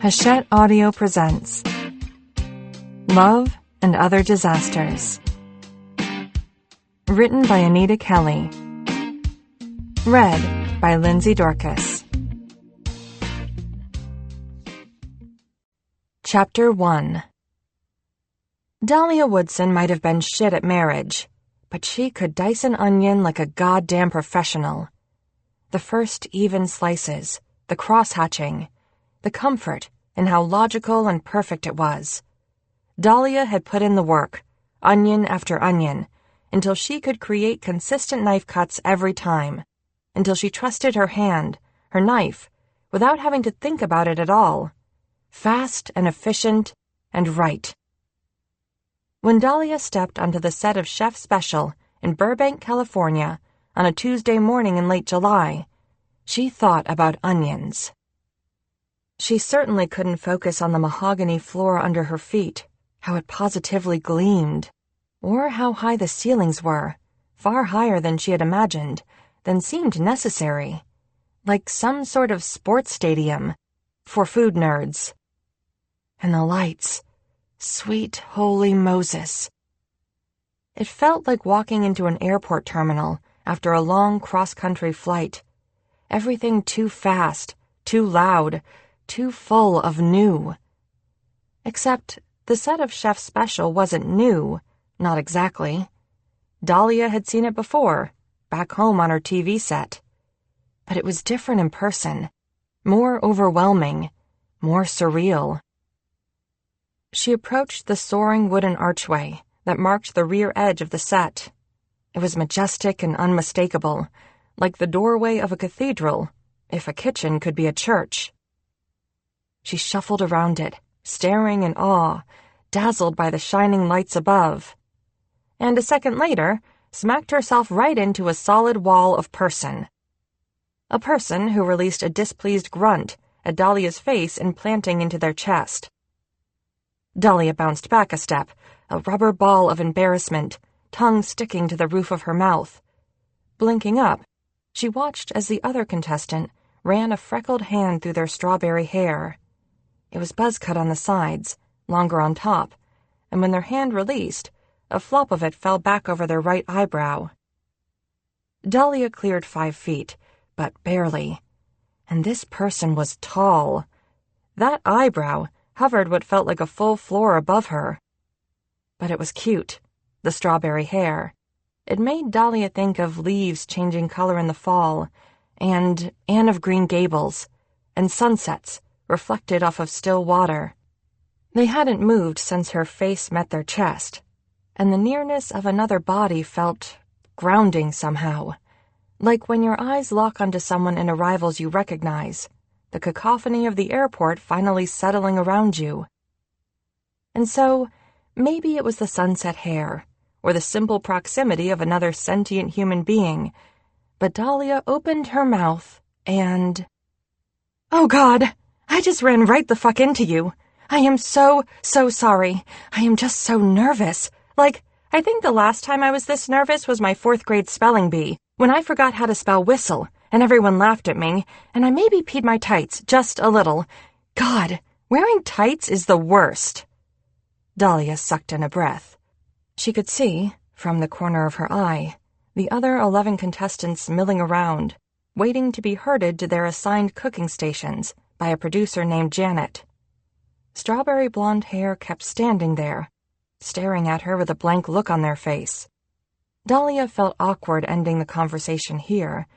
Hachette Audio presents Love and Other Disasters. Written by Anita Kelly. Read by Lindsay Dorcas. Chapter 1. Dahlia Woodson might have been shit at marriage, but she could dice an onion like a goddamn professional. The first even slices, the cross-hatching, the comfort in how logical and perfect it was. Dahlia had put in the work, onion after onion, until she could create consistent knife cuts every time, until she trusted her hand, her knife, without having to think about it at all. Fast and efficient and right. When Dahlia stepped onto the set of Chef Special in Burbank, California, on a Tuesday morning in late July, she thought about onions. She certainly couldn't focus on the mahogany floor under her feet, how it positively gleamed, or how high the ceilings were, far higher than she had imagined, than seemed necessary, like some sort of sports stadium for food nerds. And the lights, sweet holy Moses. It felt like walking into an airport terminal after a long cross-country flight. Everything too fast, too loud, too full of new. Except the set of Chef Special wasn't new, not exactly. Dahlia had seen it before, back home on her TV set. But it was different in person, more overwhelming, more surreal. She approached the soaring wooden archway that marked the rear edge of the set. It was majestic and unmistakable, like the doorway of a cathedral, if a kitchen could be a church. She shuffled around it, staring in awe, dazzled by the shining lights above. And a second later, smacked herself right into a solid wall of person. A person who released a displeased grunt at Dahlia's face implanting into their chest. Dahlia bounced back a step, a rubber ball of embarrassment, tongue sticking to the roof of her mouth. Blinking up, she watched as the other contestant ran a freckled hand through their strawberry hair. It was buzz-cut on the sides, longer on top, and when their hand released, a flop of it fell back over their right eyebrow. Dahlia cleared 5 feet, but barely. And this person was tall. That eyebrow hovered what felt like a full floor above her. But it was cute, the strawberry hair. It made Dahlia think of leaves changing color in the fall, and Anne of Green Gables, and sunsets reflected off of still water. They hadn't moved since her face met their chest, and the nearness of another body felt grounding somehow, like when your eyes lock onto someone in arrivals you recognize, the cacophony of the airport finally settling around you. And so, maybe it was the sunset hair, or the simple proximity of another sentient human being, but Dahlia opened her mouth and... "Oh God! I just ran right the fuck into you. I am so sorry. I am just so nervous. Like, I think the last time I was this nervous was my 4th grade spelling bee, when I forgot how to spell whistle, and everyone laughed at me, and I maybe peed my tights just a little. God, wearing tights is the worst." Dahlia sucked in a breath. She could see, from the corner of her eye, the other 11 contestants milling around, waiting to be herded to their assigned cooking stations by a producer named Janet. Strawberry blonde hair kept standing there, staring at her with a blank look on their face. Dahlia felt awkward ending the conversation here,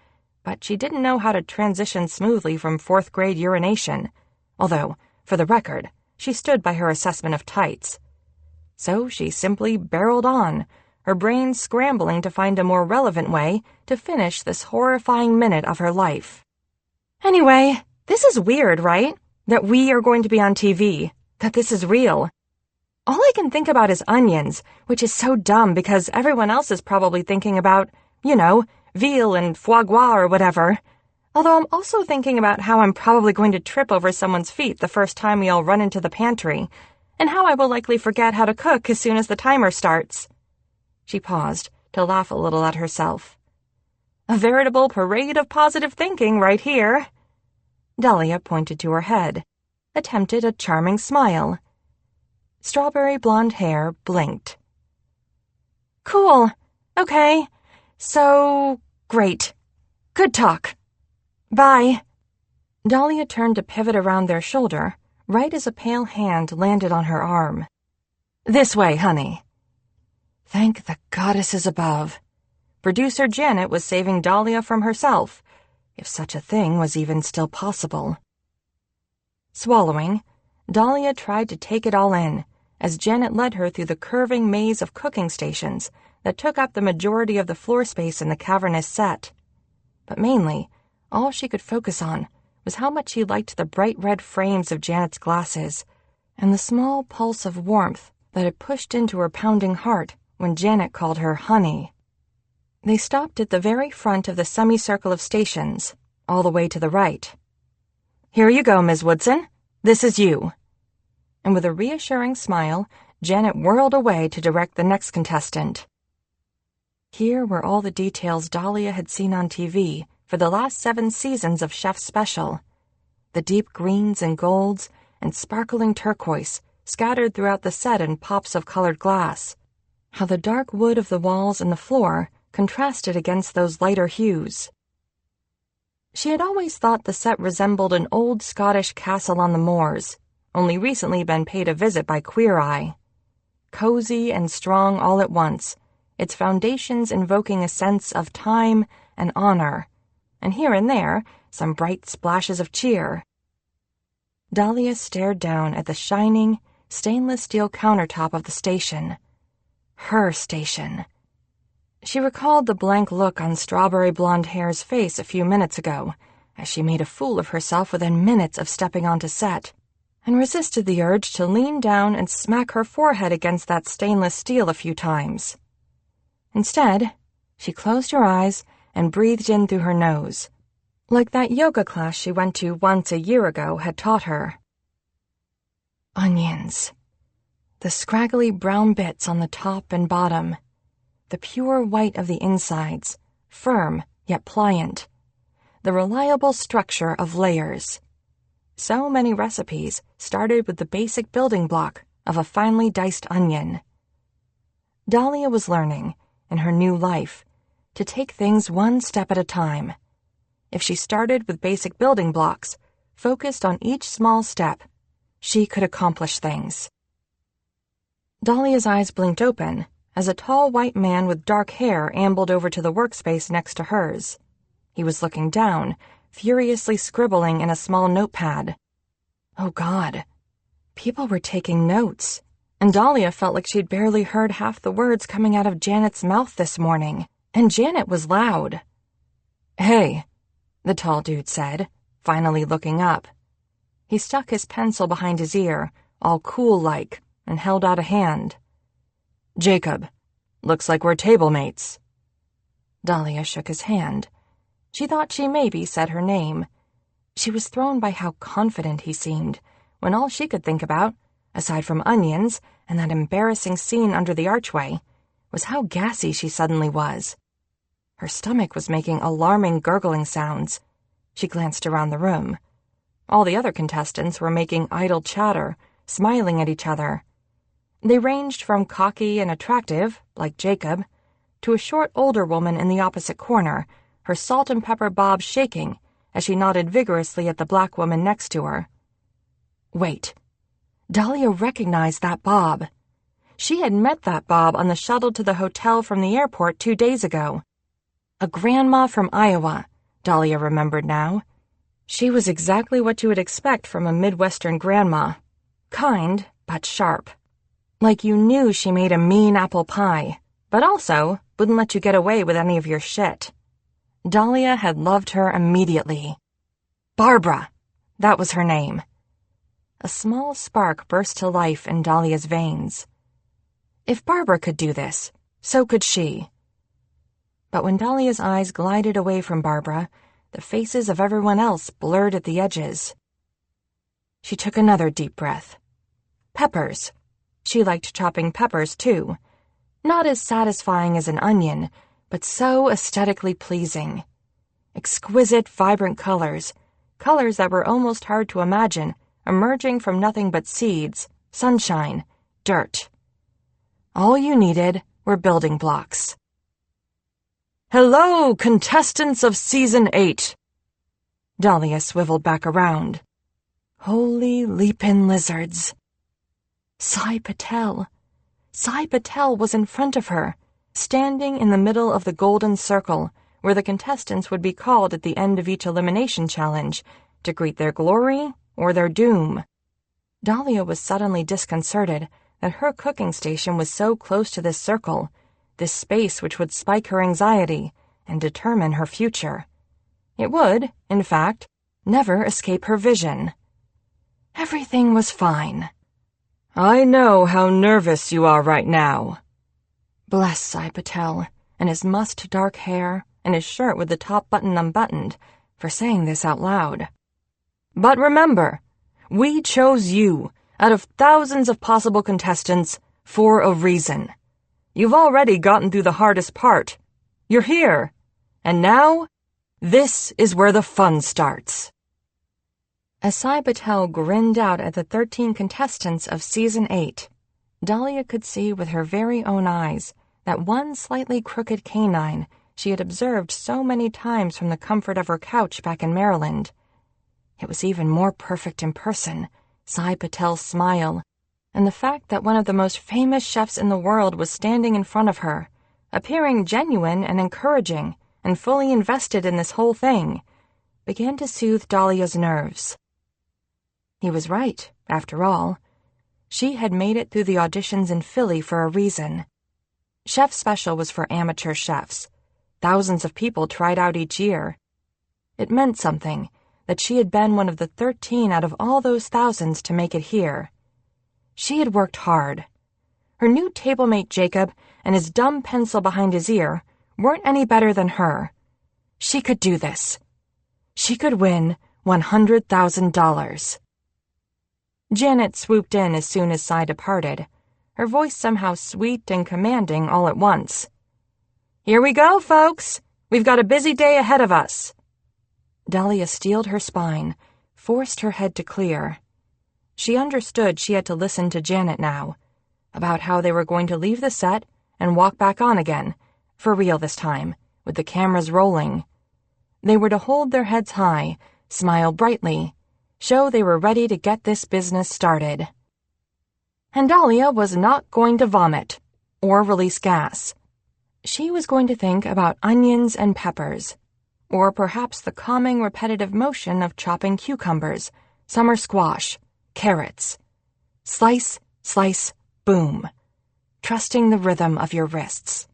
but she didn't know how to transition smoothly from 4th grade urination, although, for the record, she stood by her assessment of tights. So she simply barreled on, her brain scrambling to find a more relevant way to finish this horrifying minute of her life. "Anyway, this is weird, right? That we are going to be on TV, that this is real. All I can think about is onions, which is so dumb because everyone else is probably thinking about, veal and foie gras or whatever. Although I'm also thinking about how I'm probably going to trip over someone's feet the first time we all run into the pantry, and how I will likely forget how to cook as soon as the timer starts." She paused to laugh a little at herself. A veritable parade of positive thinking right here. Dahlia pointed to her head. attempted a charming smile. Strawberry blonde hair blinked. Cool. Okay. So, great. Good talk. Bye. Dahlia turned to pivot around their shoulder, right as a pale hand landed on her arm. This way, honey. Thank the goddesses above. Producer Janet was saving Dahlia from herself, if such a thing was even still possible. Swallowing, Dahlia tried to take it all in, as Janet led her through the curving maze of cooking stations that took up the majority of the floor space in the cavernous set. But mainly, all she could focus on was how much she liked the bright red frames of Janet's glasses, and the small pulse of warmth that had pushed into her pounding heart when Janet called her honey. They stopped at the very front of the semicircle of stations, all the way to the right. Here you go, Ms. Woodson. This is you. And with a reassuring smile, Janet whirled away to direct the next contestant. Here were all the details Dahlia had seen on TV for the last 7 seasons of Chef's Special. The deep greens and golds and sparkling turquoise scattered throughout the set in pops of colored glass. How the dark wood of the walls and the floor contrasted against those lighter hues. She had always thought the set resembled an old Scottish castle on the moors, only recently been paid a visit by Queer Eye. Cozy and strong all at once, its foundations invoking a sense of time and honor, and here and there some bright splashes of cheer. Dahlia stared down at the shining, stainless steel countertop of the station. Her station. She recalled the blank look on Strawberry Blonde Hair's face a few minutes ago, as she made a fool of herself within minutes of stepping onto set, and resisted the urge to lean down and smack her forehead against that stainless steel a few times. Instead, she closed her eyes and breathed in through her nose, like that yoga class she went to once a year ago had taught her. Onions. The scraggly brown bits on the top and bottom. The pure white of the insides, firm yet pliant. The reliable structure of layers. So many recipes started with the basic building block of a finely diced onion. Dahlia was learning, in her new life, to take things one step at a time. If she started with basic building blocks, focused on each small step, she could accomplish things. Dahlia's eyes blinked open as a tall white man with dark hair ambled over to the workspace next to hers. He was looking down, furiously scribbling in a small notepad. Oh God, people were taking notes, and Dahlia felt like she'd barely heard half the words coming out of Janet's mouth this morning, and Janet was loud. Hey, the tall dude said, finally looking up. He stuck his pencil behind his ear, all cool-like, and held out a hand. Jacob, looks like we're table mates. Dahlia shook his hand. She thought she maybe said her name. She was thrown by how confident he seemed, when all she could think about, aside from onions and that embarrassing scene under the archway, was how gassy she suddenly was. Her stomach was making alarming gurgling sounds. She glanced around the room. All the other contestants were making idle chatter, smiling at each other. They ranged from cocky and attractive, like Jacob, to a short older woman in the opposite corner, her salt and pepper bob shaking as she nodded vigorously at the black woman next to her. Wait. Dahlia recognized that bob. She had met that bob on the shuttle to the hotel from the airport 2 days ago. A grandma from Iowa, Dahlia remembered now. She was exactly what you would expect from a Midwestern grandma. Kind, but sharp. Like you knew she made a mean apple pie, but also wouldn't let you get away with any of your shit. Dahlia had loved her immediately. Barbara, that was her name. A small spark burst to life in Dahlia's veins. If Barbara could do this, so could she. But when Dahlia's eyes glided away from Barbara, the faces of everyone else blurred at the edges. She took another deep breath. Peppers. She liked chopping peppers, too. Not as satisfying as an onion, but so aesthetically pleasing. Exquisite, vibrant colors, colors that were almost hard to imagine emerging from nothing but seeds, sunshine, dirt. All you needed were building blocks. "Hello, contestants of Season 8. Dahlia swiveled back around. Holy leapin' lizards. Sai Patel. Sai Patel was in front of her, standing in the middle of the golden circle, where the contestants would be called at the end of each elimination challenge to greet their glory or their doom. Dahlia was suddenly disconcerted that her cooking station was so close to this circle, this space which would spike her anxiety and determine her future. It would, in fact, never escape her vision. Everything was fine. "I know how nervous you are right now." Bless Sai Patel, and his mussed dark hair, and his shirt with the top button unbuttoned, for saying this out loud. "But remember, we chose you, out of thousands of possible contestants, for a reason. You've already gotten through the hardest part. You're here. And now, this is where the fun starts." As Sai Patel grinned out at the 13 contestants of Season 8, Dahlia could see with her very own eyes that one slightly crooked canine she had observed so many times from the comfort of her couch back in Maryland. It was even more perfect in person, Sai Patel's smile, and the fact that one of the most famous chefs in the world was standing in front of her, appearing genuine and encouraging and fully invested in this whole thing, began to soothe Dahlia's nerves. He was right, after all. She had made it through the auditions in Philly for a reason. Chef Special was for amateur chefs. Thousands of people tried out each year. It meant something that she had been one of the 13 out of all those thousands to make it here. She had worked hard. Her new table-mate Jacob and his dumb pencil behind his ear weren't any better than her. She could do this. She could win $100,000. Janet swooped in as soon as Sai departed, her voice somehow sweet and commanding all at once. "Here we go, folks. We've got a busy day ahead of us." Dahlia steeled her spine, forced her head to clear. She understood she had to listen to Janet now, about how they were going to leave the set and walk back on again, for real this time, with the cameras rolling. They were to hold their heads high, smile brightly, show they were ready to get this business started. And Dahlia was not going to vomit or release gas. She was going to think about onions and peppers, or perhaps the calming repetitive motion of chopping cucumbers, summer squash, carrots. Slice, slice, boom, trusting the rhythm of your wrists.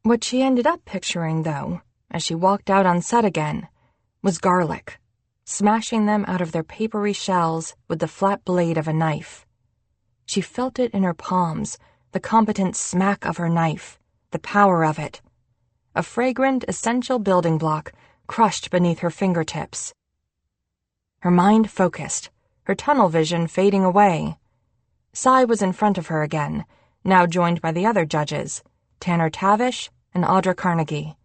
What she ended up picturing, though, as she walked out on set again, was garlic, smashing them out of their papery shells with the flat blade of a knife. She felt it in her palms, the competent smack of her knife, the power of it. A fragrant, essential building block crushed beneath her fingertips. Her mind focused, her tunnel vision fading away. Sai was in front of her again, now joined by the other judges, Tanner Tavish and Audra Carnegie.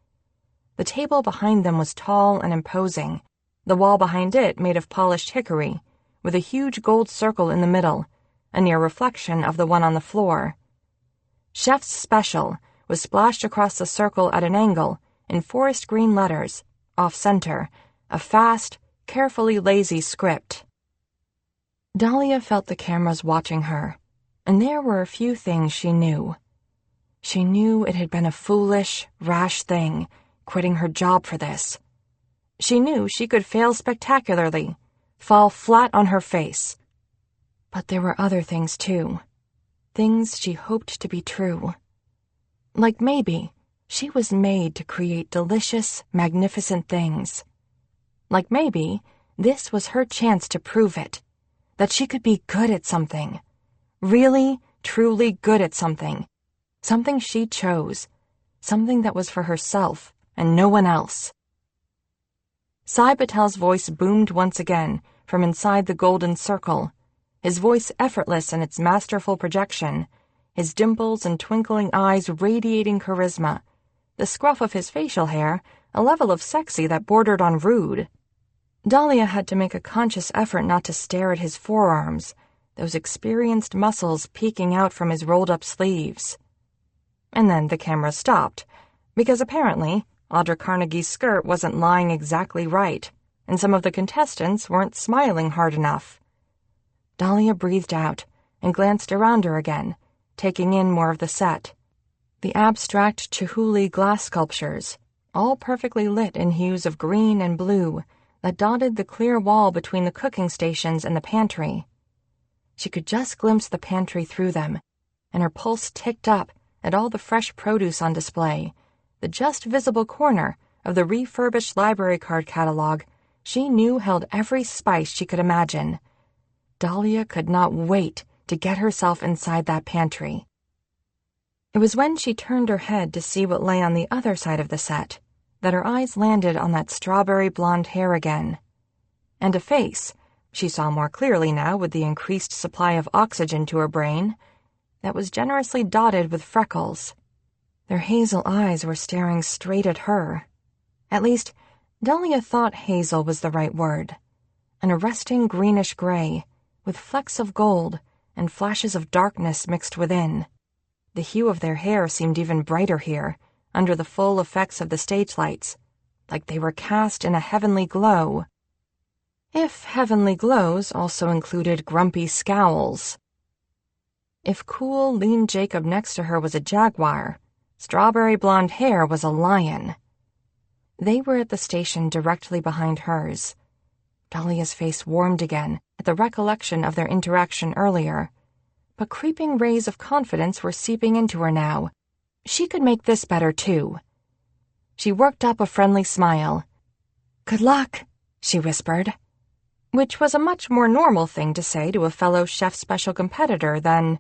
The table behind them was tall and imposing, the wall behind it made of polished hickory, with a huge gold circle in the middle, a near reflection of the one on the floor. Chef's Special was splashed across the circle at an angle, in forest green letters, off-center, a fast, carefully lazy script. Dahlia felt the cameras watching her, and there were a few things she knew. She knew it had been a foolish, rash thing, quitting her job for this. She knew she could fail spectacularly, fall flat on her face. But there were other things, too. Things she hoped to be true. Like maybe she was made to create delicious, magnificent things. Like maybe this was her chance to prove it, that she could be good at something. Really, truly good at something. Something she chose. Something that was for herself and no one else. Sai Patel's voice boomed once again from inside the golden circle, his voice effortless in its masterful projection, his dimples and twinkling eyes radiating charisma, the scruff of his facial hair a level of sexy that bordered on rude. Dahlia had to make a conscious effort not to stare at his forearms, those experienced muscles peeking out from his rolled-up sleeves. And then the camera stopped, because apparently Audra Carnegie's skirt wasn't lying exactly right, and some of the contestants weren't smiling hard enough. Dahlia breathed out and glanced around her again, taking in more of the set. The abstract Chihuly glass sculptures, all perfectly lit in hues of green and blue, that dotted the clear wall between the cooking stations and the pantry. She could just glimpse the pantry through them, and her pulse ticked up at all the fresh produce on display, the just visible corner of the refurbished library card catalog she knew held every spice she could imagine. Dahlia could not wait to get herself inside that pantry. It was when she turned her head to see what lay on the other side of the set that her eyes landed on that strawberry blonde hair again. And a face, she saw more clearly now with the increased supply of oxygen to her brain, that was generously dotted with freckles. Their hazel eyes were staring straight at her. At least, Dahlia thought hazel was the right word. An arresting greenish-gray, with flecks of gold and flashes of darkness mixed within. The hue of their hair seemed even brighter here, under the full effects of the stage lights, like they were cast in a heavenly glow. If heavenly glows also included grumpy scowls. If cool, lean Jacob next to her was a jaguar, strawberry blonde hair was a lion. They were at the station directly behind hers. Dahlia's face warmed again at the recollection of their interaction earlier, but creeping rays of confidence were seeping into her now. She could make this better, too. She worked up a friendly smile. "Good luck," she whispered, which was a much more normal thing to say to a fellow chef special competitor than,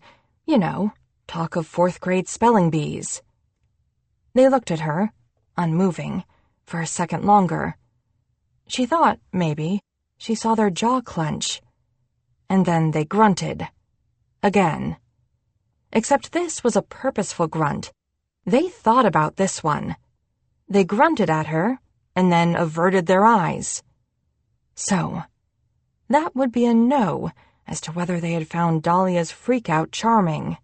talk of fourth-grade spelling bees. They looked at her, unmoving, for a second longer. She thought, maybe, she saw their jaw clench. And then they grunted. Again. Except this was a purposeful grunt. They thought about this one. They grunted at her, and then averted their eyes. So, that would be a no as to whether they had found Dahlia's freak-out charming.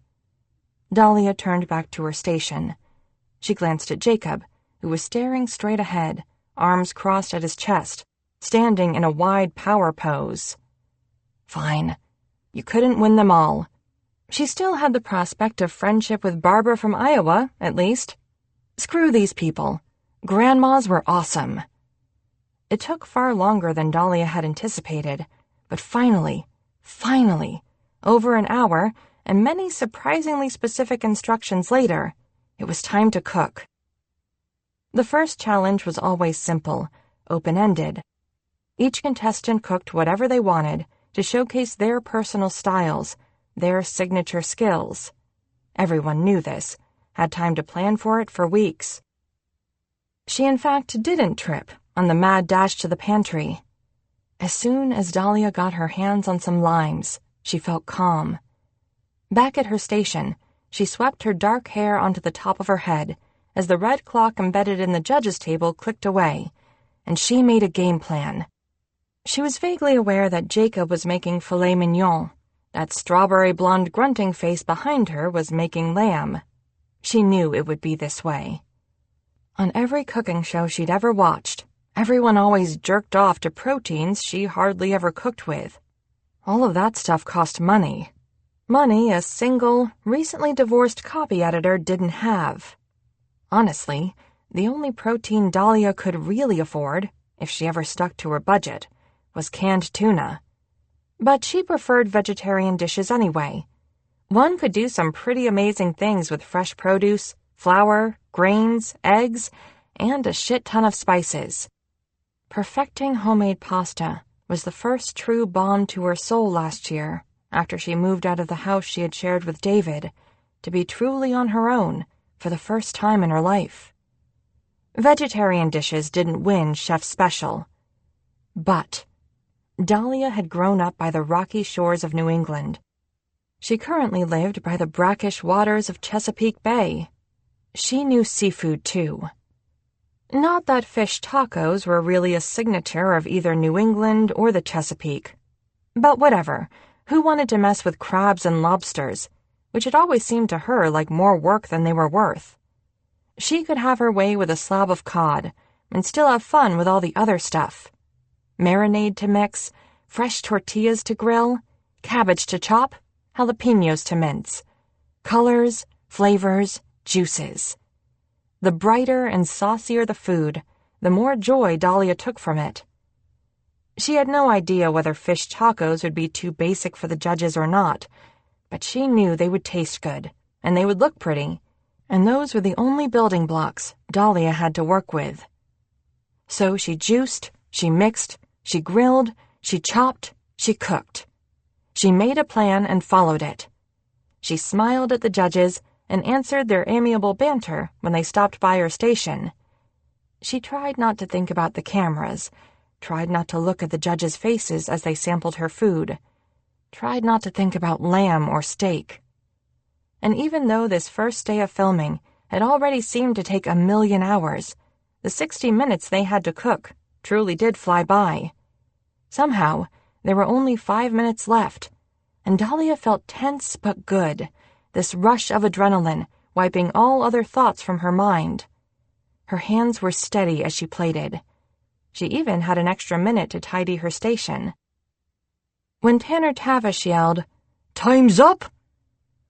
Dahlia turned back to her station. She glanced at Jacob, who was staring straight ahead, arms crossed at his chest, standing in a wide power pose. Fine. You couldn't win them all. She still had the prospect of friendship with Barbara from Iowa, at least. Screw these people. Grandmas were awesome. It took far longer than Dahlia had anticipated, but finally, over an hour and many surprisingly specific instructions later, it was time to cook. The first challenge was always simple, open-ended. Each contestant cooked whatever they wanted to showcase their personal styles, their signature skills. Everyone knew this, had time to plan for it for weeks. She in fact didn't trip on the mad dash to the pantry. As soon as Dahlia got her hands on some limes, she felt calm. Back at her station, she swept her dark hair onto the top of her head as the red clock embedded in the judges' table clicked away, and she made a game plan. She was vaguely aware that Jacob was making filet mignon. That strawberry blonde grunting face behind her was making lamb. She knew it would be this way. On every cooking show she'd ever watched, everyone always jerked off to proteins she hardly ever cooked with. All of that stuff cost money. Money a single, recently divorced copy editor didn't have. Honestly, the only protein Dahlia could really afford, if she ever stuck to her budget, was canned tuna. But she preferred vegetarian dishes anyway. One could do some pretty amazing things with fresh produce, flour, grains, eggs, and a shit ton of spices. Perfecting homemade pasta was the first true bond to her soul last year, after she moved out of the house she had shared with David, to be truly on her own for the first time in her life. Vegetarian dishes didn't win Chef Special. But Dahlia had grown up by the rocky shores of New England. She currently lived by the brackish waters of Chesapeake Bay. She knew seafood, too. Not that fish tacos were really a signature of either New England or the Chesapeake. But whatever, who wanted to mess with crabs and lobsters, which had always seemed to her like more work than they were worth? She could have her way with a slab of cod and still have fun with all the other stuff. Marinade to mix, fresh tortillas to grill, cabbage to chop, jalapenos to mince. Colors, flavors, juices. The brighter and saucier the food, the more joy Dahlia took from it. She had no idea whether fish tacos would be too basic for the judges or not, but she knew they would taste good, and they would look pretty, and those were the only building blocks Dahlia had to work with. So she juiced, she mixed, she grilled, she chopped, she cooked. She made a plan and followed it. She smiled at the judges and answered their amiable banter when they stopped by her station. She tried not to think about the cameras, tried not to look at the judges' faces as they sampled her food, tried not to think about lamb or steak. And even though this first day of filming had already seemed to take 1,000,000 hours, the 60 minutes they had to cook truly did fly by. Somehow, there were only 5 minutes left, and Dahlia felt tense but good, this rush of adrenaline wiping all other thoughts from her mind. Her hands were steady as she plated. She even had an extra minute to tidy her station. When Tanner Tavish yelled, "Time's up!"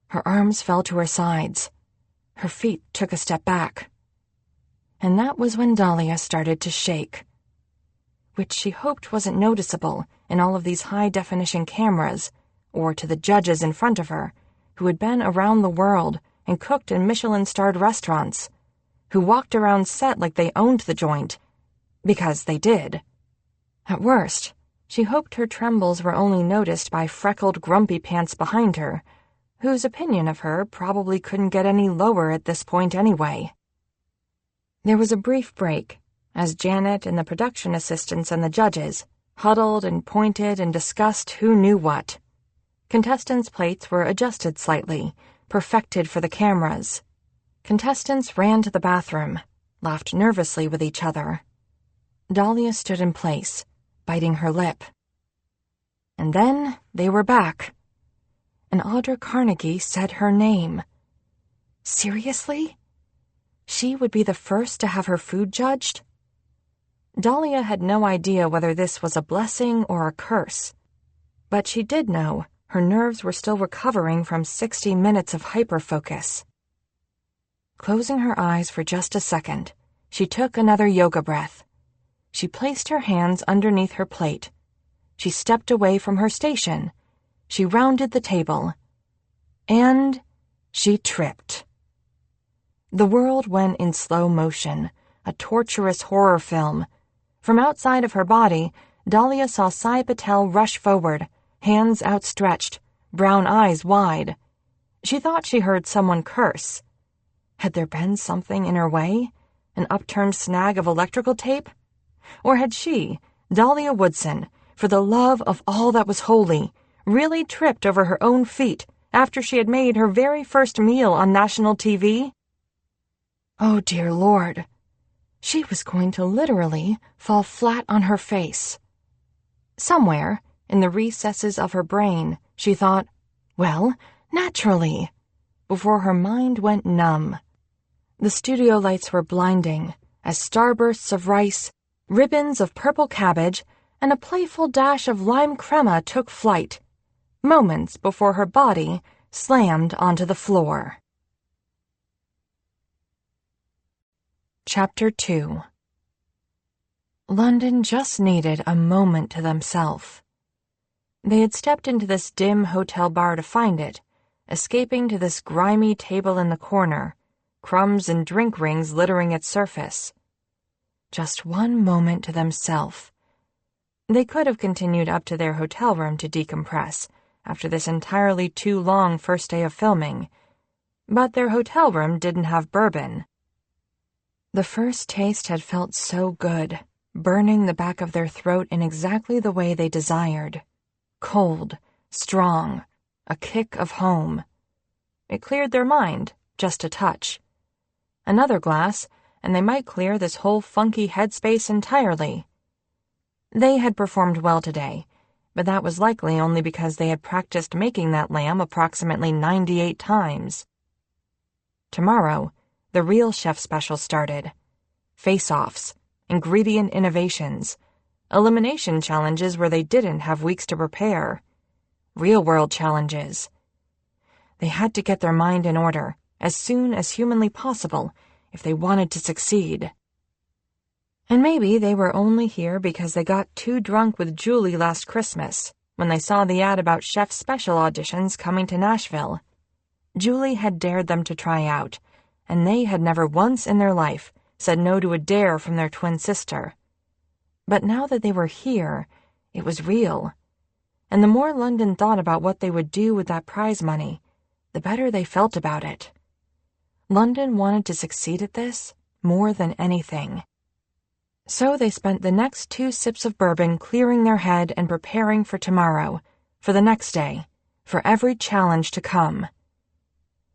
her arms fell to her sides. Her feet took a step back. And that was when Dahlia started to shake, which she hoped wasn't noticeable in all of these high-definition cameras, or to the judges in front of her, who had been around the world and cooked in Michelin-starred restaurants, who walked around set like they owned the joint, because they did. At worst, she hoped her trembles were only noticed by freckled grumpy pants behind her, whose opinion of her probably couldn't get any lower at this point anyway. There was a brief break, as Janet and the production assistants and the judges huddled and pointed and discussed who knew what. Contestants' plates were adjusted slightly, perfected for the cameras. Contestants ran to the bathroom, laughed nervously with each other. Dahlia stood in place, biting her lip. And then they were back. And Audra Carnegie said her name. Seriously? She would be the first to have her food judged? Dahlia had no idea whether this was a blessing or a curse, but she did know her nerves were still recovering from 60 minutes of hyperfocus. Closing her eyes for just a second, she took another yoga breath. She placed her hands underneath her plate. She stepped away from her station. She rounded the table. And she tripped. The world went in slow motion, a torturous horror film. From outside of her body, Dahlia saw Sai Patel rush forward, hands outstretched, brown eyes wide. She thought she heard someone curse. Had there been something in her way? An upturned snag of electrical tape? Or had she, Dahlia Woodson, for the love of all that was holy, really tripped over her own feet after she had made her very first meal on national TV? Oh, dear Lord. She was going to literally fall flat on her face. Somewhere, in the recesses of her brain, she thought, well, naturally, before her mind went numb. The studio lights were blinding, as starbursts of rice, ribbons of purple cabbage, and a playful dash of lime crema took flight, moments before her body slammed onto the floor. Chapter 2. London just needed a moment to themselves. They had stepped into this dim hotel bar to find it, escaping to this grimy table in the corner, crumbs and drink rings littering its surface. Just one moment to themselves. They could have continued up to their hotel room to decompress after this entirely too long first day of filming, but their hotel room didn't have bourbon. The first taste had felt so good, burning the back of their throat in exactly the way they desired. Cold, strong, a kick of home. It cleared their mind, just a touch. Another glass, and they might clear this whole funky headspace entirely. They had performed well today, but that was likely only because they had practiced making that lamb approximately 98 times. Tomorrow, the real chef special started. Face-offs, ingredient innovations, elimination challenges where they didn't have weeks to prepare, real-world challenges. They had to get their mind in order as soon as humanly possible if they wanted to succeed. And maybe they were only here because they got too drunk with Julie last Christmas when they saw the ad about chef special auditions coming to Nashville. Julie had dared them to try out, and they had never once in their life said no to a dare from their twin sister. But now that they were here, it was real. And the more London thought about what they would do with that prize money, the better they felt about it. London wanted to succeed at this more than anything. So they spent the next 2 sips of bourbon clearing their head and preparing for tomorrow, for the next day, for every challenge to come.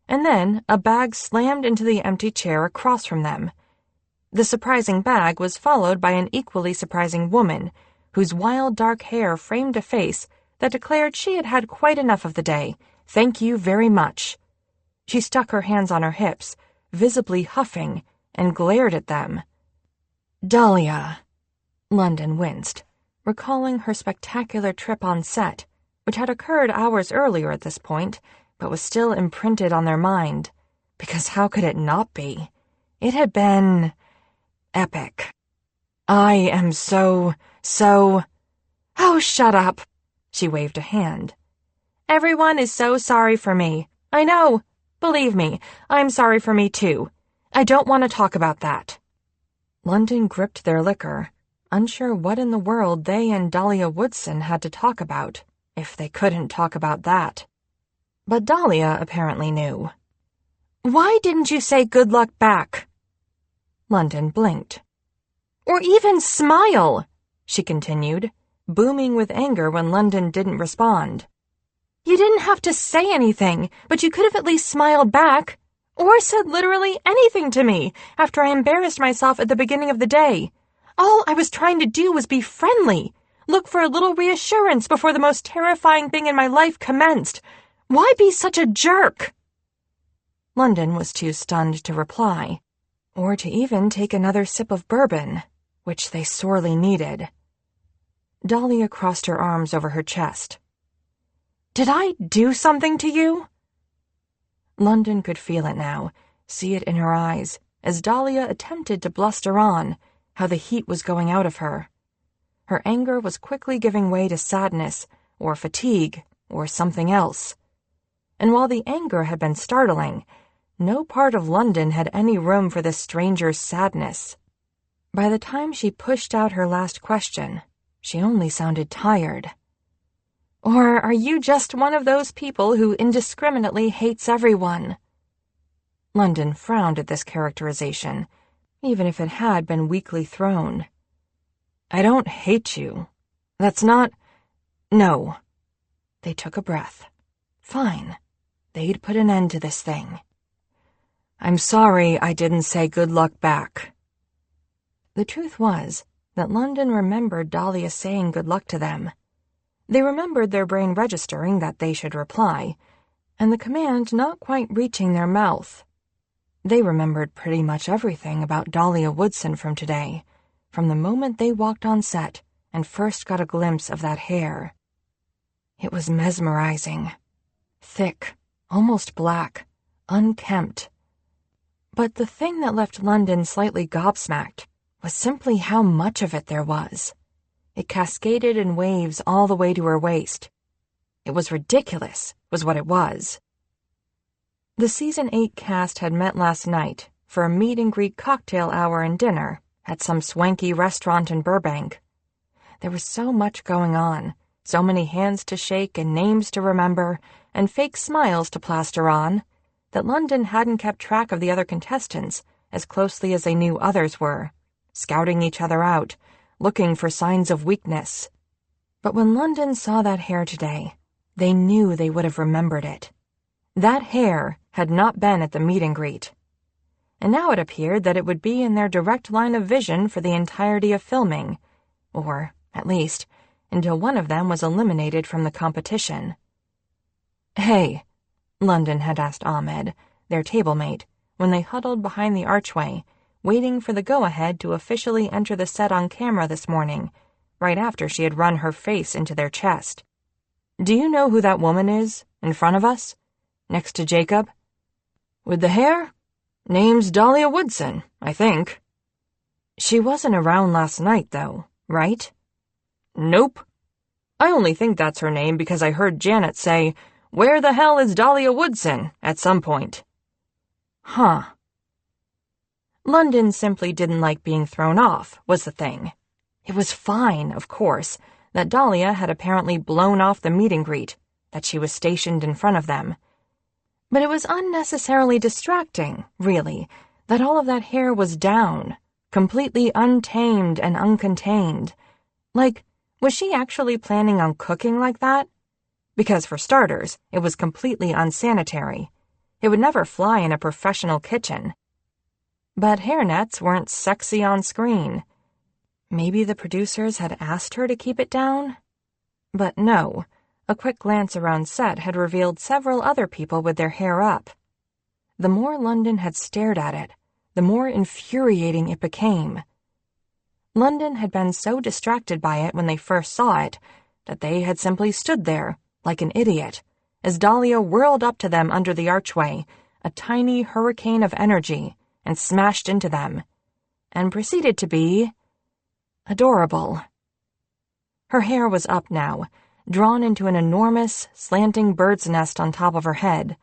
And then a bag slammed into the empty chair across from them. The surprising bag was followed by an equally surprising woman, whose wild dark hair framed a face that declared she had had quite enough of the day. Thank you very much. She stuck her hands on her hips, visibly huffing, and glared at them. Dahlia. London winced, recalling her spectacular trip on set, which had occurred hours earlier at this point, but was still imprinted on their mind, because how could it not be? It had been epic. I am so... Oh, shut up! She waved a hand. Everyone is so sorry for me. I know. Believe me, I'm sorry for me too. I don't want to talk about that. London gripped their liquor, unsure what in the world they and Dahlia Woodson had to talk about, if they couldn't talk about that. But Dahlia apparently knew. Why didn't you say good luck back? London blinked. Or even smile, she continued, booming with anger when London didn't respond. You didn't have to say anything, but you could have at least smiled back, or said literally anything to me after I embarrassed myself at the beginning of the day. All I was trying to do was be friendly, look for a little reassurance before the most terrifying thing in my life commenced. Why be such a jerk? London was too stunned to reply, or to even take another sip of bourbon, which they sorely needed. Dahlia crossed her arms over her chest. Did I do something to you? London could feel it now, see it in her eyes, as Dahlia attempted to bluster on, how the heat was going out of her. Her anger was quickly giving way to sadness, or fatigue, or something else. And while the anger had been startling, no part of London had any room for this stranger's sadness. By the time she pushed out her last question, she only sounded tired. Or are you just one of those people who indiscriminately hates everyone? London frowned at this characterization, even if it had been weakly thrown. I don't hate you. That's not... No. They took a breath. Fine. They'd put an end to this thing. I'm sorry I didn't say good luck back. The truth was that London remembered Dahlia saying good luck to them. They remembered their brain registering that they should reply, and the command not quite reaching their mouth. They remembered pretty much everything about Dahlia Woodson from today, from the moment they walked on set and first got a glimpse of that hair. It was mesmerizing. Thick, almost black, unkempt. But the thing that left London slightly gobsmacked was simply how much of it there was. It cascaded in waves all the way to her waist. It was ridiculous, was what it was. The Season 8 cast had met last night for a meet-and-greet cocktail hour and dinner at some swanky restaurant in Burbank. There was so much going on, so many hands to shake and names to remember, and fake smiles to plaster on, that London hadn't kept track of the other contestants as closely as they knew others were, scouting each other out, looking for signs of weakness. But when London saw that hair today, they knew they would have remembered it. That hair had not been at the meet and greet. and now it appeared that it would be in their direct line of vision for the entirety of filming, or, at least, until one of them was eliminated from the competition. "Hey," London had asked Ahmed, their table-mate, when they huddled behind the archway, waiting for the go-ahead to officially enter the set on camera this morning, right after she had run her face into their chest. "Do you know who that woman is, in front of us? Next to Jacob? With the hair? Name's Dahlia Woodson, I think." "She wasn't around last night, though, right?" "Nope. I only think that's her name because I heard Janet say, 'Where the hell is Dahlia Woodson?' at some point." "Huh." London simply didn't like being thrown off, was the thing. It was fine, of course, that Dahlia had apparently blown off the meet and greet, that she was stationed in front of them. But it was unnecessarily distracting, really, that all of that hair was down, completely untamed and uncontained. Like, was she actually planning on cooking like that? Because, for starters, it was completely unsanitary. It would never fly in a professional kitchen. But hairnets weren't sexy on screen. Maybe the producers had asked her to keep it down? But no, a quick glance around set had revealed several other people with their hair up. The more London had stared at it, the more infuriating it became. London had been so distracted by it when they first saw it that they had simply stood there, like an idiot, as Dahlia whirled up to them under the archway, a tiny hurricane of energy, and smashed into them, and proceeded to be adorable. Her hair was up now, drawn into an enormous, slanting bird's nest on top of her head,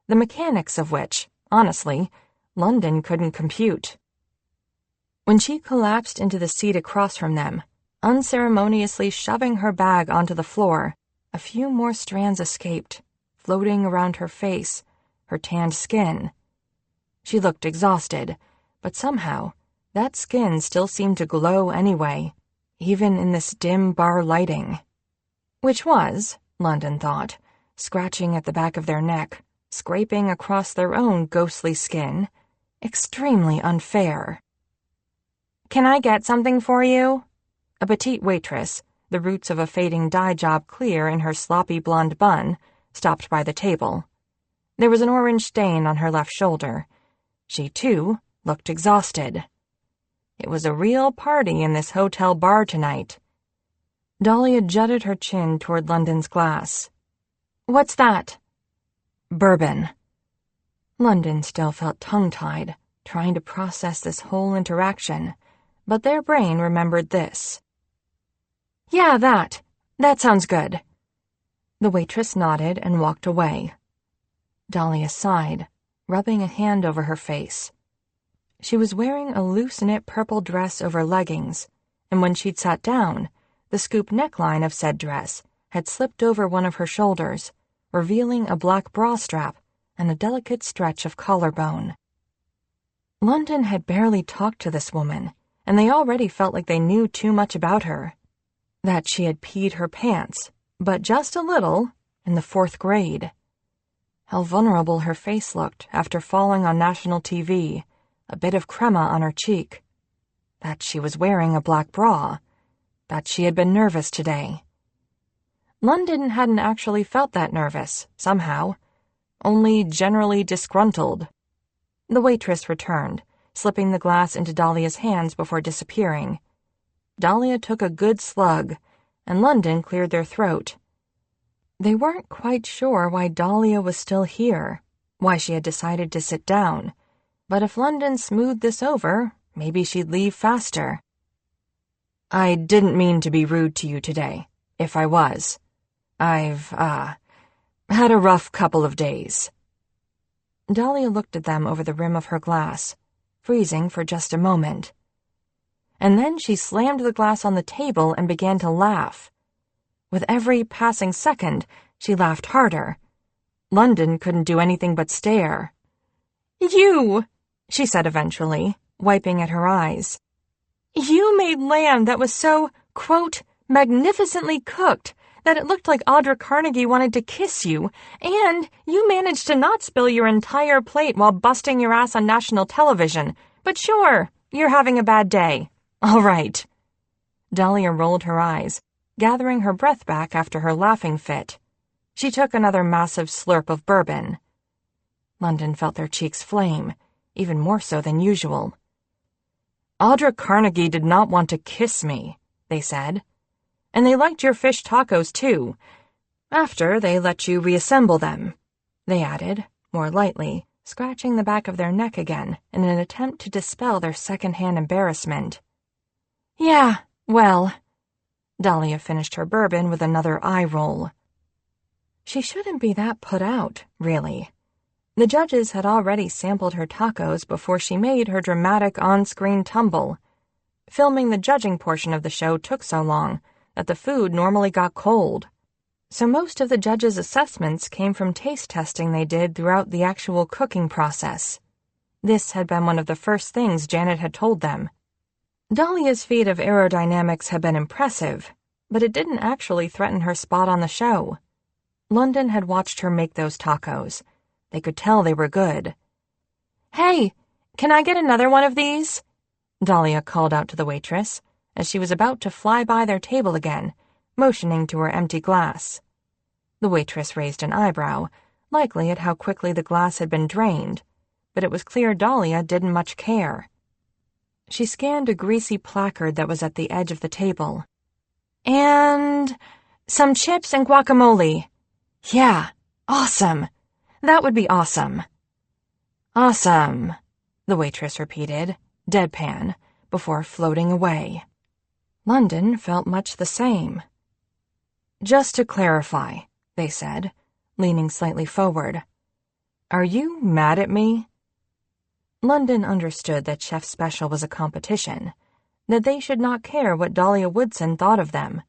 the mechanics of which, honestly, London couldn't compute. When she collapsed into the seat across from them, unceremoniously shoving her bag onto the floor, a few more strands escaped, floating around her face, her tanned skin. She looked exhausted, but somehow, that skin still seemed to glow anyway, even in this dim bar lighting. Which was, London thought, scratching at the back of their neck, scraping across their own ghostly skin, extremely unfair. "Can I get something for you?" A petite waitress, the roots of a fading dye job clear in her sloppy blonde bun, stopped by the table. There was an orange stain on her left shoulder. She, too, looked exhausted. It was a real party in this hotel bar tonight. Dahlia jutted her chin toward London's glass. "What's that?" "Bourbon." London still felt tongue-tied, trying to process this whole interaction, but their brain remembered this. "Yeah, that. That sounds good." The waitress nodded and walked away. Dahlia sighed, rubbing a hand over her face. She was wearing a loose-knit purple dress over leggings, and when she'd sat down, the scoop neckline of said dress had slipped over one of her shoulders, revealing a black bra strap and a delicate stretch of collarbone. London had barely talked to this woman, and they already felt like they knew too much about her. That she had peed her pants, but just a little, in the 4th grade. How vulnerable her face looked after falling on national TV, a bit of crema on her cheek. That she was wearing a black bra. That she had been nervous today. London hadn't actually felt that nervous, somehow. Only generally disgruntled. The waitress returned, slipping the glass into Dahlia's hands before disappearing. Dahlia took a good slug, and London cleared their throat. They weren't quite sure why Dahlia was still here, why she had decided to sit down, but if London smoothed this over, maybe she'd leave faster. "I didn't mean to be rude to you today, if I was. I've, had a rough couple of days." Dahlia looked at them over the rim of her glass, freezing for just a moment. And then she slammed the glass on the table and began to laugh. With every passing second, she laughed harder. London couldn't do anything but stare. "You," she said eventually, wiping at her eyes. "You made lamb that was so, quote, magnificently cooked that it looked like Audra Carnegie wanted to kiss you, and you managed to not spill your entire plate while busting your ass on national television. But sure, you're having a bad day. All right." Dahlia rolled her eyes, gathering her breath back after her laughing fit. She took another massive slurp of bourbon. London felt their cheeks flame, even more so than usual. "Audra Carnegie did not want to kiss me," they said. "And they liked your fish tacos, too. After they let you reassemble them," they added, more lightly, scratching the back of their neck again in an attempt to dispel their second-hand embarrassment. "Yeah, well," Dahlia finished her bourbon with another eye roll. She shouldn't be that put out, really. The judges had already sampled her tacos before she made her dramatic on-screen tumble. Filming the judging portion of the show took so long that the food normally got cold. So most of the judges' assessments came from taste testing they did throughout the actual cooking process. This had been one of the first things Janet had told them. Dahlia's feat of aerodynamics had been impressive, but it didn't actually threaten her spot on the show. London had watched her make those tacos. They could tell they were good. "Hey, can I get another one of these?" Dahlia called out to the waitress as she was about to fly by their table again, motioning to her empty glass. The waitress raised an eyebrow, likely at how quickly the glass had been drained, but it was clear Dahlia didn't much care. She scanned a greasy placard that was at the edge of the table. "And some chips and guacamole. Yeah, awesome. That would be awesome." "Awesome," the waitress repeated, deadpan, before floating away. London felt much the same. "Just to clarify," they said, leaning slightly forward. "Are you mad at me?" London understood that Chef Special was a competition, that they should not care what Dahlia Woodson thought of them.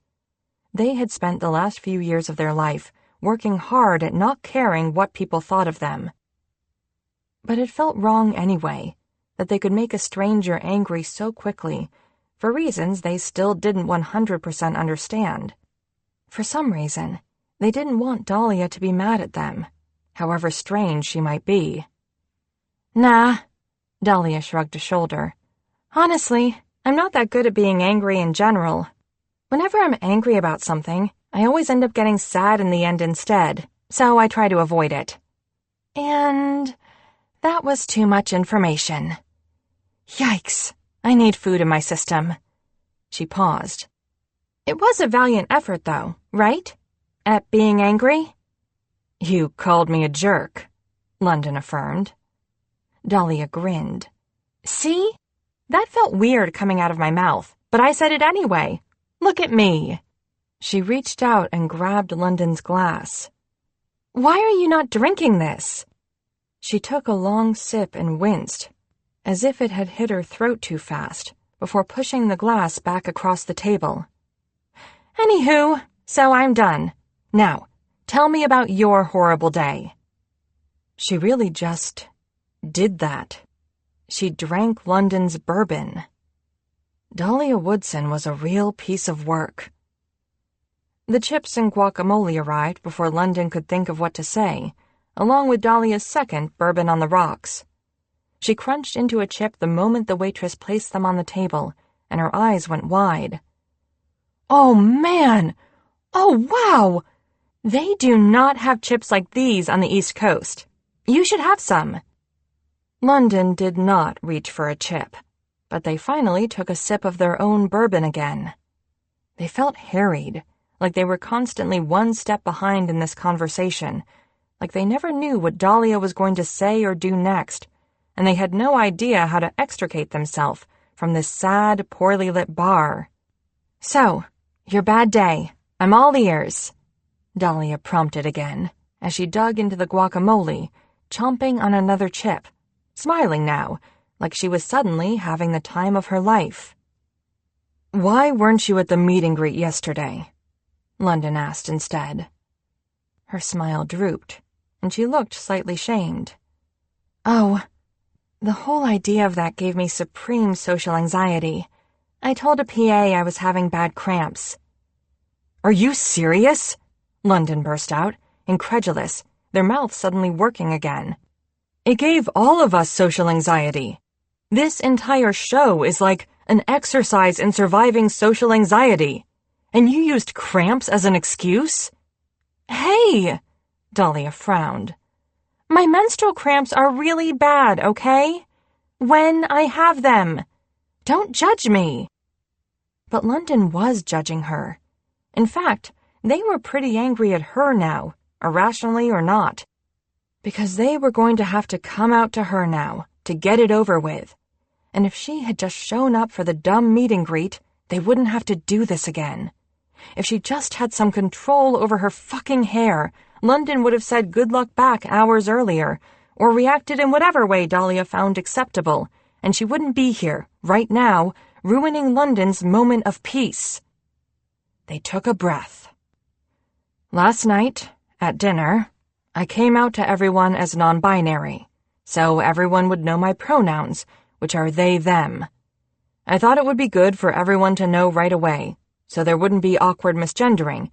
They had spent the last few years of their life working hard at not caring what people thought of them. But it felt wrong anyway, that they could make a stranger angry so quickly, for reasons they still didn't 100% understand. For some reason, they didn't want Dahlia to be mad at them, however strange she might be. "Nah," Dahlia shrugged a shoulder. "Honestly, I'm not that good at being angry in general. Whenever I'm angry about something, I always end up getting sad in the end instead, so I try to avoid it. And that was too much information. Yikes, I need food in my system." She paused. "It was a valiant effort, though, right? At being angry?" "You called me a jerk," London affirmed. Dahlia grinned. "See? That felt weird coming out of my mouth, but I said it anyway. Look at me." She reached out and grabbed London's glass. "Why are you not drinking this?" She took a long sip and winced, as if it had hit her throat too fast, before pushing the glass back across the table. "Anywho, so I'm done. Now, tell me about your horrible day." She really just did that. She drank London's bourbon. Dahlia Woodson was a real piece of work. The chips and guacamole arrived before London could think of what to say, along with Dahlia's second bourbon on the rocks. She crunched into a chip the moment the waitress placed them on the table, and her eyes went wide. "Oh, man! Oh, wow! They do not have chips like these on the East Coast. You should have some." London did not reach for a chip, but they finally took a sip of their own bourbon again. They felt harried, like they were constantly one step behind in this conversation, like they never knew what Dahlia was going to say or do next, and they had no idea how to extricate themselves from this sad, poorly lit bar. "So, your bad day. I'm all ears," Dahlia prompted again, as she dug into the guacamole, chomping on another chip, smiling now, like she was suddenly having the time of her life. "Why weren't you at the meet and greet yesterday?" London asked instead. Her smile drooped, and she looked slightly shamed. "Oh, the whole idea of that gave me supreme social anxiety. I told a PA I was having bad cramps." Are you serious? London burst out, incredulous, their mouths suddenly working again. It gave all of us social anxiety. This entire show is like an exercise in surviving social anxiety. And you used cramps as an excuse? Hey! Dahlia frowned. My menstrual cramps are really bad, okay? When I have them. Don't judge me. But London was judging her. In fact, they were pretty angry at her now, irrationally or not. Because they were going to have to come out to her now, to get it over with. And if she had just shown up for the dumb meet and greet, they wouldn't have to do this again. If she just had some control over her fucking hair, London would have said good luck back hours earlier, or reacted in whatever way Dahlia found acceptable, and she wouldn't be here, right now, ruining London's moment of peace. They took a breath. Last night, at dinner, I came out to everyone as nonbinary, so everyone would know my pronouns, which are they, them. I thought it would be good for everyone to know right away, so there wouldn't be awkward misgendering,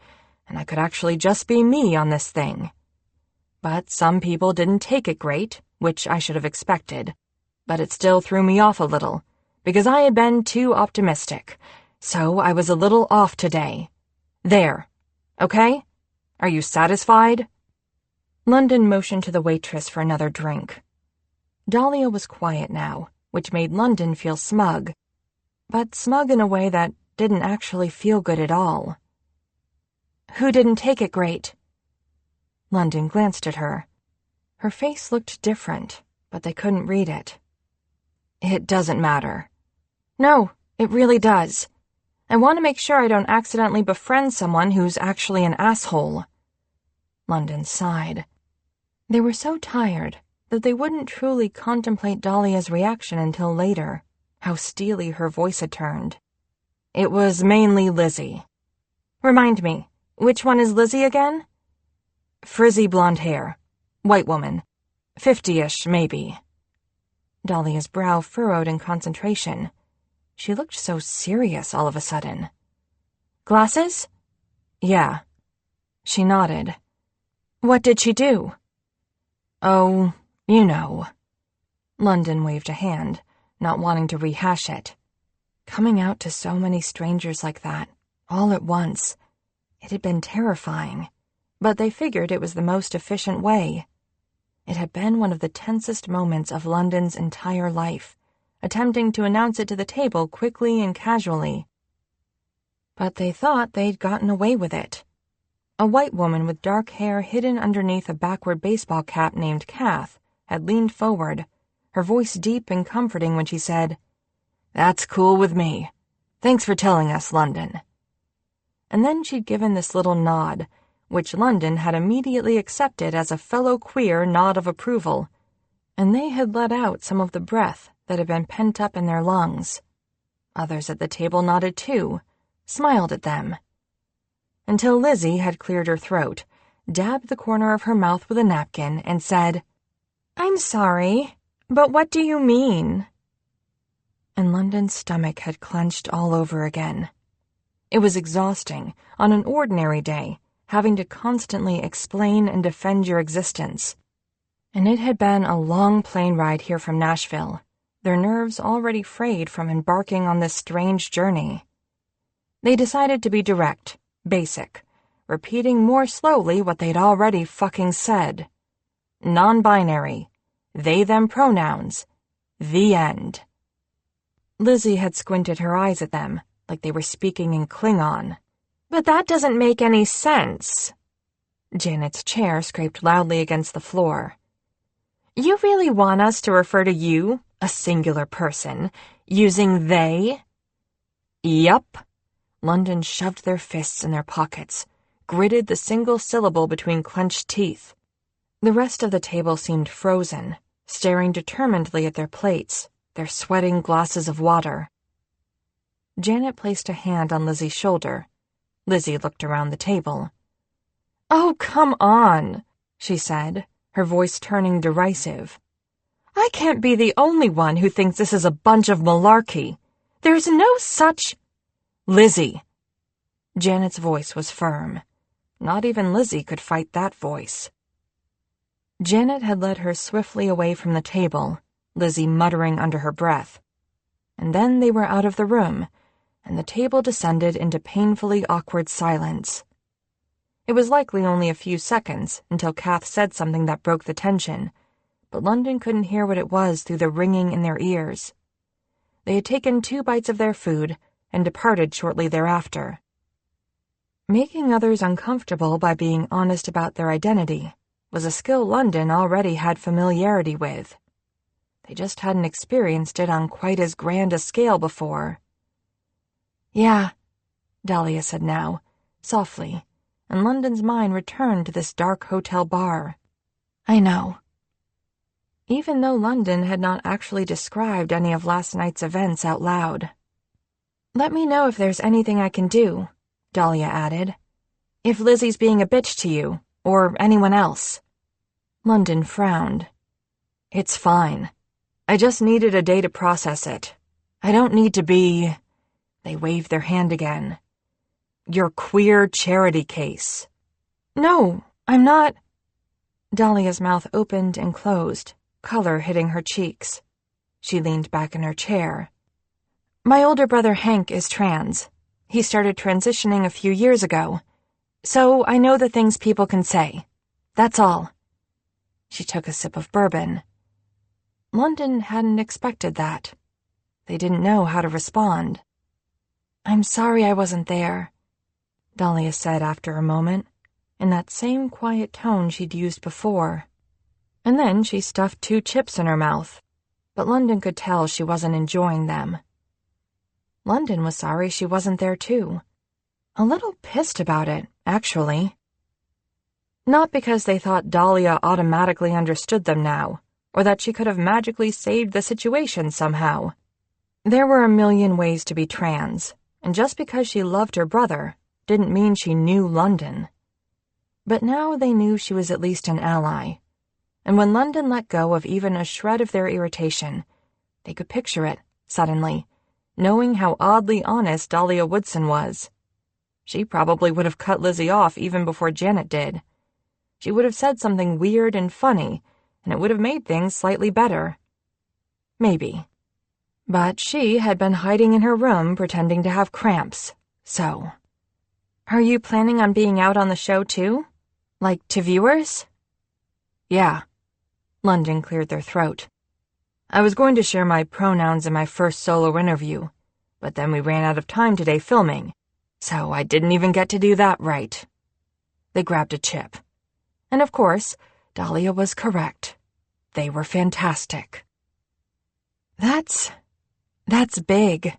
and I could actually just be me on this thing. But some people didn't take it great, which I should have expected, but it still threw me off a little, because I had been too optimistic, so I was a little off today. There. Okay? Are you satisfied? London motioned to the waitress for another drink. Dahlia was quiet now, which made London feel smug, but smug in a way that didn't actually feel good at all. Who didn't take it great? London glanced at her. Her face looked different, but they couldn't read it. It doesn't matter. No, it really does. I want to make sure I don't accidentally befriend someone who's actually an asshole. London sighed. They were so tired that they wouldn't truly contemplate Dahlia's reaction until later, how steely her voice had turned. It was mainly Lizzie. Remind me, which one is Lizzie again? Frizzy blonde hair. White woman. 50-ish, maybe. Dahlia's brow furrowed in concentration. She looked so serious all of a sudden. Glasses? Yeah. She nodded. What did she do? Oh, you know. London waved a hand, not wanting to rehash it. Coming out to so many strangers like that, all at once, it had been terrifying, but they figured it was the most efficient way. It had been one of the tensest moments of London's entire life, attempting to announce it to the table quickly and casually. But they thought they'd gotten away with it. A white woman with dark hair hidden underneath a backward baseball cap named Kath had leaned forward, her voice deep and comforting when she said, That's cool with me. Thanks for telling us, London. And then she'd given this little nod, which London had immediately accepted as a fellow queer nod of approval, and they had let out some of the breath that had been pent up in their lungs. Others at the table nodded too, smiled at them. Until Lizzie had cleared her throat, dabbed the corner of her mouth with a napkin, and said, I'm sorry, but what do you mean? And London's stomach had clenched all over again. It was exhausting, on an ordinary day, having to constantly explain and defend your existence. And it had been a long plane ride here from Nashville, their nerves already frayed from embarking on this strange journey. They decided to be direct, basic, repeating more slowly what they'd already fucking said. Non-binary. They-them pronouns. The end. Lizzie had squinted her eyes at them, like they were speaking in Klingon. But that doesn't make any sense. Janet's chair scraped loudly against the floor. You really want us to refer to you, a singular person, using they? Yup. London shoved their fists in their pockets, gritted the single syllable between clenched teeth. The rest of the table seemed frozen, staring determinedly at their plates, their sweating glasses of water. Janet placed a hand on Lizzie's shoulder. Lizzie looked around the table. Oh, come on, she said, her voice turning derisive. I can't be the only one who thinks this is a bunch of malarkey. There's no such... Lizzie. Janet's voice was firm. Not even Lizzie could fight that voice. Janet had led her swiftly away from the table, Lizzie muttering under her breath. And then they were out of the room, and the table descended into painfully awkward silence. It was likely only a few seconds until Kath said something that broke the tension, but London couldn't hear what it was through the ringing in their ears. They had taken 2 bites of their food and departed shortly thereafter. Making others uncomfortable by being honest about their identity was a skill London already had familiarity with. They just hadn't experienced it on quite as grand a scale before. "Yeah," Dahlia said now, softly, and London's mind returned to this dark hotel bar. "I know." Even though London had not actually described any of last night's events out loud. "Let me know if there's anything I can do," Dahlia added. "If Lizzie's being a bitch to you, or anyone else." London frowned. "It's fine. I just needed a day to process it. I don't need to be—" They waved their hand again. "Your queer charity case." "No, I'm not—" Dahlia's mouth opened and closed, color hitting her cheeks. She leaned back in her chair. "My older brother Hank is trans. He started transitioning a few years ago. So I know the things people can say. That's all." She took a sip of bourbon. London hadn't expected that. They didn't know how to respond. "I'm sorry I wasn't there," Dahlia said after a moment, in that same quiet tone she'd used before. And then she stuffed 2 chips in her mouth, but London could tell she wasn't enjoying them. London was sorry she wasn't there too. A little pissed about it, actually. Not because they thought Dahlia automatically understood them now, or that she could have magically saved the situation somehow. There were a million ways to be trans, and just because she loved her brother didn't mean she knew London. But now they knew she was at least an ally, and when London let go of even a shred of their irritation, they could picture it, suddenly, knowing how oddly honest Dahlia Woodson was. She probably would have cut Lizzie off even before Janet did. She would have said something weird and funny, and it would have made things slightly better. Maybe. But she had been hiding in her room pretending to have cramps, so... "Are you planning on being out on the show too? Like, to viewers?" "Yeah." London cleared their throat. "I was going to share my pronouns in my first solo interview, but then we ran out of time today filming, so I didn't even get to do that right." They grabbed a chip. And of course, Dahlia was correct. They were fantastic. That's big.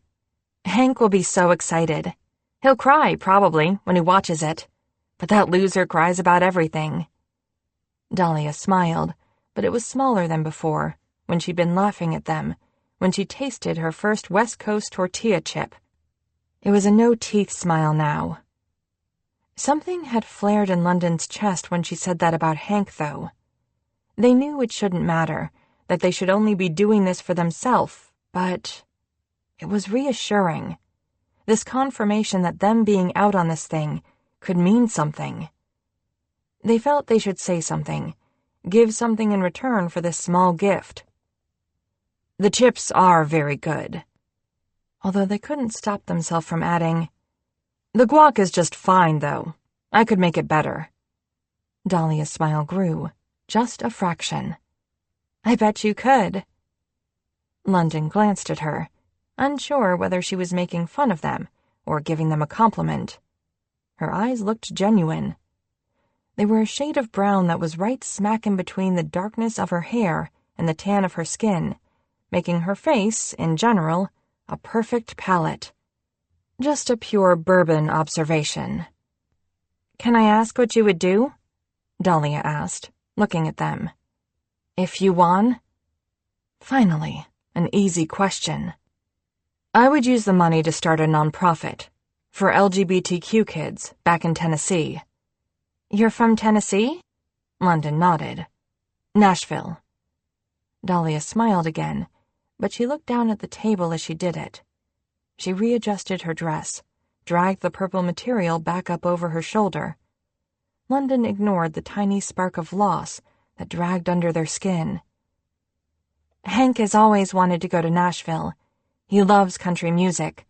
Hank will be so excited. He'll cry, probably, when he watches it. But that loser cries about everything. Dahlia smiled, but it was smaller than before, when she'd been laughing at them, when she tasted her first West Coast tortilla chip. It was a no-teeth smile now. Something had flared in London's chest when she said that about Hank, though. They knew it shouldn't matter, that they should only be doing this for themselves, but it was reassuring. This confirmation that them being out on this thing could mean something. They felt they should say something, give something in return for this small gift. "The chips are very good." Although they couldn't stop themselves from adding, "The guac is just fine, though. I could make it better." Dahlia's smile grew, just a fraction. "I bet you could." London glanced at her, unsure whether she was making fun of them or giving them a compliment. Her eyes looked genuine. They were a shade of brown that was right smack in between the darkness of her hair and the tan of her skin, making her face, in general, a perfect palette. Just a pure bourbon observation. "Can I ask what you would do?" Dahlia asked, looking at them. "If you won?" Finally, an easy question. "I would use the money to start a nonprofit for LGBTQ kids back in Tennessee." "You're from Tennessee?" London nodded. "Nashville." Dahlia smiled again, but she looked down at the table as she did it. She readjusted her dress, dragged the purple material back up over her shoulder. London ignored the tiny spark of loss that dragged under their skin. Hank has always wanted to go to Nashville. He loves country music.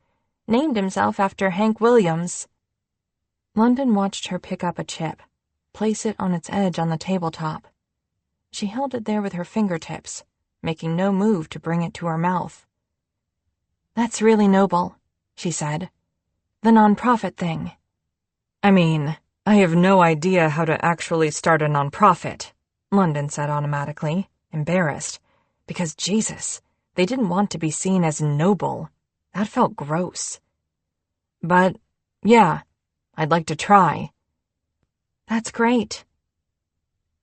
Named himself after Hank Williams. London watched her pick up a chip, place it on its edge on the tabletop. She held it there with her fingertips, making no move to bring it to her mouth. "That's really noble," she said. "The nonprofit thing." "I mean, I have no idea how to actually start a nonprofit," London said automatically, embarrassed, because Jesus, they didn't want to be seen as noble. That felt gross. "But, yeah, I'd like to try." "That's great."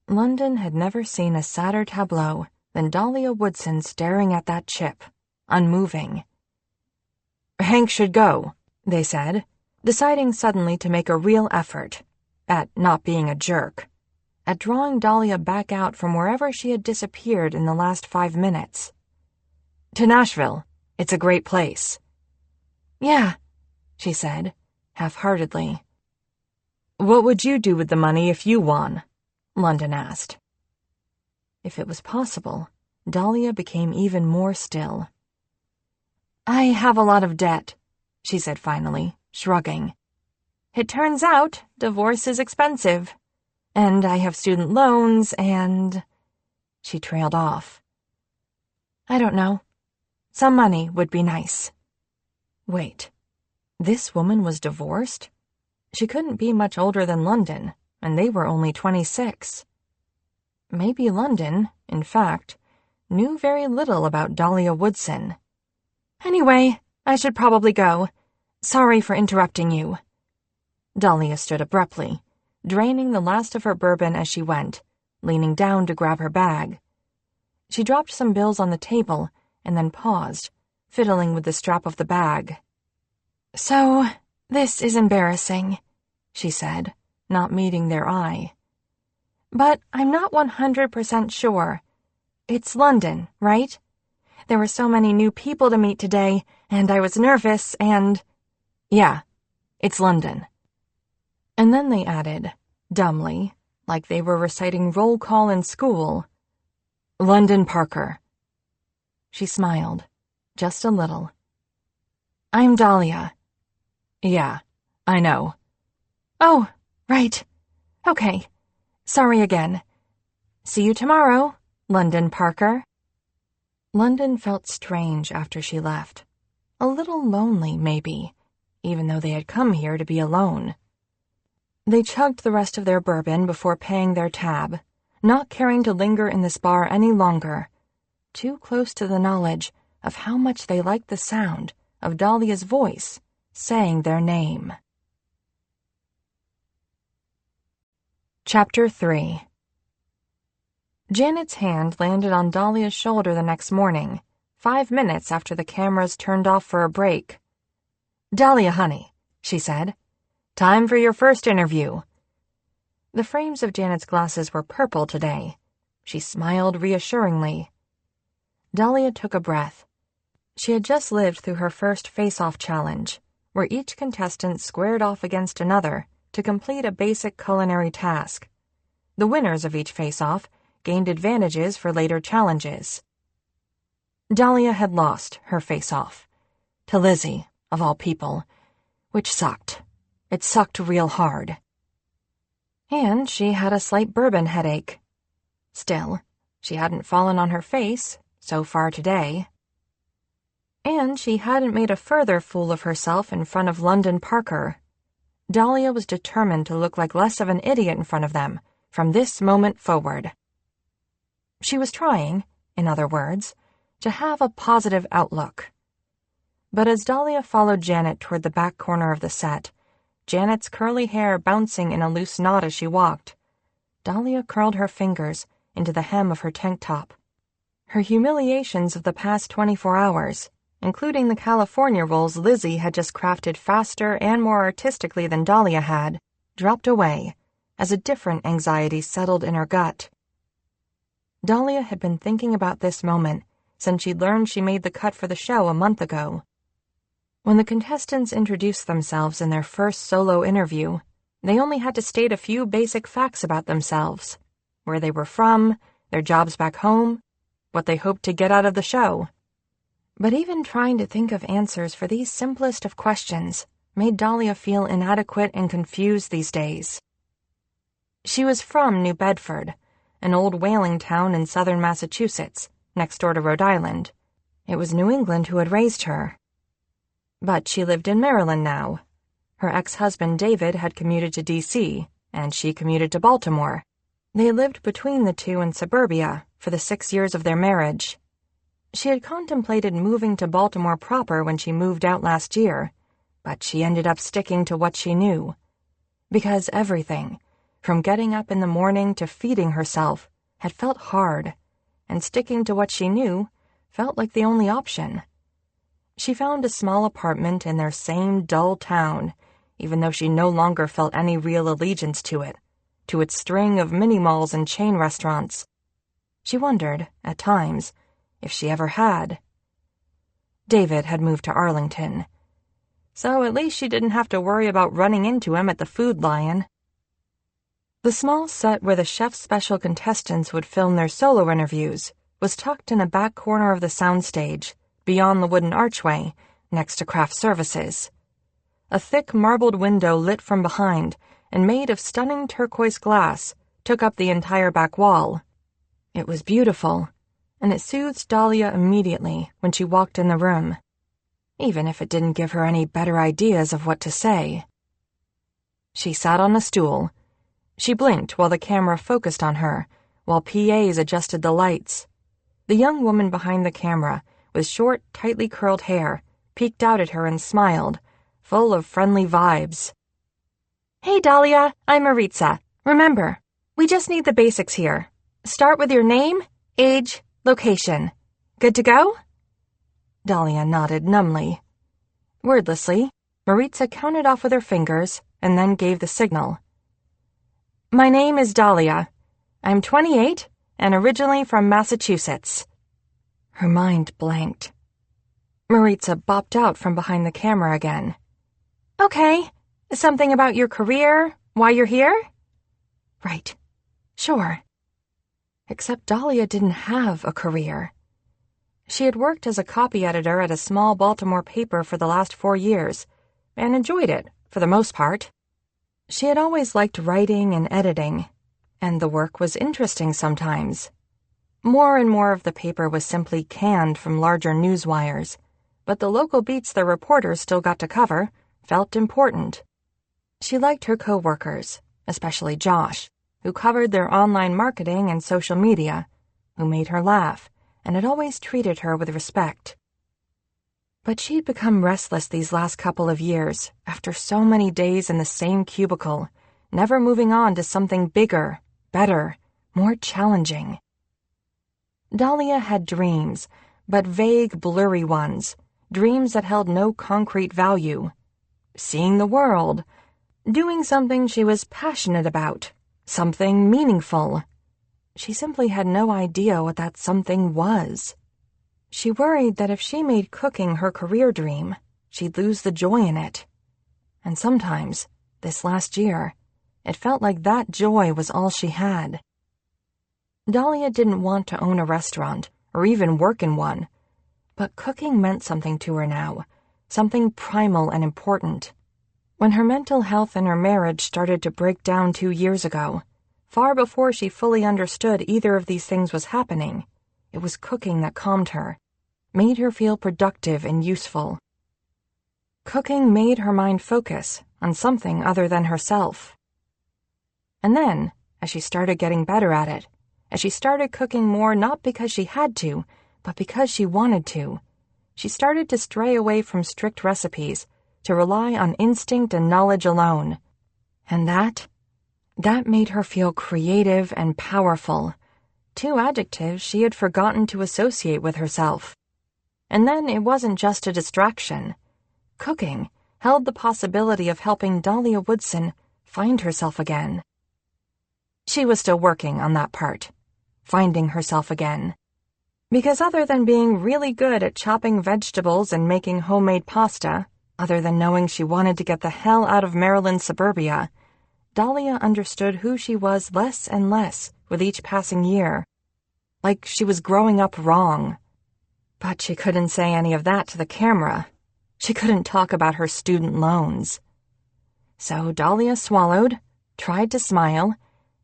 London had never seen a sadder tableau than Dahlia Woodson staring at that chip, unmoving. "Hank should go," they said, deciding suddenly to make a real effort at not being a jerk, at drawing Dahlia back out from wherever she had disappeared in the last 5 minutes. "To Nashville. It's a great place." "Yeah," she said, half-heartedly. "What would you do with the money if you won?" London asked. If it was possible, Dahlia became even more still. "I have a lot of debt," she said finally, shrugging. "It turns out divorce is expensive. And I have student loans and—" She trailed off. "I don't know. Some money would be nice." Wait, this woman was divorced? She couldn't be much older than London, and they were only 26. Maybe London, in fact, knew very little about Dahlia Woodson. "Anyway, I should probably go. Sorry for interrupting you." Dahlia stood abruptly, draining the last of her bourbon as she went, leaning down to grab her bag. She dropped some bills on the table and then paused, fiddling with the strap of the bag. "So, this is embarrassing," she said, not meeting their eye. "But I'm not 100% sure. It's London, right? There were so many new people to meet today, and I was nervous, and—" "Yeah, it's London." And then they added, dumbly, like they were reciting roll call in school, "London Parker." She smiled, just a little. "I'm Dahlia." "Yeah, I know." "Oh, right. Okay. Sorry again. See you tomorrow, London Parker." London felt strange after she left. A little lonely, maybe, even though they had come here to be alone. They chugged the rest of their bourbon before paying their tab, not caring to linger in this bar any longer, too close to the knowledge of how much they liked the sound of Dahlia's voice saying their name. Chapter 3. Janet's hand landed on Dahlia's shoulder the next morning, 5 minutes after the cameras turned off for a break. "Dahlia, honey," she said. "Time for your first interview." The frames of Janet's glasses were purple today. She smiled reassuringly. Dahlia took a breath. She had just lived through her first face-off challenge, where each contestant squared off against another to complete a basic culinary task. The winners of each face-off gained advantages for later challenges. Dahlia had lost her face-off. To Lizzie, of all people, which sucked. It sucked real hard. And she had a slight bourbon headache. Still, she hadn't fallen on her face so far today. And she hadn't made a further fool of herself in front of London Parker. Dahlia was determined to look like less of an idiot in front of them from this moment forward. She was trying, in other words, to have a positive outlook. But as Dahlia followed Janet toward the back corner of the set, Janet's curly hair bouncing in a loose knot as she walked, Dahlia curled her fingers into the hem of her tank top. Her humiliations of the past 24 hours, including the California rolls Lizzie had just crafted faster and more artistically than Dahlia had, dropped away as a different anxiety settled in her gut. Dahlia had been thinking about this moment since she'd learned she made the cut for the show a month ago. When the contestants introduced themselves in their first solo interview, they only had to state a few basic facts about themselves: where they were from, their jobs back home, what they hoped to get out of the show. But even trying to think of answers for these simplest of questions made Dahlia feel inadequate and confused these days. She was from New Bedford, an old whaling town in southern Massachusetts, next door to Rhode Island. It was New England who had raised her. But she lived in Maryland now. Her ex-husband David had commuted to D.C., and she commuted to Baltimore. They lived between the two in suburbia for the 6 years of their marriage. She had contemplated moving to Baltimore proper when she moved out last year, but she ended up sticking to what she knew. Because everything, from getting up in the morning to feeding herself, had felt hard, and sticking to what she knew felt like the only option. She found a small apartment in their same dull town, even though she no longer felt any real allegiance to it, to its string of mini-malls and chain restaurants. She wondered, at times, if she ever had. David had moved to Arlington, so at least she didn't have to worry about running into him at the Food Lion. The small set where the chef's special contestants would film their solo interviews was tucked in a back corner of the soundstage, beyond the wooden archway, next to craft services. A thick marbled window lit from behind and made of stunning turquoise glass took up the entire back wall. It was beautiful, and it soothed Dahlia immediately when she walked in the room, even if it didn't give her any better ideas of what to say. She sat on a stool. She blinked while the camera focused on her, while PAs adjusted the lights. The young woman behind the camera, with short, tightly curled hair, peeked out at her and smiled, full of friendly vibes. "Hey, Dahlia, I'm Maritza. Remember, we just need the basics here. Start with your name, age, location. Good to go?" Dahlia nodded numbly. Wordlessly, Maritza counted off with her fingers and then gave the signal. "My name is Dahlia. I'm 28 and originally from Massachusetts." Her mind blanked. Maritza bopped out from behind the camera again. "Okay, something about your career, why you're here?" "Right, sure." Except Dahlia didn't have a career. She had worked as a copy editor at a small Baltimore paper for the last 4 years, and enjoyed it, for the most part. She had always liked writing and editing, and the work was interesting sometimes. More and more of the paper was simply canned from larger news wires, but the local beats the reporters still got to cover felt important. She liked her co-workers, especially Josh, who covered their online marketing and social media, who made her laugh and had always treated her with respect. But she'd become restless these last couple of years after so many days in the same cubicle, never moving on to something bigger, better, more challenging. Dahlia had dreams, but vague, blurry ones, dreams that held no concrete value. Seeing the world, doing something she was passionate about, something meaningful. She simply had no idea what that something was. She worried that if she made cooking her career dream, she'd lose the joy in it. And sometimes, this last year, it felt like that joy was all she had. Dahlia didn't want to own a restaurant, or even work in one, but cooking meant something to her now, something primal and important. When her mental health and her marriage started to break down 2 years ago, far before she fully understood either of these things was happening, it was cooking that calmed her, made her feel productive and useful. Cooking made her mind focus on something other than herself. And then, as she started getting better at it, as she started cooking more not because she had to, but because she wanted to, she started to stray away from strict recipes to rely on instinct and knowledge alone. And that made her feel creative and powerful, 2 adjectives she had forgotten to associate with herself. And then it wasn't just a distraction. Cooking held the possibility of helping Dahlia Woodson find herself again. She was still working on that part, finding herself again. Because other than being really good at chopping vegetables and making homemade pasta, Other than knowing she wanted to get the hell out of Maryland's suburbia, Dahlia understood who she was less and less with each passing year. Like she was growing up wrong. But she couldn't say any of that to the camera. She couldn't talk about her student loans. So Dahlia swallowed, tried to smile,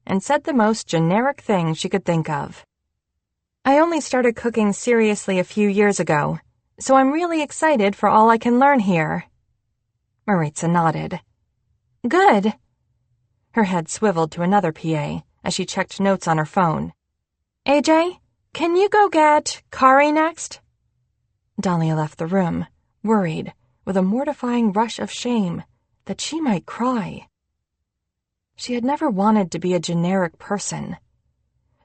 and said the most generic thing she could think of. I only started cooking seriously a few years ago, so I'm really excited for all I can learn here. Maritza nodded. Good. Her head swiveled to another PA as she checked notes on her phone. AJ, can you go get Kari next? Dahlia left the room, worried, with a mortifying rush of shame that she might cry. She had never wanted to be a generic person.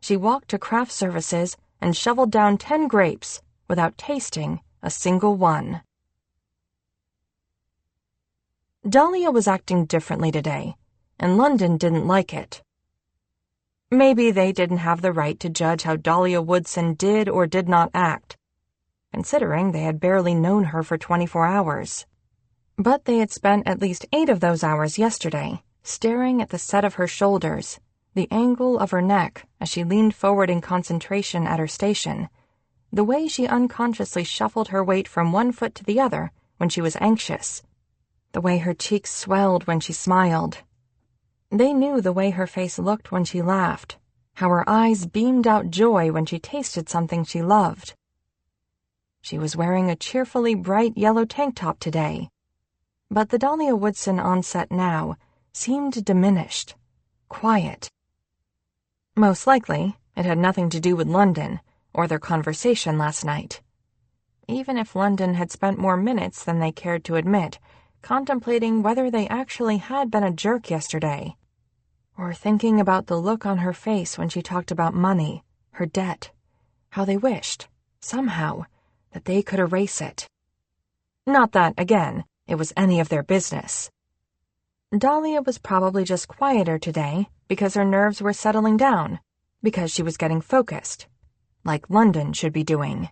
She walked to craft services and shoveled down 10 grapes without tasting a single one. Dahlia was acting differently today, and London didn't like it. Maybe they didn't have the right to judge how Dahlia Woodson did or did not act, considering they had barely known her for 24 hours. But they had spent at least 8 of those hours yesterday, staring at the set of her shoulders, the angle of her neck as she leaned forward in concentration at her station, the way she unconsciously shuffled her weight from one foot to the other when she was anxious, the way her cheeks swelled when she smiled. They knew the way her face looked when she laughed, how her eyes beamed out joy when she tasted something she loved. She was wearing a cheerfully bright yellow tank top today, but the Dahlia Woodson on set now seemed diminished, quiet. Most likely, it had nothing to do with London or their conversation last night. Even if London had spent more minutes than they cared to admit, contemplating whether they actually had been a jerk yesterday, or thinking about the look on her face when she talked about money, her debt, how they wished, somehow, that they could erase it. Not that, again, it was any of their business. Dahlia was probably just quieter today because her nerves were settling down, because she was getting focused, like London should be doing.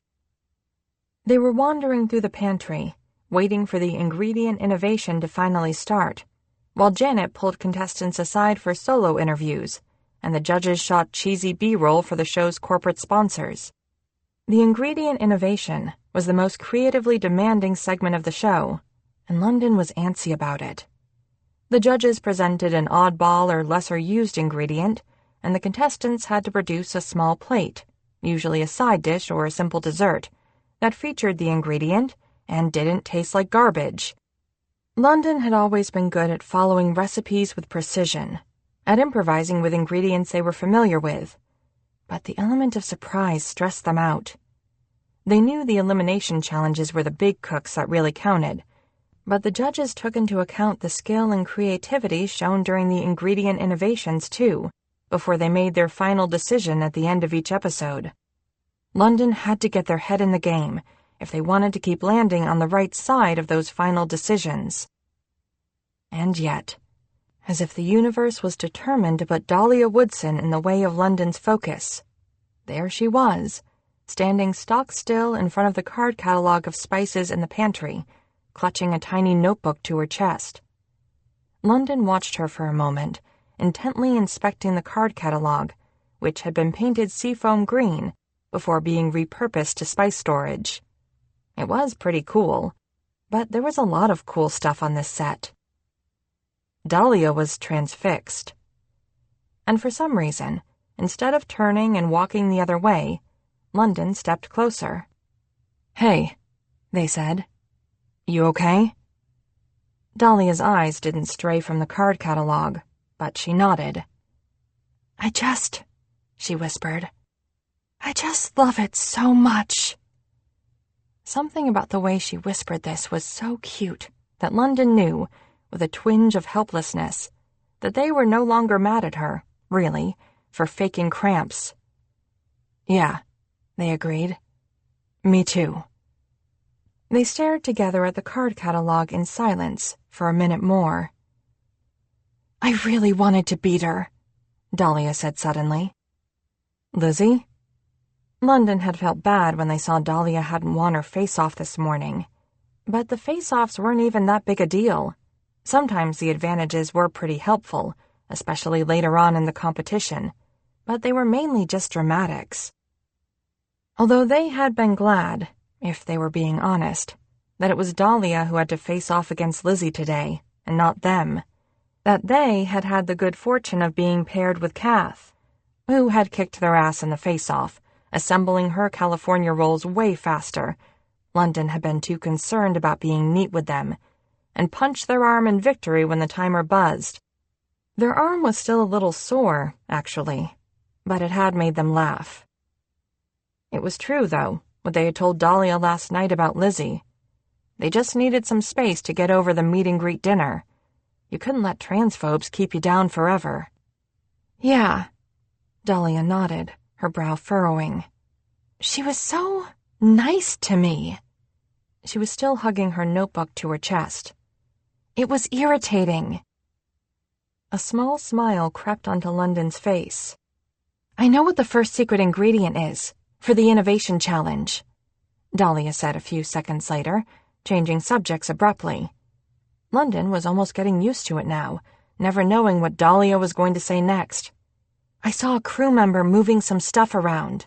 They were wandering through the pantry, waiting for the ingredient innovation to finally start, while Janet pulled contestants aside for solo interviews, and the judges shot cheesy B-roll for the show's corporate sponsors. The ingredient innovation was the most creatively demanding segment of the show, and London was antsy about it. The judges presented an oddball or lesser-used ingredient, and the contestants had to produce a small plate, usually a side dish or a simple dessert, that featured the ingredient and didn't taste like garbage. London had always been good at following recipes with precision, at improvising with ingredients they were familiar with, but the element of surprise stressed them out. They knew the elimination challenges were the big cooks that really counted, but the judges took into account the skill and creativity shown during the ingredient innovations, too, before they made their final decision at the end of each episode. London had to get their head in the game if they wanted to keep landing on the right side of those final decisions. And yet, as if the universe was determined to put Dahlia Woodson in the way of London's focus, there she was, standing stock still in front of the card catalog of spices in the pantry, clutching a tiny notebook to her chest. London watched her for a moment, intently inspecting the card catalog, which had been painted seafoam green before being repurposed to spice storage. It was pretty cool, but there was a lot of cool stuff on this set. Dahlia was transfixed. And for some reason, instead of turning and walking the other way, London stepped closer. "Hey," they said. "You okay?" Dahlia's eyes didn't stray from the card catalog, but she nodded. She whispered. I just love it so much." Something about the way she whispered this was so cute that London knew, with a twinge of helplessness, that they were no longer mad at her, really, for faking cramps. "Yeah," they agreed. "Me too." They stared together at the card catalog in silence for a minute more. "I really wanted to beat her," Dahlia said suddenly. "Lizzie?" London had felt bad when they saw Dahlia hadn't won her face-off this morning. But the face-offs weren't even that big a deal. Sometimes the advantages were pretty helpful, especially later on in the competition, but they were mainly just dramatics. Although they had been glad, if they were being honest, that it was Dahlia who had to face off against Lizzie today, and not them. That they had had the good fortune of being paired with Kath, who had kicked their ass in the face-off, assembling her California rolls way faster. London had been too concerned about being neat with them, and punched their arm in victory when the timer buzzed. Their arm was still a little sore, actually, but it had made them laugh. It was true, though, what they had told Dahlia last night about Lizzie. They just needed some space to get over the meet-and-greet dinner. You couldn't let transphobes keep you down forever. Yeah, Dahlia nodded, her brow furrowing. She was so nice to me. She was still hugging her notebook to her chest. It was irritating. A small smile crept onto London's face. I know what the first secret ingredient is, for the innovation challenge, Dahlia said a few seconds later, changing subjects abruptly. London was almost getting used to it now, never knowing what Dahlia was going to say next. I saw a crew member moving some stuff around.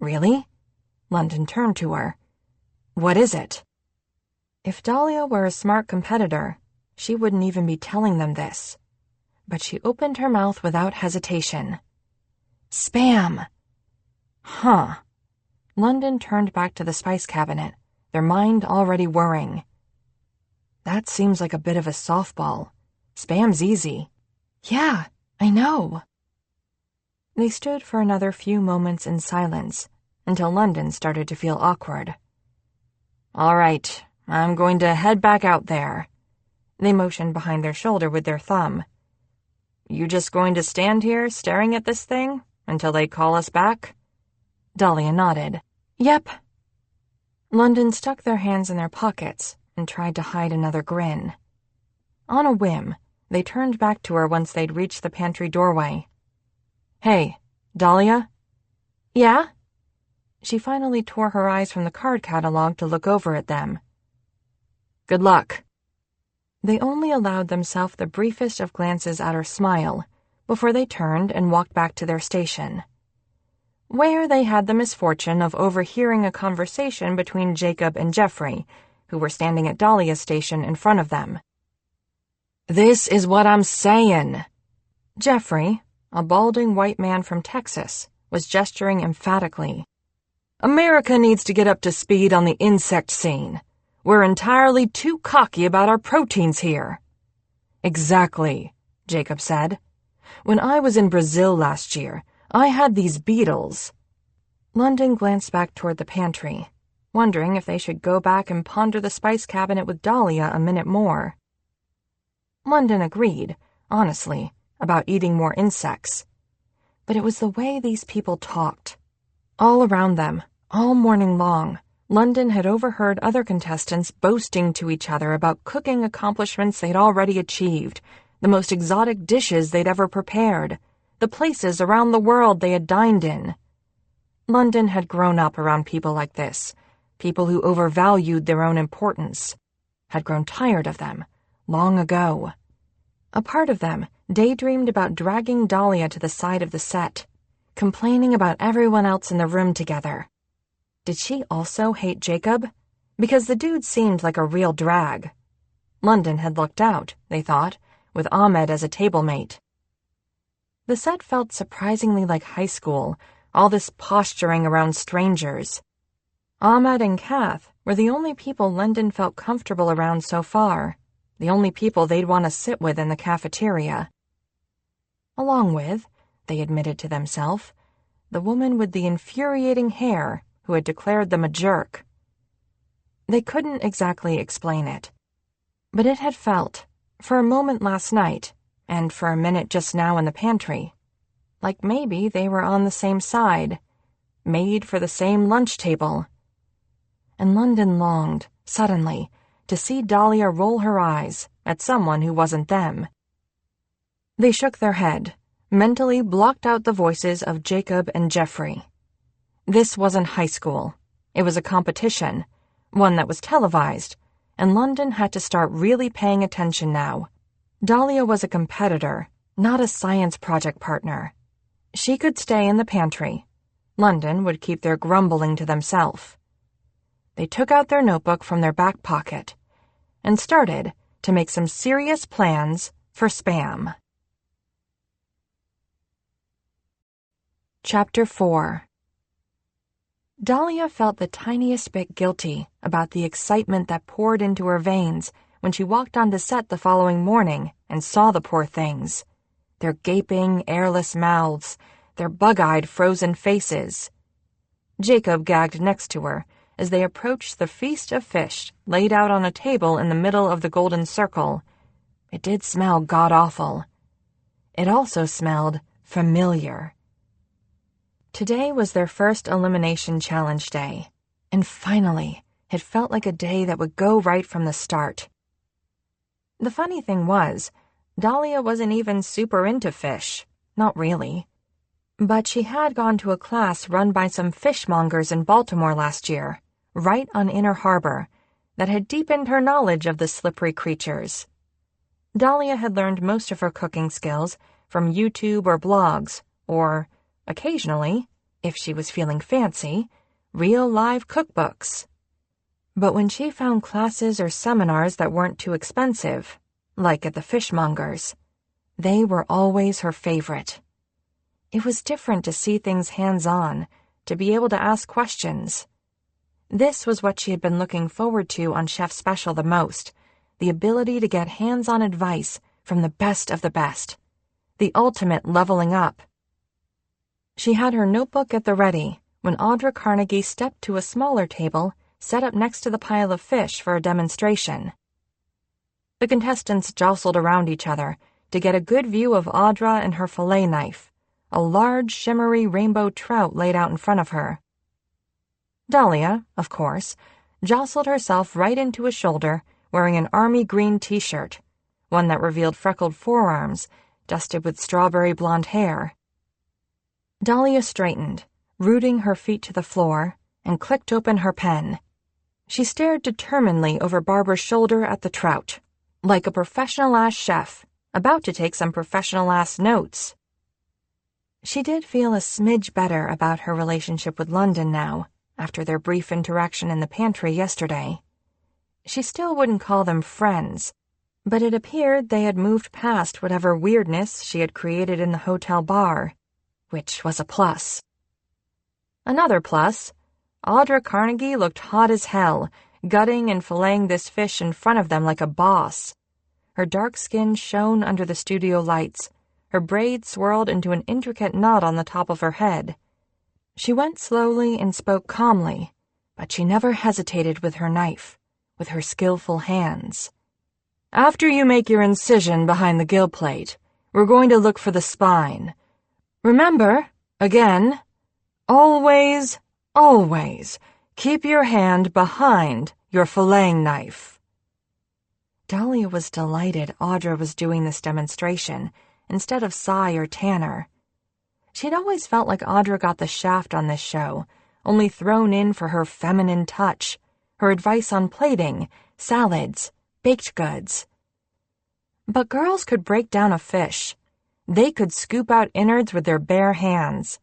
Really? London turned to her. What is it? If Dahlia were a smart competitor, she wouldn't even be telling them this. But she opened her mouth without hesitation. Spam. Huh. London turned back to the spice cabinet, their mind already whirring. That seems like a bit of a softball. Spam's easy. Yeah, I know. They stood for another few moments in silence, until London started to feel awkward. All right, I'm going to head back out there. They motioned behind their shoulder with their thumb. You just going to stand here staring at this thing until they call us back? Dahlia nodded. Yep. London stuck their hands in their pockets and tried to hide another grin. On a whim, they turned back to her once they'd reached the pantry doorway. Hey, Dahlia? Yeah? She finally tore her eyes from the card catalog to look over at them. Good luck. They only allowed themselves the briefest of glances at her smile before they turned and walked back to their station, where they had the misfortune of overhearing a conversation between Jacob and Jeffrey, who were standing at Dahlia's station in front of them. This is what I'm saying. Jeffrey, a balding white man from Texas, was gesturing emphatically. America needs to get up to speed on the insect scene. We're entirely too cocky about our proteins here. Exactly, Jacob said. When I was in Brazil last year, I had these beetles. London glanced back toward the pantry, wondering if they should go back and ponder the spice cabinet with Dahlia a minute more. London agreed, honestly, about eating more insects. But it was the way these people talked. All around them, all morning long, London had overheard other contestants boasting to each other about cooking accomplishments they'd already achieved, the most exotic dishes they'd ever prepared, the places around the world they had dined in. London had grown up around people like this, people who overvalued their own importance, had grown tired of them, long ago. A part of them daydreamed about dragging Dahlia to the side of the set, complaining about everyone else in the room together. Did she also hate Jacob? Because the dude seemed like a real drag. London had lucked out, they thought, with Ahmed as a table mate. The set felt surprisingly like high school, all this posturing around strangers. Ahmed and Kath were the only people London felt comfortable around so far, the only people they'd want to sit with in the cafeteria. Along with, they admitted to themselves, the woman with the infuriating hair who had declared them a jerk. They couldn't exactly explain it, but it had felt, for a moment last night, and for a minute just now in the pantry, like maybe they were on the same side, made for the same lunch table. And London longed, suddenly, to see Dahlia roll her eyes at someone who wasn't them. They shook their head, mentally blocked out the voices of Jacob and Jeffrey. This wasn't high school. It was a competition, one that was televised, and London had to start really paying attention now. Dahlia was a competitor, not a science project partner. She could stay in the pantry. London would keep their grumbling to themselves. They took out their notebook from their back pocket and started to make some serious plans for spam. Chapter 4. Dahlia felt the tiniest bit guilty about the excitement that poured into her veins when she walked onto set the following morning and saw the poor things. Their gaping, airless mouths, their bug-eyed, frozen faces. Jacob gagged next to her as they approached the feast of fish laid out on a table in the middle of the golden circle. It did smell god-awful. It also smelled familiar. Today was their first elimination challenge day, and finally, it felt like a day that would go right from the start. The funny thing was, Dahlia wasn't even super into fish. Not really. But she had gone to a class run by some fishmongers in Baltimore last year, right on Inner Harbor, that had deepened her knowledge of the slippery creatures. Dahlia had learned most of her cooking skills from YouTube or blogs, or, occasionally, if she was feeling fancy, real live cookbooks. But when she found classes or seminars that weren't too expensive, like at the fishmongers, they were always her favorite. It was different to see things hands-on, to be able to ask questions. This was what she had been looking forward to on Chef Special the most, the ability to get hands-on advice from the best of the best, the ultimate leveling up. She had her notebook at the ready when Audra Carnegie stepped to a smaller table set up next to the pile of fish for a demonstration. The contestants jostled around each other to get a good view of Audra and her fillet knife, a large, shimmery rainbow trout laid out in front of her. Dahlia, of course, jostled herself right into a shoulder wearing an army green t-shirt, one that revealed freckled forearms dusted with strawberry blonde hair. Dahlia straightened, rooting her feet to the floor, and clicked open her pen. She stared determinedly over Barbara's shoulder at the trout, like a professional-ass chef, about to take some professional-ass notes. She did feel a smidge better about her relationship with London now, after their brief interaction in the pantry yesterday. She still wouldn't call them friends, but it appeared they had moved past whatever weirdness she had created in the hotel bar, which was a plus. Another plus, Audra Carnegie looked hot as hell, gutting and filleting this fish in front of them like a boss. Her dark skin shone under the studio lights, her braids swirled into an intricate knot on the top of her head. She went slowly and spoke calmly, but she never hesitated with her knife, with her skillful hands. After you make your incision behind the gill plate, we're going to look for the spine. Remember, again, always, always keep your hand behind your filleting knife. Dahlia was delighted Audra was doing this demonstration instead of Cy or Tanner. She'd always felt like Audra got the shaft on this show, only thrown in for her feminine touch, her advice on plating, salads, baked goods. But girls could break down a fish. They could scoop out innards with their bare hands.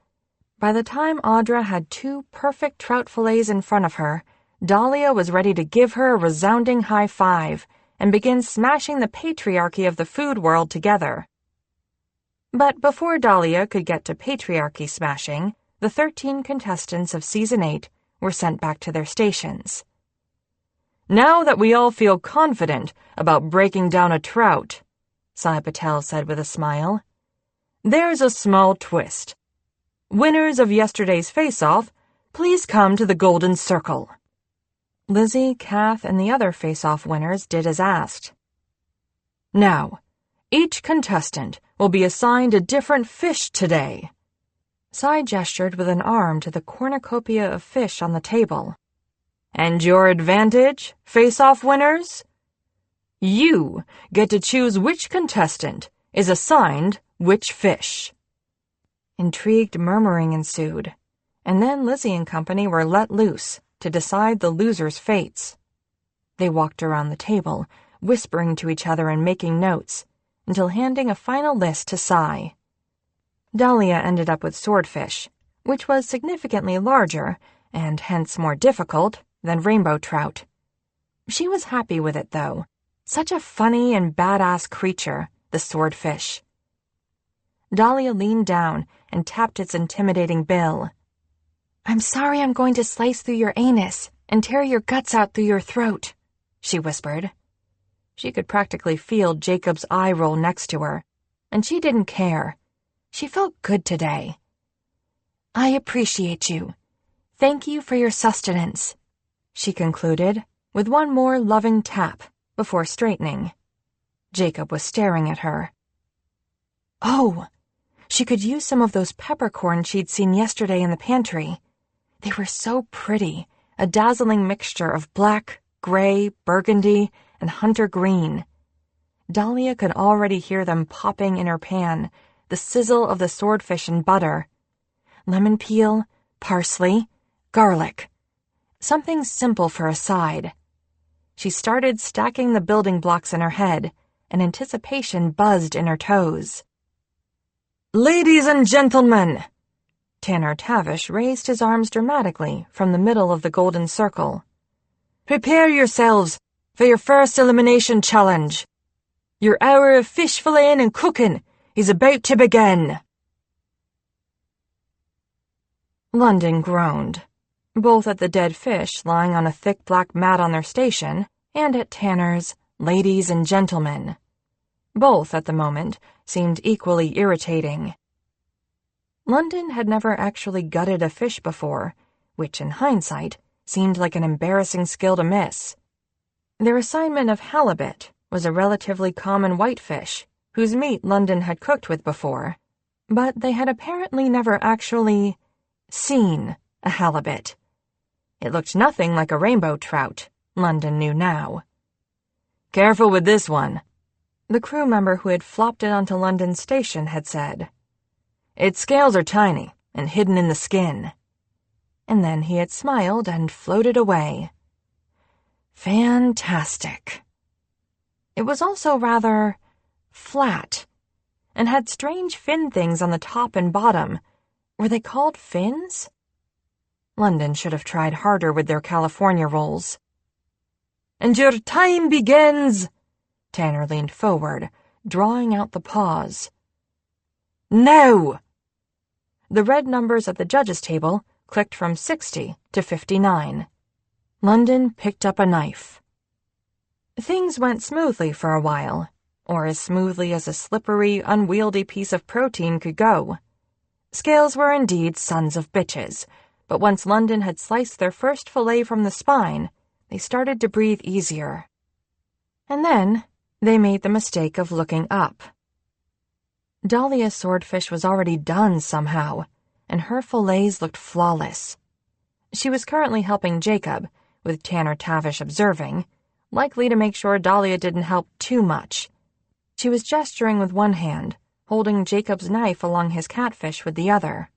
By the time Audra had 2 perfect trout fillets in front of her, Dahlia was ready to give her a resounding high five and begin smashing the patriarchy of the food world together. But before Dahlia could get to patriarchy smashing, the 13 contestants of Season 8 were sent back to their stations. Now that we all feel confident about breaking down a trout, Sai Patel said with a smile, there's a small twist. Winners of yesterday's face-off, please come to the Golden Circle. Lizzie, Kath, and the other face-off winners did as asked. Now, each contestant will be assigned a different fish today. Sai gestured with an arm to the cornucopia of fish on the table. And your advantage, face-off winners? You get to choose which contestant is assigned which fish. Intrigued murmuring ensued, and then Lizzie and company were let loose, to decide the losers' fates. They walked around the table, whispering to each other and making notes, until handing a final list to Cy. Dahlia ended up with swordfish, which was significantly larger, and hence more difficult, than rainbow trout. She was happy with it, though. Such a funny and badass creature, the swordfish. Dahlia leaned down and tapped its intimidating bill. "I'm sorry I'm going to slice through your anus and tear your guts out through your throat," she whispered. She could practically feel Jacob's eye roll next to her, and she didn't care. She felt good today. "I appreciate you. Thank you for your sustenance," she concluded, with one more loving tap before straightening. Jacob was staring at her. Oh, she could use some of those peppercorn she'd seen yesterday in the pantry. They were so pretty, a dazzling mixture of black, gray, burgundy, and hunter green. Dahlia could already hear them popping in her pan, the sizzle of the swordfish and butter. Lemon peel, parsley, garlic. Something simple for a side. She started stacking the building blocks in her head, and anticipation buzzed in her toes. "Ladies and gentlemen!" Tanner Tavish raised his arms dramatically from the middle of the golden circle. "Prepare yourselves for your first elimination challenge. Your hour of fish filleting and cooking is about to begin." London groaned, both at the dead fish lying on a thick black mat on their station and at Tanner's "ladies and gentlemen." Both, at the moment, seemed equally irritating. London had never actually gutted a fish before, which, in hindsight, seemed like an embarrassing skill to miss. Their assignment of halibut was a relatively common whitefish, whose meat London had cooked with before, but they had apparently never actually seen a halibut. It looked nothing like a rainbow trout, London knew now. "Careful with this one," the crew member who had flopped it onto London's station had said. "Its scales are tiny and hidden in the skin." And then he had smiled and floated away. Fantastic. It was also rather flat, and had strange fin things on the top and bottom. Were they called fins? London should have tried harder with their California rolls. "And your time begins!" Tanner leaned forward, drawing out the pause. "Now!" The red numbers at the judges' table clicked from 60 to 59. London picked up a knife. Things went smoothly for a while, or as smoothly as a slippery, unwieldy piece of protein could go. Scales were indeed sons of bitches, but once London had sliced their first fillet from the spine, they started to breathe easier. And then they made the mistake of looking up. Dahlia's swordfish was already done somehow, and her fillets looked flawless. She was currently helping Jacob, with Tanner Tavish observing, likely to make sure Dahlia didn't help too much. She was gesturing with one hand, holding Jacob's knife along his catfish with the other.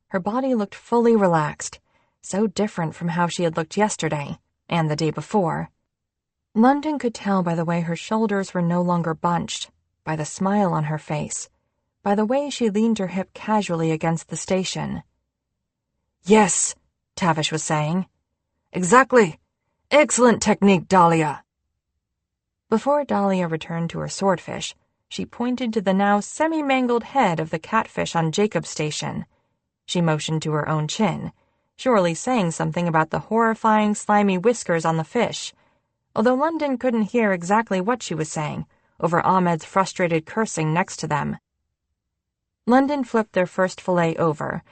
Her body looked fully relaxed, so different from how she had looked yesterday, and the day before. London could tell by the way her shoulders were no longer bunched, by the smile on her face, by the way she leaned her hip casually against the station. "Yes," Tavish was saying. "Exactly. Excellent technique, Dahlia." Before Dahlia returned to her swordfish, she pointed to the now semi-mangled head of the catfish on Jacob's station. She motioned to her own chin, surely saying something about the horrifying, slimy whiskers on the fish, although London couldn't hear exactly what she was saying over Ahmed's frustrated cursing next to them. London flipped their first fillet over,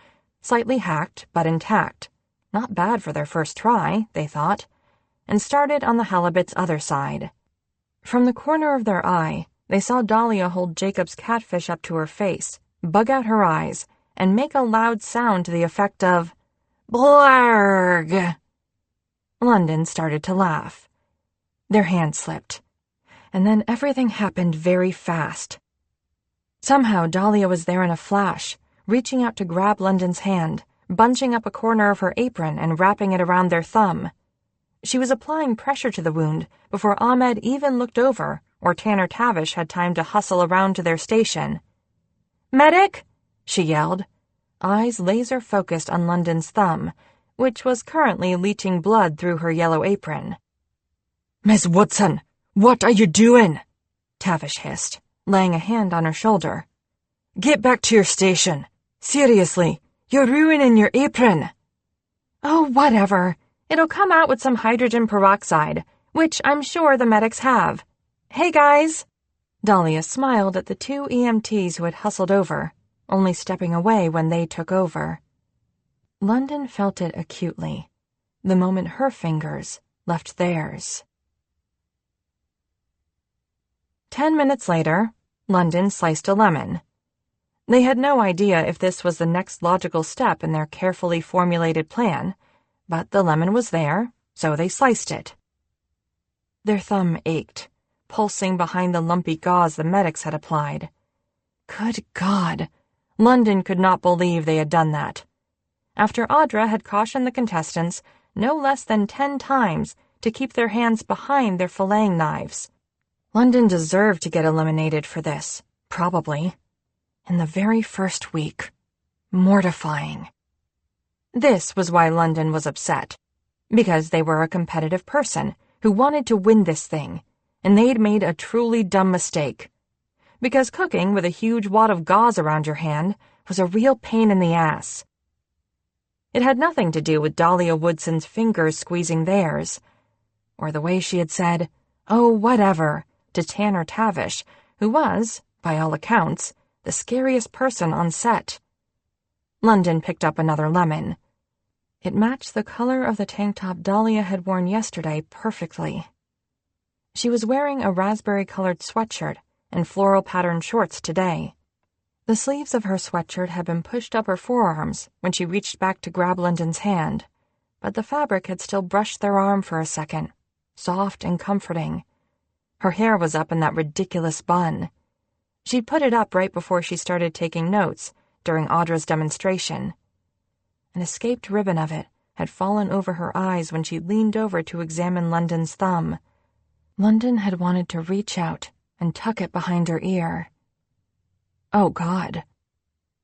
slightly hacked but intact. Not bad for their first try, they thought, and started on the halibut's other side. From the corner of their eye, they saw Dahlia hold Jacob's catfish up to her face, bug out her eyes, and make a loud sound to the effect of, "Blarg!" London started to laugh. Their hands slipped, and then everything happened very fast. Somehow Dahlia was there in a flash, reaching out to grab London's hand, bunching up a corner of her apron and wrapping it around their thumb. She was applying pressure to the wound before Ahmed even looked over or Tanner Tavish had time to hustle around to their station. "Medic!" she yelled, eyes laser-focused on London's thumb, which was currently leaching blood through her yellow apron. "Miss Woodson, what are you doing?" Tavish hissed, laying a hand on her shoulder. "Get back to your station. Seriously, you're ruining your apron." "Oh, whatever. It'll come out with some hydrogen peroxide, which I'm sure the medics have. Hey, guys." Dahlia smiled at the two EMTs who had hustled over, only stepping away when they took over. London felt it acutely, the moment her fingers left theirs. 10 minutes later, London sliced a lemon. They had no idea if this was the next logical step in their carefully formulated plan, but the lemon was there, so they sliced it. Their thumb ached, pulsing behind the lumpy gauze the medics had applied. Good God! London could not believe they had done that. After Audra had cautioned the contestants no less than 10 times to keep their hands behind their filleting knives. London deserved to get eliminated for this, probably. In the very first week. Mortifying. This was why London was upset. Because they were a competitive person who wanted to win this thing, and they'd made a truly dumb mistake. Because cooking with a huge wad of gauze around your hand was a real pain in the ass. It had nothing to do with Dahlia Woodson's fingers squeezing theirs, or the way she had said, "Oh, whatever," to Tanner Tavish, who was, by all accounts, the scariest person on set. London picked up another lemon. It matched the color of the tank top Dahlia had worn yesterday perfectly. She was wearing a raspberry-colored sweatshirt and floral-patterned shorts today. The sleeves of her sweatshirt had been pushed up her forearms when she reached back to grab London's hand, but the fabric had still brushed their arm for a second, soft and comforting. Her hair was up in that ridiculous bun. She'd put it up right before she started taking notes during Audra's demonstration. An escaped ribbon of it had fallen over her eyes when she leaned over to examine London's thumb. London had wanted to reach out and tuck it behind her ear. Oh, God.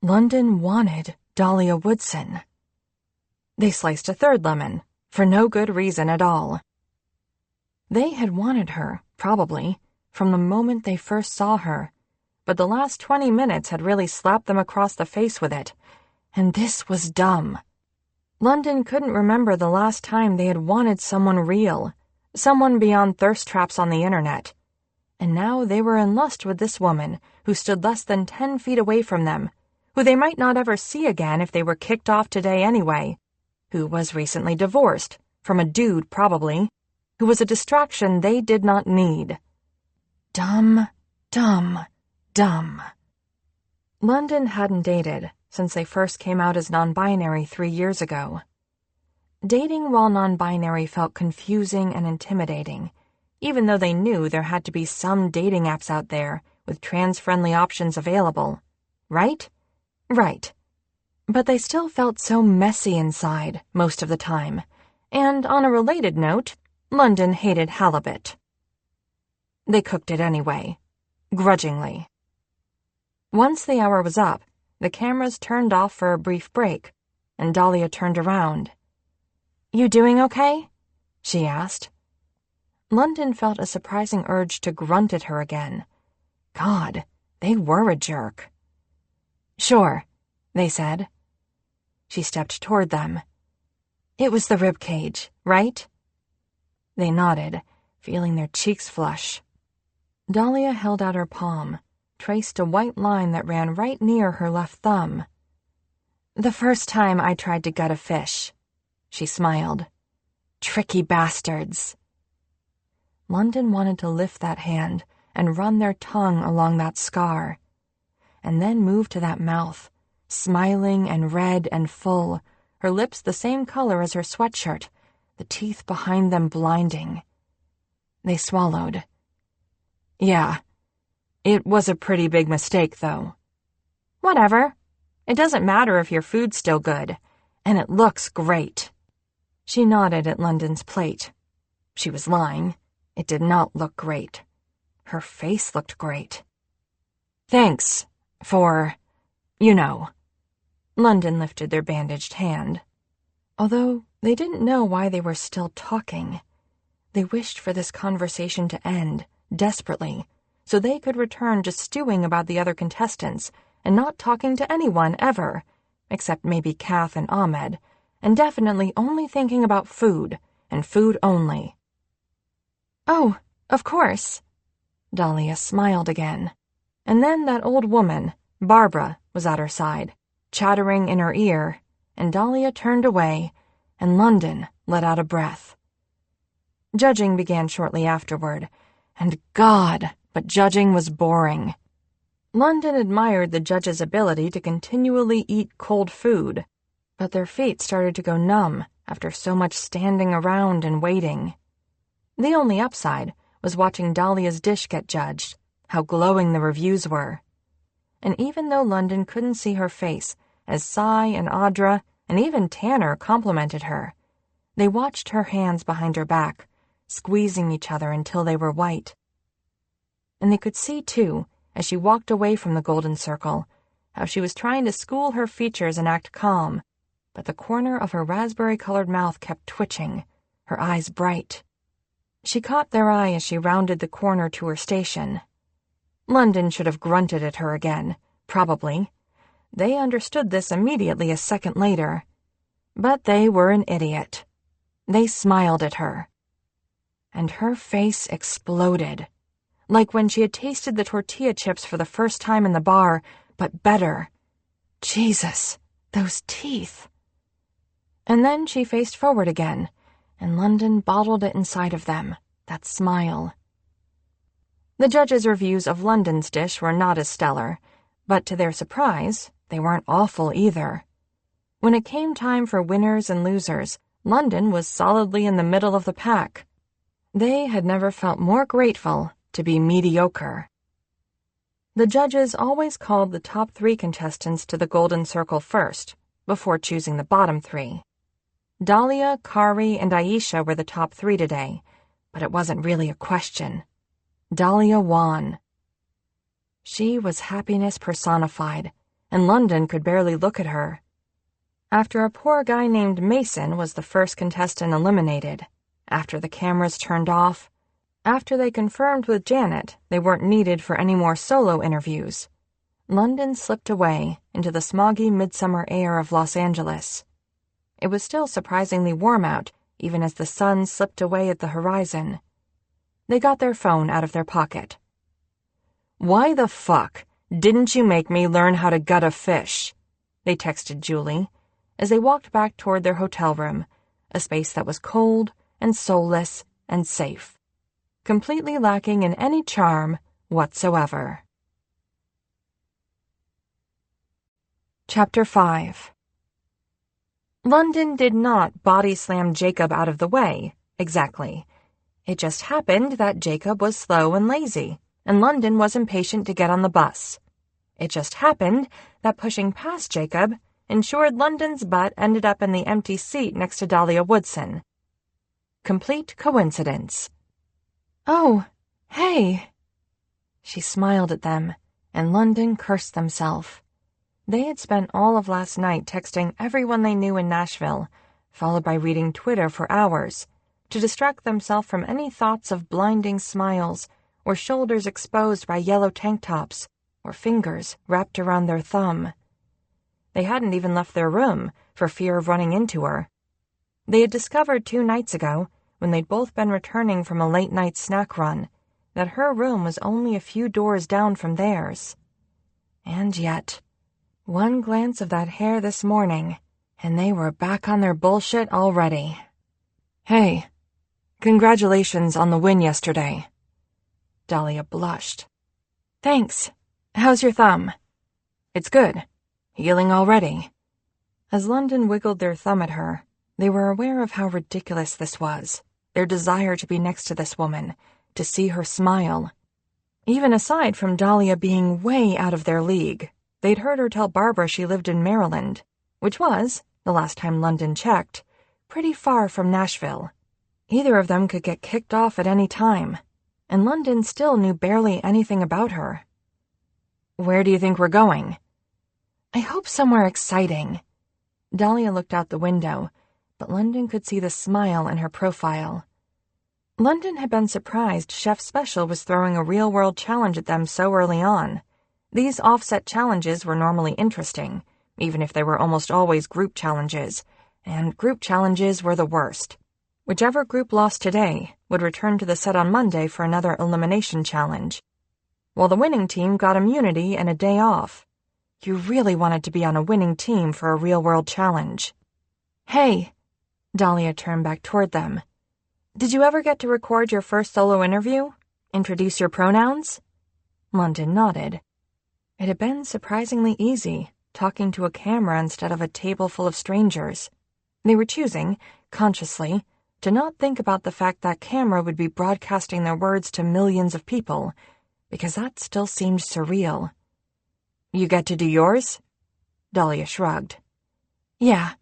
London wanted Dahlia Woodson. They sliced a third lemon, for no good reason at all. They had wanted her, probably, from the moment they first saw her, but the last 20 minutes had really slapped them across the face with it, and this was dumb. London couldn't remember the last time they had wanted someone real, someone beyond thirst traps on the internet. And now they were in lust with this woman who stood less than 10 feet away from them, who they might not ever see again if they were kicked off today anyway, who was recently divorced, from a dude probably, who was a distraction they did not need. Dumb, dumb, dumb. London hadn't dated since they first came out as non-binary 3 years ago. Dating while non-binary felt confusing and intimidating, even though they knew there had to be some dating apps out there with trans-friendly options available. Right? Right. But they still felt so messy inside most of the time, and on a related note, London hated halibut. They cooked it anyway, grudgingly. Once the hour was up, the cameras turned off for a brief break, and Dahlia turned around. "You doing okay?" she asked. London felt a surprising urge to grunt at her again. God, they were a jerk. "Sure," they said. She stepped toward them. "It was the rib cage, right?" They nodded, feeling their cheeks flush. Dahlia held out her palm, traced a white line that ran right near her left thumb. "The first time I tried to gut a fish," she smiled. "Tricky bastards." London wanted to lift that hand and run their tongue along that scar, and then move to that mouth, smiling and red and full, her lips the same color as her sweatshirt, the teeth behind them blinding. They swallowed. "Yeah. It was a pretty big mistake, though." "Whatever. It doesn't matter if your food's still good. And it looks great." She nodded at London's plate. She was lying. It did not look great. Her face looked great. "Thanks for, you know." London lifted their bandaged hand. Although they didn't know why they were still talking. They wished for this conversation to end, desperately, so they could return to stewing about the other contestants and not talking to anyone ever, except maybe Kath and Ahmed, and definitely only thinking about food, and food only. "Oh, of course." Dahlia smiled again. And then that old woman, Barbara, was at her side, chattering in her ear, and Dahlia turned away, and London let out a breath. Judging began shortly afterward, and God, but judging was boring. London admired the judges' ability to continually eat cold food, but their feet started to go numb after so much standing around and waiting. The only upside was watching Dahlia's dish get judged, how glowing the reviews were. And even though London couldn't see her face, as Cy and Audra and even Tanner complimented her, they watched her hands behind her back, squeezing each other until they were white. And they could see, too, as she walked away from the golden circle, how she was trying to school her features and act calm, but the corner of her raspberry-colored mouth kept twitching, her eyes bright. She caught their eye as she rounded the corner to her station. London should have grunted at her again, probably. They understood this immediately a second later. But they were an idiot. They smiled at her. And her face exploded, like when she had tasted the tortilla chips for the first time in the bar, but better. Jesus, those teeth. And then she faced forward again, and London bottled it inside of them, that smile. The judges' reviews of London's dish were not as stellar, but to their surprise, they weren't awful either. When it came time for winners and losers, London was solidly in the middle of the pack. They had never felt more grateful to be mediocre. The judges always called the top 3 contestants to the Golden Circle first, before choosing the bottom 3. Dahlia, Kari, and Aisha were the top 3 today, but it wasn't really a question. Dahlia won. She was happiness personified, and London could barely look at her. After a poor guy named Mason was the first contestant eliminated, after the cameras turned off, after they confirmed with Janet they weren't needed for any more solo interviews, London slipped away into the smoggy midsummer air of Los Angeles. It was still surprisingly warm out, even as the sun slipped away at the horizon. They got their phone out of their pocket. "Why the fuck didn't you make me learn how to gut a fish?" they texted Julie as they walked back toward their hotel room, a space that was cold and soulless and safe, completely lacking in any charm whatsoever. Chapter 5. London did not body slam Jacob out of the way, exactly. It just happened that Jacob was slow and lazy, and London was impatient to get on the bus. It just happened that pushing past Jacob ensured London's butt ended up in the empty seat next to Dahlia Woodson. Complete coincidence. "Oh, hey." She smiled at them, and London cursed themselves. They had spent all of last night texting everyone they knew in Nashville, followed by reading Twitter for hours, to distract themselves from any thoughts of blinding smiles, or shoulders exposed by yellow tank tops, or fingers wrapped around their thumb. They hadn't even left their room for fear of running into her. They had discovered 2 nights ago, when they'd both been returning from a late-night snack run, that her room was only a few doors down from theirs. And yet, one glance of that hair this morning, and they were back on their bullshit already. "Hey, congratulations on the win yesterday." Dahlia blushed. "Thanks. How's your thumb?" "It's good. Healing already." As London wiggled their thumb at her, they were aware of how ridiculous this was, their desire to be next to this woman, to see her smile. Even aside from Dahlia being way out of their league, they'd heard her tell Barbara she lived in Maryland, which was, the last time London checked, pretty far from Nashville. Either of them could get kicked off at any time, and London still knew barely anything about her. "Where do you think we're going?" "I hope somewhere exciting." Dahlia looked out the window, but London could see the smile in her profile. London had been surprised Chef Special was throwing a real-world challenge at them so early on. These offset challenges were normally interesting, even if they were almost always group challenges, and group challenges were the worst. Whichever group lost today would return to the set on Monday for another elimination challenge, while the winning team got immunity and a day off. You really wanted to be on a winning team for a real-world challenge. "Hey," Dahlia turned back toward them. "Did you ever get to record your first solo interview? Introduce your pronouns?" London nodded. It had been surprisingly easy, talking to a camera instead of a table full of strangers. They were choosing, consciously, to not think about the fact that camera would be broadcasting their words to millions of people, because that still seemed surreal. "You get to do yours?" Dahlia shrugged. "Yeah,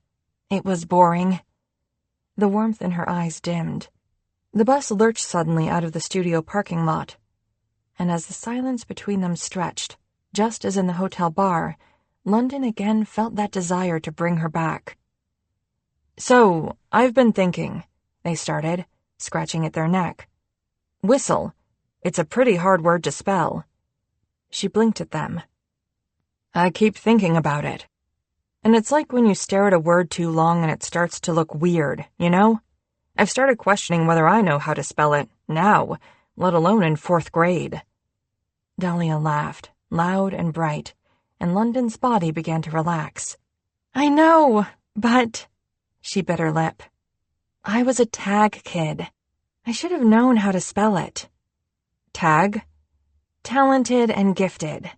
it was boring." The warmth in her eyes dimmed. The bus lurched suddenly out of the studio parking lot, and as the silence between them stretched, just as in the hotel bar, London again felt that desire to bring her back. "So, I've been thinking," they started, scratching at their neck. "Whistle. It's a pretty hard word to spell." She blinked at them. "I keep thinking about it. And it's like when you stare at a word too long and it starts to look weird, you know? I've started questioning whether I know how to spell it now, let alone in 4th grade. Dahlia laughed, loud and bright, and London's body began to relax. "I know, but—" she bit her lip. "I was a tag kid. I should have known how to spell it." "Tag?" "Talented and gifted."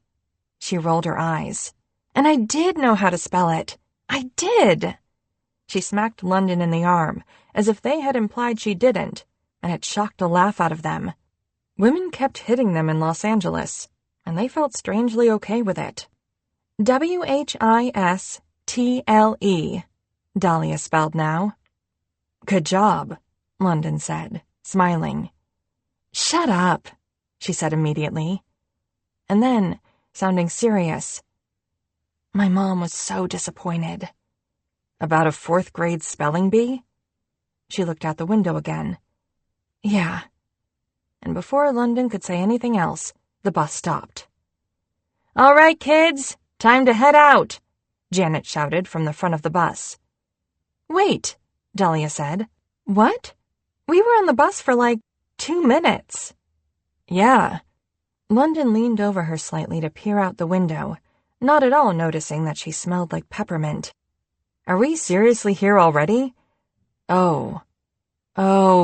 She rolled her eyes. "And I did know how to spell it. I did." She smacked London in the arm, as if they had implied she didn't, and it shocked a laugh out of them. Women kept hitting them in Los Angeles, and they felt strangely okay with it. "Whistle," Dahlia spelled now. "Good job," London said, smiling. "Shut up," she said immediately. And then, sounding serious, "My mom was so disappointed." "About a 4th grade spelling bee?" She looked out the window again. "Yeah." And before London could say anything else, the bus stopped. "All right, kids, time to head out," Janet shouted from the front of the bus. "Wait," Dahlia said. "What? We were on the bus for like 2 minutes. "Yeah." London leaned over her slightly to peer out the window, not at all noticing that she smelled like peppermint. "Are we seriously here already? Oh,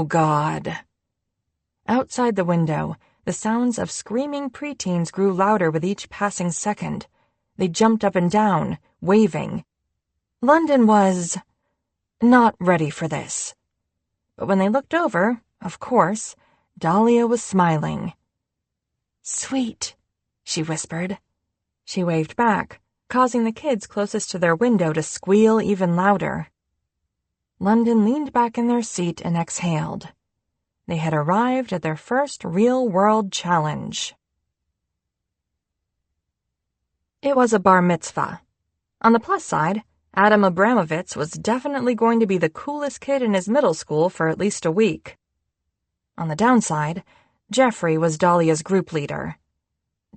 God." Outside the window, the sounds of screaming preteens grew louder with each passing second. They jumped up and down, waving. London was not ready for this. But when they looked over, of course, Dahlia was smiling. "Sweet," she whispered. She waved back, causing the kids closest to their window to squeal even louder. London leaned back in their seat and exhaled. They had arrived at their first real-world challenge. It was a bar mitzvah. On the plus side, Adam Abramovitz was definitely going to be the coolest kid in his middle school for at least a week. On the downside, Jeffrey was Dahlia's group leader.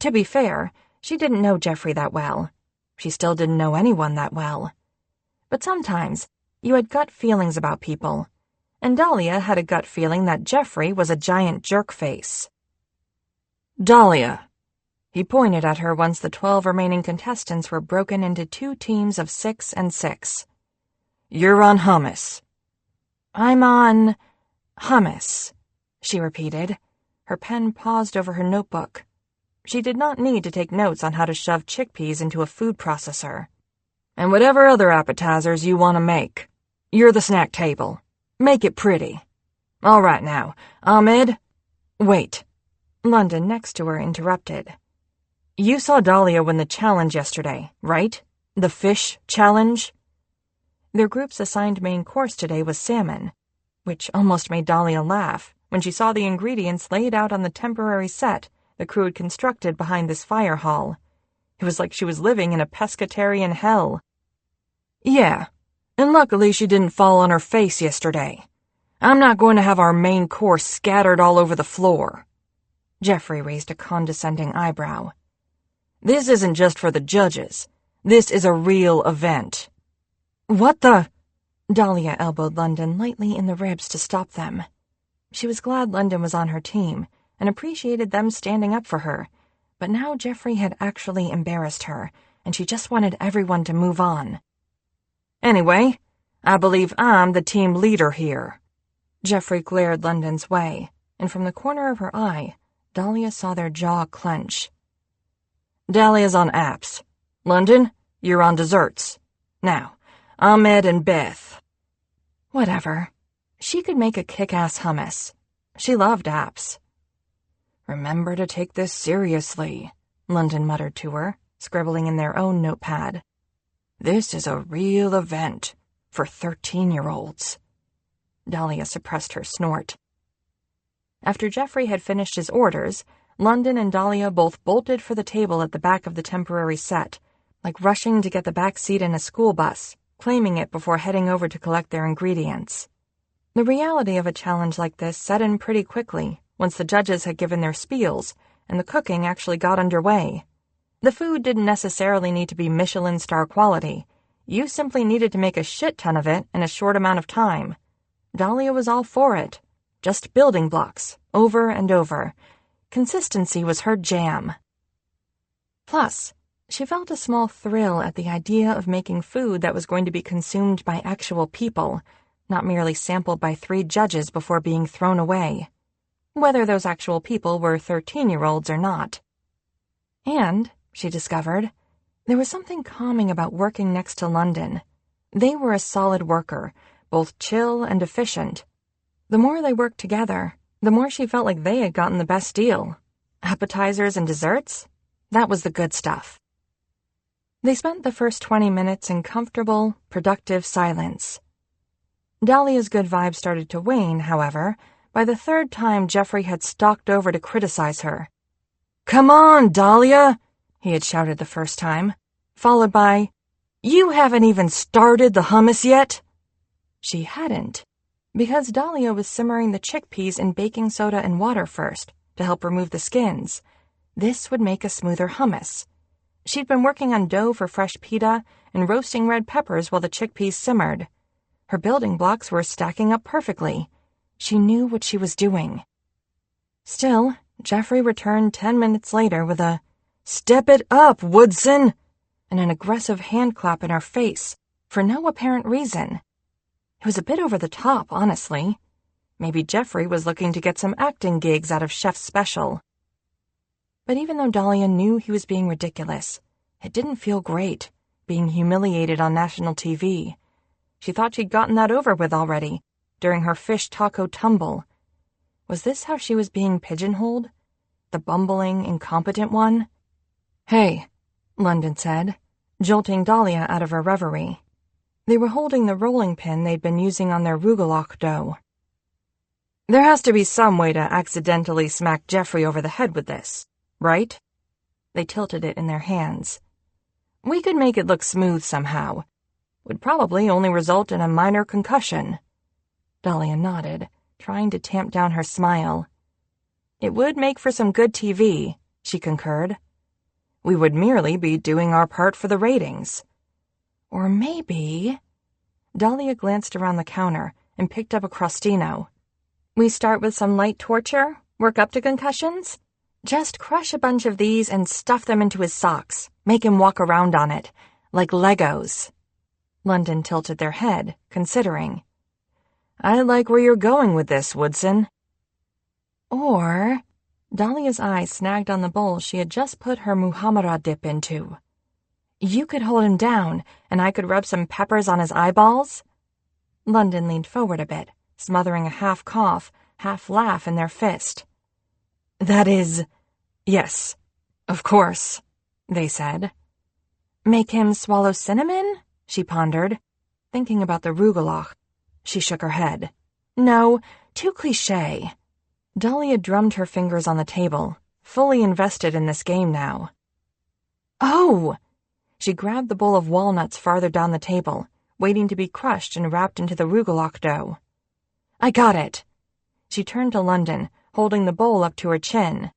To be fair, she didn't know Jeffrey that well. She still didn't know anyone that well. But sometimes, you had gut feelings about people, and Dahlia had a gut feeling that Jeffrey was a giant jerk-face. "Dahlia," he pointed at her once the 12 remaining contestants were broken into 2 teams of 6 and 6. "You're on hummus." "I'm on hummus," she repeated. Her pen paused over her notebook. She did not need to take notes on how to shove chickpeas into a food processor. "And whatever other appetizers you want to make. You're the snack table. Make it pretty. All right now, Ahmed." "Wait." London next to her interrupted. "You saw Dahlia win the challenge yesterday, right? The fish challenge?" Their group's assigned main course today was salmon, which almost made Dahlia laugh when she saw the ingredients laid out on the temporary set the crew had constructed behind this fire hall. It was like she was living in a pescatarian hell. Yeah, and luckily she didn't fall on her face yesterday. I'm not going to have our main course scattered all over the floor. Jeffrey raised a condescending eyebrow. This isn't just for the judges. This is a real event. What the? Dahlia elbowed London lightly in the ribs to stop them. She was glad London was on her team and appreciated them standing up for her, but now Jeffrey had actually embarrassed her, and she just wanted everyone to move on. Anyway, I believe I'm the team leader here. Jeffrey glared London's way, and from the corner of her eye, Dahlia saw their jaw clench. Dahlia's on apps. London, you're on desserts. Now, Ahmed and Beth. Whatever. She could make a kick-ass hummus. She loved apps. Remember to take this seriously, London muttered to her, scribbling in their own notepad. This is a real event for 13-year-olds. Dahlia suppressed her snort. After Jeffrey had finished his orders, London and Dahlia both bolted for the table at the back of the temporary set, like rushing to get the back seat in a school bus, claiming it before heading over to collect their ingredients. The reality of a challenge like this set in pretty quickly once the judges had given their spiels and the cooking actually got underway. The food didn't necessarily need to be Michelin star quality. You simply needed to make a shit ton of it in a short amount of time. Dahlia was all for it. Just building blocks, over and over. Consistency was her jam. Plus, she felt a small thrill at the idea of making food that was going to be consumed by actual people, not merely sampled by 3 judges before being thrown away, whether those actual people were 13-year-olds or not. And, she discovered, there was something calming about working next to London. They were a solid worker, both chill and efficient. The more they worked together, the more she felt like they had gotten the best deal. Appetizers and desserts? That was the good stuff. They spent the first 20 minutes in comfortable, productive silence. Dahlia's good vibe started to wane, however, by the 3rd time Jeffrey had stalked over to criticize her. Come on, Dahlia, he had shouted the first time, followed by, You haven't even started the hummus yet? She hadn't, because Dahlia was simmering the chickpeas in baking soda and water first to help remove the skins. This would make a smoother hummus. She'd been working on dough for fresh pita and roasting red peppers while the chickpeas simmered. Her building blocks were stacking up perfectly. She knew what she was doing. Still, Jeffrey returned 10 minutes later with a, Step it up, Woodson! And an aggressive hand clap in her face, for no apparent reason. It was a bit over the top, honestly. Maybe Jeffrey was looking to get some acting gigs out of Chef's Special. But even though Dahlia knew he was being ridiculous, it didn't feel great, being humiliated on national TV. She thought she'd gotten that over with already, during her fish taco tumble. Was this how she was being pigeonholed? The bumbling, incompetent one? Hey, London said, jolting Dahlia out of her reverie. They were holding the rolling pin they'd been using on their rugelach dough. There has to be some way to accidentally smack Jeffrey over the head with this, right? They tilted it in their hands. We could make it look smooth somehow. Would probably only result in a minor concussion. Dahlia nodded, trying to tamp down her smile. It would make for some good TV, she concurred. We would merely be doing our part for the ratings. Or maybe... Dahlia glanced around the counter and picked up a crostino. We start with some light torture, work up to concussions? Just crush a bunch of these and stuff them into his socks. Make him walk around on it, like Legos. London tilted their head, considering. I like where you're going with this, Woodson. Or... Dahlia's eye snagged on the bowl she had just put her muhammara dip into. You could hold him down, and I could rub some peppers on his eyeballs? London leaned forward a bit, smothering a half cough, half laugh in their fist. That is... Yes, of course, they said. Make him swallow cinnamon? She pondered. thinking about the Rugelach. She shook her head. No, too cliché. Dahlia drummed her fingers on the table, fully invested in this game now. Oh! She grabbed the bowl of walnuts farther down the table, waiting to be crushed and wrapped into the Rugelach dough. I got it. She turned to London, holding the bowl up to her chin.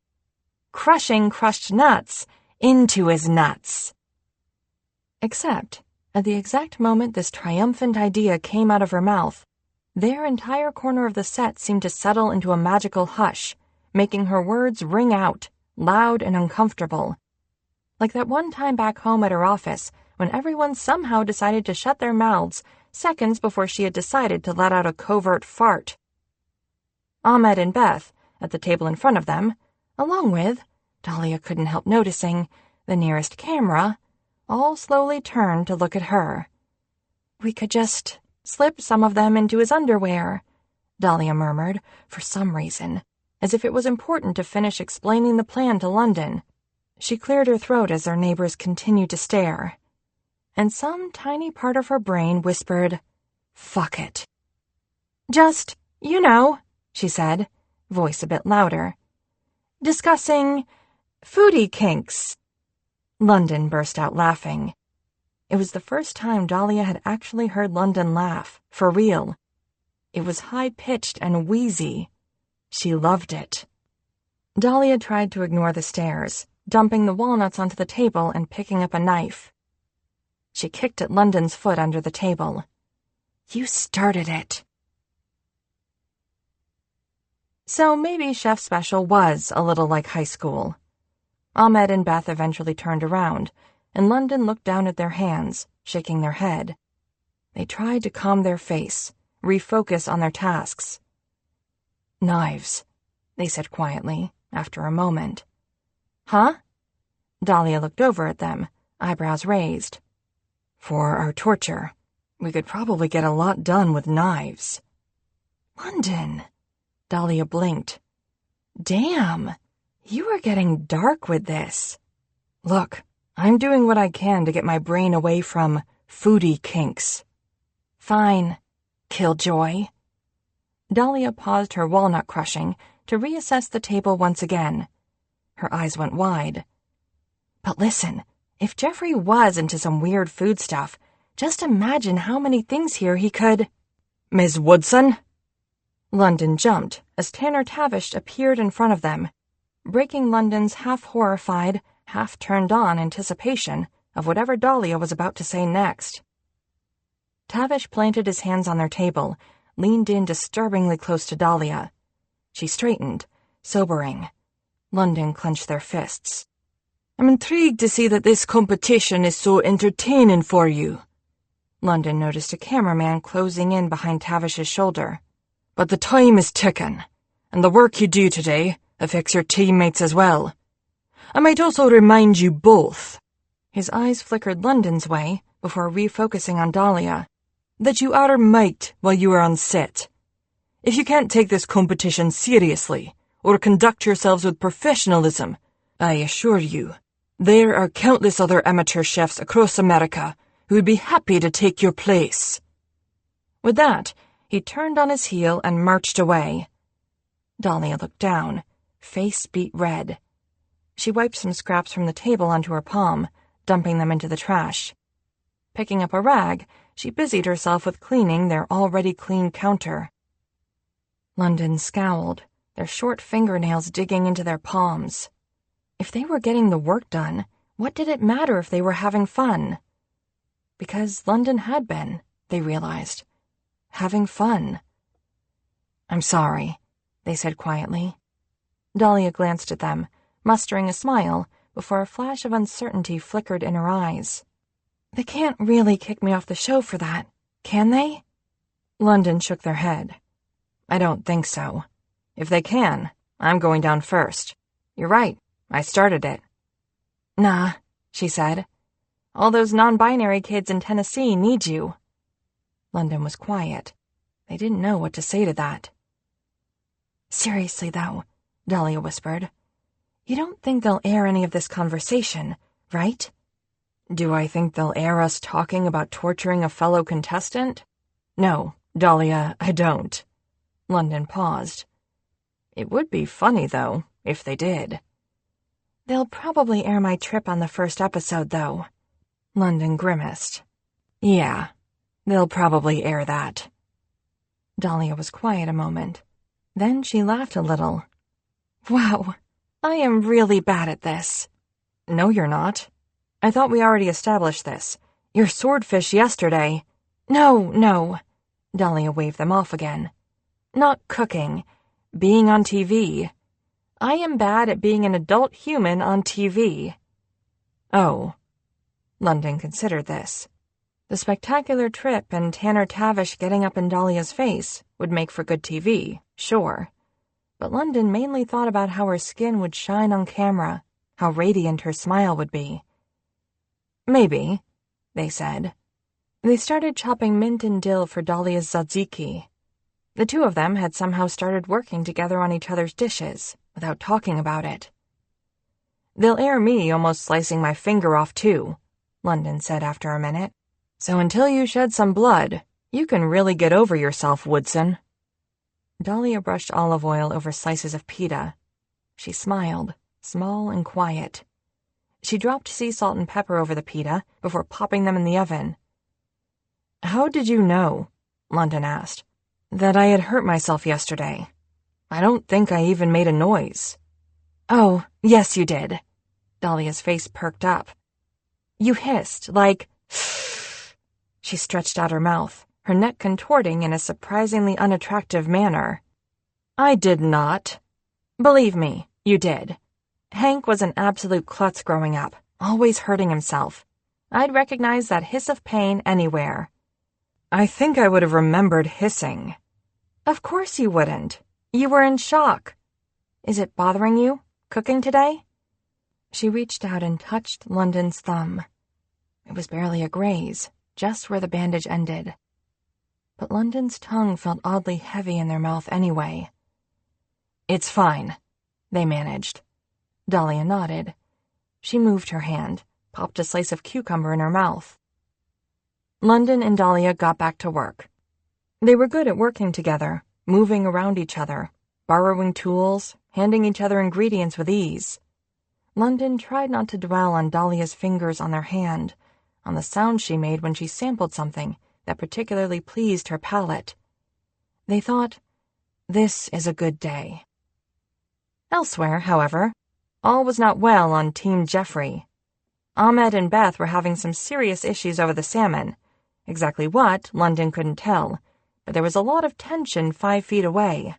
Crushing crushed nuts into his nuts. Except, at the exact moment this triumphant idea came out of her mouth, their entire corner of the set seemed to settle into a magical hush, making her words ring out, loud and uncomfortable. Like that one time back home at her office when everyone somehow decided to shut their mouths seconds before she had decided to let out a covert fart. Ahmed and Beth, at the table in front of them, along with, Dahlia couldn't help noticing, the nearest camera, all slowly turned to look at her. We could just slip some of them into his underwear, Dahlia murmured, for some reason, as if it was important to finish explaining the plan to London. She cleared her throat as their neighbors continued to stare. And some tiny part of her brain whispered, fuck it. Just, she said, voice a bit louder. Discussing foodie kinks. London burst out laughing. It was the first time Dahlia had actually heard London laugh, for real. It was high-pitched and wheezy. She loved it. Dahlia tried to ignore the stares, dumping the walnuts onto the table and picking up a knife. She kicked at London's foot under the table. You started it. So maybe Chef Special was a little like high school. Ahmed and Beth eventually turned around, and London looked down at their hands, shaking their head. They tried to calm their face, refocus on their tasks. Knives, they said quietly, after a moment. Huh? Dahlia looked over at them, eyebrows raised. For our torture, we could probably get a lot done with knives. London, Dahlia blinked. Damn, you are getting dark with this. Look, I'm doing what I can to get my brain away from foodie kinks. Fine, Killjoy. Dahlia paused her walnut crushing to reassess the table once again. Her eyes went wide. But listen, if Jeffrey was into some weird food stuff, just imagine how many things here he could... Ms. Woodson? London jumped as Tanner Tavish appeared in front of them, breaking London's half-horrified, half-turned-on anticipation of whatever Dahlia was about to say next. Tavish planted his hands on their table, leaned in disturbingly close to Dahlia. She straightened, sobering. London clenched their fists. I'm intrigued to see that this competition is so entertaining for you. London noticed a cameraman closing in behind Tavish's shoulder. But the time is ticking, and the work you do today affects your teammates as well. I might also remind you both, his eyes flickered London's way before refocusing on Dahlia, that you are mic'd while you are on set. If you can't take this competition seriously, or conduct yourselves with professionalism, I assure you, there are countless other amateur chefs across America who would be happy to take your place. With that, he turned on his heel and marched away. Dahlia looked down, face beet red. She wiped some scraps from the table onto her palm, dumping them into the trash. Picking up a rag, she busied herself with cleaning their already clean counter. London scowled, their short fingernails digging into their palms. If they were getting the work done, what did it matter if they were having fun? Because London had been, they realized. Having fun. I'm sorry, they said quietly. Dahlia glanced at them, mustering a smile, before a flash of uncertainty flickered in her eyes. They can't really kick me off the show for that, can they? London shook their head. I don't think so. If they can, I'm going down first. You're right, I started it. Nah, she said. All those non-binary kids in Tennessee need you. London was quiet. They didn't know what to say to that. Seriously, though, Dahlia whispered, you don't think they'll air any of this conversation, right? Do I think they'll air us talking about torturing a fellow contestant? No, Dahlia, I don't. London paused. It would be funny, though, if they did. They'll probably air my trip on the first episode, though. London grimaced. Yeah, they'll probably air that. Dahlia was quiet a moment. Then she laughed a little. Wow, I am really bad at this. No, you're not. I thought we already established this. Your swordfish yesterday. No. Dahlia waved them off again. Not cooking. Being on TV. I am bad at being an adult human on TV. Oh. London considered this. The spectacular trip and Tanner Tavish getting up in Dahlia's face would make for good TV, sure. But London mainly thought about how her skin would shine on camera, how radiant her smile would be. Maybe, they said. They started chopping mint and dill for Dahlia's tzatziki. The two of them had somehow started working together on each other's dishes, without talking about it. They'll air me almost slicing my finger off, too, London said after a minute. So until you shed some blood, you can really get over yourself, Woodson. Dahlia brushed olive oil over slices of pita. She smiled, small and quiet. She dropped sea salt and pepper over the pita before popping them in the oven. How did you know, London asked, that I had hurt myself yesterday? I don't think I even made a noise. Oh, yes you did. Dahlia's face perked up. You hissed, like... She stretched out her mouth, her neck contorting in a surprisingly unattractive manner. I did not. Believe me, you did. Hank was an absolute klutz growing up, always hurting himself. I'd recognize that hiss of pain anywhere. I think I would have remembered hissing. Of course you wouldn't. You were in shock. Is it bothering you, cooking today? She reached out and touched London's thumb. It was barely a graze, just where the bandage ended. But London's tongue felt oddly heavy in their mouth anyway. It's fine, they managed. Dahlia nodded. She moved her hand, popped a slice of cucumber in her mouth. London and Dahlia got back to work. They were good at working together, moving around each other, borrowing tools, handing each other ingredients with ease. London tried not to dwell on Dahlia's fingers on their hand, on the sound she made when she sampled something that particularly pleased her palate. They thought, this is a good day. Elsewhere, however, all was not well on Team Jeffrey. Ahmed and Beth were having some serious issues over the salmon. Exactly what, London couldn't tell, but there was a lot of tension 5 feet away.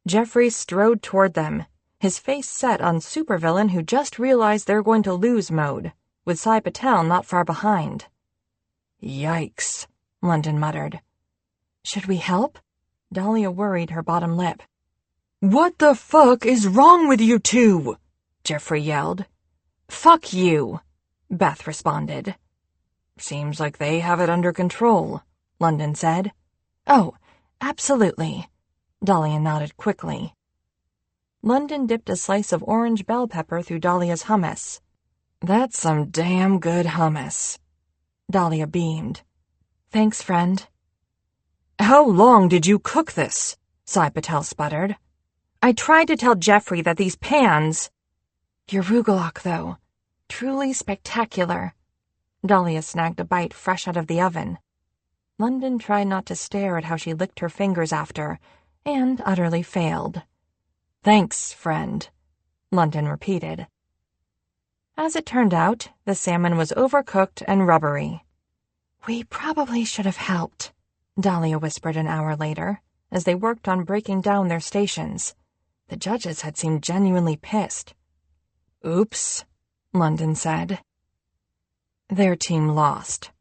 Jeffrey strode toward them, his face set on supervillain who just realized they're going to lose mode, with Sai Patel not far behind. Yikes, London muttered. Should we help? Dahlia worried her bottom lip. What the fuck is wrong with you two? Jeffrey yelled. Fuck you, Beth responded. Seems like they have it under control, London said. Oh, absolutely. Dahlia nodded quickly. London dipped a slice of orange bell pepper through Dahlia's hummus. That's some damn good hummus. Dahlia beamed. Thanks, friend. How long did you cook this? Sai Patel sputtered. I tried to tell Jeffrey that these pans... Your rugulok, though. Truly spectacular. Dahlia snagged a bite fresh out of the oven. London tried not to stare at how she licked her fingers after, and utterly failed. Thanks, friend, London repeated. As it turned out, the salmon was overcooked and rubbery. We probably should have helped, Dahlia whispered an hour later, as they worked on breaking down their stations. The judges had seemed genuinely pissed. Oops, London said. Their team lost.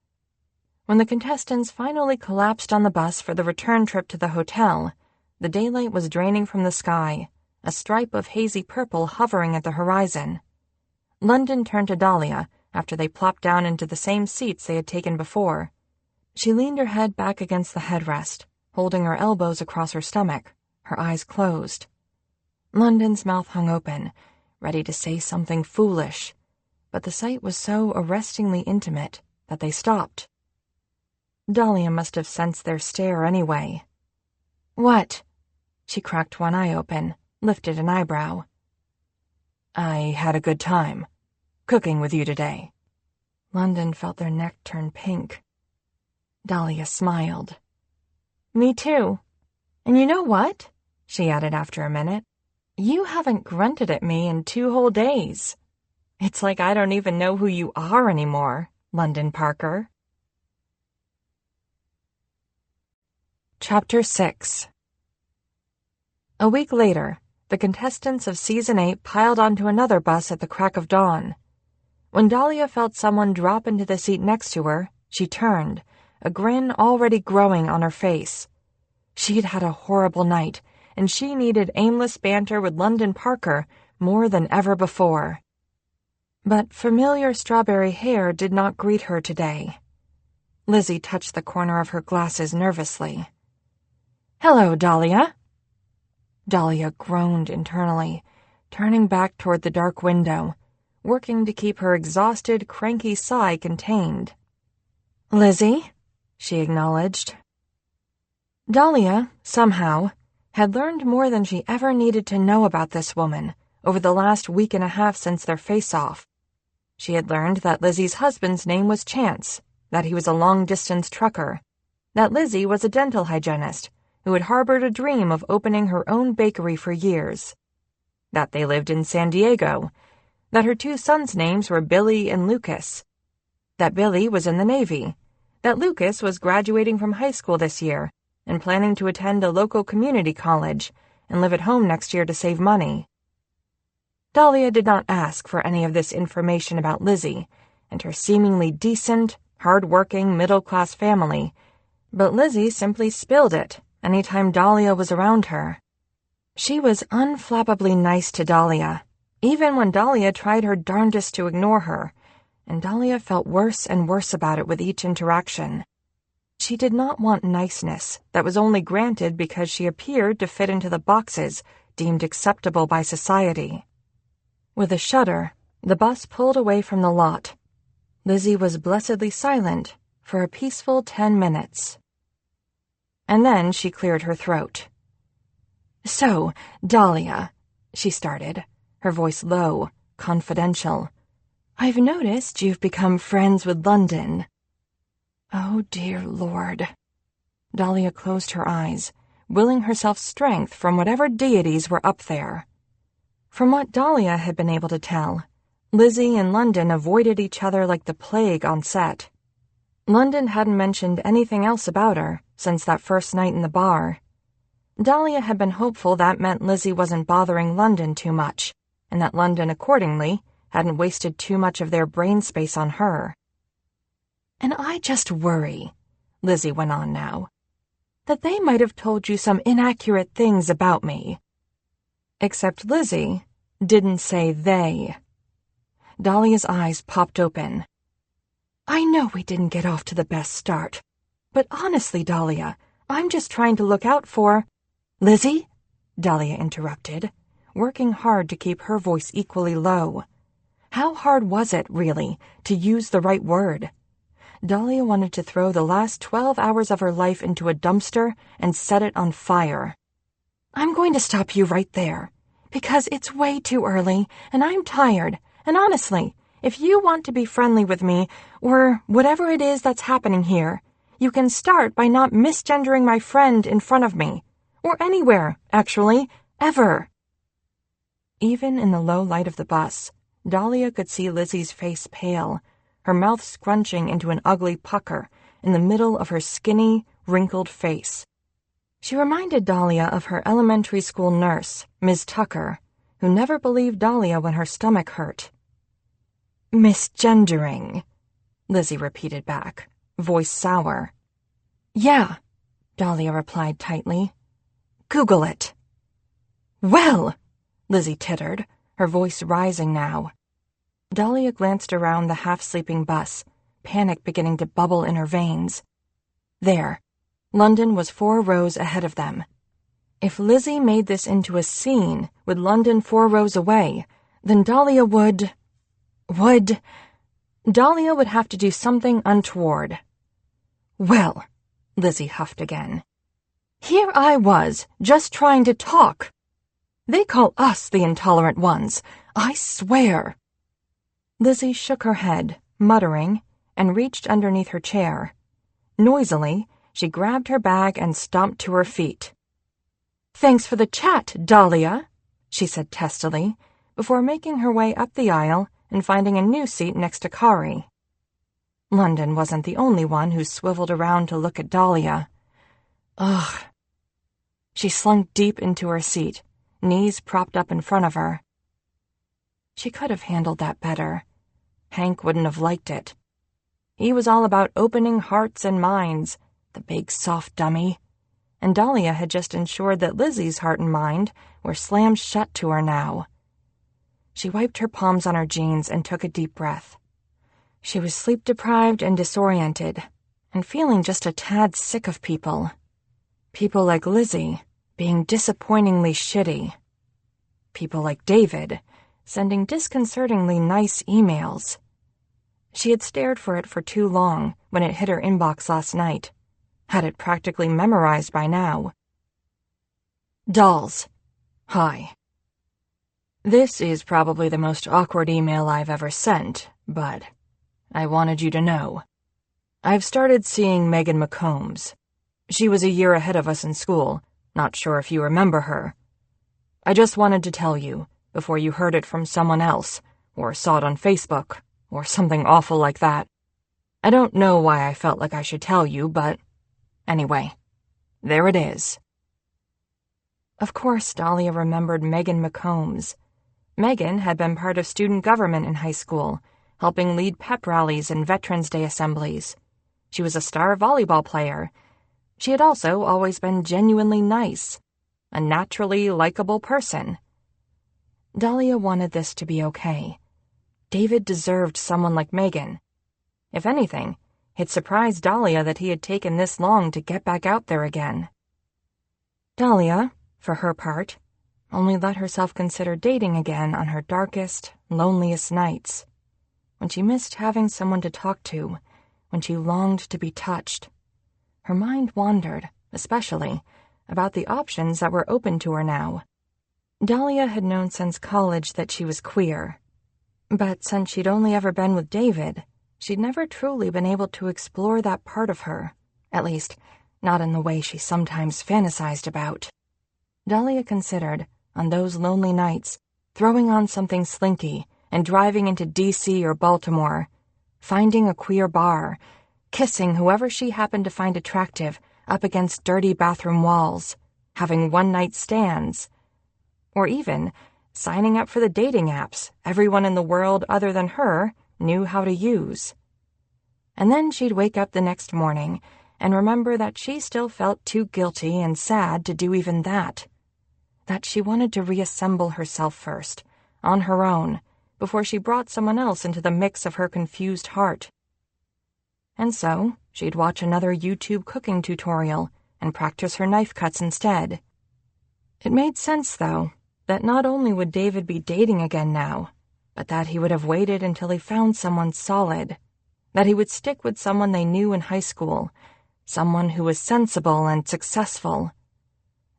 When the contestants finally collapsed on the bus for the return trip to the hotel, the daylight was draining from the sky, a stripe of hazy purple hovering at the horizon. London turned to Dahlia after they plopped down into the same seats they had taken before. She leaned her head back against the headrest, holding her elbows across her stomach, her eyes closed. London's mouth hung open, ready to say something foolish, but the sight was so arrestingly intimate that they stopped. Dahlia must have sensed their stare anyway. "What?" She cracked one eye open, lifted an eyebrow. "I had a good time cooking with you today." London felt their neck turn pink. Dahlia smiled. "Me too. And you know what?" she added after a minute. "You haven't grunted at me in 2 whole days. It's like I don't even know who you are anymore, London Parker." Chapter 6. A week later, the contestants of Season 8 piled onto another bus at the crack of dawn. When Dahlia felt someone drop into the seat next to her, she turned, a grin already growing on her face. She'd had a horrible night, and she needed aimless banter with London Parker more than ever before. But familiar strawberry hair did not greet her today. Lizzie touched the corner of her glasses nervously. "Hello, Dahlia." Dahlia groaned internally, turning back toward the dark window, working to keep her exhausted, cranky sigh contained. "Lizzie," she acknowledged. Dahlia, somehow, had learned more than she ever needed to know about this woman over the last week and a half since their face-off. She had learned that Lizzie's husband's name was Chance, that he was a long-distance trucker, that Lizzie was a dental hygienist who had harbored a dream of opening her own bakery for years, that they lived in San Diego, that her 2 sons' names were Billy and Lucas, that Billy was in the Navy, that Lucas was graduating from high school this year and planning to attend a local community college and live at home next year to save money. Dahlia did not ask for any of this information about Lizzie and her seemingly decent, hard-working, middle-class family, but Lizzie simply spilled it any time Dahlia was around her. She was unflappably nice to Dahlia, even when Dahlia tried her darndest to ignore her, and Dahlia felt worse and worse about it with each interaction. She did not want niceness that was only granted because she appeared to fit into the boxes deemed acceptable by society. With a shudder, the bus pulled away from the lot. Lizzie was blessedly silent for a peaceful 10 minutes. And then she cleared her throat. "So, Dahlia," she started, her voice low, confidential, "I've noticed you've become friends with London." Oh, dear Lord. Dahlia closed her eyes, willing herself strength from whatever deities were up there. From what Dahlia had been able to tell, Lizzie and London avoided each other like the plague on set. London hadn't mentioned anything else about her since that first night in the bar. Dahlia had been hopeful that meant Lizzie wasn't bothering London too much, and that London, accordingly, hadn't wasted too much of their brain space on her. "And I just worry," Lizzie went on now, "that they might have told you some inaccurate things about me." Except Lizzie didn't say they. Dahlia's eyes popped open. "I know we didn't get off to the best start, but honestly, Dahlia, I'm just trying to look out for—" "Lizzie?" Dahlia interrupted, working hard to keep her voice equally low. How hard was it, really, to use the right word? Dahlia wanted to throw the last 12 hours of her life into a dumpster and set it on fire. "I'm going to stop you right there, because it's way too early, and I'm tired, and honestly, if you want to be friendly with me, or whatever it is that's happening here, you can start by not misgendering my friend in front of me. Or anywhere, actually, ever." Even in the low light of the bus, Dahlia could see Lizzie's face pale, her mouth scrunching into an ugly pucker in the middle of her skinny, wrinkled face. She reminded Dahlia of her elementary school nurse, Ms. Tucker, who never believed Dahlia when her stomach hurt. "Misgendering," Lizzie repeated back, voice sour. "Yeah," Dahlia replied tightly. "Google it." "Well," Lizzie tittered, her voice rising now. Dahlia glanced around the half-sleeping bus, panic beginning to bubble in her veins. There, London was 4 rows ahead of them. If Lizzie made this into a scene with London 4 rows away, then Dahlia would... Dahlia would have to do something untoward. Well, Lizzie huffed again. Here I was, just trying to talk. They call us the intolerant ones, I swear. Lizzie shook her head, muttering, and reached underneath her chair. Noisily, she grabbed her bag and stomped to her feet. Thanks for the chat, Dahlia, she said testily, before making her way up the aisle and finding a new seat next to Kari. London wasn't the only one who swiveled around to look at Dahlia. Ugh. She slunk deep into her seat, knees propped up in front of her. She could have handled that better. Hank wouldn't have liked it. He was all about opening hearts and minds, the big soft dummy, and Dahlia had just ensured that Lizzie's heart and mind were slammed shut to her now. She wiped her palms on her jeans and took a deep breath. She was sleep-deprived and disoriented, and feeling just a tad sick of people. People like Lizzie being disappointingly shitty. People like David sending disconcertingly nice emails. She had stared for it for too long when it hit her inbox last night. Had it practically memorized by now. Dolls. Hi. This is probably the most awkward email I've ever sent, but I wanted you to know. I've started seeing Megan McCombs. She was a year ahead of us in school, not sure if you remember her. I just wanted to tell you, before you heard it from someone else, or saw it on Facebook, or something awful like that. I don't know why I felt like I should tell you, but anyway, there it is. Of course, Dahlia remembered Megan McCombs. Megan had been part of student government in high school, helping lead pep rallies and Veterans Day assemblies. She was a star volleyball player. She had also always been genuinely nice, a naturally likable person. Dahlia wanted this to be okay. David deserved someone like Megan. If anything, it surprised Dahlia that he had taken this long to get back out there again. Dahlia, for her part, only let herself consider dating again on her darkest, loneliest nights. When she missed having someone to talk to, when she longed to be touched. Her mind wandered, especially, about the options that were open to her now. Dahlia had known since college that she was queer. But since she'd only ever been with David, she'd never truly been able to explore that part of her, at least, not in the way she sometimes fantasized about. Dahlia considered, on those lonely nights, throwing on something slinky and driving into D.C. or Baltimore, finding a queer bar, kissing whoever she happened to find attractive up against dirty bathroom walls, having one-night stands, or even signing up for the dating apps everyone in the world other than her knew how to use. And then she'd wake up the next morning and remember that she still felt too guilty and sad to do even that. That she wanted to reassemble herself first, on her own, before she brought someone else into the mix of her confused heart. And so, she'd watch another YouTube cooking tutorial and practice her knife cuts instead. It made sense, though, that not only would David be dating again now, but that he would have waited until he found someone solid, that he would stick with someone they knew in high school, someone who was sensible and successful.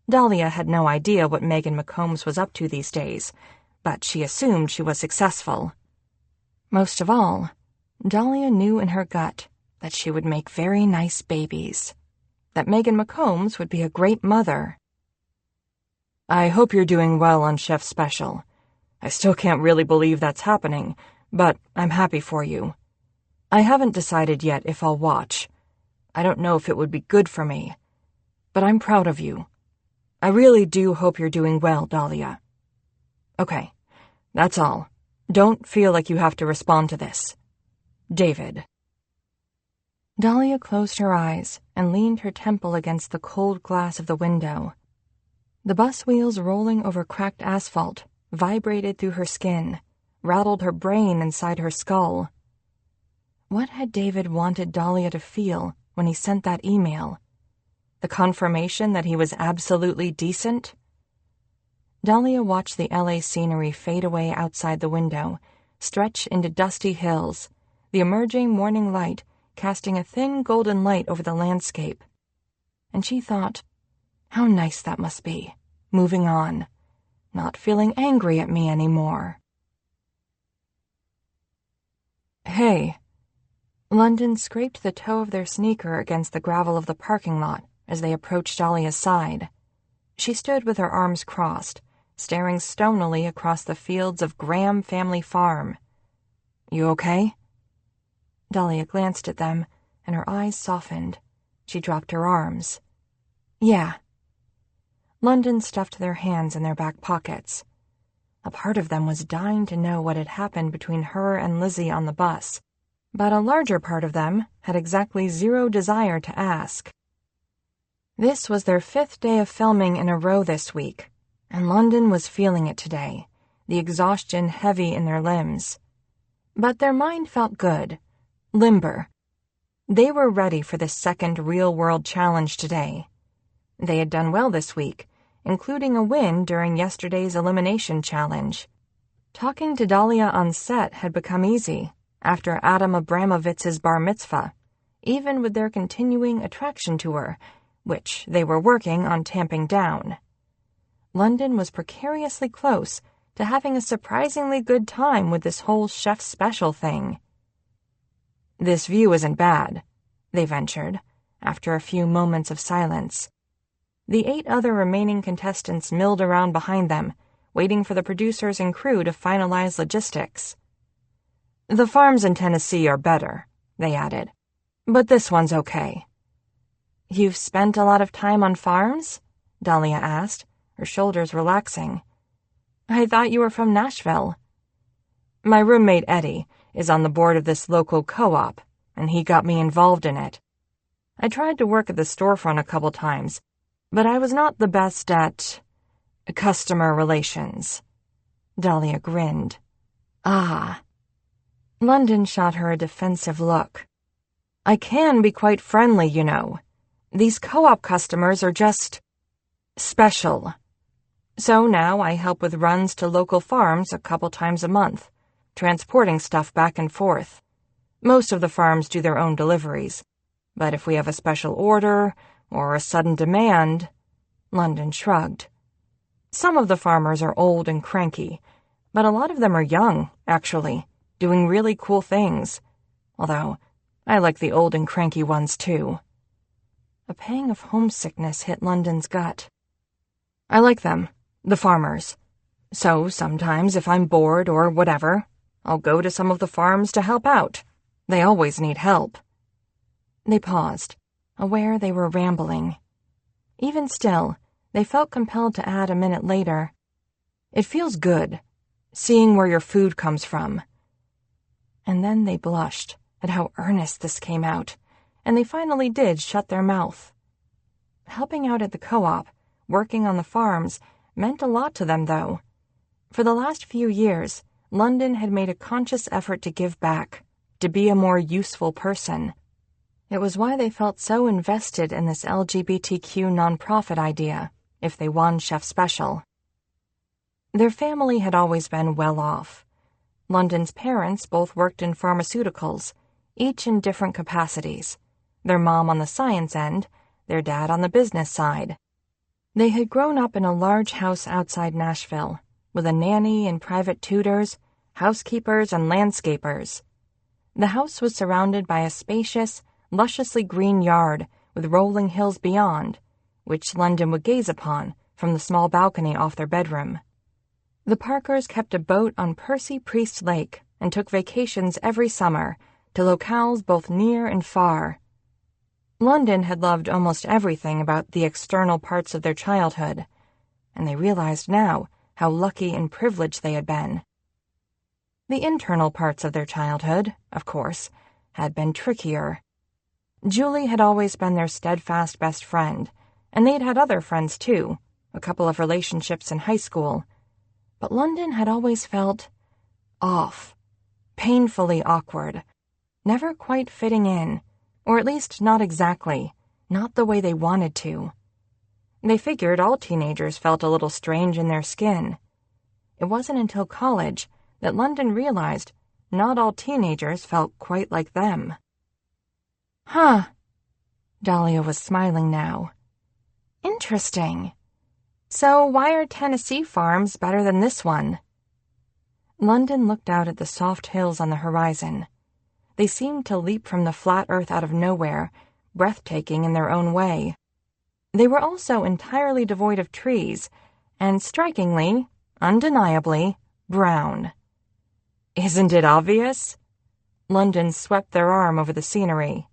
Dahlia had no idea what Megan McCombs was up to these days, but she assumed she was successful. Most of all, Dahlia knew in her gut that she would make very nice babies, that Megan McCombs would be a great mother. I hope you're doing well on Chef's Special. I still can't really believe that's happening, but I'm happy for you. I haven't decided yet if I'll watch. I don't know if it would be good for me, but I'm proud of you. I really do hope you're doing well, Dahlia. Okay, that's all. Don't feel like you have to respond to this. David. Dahlia closed her eyes and leaned her temple against the cold glass of the window. The bus wheels rolling over cracked asphalt vibrated through her skin, rattled her brain inside her skull. What had David wanted Dahlia to feel when he sent that email? The confirmation that he was absolutely decent? Dahlia watched the LA scenery fade away outside the window, stretch into dusty hills, the emerging morning light casting a thin golden light over the landscape. And she thought, how nice that must be, moving on, not feeling angry at me anymore. Hey. London scraped the toe of their sneaker against the gravel of the parking lot as they approached Dahlia's side. She stood with her arms crossed, staring stonily across the fields of Graham Family Farm. You okay? Dahlia glanced at them, and her eyes softened. She dropped her arms. Yeah. London stuffed their hands in their back pockets. A part of them was dying to know what had happened between her and Lizzie on the bus, but a larger part of them had exactly zero desire to ask. This was their 5th day of filming in a row this week, and London was feeling it today, the exhaustion heavy in their limbs. But their mind felt good, limber. They were ready for this second real-world challenge today. They had done well this week, including a win during yesterday's elimination challenge. Talking to Dahlia on set had become easy after Adam Abramovitz's bar mitzvah, even with their continuing attraction to her, which they were working on tamping down. London was precariously close to having a surprisingly good time with this whole chef special thing. This view isn't bad, they ventured, after a few moments of silence. The 8 other remaining contestants milled around behind them, waiting for the producers and crew to finalize logistics. The farms in Tennessee are better, they added, but this one's okay. You've spent a lot of time on farms? Dahlia asked, her shoulders relaxing. I thought you were from Nashville. My roommate Eddie is on the board of this local co-op, and he got me involved in it. I tried to work at the storefront a couple times, but I was not the best at customer relations. Dahlia grinned. Ah. London shot her a defensive look. I can be quite friendly, you know. These co-op customers are just special. So now I help with runs to local farms a couple times a month, transporting stuff back and forth. Most of the farms do their own deliveries, but if we have a special order or a sudden demand, London shrugged. Some of the farmers are old and cranky, but a lot of them are young, actually, doing really cool things, although I like the old and cranky ones too. A pang of homesickness hit London's gut. I like them, the farmers. So sometimes if I'm bored or whatever, I'll go to some of the farms to help out. They always need help. They paused, aware they were rambling. Even still, they felt compelled to add a minute later. It feels good, seeing where your food comes from. And then they blushed at how earnest this came out, and they finally did shut their mouth. Helping out at the co-op, working on the farms, meant a lot to them, though. For the last few years, London had made a conscious effort to give back, to be a more useful person. It was why they felt so invested in this LGBTQ nonprofit idea, if they won Chef Special. Their family had always been well off. London's parents both worked in pharmaceuticals, each in different capacities. Their mom on the science end, their dad on the business side. They had grown up in a large house outside Nashville, with a nanny and private tutors, housekeepers and landscapers. The house was surrounded by a spacious, lusciously green yard with rolling hills beyond, which London would gaze upon from the small balcony off their bedroom. The Parkers kept a boat on Percy Priest Lake and took vacations every summer to locales both near and far. London had loved almost everything about the external parts of their childhood, and they realized now how lucky and privileged they had been. The internal parts of their childhood, of course, had been trickier. Julie had always been their steadfast best friend, and they'd had other friends too, a couple of relationships in high school. But London had always felt off, painfully awkward, never quite fitting in, or at least not exactly, not the way they wanted to. They figured all teenagers felt a little strange in their skin. It wasn't until college that London realized not all teenagers felt quite like them. Huh. Dahlia was smiling now. Interesting. So why are Tennessee farms better than this one? London looked out at the soft hills on the horizon. They seemed to leap from the flat earth out of nowhere, breathtaking in their own way. They were also entirely devoid of trees, and strikingly, undeniably, brown. Isn't it obvious? London swept their arm over the scenery.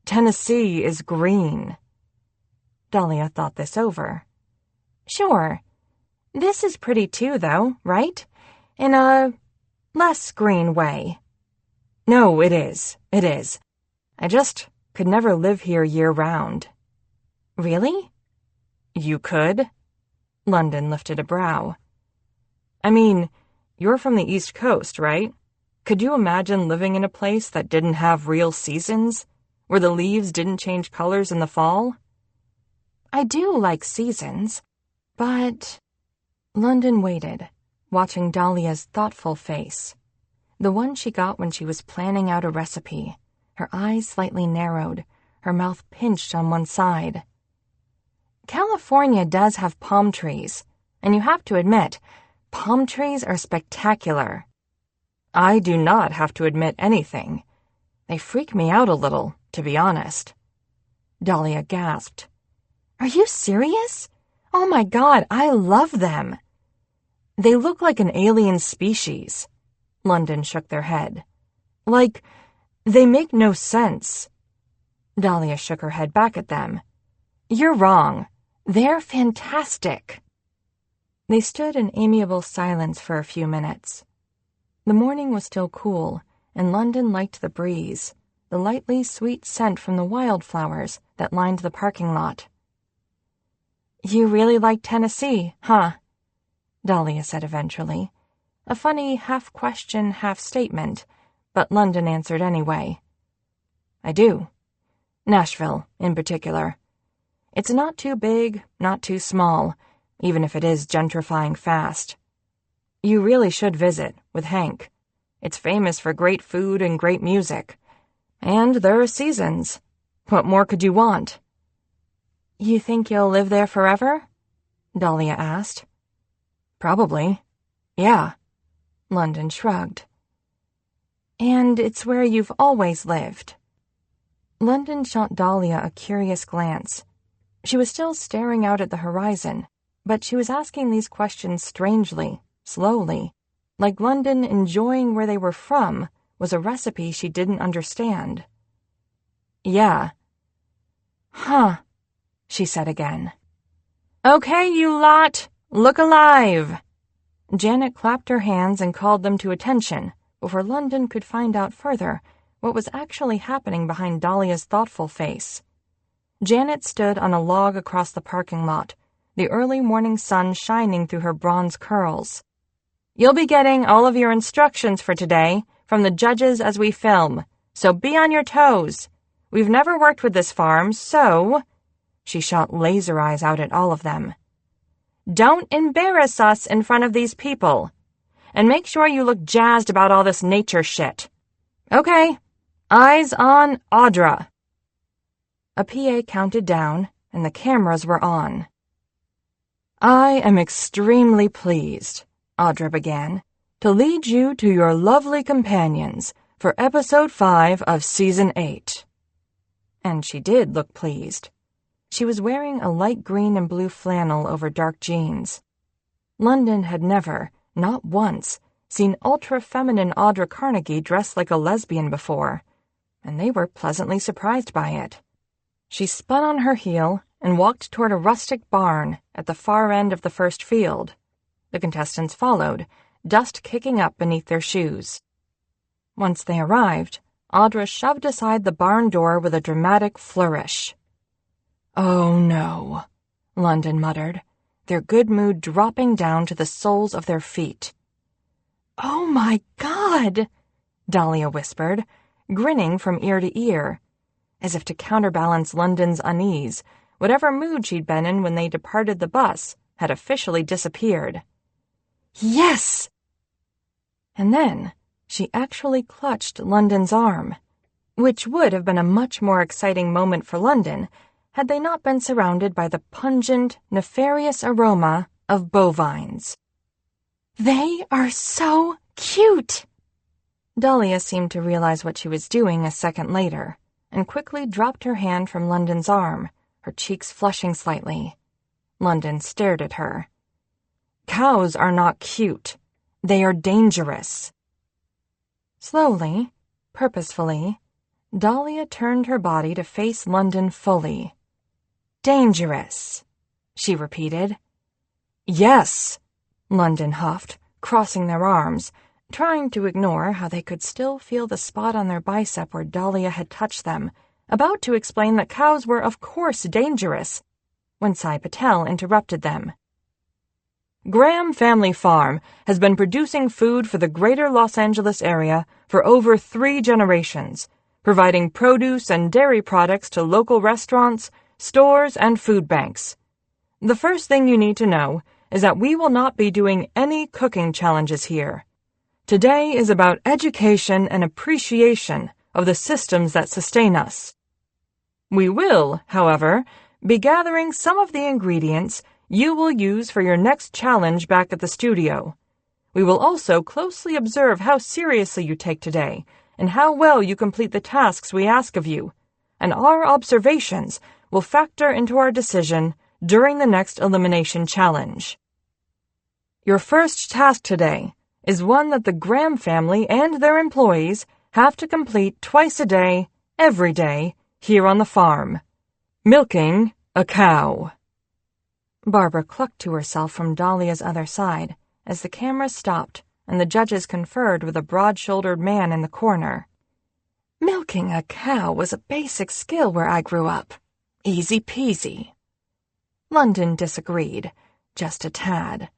Tennessee is green. Dahlia thought this over. Sure. This is pretty too, though, right? In a less green way. No, it is. It is. I just could never live here year-round. Really? You could? London lifted a brow. I mean, you're from the East Coast, right? Could you imagine living in a place that didn't have real seasons, where the leaves didn't change colors in the fall? I do like seasons, but... London waited, watching Dahlia's thoughtful face, the one she got when she was planning out a recipe, her eyes slightly narrowed, her mouth pinched on one side. California does have palm trees, and you have to admit, palm trees are spectacular. I do not have to admit anything. They freak me out a little, to be honest. Dahlia gasped. Are you serious? Oh my God, I love them. They look like an alien species. London shook their head. Like, they make no sense. Dahlia shook her head back at them. You're wrong. They're fantastic. They stood in amiable silence for a few minutes. The morning was still cool, and London liked the breeze, the lightly sweet scent from the wildflowers that lined the parking lot. You really like Tennessee, huh? Dahlia said eventually. A funny half-question, half-statement, but London answered anyway. I do. Nashville, in particular. It's not too big, not too small, even if it is gentrifying fast. You really should visit, with Hank. It's famous for great food and great music. And there are seasons. What more could you want? You think you'll live there forever? Dahlia asked. Probably. Yeah. London shrugged. And it's where you've always lived. London shot Dahlia a curious glance. She was still staring out at the horizon, but she was asking these questions strangely, slowly, like London enjoying where they were from was a recipe she didn't understand. Yeah. Huh, she said again. Okay, you lot, look alive. Janet clapped her hands and called them to attention before London could find out further what was actually happening behind Dahlia's thoughtful face. Janet stood on a log across the parking lot, the early morning sun shining through her bronze curls. You'll be getting all of your instructions for today from the judges as we film, so be on your toes. We've never worked with this farm, so... She shot laser eyes out at all of them. Don't embarrass us in front of these people. And make sure you look jazzed about all this nature shit. Okay, eyes on Audra. A PA counted down, and the cameras were on. I am extremely pleased, Audra began, to lead you to your lovely companions for episode 5 of season 8. And she did look pleased. She was wearing a light green and blue flannel over dark jeans. London had never, not once, seen ultra-feminine Audra Carnegie dressed like a lesbian before, and they were pleasantly surprised by it. She spun on her heel and walked toward a rustic barn at the far end of the first field. The contestants followed, dust kicking up beneath their shoes. Once they arrived, Audra shoved aside the barn door with a dramatic flourish. Oh no, London muttered, their good mood dropping down to the soles of their feet. Oh my God, Dahlia whispered, grinning from ear to ear. As if to counterbalance London's unease, whatever mood she'd been in when they departed the bus had officially disappeared. Yes! And then she actually clutched London's arm, which would have been a much more exciting moment for London had they not been surrounded by the pungent, nefarious aroma of bovines. "They are so cute!" Dahlia seemed to realize what she was doing a second later, and quickly dropped her hand from London's arm, her cheeks flushing slightly. London stared at her. "Cows are not cute. They are dangerous." Slowly, purposefully, Dahlia turned her body to face London fully. "Dangerous," she repeated. "Yes," London huffed, crossing their arms, trying to ignore how they could still feel the spot on their bicep where Dahlia had touched them, about to explain that cows were of course dangerous, when Sai Patel interrupted them. "Graham Family Farm has been producing food for the greater Los Angeles area for over 3 generations, providing produce and dairy products to local restaurants, stores, and food banks. The first thing you need to know is that we will not be doing any cooking challenges here. Today is about education and appreciation of the systems that sustain us. We will, however, be gathering some of the ingredients you will use for your next challenge back at the studio. We will also closely observe how seriously you take today and how well you complete the tasks we ask of you, and our observations will factor into our decision during the next elimination challenge. Your first task today is one that the Graham family and their employees have to complete twice a day, every day, here on the farm. Milking a cow." Barbara clucked to herself from Dahlia's other side as the camera stopped and the judges conferred with a broad-shouldered man in the corner. "Milking a cow was a basic skill where I grew up. Easy peasy." London disagreed, just a tad.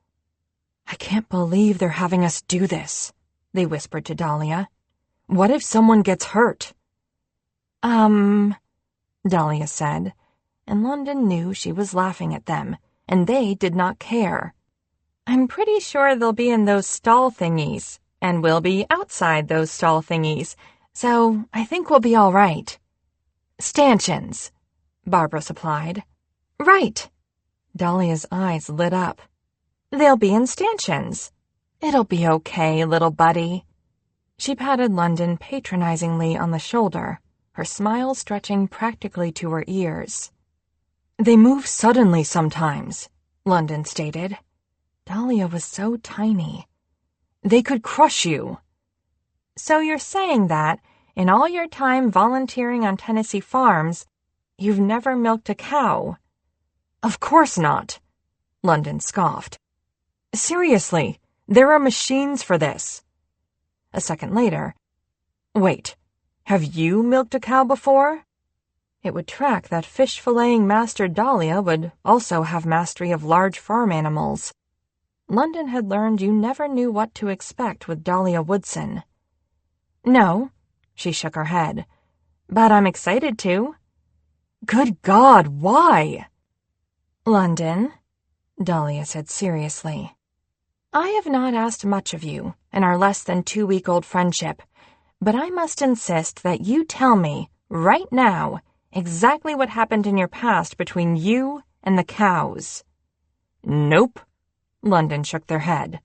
"I can't believe they're having us do this," they whispered to Dahlia. "What if someone gets hurt?" Dahlia said, and London knew she was laughing at them, and they did not care. "I'm pretty sure they'll be in those stall thingies, and we'll be outside those stall thingies, so I think we'll be all right." "Stanchions," Barbara supplied. "Right." Dahlia's eyes lit up. "They'll be in stanchions. It'll be okay, little buddy." She patted London patronizingly on the shoulder, her smile stretching practically to her ears. "They move suddenly sometimes," London stated. Dahlia was so tiny. "They could crush you." "So you're saying that, in all your time volunteering on Tennessee farms, you've never milked a cow?" "Of course not," London scoffed. "Seriously, there are machines for this." A second later, "Wait, have you milked a cow before?" It would track that fish-filleting master Dahlia would also have mastery of large farm animals. London had learned you never knew what to expect with Dahlia Woodson. "No," she shook her head, "but I'm excited to." "Good God, why?" "London," Dahlia said seriously, "I have not asked much of you in our less than 2-week-old friendship, but I must insist that you tell me, right now, exactly what happened in your past between you and the cows." "Nope," London shook their head.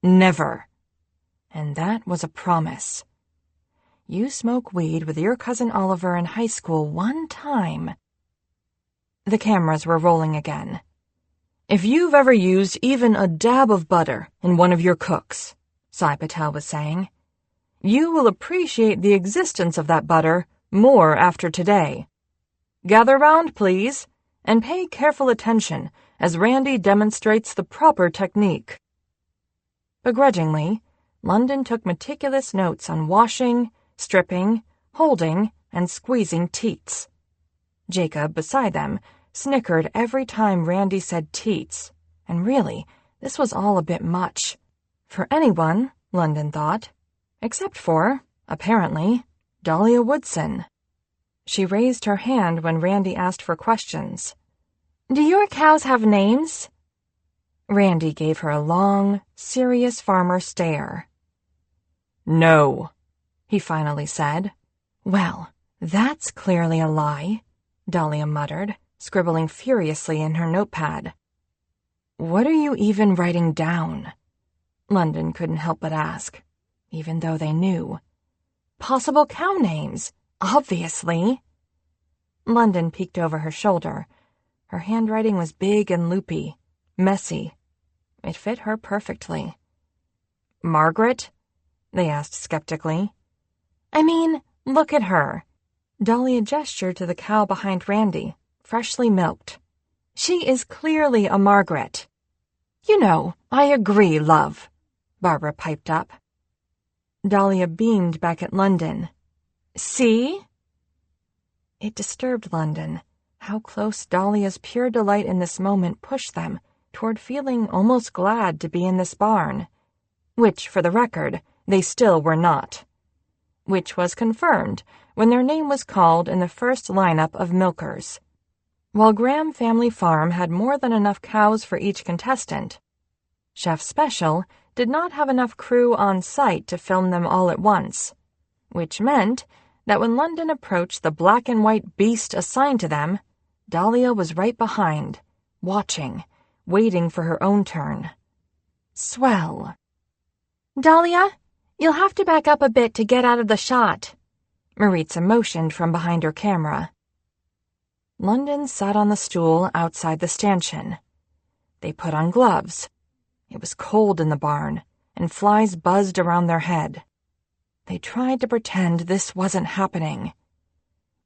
"Never." And that was a promise. You smoke weed with your cousin Oliver in high school one time. The cameras were rolling again. "If you've ever used even a dab of butter in one of your cooks," Sai Patel was saying, "you will appreciate the existence of that butter more after today. Gather round, please, and pay careful attention as Randy demonstrates the proper technique." Begrudgingly, London took meticulous notes on washing, stripping, holding, and squeezing teats. Jacob, beside them, snickered every time Randy said teats, and really, this was all a bit much. For anyone, London thought, except for, apparently, Dahlia Woodson. She raised her hand when Randy asked for questions. "Do your cows have names?" Randy gave her a long, serious farmer stare. "No," he finally said. "Well, that's clearly a lie," Dahlia muttered, scribbling furiously in her notepad. "What are you even writing down?" London couldn't help but ask, even though they knew. "Possible cow names, obviously." London peeked over her shoulder. Her handwriting was big and loopy, messy. It fit her perfectly. "Margaret?" they asked skeptically. "I mean, look at her." Dahlia gestured to the cow behind Randy, freshly milked. "She is clearly a Margaret." "You know, I agree, love," Barbara piped up. Dahlia beamed back at London. "See?" It disturbed London how close Dahlia's pure delight in this moment pushed them toward feeling almost glad to be in this barn, which, for the record, they still were not. Which was confirmed when their name was called in the first lineup of milkers. While Graham Family Farm had more than enough cows for each contestant, Chef Special did not have enough crew on site to film them all at once, which meant that when London approached the black and white beast assigned to them, Dahlia was right behind, watching, waiting for her own turn. Swell. "Dahlia, you'll have to back up a bit to get out of the shot," Maritza motioned from behind her camera. London sat on the stool outside the stanchion. They put on gloves. It was cold in the barn, and flies buzzed around their head. They tried to pretend this wasn't happening.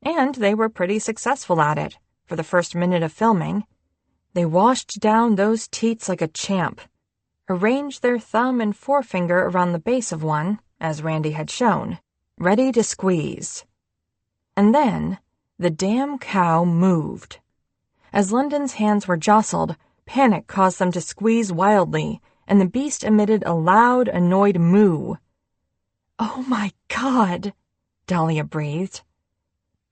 And they were pretty successful at it, for the first minute of filming. They washed down those teats like a champ, arranged their thumb and forefinger around the base of one, as Randy had shown, ready to squeeze. And then the damn cow moved. As London's hands were jostled, panic caused them to squeeze wildly, and the beast emitted a loud, annoyed moo. "Oh my God," Dahlia breathed.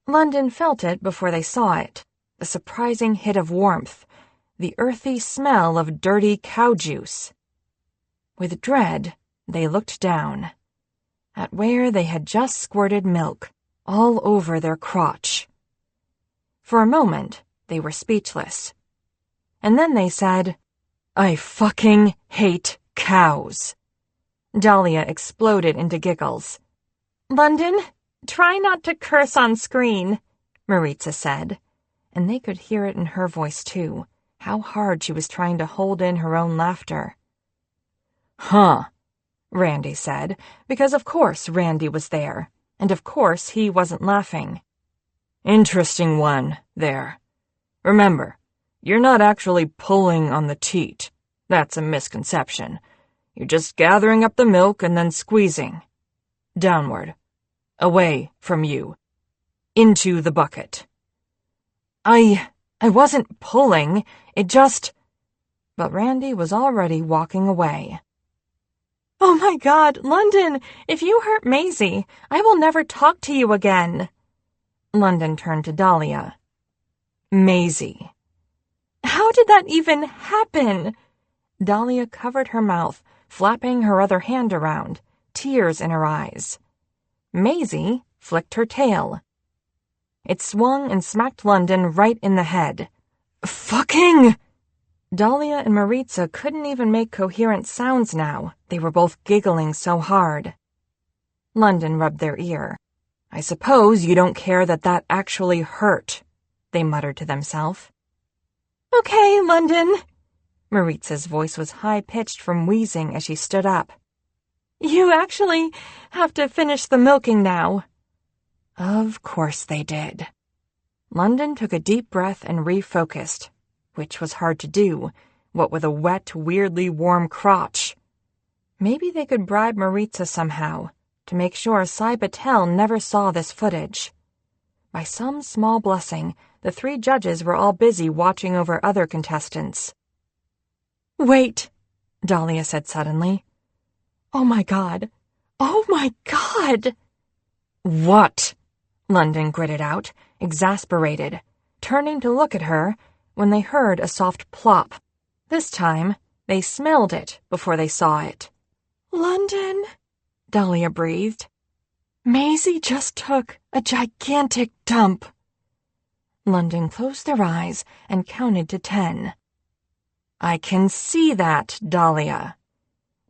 London felt it before they saw it, the surprising hit of warmth, the earthy smell of dirty cow juice. With dread, they looked down, at where they had just squirted milk, all over their crotch. For a moment, they were speechless. And then they said, "I fucking hate cows." Dahlia exploded into giggles. "London, try not to curse on screen," Maritza said, and they could hear it in her voice too, how hard she was trying to hold in her own laughter. "Huh," Randy said, because of course Randy was there, and of course he wasn't laughing. "Interesting one, there. Remember, you're not actually pulling on the teat. That's a misconception. You're just gathering up the milk and then squeezing. Downward. Away from you. Into the bucket." I wasn't pulling, it just..." But Randy was already walking away. "Oh my God, London, if you hurt Maisie, I will never talk to you again." London turned to Dahlia. "Maisie." "How did that even happen?" Dahlia covered her mouth, flapping her other hand around, tears in her eyes. Maisie flicked her tail. It swung and smacked London right in the head. "Fucking!" Dahlia and Maritza couldn't even make coherent sounds now. They were both giggling so hard. London rubbed their ear. "I suppose you don't care that that actually hurt," they muttered to themselves. "Okay, London." Maritza's voice was high-pitched from wheezing as she stood up. "You actually have to finish the milking now." Of course they did. London took a deep breath and refocused, which was hard to do, what with a wet, weirdly warm crotch. Maybe they could bribe Maritza somehow, to make sure Sai Patel never saw this footage. By some small blessing, the 3 judges were all busy watching over other contestants. "Wait," Dahlia said suddenly. "Oh my God. Oh my God!" "What?" London gritted out, exasperated, turning to look at her when they heard a soft plop. This time, they smelled it before they saw it. "London," Dahlia breathed. Maisie just took a gigantic dump. London closed their eyes and counted to 10. I can see that, Dahlia.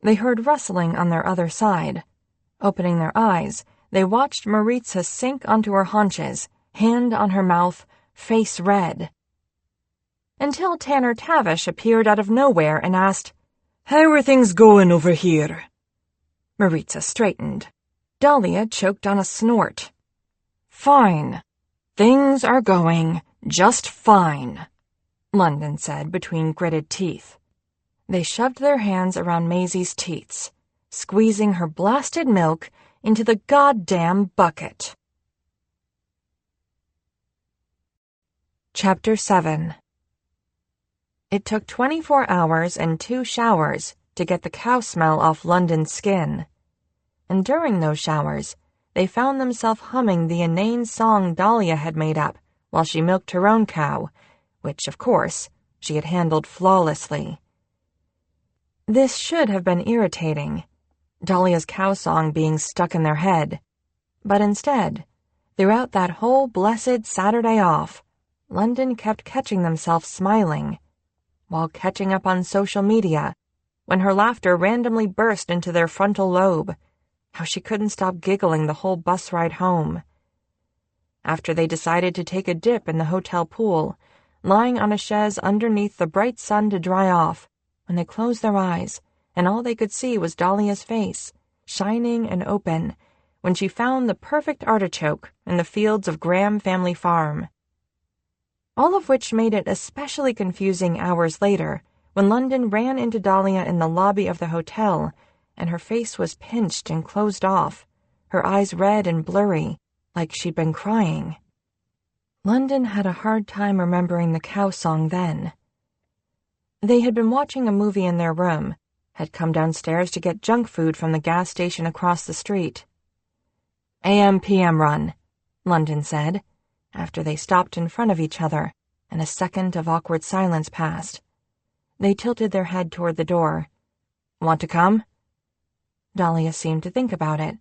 They heard rustling on their other side. Opening their eyes, they watched Maritza sink onto her haunches, hand on her mouth, face red. Until Tanner Tavish appeared out of nowhere and asked, "How are things going over here?" Maritza straightened. Dahlia choked on a snort. Fine. Things are going just fine, London said between gritted teeth. They shoved their hands around Maisie's teats, squeezing her blasted milk into the goddamn bucket. Chapter 7. It took 24 hours and 2 showers to get the cow smell off London's skin. And during those showers, they found themselves humming the inane song Dahlia had made up while she milked her own cow, which, of course, she had handled flawlessly. This should have been irritating, Dahlia's cow song being stuck in their head. But instead, throughout that whole blessed Saturday off, London kept catching themselves smiling, while catching up on social media, when her laughter randomly burst into their frontal lobe, how she couldn't stop giggling the whole bus ride home. After they decided to take a dip in the hotel pool, lying on a chaise underneath the bright sun to dry off, when they closed their eyes, and all they could see was Dahlia's face, shining and open, when she found the perfect artichoke in the fields of Graham Family Farm. All of which made it especially confusing hours later, when London ran into Dahlia in the lobby of the hotel, and her face was pinched and closed off, her eyes red and blurry, like she'd been crying. London had a hard time remembering the cow song then. They had been watching a movie in their room, had come downstairs to get junk food from the gas station across the street. AM/PM run, London said, after they stopped in front of each other, and a second of awkward silence passed. They tilted their head toward the door. Want to come? Dahlia seemed to think about it.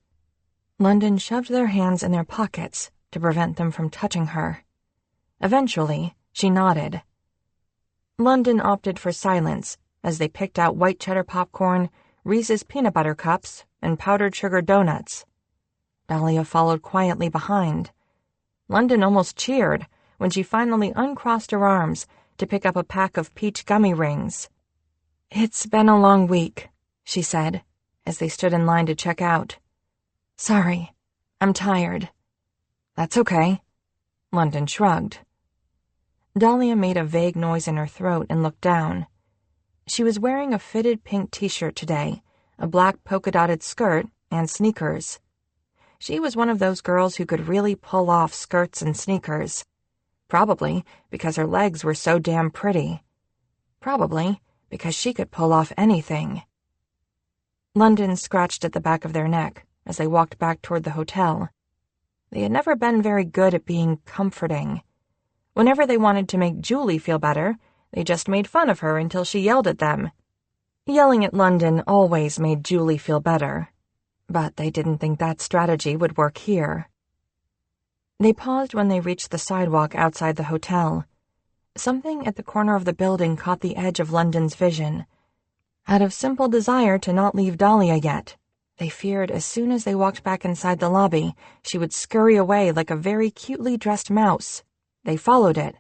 London shoved their hands in their pockets to prevent them from touching her. Eventually, she nodded. London opted for silence as they picked out white cheddar popcorn, Reese's peanut butter cups, and powdered sugar donuts. Dahlia followed quietly behind. London almost cheered when she finally uncrossed her arms to pick up a pack of peach gummy rings. It's been a long week, she said, as they stood in line to check out. Sorry, I'm tired. That's okay, London shrugged. Dahlia made a vague noise in her throat and looked down. She was wearing a fitted pink t-shirt today, a black polka-dotted skirt, and sneakers. She was one of those girls who could really pull off skirts and sneakers. Probably because her legs were so damn pretty. Probably because she could pull off anything. London scratched at the back of their neck as they walked back toward the hotel. They had never been very good at being comforting. Whenever they wanted to make Julie feel better, they just made fun of her until she yelled at them. Yelling at London always made Julie feel better, but they didn't think that strategy would work here. They paused when they reached the sidewalk outside the hotel. Something at the corner of the building caught the edge of London's vision. Out of simple desire to not leave Dahlia yet, they feared as soon as they walked back inside the lobby, she would scurry away like a very cutely dressed mouse. They followed it.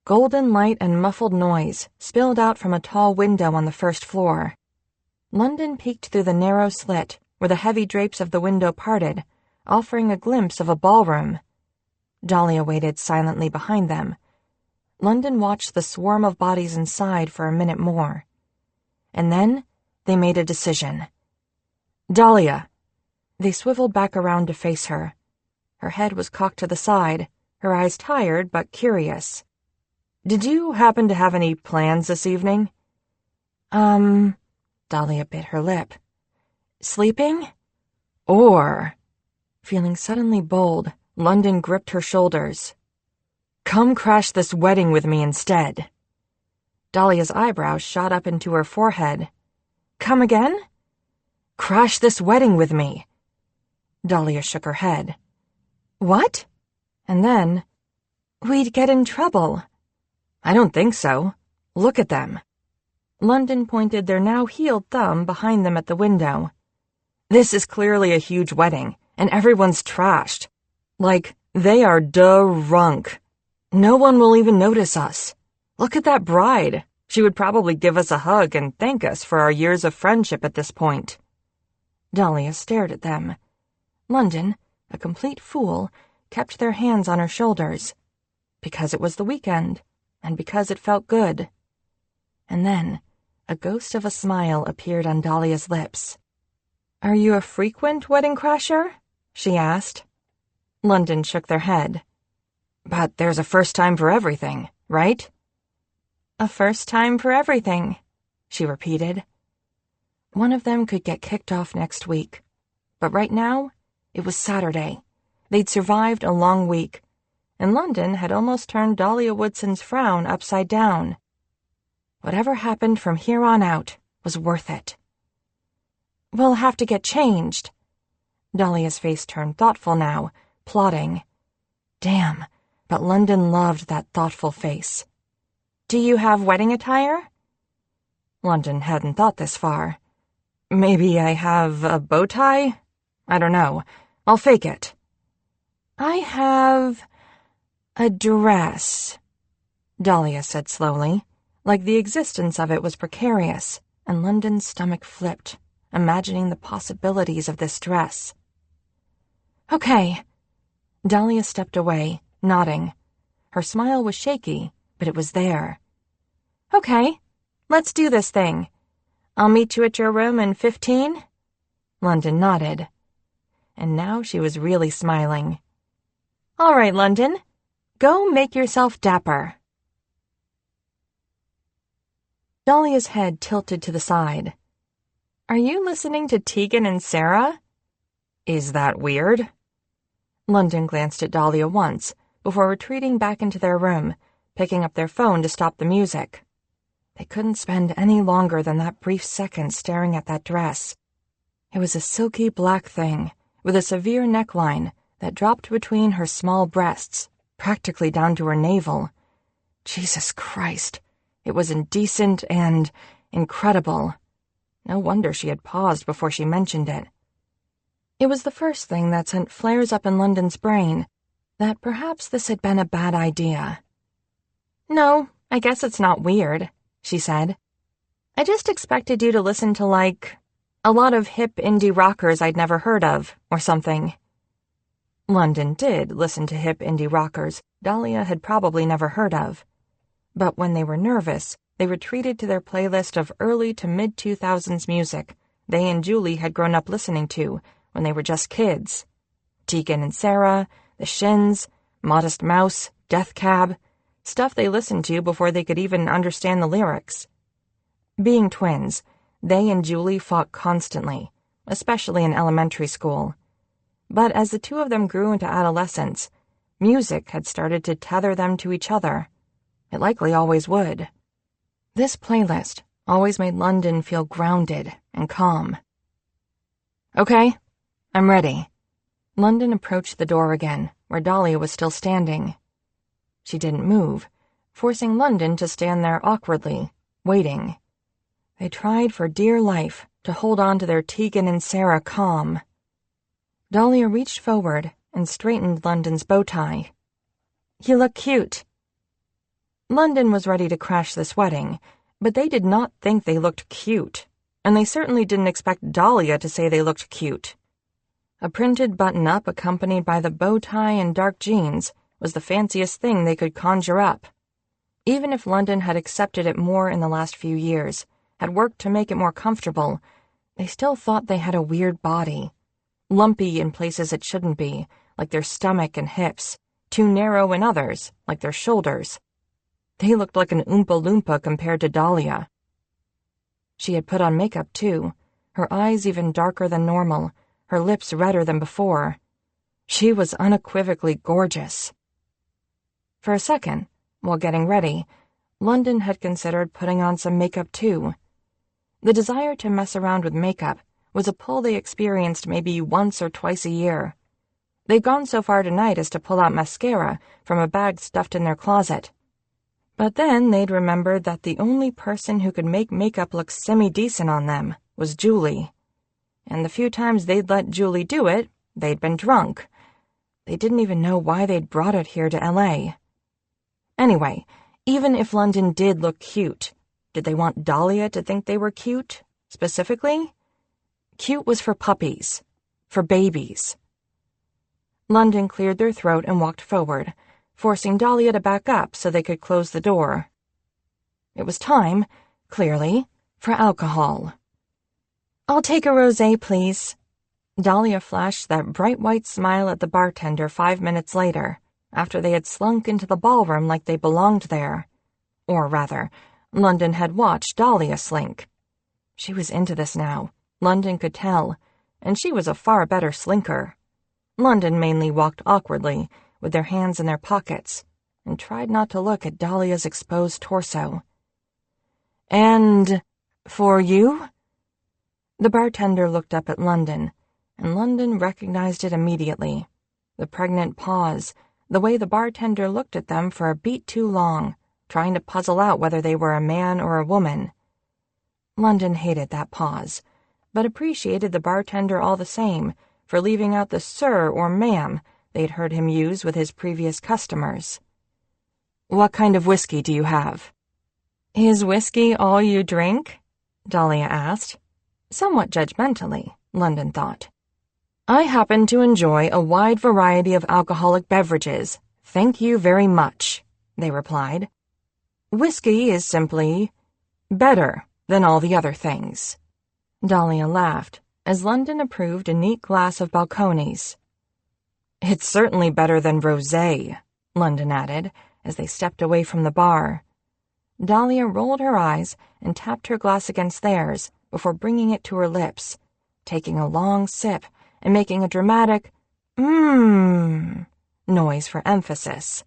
Golden light and muffled noise spilled out from a tall window on the first floor. London peeked through the narrow slit where the heavy drapes of the window parted, offering a glimpse of a ballroom. Dahlia waited silently behind them. London watched the swarm of bodies inside for a minute more. And then they made a decision. Dahlia! They swiveled back around to face her. Her head was cocked to the side, her eyes tired but curious. Did you happen to have any plans this evening? Dahlia bit her lip. Sleeping? Or... Feeling suddenly bold, London gripped her shoulders. Come crash this wedding with me instead. Dahlia's eyebrows shot up into her forehead. Come again? Crash this wedding with me." Dahlia shook her head. "What?" And then, "We'd get in trouble." "I don't think so. Look at them." London pointed their now healed thumb behind them at the window. "This is clearly a huge wedding, and everyone's trashed. Like, they are drunk. No one will even notice us. Look at that bride. She would probably give us a hug and thank us for our years of friendship at this point." Dahlia stared at them. London, a complete fool, kept their hands on her shoulders. Because it was the weekend, and because it felt good. And then, a ghost of a smile appeared on Dahlia's lips. "Are you a frequent wedding crasher?" she asked. London shook their head. "But there's a first time for everything, right?" "A first time for everything," she repeated. One of them could get kicked off next week. But right now, it was Saturday. They'd survived a long week, and London had almost turned Dahlia Woodson's frown upside down. Whatever happened from here on out was worth it. "We'll have to get changed." Dahlia's face turned thoughtful now, plotting. Damn, but London loved that thoughtful face. "Do you have wedding attire?" London hadn't thought this far. "Maybe I have a bow tie? I don't know. I'll fake it." "I have a dress," Dahlia said slowly, like the existence of it was precarious, and London's stomach flipped, imagining the possibilities of this dress. "Okay." Dahlia stepped away, nodding. Her smile was shaky, but it was there. "Okay, let's do this thing. I'll meet you at your room in 15? London nodded. And now she was really smiling. "All right, London. Go make yourself dapper." Dahlia's head tilted to the side. "Are you listening to Tegan and Sarah?" "Is that weird?" London glanced at Dahlia once, before retreating back into their room, picking up their phone to stop the music. They couldn't spend any longer than that brief second staring at that dress. It was a silky black thing, with a severe neckline that dropped between her small breasts, practically down to her navel. Jesus Christ, it was indecent and incredible. No wonder she had paused before she mentioned it. It was the first thing that sent flares up in London's brain, that perhaps this had been a bad idea. "No, I guess it's not weird," she said. "I just expected you to listen to, like, a lot of hip indie rockers I'd never heard of, or something." London did listen to hip indie rockers Dahlia had probably never heard of. But when they were nervous, they retreated to their playlist of early to mid-2000s music they and Julie had grown up listening to when they were just kids. Tegan and Sarah, The Shins, Modest Mouse, Death Cab, stuff they listened to before they could even understand the lyrics. Being twins, they and Julie fought constantly, especially in elementary school. But as the two of them grew into adolescence, music had started to tether them to each other. It likely always would. This playlist always made London feel grounded and calm. "Okay, I'm ready." London approached the door again, where Dahlia was still standing. She didn't move, forcing London to stand there awkwardly, waiting. They tried for dear life to hold on to their Tegan and Sarah calm. Dahlia reached forward and straightened London's bow tie. "You look cute." London was ready to crash this wedding, but they did not think they looked cute, and they certainly didn't expect Dahlia to say they looked cute. A printed button-up accompanied by the bow tie and dark jeans was the fanciest thing they could conjure up. Even if London had accepted it more in the last few years, had worked to make it more comfortable, they still thought they had a weird body. Lumpy in places it shouldn't be, like their stomach and hips, too narrow in others, like their shoulders. They looked like an Oompa Loompa compared to Dahlia. She had put on makeup, too, her eyes even darker than normal, her lips redder than before. She was unequivocally gorgeous. For a second, while getting ready, London had considered putting on some makeup, too. The desire to mess around with makeup was a pull they experienced maybe once or twice a year. They'd gone so far tonight as to pull out mascara from a bag stuffed in their closet. But then they'd remembered that the only person who could make makeup look semi-decent on them was Julie. And the few times they'd let Julie do it, they'd been drunk. They didn't even know why they'd brought it here to L.A. Anyway, even if London did look cute, did they want Dahlia to think they were cute, specifically? Cute was for puppies, for babies. London cleared their throat and walked forward, forcing Dahlia to back up so they could close the door. It was time, clearly, for alcohol. "I'll take a rosé, please." Dahlia flashed that bright white smile at the bartender 5 minutes later, after they had slunk into the ballroom like they belonged there. Or rather, London had watched Dahlia slink. She was into this now, London could tell, and she was a far better slinker. London mainly walked awkwardly, with their hands in their pockets, and tried not to look at Dahlia's exposed torso. "And for you?" The bartender looked up at London, and London recognized it immediately. The pregnant pause, the way the bartender looked at them for a beat too long, trying to puzzle out whether they were a man or a woman. London hated that pause, but appreciated the bartender all the same for leaving out the sir or ma'am they'd heard him use with his previous customers. "What kind of whiskey do you have?" "Is whiskey all you drink?" Dahlia asked. Somewhat judgmentally, London thought. "I happen to enjoy a wide variety of alcoholic beverages. Thank you very much," they replied. "Whiskey is simply better than all the other things." Dahlia laughed as London approved a neat glass of Balcones. "It's certainly better than rosé," London added as they stepped away from the bar. Dahlia rolled her eyes and tapped her glass against theirs before bringing it to her lips, taking a long sip and making a dramatic noise for emphasis.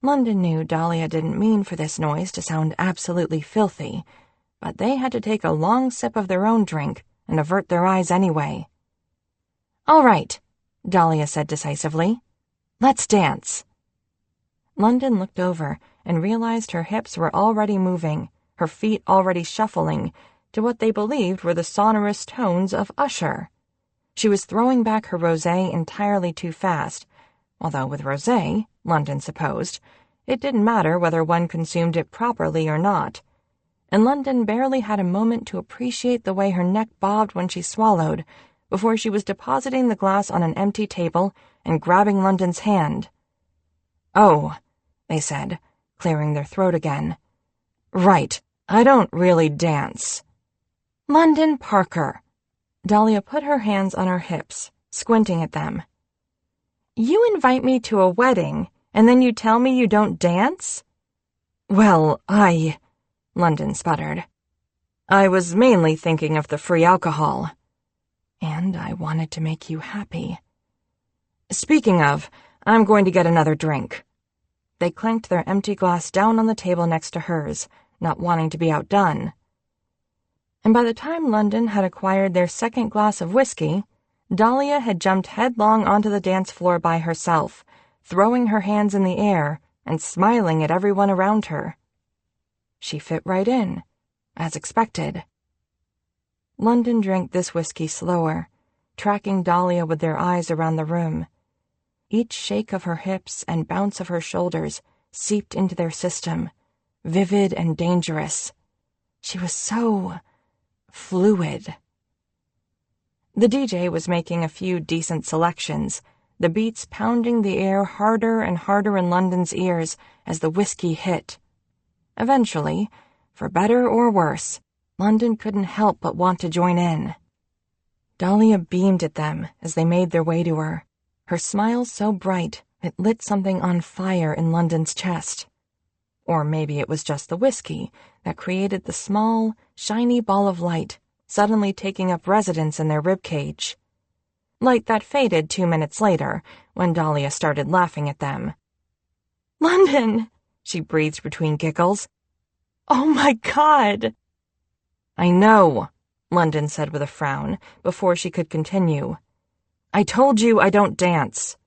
London knew Dahlia didn't mean for this noise to sound absolutely filthy, but they had to take a long sip of their own drink and avert their eyes anyway. "All right," Dahlia said decisively. "Let's dance." London looked over and realized her hips were already moving, her feet already shuffling, to what they believed were the sonorous tones of Usher. She was throwing back her rosé entirely too fast, although with rosé, London supposed, it didn't matter whether one consumed it properly or not, and London barely had a moment to appreciate the way her neck bobbed when she swallowed, before she was depositing the glass on an empty table and grabbing London's hand. "Oh," they said, clearing their throat again. "Right, I don't really dance." "London Parker." Dahlia put her hands on her hips, squinting at them. "You invite me to a wedding, and then you tell me you don't dance?" "Well, London sputtered. "I was mainly thinking of the free alcohol. And I wanted to make you happy. Speaking of, I'm going to get another drink." They clanked their empty glass down on the table next to hers, not wanting to be outdone. And by the time London had acquired their second glass of whiskey, Dahlia had jumped headlong onto the dance floor by herself, throwing her hands in the air and smiling at everyone around her. She fit right in, as expected. London drank this whiskey slower, tracking Dahlia with their eyes around the room. Each shake of her hips and bounce of her shoulders seeped into their system, vivid and dangerous. She was so fluid. The DJ was making a few decent selections, the beats pounding the air harder and harder in London's ears as the whiskey hit. Eventually, for better or worse, London couldn't help but want to join in. Dahlia beamed at them as they made their way to her, her smile so bright it lit something on fire in London's chest. Or maybe it was just the whiskey that created the small, shiny ball of light suddenly taking up residence in their ribcage. Light that faded 2 minutes later when Dahlia started laughing at them. "London," she breathed between giggles. "Oh my God!" "I know," London said with a frown, before she could continue. "I told you I don't dance."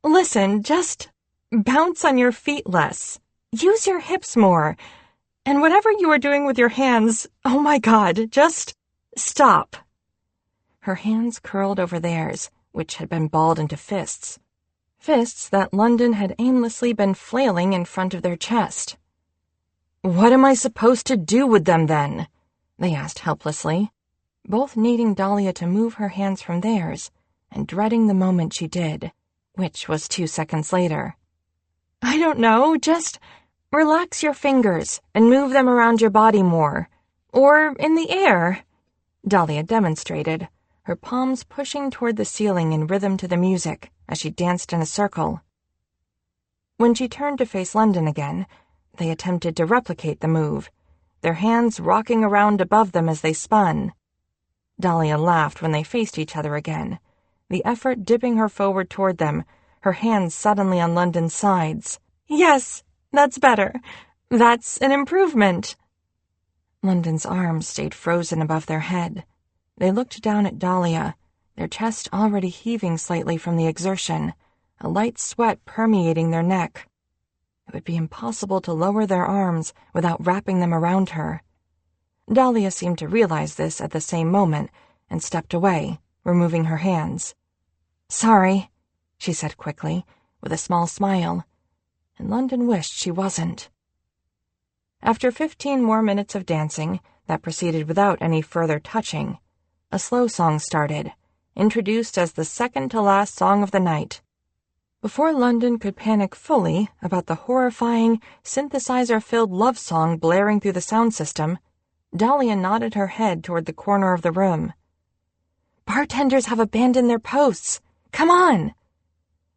"Listen, just bounce on your feet less. Use your hips more. And whatever you are doing with your hands, oh my God, just stop." Her hands curled over theirs, which had been balled into fists. Fists that London had aimlessly been flailing in front of their chest. "What am I supposed to do with them, then?" they asked helplessly, both needing Dahlia to move her hands from theirs and dreading the moment she did, which was 2 seconds later. "I don't know, just relax your fingers and move them around your body more. Or in the air," Dahlia demonstrated, her palms pushing toward the ceiling in rhythm to the music as she danced in a circle. When she turned to face London again, they attempted to replicate the move, their hands rocking around above them as they spun. Dahlia laughed when they faced each other again, the effort dipping her forward toward them, her hands suddenly on London's sides. "Yes, that's better. That's an improvement." London's arms stayed frozen above their head. They looked down at Dahlia, their chest already heaving slightly from the exertion, a light sweat permeating their neck. It would be impossible to lower their arms without wrapping them around her. Dahlia seemed to realize this at the same moment and stepped away, removing her hands. "Sorry," she said quickly, with a small smile, and London wished she wasn't. After 15 more minutes of dancing that proceeded without any further touching, a slow song started, introduced as the second-to-last song of the night. Before London could panic fully about the horrifying, synthesizer-filled love song blaring through the sound system, Dahlia nodded her head toward the corner of the room. "Bartenders have abandoned their posts. Come on!"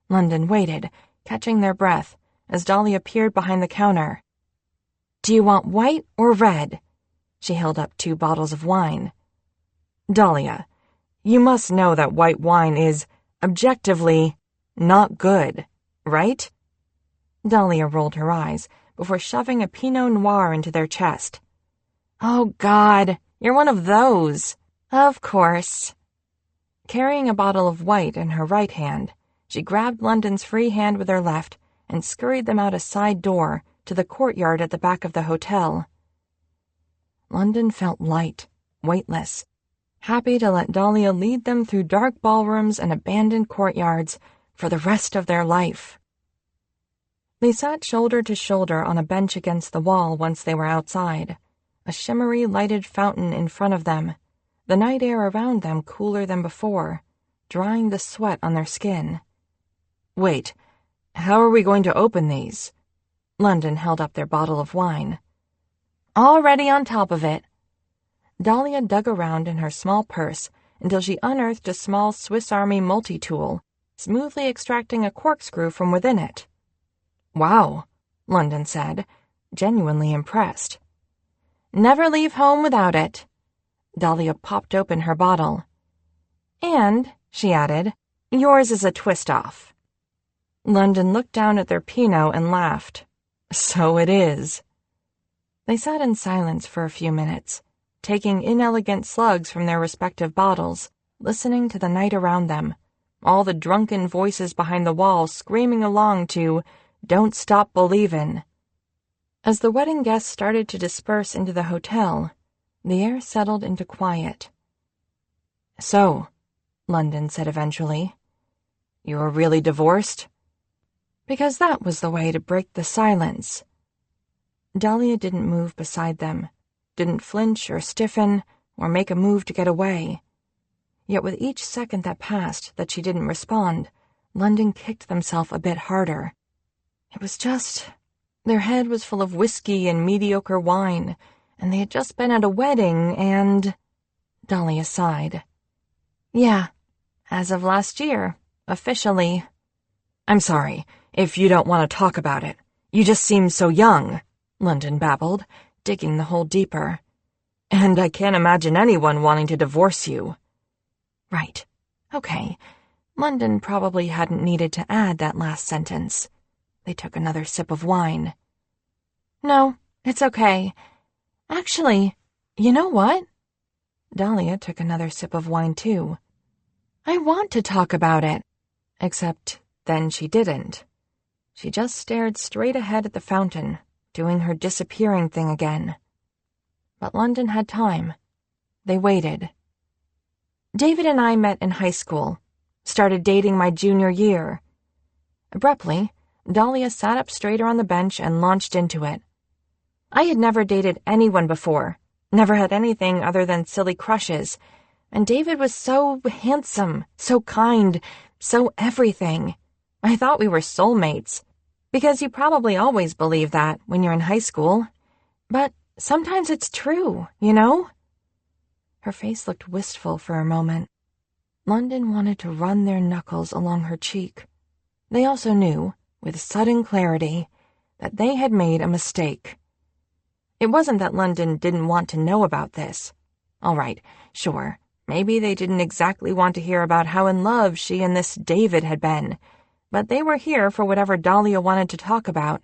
London waited, catching their breath, as Dahlia peered behind the counter. "Do you want white or red?" She held up 2 bottles of wine. "Dahlia, you must know that white wine is, objectively, not good, right?" Dahlia rolled her eyes before shoving a Pinot Noir into their chest. "Oh, God, you're one of those. Of course." Carrying a bottle of white in her right hand, she grabbed London's free hand with her left and scurried them out a side door to the courtyard at the back of the hotel. London felt light, weightless, happy to let Dahlia lead them through dark ballrooms and abandoned courtyards for the rest of their life. They sat shoulder to shoulder on a bench against the wall once they were outside, a shimmery lighted fountain in front of them, the night air around them cooler than before, drying the sweat on their skin. "Wait, how are we going to open these?" London held up their bottle of wine. "Already on top of it." Dahlia dug around in her small purse until she unearthed a small Swiss Army multi-tool, smoothly extracting a corkscrew from within it. "Wow," London said, genuinely impressed. "Never leave home without it." Dahlia popped open her bottle. "And," she added, "yours is a twist-off." London looked down at their Pinot and laughed. "So it is." They sat in silence for a few minutes, taking inelegant slugs from their respective bottles, listening to the night around them, all the drunken voices behind the wall screaming along to "Don't Stop Believin'." As the wedding guests started to disperse into the hotel, the air settled into quiet. "So," London said eventually, "you're really divorced?" Because that was the way to break the silence. Dahlia didn't move beside them, didn't flinch or stiffen or make a move to get away. Yet with each second that passed that she didn't respond, London kicked themselves a bit harder. It was just, their head was full of whiskey and mediocre wine, and they had just been at a wedding and... Dahlia sighed. "Yeah, as of last year, officially." "I'm sorry, if you don't want to talk about it. You just seem so young," London babbled, digging the hole deeper. "And I can't imagine anyone wanting to divorce you." Right. Okay. London probably hadn't needed to add that last sentence. They took another sip of wine. "No, it's okay. Actually, you know what?" Dahlia took another sip of wine, too. I want to talk about it. Except then she didn't. She just stared straight ahead at the fountain, doing her disappearing thing again. But London had time. They waited. David and I met in high school, started dating my junior year. Abruptly, Dahlia sat up straighter on the bench and launched into it. I had never dated anyone before, never had anything other than silly crushes, and David was so handsome, so kind, so everything. I thought we were soulmates, because you probably always believe that when you're in high school. But sometimes it's true, you know? Her face looked wistful for a moment. London wanted to run their knuckles along her cheek. They also knew, with sudden clarity, that they had made a mistake. It wasn't that London didn't want to know about this. All right, sure, maybe they didn't exactly want to hear about how in love she and this David had been, but they were here for whatever Dahlia wanted to talk about.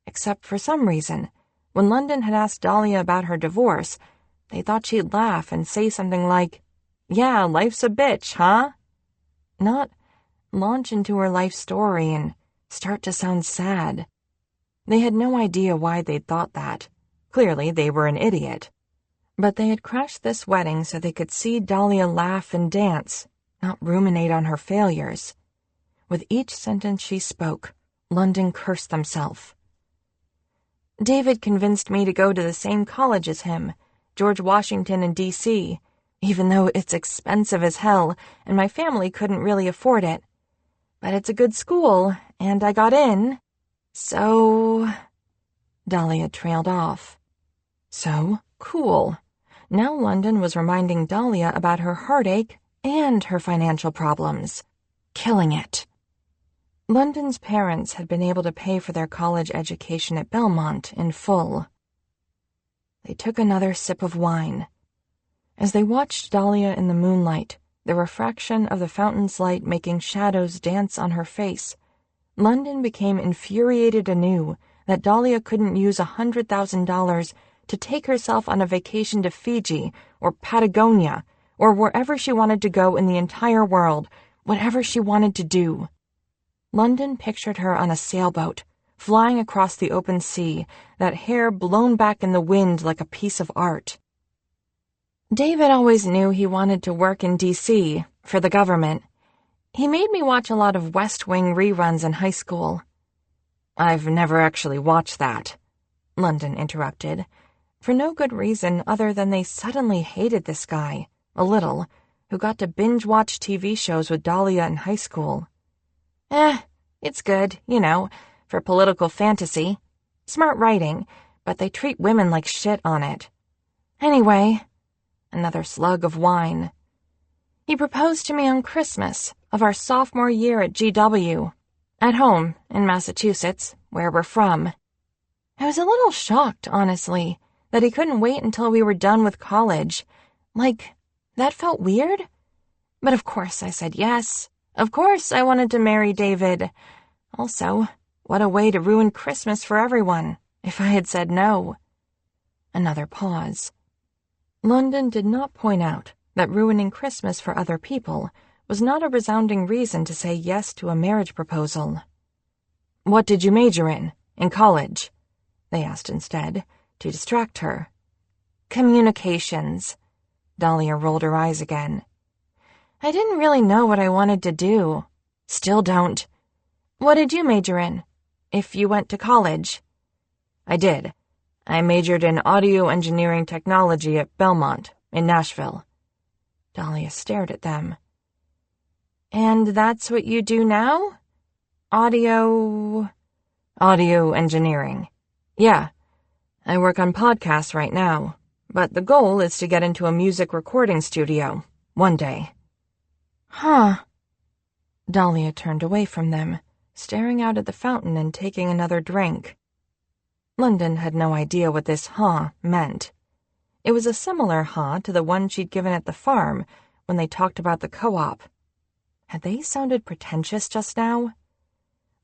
Except for some reason, when London had asked Dahlia about her divorce, they thought she'd laugh and say something like, "Yeah, life's a bitch, huh?" Not launch into her life story and start to sound sad. They had no idea why they'd thought that. Clearly, they were an idiot. But they had crashed this wedding so they could see Dahlia laugh and dance, not ruminate on her failures. With each sentence she spoke, London cursed himself. David convinced me to go to the same college as him, George Washington in D.C., even though it's expensive as hell and my family couldn't really afford it. But it's a good school, and I got in. So... Dahlia trailed off. So cool. Now London was reminding Dahlia about her heartache and her financial problems. Killing it. London's parents had been able to pay for their college education at Belmont in full. They took another sip of wine. As they watched Dahlia in the moonlight, the refraction of the fountain's light making shadows dance on her face, London became infuriated anew that Dahlia couldn't use $100,000 to take herself on a vacation to Fiji or Patagonia or wherever she wanted to go in the entire world, whatever she wanted to do. London pictured her on a sailboat, flying across the open sea, that hair blown back in the wind like a piece of art. David always knew he wanted to work in D.C. for the government. He made me watch a lot of West Wing reruns in high school. I've never actually watched that, London interrupted, for no good reason other than they suddenly hated this guy, a little, who got to binge-watch TV shows with Dahlia in high school. It's good, you know, for political fantasy. Smart writing, but they treat women like shit on it. Anyway, another slug of wine. He proposed to me on Christmas of our sophomore year at GW, at home in Massachusetts, where we're from. I was a little shocked, honestly, that he couldn't wait until we were done with college. Like, that felt weird. But of course I said yes. Of course I wanted to marry David. Also, what a way to ruin Christmas for everyone, if I had said no. Another pause. London did not point out that ruining Christmas for other people was not a resounding reason to say yes to a marriage proposal. What did you major in college? They asked instead, to distract her. Communications. Dahlia rolled her eyes again. I didn't really know what I wanted to do. Still don't. What did you major in, if you went to college? I did. I majored in audio engineering technology at Belmont, in Nashville. Dahlia stared at them. And that's what you do now? Audio engineering. Yeah. I work on podcasts right now, but the goal is to get into a music recording studio, one day. Huh. Dahlia turned away from them, staring out at the fountain and taking another drink. London had no idea what this huh meant. It was a similar huh to the one she'd given at the farm when they talked about the co-op. Had they sounded pretentious just now?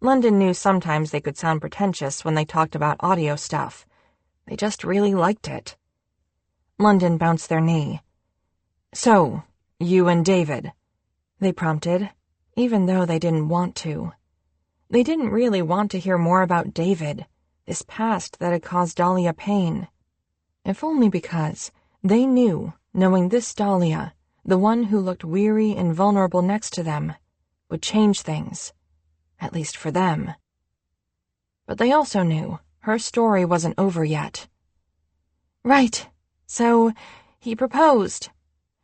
London knew sometimes they could sound pretentious when they talked about audio stuff. They just really liked it. London bounced their knee, So, you and David, they prompted, even though they didn't want to. They didn't really want to hear more about David, this past that had caused Dahlia pain. If only because they knew, knowing this Dahlia, the one who looked weary and vulnerable next to them, would change things, at least for them. But they also knew her story wasn't over yet. Right, so he proposed.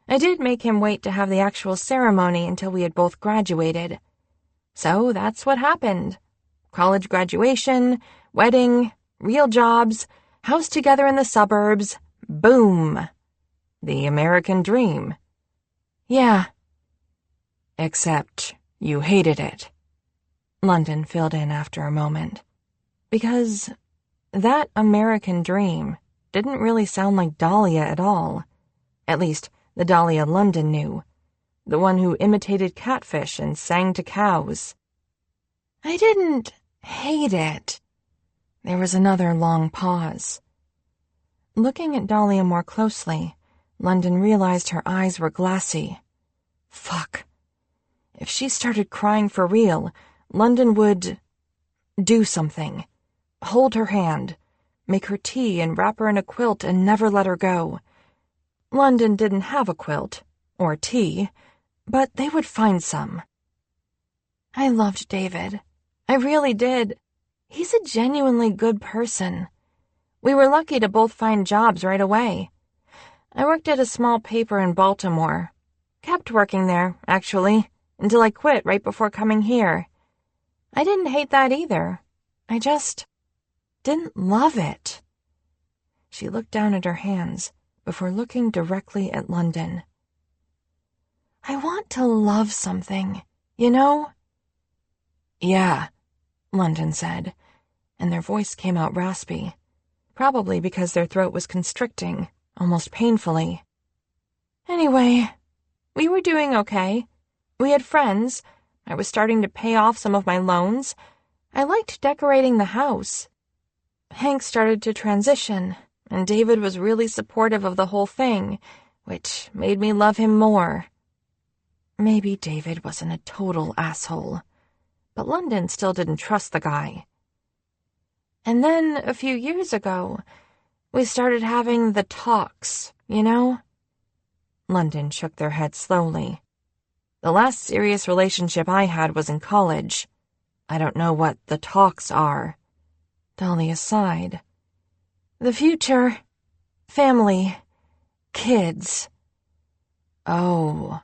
I did make him wait to have the actual ceremony until we had both graduated. So that's what happened. College graduation, wedding, real jobs, house together in the suburbs, boom. The American dream. Yeah. Except you hated it. London filled in after a moment. Because that American dream didn't really sound like Dahlia at all. At least, the Dahlia London knew. The one who imitated catfish and sang to cows. I didn't hate it. There was another long pause. Looking at Dahlia more closely, London realized her eyes were glassy. Fuck. If she started crying for real, London would do something. Hold her hand, make her tea and wrap her in a quilt and never let her go. London didn't have a quilt, or tea, but they would find some. I loved David. I really did. He's a genuinely good person. We were lucky to both find jobs right away. I worked at a small paper in Baltimore. Kept working there, actually, until I quit right before coming here. I didn't hate that either. I just didn't love it. She looked down at her hands before looking directly at London. I want to love something, you know? Yeah, London said, and their voice came out raspy, probably because their throat was constricting, almost painfully. Anyway, we were doing okay. We had friends. I was starting to pay off some of my loans. I liked decorating the house. Hank started to transition, and David was really supportive of the whole thing, which made me love him more. Maybe David wasn't a total asshole, but London still didn't trust the guy. And then, a few years ago, we started having the talks, you know? London shook their head slowly. The last serious relationship I had was in college. I don't know what the talks are. Dahlia sighed. The future. Family. Kids. Oh.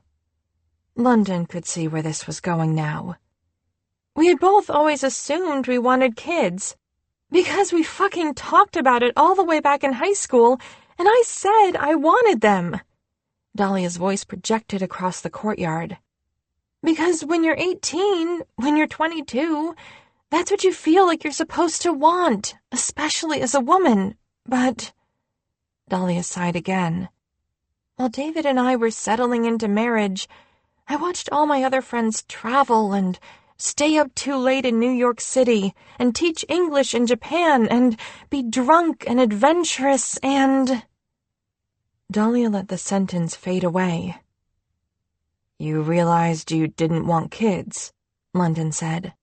London could see where this was going now. We had both always assumed we wanted kids, because we fucking talked about it all the way back in high school, and I said I wanted them. Dahlia's voice projected across the courtyard. Because when you're 18, when you're 22, that's what you feel like you're supposed to want, especially as a woman. But... Dahlia sighed again. While David and I were settling into marriage, I watched all my other friends travel and stay up too late in New York City and teach English in Japan and be drunk and adventurous and... Dahlia let the sentence fade away. You realized you didn't want kids, London said.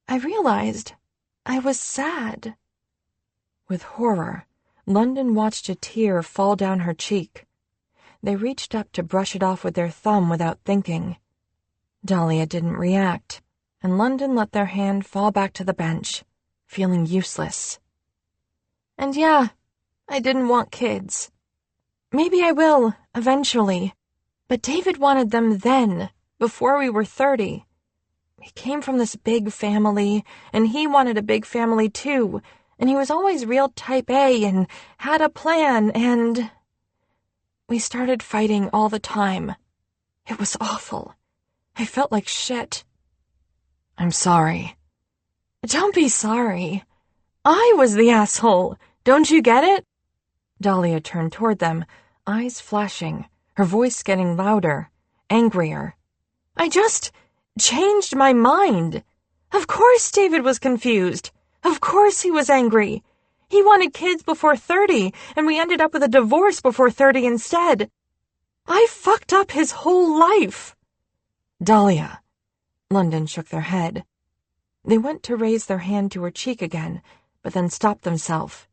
I realized I was sad. With horror, London watched a tear fall down her cheek. They reached up to brush it off with their thumb without thinking. Dahlia didn't react, and London let their hand fall back to the bench, feeling useless. And yeah, I didn't want kids. Maybe I will, eventually. But David wanted them then, before we were 30. We came from this big family, and he wanted a big family too, and he was always real type A and had a plan, and... We started fighting all the time. It was awful. I felt like shit. I'm sorry. Don't be sorry. I was the asshole. Don't you get it? Dahlia turned toward them, eyes flashing, her voice getting louder, angrier. I just changed my mind. Of course David was confused. Of course he was angry. He wanted kids before 30, and we ended up with a divorce before 30 instead. I fucked up his whole life. Dahlia. London shook their head. They went to raise their hand to her cheek again, but then stopped themselves.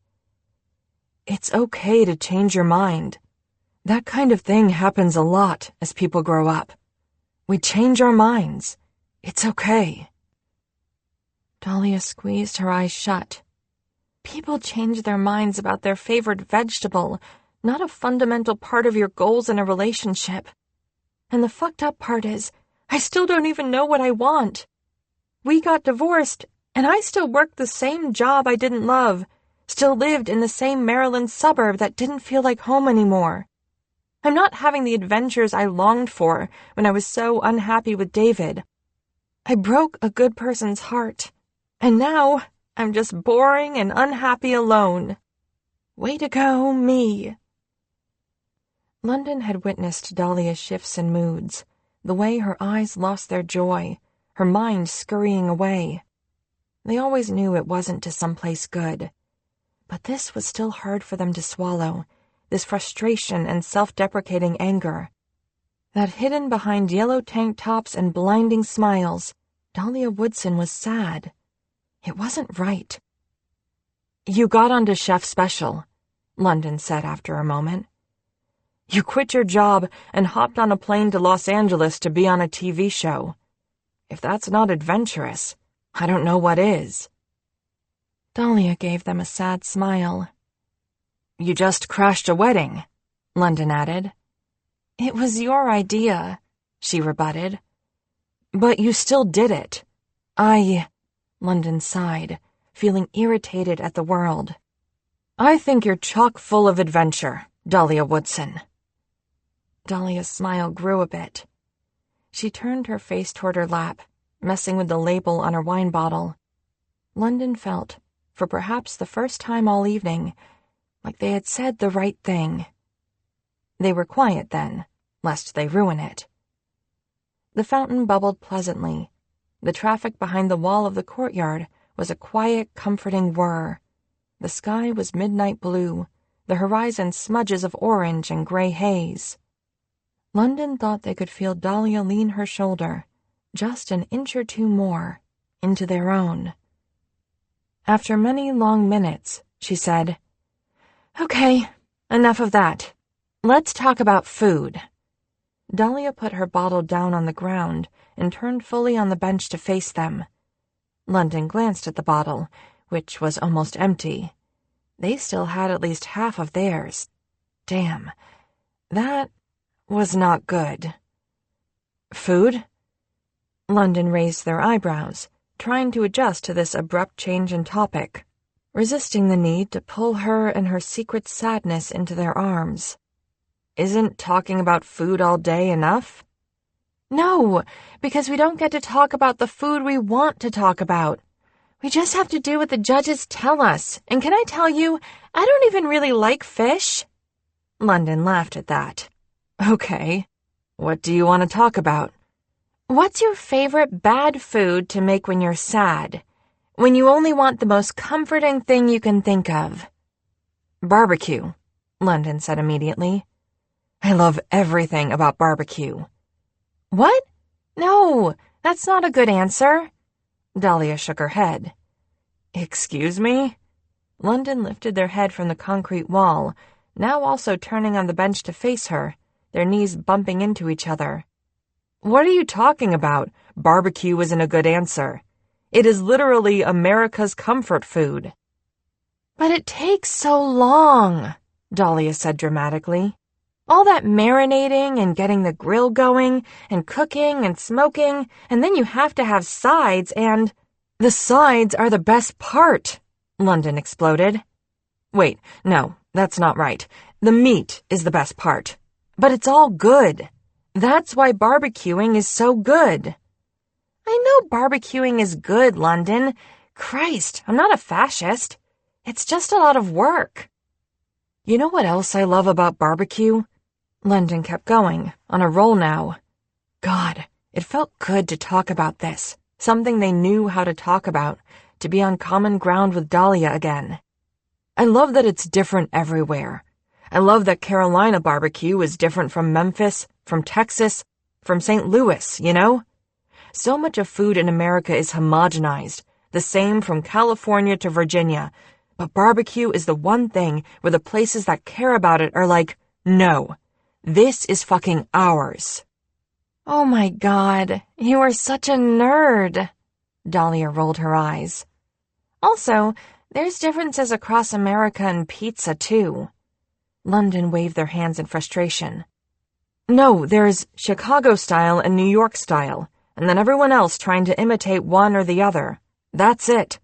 It's okay to change your mind. That kind of thing happens a lot as people grow up. We change our minds. It's okay. Dahlia squeezed her eyes shut. People change their minds about their favorite vegetable, not a fundamental part of your goals in a relationship. And the fucked up part is, I still don't even know what I want. We got divorced, and I still worked the same job I didn't love, still lived in the same Maryland suburb that didn't feel like home anymore. I'm not having the adventures I longed for when I was so unhappy with David. I broke a good person's heart, and now I'm just boring and unhappy alone. Way to go, me. London had witnessed Dahlia's shifts in moods, the way her eyes lost their joy, her mind scurrying away. They always knew it wasn't to someplace good. But this was still hard for them to swallow, this frustration and self-deprecating anger. That hidden behind yellow tank tops and blinding smiles, Dahlia Woodson was sad. It wasn't right. You got onto Chef Special, London said after a moment. You quit your job and hopped on a plane to Los Angeles to be on a TV show. If that's not adventurous, I don't know what is. Dahlia gave them a sad smile. You just crashed a wedding, London added. It was your idea, she rebutted. But you still did it. London sighed, feeling irritated at the world. I think you're chock full of adventure, Dahlia Woodson. Dahlia's smile grew a bit. She turned her face toward her lap, messing with the label on her wine bottle. London felt, for perhaps the first time all evening, like they had said the right thing. They were quiet then, lest they ruin it. The fountain bubbled pleasantly. The traffic behind the wall of the courtyard was a quiet, comforting whir. The sky was midnight blue, the horizon smudges of orange and gray haze. London thought they could feel Dahlia lean her shoulder, just an inch or two more, into their own. After many long minutes, she said, Okay, enough of that. Let's talk about food. Dahlia put her bottle down on the ground and turned fully on the bench to face them. London glanced at the bottle, which was almost empty. They still had at least half of theirs. Damn, that was not good. Food? London raised their eyebrows, trying to adjust to this abrupt change in topic, resisting the need to pull her and her secret sadness into their arms. Isn't talking about food all day enough? No, because we don't get to talk about the food we want to talk about. We just have to do what the judges tell us, and can I tell you, I don't even really like fish. London laughed at that. Okay, what do you want to talk about? What's your favorite bad food to make when you're sad? When you only want the most comforting thing you can think of? Barbecue, London said immediately. I love everything about barbecue. What? No, that's not a good answer. Dahlia shook her head. Excuse me? London lifted their head from the concrete wall, now also turning on the bench to face her, their knees bumping into each other. What are you talking about? Barbecue isn't a good answer. It is literally America's comfort food. But it takes so long, Dahlia said dramatically. All that marinating and getting the grill going and cooking and smoking, and then you have to have sides and... The sides are the best part, London exploded. Wait, no, that's not right. The meat is the best part. But it's all good. That's why barbecuing is so good. I know barbecuing is good, London. Christ, I'm not a fascist. It's just a lot of work. You know what else I love about barbecue? London kept going, on a roll now. God, it felt good to talk about this, something they knew how to talk about, to be on common ground with Dahlia again. I love that it's different everywhere. I love that Carolina barbecue is different from Memphis, from Texas, from St. Louis, you know? So much of food in America is homogenized, the same from California to Virginia, but barbecue is the one thing where the places that care about it are like, no, this is fucking ours. Oh my God, you are such a nerd. Dahlia rolled her eyes. Also, there's differences across America in pizza, too. London waved their hands in frustration. No, there's Chicago style and New York style, and then everyone else trying to imitate one or the other. That's it.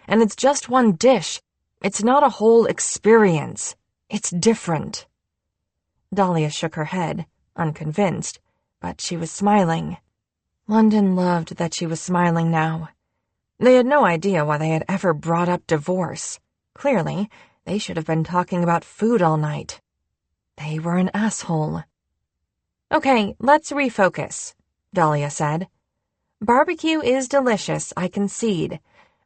And it's just one dish. It's not a whole experience. It's different. Dahlia shook her head, unconvinced, but she was smiling. London loved that she was smiling now. They had no idea why they had ever brought up divorce. Clearly, they should have been talking about food all night. They were an asshole. Okay, let's refocus, Dahlia said. Barbecue is delicious, I concede,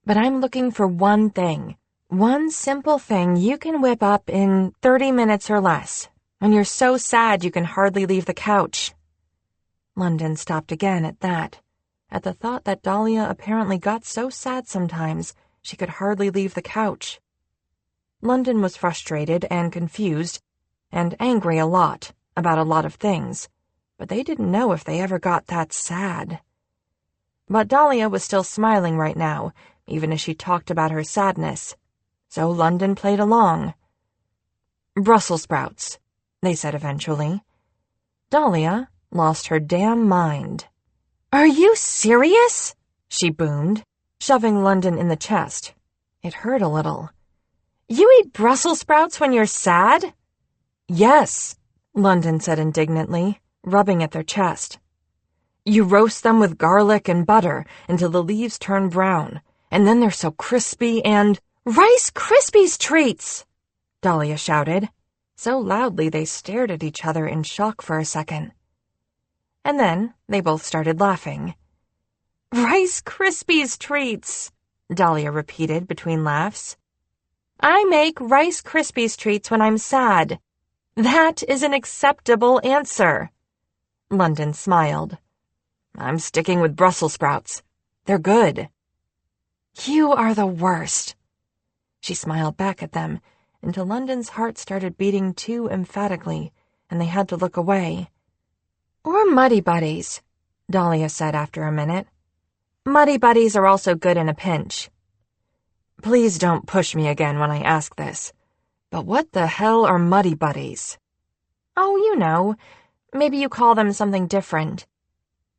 but I'm looking for one thing. One simple thing you can whip up in 30 minutes or less, when you're so sad you can hardly leave the couch. London stopped again at that, at the thought that Dahlia apparently got so sad sometimes she could hardly leave the couch. London was frustrated and confused, and angry a lot, about a lot of things, but they didn't know if they ever got that sad. But Dahlia was still smiling right now, even as she talked about her sadness, so London played along. Brussels sprouts, they said eventually. Dahlia lost her damn mind. Are you serious? She boomed, shoving London in the chest. It hurt a little. You eat Brussels sprouts when you're sad? Yes, London said indignantly, rubbing at their chest. You roast them with garlic and butter until the leaves turn brown, and then they're so crispy and— Rice Krispies treats! Dahlia shouted, so loudly they stared at each other in shock for a second. And then they both started laughing. Rice Krispies treats, Dahlia repeated between laughs. I make Rice Krispies treats when I'm sad. That is an acceptable answer. London smiled. I'm sticking with Brussels sprouts. They're good. You are the worst. She smiled back at them until London's heart started beating too emphatically, and they had to look away. Or Muddy Buddies, Dahlia said after a minute. Muddy Buddies are also good in a pinch. Please don't push me again when I ask this, but what the hell are Muddy Buddies? Oh, you know, maybe you call them something different.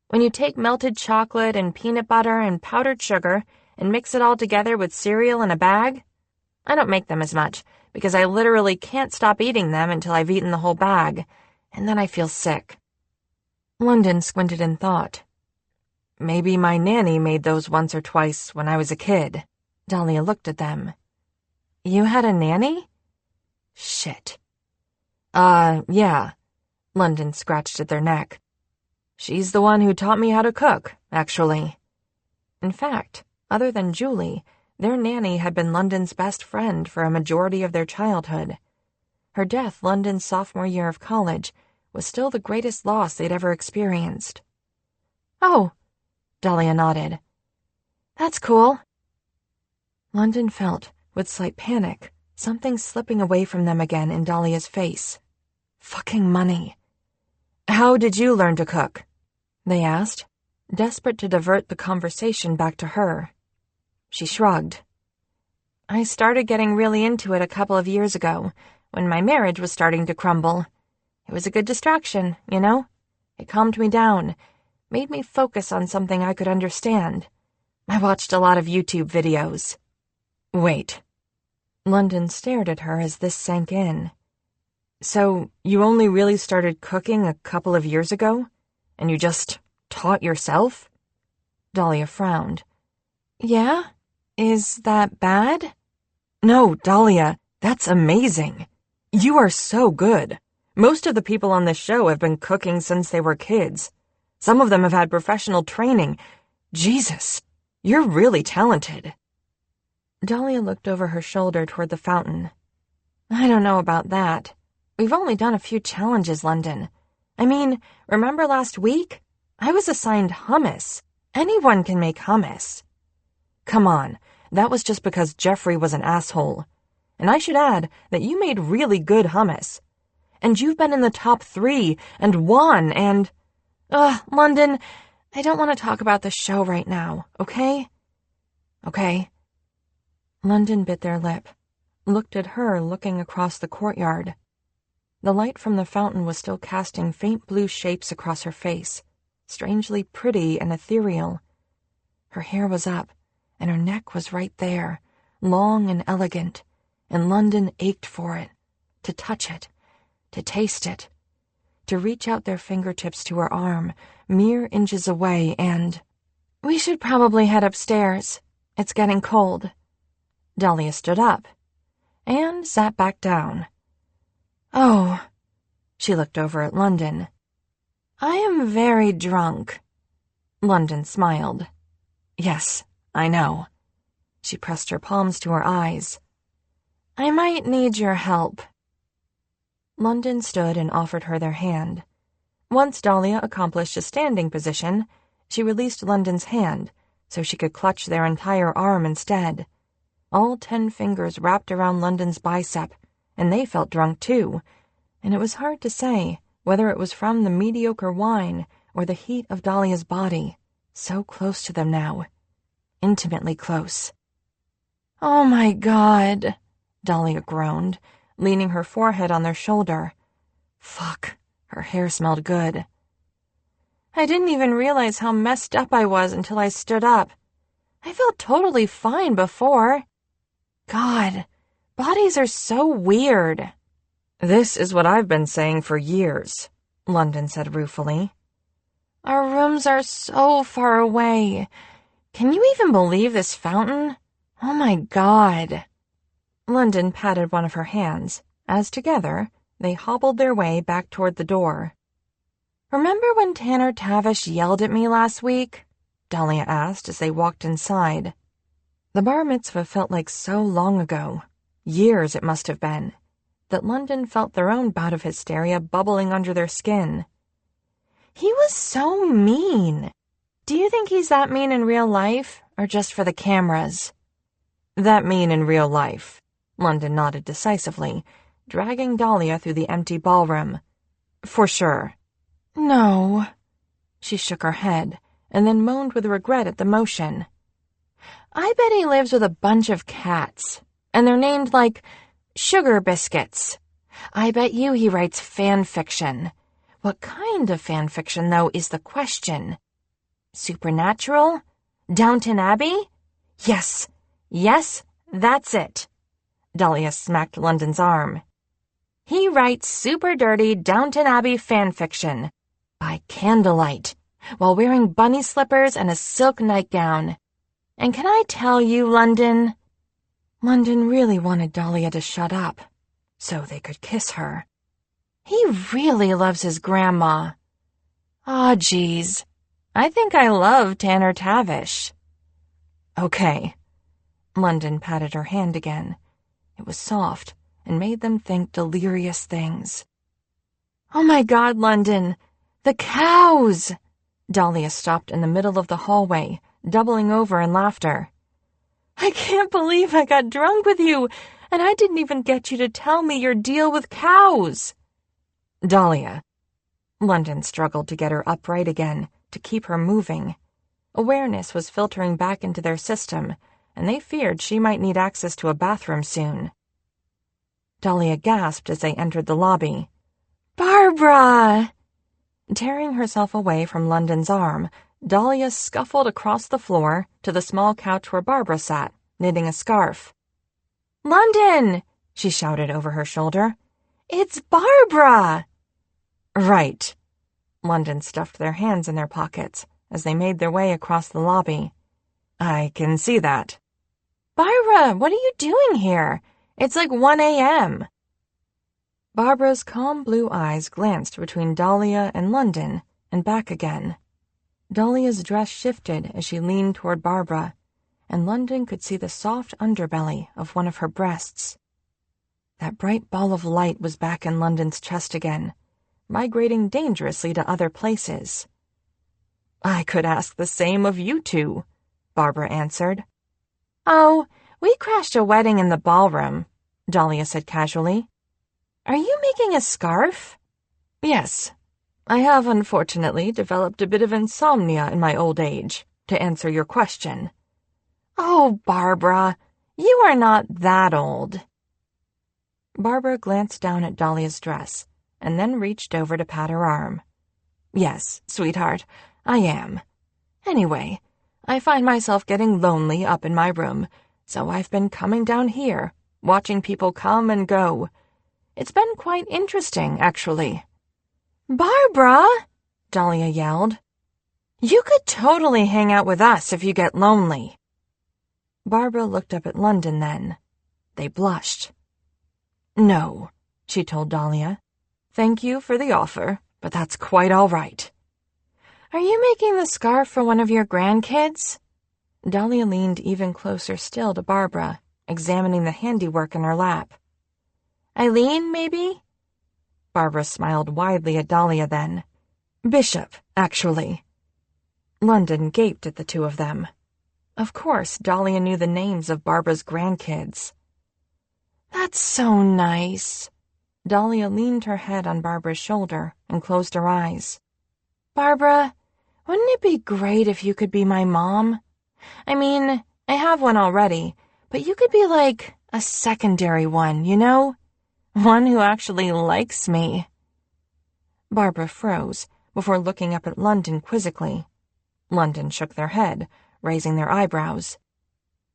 When you take melted chocolate and peanut butter and powdered sugar and mix it all together with cereal in a bag. I don't make them as much, because I literally can't stop eating them until I've eaten the whole bag, and then I feel sick. London squinted in thought. Maybe my nanny made those once or twice when I was a kid. Dahlia looked at them. You had a nanny? Shit. Yeah. London scratched at their neck. She's the one who taught me how to cook, actually. In fact, other than Julie, their nanny had been London's best friend for a majority of their childhood. Her death London's sophomore year of college was still the greatest loss they'd ever experienced. Oh, Dahlia nodded. That's cool. London felt, with slight panic, something slipping away from them again in Dahlia's face. Fucking money. How did you learn to cook? They asked, desperate to divert the conversation back to her. She shrugged. I started getting really into it a couple of years ago, when my marriage was starting to crumble. It was a good distraction, you know? It calmed me down, made me focus on something I could understand. I watched a lot of YouTube videos. Wait. London stared at her as this sank in. So, you only really started cooking a couple of years ago? And you just taught yourself? Dahlia frowned. Yeah? Is that bad? No, Dahlia, that's amazing. You are so good. Most of the people on this show have been cooking since they were kids. Some of them have had professional training. Jesus, you're really talented. Dahlia looked over her shoulder toward the fountain. I don't know about that. We've only done a few challenges, London. I mean, remember last week? I was assigned hummus. Anyone can make hummus. Come on, that was just because Jeffrey was an asshole. And I should add that you made really good hummus. And you've been in the top 3 and won and... London, I don't want to talk about the show right now, okay? Okay. London bit their lip, looked at her looking across the courtyard. The light from the fountain was still casting faint blue shapes across her face, strangely pretty and ethereal. Her hair was up, and her neck was right there, long and elegant, and London ached for it, to touch it, to taste it, to reach out their fingertips to her arm, mere inches away, and... We should probably head upstairs. It's getting cold. Dahlia stood up, and sat back down. Oh, she looked over at London. I am very drunk. London smiled. Yes, I know. She pressed her palms to her eyes. I might need your help. London stood and offered her their hand. Once Dahlia accomplished a standing position, she released London's hand so she could clutch their entire arm instead. All 10 fingers wrapped around London's bicep, and they felt drunk too, and it was hard to say whether it was from the mediocre wine or the heat of Dahlia's body, so close to them now. Intimately close. Oh my God, Dahlia groaned, leaning her forehead on their shoulder. Fuck, her hair smelled good. I didn't even realize how messed up I was until I stood up. I felt totally fine before. God, bodies are so weird. This is what I've been saying for years, London said ruefully. Our rooms are so far away. Can you even believe this fountain? Oh my God. London patted one of her hands, as together they hobbled their way back toward the door. Remember when Tanner Tavish yelled at me last week? Dahlia asked as they walked inside. The bar mitzvah felt like so long ago, years it must have been, that London felt their own bout of hysteria bubbling under their skin. He was so mean. Do you think he's that mean in real life, or just for the cameras? That mean in real life, London nodded decisively, dragging Dahlia through the empty ballroom. For sure. No. She shook her head, and then moaned with regret at the motion. I bet he lives with a bunch of cats, and they're named like Sugar Biscuits. I bet you he writes fan fiction. What kind of fan fiction, though, is the question. Supernatural? Downton Abbey? Yes, that's it. Dahlia smacked London's arm. He writes super dirty Downton Abbey fan fiction. By candlelight, while wearing bunny slippers and a silk nightgown. And can I tell you, London? London really wanted Dahlia to shut up, so they could kiss her. He really loves his grandma. Aw, geez. I think I love Tanner Tavish. Okay. London patted her hand again. It was soft and made them think delirious things. Oh my God, London! The cows! Dahlia stopped in the middle of the hallway, doubling over in laughter. I can't believe I got drunk with you, and I didn't even get you to tell me your deal with cows. Dahlia. London struggled to get her upright again, to keep her moving. Awareness was filtering back into their system, and they feared she might need access to a bathroom soon. Dahlia gasped as they entered the lobby. Barbara! Tearing herself away from London's arm, Dahlia scuffled across the floor to the small couch where Barbara sat, knitting a scarf. London! She shouted over her shoulder. It's Barbara! Right. London stuffed their hands in their pockets as they made their way across the lobby. I can see that. Barbara, what are you doing here? It's like 1 a.m. Barbara's calm blue eyes glanced between Dahlia and London and back again. Dahlia's dress shifted as she leaned toward Barbara, and London could see the soft underbelly of one of her breasts. That bright ball of light was back in London's chest again, migrating dangerously to other places. "I could ask the same of you two," Barbara answered. "Oh, we crashed a wedding in the ballroom," Dahlia said casually. "Are you making a scarf?" "Yes. I have unfortunately developed a bit of insomnia in my old age, to answer your question." "Oh, Barbara, you are not that old." Barbara glanced down at Dahlia's dress and then reached over to pat her arm. "Yes, sweetheart, I am. Anyway, I find myself getting lonely up in my room, so I've been coming down here, watching people come and go. It's been quite interesting, actually." "Barbara!" Dahlia yelled. "You could totally hang out with us if you get lonely." Barbara looked up at London then. They blushed. "No," she told Dahlia. "Thank you for the offer, but that's quite all right." "Are you making the scarf for one of your grandkids?" Dahlia leaned even closer still to Barbara, examining the handiwork in her lap. "Eileen, maybe?" Barbara smiled widely at Dahlia then. "Bishop, actually." London gaped at the two of them. Of course, Dahlia knew the names of Barbara's grandkids. "That's so nice." Dahlia leaned her head on Barbara's shoulder and closed her eyes. "Barbara, wouldn't it be great if you could be my mom? I mean, I have one already, but you could be like a secondary one, you know? One who actually likes me." Barbara froze before looking up at London quizzically. London shook their head, raising their eyebrows.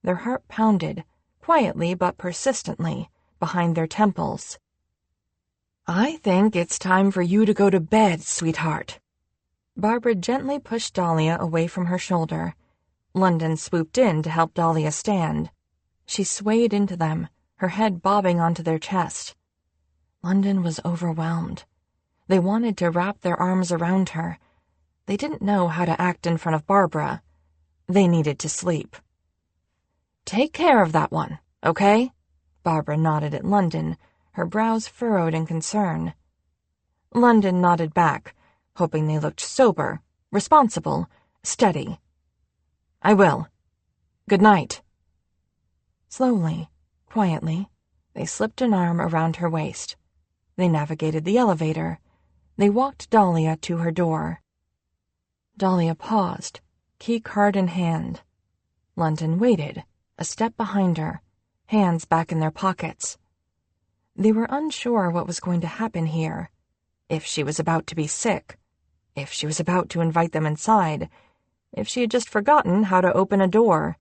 Their heart pounded, quietly but persistently, behind their temples. "I think it's time for you to go to bed, sweetheart." Barbara gently pushed Dahlia away from her shoulder. London swooped in to help Dahlia stand. She swayed into them, her head bobbing onto their chest. London was overwhelmed. They wanted to wrap their arms around her. They didn't know how to act in front of Barbara. They needed to sleep. "Take care of that one, okay?" Barbara nodded at London, her brows furrowed in concern. London nodded back, hoping they looked sober, responsible, steady. "I will. Good night." Slowly, quietly, they slipped an arm around her waist. They navigated the elevator. They walked Dahlia to her door. Dahlia paused, key card in hand. London waited, a step behind her, hands back in their pockets. They were unsure what was going to happen here. If she was about to be sick, if she was about to invite them inside, if she had just forgotten how to open a door.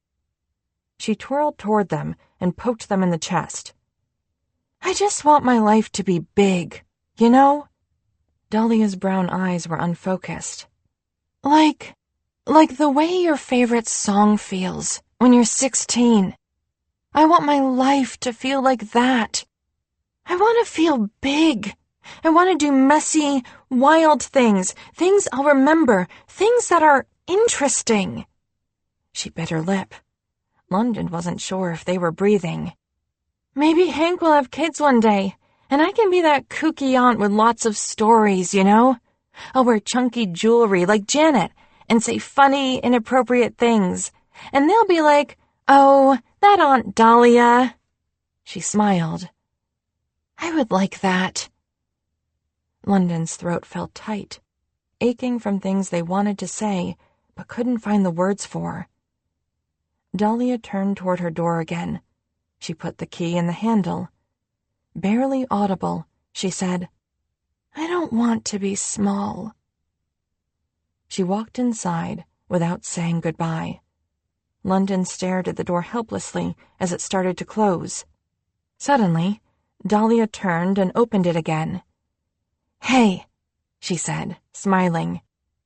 She twirled toward them and poked them in the chest. "I just want my life to be big, you know?" Dahlia's brown eyes were unfocused. Like the way your favorite song feels when you're 16. I want my life to feel like that. I want to feel big. I want to do messy, wild things I'll remember, things that are interesting. She bit her lip. London wasn't sure if they were breathing. "Maybe Hank will have kids one day, and I can be that kooky aunt with lots of stories, you know? I'll wear chunky jewelry like Janet and say funny, inappropriate things, and they'll be like, 'Oh, that Aunt Dahlia.'" She smiled. "I would like that." London's throat felt tight, aching from things they wanted to say but couldn't find the words for. Dahlia turned toward her door again. She put the key in the handle. Barely audible, she said, "I don't want to be small." She walked inside without saying goodbye. London stared at the door helplessly as it started to close. Suddenly, Dahlia turned and opened it again. "Hey," she said, smiling.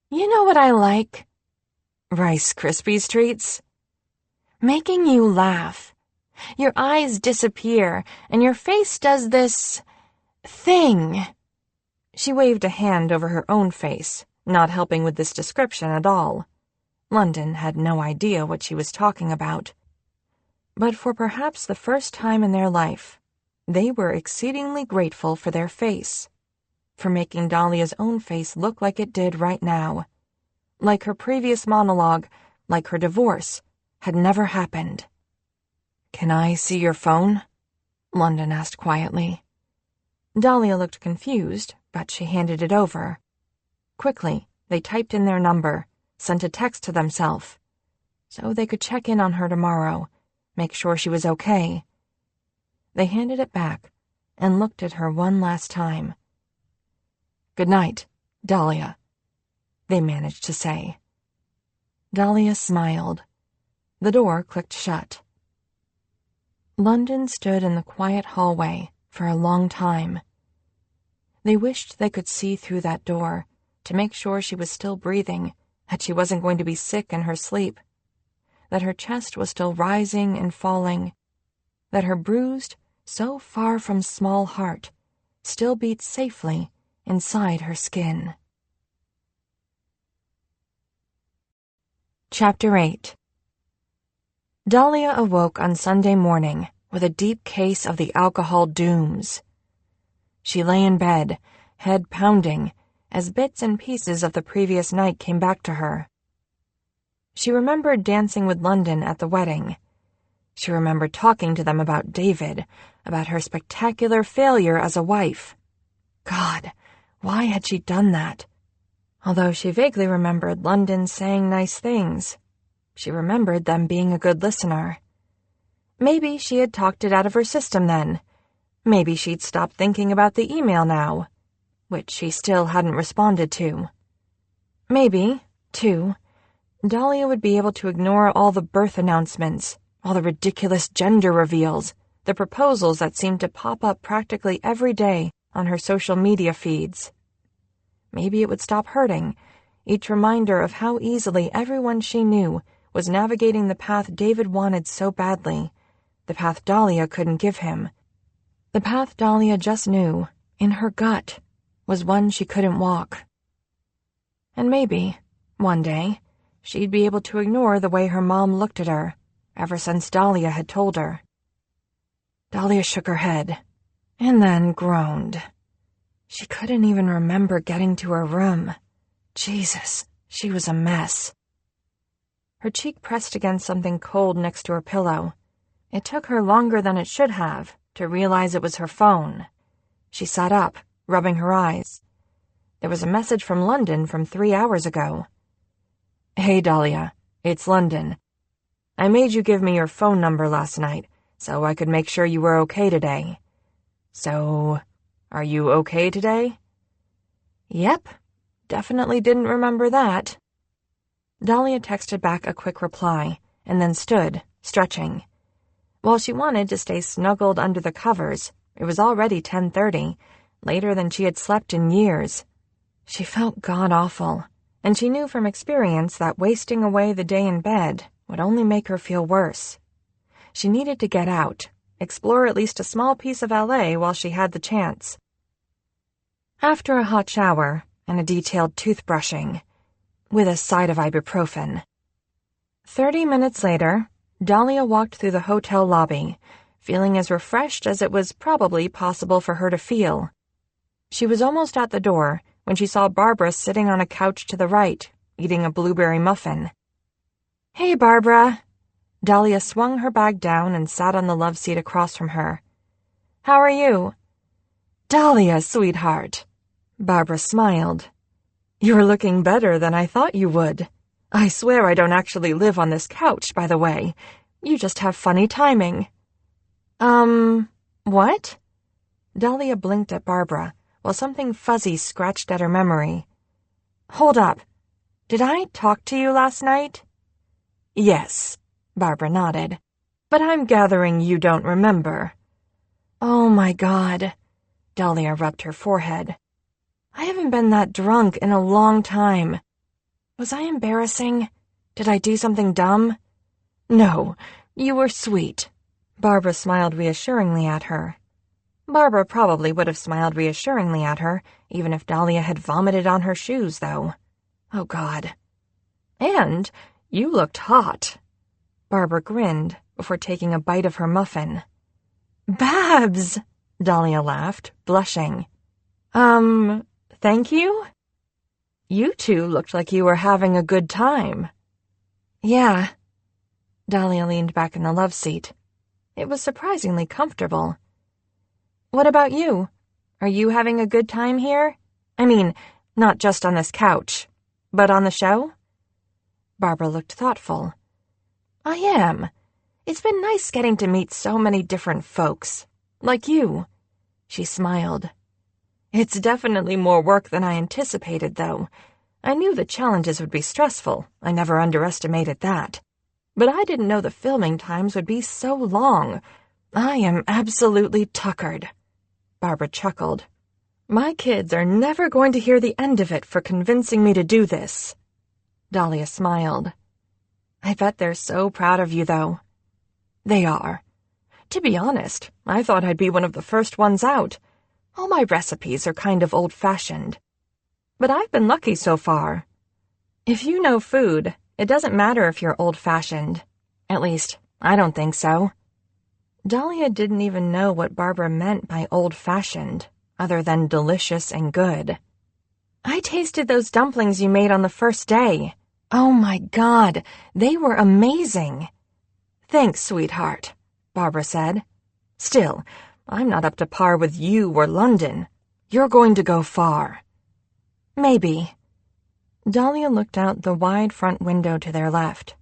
"You know what I like?" "Rice Krispies treats?" "Making you laugh. Your eyes disappear, and your face does this thing." She waved a hand over her own face, not helping with this description at all. London had no idea what she was talking about. But for perhaps the first time in their life, They were exceedingly grateful for their face, for making Dahlia's own face look like it did right now. Like her previous monologue, like her divorce, had never happened. "Can I see your phone?" London asked quietly. Dahlia looked confused, but she handed it over. Quickly, they typed in their number, sent a text to themselves, so they could check in on her tomorrow, make sure she was okay. They handed it back and looked at her one last time. "Good night, Dahlia," they managed to say. Dahlia smiled. The door clicked shut. London stood in the quiet hallway for a long time. They wished they could see through that door to make sure she was still breathing, that she wasn't going to be sick in her sleep, that her chest was still rising and falling, that her bruised, so far from small heart still beat safely inside her skin. Chapter 8. Dahlia awoke on Sunday morning with a deep case of the alcohol dooms. She lay in bed, head pounding, as bits and pieces of the previous night came back to her. She remembered dancing with London at the wedding. She remembered talking to them about David, about her spectacular failure as a wife. God, why had she done that? Although she vaguely remembered London saying nice things, she remembered them being a good listener. Maybe she had talked it out of her system then. Maybe she'd stopped thinking about the email now, which she still hadn't responded to. Maybe, too, Dahlia would be able to ignore all the birth announcements, all the ridiculous gender reveals, the proposals that seemed to pop up practically every day on her social media feeds. Maybe it would stop hurting, each reminder of how easily everyone she knew was navigating the path David wanted so badly, the path Dahlia couldn't give him. The path Dahlia just knew, in her gut, was one she couldn't walk. And maybe, one day, she'd be able to ignore the way her mom looked at her, ever since Dahlia had told her. Dahlia shook her head, and then groaned. She couldn't even remember getting to her room. Jesus, she was a mess. Her cheek pressed against something cold next to her pillow. It took her longer than it should have to realize it was her phone. She sat up, rubbing her eyes. There was a message from London from 3 hours ago. "Hey, Dahlia, it's London. I made you give me your phone number last night so I could make sure you were okay today. So, are you okay today?" Yep, definitely didn't remember that. Dahlia texted back a quick reply, and then stood, stretching. While she wanted to stay snuggled under the covers, it was already 10:30, later than she had slept in years. She felt god-awful, and she knew from experience that wasting away the day in bed would only make her feel worse. She needed to get out, explore at least a small piece of LA while she had the chance. After a hot shower and a detailed toothbrushing, with a side of ibuprofen. 30 minutes later, Dahlia walked through the hotel lobby, feeling as refreshed as it was probably possible for her to feel. She was almost at the door when she saw Barbara sitting on a couch to the right, eating a blueberry muffin. "Hey, Barbara." Dahlia swung her bag down and sat on the love seat across from her. "How are you?" "Dahlia, sweetheart." Barbara smiled. "You're looking better than I thought you would. I swear I don't actually live on this couch, by the way. You just have funny timing." What?" Dahlia blinked at Barbara, while something fuzzy scratched at her memory. "Hold up. Did I talk to you last night?" "Yes," Barbara nodded. "But I'm gathering you don't remember." "Oh my God." Dahlia rubbed her forehead. "I haven't been that drunk in a long time. Was I embarrassing? Did I do something dumb?" "No, you were sweet." Barbara smiled reassuringly at her. Barbara probably would have smiled reassuringly at her, even if Dahlia had vomited on her shoes, though. Oh, God. "And you looked hot." Barbara grinned before taking a bite of her muffin. "Babs!" Dahlia laughed, blushing. Thank you? You two looked like you were having a good time. Yeah. Dahlia leaned back in the love seat. It was surprisingly comfortable. What about you? Are you having a good time here? I mean, not just on this couch, but on the show? Barbara looked thoughtful. I am. It's been nice getting to meet so many different folks. Like you. She smiled. It's definitely more work than I anticipated, though. I knew the challenges would be stressful. I never underestimated that. But I didn't know the filming times would be so long. I am absolutely tuckered. Barbara chuckled. My kids are never going to hear the end of it for convincing me to do this. Dahlia smiled. I bet they're so proud of you, though. They are. To be honest, I thought I'd be one of the first ones out. All my recipes are kind of old-fashioned. But I've been lucky so far. If you know food, it doesn't matter if you're old-fashioned. At least, I don't think so. Dahlia didn't even know what Barbara meant by old-fashioned, other than delicious and good. I tasted those dumplings you made on the first day. Oh my God, they were amazing. Thanks, sweetheart, Barbara said. Still, I'm not up to par with you or London. You're going to go far. Maybe. Dahlia looked out the wide front window to their left.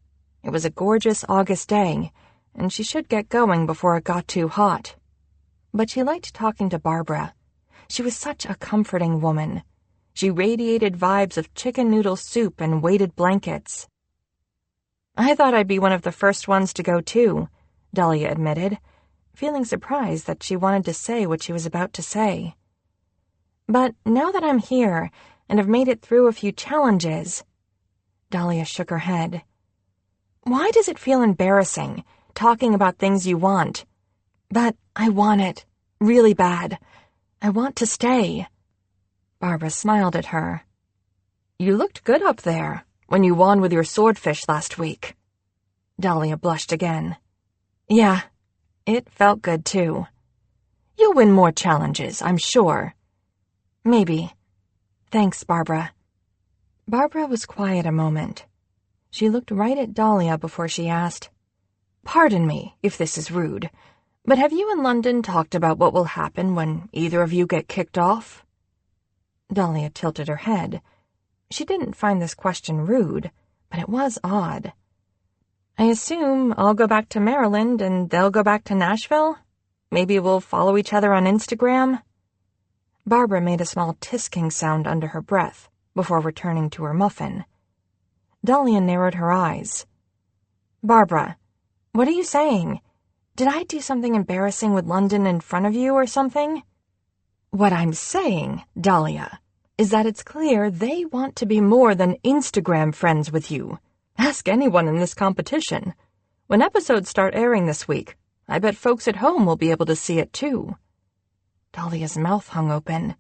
It was a gorgeous August day, and she should get going before it got too hot. But she liked talking to Barbara. She was such a comforting woman. She radiated vibes of chicken noodle soup and weighted blankets. I thought I'd be one of the first ones to go too, Dahlia admitted, feeling surprised that she wanted to say what she was about to say. But now that I'm here and have made it through a few challenges... Dahlia shook her head. Why does it feel embarrassing, talking about things you want? But I want it, really bad. I want to stay. Barbara smiled at her. You looked good up there, when you won with your swordfish last week. Dahlia blushed again. Yeah, it felt good too. You'll win more challenges, I'm sure. Maybe. Thanks, Barbara. Barbara was quiet a moment. She looked right at Dahlia before she asked, Pardon me if this is rude, but have you and London talked about what will happen when either of you get kicked off? Dahlia tilted her head. She didn't find this question rude, but it was odd. I assume I'll go back to Maryland and they'll go back to Nashville? Maybe we'll follow each other on Instagram? Barbara made a small tisking sound under her breath before returning to her muffin. Dahlia narrowed her eyes. Barbara, what are you saying? Did I do something embarrassing with London in front of you or something? What I'm saying, Dahlia, is that it's clear they want to be more than Instagram friends with you. Ask anyone in this competition. When episodes start airing this week, I bet folks at home will be able to see it too. Dahlia's mouth hung open.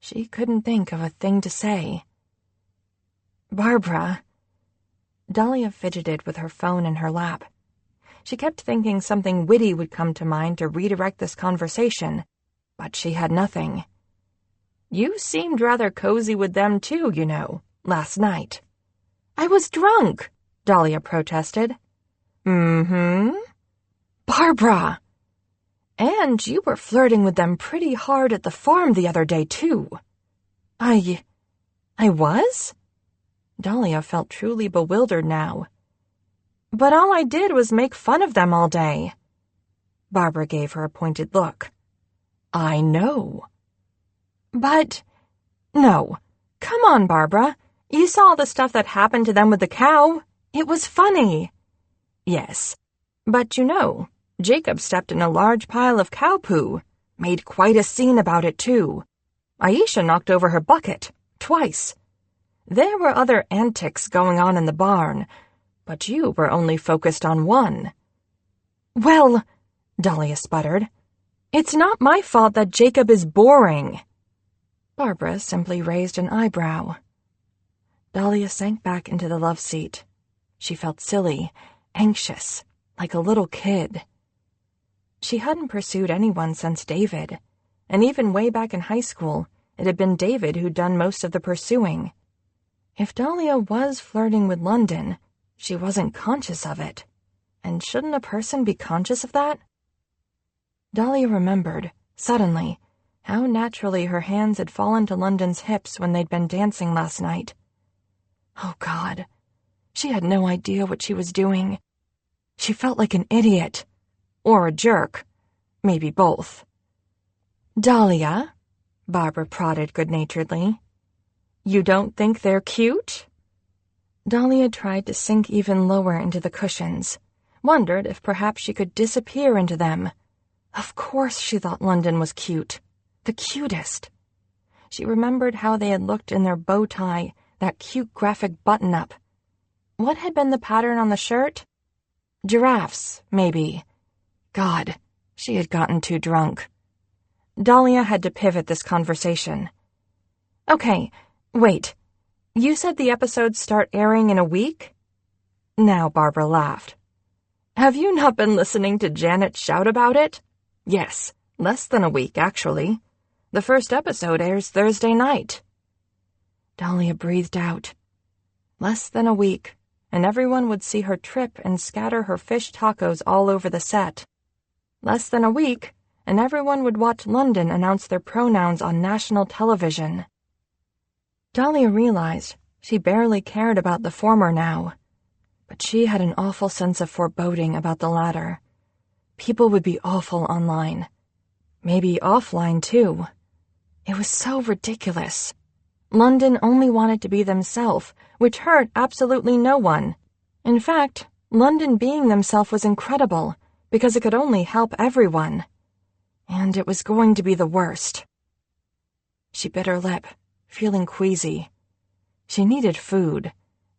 She couldn't think of a thing to say. Barbara. Dahlia fidgeted with her phone in her lap. She kept thinking something witty would come to mind to redirect this conversation, but she had nothing. You seemed rather cozy with them too, you know, last night. I was drunk, Dahlia protested. Mm-hmm. Barbara! And you were flirting with them pretty hard at the farm the other day, too. I was? Dahlia felt truly bewildered now. But all I did was make fun of them all day. Barbara gave her a pointed look. I know. But... No. Come on, Barbara. You saw the stuff that happened to them with the cow. It was funny. Yes. But you know, Jacob stepped in a large pile of cow poo. Made quite a scene about it, too. Aisha knocked over her bucket. Twice. There were other antics going on in the barn, but you were only focused on one. Well, Dahlia sputtered, it's not my fault that Jacob is boring. Barbara simply raised an eyebrow. Dahlia sank back into the love seat. She felt silly, anxious, like a little kid. She hadn't pursued anyone since David, and even way back in high school, it had been David who'd done most of the pursuing. If Dahlia was flirting with London, she wasn't conscious of it. And shouldn't a person be conscious of that? Dahlia remembered, suddenly, how naturally her hands had fallen to London's hips when they'd been dancing last night. Oh, God. She had no idea what she was doing. She felt like an idiot. Or a jerk. Maybe both. "Dahlia," Barbara prodded good-naturedly. "You don't think they're cute?" Dahlia tried to sink even lower into the cushions, wondered if perhaps she could disappear into them. Of course she thought London was cute. The cutest. She remembered how they had looked in their bow tie, that cute graphic button-up. What had been the pattern on the shirt? Giraffes, maybe. God, she had gotten too drunk. Dahlia had to pivot this conversation. "Okay, wait. You said the episodes start airing in a week?" Now Barbara laughed. "Have you not been listening to Janet shout about it? Yes, less than a week, actually. The first episode airs Thursday night." Dahlia breathed out. Less than a week, and everyone would see her trip and scatter her fish tacos all over the set. Less than a week, and everyone would watch London announce their pronouns on national television. Dahlia realized she barely cared about the former now, but she had an awful sense of foreboding about the latter. People would be awful online. Maybe offline, too. It was so ridiculous. London only wanted to be themselves, which hurt absolutely no one. In fact, London being themselves was incredible, because it could only help everyone. And it was going to be the worst. She bit her lip, feeling queasy. She needed food,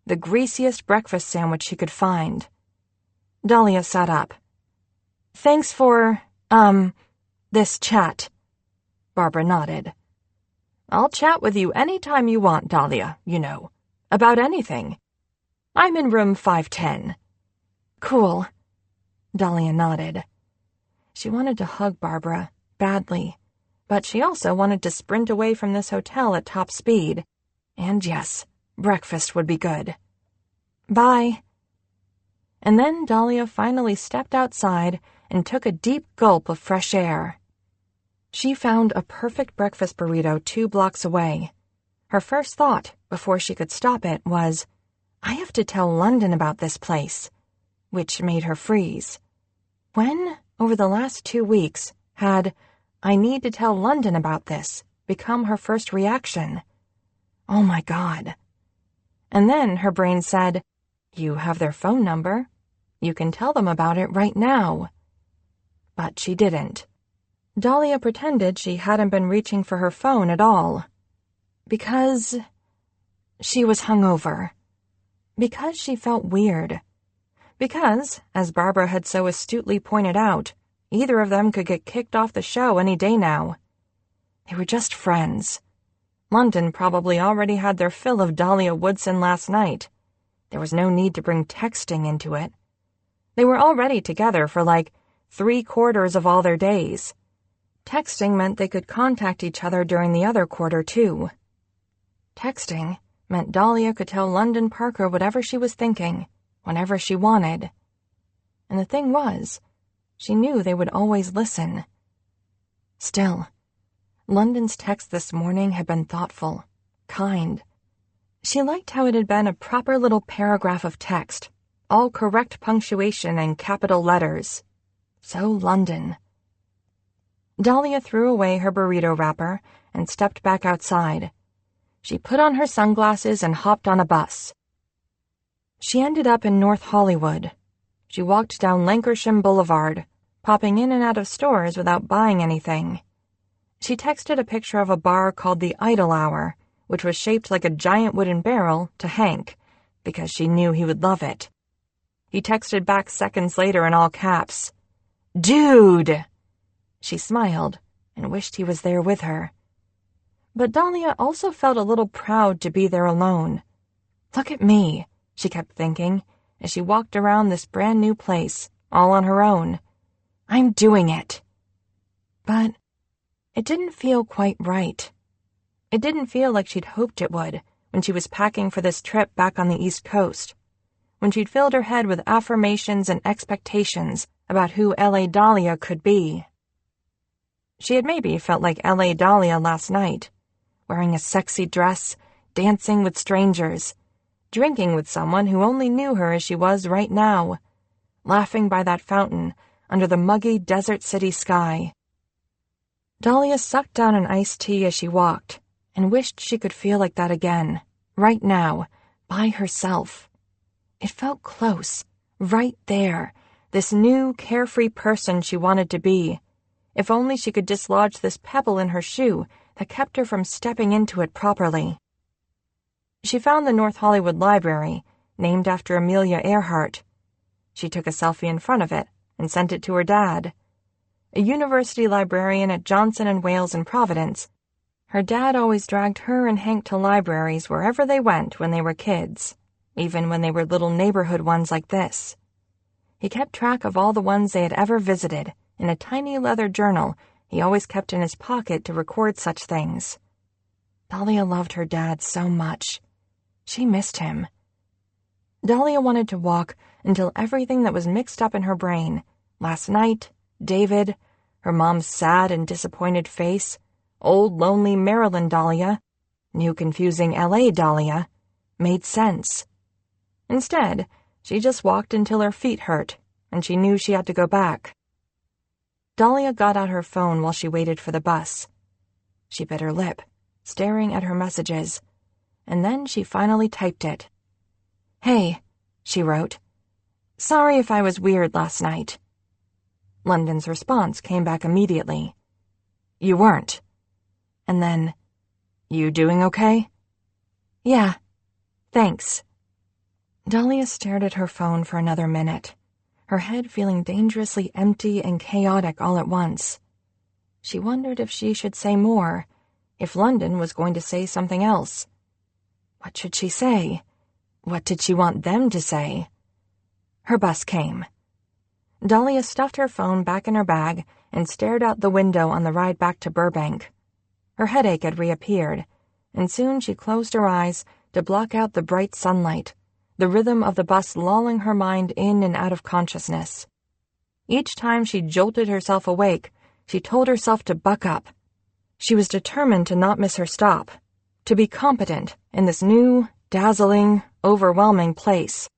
the greasiest breakfast sandwich she could find. Dahlia sat up. "Thanks for, this chat." Barbara nodded. "I'll chat with you any time you want, Dahlia, you know. About anything. I'm in room 510. "Cool." Dahlia nodded. She wanted to hug Barbara, badly, but she also wanted to sprint away from this hotel at top speed. And yes, breakfast would be good. "Bye." And then Dahlia finally stepped outside and took a deep gulp of fresh air. She found a perfect breakfast burrito 2 blocks away. Her first thought, before she could stop it, was, "I have to tell London about this place," which made her freeze. When, over the last 2 weeks, had "I need to tell London about this" become her first reaction? Oh my God. And then her brain said, "You have their phone number. You can tell them about it right now." But she didn't. Dahlia pretended she hadn't been reaching for her phone at all. Because she was hungover. Because she felt weird. Because, as Barbara had so astutely pointed out, either of them could get kicked off the show any day now. They were just friends. London probably already had their fill of Dahlia Woodson last night. There was no need to bring texting into it. They were already together for like 3/4 of all their days. Texting meant they could contact each other during the other quarter, too. Texting meant Dahlia could tell London Parker whatever she was thinking, whenever she wanted. And the thing was, she knew they would always listen. Still, London's text this morning had been thoughtful, kind. She liked how it had been a proper little paragraph of text, all correct punctuation and capital letters. So London. Dahlia threw away her burrito wrapper and stepped back outside. She put on her sunglasses and hopped on a bus. She ended up in North Hollywood. She walked down Lankershim Boulevard, popping in and out of stores without buying anything. She texted a picture of a bar called the Idle Hour, which was shaped like a giant wooden barrel, to Hank, because she knew he would love it. He texted back seconds later in all caps, "Dude!" She smiled and wished he was there with her. But Dahlia also felt a little proud to be there alone. Look at me, she kept thinking, as she walked around this brand new place, all on her own. I'm doing it. But it didn't feel quite right. It didn't feel like she'd hoped it would when she was packing for this trip back on the East Coast, when she'd filled her head with affirmations and expectations about who L.A. Dahlia could be. She had maybe felt like L.A. Dahlia last night, wearing a sexy dress, dancing with strangers, drinking with someone who only knew her as she was right now, laughing by that fountain under the muggy desert city sky. Dahlia sucked down an iced tea as she walked and wished she could feel like that again, right now, by herself. It felt close, right there, this new, carefree person she wanted to be. If only she could dislodge this pebble in her shoe that kept her from stepping into it properly. She found the North Hollywood Library, named after Amelia Earhart. She took a selfie in front of it and sent it to her dad. A university librarian at Johnson & Wales in Providence, her dad always dragged her and Hank to libraries wherever they went when they were kids, even when they were little neighborhood ones like this. He kept track of all the ones they had ever visited in a tiny leather journal he always kept in his pocket to record such things. Dahlia loved her dad so much. She missed him. Dahlia wanted to walk until everything that was mixed up in her brain, last night, David, her mom's sad and disappointed face, old lonely Maryland Dahlia, new confusing L.A. Dahlia, made sense. Instead, she just walked until her feet hurt, and she knew she had to go back. Dahlia got out her phone while she waited for the bus. She bit her lip, staring at her messages, and then she finally typed it. "Hey," she wrote. "Sorry if I was weird last night." London's response came back immediately. "You weren't." And then, "You doing okay?" "Yeah, thanks." Dahlia stared at her phone for another minute, her head feeling dangerously empty and chaotic all at once. She wondered if she should say more, if London was going to say something else. What should she say? What did she want them to say? Her bus came. Dahlia stuffed her phone back in her bag and stared out the window on the ride back to Burbank. Her headache had reappeared, and soon she closed her eyes to block out the bright sunlight, the rhythm of the bus lulling her mind in and out of consciousness. Each time she jolted herself awake, she told herself to buck up. She was determined to not miss her stop, to be competent in this new, dazzling, overwhelming place,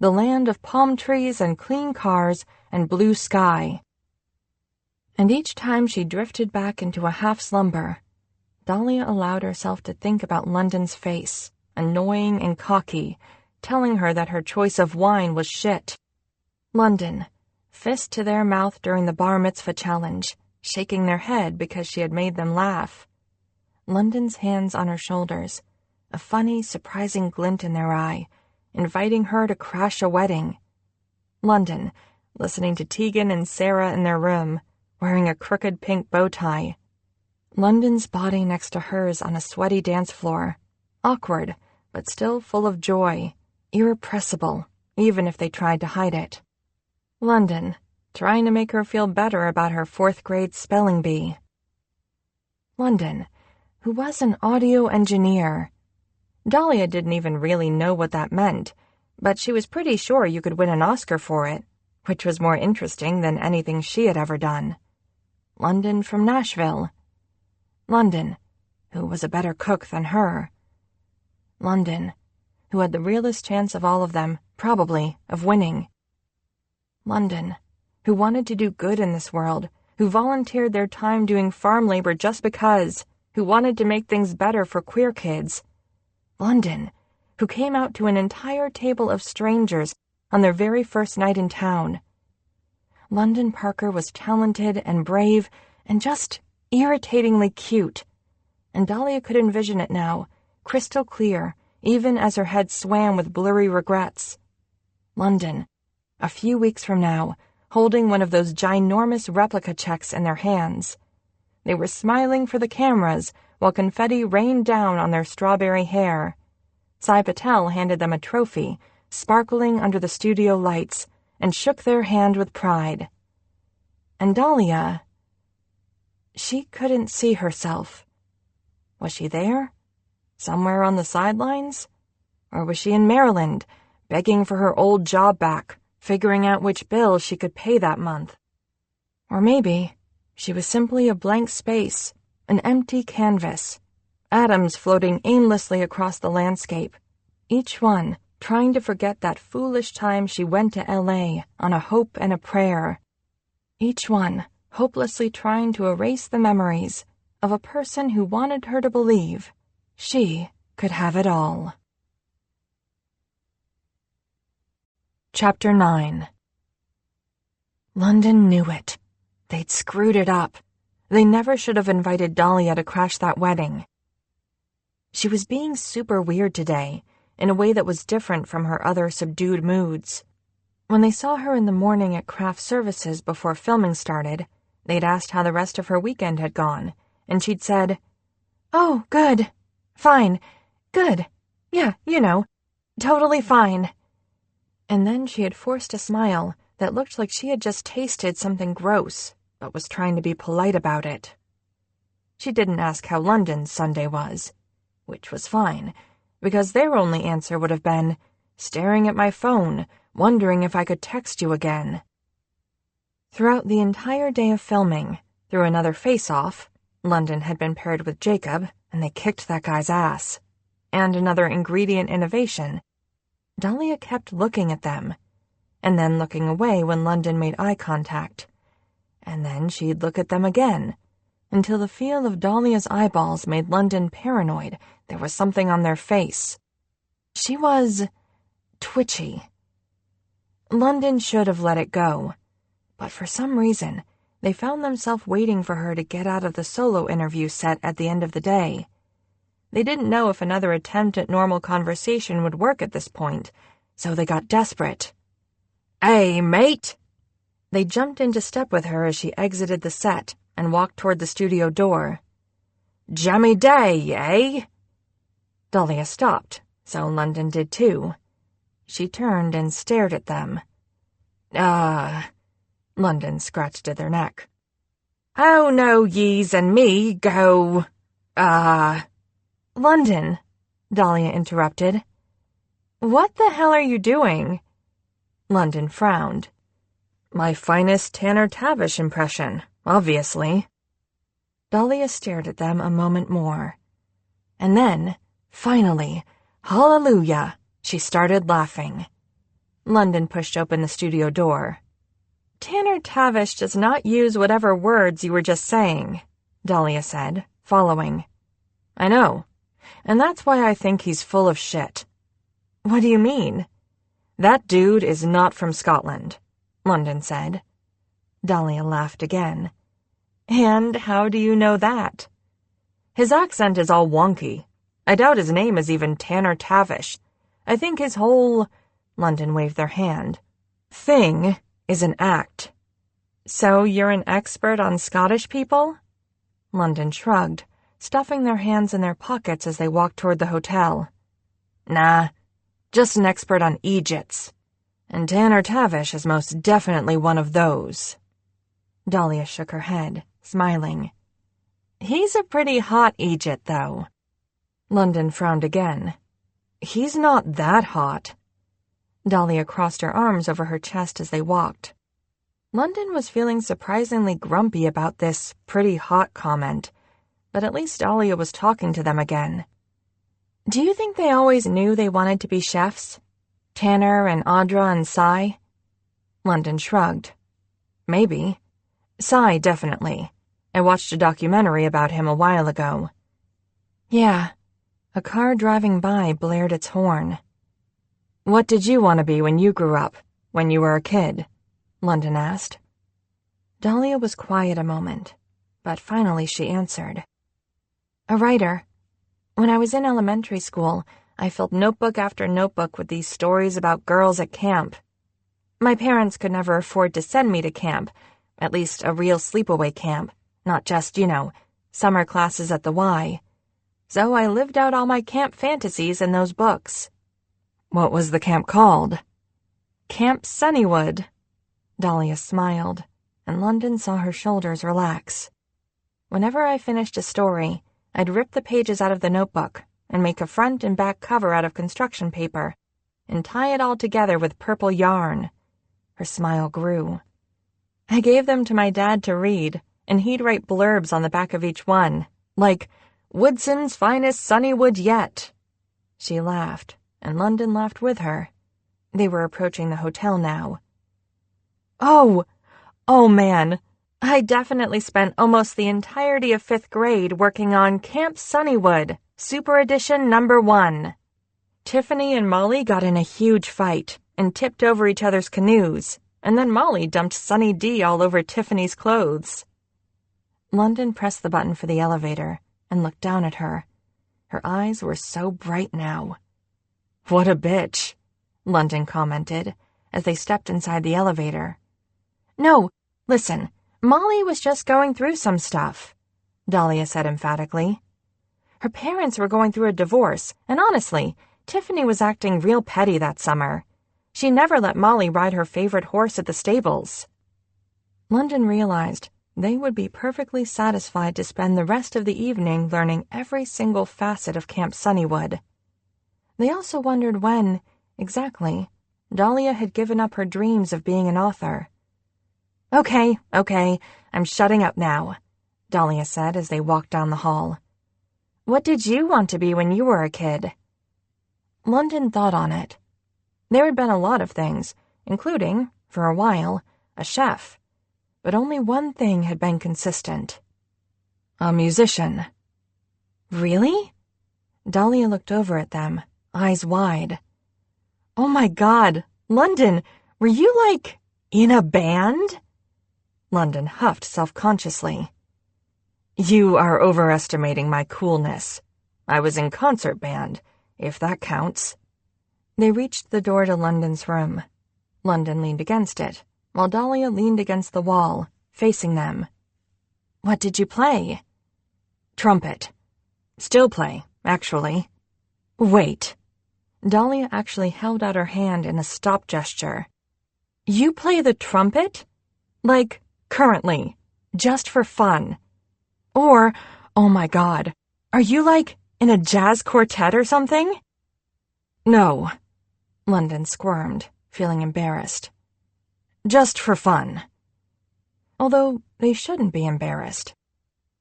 the land of palm trees and clean cars and blue sky. And each time she drifted back into a half-slumber, Dahlia allowed herself to think about London's face, annoying and cocky, telling her that her choice of wine was shit. London, fist to their mouth during the bar mitzvah challenge, shaking their head because she had made them laugh. London's hands on her shoulders, a funny, surprising glint in their eye, inviting her to crash a wedding. London, listening to Tegan and Sarah in their room, wearing a crooked pink bow tie. London's body next to hers on a sweaty dance floor, awkward, but still full of joy, irrepressible, even if they tried to hide it. London, trying to make her feel better about her 4th grade spelling bee. London, who was an audio engineer. Dahlia didn't even really know what that meant, but she was pretty sure you could win an Oscar for it, which was more interesting than anything she had ever done. London from Nashville. London, who was a better cook than her. London, who had the realest chance of all of them, probably, of winning. London, who wanted to do good in this world, who volunteered their time doing farm labor just because, who wanted to make things better for queer kids. London, who came out to an entire table of strangers on their very first night in town. London Parker was talented and brave and just irritatingly cute, and Dahlia could envision it now, crystal clear, even as her head swam with blurry regrets. London, a few weeks from now, holding one of those ginormous replica checks in their hands. They were smiling for the cameras while confetti rained down on their strawberry hair. Sai Patel handed them a trophy, sparkling under the studio lights, and shook their hand with pride. And Dahlia, she couldn't see herself. Was she there? Somewhere on the sidelines? Or was she in Maryland, begging for her old job back, figuring out which bill she could pay that month? Or maybe she was simply a blank space, an empty canvas, atoms floating aimlessly across the landscape, each one trying to forget that foolish time she went to LA on a hope and a prayer. Each one hopelessly trying to erase the memories of a person who wanted her to believe she could have it all. Chapter 9. London knew it. They'd screwed it up. They never should have invited Dahlia to crash that wedding. She was being super weird today, in a way that was different from her other subdued moods. When they saw her in the morning at craft services before filming started, they'd asked how the rest of her weekend had gone, and she'd said, "Oh, good. Fine. Good. Yeah, totally fine." And then she had forced a smile that looked like she had just tasted something gross, but was trying to be polite about it. She didn't ask how London's Sunday was, which was fine, because their only answer would have been, staring at my phone, wondering if I could text you again. Throughout the entire day of filming, through another face-off, London had been paired with Jacob, and they kicked that guy's ass. And another ingredient innovation, Dahlia kept looking at them, and then looking away when London made eye contact. And then she'd look at them again, until the feel of Dahlia's eyeballs made London paranoid there was something on their face. She was twitchy. London should have let it go, but for some reason, they found themselves waiting for her to get out of the solo interview set at the end of the day. They didn't know if another attempt at normal conversation would work at this point, so they got desperate. "Hey, mate!" They jumped into step with her as she exited the set and walked toward the studio door. "Jammy day, eh?" Dahlia stopped, so London did too. She turned and stared at them. London scratched at their neck. "Oh no, yees and me go, London," Dahlia interrupted. "What the hell are you doing?" London frowned. "My finest Tanner Tavish impression, obviously." Dahlia stared at them a moment more. And then, finally, hallelujah, she started laughing. London pushed open the studio door. "Tanner Tavish does not use whatever words you were just saying," Dahlia said, following. "I know, and that's why I think he's full of shit." "What do you mean?" "That dude is not from Scotland," London said. Dahlia laughed again. "And how do you know that?" "His accent is all wonky. I doubt his name is even Tanner Tavish. I think his whole," London waved their hand, "thing is an act." "So you're an expert on Scottish people?" London shrugged, stuffing their hands in their pockets as they walked toward the hotel. "Nah, just an expert on Egypts. And Tanner Tavish is most definitely one of those." Dahlia shook her head, smiling. "He's a pretty hot Egypt, though." London frowned again. "He's not that hot." Dahlia crossed her arms over her chest as they walked. London was feeling surprisingly grumpy about this pretty hot comment, but at least Dahlia was talking to them again. "Do you think they always knew they wanted to be chefs? Tanner and Audra and Cy?" London shrugged. "Maybe. Cy, definitely. I watched a documentary about him a while ago." "Yeah." A car driving by blared its horn. "What did you want to be when you grew up, when you were a kid?" London asked. Dahlia was quiet a moment, but finally she answered. "A writer. When I was in elementary school, I filled notebook after notebook with these stories about girls at camp. My parents could never afford to send me to camp, at least a real sleepaway camp, not just, summer classes at the Y. So I lived out all my camp fantasies in those books." "What was the camp called?" "Camp Sunnywood." Dahlia smiled. and London saw her shoulders relax. Whenever I finished a story, I'd rip the pages out of the notebook and make a front and back cover out of construction paper and tie it all together with purple yarn. Her smile grew. I gave them to my dad to read, and he'd write blurbs on the back of each one, like, "Woodson's finest Sunnywood yet." She laughed, and London laughed with her. They were approaching the hotel now. Oh man, I definitely spent almost the entirety of 5th grade working on Camp Sunnywood, Super Edition #1. Tiffany and Molly got in a huge fight and tipped over each other's canoes, and then Molly dumped Sunny D all over Tiffany's clothes. London pressed the button for the elevator and looked down at her. Her eyes were so bright now. "What a bitch," London commented as they stepped inside the elevator. "No, listen, Molly was just going through some stuff," Dahlia said emphatically. Her parents were going through a divorce, and honestly, Tiffany was acting real petty that summer. She never let Molly ride her favorite horse at the stables. London realized they would be perfectly satisfied to spend the rest of the evening learning every single facet of Camp Sunnywood. They also wondered when, exactly, Dahlia had given up her dreams of being an author. Okay, I'm shutting up now," Dahlia said as they walked down the hall. "What did you want to be when you were a kid?" London thought on it. There had been a lot of things, including, for a while, a chef. But only one thing had been consistent. A musician. Really? Dahlia looked over at them, eyes wide. Oh my God, London, were you like, in a band? London huffed self-consciously. You are overestimating my coolness. I was in concert band, if that counts. They reached the door to London's room. London leaned against it, while Dahlia leaned against the wall, facing them. What did you play? Trumpet. Still play, actually. Wait. Dahlia actually held out her hand in a stop gesture. You play the trumpet? Like, currently, just for fun. Or, oh my God, are you like in a jazz quartet or something? No. London squirmed, feeling embarrassed. Just for fun. Although they shouldn't be embarrassed.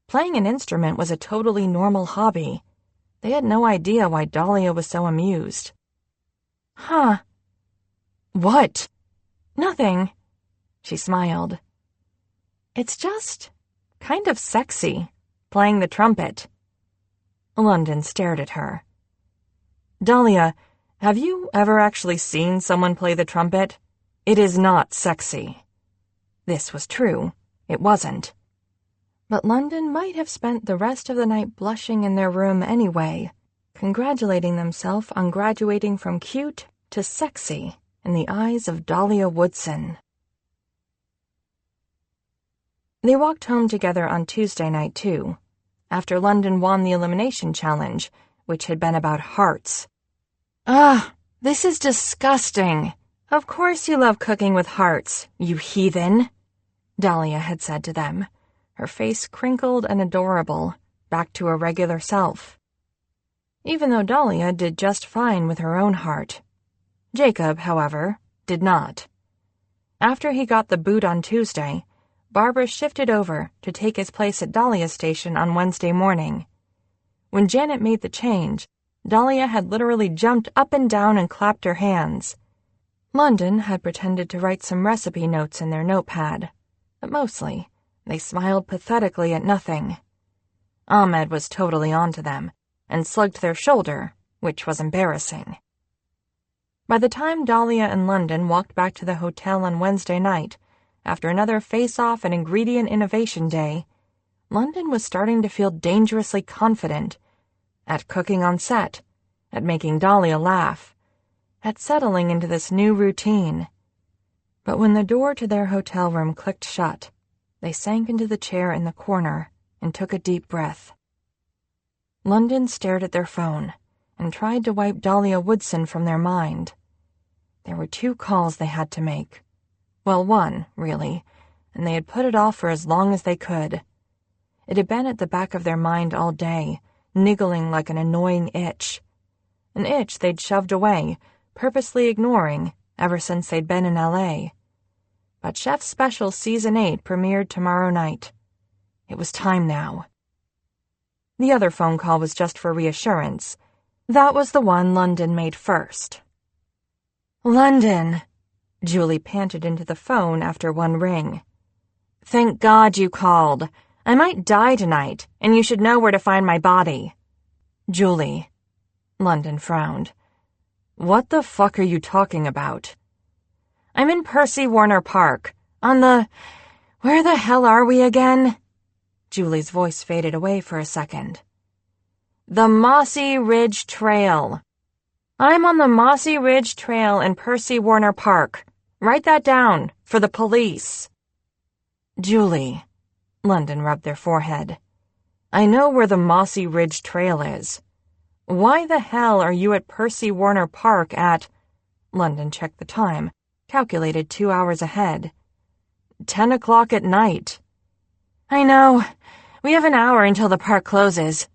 Playing an instrument was a totally normal hobby. They had no idea why Dahlia was so amused. Huh. What? Nothing. She smiled. It's just kind of sexy, playing the trumpet. London stared at her. Dahlia, have you ever actually seen someone play the trumpet? It is not sexy. This was true. It wasn't. But London might have spent the rest of the night blushing in their room anyway, congratulating themselves on graduating from cute to sexy in the eyes of Dahlia Woodson. They walked home together on Tuesday night, too, after London won the elimination challenge, which had been about hearts. This is disgusting. Of course you love cooking with hearts, you heathen, Dahlia had said to them, her face crinkled and adorable, back to her regular self. Even though Dahlia did just fine with her own heart. Jacob, however, did not. After he got the boot on Tuesday, Barbara shifted over to take his place at Dahlia's station on Wednesday morning. When Janet made the change, Dahlia had literally jumped up and down and clapped her hands. London had pretended to write some recipe notes in their notepad, but mostly they smiled pathetically at nothing. Ahmed was totally onto them and slugged their shoulder, which was embarrassing. By the time Dahlia and London walked back to the hotel on Wednesday night, after another face-off and ingredient innovation day, London was starting to feel dangerously confident at cooking on set, at making Dahlia laugh, at settling into this new routine. But when the door to their hotel room clicked shut, they sank into the chair in the corner and took a deep breath. London stared at their phone and tried to wipe Dahlia Woodson from their mind. There were 2 calls they had to make. Well, one, really, and they had put it off for as long as they could. It had been at the back of their mind all day, niggling like an annoying itch. An itch they'd shoved away, purposely ignoring, ever since they'd been in L.A. But Chef Special Season 8 premiered tomorrow night. It was time now. The other phone call was just for reassurance. That was the one London made first. "London," Julie panted into the phone after one ring. "Thank God you called. I might die tonight, and you should know where to find my body." "Julie," London frowned. "What the fuck are you talking about?" "I'm in Percy Warner Park, on the... Where the hell are we again?" Julie's voice faded away for a second. "The Mossy Ridge Trail. I'm on the Mossy Ridge Trail in Percy Warner Park. Write that down, for the police." "Julie," London rubbed their forehead. "I know where the Mossy Ridge Trail is. Why the hell are you at Percy Warner Park at..." London checked the time, calculated 2 hours ahead. 10 o'clock at night. "I know. We have an hour until the park closes.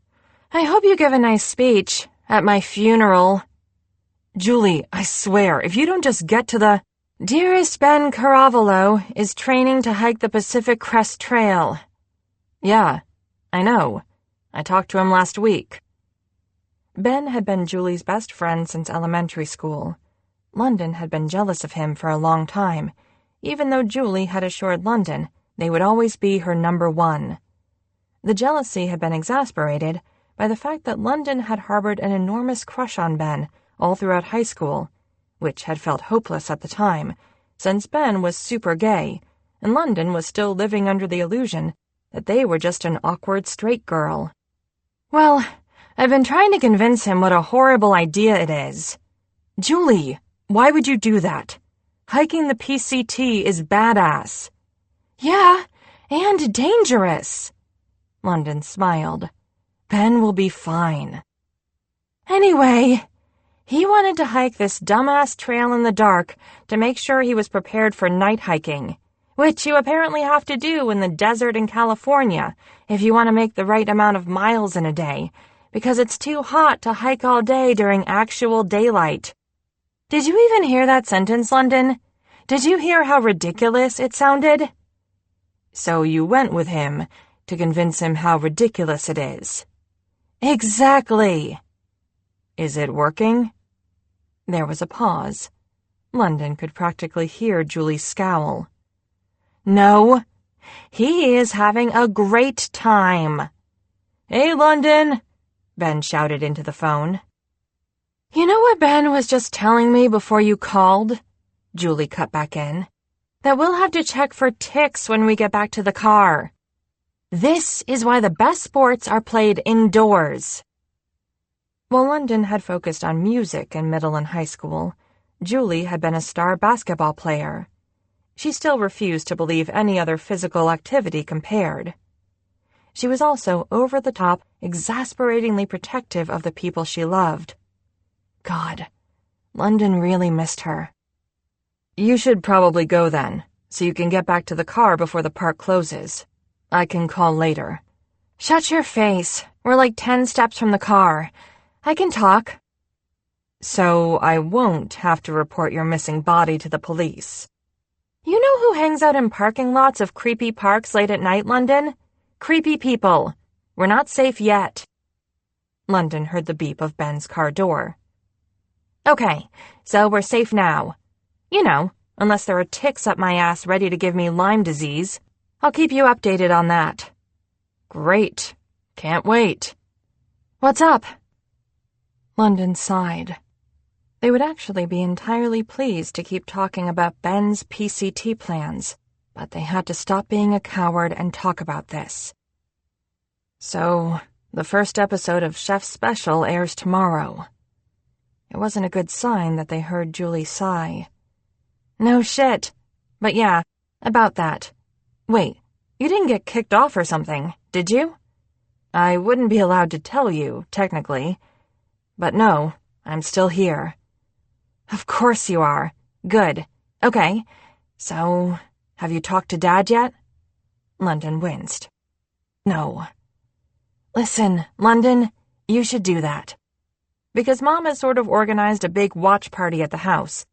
I hope you give a nice speech at my funeral." "Julie, I swear, if you don't just get to the..." "Dearest Ben Caravalo is training to hike the Pacific Crest Trail." "Yeah, I know. I talked to him last week." Ben had been Julie's best friend since elementary school. London had been jealous of him for a long time, even though Julie had assured London they would always be her number one. The jealousy had been exasperated by the fact that London had harbored an enormous crush on Ben all throughout high school, which had felt hopeless at the time, since Ben was super gay, and London was still living under the illusion that they were just an awkward straight girl. "Well, I've been trying to convince him what a horrible idea it is." "Julie, why would you do that? Hiking the PCT is badass." "Yeah, and dangerous." London smiled. "Ben will be fine." "Anyway, he wanted to hike this dumbass trail in the dark to make sure he was prepared for night hiking, which you apparently have to do in the desert in California if you want to make the right amount of miles in a day, because it's too hot to hike all day during actual daylight." Did you even hear that sentence, London? Did you hear how ridiculous it sounded? "So you went with him to convince him how ridiculous it is." "Exactly." "Is it working?" There was a pause. London could practically hear Julie's scowl. "No, he is having a great time." "Hey, London," Ben shouted into the phone. "You know what Ben was just telling me before you called?" Julie cut back in. "That we'll have to check for ticks when we get back to the car. This is why the best sports are played indoors." While London had focused on music in middle and high school, Julie had been a star basketball player. She still refused to believe any other physical activity compared. She was also over-the-top, exasperatingly protective of the people she loved. God, London really missed her. "You should probably go then, so you can get back to the car before the park closes. I can call later." "Shut your face. We're like 10 steps from the car. I can talk." "So I won't have to report your missing body to the police." "You know who hangs out in parking lots of creepy parks late at night, London? Creepy people. We're not safe yet." London heard the beep of Ben's car door. "Okay, so we're safe now. You know, unless there are ticks up my ass ready to give me Lyme disease. I'll keep you updated on that." "Great. Can't wait." "What's up?" London sighed. They would actually be entirely pleased to keep talking about Ben's PCT plans, but they had to stop being a coward and talk about this. "So, the first episode of Chef Special airs tomorrow." It wasn't a good sign that they heard Julie sigh. "No shit. But yeah, about that. Wait, you didn't get kicked off or something, did you?" "I wouldn't be allowed to tell you, technically. But no, I'm still here." "Of course you are. Good. Okay. So, Have you talked to Dad yet?" London winced. "No." "Listen, London, you should do that. Because Mom has sort of organized a big watch party at the house.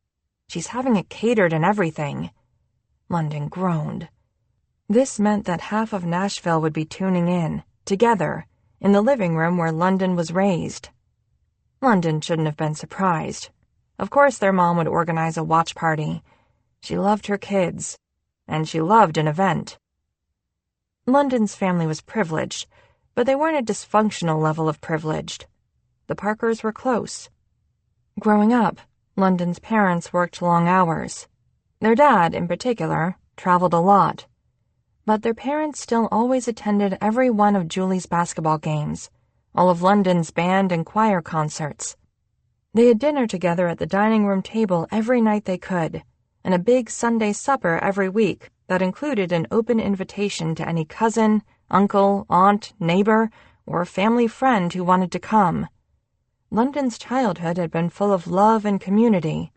She's having it catered and everything." London groaned. This meant that half of Nashville would be tuning in, together, in the living room where London was raised. London shouldn't have been surprised. Of course their mom would organize a watch party. She loved her kids, and she loved an event. London's family was privileged, but they weren't a dysfunctional level of privileged. The Parkers were close. Growing up, London's parents worked long hours. Their dad, in particular, traveled a lot. But their parents still always attended every one of Julie's basketball games, all of London's band and choir concerts. They had dinner together at the dining room table every night they could, and a big Sunday supper every week that included an open invitation to any cousin, uncle, aunt, neighbor, or family friend who wanted to come. London's childhood had been full of love and community.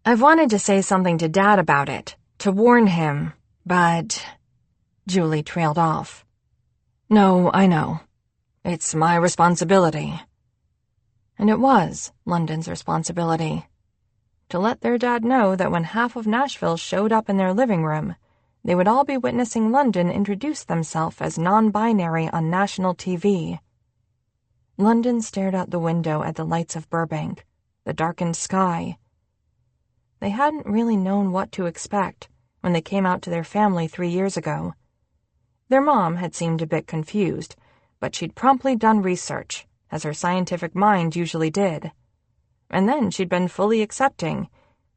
"I've wanted to say something to Dad about it, to warn him, but—" Julie trailed off. "No, I know. It's my responsibility." And it was London's responsibility. To let their dad know that when half of Nashville showed up in their living room, they would all be witnessing London introduce themselves as non-binary on national TV. London stared out the window at the lights of Burbank, the darkened sky. They hadn't really known what to expect when they came out to their family 3 years ago. Their mom had seemed a bit confused, but she'd promptly done research, as her scientific mind usually did. And then she'd been fully accepting,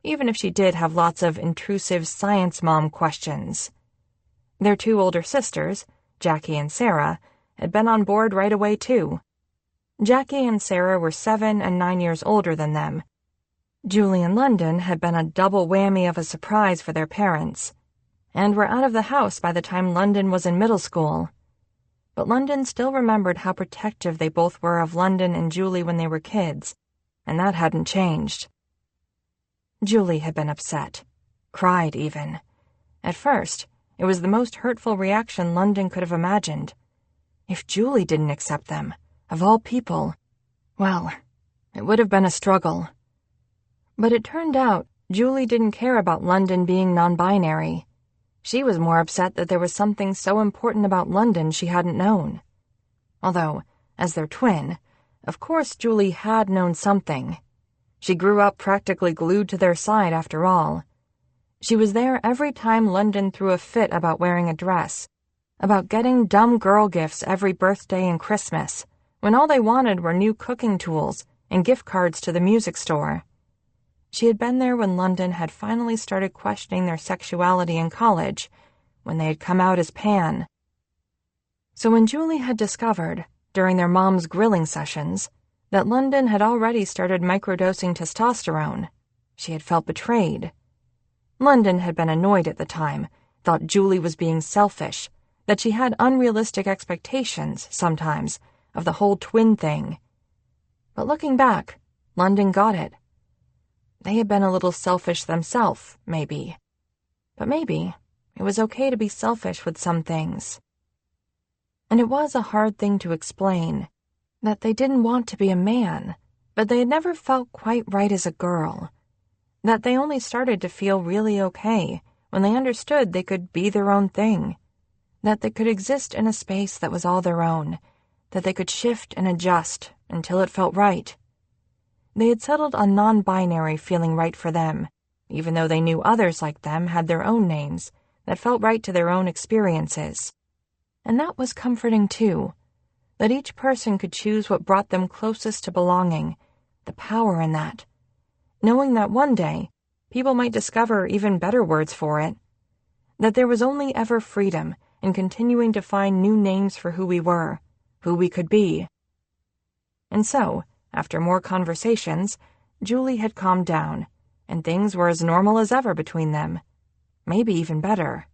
even if she did have lots of intrusive science mom questions. Their 2 older sisters, Jackie and Sarah, had been on board right away too. Jackie and Sarah were 7 and 9 years older than them. Julie and London had been a double whammy of a surprise for their parents, and were out of the house by the time London was in middle school. But London still remembered how protective they both were of London and Julie when they were kids, and that hadn't changed. Julie had been upset, cried even. At first, it was the most hurtful reaction London could have imagined. If Julie didn't accept them, of all people, well, it would have been a struggle. But it turned out Julie didn't care about London being non-binary. She was more upset that there was something so important about London she hadn't known. Although, as their twin, of course Julie had known something. She grew up practically glued to their side after all. She was there every time London threw a fit about wearing a dress, about getting dumb girl gifts every birthday and Christmas, when all they wanted were new cooking tools and gift cards to the music store. She had been there when London had finally started questioning their sexuality in college, when they had come out as pan. So when Julie had discovered, during their mom's grilling sessions, that London had already started microdosing testosterone, she had felt betrayed. London had been annoyed at the time, thought Julie was being selfish, that she had unrealistic expectations, sometimes, of the whole twin thing. But looking back, London got it. They had been a little selfish themselves, maybe. But maybe it was okay to be selfish with some things. And it was a hard thing to explain, that they didn't want to be a man, but they had never felt quite right as a girl. That they only started to feel really okay when they understood they could be their own thing. That they could exist in a space that was all their own, that they could shift and adjust until it felt right. They had settled on non-binary feeling right for them, even though they knew others like them had their own names that felt right to their own experiences. And that was comforting too, that each person could choose what brought them closest to belonging, the power in that, knowing that one day people might discover even better words for it, that there was only ever freedom in continuing to find new names for who we were, who we could be. And so, after more conversations, Julie had calmed down, and things were as normal as ever between them, maybe even better.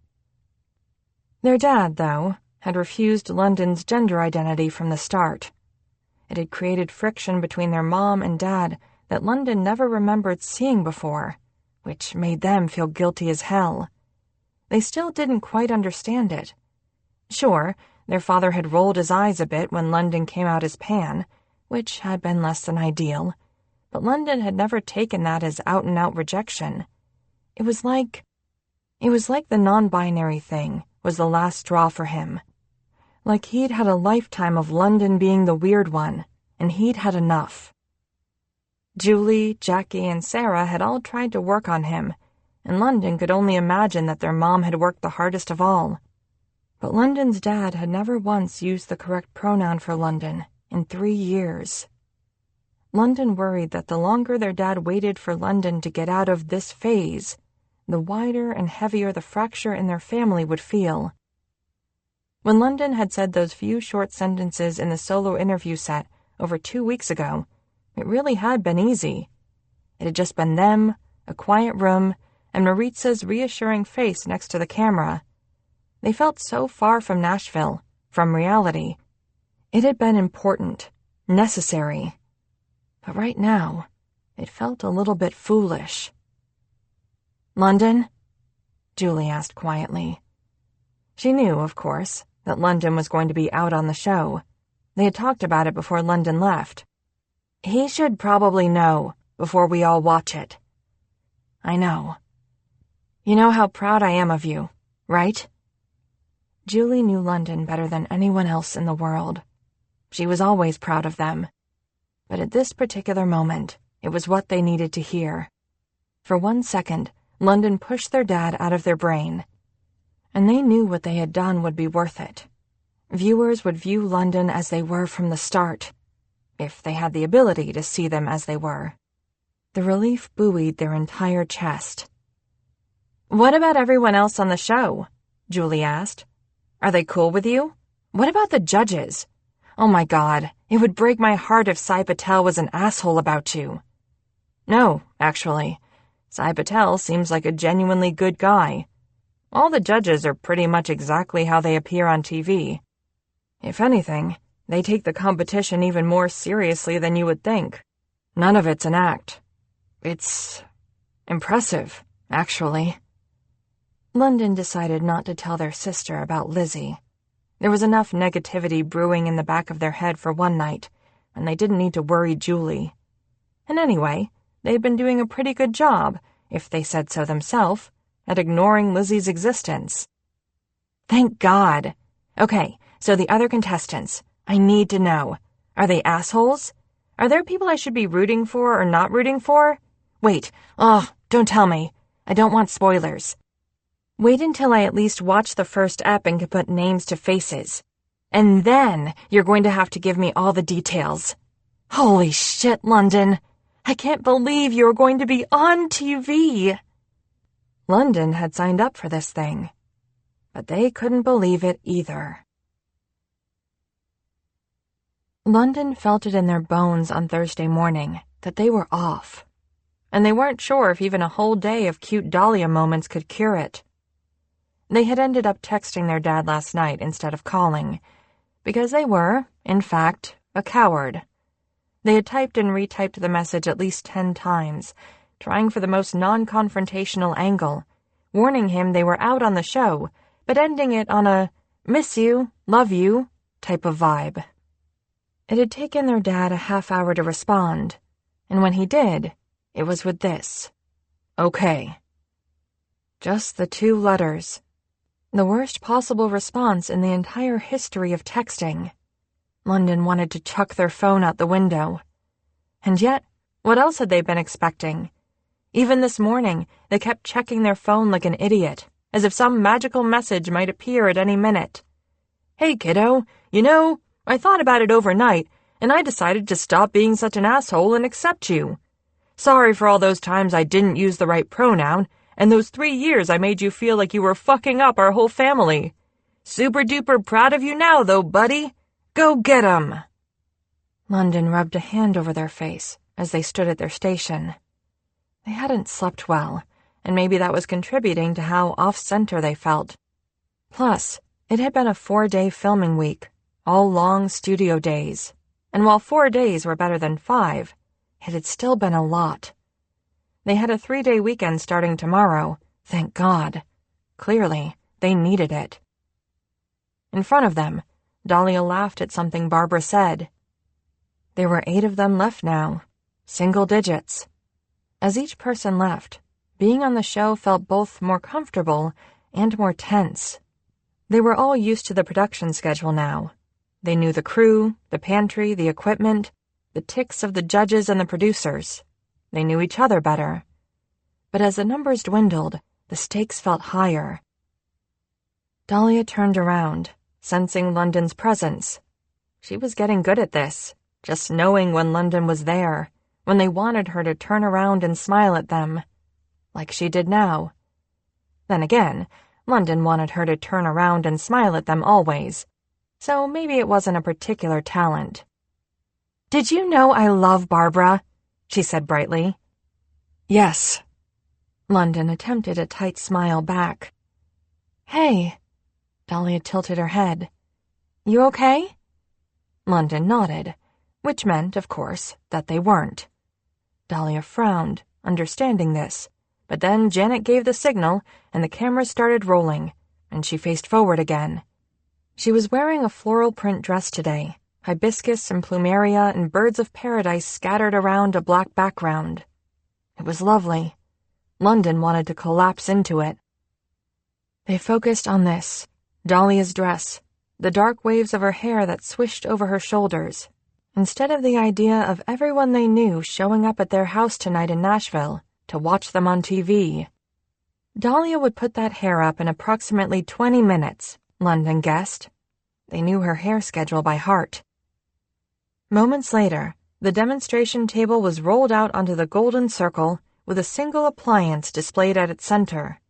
Their dad, though, had refused London's gender identity from the start. It had created friction between their mom and dad that London never remembered seeing before, which made them feel guilty as hell. they still didn't quite understand it. Sure, their father had rolled his eyes a bit when London came out as pan, which had been less than ideal, but London had never taken that as out-and-out rejection. It was like the non-binary thing was the last straw for him. Like he'd had a lifetime of London being the weird one, and he'd had enough. Julie, Jackie, and Sarah had all tried to work on him, and London could only imagine that their mom had worked the hardest of all. But London's dad had never once used the correct pronoun for London in 3 years. London worried that the longer their dad waited for London to get out of this phase, the wider and heavier the fracture in their family would feel. When London had said those few short sentences in the solo interview set over 2 weeks ago, it really had been easy. It had just been them, a quiet room, and Maritza's reassuring face next to the camera. They felt so far from Nashville, from reality. It had been important, necessary. But right now, it felt a little bit foolish. "London?" Julie asked quietly. She knew, of course, that London was going to be out on the show. They had talked about it before London left. "He should probably know before we all watch it." "I know. You know how proud I am of you, right?" Julie knew London better than anyone else in the world. She was always proud of them. But at this particular moment, it was what they needed to hear. For 1 second, London pushed their dad out of their brain. And they knew what they had done would be worth it. Viewers would view London as they were from the start, if they had the ability to see them as they were. The relief buoyed their entire chest. "What about everyone else on the show?" Julie asked. "Are they cool with you? What about the judges? Oh my God, it would break my heart if Sai Patel was an asshole about you." "No, actually. Sai Patel seems like a genuinely good guy. All the judges are pretty much exactly how they appear on TV. If anything, they take the competition even more seriously than you would think. None of it's an act. It's impressive, actually." London decided not to tell their sister about Lizzie. There was enough negativity brewing in the back of their head for one night, and they didn't need to worry Julie. And anyway, they'd been doing a pretty good job, if they said so themselves, at ignoring Lizzie's existence. Thank God. Okay, so the other contestants, I need to know. Are they assholes? Are there people I should be rooting for or not rooting for? Wait, don't tell me. I don't want spoilers. Wait until I at least watch the first ep and can put names to faces. And then you're going to have to give me all the details. Holy shit, London. I can't believe you're going to be on TV. London had signed up for this thing, but they couldn't believe it either. London felt it in their bones on Thursday morning that they were off, and they weren't sure if even a whole day of cute Dahlia moments could cure it. They had ended up texting their dad last night instead of calling, because they were, in fact, a coward. They had typed and retyped the message at least 10 times, trying for the most non-confrontational angle, warning him they were out on the show, but ending it on a miss you, love you type of vibe. It had taken their dad a half hour to respond, and when he did, it was with this. Okay. Just the 2 letters. The worst possible response in the entire history of texting. London wanted to chuck their phone out the window. And yet, what else had they been expecting? Even this morning, they kept checking their phone like an idiot, as if some magical message might appear at any minute. Hey, kiddo, I thought about it overnight, and I decided to stop being such an asshole and accept you. Sorry for all those times I didn't use the right pronoun, and those 3 years I made you feel like you were fucking up our whole family. Super duper proud of you now, though, buddy. Go get 'em. London rubbed a hand over their face as they stood at their station. They hadn't slept well, and maybe that was contributing to how off-center they felt. Plus, it had been a 4-day filming week, all long studio days, and while 4 days were better than 5, it had still been a lot. They had a 3-day weekend starting tomorrow, thank God. Clearly, they needed it. In front of them, Dahlia laughed at something Barbara said. There were 8 of them left now, single digits. As each person left, being on the show felt both more comfortable and more tense. They were all used to the production schedule now. They knew the crew, the pantry, the equipment, the tics of the judges and the producers. They knew each other better. But as the numbers dwindled, the stakes felt higher. Dahlia turned around, sensing London's presence. She was getting good at this, just knowing when London was there, when they wanted her to turn around and smile at them, like she did now. Then again, London wanted her to turn around and smile at them always, so maybe it wasn't a particular talent. "Did you know I love Barbara?" she said brightly. "Yes." London attempted a tight smile back. "Hey." Dahlia tilted her head. "You okay?" London nodded, which meant, of course, that they weren't. Dahlia frowned, understanding this, but then Janet gave the signal and the camera started rolling, and she faced forward again. She was wearing a floral print dress today, hibiscus and plumeria and birds of paradise scattered around a black background. It was lovely. London wanted to collapse into it. They focused on this, Dahlia's dress, the dark waves of her hair that swished over her shoulders, instead of the idea of everyone they knew showing up at their house tonight in Nashville to watch them on TV. Dahlia would put that hair up in approximately 20 minutes, London guessed. They knew her hair schedule by heart. Moments later, the demonstration table was rolled out onto the golden circle with a single appliance displayed at its center.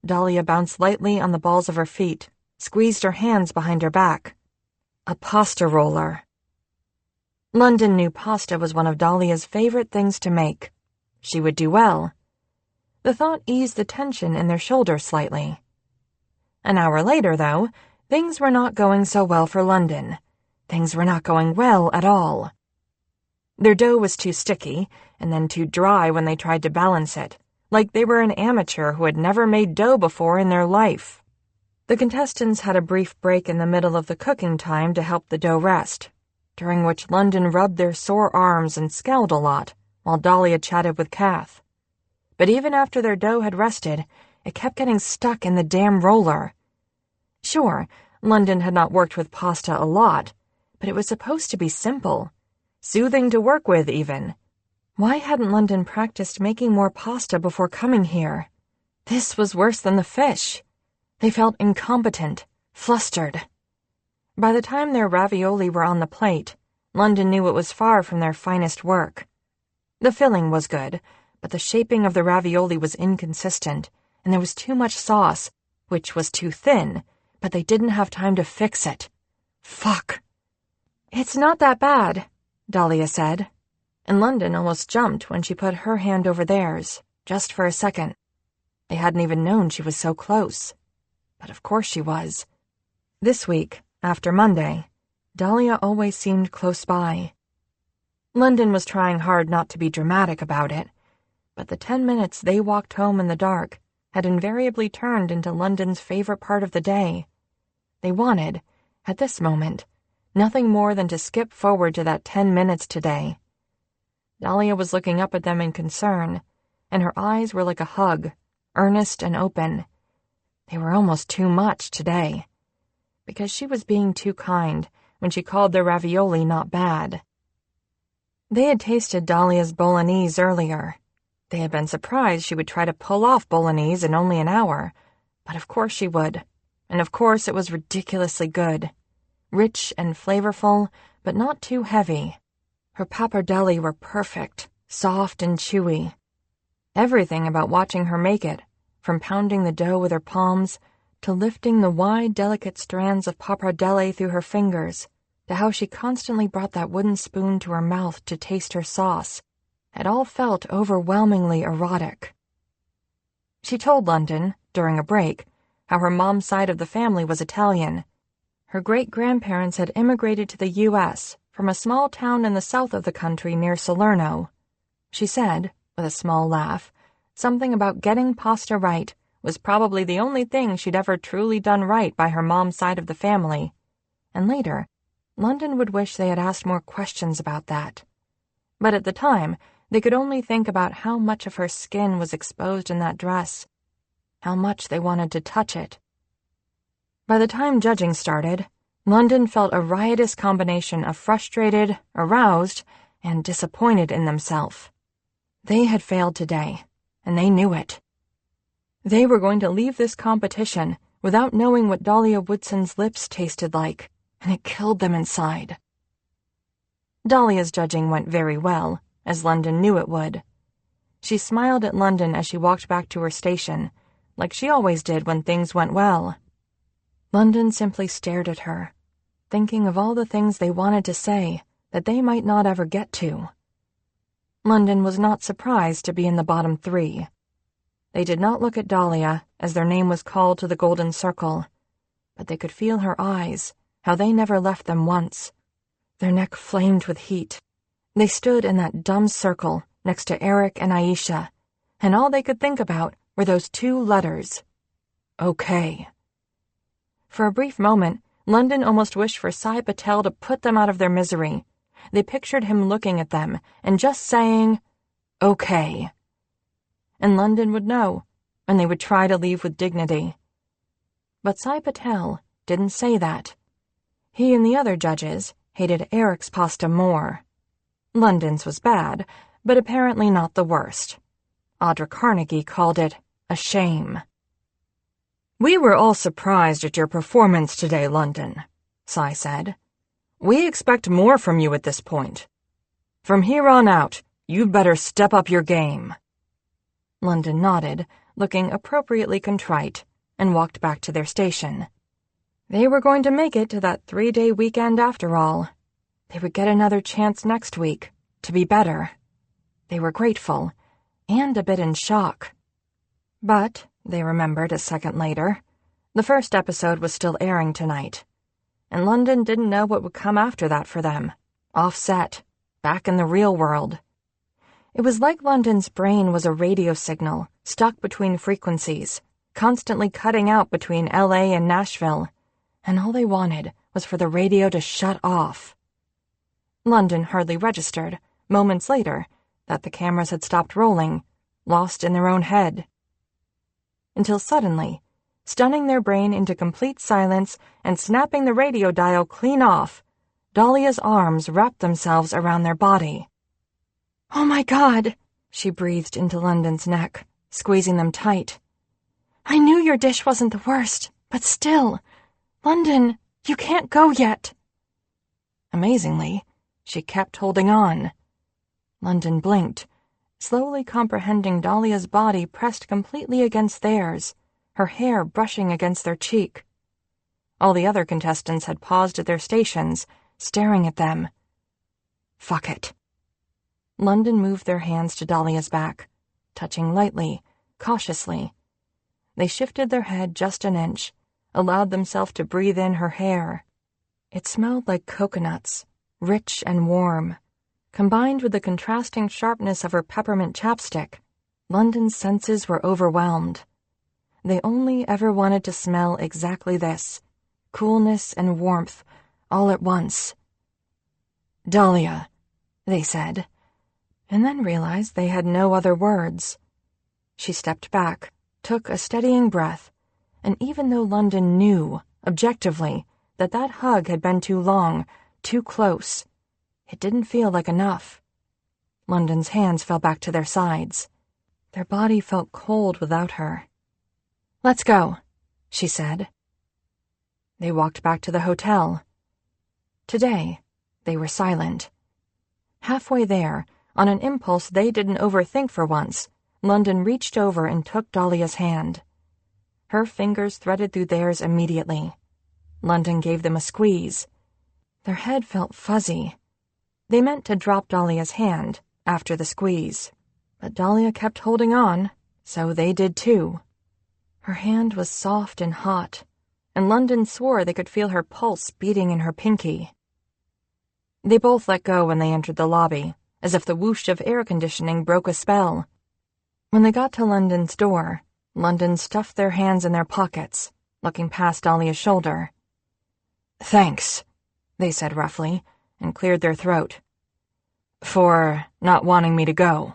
Dahlia bounced lightly on the balls of her feet, squeezed her hands behind her back. A pasta roller. London knew pasta was one of Dahlia's favorite things to make. She would do well. The thought eased the tension in their shoulders slightly. An hour later, though, things were not going so well for London. Things were not going well at all. Their dough was too sticky, and then too dry when they tried to balance it, like they were an amateur who had never made dough before in their life. The contestants had a brief break in the middle of the cooking time to help the dough rest, during which London rubbed their sore arms and scowled a lot, while Dahlia chatted with Kath. But even after their dough had rested, it kept getting stuck in the damn roller. Sure, London had not worked with pasta a lot, but it was supposed to be simple. Soothing to work with, even. Why hadn't London practiced making more pasta before coming here? This was worse than the fish. They felt incompetent, flustered. By the time their ravioli were on the plate, London knew it was far from their finest work. The filling was good, but the shaping of the ravioli was inconsistent, and there was too much sauce, which was too thin, but they didn't have time to fix it. Fuck. "It's not that bad," Dahlia said, and London almost jumped when she put her hand over theirs, just for a second. They hadn't even known she was so close. But of course she was. This week, after Monday, Dahlia always seemed close by. London was trying hard not to be dramatic about it, but the 10 minutes they walked home in the dark had invariably turned into London's favorite part of the day. They wanted, at this moment, nothing more than to skip forward to that 10 minutes today. Dahlia was looking up at them in concern, and her eyes were like a hug, earnest and open. They were almost too much today, because she was being too kind when she called their ravioli not bad. They had tasted Dahlia's bolognese earlier. They had been surprised she would try to pull off bolognese in only an hour, but of course she would, and of course it was ridiculously good. Rich and flavorful, but not too heavy. Her pappardelle were perfect, soft and chewy. Everything about watching her make it, from pounding the dough with her palms, to lifting the wide, delicate strands of pappardelle through her fingers, to how she constantly brought that wooden spoon to her mouth to taste her sauce, had all felt overwhelmingly erotic. She told London, during a break, how her mom's side of the family was Italian. Her great-grandparents had immigrated to the U.S. from a small town in the south of the country near Salerno. She said, with a small laugh, something about getting pasta right was probably the only thing she'd ever truly done right by her mom's side of the family, and later, London would wish they had asked more questions about that. But at the time, they could only think about how much of her skin was exposed in that dress, how much they wanted to touch it. By the time judging started, London felt a riotous combination of frustrated, aroused, and disappointed in themselves. They had failed today, and they knew it. They were going to leave this competition without knowing what Dahlia Woodson's lips tasted like, and it killed them inside. Dahlia's judging went very well, as London knew it would. She smiled at London as she walked back to her station, like she always did when things went well. London simply stared at her, thinking of all the things they wanted to say that they might not ever get to. London was not surprised to be in the bottom 3. They did not look at Dahlia as their name was called to the golden circle, but they could feel her eyes, how they never left them once. Their neck flamed with heat. They stood in that dumb circle next to Eric and Aisha, and all they could think about were those 2 letters. Okay. For a brief moment, London almost wished for Sai Patel to put them out of their misery. They pictured him looking at them and just saying, okay. And London would know, and they would try to leave with dignity. But Sai Patel didn't say that. He and the other judges hated Eric's pasta more. London's was bad, but apparently not the worst. Audra Carnegie called it a shame. "We were all surprised at your performance today, London," Sai said. "We expect more from you at this point. From here on out, you'd better step up your game." London nodded, looking appropriately contrite, and walked back to their station. They were going to make it to that 3-day weekend after all. They would get another chance next week, to be better. They were grateful, and a bit in shock. But, they remembered a second later, the first episode was still airing tonight, and London didn't know what would come after that for them. Offset, back in the real world. It was like London's brain was a radio signal stuck between frequencies, constantly cutting out between LA and Nashville, and all they wanted was for the radio to shut off. London hardly registered, moments later, that the cameras had stopped rolling, lost in their own head. Until suddenly, stunning their brain into complete silence and snapping the radio dial clean off, Dahlia's arms wrapped themselves around their body. "Oh my God," she breathed into London's neck, squeezing them tight. "I knew your dish wasn't the worst, but still, London, you can't go yet." Amazingly, she kept holding on. London blinked, slowly comprehending Dahlia's body pressed completely against theirs, her hair brushing against their cheek. All the other contestants had paused at their stations, staring at them. Fuck it. London moved their hands to Dahlia's back, touching lightly, cautiously. They shifted their head just an inch, allowed themselves to breathe in her hair. It smelled like coconuts, rich and warm. Combined with the contrasting sharpness of her peppermint chapstick, London's senses were overwhelmed. They only ever wanted to smell exactly this, coolness and warmth, all at once. "Dahlia," they said, and then realized they had no other words. She stepped back, took a steadying breath, and even though London knew, objectively, that hug had been too long, too close, it didn't feel like enough. London's hands fell back to their sides. Their body felt cold without her. "Let's go," she said. They walked back to the hotel. Today, they were silent. Halfway there, on an impulse they didn't overthink for once, London reached over and took Dahlia's hand. Her fingers threaded through theirs immediately. London gave them a squeeze. Their head felt fuzzy. They meant to drop Dahlia's hand after the squeeze, but Dahlia kept holding on, so they did too. Her hand was soft and hot, and London swore they could feel her pulse beating in her pinky. They both let go when they entered the lobby, as if the whoosh of air conditioning broke a spell. When they got to London's door, London stuffed their hands in their pockets, looking past Dahlia's shoulder. "Thanks," they said roughly, and cleared their throat. "For not wanting me to go.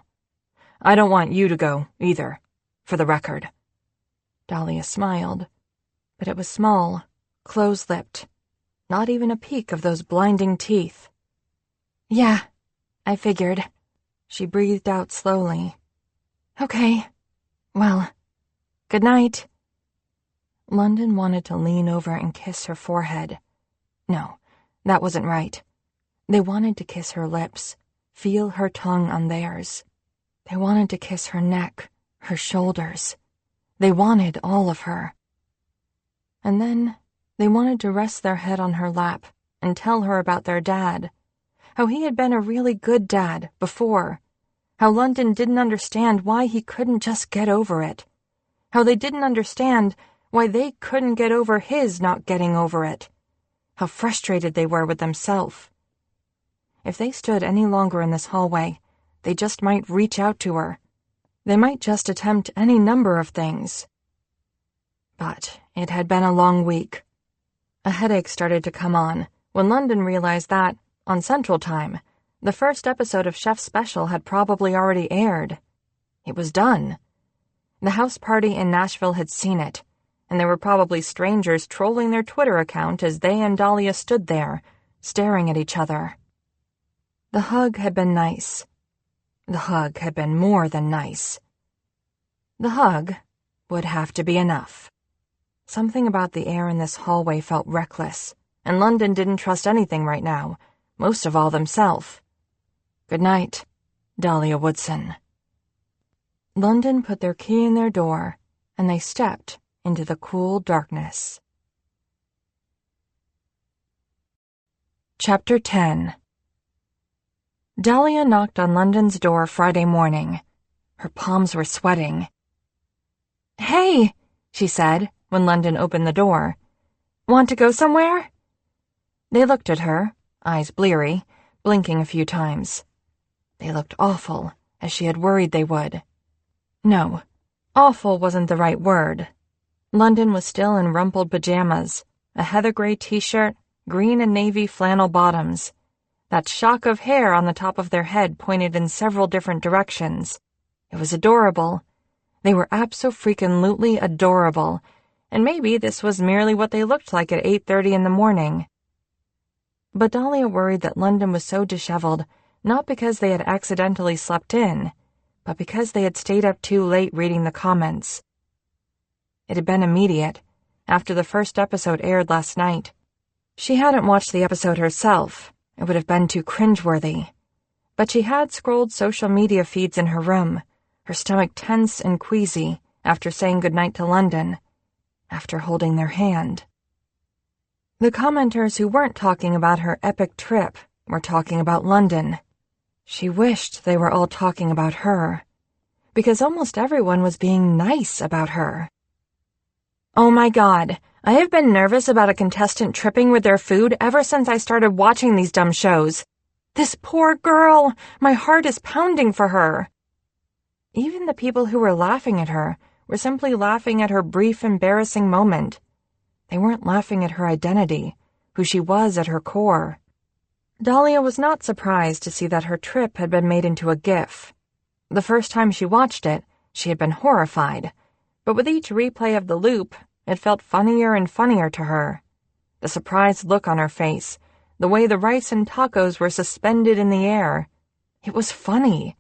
I don't want you to go, either, for the record." Dahlia smiled, but it was small, close-lipped, not even a peek of those blinding teeth. "Yeah, I figured." She breathed out slowly. "Okay. Well, good night." London wanted to lean over and kiss her forehead. No, that wasn't right. They wanted to kiss her lips, feel her tongue on theirs. They wanted to kiss her neck, her shoulders. They wanted all of her. And then they wanted to rest their head on her lap and tell her about their dad, how he had been a really good dad before, how London didn't understand why he couldn't just get over it, how they didn't understand why they couldn't get over his not getting over it, how frustrated they were with themselves. If they stood any longer in this hallway, they just might reach out to her. They might just attempt any number of things. But it had been a long week. A headache started to come on when London realized that, on Central Time, the first episode of Chef's Special had probably already aired. It was done. The house party in Nashville had seen it, and there were probably strangers trolling their Twitter account as they and Dahlia stood there, staring at each other. The hug had been nice. The hug had been more than nice. The hug would have to be enough. Something about the air in this hallway felt reckless, and London didn't trust anything right now, most of all themselves. "Good night, Dahlia Woodson." London put their key in their door, and they stepped into the cool darkness. Chapter 10. Dahlia knocked on London's door Friday morning. Her palms were sweating. "Hey," she said when London opened the door. "Want to go somewhere?" They looked at her, eyes bleary, blinking a few times. They looked awful, as she had worried they would. No, awful wasn't the right word. London was still in rumpled pajamas, a heather gray t-shirt, green and navy flannel bottoms. That shock of hair on the top of their head pointed in several different directions. It was adorable. They were abso-freaking-lutely adorable, and maybe this was merely what they looked like at 8:30 in the morning. But Dahlia worried that London was so disheveled, not because they had accidentally slept in, but because they had stayed up too late reading the comments. It had been immediate, after the first episode aired last night. She hadn't watched the episode herself. It would have been too cringeworthy. But she had scrolled social media feeds in her room, her stomach tense and queasy after saying goodnight to London, after holding their hand. The commenters who weren't talking about her epic trip were talking about London. She wished they were all talking about her, because almost everyone was being nice about her. "Oh my God, I have been nervous about a contestant tripping with their food ever since I started watching these dumb shows. This poor girl, my heart is pounding for her." Even the people who were laughing at her were simply laughing at her brief, embarrassing moment. They weren't laughing at her identity, who she was at her core. Dahlia was not surprised to see that her trip had been made into a GIF. The first time she watched it, she had been horrified, but with each replay of the loop, it felt funnier and funnier to her. The surprised look on her face, the way the rice and tacos were suspended in the air. It was funny.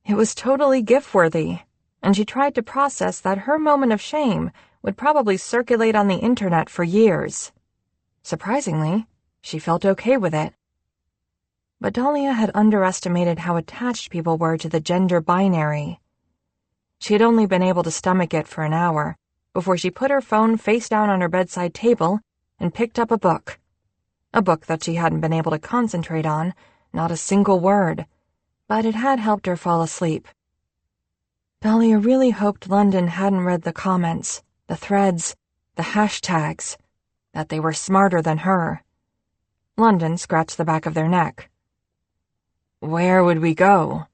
It was totally GIF-worthy, and she tried to process that her moment of shame would probably circulate on the internet for years. Surprisingly, she felt okay with it. But Dahlia had underestimated how attached people were to the gender binary. She had only been able to stomach it for an hour before she put her phone face down on her bedside table and picked up a book. A book that she hadn't been able to concentrate on, not a single word, but it had helped her fall asleep. Dahlia really hoped London hadn't read the comments, the threads, the hashtags, that they were smarter than her. London scratched the back of their neck. "Where would we go?"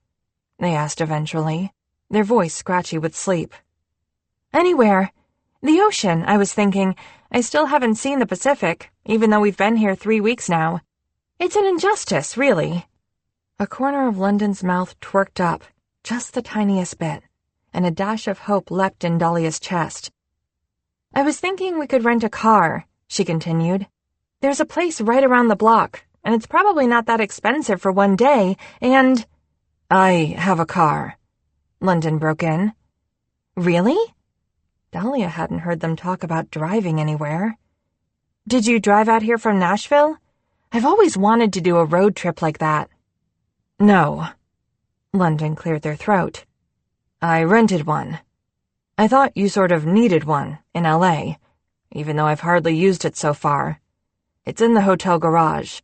they asked eventually, their voice scratchy with sleep. Anywhere. The ocean, I was thinking. I still haven't seen the Pacific, even though we've been here 3 weeks now. It's an injustice, really. A corner of London's mouth twerked up, just the tiniest bit, and a dash of hope leapt in Dahlia's chest. I was thinking we could rent a car, she continued. There's a place right around the block, and it's probably not that expensive for one day, and— I have a car, London broke in. Really? Dahlia hadn't heard them talk about driving anywhere. Did you drive out here from Nashville? I've always wanted to do a road trip like that. No. London cleared their throat. I rented one. I thought you sort of needed one in LA, even though I've hardly used it so far. It's in the hotel garage.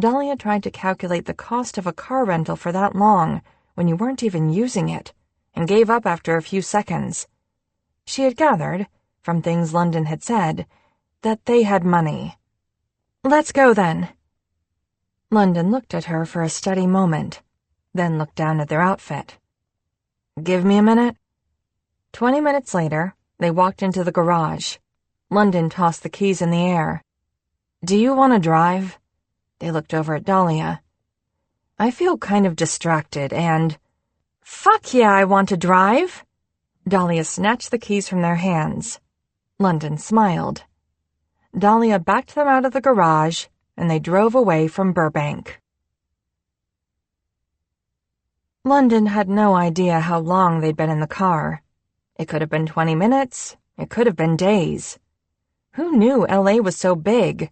Dahlia tried to calculate the cost of a car rental for that long when you weren't even using it, and gave up after a few seconds. She had gathered, from things London had said, that they had money. Let's go, then. London looked at her for a steady moment, then looked down at their outfit. Give me a minute. 20 minutes later, they walked into the garage. London tossed the keys in the air. Do you want to drive? They looked over at Dahlia. I feel kind of distracted and— Fuck yeah, I want to drive! Dahlia snatched the keys from their hands. London smiled. Dahlia backed them out of the garage, and they drove away from Burbank. London had no idea how long they'd been in the car. It could have been 20 minutes. It could have been days. Who knew LA was so big?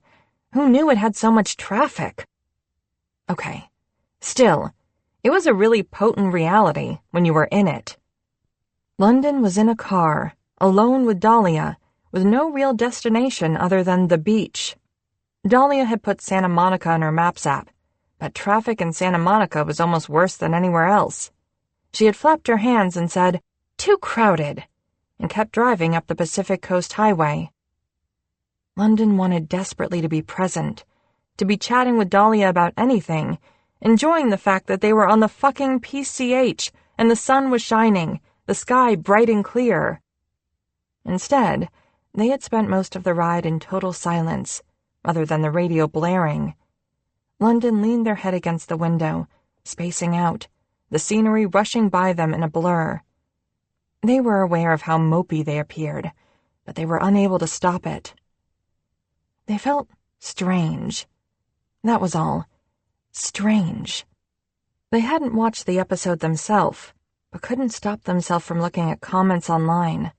Who knew it had so much traffic? Okay, still, it was a really potent reality when you were in it. London was in a car, alone with Dahlia, with no real destination other than the beach. Dahlia had put Santa Monica on her Maps app, but traffic in Santa Monica was almost worse than anywhere else. She had flapped her hands and said, "Too crowded," and kept driving up the Pacific Coast Highway. London wanted desperately to be present, to be chatting with Dahlia about anything, enjoying the fact that they were on the fucking PCH and the sun was shining, the sky bright and clear. Instead, they had spent most of the ride in total silence, other than the radio blaring. London leaned their head against the window, spacing out, the scenery rushing by them in a blur. They were aware of how mopey they appeared, but they were unable to stop it. They felt strange. That was all. Strange. They hadn't watched the episode themselves, but couldn't stop themselves from looking at comments online.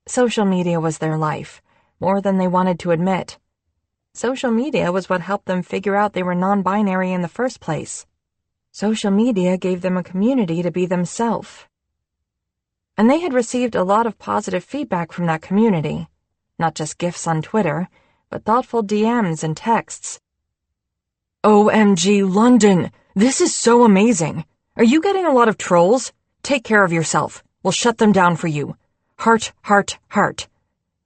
Social media was their life, more than they wanted to admit. Social media was what helped them figure out they were non-binary in the first place. Social media gave them a community to be themselves. And they had received a lot of positive feedback from that community, not just gifs on Twitter, but thoughtful DMs and texts. OMG, London! This is so amazing! Are you getting a lot of trolls? Take care of yourself. We'll shut them down for you. Heart, heart, heart.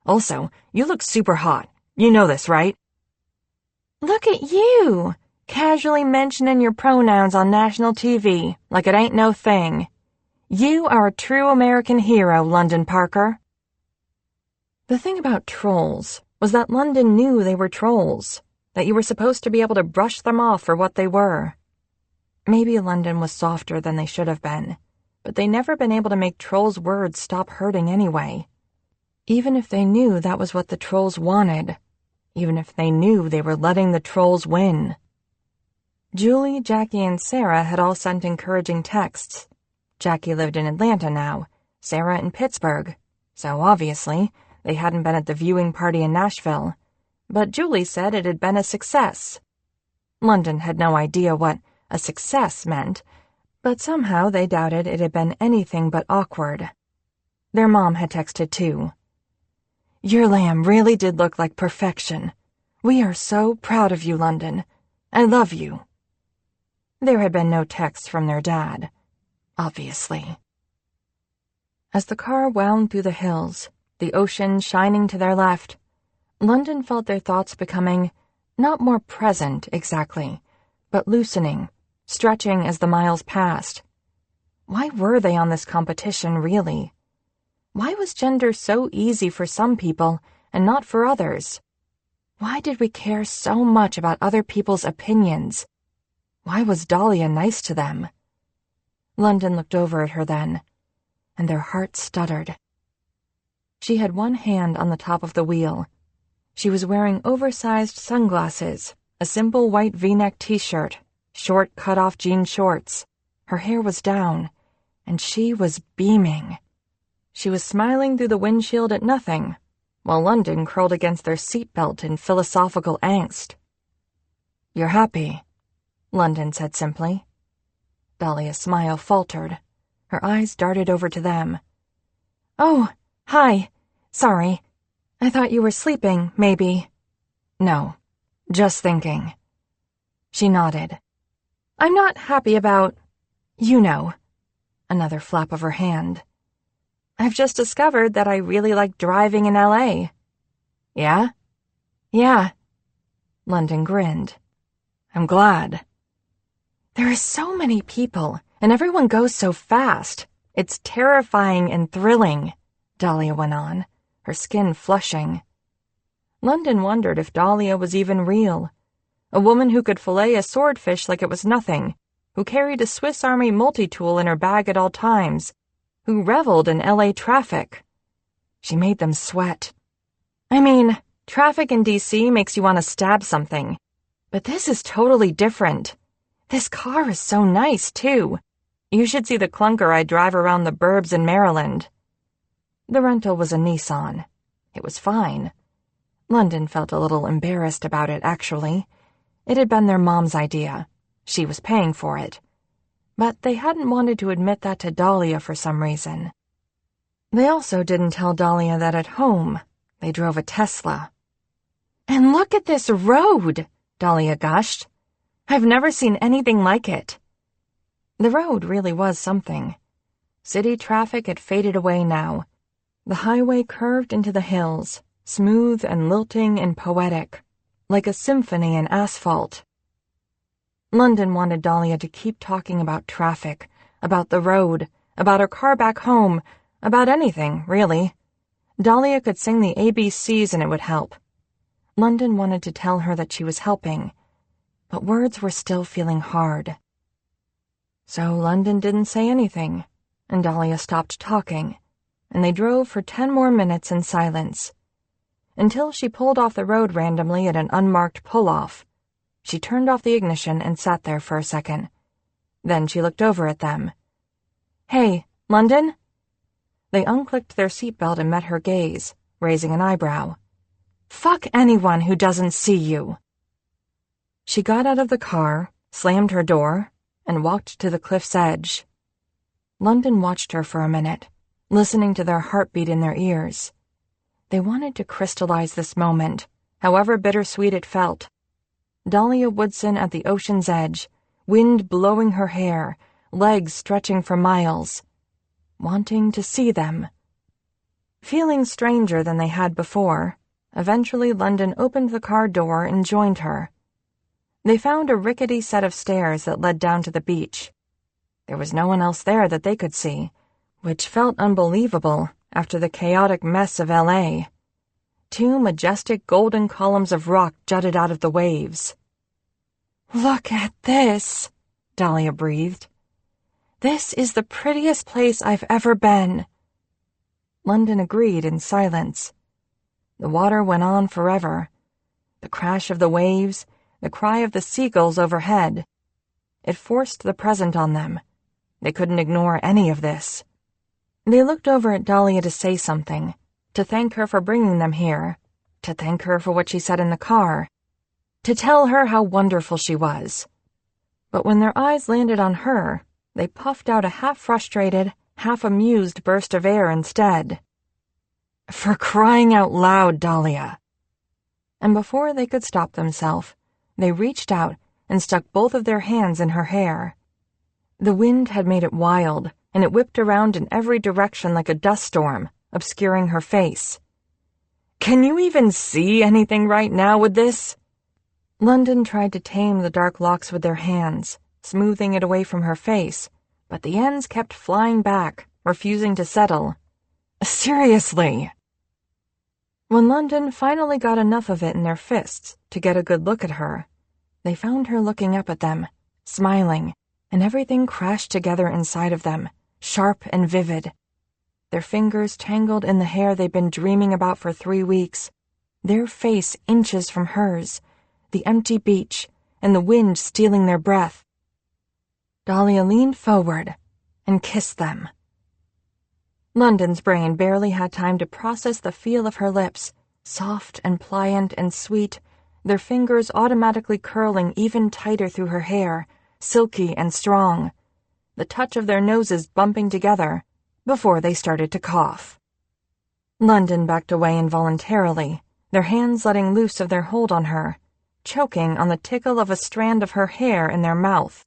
Also, you look super hot. You know this, right? Look at you! Casually mentioning your pronouns on national TV, like it ain't no thing. You are a true American hero, London Parker. The thing about trolls was that London knew they were trolls, that you were supposed to be able to brush them off for what they were. Maybe London was softer than they should have been, but they'd never been able to make trolls' words stop hurting anyway. Even if they knew that was what the trolls wanted, even if they knew they were letting the trolls win. Julie, Jackie, and Sarah had all sent encouraging texts. Jackie lived in Atlanta now, Sarah in Pittsburgh, so obviously they hadn't been at the viewing party in Nashville, but Julie said it had been a success. London had no idea what a success meant, but somehow they doubted it had been anything but awkward. Their mom had texted too. Your lamb really did look like perfection. We are so proud of you, London. I love you. There had been no texts from their dad, obviously. As the car wound through the hills, the ocean shining to their left, London felt their thoughts becoming not more present exactly, but loosening, stretching as the miles passed. Why were they on this competition, really? Why was gender so easy for some people and not for others? Why did we care so much about other people's opinions? Why was Dahlia nice to them? London looked over at her then, and their hearts stuttered. She had one hand on the top of the wheel. She was wearing oversized sunglasses, a simple white V-neck t-shirt, short cut-off jean shorts. Her hair was down, and she was beaming. She was smiling through the windshield at nothing, while London curled against their seatbelt in philosophical angst. "You're happy," London said simply. Dahlia's smile faltered. Her eyes darted over to them. "Oh, hi. Sorry. I thought you were sleeping, maybe." "No, just thinking." She nodded. "I'm not happy about, you know." Another flap of her hand. "I've just discovered that I really like driving in LA." "Yeah?" "Yeah." London grinned. "I'm glad." "There are so many people, and everyone goes so fast. It's terrifying and thrilling," Dahlia went on, her skin flushing. London wondered if Dahlia was even real. A woman who could fillet a swordfish like it was nothing, who carried a Swiss Army multi-tool in her bag at all times, who reveled in LA traffic. She made them sweat. I mean, traffic in DC makes you want to stab something. But this is totally different. This car is so nice, too. You should see the clunker I drive around the burbs in Maryland. The rental was a Nissan. It was fine. London felt a little embarrassed about it, actually. It had been their mom's idea. She was paying for it. But they hadn't wanted to admit that to Dahlia for some reason. They also didn't tell Dahlia that at home they drove a Tesla. "And look at this road," Dahlia gushed. "I've never seen anything like it." The road really was something. City traffic had faded away now. The highway curved into the hills, smooth and lilting and poetic, like a symphony in asphalt. London wanted Dahlia to keep talking about traffic, about the road, about her car back home, about anything, really. Dahlia could sing the ABCs and it would help. London wanted to tell her that she was helping, but words were still feeling hard. So London didn't say anything, and Dahlia stopped talking, and they drove for 10 more minutes in silence, until she pulled off the road randomly at an unmarked pull-off. She turned off the ignition and sat there for a second. Then she looked over at them. "Hey, London?" They unclicked their seatbelt and met her gaze, raising an eyebrow. "Fuck anyone who doesn't see you." She got out of the car, slammed her door, and walked to the cliff's edge. London watched her for a minute, listening to their heartbeat in their ears. They wanted to crystallize this moment, however bittersweet it felt. Dahlia Woodson at the ocean's edge, wind blowing her hair, legs stretching for miles, wanting to see them. Feeling stranger than they had before, eventually London opened the car door and joined her. They found a rickety set of stairs that led down to the beach. There was no one else there that they could see, which felt unbelievable after the chaotic mess of LA. 2 majestic golden columns of rock jutted out of the waves. "Look at this," Dahlia breathed. "This is the prettiest place I've ever been." London agreed in silence. The water went on forever. The crash of the waves, the cry of the seagulls overhead. It forced the present on them. They couldn't ignore any of this. They looked over at Dahlia to say something, to thank her for bringing them here, to thank her for what she said in the car, to tell her how wonderful she was. But when their eyes landed on her, they puffed out a half-frustrated, half-amused burst of air instead. "For crying out loud, Dahlia!" And before they could stop themselves, they reached out and stuck both of their hands in her hair. The wind had made it wild, and it whipped around in every direction like a dust storm, obscuring her face. "Can you even see anything right now with this?" London tried to tame the dark locks with their hands, smoothing it away from her face, but the ends kept flying back, refusing to settle. Seriously. When London finally got enough of it in their fists to get a good look at her, they found her looking up at them, smiling, and everything crashed together inside of them, sharp and vivid. Their fingers tangled in the hair they'd been dreaming about for 3 weeks, their face inches from hers, the empty beach, and the wind stealing their breath. Dahlia leaned forward and kissed them. London's brain barely had time to process the feel of her lips, soft and pliant and sweet, their fingers automatically curling even tighter through her hair, silky and strong, the touch of their noses bumping together, before they started to cough. London backed away involuntarily, their hands letting loose of their hold on her, choking on the tickle of a strand of her hair in their mouth.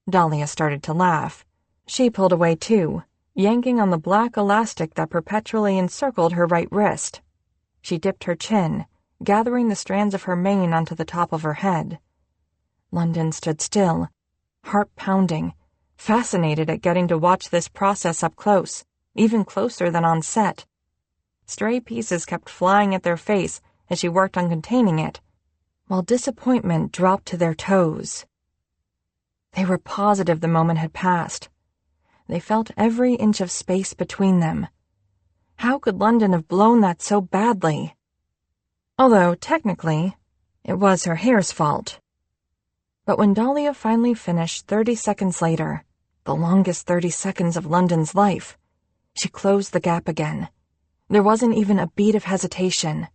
Dahlia started to laugh. She pulled away too, yanking on the black elastic that perpetually encircled her right wrist. She dipped her chin, gathering the strands of her mane onto the top of her head. London stood still, heart pounding, fascinated at getting to watch this process up close, even closer than on set. Stray pieces kept flying at their face as she worked on containing it, while disappointment dropped to their toes. They were positive the moment had passed. They felt every inch of space between them. How could London have blown that so badly? Although, technically, it was her hair's fault. But when Dahlia finally finished 30 seconds later, the longest 30 seconds of London's life, she closed the gap again. There wasn't even a beat of hesitation,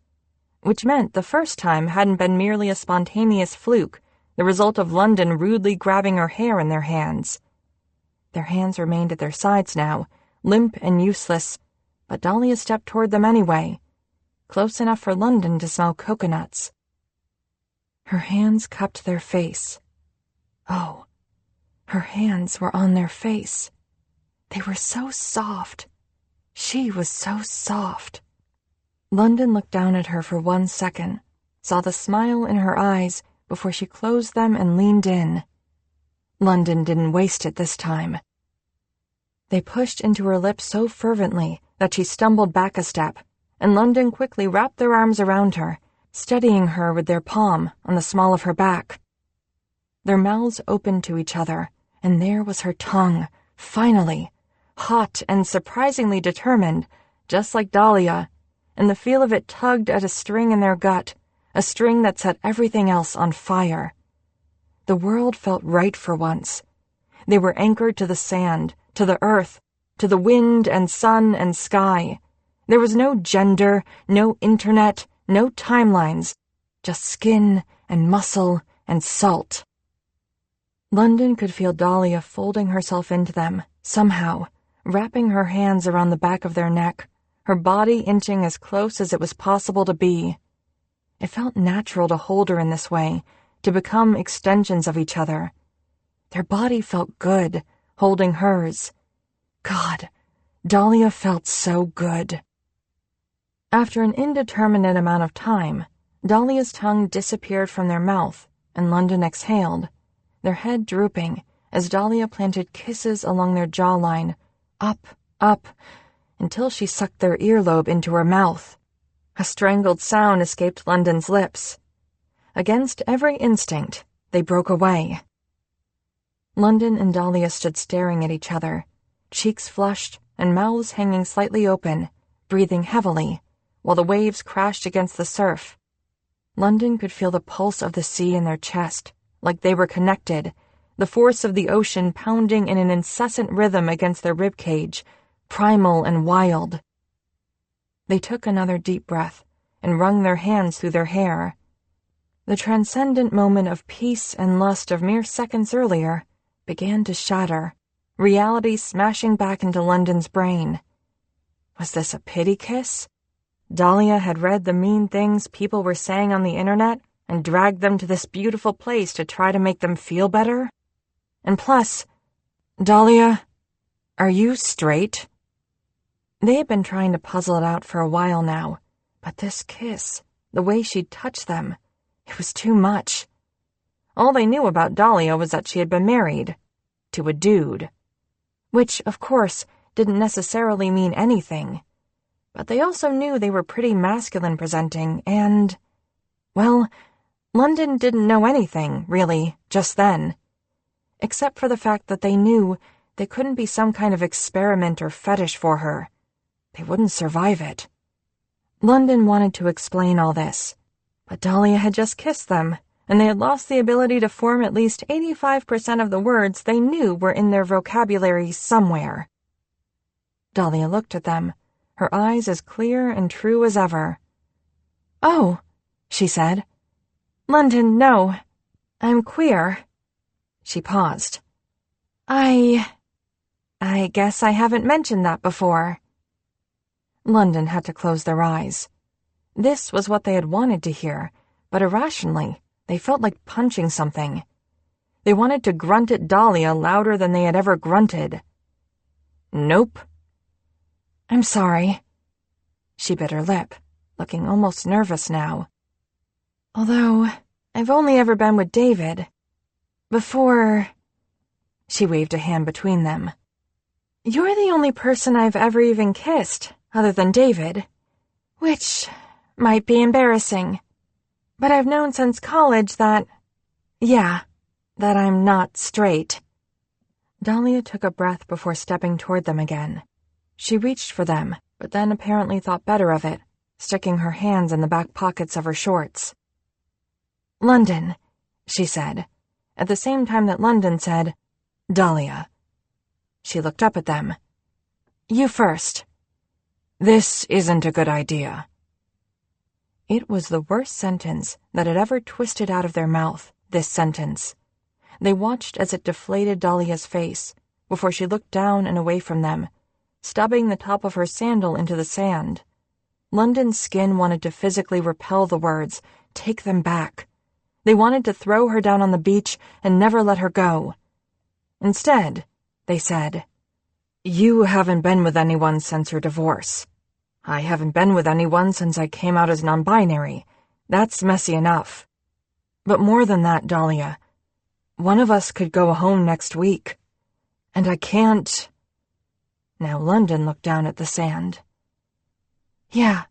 which meant the first time hadn't been merely a spontaneous fluke, the result of London rudely grabbing her hair in their hands. Their hands remained at their sides now, limp and useless, but Dahlia stepped toward them anyway, close enough for London to smell coconuts. Her hands cupped their face. Oh, her hands were on their face. They were so soft. She was so soft. London looked down at her for 1 second, saw the smile in her eyes before she closed them and leaned in. London didn't waste it this time. They pushed into her lips so fervently that she stumbled back a step, and London quickly wrapped their arms around her, steadying her with their palm on the small of her back. Their mouths opened to each other, and there was her tongue, finally, hot and surprisingly determined, just like Dahlia, and the feel of it tugged at a string in their gut, a string that set everything else on fire. The world felt right for once. They were anchored to the sand, to the earth, to the wind and sun and sky. There was no gender, no internet, no timelines, just skin and muscle and salt. London could feel Dahlia folding herself into them, somehow, wrapping her hands around the back of their neck, her body inching as close as it was possible to be. It felt natural to hold her in this way, to become extensions of each other. Their body felt good, holding hers. God, Dahlia felt so good. After an indeterminate amount of time, Dahlia's tongue disappeared from their mouth, and London exhaled, their head drooping as Dahlia planted kisses along their jawline, up, until she sucked their earlobe into her mouth. A strangled sound escaped London's lips. Against every instinct, they broke away. London and Dahlia stood staring at each other, cheeks flushed and mouths hanging slightly open, breathing heavily, while the waves crashed against the surf. London could feel the pulse of the sea in their chest, like they were connected, the force of the ocean pounding in an incessant rhythm against their ribcage, primal and wild. They took another deep breath and wrung their hands through their hair. The transcendent moment of peace and lust of mere seconds earlier began to shatter, reality smashing back into London's brain. Was this a pity kiss? Dahlia had read the mean things people were saying on the internet and dragged them to this beautiful place to try to make them feel better? And plus, Dahlia, are you straight? They had been trying to puzzle it out for a while now, but this kiss, the way she'd touched them, it was too much. All they knew about Dahlia was that she had been married. To a dude. Which, of course, didn't necessarily mean anything. But they also knew they were pretty masculine presenting and, well, London didn't know anything, really, just then. Except for the fact that they knew they couldn't be some kind of experiment or fetish for her. They wouldn't survive it. London wanted to explain all this, but Dahlia had just kissed them, and they had lost the ability to form at least 85% of the words they knew were in their vocabulary somewhere. Dahlia looked at them, her eyes as clear and true as ever. "Oh," she said. "London, no. I'm queer." She paused. I guess I haven't mentioned that before." London had to close their eyes. This was what they had wanted to hear, but irrationally, they felt like punching something. They wanted to grunt at Dahlia louder than they had ever grunted. "Nope." "I'm sorry." She bit her lip, looking almost nervous now. "Although, I've only ever been with David. Before..." She waved a hand between them. "You're the only person I've ever even kissed, other than David. Which might be embarrassing. But I've known since college that I'm not straight." Dahlia took a breath before stepping toward them again. She reached for them, but then apparently thought better of it, sticking her hands in the back pockets of her shorts. "London," she said, at the same time that London said, "Dahlia." She looked up at them. "You first." "This isn't a good idea." It was the worst sentence that had ever twisted out of their mouth, this sentence. They watched as it deflated Dahlia's face, before she looked down and away from them, stubbing the top of her sandal into the sand. London's skin wanted to physically repel the words, take them back. They wanted to throw her down on the beach and never let her go. Instead, they said, "You haven't been with anyone since your divorce. I haven't been with anyone since I came out as nonbinary. That's messy enough. But more than that, Dahlia, one of us could go home next week. And I can't..." Now London looked down at the sand. "Yeah,"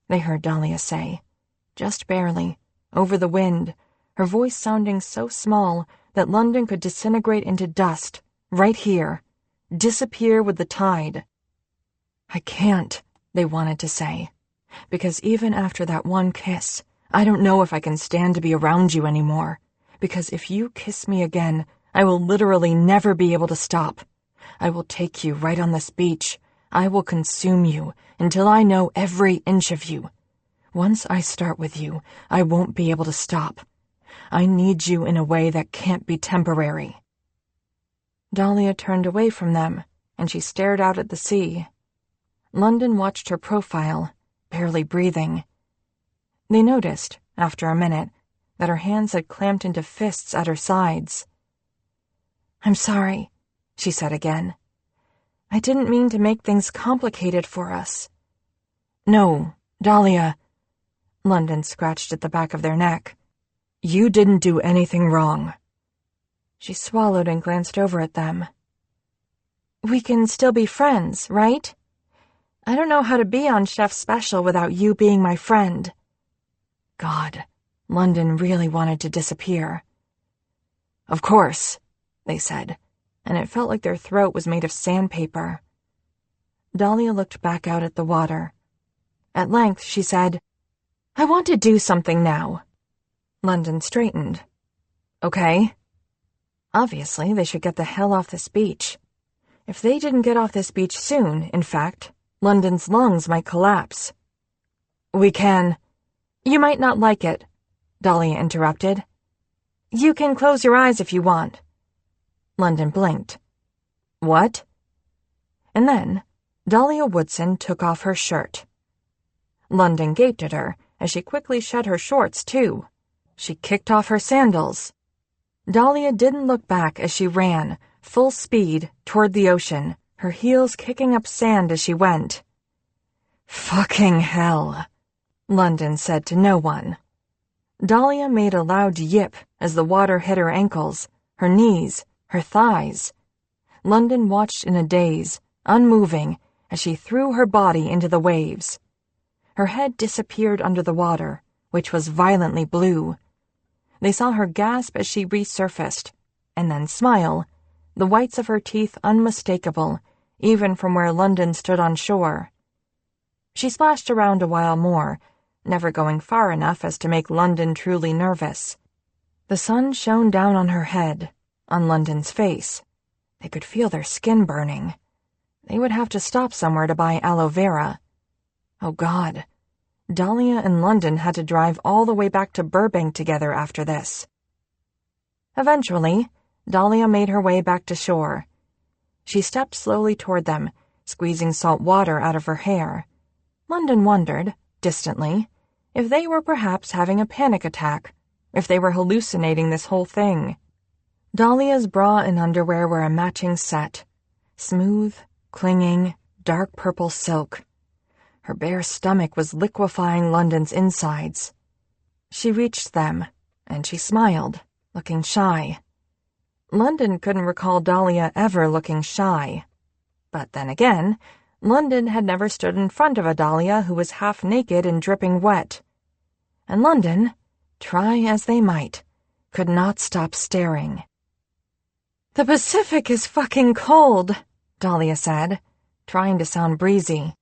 they heard Dahlia say, just barely, over the wind, her voice sounding so small that London could disintegrate into dust, right here, disappear with the tide. "I can't," they wanted to say, "because even after that one kiss, I don't know if I can stand to be around you anymore, because if you kiss me again, I will literally never be able to stop. I will take you right on this beach. I will consume you until I know every inch of you. Once I start with you, I won't be able to stop. I need you in a way that can't be temporary." Dahlia turned away from them, and she stared out at the sea. London watched her profile, barely breathing. They noticed, after a minute, that her hands had clamped into fists at her sides. "I'm sorry," she said again. "I didn't mean to make things complicated for us." "No, Dahlia," London scratched at the back of their neck. "You didn't do anything wrong." She swallowed and glanced over at them. "We can still be friends, right? I don't know how to be on Chef's Special without you being my friend." God, London really wanted to disappear. "Of course," they said, and it felt like their throat was made of sandpaper. Dahlia looked back out at the water. At length, she said, "I want to do something now." London straightened. "Okay." Obviously, they should get the hell off this beach. If they didn't get off this beach soon, in fact, London's lungs might collapse. "We can..." "You might not like it," Dahlia interrupted. "You can close your eyes if you want." London blinked. "What?" And then, Dahlia Woodson took off her shirt. London gaped at her as she quickly shed her shorts, too. She kicked off her sandals. Dahlia didn't look back as she ran, full speed, toward the ocean, her heels kicking up sand as she went. "Fucking hell," London said to no one. Dahlia made a loud yip as the water hit her ankles, her knees, her thighs. London watched in a daze unmoving, as she threw her body into the waves. Her head disappeared under the water, which was violently blue. They saw her gasp as she resurfaced, and then smile, the whites of her teeth unmistakable, even from where London stood on shore. She splashed around a while more, never going far enough as to make London truly nervous. The sun shone down on her head, on London's face. They could feel their skin burning. They would have to stop somewhere to buy aloe vera. Oh God. Dahlia and London had to drive all the way back to Burbank together after this. Eventually, Dahlia made her way back to shore. She stepped slowly toward them, squeezing salt water out of her hair. London wondered, distantly, if they were perhaps having a panic attack, if they were hallucinating this whole thing. Dahlia's bra and underwear were a matching set. Smooth, clinging, dark purple silk. Her bare stomach was liquefying London's insides. She reached them, and she smiled, looking shy. London couldn't recall Dahlia ever looking shy. But then again, London had never stood in front of a Dahlia who was half naked and dripping wet. And London, try as they might, could not stop staring. "The Pacific is fucking cold," Dahlia said, trying to sound breezy.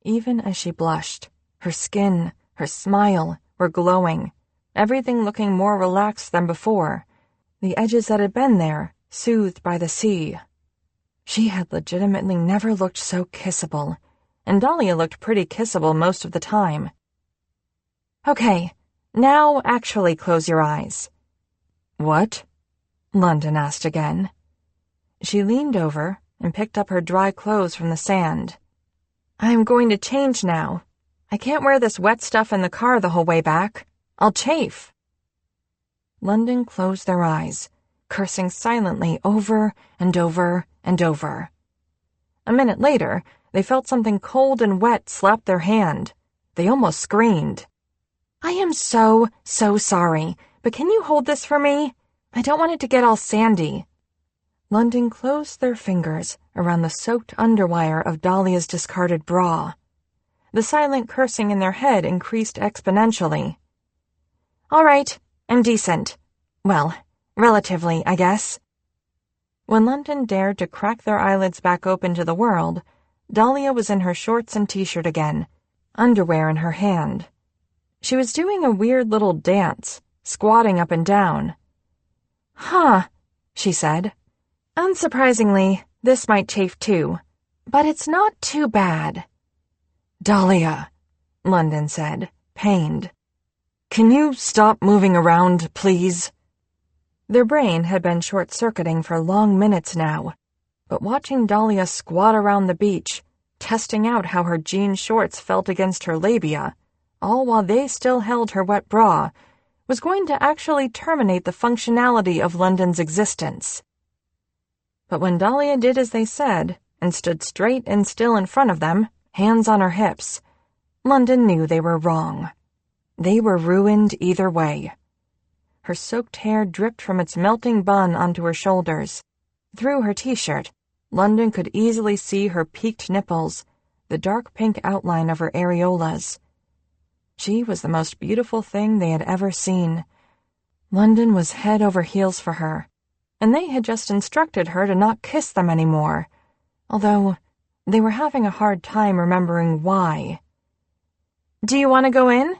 Even as she blushed, her skin, her smile, were glowing, everything looking more relaxed than before, the edges that had been there, soothed by the sea. She had legitimately never looked so kissable, and Dahlia looked pretty kissable most of the time. "Okay, now actually close your eyes." "What?" London asked again. She leaned over and picked up her dry clothes from the sand. "I'm going to change now. I can't wear this wet stuff in the car the whole way back. I'll chafe." London closed their eyes, cursing silently over and over and over. A minute later, they felt something cold and wet slap their hand. They almost screamed. "I am so sorry, but can you hold this for me? I don't want it to get all sandy." London closed their fingers around the soaked underwire of Dahlia's discarded bra. The silent cursing in their head increased exponentially. "All right, I'm decent. Well, relatively, I guess." When London dared to crack their eyelids back open to the world, Dahlia was in her shorts and t-shirt again, underwear in her hand. She was doing a weird little dance, squatting up and down. "Huh," she said. "Unsurprisingly, this might chafe too, but it's not too bad." "Dahlia," London said, pained. "Can you stop moving around, please?" Their brain had been short-circuiting for long minutes now, but watching Dahlia squat around the beach, testing out how her jean shorts felt against her labia, all while they still held her wet bra, was going to actually terminate the functionality of London's existence. But when Dahlia did as they said, and stood straight and still in front of them, hands on her hips, London knew they were wrong. They were ruined either way. Her soaked hair dripped from its melting bun onto her shoulders. Through her t-shirt, London could easily see her peaked nipples, the dark pink outline of her areolas. She was the most beautiful thing they had ever seen. London was head over heels for her, and they had just instructed her to not kiss them anymore, although they were having a hard time remembering why. "Do you want to go in?"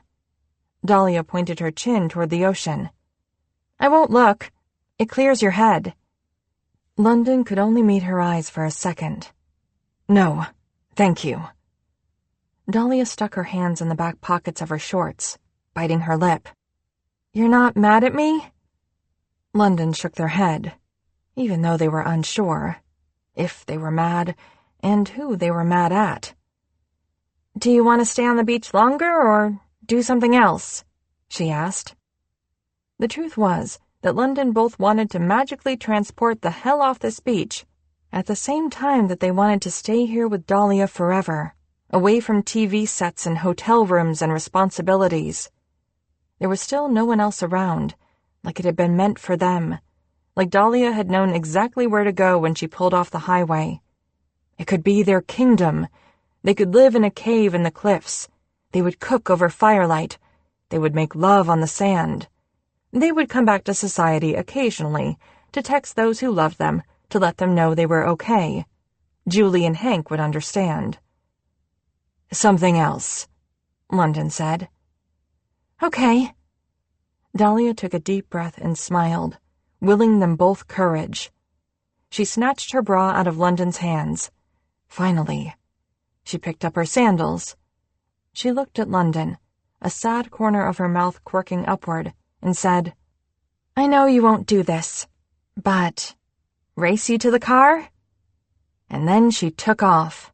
Dahlia pointed her chin toward the ocean. "I won't look. It clears your head." London could only meet her eyes for a second. "No, thank you." Dahlia stuck her hands in the back pockets of her shorts, biting her lip. "You're not mad at me?" London shook their head, even though they were unsure, if they were mad, and who they were mad at. "Do you want to stay on the beach longer, or do something else?" she asked. The truth was that London both wanted to magically transport the hell off this beach, at the same time that they wanted to stay here with Dahlia forever, away from TV sets and hotel rooms and responsibilities. There was still no one else around, like it had been meant for them, like Dahlia had known exactly where to go when she pulled off the highway. It could be their kingdom. They could live in a cave in the cliffs. They would cook over firelight. They would make love on the sand. They would come back to society occasionally to text those who loved them to let them know they were okay. Julie and Hank would understand. "Something else," London said. "Okay." Dahlia took a deep breath and smiled, willing them both courage. She snatched her bra out of London's hands. Finally. She picked up her sandals. She looked at London, a sad corner of her mouth quirking upward, and said, "I know you won't do this, but race you to the car?" And then she took off.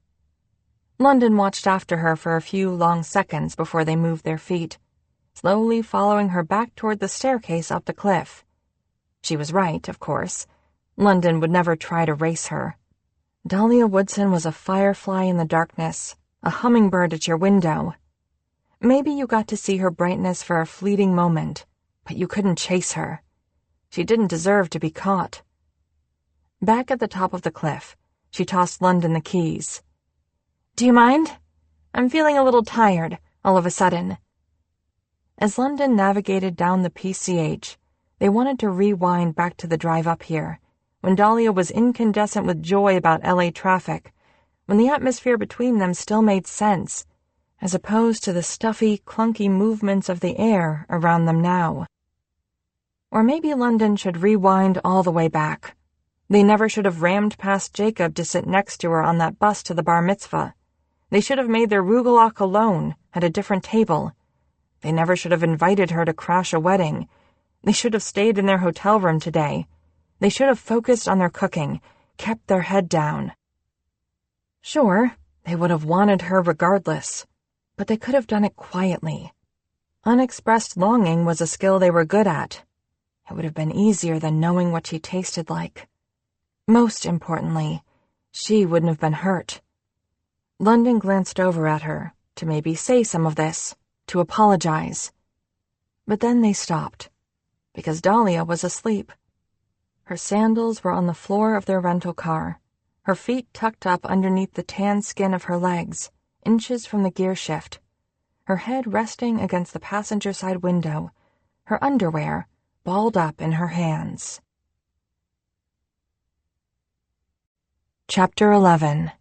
London watched after her for a few long seconds before they moved their feet, slowly following her back toward the staircase up the cliff. She was right, of course. London would never try to race her. Dahlia Woodson was a firefly in the darkness, a hummingbird at your window. Maybe you got to see her brightness for a fleeting moment, but you couldn't chase her. She didn't deserve to be caught. Back at the top of the cliff, she tossed London the keys. "Do you mind? I'm feeling a little tired, all of a sudden." As London navigated down the PCH, they wanted to rewind back to the drive up here, when Dahlia was incandescent with joy about LA traffic, when the atmosphere between them still made sense, as opposed to the stuffy, clunky movements of the air around them now. Or maybe London should rewind all the way back. They never should have rammed past Jacob to sit next to her on that bus to the bar mitzvah. They should have made their rugelach alone, at a different table. They never should have invited her to crash a wedding. They should have stayed in their hotel room today. They should have focused on their cooking, kept their head down. Sure, they would have wanted her regardless, but they could have done it quietly. Unexpressed longing was a skill they were good at. It would have been easier than knowing what she tasted like. Most importantly, she wouldn't have been hurt. London glanced over at her to maybe say some of this, to apologize. But then they stopped, because Dahlia was asleep. Her sandals were on the floor of their rental car, her feet tucked up underneath the tan skin of her legs, inches from the gear shift, her head resting against the passenger side window, her underwear balled up in her hands. Chapter 11.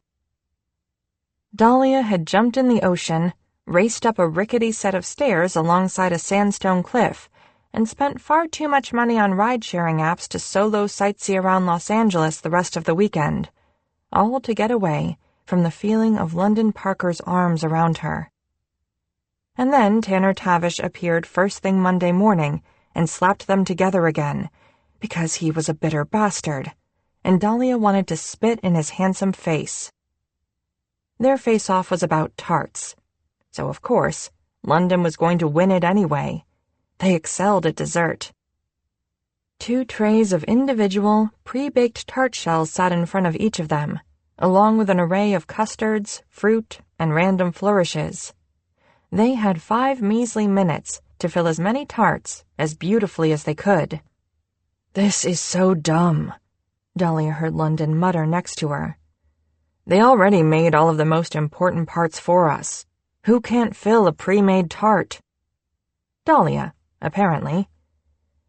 Dahlia had jumped in the ocean, raced up a rickety set of stairs alongside a sandstone cliff, and spent far too much money on ride-sharing apps to solo sightsee around Los Angeles the rest of the weekend, all to get away from the feeling of London Parker's arms around her. And then Tanner Tavish appeared first thing Monday morning and slapped them together again, because he was a bitter bastard, and Dahlia wanted to spit in his handsome face. Their face-off was about tarts, so of course, London was going to win it anyway. They excelled at dessert. 2 trays of individual, pre-baked tart shells sat in front of each of them, along with an array of custards, fruit, and random flourishes. They had 5 measly minutes to fill as many tarts as beautifully as they could. "This is so dumb," Dahlia heard London mutter next to her. "They already made all of the most important parts for us. Who can't fill a pre-made tart?" Dahlia, apparently.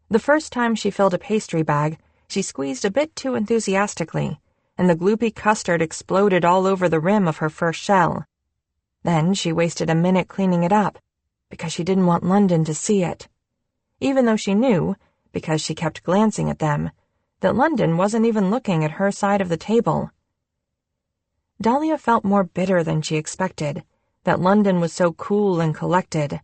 The first time she filled a pastry bag, she squeezed a bit too enthusiastically, and the gloopy custard exploded all over the rim of her first shell. Then she wasted a minute cleaning it up, because she didn't want London to see it, even though she knew, because she kept glancing at them, that London wasn't even looking at her side of the table. Dahlia felt more bitter than she expected, that London was so cool and collected,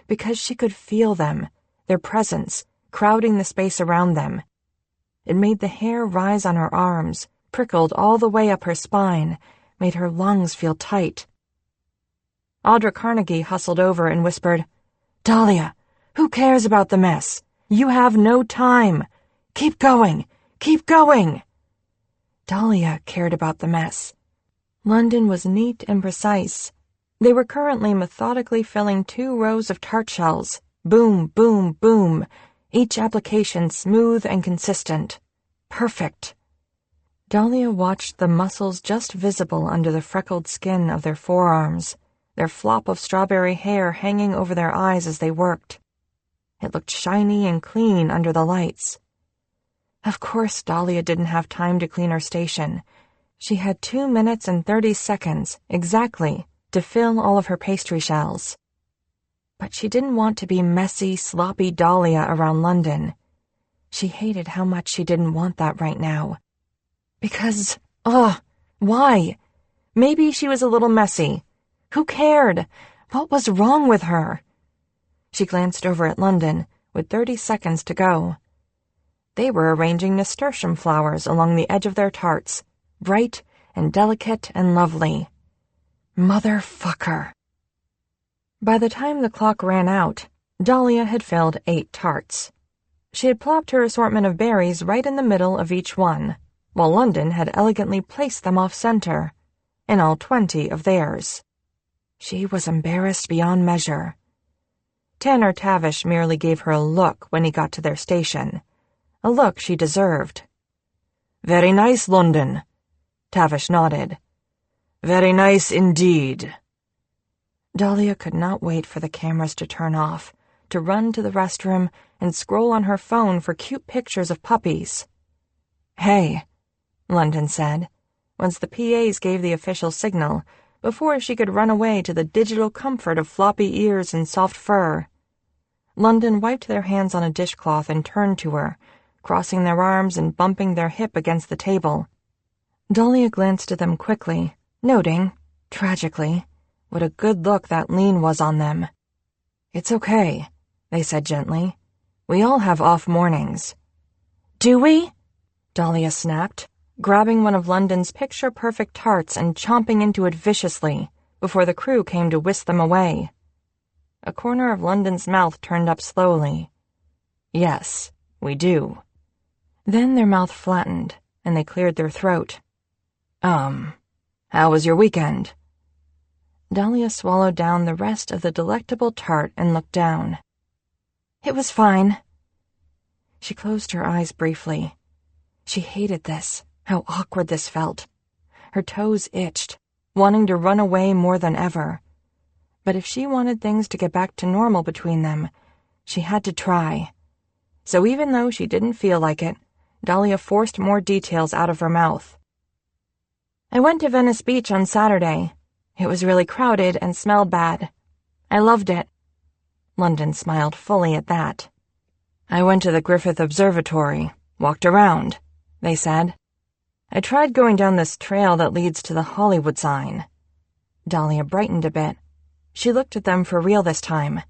because she could feel them, their presence, crowding the space around them. It made the hair rise on her arms, prickled all the way up her spine, made her lungs feel tight. Audra Carnegie hustled over and whispered, "Dahlia, who cares about the mess? You have no time. Keep going, keep going." Dahlia cared about the mess. London was neat and precise. They were currently methodically filling 2 rows of tart shells, boom, boom, boom, each application smooth and consistent. Perfect. Dahlia watched the muscles just visible under the freckled skin of their forearms, their flop of strawberry hair hanging over their eyes as they worked. It looked shiny and clean under the lights. Of course, Dahlia didn't have time to clean her station. She had 2 minutes and 30 seconds, exactly, to fill all of her pastry shells. But she didn't want to be messy, sloppy Dahlia around London. She hated how much she didn't want that right now. Because, why? Maybe she was a little messy. Who cared? What was wrong with her? She glanced over at London, with 30 seconds to go. They were arranging nasturtium flowers along the edge of their tarts, bright and delicate and lovely. Motherfucker. By the time the clock ran out, Dahlia had filled 8 tarts. She had plopped her assortment of berries right in the middle of each one, while London had elegantly placed them off-center, in all 20 of theirs. She was embarrassed beyond measure. Tanner Tavish merely gave her a look when he got to their station, a look she deserved. "Very nice, London." Tavish nodded. "Very nice indeed." Dahlia could not wait for the cameras to turn off, to run to the restroom and scroll on her phone for cute pictures of puppies. "Hey," London said, once the PAs gave the official signal, before she could run away to the digital comfort of floppy ears and soft fur. London wiped their hands on a dishcloth and turned to her, crossing their arms and bumping their hip against the table. Dahlia glanced at them quickly, noting, tragically, what a good look that lean was on them. "It's okay," they said gently. "We all have off mornings." "Do we?" Dahlia snapped, grabbing one of London's picture-perfect tarts and chomping into it viciously before the crew came to whisk them away. A corner of London's mouth turned up slowly. "Yes, we do." Then their mouth flattened, and they cleared their throat. How was your weekend?" Dahlia swallowed down the rest of the delectable tart and looked down. "It was fine." She closed her eyes briefly. She hated this, how awkward this felt. Her toes itched, wanting to run away more than ever. But if she wanted things to get back to normal between them, she had to try. So even though she didn't feel like it, Dahlia forced more details out of her mouth. "I went to Venice Beach on Saturday. It was really crowded and smelled bad. I loved it." London smiled fully at that. "I went to the Griffith Observatory, walked around," they said. "I tried going down this trail that leads to the Hollywood sign." Dahlia brightened a bit. She looked at them for real this time.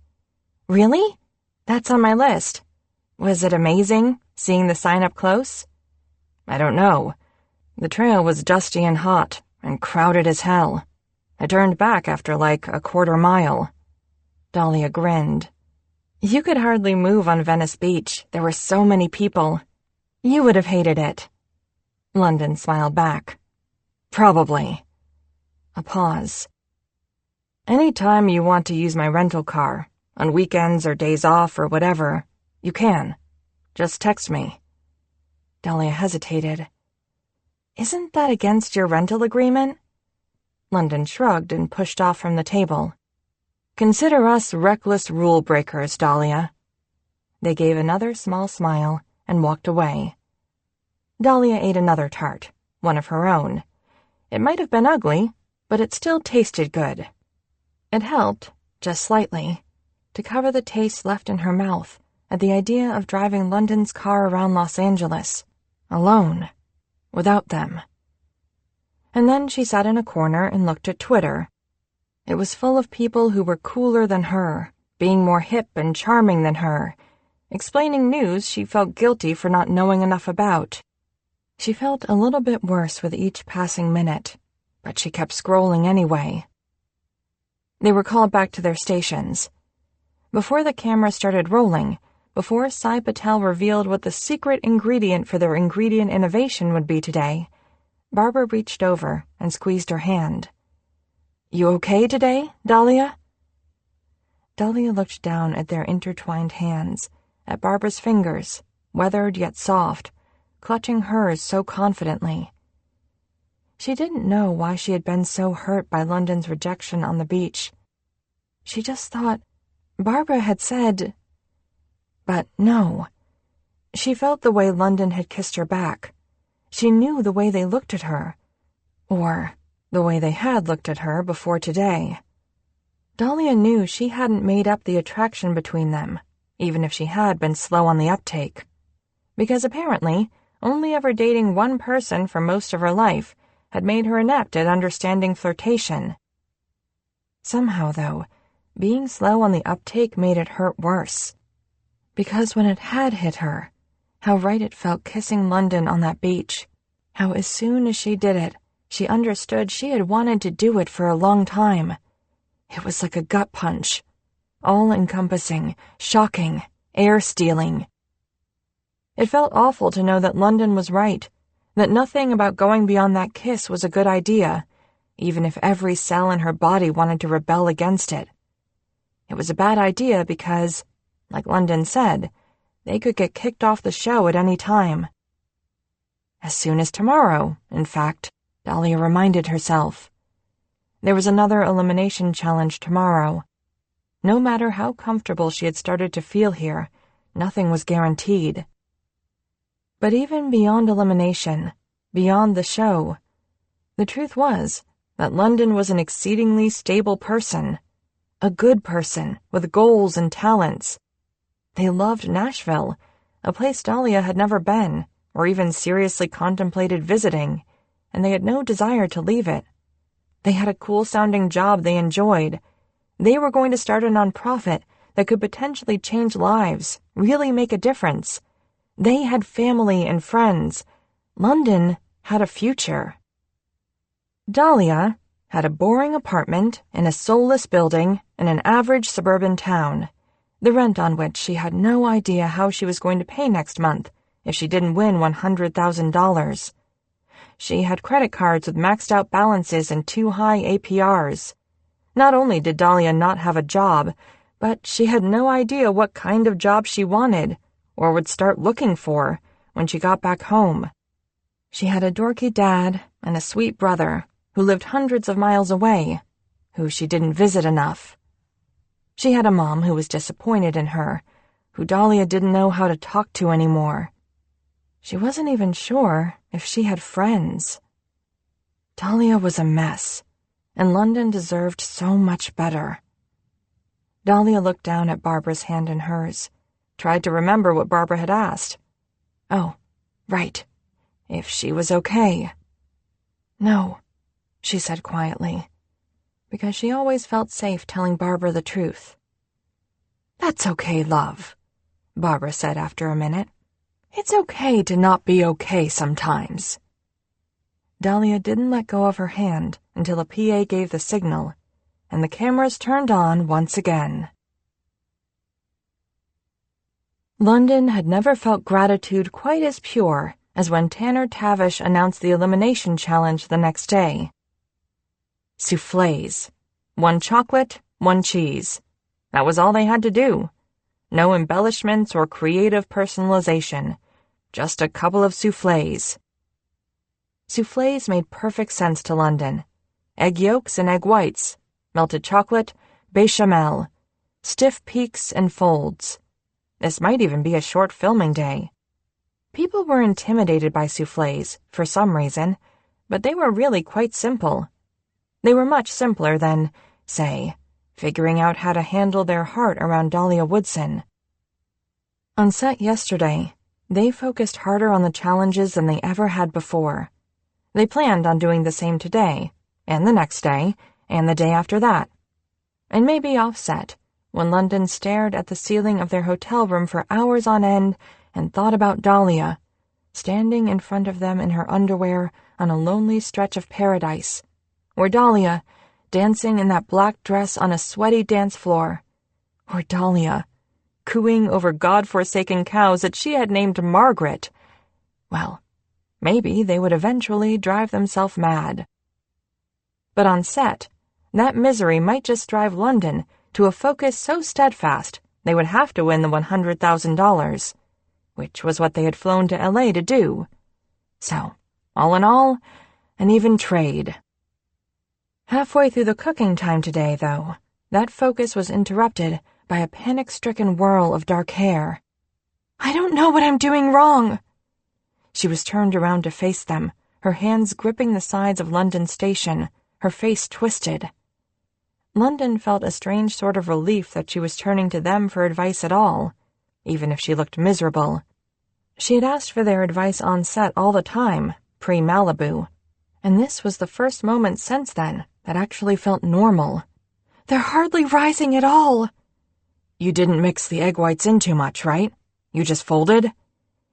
"Really? That's on my list. Was it amazing, seeing the sign up close?" "I don't know. The trail was dusty and hot, and crowded as hell. I turned back after like a quarter mile." Dahlia grinned. "You could hardly move on Venice Beach. There were so many people. You would have hated it." London smiled back. "Probably." A pause. "Any time you want to use my rental car, on weekends or days off or whatever, you can. Just text me." Dahlia hesitated. "Isn't that against your rental agreement?" London shrugged and pushed off from the table. "Consider us reckless rule breakers, Dahlia." They gave another small smile and walked away. Dahlia ate another tart, one of her own. It might have been ugly, but it still tasted good. It helped, just slightly, to cover the taste left in her mouth at the idea of driving London's car around Los Angeles, alone, without them. And then she sat in a corner and looked at Twitter. It was full of people who were cooler than her, being more hip and charming than her, explaining news she felt guilty for not knowing enough about. She felt a little bit worse with each passing minute, but she kept scrolling anyway. They were called back to their stations. Before the camera started rolling, before Sai Patel revealed what the secret ingredient for their ingredient innovation would be today, Barbara reached over and squeezed her hand. "You okay today, Dahlia?" Dahlia looked down at their intertwined hands, at Barbara's fingers, weathered yet soft, clutching hers so confidently, She didn't know why she had been so hurt by London's rejection on the beach. She just thought Barbara had said... But no. She felt the way London had kissed her back. She knew the way they looked at her. Or the way they had looked at her before today. Dahlia knew she hadn't made up the attraction between them, even if she had been slow on the uptake. Because apparently, only ever dating one person for most of her life had made her inept at understanding flirtation. Somehow, though, being slow on the uptake made it hurt worse. Because when it had hit her, how right it felt kissing London on that beach. How as soon as she did it, she understood she had wanted to do it for a long time. It was like a gut punch. All-encompassing, shocking, air-stealing. It felt awful to know that London was right, that nothing about going beyond that kiss was a good idea, even if every cell in her body wanted to rebel against it. It was a bad idea because, like London said, they could get kicked off the show at any time. As soon as tomorrow, in fact, Dahlia reminded herself. There was another elimination challenge tomorrow. No matter how comfortable she had started to feel here, nothing was guaranteed. But even beyond elimination, beyond the show, the truth was that London was an exceedingly stable person, a good person with goals and talents. They loved Nashville, a place Dahlia had never been or even seriously contemplated visiting, and they had no desire to leave it. They had a cool-sounding job they enjoyed. They were going to start a nonprofit that could potentially change lives, really make a difference. They had family and friends. London had a future. Dahlia had a boring apartment in a soulless building in an average suburban town, the rent on which she had no idea how she was going to pay next month if she didn't win $100,000. She had credit cards with maxed-out balances and too high APRs. Not only did Dahlia not have a job, but she had no idea what kind of job she wanted or would start looking for when she got back home. She had a dorky dad and a sweet brother who lived hundreds of miles away, who she didn't visit enough. She had a mom who was disappointed in her, who Dahlia didn't know how to talk to anymore. She wasn't even sure if she had friends. Dahlia was a mess, and London deserved so much better. Dahlia looked down at Barbara's hand in hers, tried to remember what Barbara had asked. Oh, right, if she was okay. No, she said quietly, because she always felt safe telling Barbara the truth. That's okay, love, Barbara said after a minute. It's okay to not be okay sometimes. Dahlia didn't let go of her hand until a PA gave the signal, and the cameras turned on once again. London had never felt gratitude quite as pure as when Tanner Tavish announced the elimination challenge the next day. Soufflés. 1 chocolate, 1 cheese. That was all they had to do. No embellishments or creative personalization. Just a couple of soufflés. Soufflés made perfect sense to London. Egg yolks and egg whites, melted chocolate, bechamel, stiff peaks and folds. This might even be a short filming day. People were intimidated by soufflés, for some reason, but they were really quite simple. They were much simpler than, say, figuring out how to handle their heart around Dahlia Woodson. On set yesterday, they focused harder on the challenges than they ever had before. They planned on doing the same today, and the next day, and the day after that. And maybe offset, when London stared at the ceiling of their hotel room for hours on end and thought about Dahlia, standing in front of them in her underwear on a lonely stretch of paradise, or Dahlia, dancing in that black dress on a sweaty dance floor, or Dahlia, cooing over God-forsaken cows that she had named Margaret. Well, maybe they would eventually drive themselves mad. But on set, that misery might just drive London to a focus so steadfast they would have to win the $100,000, which was what they had flown to LA to do. So, all in all, and even trade. Halfway through the cooking time today, though, that focus was interrupted by a panic-stricken whirl of dark hair. "I don't know what I'm doing wrong." She was turned around to face them, her hands gripping the sides of London Station, her face twisted. London felt a strange sort of relief that she was turning to them for advice at all, even if she looked miserable. She had asked for their advice on set all the time, pre-Malibu, and this was the first moment since then that actually felt normal. "They're hardly rising at all." "You didn't mix the egg whites in too much, right? You just folded?"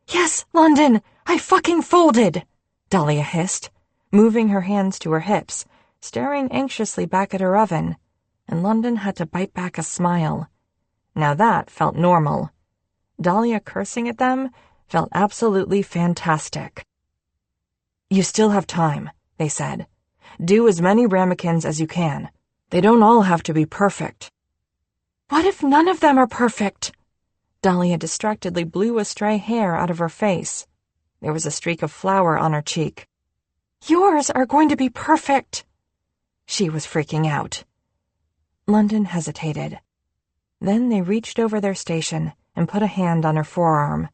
"Yes, London, I fucking folded," Dahlia hissed, moving her hands to her hips, staring anxiously back at her oven, and London had to bite back a smile. Now that felt normal. Dahlia cursing at them felt absolutely fantastic. "You still have time," they said. "Do as many ramekins as you can. They don't all have to be perfect." "What if none of them are perfect?" Dahlia distractedly blew a stray hair out of her face. There was a streak of flour on her cheek. "Yours are going to be perfect." She was freaking out. London hesitated. Then they reached over their station and put a hand on her forearm.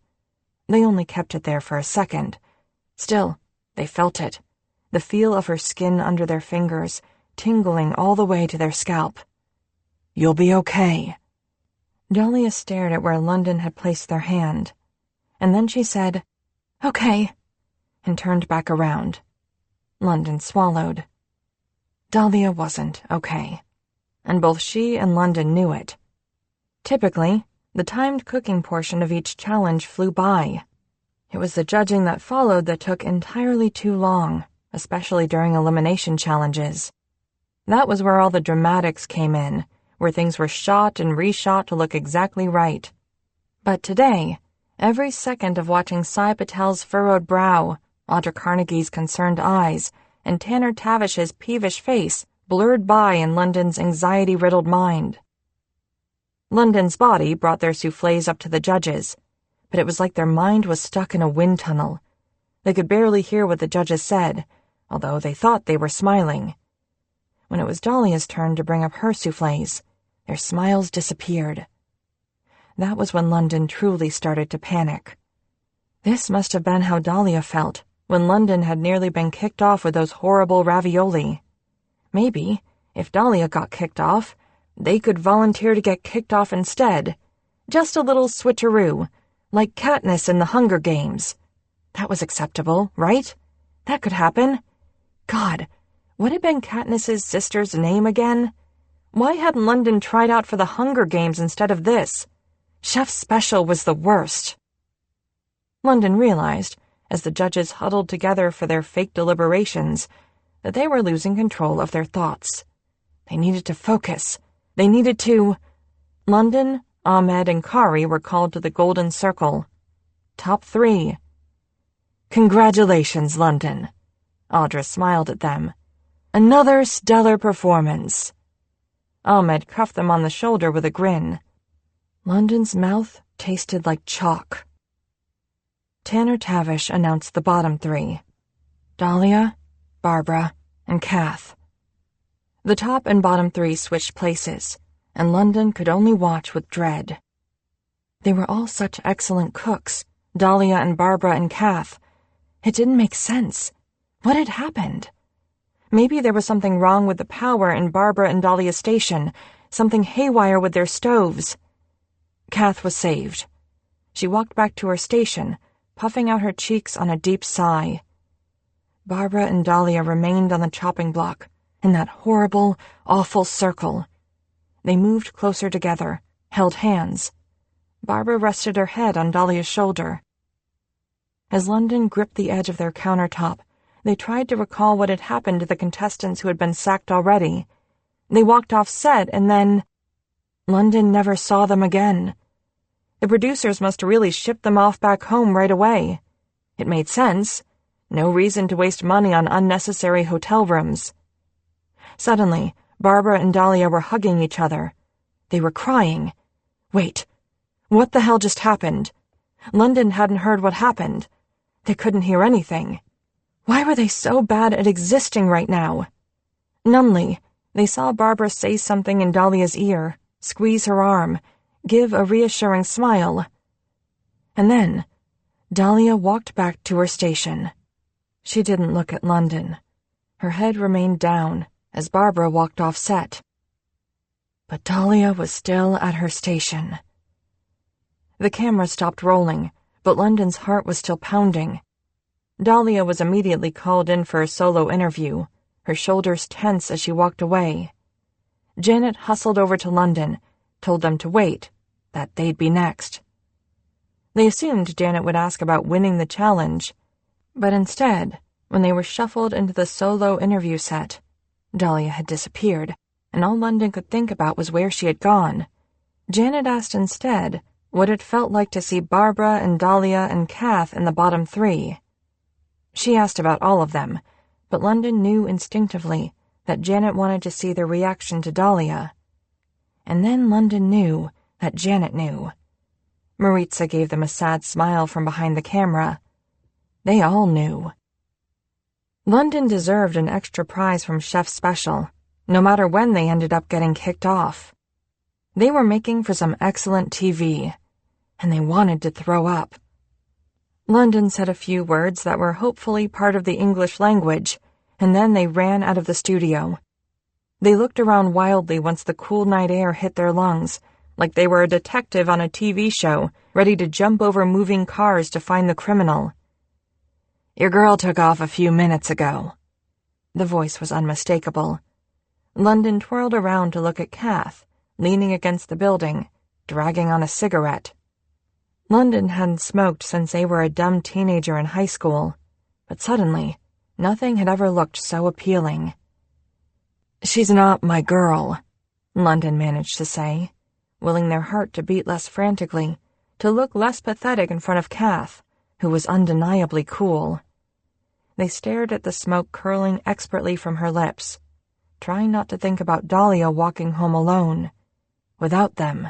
They only kept it there for a second. Still, they felt it, the feel of her skin under their fingers, tingling all the way to their scalp. "You'll be okay." Dahlia stared at where London had placed their hand, and then she said, "Okay," and turned back around. London swallowed. Dahlia wasn't okay, and both she and London knew it. Typically, the timed cooking portion of each challenge flew by. It was the judging that followed that took entirely too long, especially during elimination challenges. That was where all the dramatics came in, where things were shot and reshot to look exactly right. But today, every second of watching Sai Patel's furrowed brow, Audra Carnegie's concerned eyes, and Tanner Tavish's peevish face blurred by in London's anxiety-riddled mind. London's body brought their soufflés up to the judges, but it was like their mind was stuck in a wind tunnel. They could barely hear what the judges said, although they thought they were smiling. When it was Dahlia's turn to bring up her soufflés, their smiles disappeared. That was when London truly started to panic. This must have been how Dahlia felt when London had nearly been kicked off with those horrible ravioli. Maybe, if Dahlia got kicked off, they could volunteer to get kicked off instead. Just a little switcheroo, like Katniss in the Hunger Games. That was acceptable, right? That could happen. God, what had been Katniss's sister's name again? Why hadn't London tried out for the Hunger Games instead of this? Chef's Special was the worst. London realized, as the judges huddled together for their fake deliberations, that they were losing control of their thoughts. They needed to focus. They needed to... London, Ahmed, and Kari were called to the Golden Circle. Top 3. "Congratulations, London." Audra smiled at them. "Another stellar performance." Ahmed cuffed them on the shoulder with a grin. London's mouth tasted like chalk. Tanner Tavish announced the bottom 3. Dahlia, Barbara, and Kath. The top and bottom 3 switched places, and London could only watch with dread. They were all such excellent cooks, Dahlia and Barbara and Kath. It didn't make sense. What had happened? Maybe there was something wrong with the power in Barbara and Dahlia's station, something haywire with their stoves. Kath was saved. She walked back to her station, puffing out her cheeks on a deep sigh. Barbara and Dahlia remained on the chopping block, in that horrible, awful circle. They moved closer together, held hands. Barbara rested her head on Dahlia's shoulder. As London gripped the edge of their countertop, they tried to recall what had happened to the contestants who had been sacked already. They walked off set, and then... London never saw them again. The producers must really ship them off back home right away. It made sense. No reason to waste money on unnecessary hotel rooms. Suddenly, Barbara and Dahlia were hugging each other. They were crying. Wait, what the hell just happened? London hadn't heard what happened. They couldn't hear anything. Why were they so bad at existing right now? Numbly, they saw Barbara say something in Dahlia's ear, squeeze her arm, give a reassuring smile. And then, Dahlia walked back to her station. She didn't look at London. Her head remained down as Barbara walked off set. But Dahlia was still at her station. The camera stopped rolling, but London's heart was still pounding. Dahlia was immediately called in for a solo interview, her shoulders tense as she walked away. Janet hustled over to London, told them to wait, that they'd be next. They assumed Janet would ask about winning the challenge, but instead, when they were shuffled into the solo interview set, Dahlia had disappeared, and all London could think about was where she had gone. Janet asked instead what it felt like to see Barbara and Dahlia and Kath in the bottom three. She asked about all of them, but London knew instinctively that Janet wanted to see their reaction to Dahlia. And then London knew that Janet knew. Maritza gave them a sad smile from behind the camera. They all knew. London deserved an extra prize from Chef Special, no matter when they ended up getting kicked off. They were making for some excellent TV, and they wanted to throw up. London said a few words that were hopefully part of the English language, and then they ran out of the studio. They looked around wildly once the cool night air hit their lungs, like they were a detective on a TV show, ready to jump over moving cars to find the criminal. "Your girl took off a few minutes ago." The voice was unmistakable. London twirled around to look at Kath, leaning against the building, dragging on a cigarette. London hadn't smoked since they were a dumb teenager in high school, but suddenly, nothing had ever looked so appealing. "She's not my girl," London managed to say, willing their heart to beat less frantically, to look less pathetic in front of Kath, who was undeniably cool. They stared at the smoke curling expertly from her lips, trying not to think about Dahlia walking home alone, without them.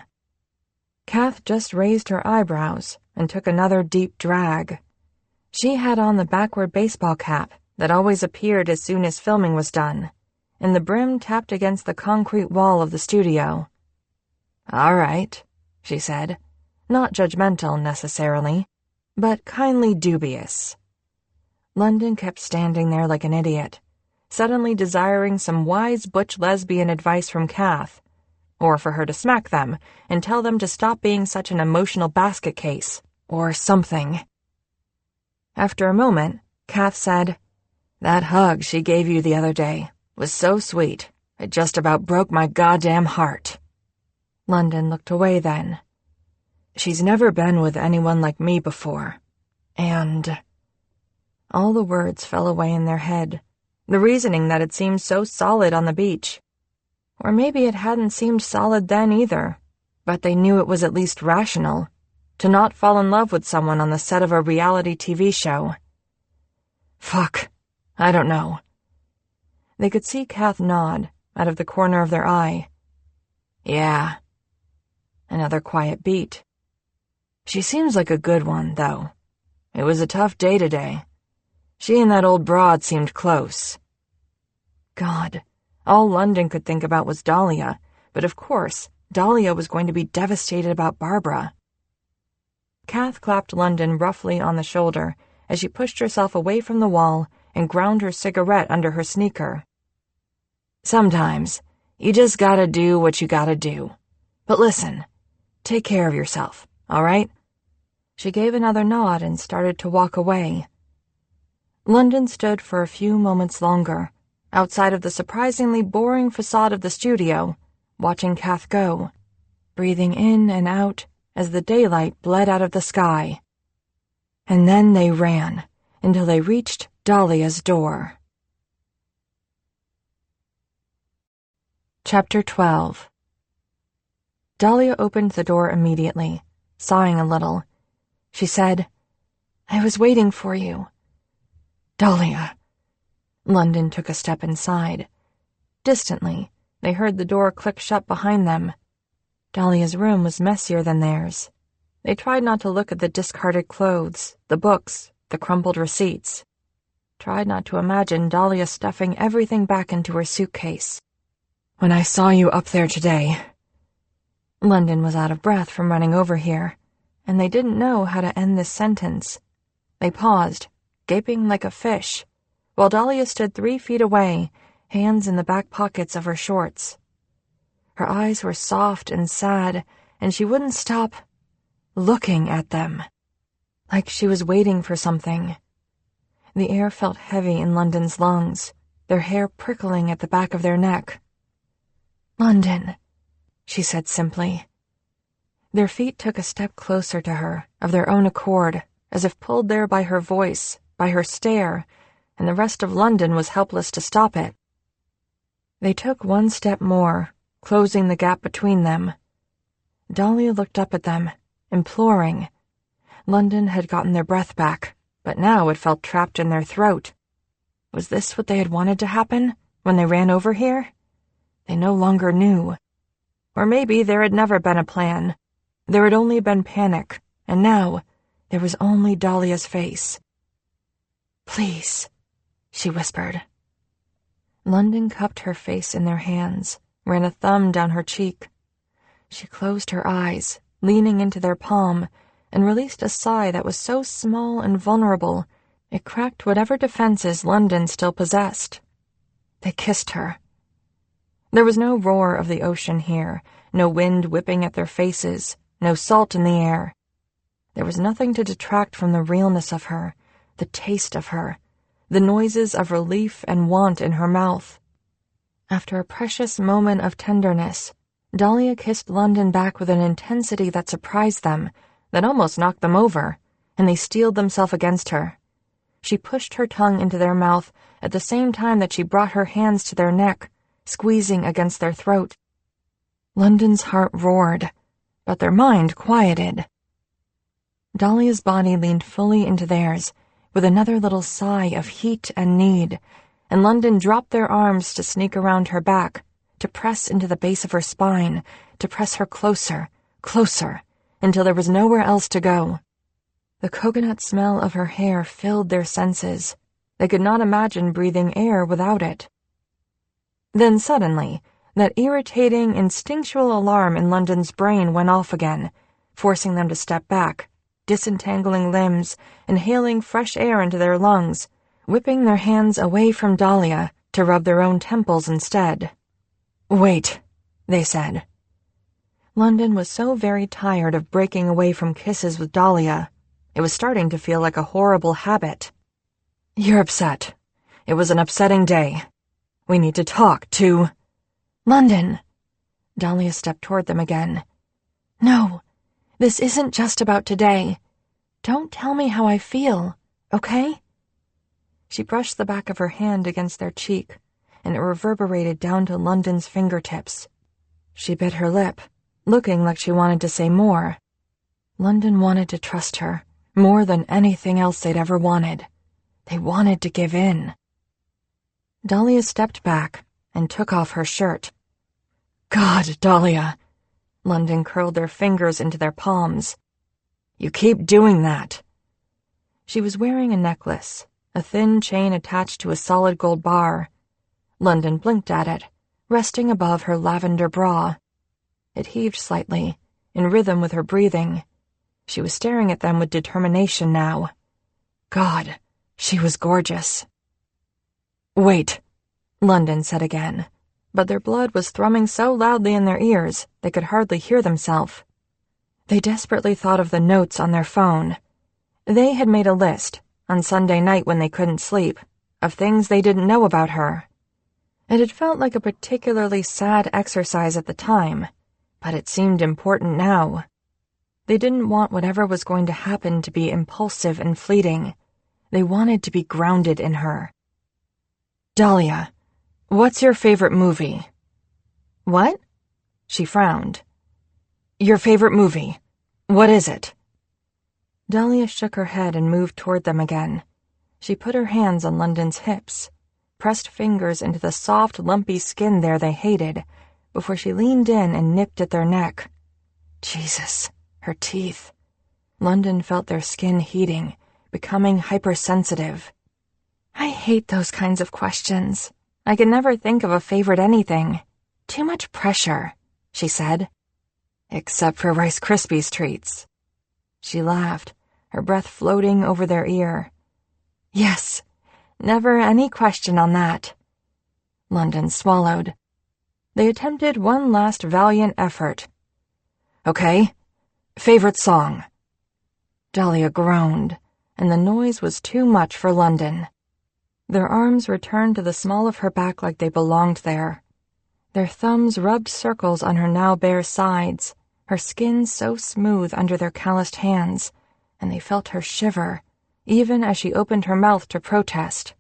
Kath just raised her eyebrows and took another deep drag. She had on the backward baseball cap that always appeared as soon as filming was done, and the brim tapped against the concrete wall of the studio. "All right," she said, not judgmental necessarily, but kindly dubious. London kept standing there like an idiot, suddenly desiring some wise butch lesbian advice from Kath, or for her to smack them and tell them to stop being such an emotional basket case, or something. After a moment, Kath said, "That hug she gave you the other day was so sweet, it just about broke my goddamn heart." London looked away then. "She's never been with anyone like me before, and..." All the words fell away in their head, the reasoning that had seemed so solid on the beach. Or maybe it hadn't seemed solid then either, but they knew it was at least rational, to not fall in love with someone on the set of a reality TV show. Fuck, I don't know. They could see Kath nod, out of the corner of their eye. "Yeah." Another quiet beat. "She seems like a good one, though. It was a tough day today. She and that old broad seemed close." God, all London could think about was Dahlia, but of course, Dahlia was going to be devastated about Barbara. Kath clapped London roughly on the shoulder as she pushed herself away from the wall and ground her cigarette under her sneaker. "Sometimes, you just gotta do what you gotta do. But listen, take care of yourself, all right?" She gave another nod and started to walk away. London stood for a few moments longer, outside of the surprisingly boring facade of the studio, watching Kath go, breathing in and out as the daylight bled out of the sky. And then they ran until they reached Dahlia's door. Chapter 12. Dahlia opened the door immediately, sighing a little. She said, "I was waiting for you." "Dahlia." London took a step inside. Distantly, they heard the door click shut behind them. Dahlia's room was messier than theirs. They tried not to look at the discarded clothes, the books, the crumpled receipts. tried not to imagine Dahlia stuffing everything back into her suitcase. "When I saw you up there today..." London was out of breath from running over here, and they didn't know how to end this sentence. They paused, gaping like a fish, while Dahlia stood 3 feet away, hands in the back pockets of her shorts. Her eyes were soft and sad, and she wouldn't stop looking at them, like she was waiting for something. The air felt heavy in London's lungs, their hair prickling at the back of their neck. "London," she said simply. Their feet took a step closer to her, of their own accord, as if pulled there by her voice, by her stare, and the rest of London was helpless to stop it. They took 1 step more, closing the gap between them. Dahlia looked up at them, imploring. London had gotten their breath back, but now it felt trapped in their throat. Was this what they had wanted to happen when they ran over here? They no longer knew. Or maybe there had never been a plan. There had only been panic, and now there was only Dahlia's face. "Please," she whispered. London cupped her face in their hands, ran a thumb down her cheek. She closed her eyes, leaning into their palm, and released a sigh that was so small and vulnerable it cracked whatever defenses London still possessed. They kissed her. There was no roar of the ocean here, no wind whipping at their faces, no salt in the air. There was nothing to detract from the realness of her, the taste of her, the noises of relief and want in her mouth. After a precious moment of tenderness, Dahlia kissed London back with an intensity that surprised them, that almost knocked them over, and they steeled themselves against her. She pushed her tongue into their mouth at the same time that she brought her hands to their neck, squeezing against their throat. London's heart roared, but their mind quieted. Dahlia's body leaned fully into theirs, with another little sigh of heat and need, and London dropped their arms to sneak around her back, to press into the base of her spine, to press her closer, closer, until there was nowhere else to go. The coconut smell of her hair filled their senses. They could not imagine breathing air without it. Then suddenly, that irritating, instinctual alarm in London's brain went off again, forcing them to step back, disentangling limbs, inhaling fresh air into their lungs, whipping their hands away from Dahlia to rub their own temples instead. "Wait," they said. London was so very tired of breaking away from kisses with Dahlia. It was starting to feel like a horrible habit. "You're upset. It was an upsetting day. We need to talk, too." "London." Dahlia stepped toward them again. "No, this isn't just about today. Don't tell me how I feel, okay?" She brushed the back of her hand against their cheek, and it reverberated down to London's fingertips. She bit her lip, looking like she wanted to say more. London wanted to trust her, more than anything else they'd ever wanted. They wanted to give in. Dahlia stepped back and took off her shirt. "God, Dahlia!" London curled their fingers into their palms. "You keep doing that." She was wearing a necklace, a thin chain attached to a solid gold bar. London blinked at it, resting above her lavender bra. It heaved slightly, in rhythm with her breathing. She was staring at them with determination now. God, she was gorgeous. "Wait," London said again, but their blood was thrumming so loudly in their ears they could hardly hear themselves. They desperately thought of the notes on their phone. They had made a list, on Sunday night when they couldn't sleep, of things they didn't know about her. It had felt like a particularly sad exercise at the time, but it seemed important now. They didn't want whatever was going to happen to be impulsive and fleeting. They wanted to be grounded in her. "Dahlia, what's your favorite movie?" "What?" She frowned. "Your favorite movie. What is it?" Dahlia shook her head and moved toward them again. She put her hands on London's hips, pressed fingers into the soft, lumpy skin there they hated, before she leaned in and nipped at their neck. Jesus, her teeth. London felt their skin heating, becoming hypersensitive. I hate those kinds of questions. I can never think of a favorite anything. Too much pressure, she said. Except for Rice Krispies treats. She laughed, her breath floating over their ear. Yes, never any question on that. London swallowed. They attempted one last valiant effort. Okay, favorite song. Dahlia groaned, and the noise was too much for London. Their arms returned to the small of her back like they belonged there. Their thumbs rubbed circles on her now bare sides, her skin so smooth under their calloused hands, and they felt her shiver, even as she opened her mouth to protest.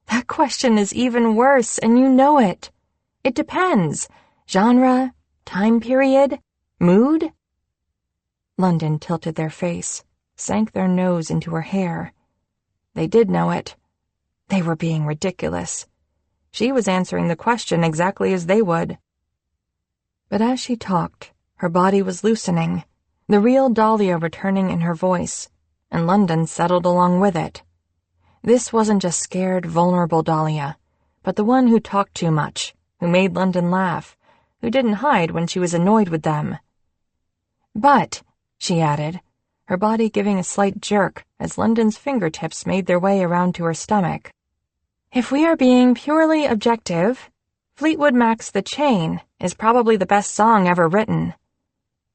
That question is even worse, and you know it. It depends. Genre, time period, mood? London tilted their face, sank their nose into her hair. They did know it. They were being ridiculous. She was answering the question exactly as they would. But as she talked, her body was loosening, the real Dahlia returning in her voice, and London settled along with it. This wasn't just scared, vulnerable Dahlia, but the one who talked too much, who made London laugh, who didn't hide when she was annoyed with them. But, she added, her body giving a slight jerk as London's fingertips made their way around to her stomach. If we are being purely objective, Fleetwood Mac's The Chain is probably the best song ever written.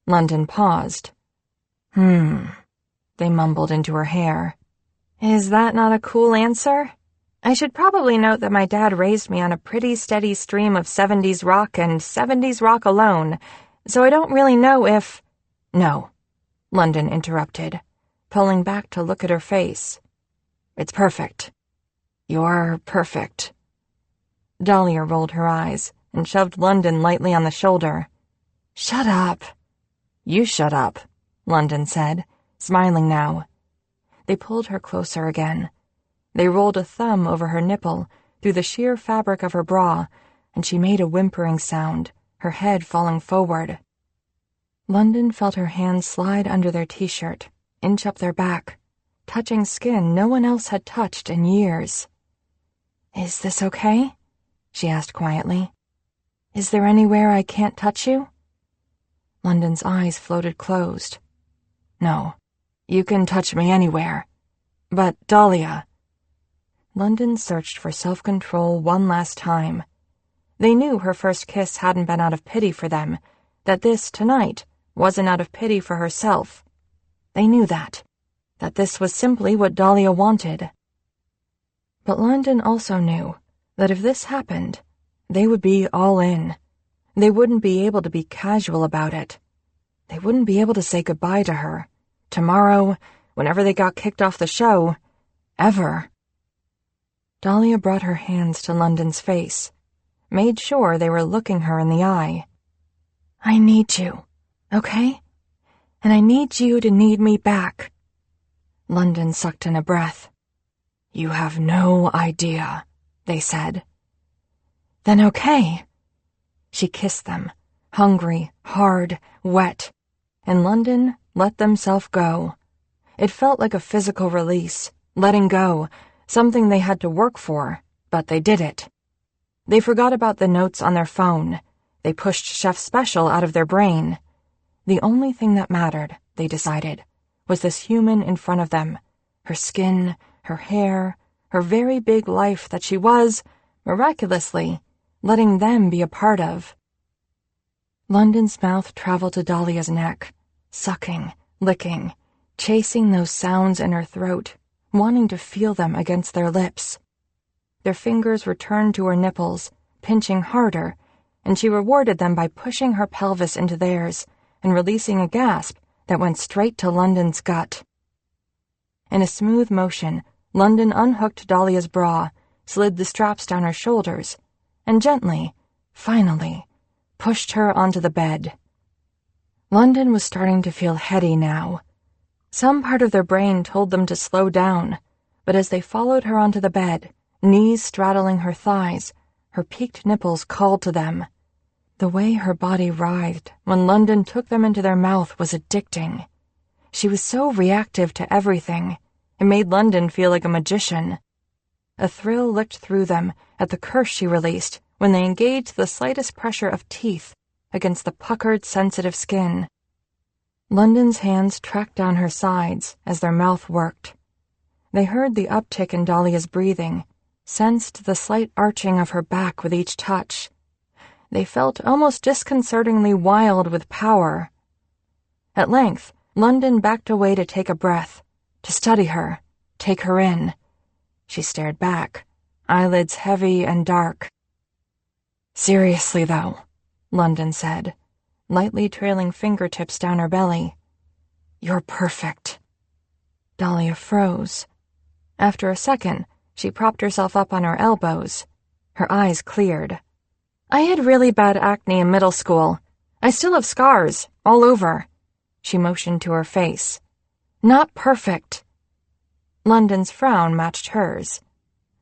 London paused. They mumbled into her hair. Is that not a cool answer? I should probably note that my dad raised me on a pretty steady stream of 70s rock and 70s rock alone, so I don't really know if— No, London interrupted, pulling back to look at her face. It's perfect. You're perfect. Dahlia rolled her eyes and shoved London lightly on the shoulder. Shut up. You shut up, London said, smiling now. They pulled her closer again. They rolled a thumb over her nipple through the sheer fabric of her bra, and she made a whimpering sound, her head falling forward. London felt her hands slide under their t-shirt, inch up their back, touching skin no one else had touched in years. Is this okay? She asked quietly. Is there anywhere I can't touch you? London's eyes floated closed. No, you can touch me anywhere. But, Dahlia— London searched for self-control one last time. They knew her first kiss hadn't been out of pity for them, that this, tonight, wasn't out of pity for herself. They knew that this was simply what Dahlia wanted. But London also knew that if this happened, they would be all in. They wouldn't be able to be casual about it. They wouldn't be able to say goodbye to her. Tomorrow, whenever they got kicked off the show. Ever. Dahlia brought her hands to London's face, made sure they were looking her in the eye. I need you, okay? And I need you to need me back. London sucked in a breath. You have no idea, they said. Then okay. She kissed them, hungry, hard, wet, and London let themselves go. It felt like a physical release, letting go, something they had to work for, but they did it. They forgot about the notes on their phone. They pushed Chef Special out of their brain. The only thing that mattered, they decided, was this human in front of them, her skin, her hair, her very big life that she was, miraculously, letting them be a part of. London's mouth traveled to Dahlia's neck, sucking, licking, chasing those sounds in her throat, wanting to feel them against their lips. Their fingers returned to her nipples, pinching harder, and she rewarded them by pushing her pelvis into theirs and releasing a gasp that went straight to London's gut. In a smooth motion, London unhooked Dahlia's bra, slid the straps down her shoulders, and gently, finally, pushed her onto the bed. London was starting to feel heady now. Some part of their brain told them to slow down, but as they followed her onto the bed, knees straddling her thighs, her peaked nipples called to them. The way her body writhed when London took them into their mouth was addicting. She was so reactive to everything. It made London feel like a magician. A thrill licked through them at the curse she released when they engaged the slightest pressure of teeth against the puckered, sensitive skin. London's hands tracked down her sides as their mouth worked. They heard the uptick in Dahlia's breathing, sensed the slight arching of her back with each touch. They felt almost disconcertingly wild with power. At length, London backed away to take a breath, to study her, take her in. She stared back, eyelids heavy and dark. "Seriously, though," London said, lightly trailing fingertips down her belly. "You're perfect." Dahlia froze. After a second, she propped herself up on her elbows. Her eyes cleared. "I had really bad acne in middle school. I still have scars, all over." She motioned to her face. "Not perfect." London's frown matched hers.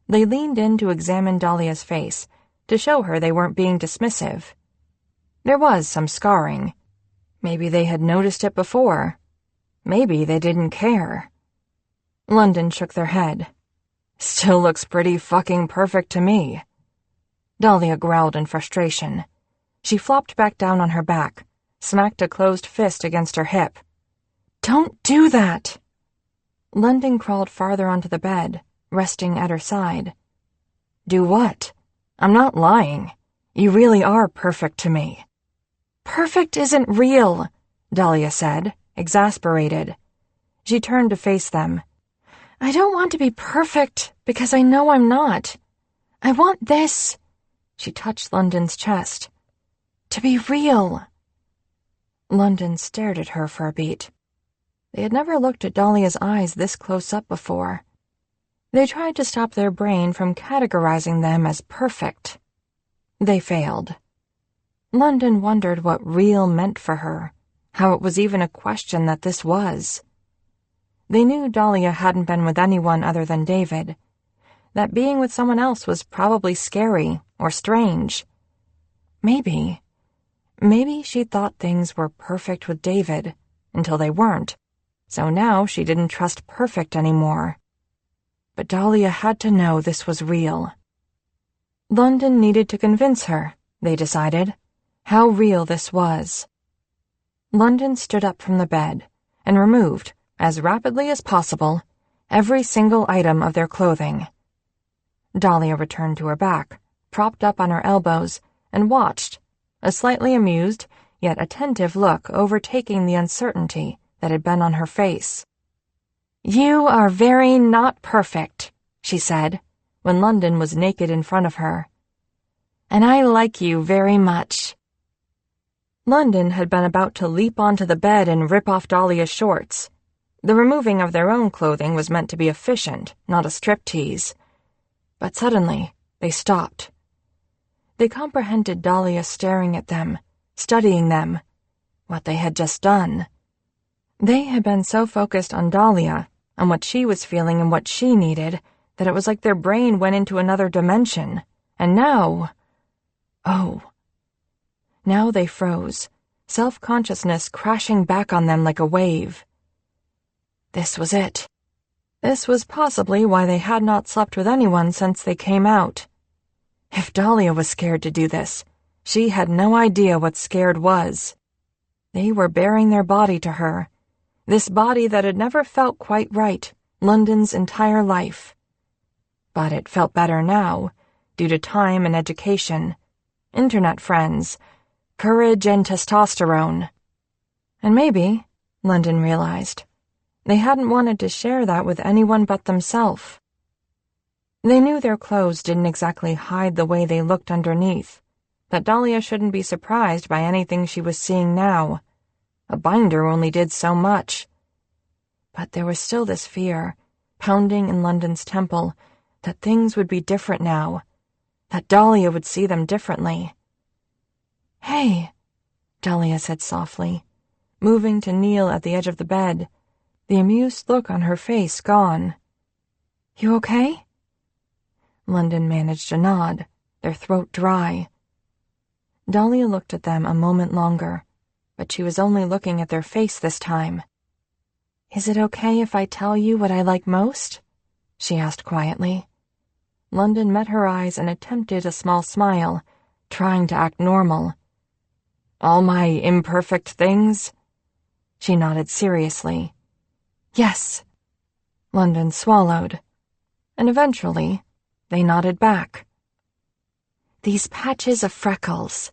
They leaned in to examine Dahlia's face, to show her they weren't being dismissive. There was some scarring. Maybe they had noticed it before. Maybe they didn't care. London shook their head. "Still looks pretty fucking perfect to me." Dahlia growled in frustration. She flopped back down on her back, smacked a closed fist against her hip. "Don't do that!" London crawled farther onto the bed, resting at her side. "Do what? I'm not lying. You really are perfect to me." "Perfect isn't real," Dahlia said, exasperated. She turned to face them. "I don't want to be perfect because I know I'm not. I want this," she touched London's chest, "to be real." London stared at her for a beat. They had never looked at Dahlia's eyes this close up before. They tried to stop their brain from categorizing them as perfect. They failed. London wondered what real meant for her, how it was even a question that this was. They knew Dahlia hadn't been with anyone other than David, that being with someone else was probably scary or strange. Maybe she thought things were perfect with David until they weren't, so now she didn't trust perfect anymore. But Dahlia had to know this was real. London needed to convince her, they decided, how real this was. London stood up from the bed and removed, as rapidly as possible, every single item of their clothing. Dahlia returned to her back, propped up on her elbows, and watched, a slightly amused yet attentive look overtaking the uncertainty that had been on her face. "You are very not perfect," she said, when London was naked in front of her. "And I like you very much." London had been about to leap onto the bed and rip off Dahlia's shorts. The removing of their own clothing was meant to be efficient, not a striptease. But suddenly, they stopped. They comprehended Dahlia staring at them, studying them, what they had just done. They had been so focused on Dahlia, on what she was feeling and what she needed, that it was like their brain went into another dimension. And now... oh. Now they froze, self-consciousness crashing back on them like a wave. This was it. This was possibly why they had not slept with anyone since they came out. If Dahlia was scared to do this, she had no idea what scared was. They were bearing their body to her, this body that had never felt quite right, London's entire life. But it felt better now, due to time and education, internet friends, courage and testosterone. And maybe, London realized, they hadn't wanted to share that with anyone but themselves. They knew their clothes didn't exactly hide the way they looked underneath, that Dahlia shouldn't be surprised by anything she was seeing now. A binder only did so much. But there was still this fear, pounding in London's temple, that things would be different now, that Dahlia would see them differently. "Hey," Dahlia said softly, moving to kneel at the edge of the bed, the amused look on her face gone. "You okay?" London managed a nod, their throat dry. Dahlia looked at them a moment longer, but she was only looking at their face this time. "Is it okay if I tell you what I like most?" she asked quietly. London met her eyes and attempted a small smile, trying to act normal. "All my imperfect things?" She nodded seriously. "Yes." London swallowed, and eventually they nodded back. "These patches of freckles."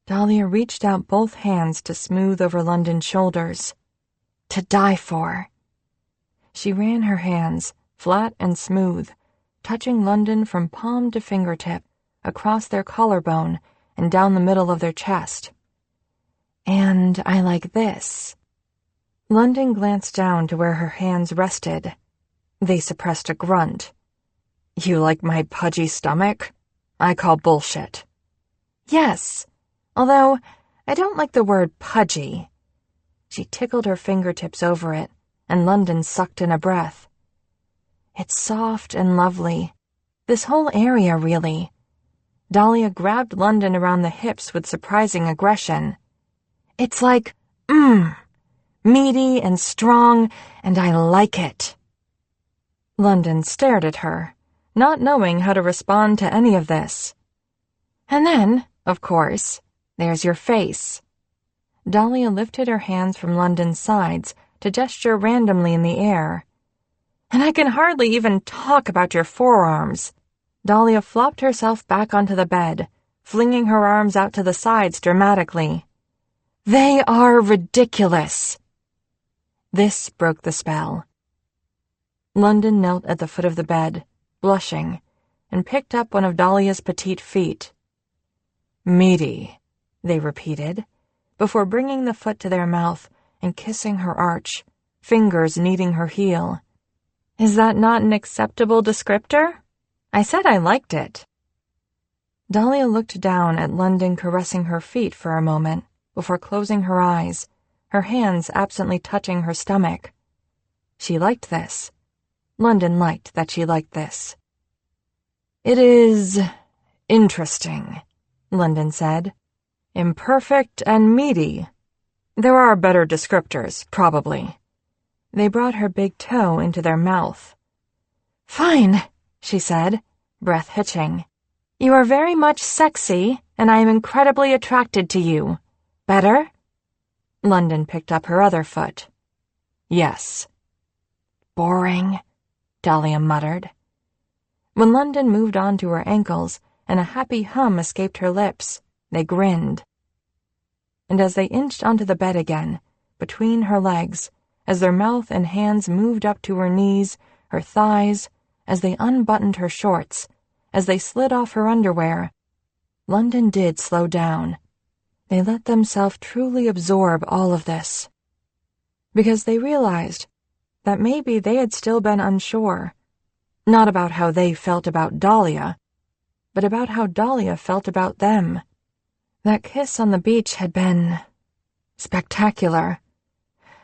Dahlia reached out both hands to smooth over London's shoulders. "To die for." She ran her hands, flat and smooth, touching London from palm to fingertip, across their collarbone and down the middle of their chest. "And I like this." London glanced down to where her hands rested. They suppressed a grunt. "You like my pudgy stomach? I call bullshit." "Yes, although I don't like the word pudgy." She tickled her fingertips over it, and London sucked in a breath. "It's soft and lovely. This whole area, really." Dahlia grabbed London around the hips with surprising aggression. "It's like, meaty and strong, and I like it." London stared at her, not knowing how to respond to any of this. "And then, of course, there's your face." Dahlia lifted her hands from London's sides to gesture randomly in the air. "And I can hardly even talk about your forearms." Dahlia flopped herself back onto the bed, flinging her arms out to the sides dramatically. "They are ridiculous." This broke the spell. London knelt at the foot of the bed, blushing, and picked up one of Dahlia's petite feet. "Meaty," they repeated, before bringing the foot to their mouth and kissing her arch, fingers kneading her heel. "Is that not an acceptable descriptor? I said I liked it." Dahlia looked down at London caressing her feet for a moment before closing her eyes, her hands absently touching her stomach. She liked this. London liked that she liked this. "It is interesting," London said. "Imperfect and meaty. There are better descriptors, probably." They brought her big toe into their mouth. "Fine," she said, breath hitching. "You are very much sexy, and I am incredibly attracted to you. Better?" London picked up her other foot. "Yes." "Boring," Dahlia muttered. When London moved on to her ankles and a happy hum escaped her lips, they grinned. And as they inched onto the bed again, between her legs, as their mouth and hands moved up to her knees, her thighs, as they unbuttoned her shorts, as they slid off her underwear, London did slow down. They let themselves truly absorb all of this. Because they realized that maybe they had still been unsure, not about how they felt about Dahlia, but about how Dahlia felt about them. That kiss on the beach had been spectacular.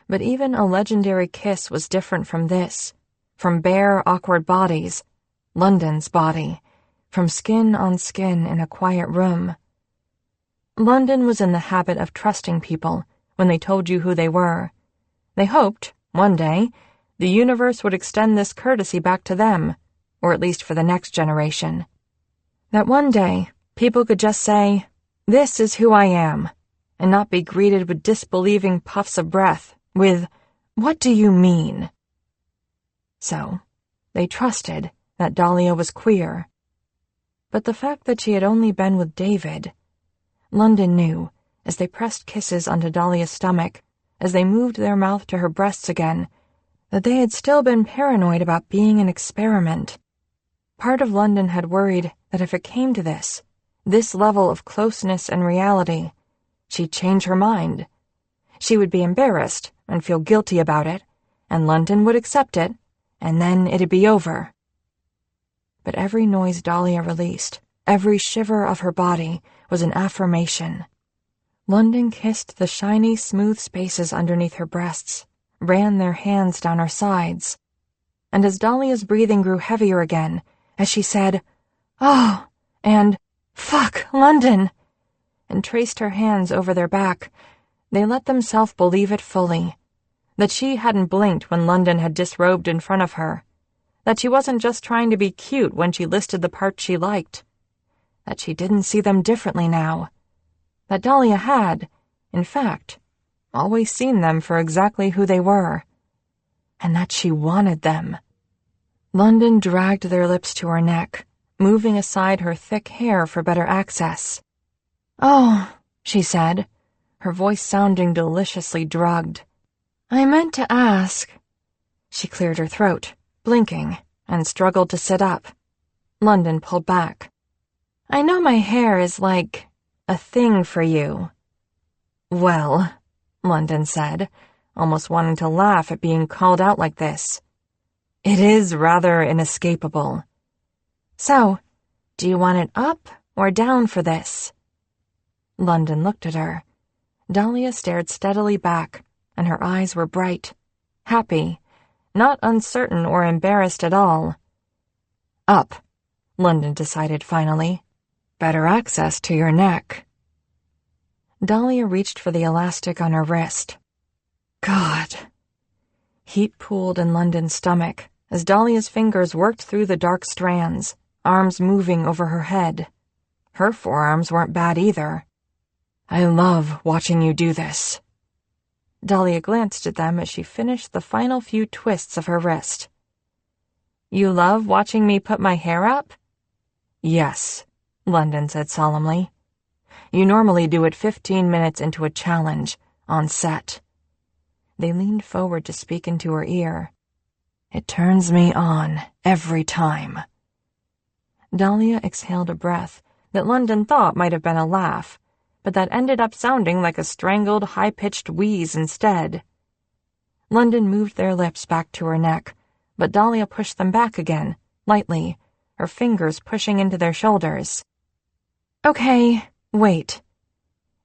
But even a legendary kiss was different from this, from bare, awkward bodies, London's body, from skin on skin in a quiet room. London was in the habit of trusting people when they told you who they were. They hoped, one day, the universe would extend this courtesy back to them, or at least for the next generation. That one day, people could just say, "This is who I am," and not be greeted with disbelieving puffs of breath, with, "What do you mean?" So, they trusted that Dahlia was queer. But the fact that she had only been with David, London knew, as they pressed kisses onto Dahlia's stomach, as they moved their mouth to her breasts again, that they had still been paranoid about being an experiment. Part of London had worried that if it came to this level of closeness and reality, she'd change her mind. She would be embarrassed and feel guilty about it, and London would accept it, and then it'd be over. But every noise Dahlia released, every shiver of her body, was an affirmation. London kissed the shiny, smooth spaces underneath her breasts, ran their hands down her sides. And as Dahlia's breathing grew heavier again, as she said, "Oh," and "Fuck, London," and traced her hands over their back, they let themselves believe it fully, that she hadn't blinked when London had disrobed in front of her, that she wasn't just trying to be cute when she listed the parts she liked, that she didn't see them differently now, that Dahlia had, in fact, always seen them for exactly who they were, and that she wanted them. London dragged their lips to her neck, moving aside her thick hair for better access. "Oh," she said, her voice sounding deliciously drugged. "I meant to ask." She cleared her throat, blinking, and struggled to sit up. London pulled back. "I know my hair is like a thing for you." "Well," London said, almost wanting to laugh at being called out like this. "It is rather inescapable. So, do you want it up or down for this?" London looked at her. Dahlia stared steadily back, and her eyes were bright, happy, not uncertain or embarrassed at all. "Up," London decided finally. "Better access to your neck." Dahlia reached for the elastic on her wrist. God. Heat pooled in London's stomach as Dahlia's fingers worked through the dark strands, arms moving over her head. Her forearms weren't bad either. "I love watching you do this." Dahlia glanced at them as she finished the final few twists of her wrist. "You love watching me put my hair up?" "Yes," London said solemnly. "You normally do it 15 minutes into a challenge, on set." They leaned forward to speak into her ear. "It turns me on every time." Dahlia exhaled a breath that London thought might have been a laugh, but that ended up sounding like a strangled, high-pitched wheeze instead. London moved their lips back to her neck, but Dahlia pushed them back again, lightly, her fingers pushing into their shoulders. "Okay, wait."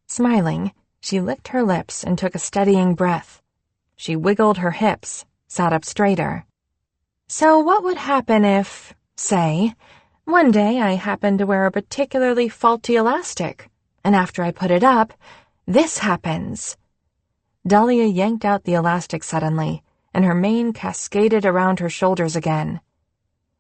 Smiling, she licked her lips and took a steadying breath. She wiggled her hips, sat up straighter. "So what would happen if, say, one day I happened to wear a particularly faulty elastic, and after I put it up, this happens?" Dahlia yanked out the elastic suddenly, and her mane cascaded around her shoulders again.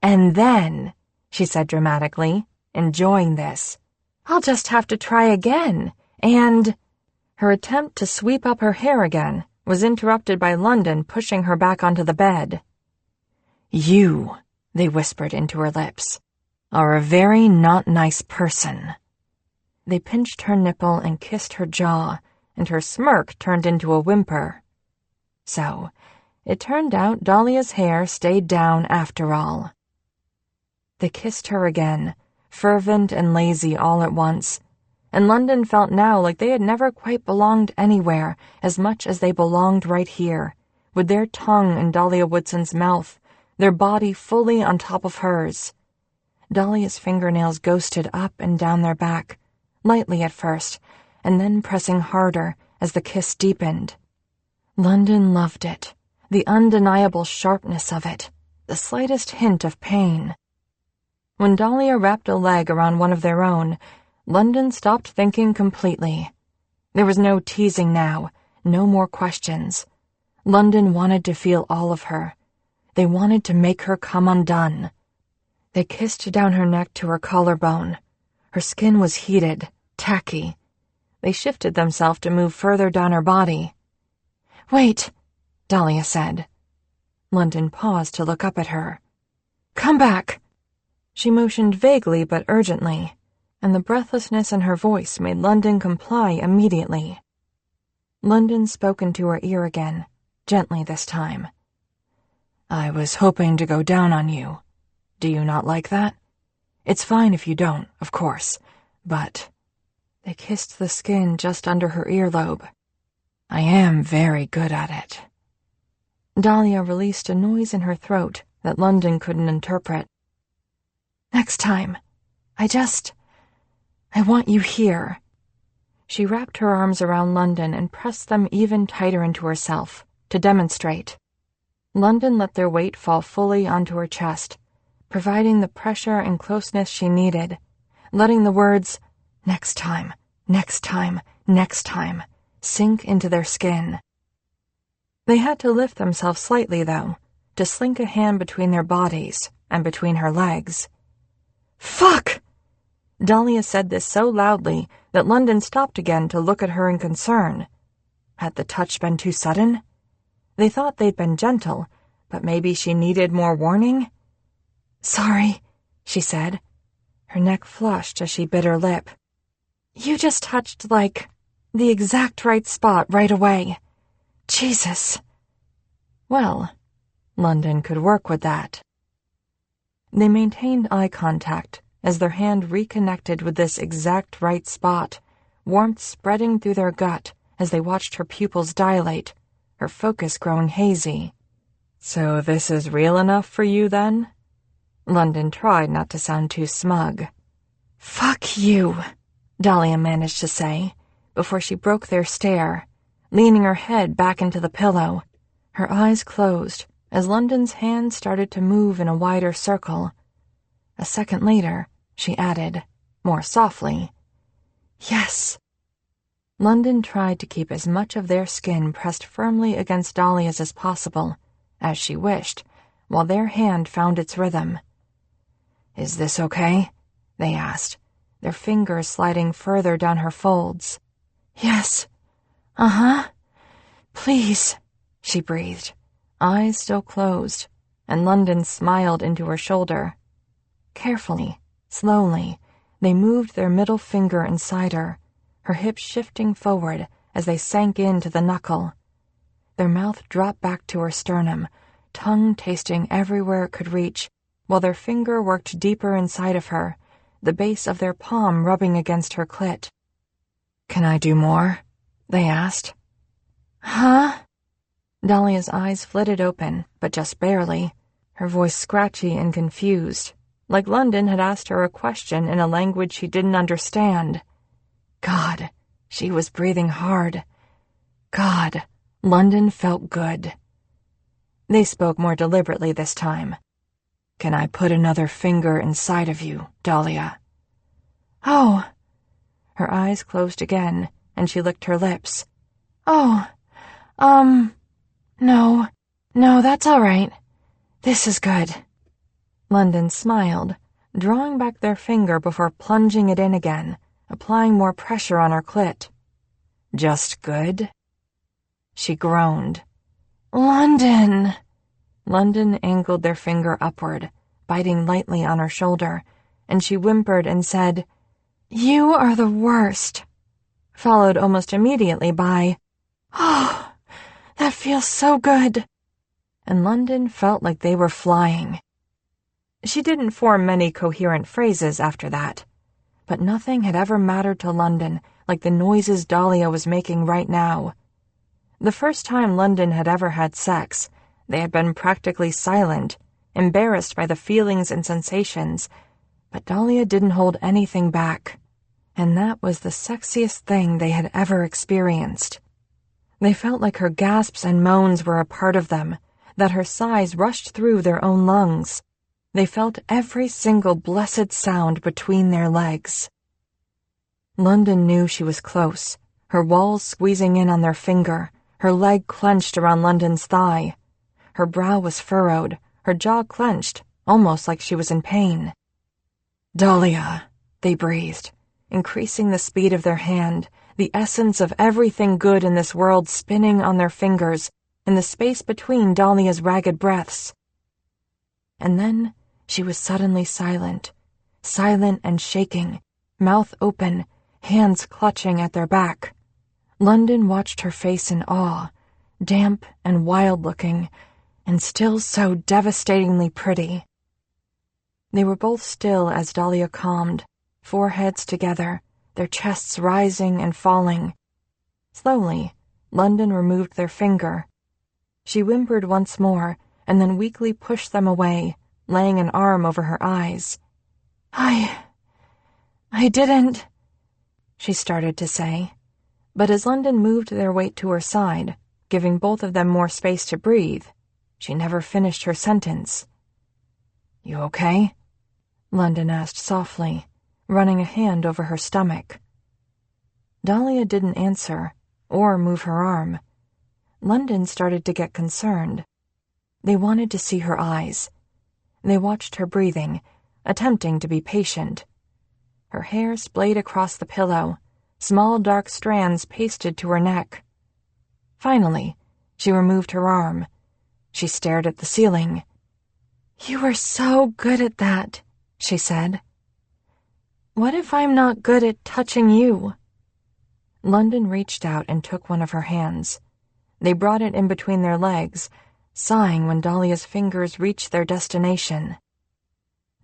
"And then," she said dramatically, enjoying this, "I'll just have to try again, and—" Her attempt to sweep up her hair again was interrupted by London pushing her back onto the bed. "You," they whispered into her lips, "are a very not nice person." They pinched her nipple and kissed her jaw, and her smirk turned into a whimper. So, it turned out Dahlia's hair stayed down after all. They kissed her again, fervent and lazy all at once, and London felt now like they had never quite belonged anywhere as much as they belonged right here, with their tongue in Dahlia Woodson's mouth, their body fully on top of hers. Dahlia's fingernails ghosted up and down their back, lightly at first, and then pressing harder as the kiss deepened. London loved it, the undeniable sharpness of it, the slightest hint of pain. When Dahlia wrapped a leg around one of their own, London stopped thinking completely. There was no teasing now, no more questions. London wanted to feel all of her. They wanted to make her come undone. They kissed down her neck to her collarbone. Her skin was heated, tacky. They shifted themselves to move further down her body. "Wait," Dahlia said. London paused to look up at her. "Come back." She motioned vaguely but urgently, and the breathlessness in her voice made London comply immediately. London spoke into her ear again, gently this time. "I was hoping to go down on you. Do you not like that? It's fine if you don't, of course, but—" They kissed the skin just under her earlobe. "I am very good at it." Dahlia released a noise in her throat that London couldn't interpret. "Next time, I want you here." She wrapped her arms around London and pressed them even tighter into herself, to demonstrate. London let their weight fall fully onto her chest, providing the pressure and closeness she needed, letting the words, "next time, next time, next time," sink into their skin. They had to lift themselves slightly, though, to slink a hand between their bodies and between her legs. "Fuck!" Dahlia said this so loudly that London stopped again to look at her in concern. Had the touch been too sudden? They thought they'd been gentle, but maybe she needed more warning? "Sorry," she said. Her neck flushed as she bit her lip. "You just touched, the exact right spot right away. Jesus." Well, London could work with that. They maintained eye contact as their hand reconnected with this exact right spot, warmth spreading through their gut as they watched her pupils dilate, her focus growing hazy. "So this is real enough for you, then?" London tried not to sound too smug. "Fuck you," Dahlia managed to say, before she broke their stare, leaning her head back into the pillow, her eyes closed as London's hand started to move in a wider circle. A second later, she added, more softly, "Yes." London tried to keep as much of their skin pressed firmly against Dahlia's as possible, as she wished, while their hand found its rhythm. "Is this okay?" they asked, their fingers sliding further down her folds. "Yes. Uh-huh. Please," she breathed, eyes still closed, and London smiled into her shoulder. Carefully, slowly, they moved their middle finger inside her hips shifting forward as they sank into the knuckle. Their mouth dropped back to her sternum, tongue tasting everywhere it could reach, while their finger worked deeper inside of her, the base of their palm rubbing against her clit. "Can I do more?" they asked. "Huh?" Dahlia's eyes flitted open, but just barely, her voice scratchy and confused, like London had asked her a question in a language she didn't understand. God, she was breathing hard. God, London felt good. They spoke more deliberately this time. "Can I put another finger inside of you, Dahlia?" "Oh." Her eyes closed again, and she licked her lips. "Oh, no, that's all right. This is good." London smiled, drawing back their finger before plunging it in again, applying more pressure on her clit. "Just good?" She groaned. "London!" London angled their finger upward, biting lightly on her shoulder, and she whimpered and said, "You are the worst," followed almost immediately by, "Oh, that feels so good." And London felt like they were flying. She didn't form many coherent phrases after that, but nothing had ever mattered to London like the noises Dahlia was making right now. The first time London had ever had sex, they had been practically silent, embarrassed by the feelings and sensations, but Dahlia didn't hold anything back, and that was the sexiest thing they had ever experienced. They felt like her gasps and moans were a part of them, that her sighs rushed through their own lungs. They felt every single blessed sound between their legs. London knew she was close, her walls squeezing in on their finger, her leg clenched around London's thigh. Her brow was furrowed, her jaw clenched, almost like she was in pain. "Dahlia," they breathed, increasing the speed of their hand, the essence of everything good in this world spinning on their fingers, in the space between Dahlia's ragged breaths. And then she was suddenly silent and shaking, mouth open, hands clutching at their back. London watched her face in awe, damp and wild-looking, and still so devastatingly pretty. They were both still as Dahlia calmed, foreheads together, their chests rising and falling. Slowly, London removed their finger. She whimpered once more, and then weakly pushed them away, laying an arm over her eyes. I didn't," she started to say, but as London moved their weight to her side, giving both of them more space to breathe, she never finished her sentence. "You okay?" London asked softly, running a hand over her stomach. Dahlia didn't answer, or move her arm. London started to get concerned. They wanted to see her eyes. They watched her breathing, attempting to be patient. Her hair splayed across the pillow, small dark strands pasted to her neck. Finally, she removed her arm. She stared at the ceiling. "You are so good at that," she said. "What if I'm not good at touching you?" London reached out and took one of her hands. They brought it in between their legs, sighing when Dahlia's fingers reached their destination.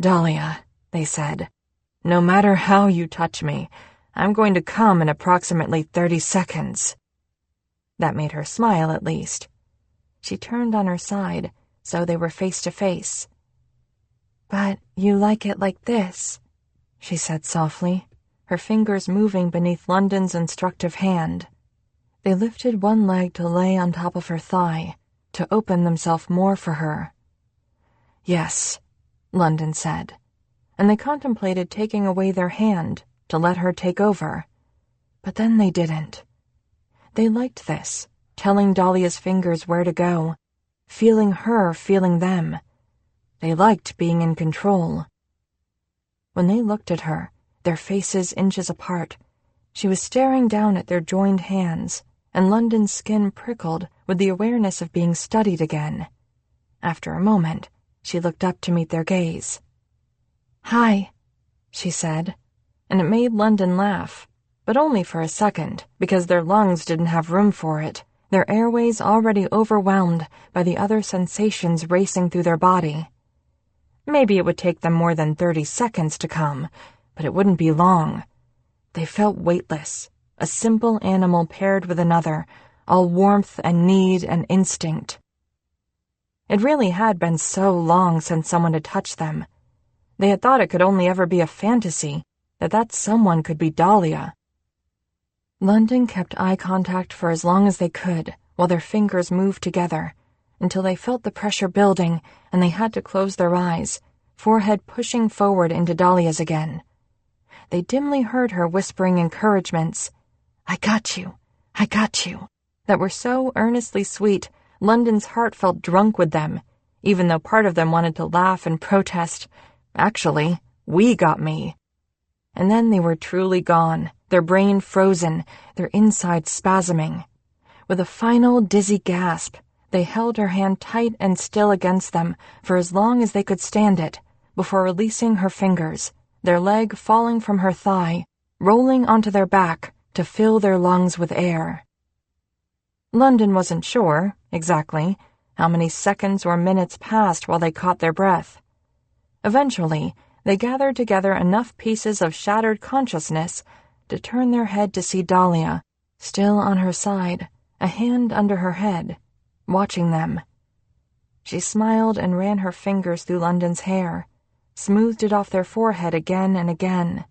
"Dahlia," they said, "no matter how you touch me, I'm going to come in approximately 30 seconds. That made her smile, at least. She turned on her side, so they were face to face. "But you like it like this," she said softly, her fingers moving beneath London's instructive hand. They lifted one leg to lay on top of her thigh, to open themselves more for her. "Yes," London said, and they contemplated taking away their hand to let her take over. But then they didn't. They liked this, telling Dahlia's fingers where to go, feeling her feeling them. They liked being in control. When they looked at her, their faces inches apart, she was staring down at their joined hands, and London's skin prickled with the awareness of being studied again. After a moment, she looked up to meet their gaze. "Hi," she said, and it made London laugh, but only for a second, because their lungs didn't have room for it, their airways already overwhelmed by the other sensations racing through their body. Maybe it would take them more than 30 seconds to come, but it wouldn't be long. They felt weightless, a simple animal paired with another, all warmth and need and instinct. It really had been so long since someone had touched them. They had thought it could only ever be a fantasy, that someone could be Dahlia. London kept eye contact for as long as they could, while their fingers moved together, until they felt the pressure building and they had to close their eyes, forehead pushing forward into Dahlia's again. They dimly heard her whispering encouragements, "I got you, I got you," that were so earnestly sweet, London's heart felt drunk with them, even though part of them wanted to laugh and protest, "Actually, we got me." And then they were truly gone, their brain frozen, their insides spasming. With a final dizzy gasp, they held her hand tight and still against them for as long as they could stand it, before releasing her fingers, their leg falling from her thigh, rolling onto their back to fill their lungs with air. London wasn't sure, exactly, how many seconds or minutes passed while they caught their breath. Eventually, they gathered together enough pieces of shattered consciousness to turn their head to see Dahlia, still on her side, a hand under her head, watching them. She smiled and ran her fingers through London's hair, smoothed it off their forehead again and again.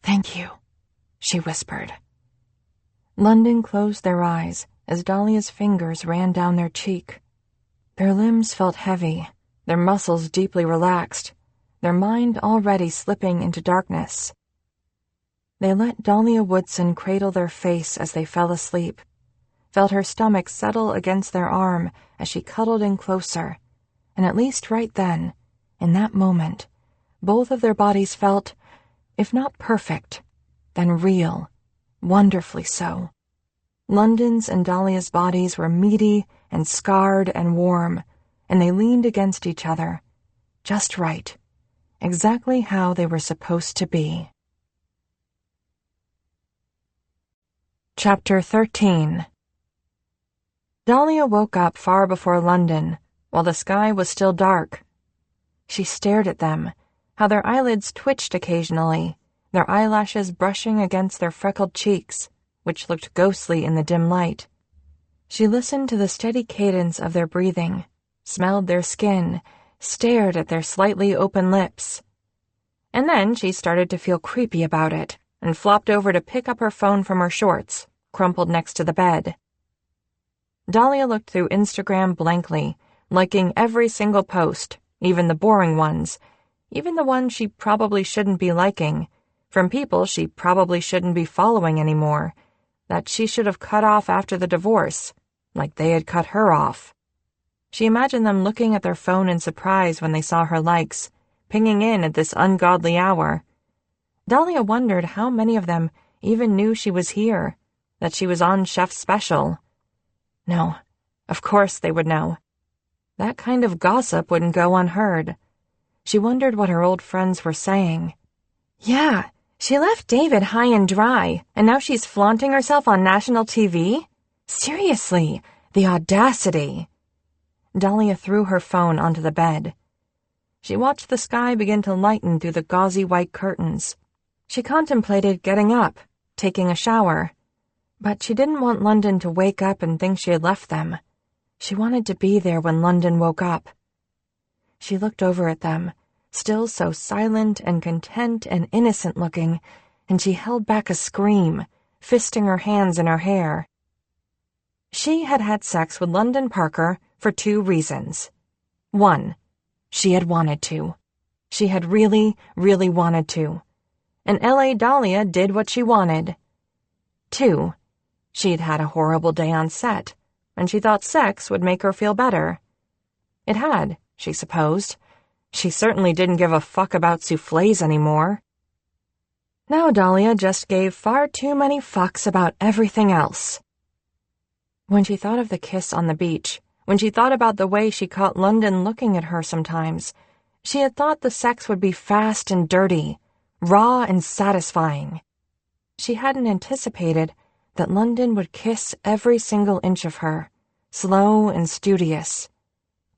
"Thank you," she whispered. London closed their eyes as Dahlia's fingers ran down their cheek. Their limbs felt heavy, their muscles deeply relaxed, their mind already slipping into darkness. They let Dahlia Woodson cradle their face as they fell asleep, felt her stomach settle against their arm as she cuddled in closer, and at least right then, in that moment, both of their bodies felt, if not perfect, then real, wonderfully so. London's and Dahlia's bodies were meaty and scarred and warm, and they leaned against each other, just right, exactly how they were supposed to be. Chapter 13. Dahlia woke up far before London, while the sky was still dark. She stared at them, how their eyelids twitched occasionally, their eyelashes brushing against their freckled cheeks, which looked ghostly in the dim light. She listened to the steady cadence of their breathing, smelled their skin, stared at their slightly open lips. And then she started to feel creepy about it, and flopped over to pick up her phone from her shorts, crumpled next to the bed. Dahlia looked through Instagram blankly, liking every single post, even the boring ones, even the ones she probably shouldn't be liking, from people she probably shouldn't be following anymore, that she should have cut off after the divorce, like they had cut her off. She imagined them looking at their phone in surprise when they saw her likes, pinging in at this ungodly hour. Dahlia wondered how many of them even knew she was here, that she was on Chef's Special. No, of course they would know. That kind of gossip wouldn't go unheard. She wondered what her old friends were saying. Yeah, she left David high and dry, and now she's flaunting herself on national TV? Seriously, the audacity. Dahlia threw her phone onto the bed. She watched the sky begin to lighten through the gauzy white curtains. She contemplated getting up, taking a shower. But she didn't want London to wake up and think she had left them. She wanted to be there when London woke up. She looked over at them, still so silent and content and innocent looking, and she held back a scream, fisting her hands in her hair. She had had sex with London Parker for 2 reasons. 1, she had wanted to. She had really, really wanted to. And L.A. Dahlia did what she wanted. 2, she'd had a horrible day on set, and she thought sex would make her feel better. It had, she supposed. She certainly didn't give a fuck about soufflés anymore. Now Dahlia just gave far too many fucks about everything else. When she thought of the kiss on the beach, when she thought about the way she caught London looking at her sometimes, she had thought the sex would be fast and dirty, raw and satisfying. She hadn't anticipated that London would kiss every single inch of her, slow and studious.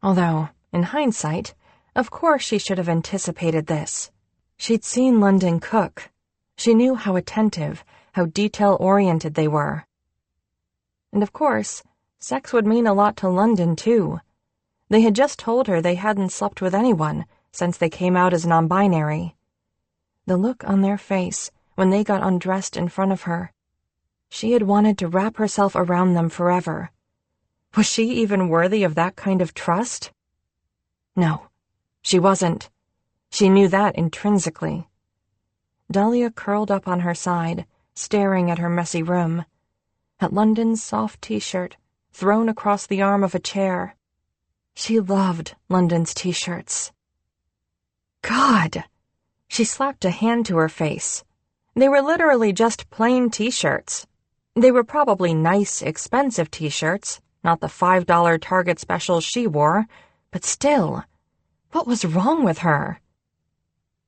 Although, in hindsight, of course she should have anticipated this. She'd seen London cook. She knew how attentive, how detail-oriented they were. And of course, sex would mean a lot to London, too. They had just told her they hadn't slept with anyone since they came out as nonbinary. The look on their face when they got undressed in front of her. She had wanted to wrap herself around them forever. Was she even worthy of that kind of trust? No, she wasn't. She knew that intrinsically. Dahlia curled up on her side, staring at her messy room, at London's soft t-shirt thrown across the arm of a chair. She loved London's t-shirts. God! She slapped a hand to her face. They were literally just plain t-shirts. They were probably nice, expensive t-shirts, not the $5 Target specials she wore, but still, what was wrong with her?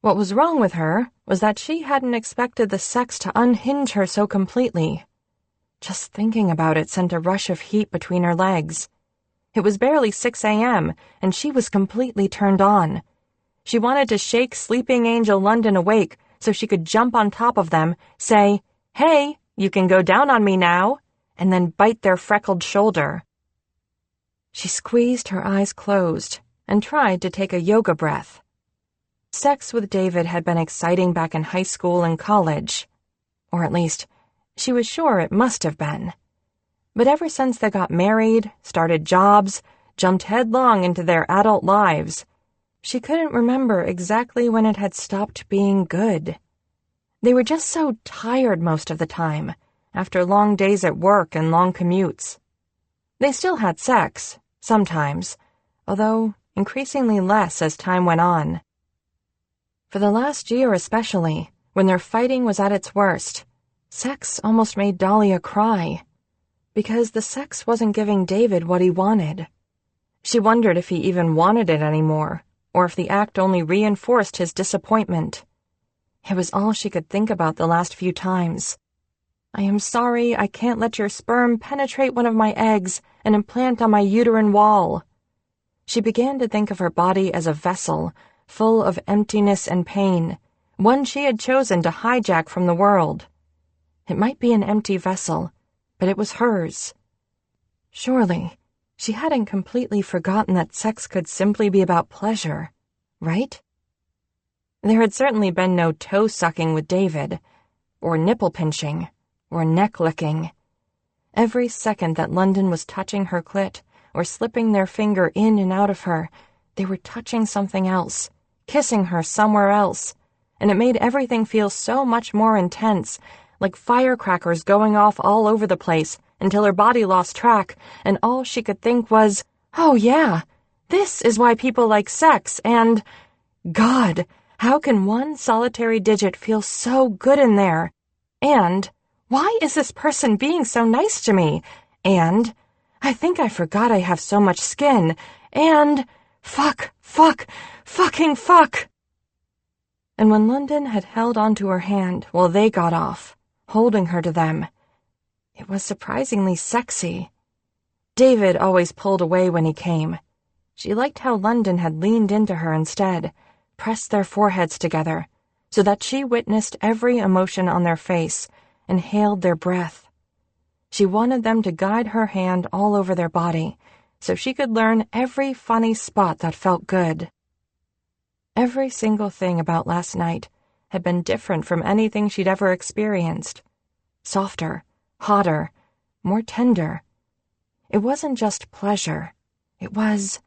What was wrong with her was that she hadn't expected the sex to unhinge her so completely. Just thinking about it sent a rush of heat between her legs. It was barely 6 a.m., and she was completely turned on. She wanted to shake sleeping Angel London awake so she could jump on top of them, say, "Hey, you can go down on me now," and then bite their freckled shoulder. She squeezed her eyes closed and tried to take a yoga breath. Sex with David had been exciting back in high school and college. Or at least, she was sure it must have been. But ever since they got married, started jobs, jumped headlong into their adult lives, she couldn't remember exactly when it had stopped being good. They were just so tired most of the time, after long days at work and long commutes. They still had sex, sometimes, although increasingly less as time went on. For the last year especially, when their fighting was at its worst, sex almost made Dahlia cry, because the sex wasn't giving David what he wanted. She wondered if he even wanted it anymore, or if the act only reinforced his disappointment. It was all she could think about the last few times. "I am sorry I can't let your sperm penetrate one of my eggs and implant on my uterine wall." She began to think of her body as a vessel, full of emptiness and pain, one she had chosen to hijack from the world. It might be an empty vessel, but it was hers. Surely, she hadn't completely forgotten that sex could simply be about pleasure, right? There had certainly been no toe-sucking with David, or nipple-pinching, or neck-licking. Every second that London was touching her clit, or slipping their finger in and out of her, they were touching something else, kissing her somewhere else, and it made everything feel so much more intense, like firecrackers going off all over the place until her body lost track, and all she could think was, Oh yeah, this is why people like sex and... God, how can one solitary digit feel so good in there? And why is this person being so nice to me? And I think I forgot I have so much skin. And fucking fuck. And when London had held onto her hand while they got off, holding her to them, it was surprisingly sexy. David always pulled away when he came. She liked how London had leaned into her instead, pressed their foreheads together, so that she witnessed every emotion on their face, inhaled their breath. She wanted them to guide her hand all over their body, so she could learn every funny spot that felt good. Every single thing about last night had been different from anything she'd ever experienced. Softer, hotter, more tender. It wasn't just pleasure. It was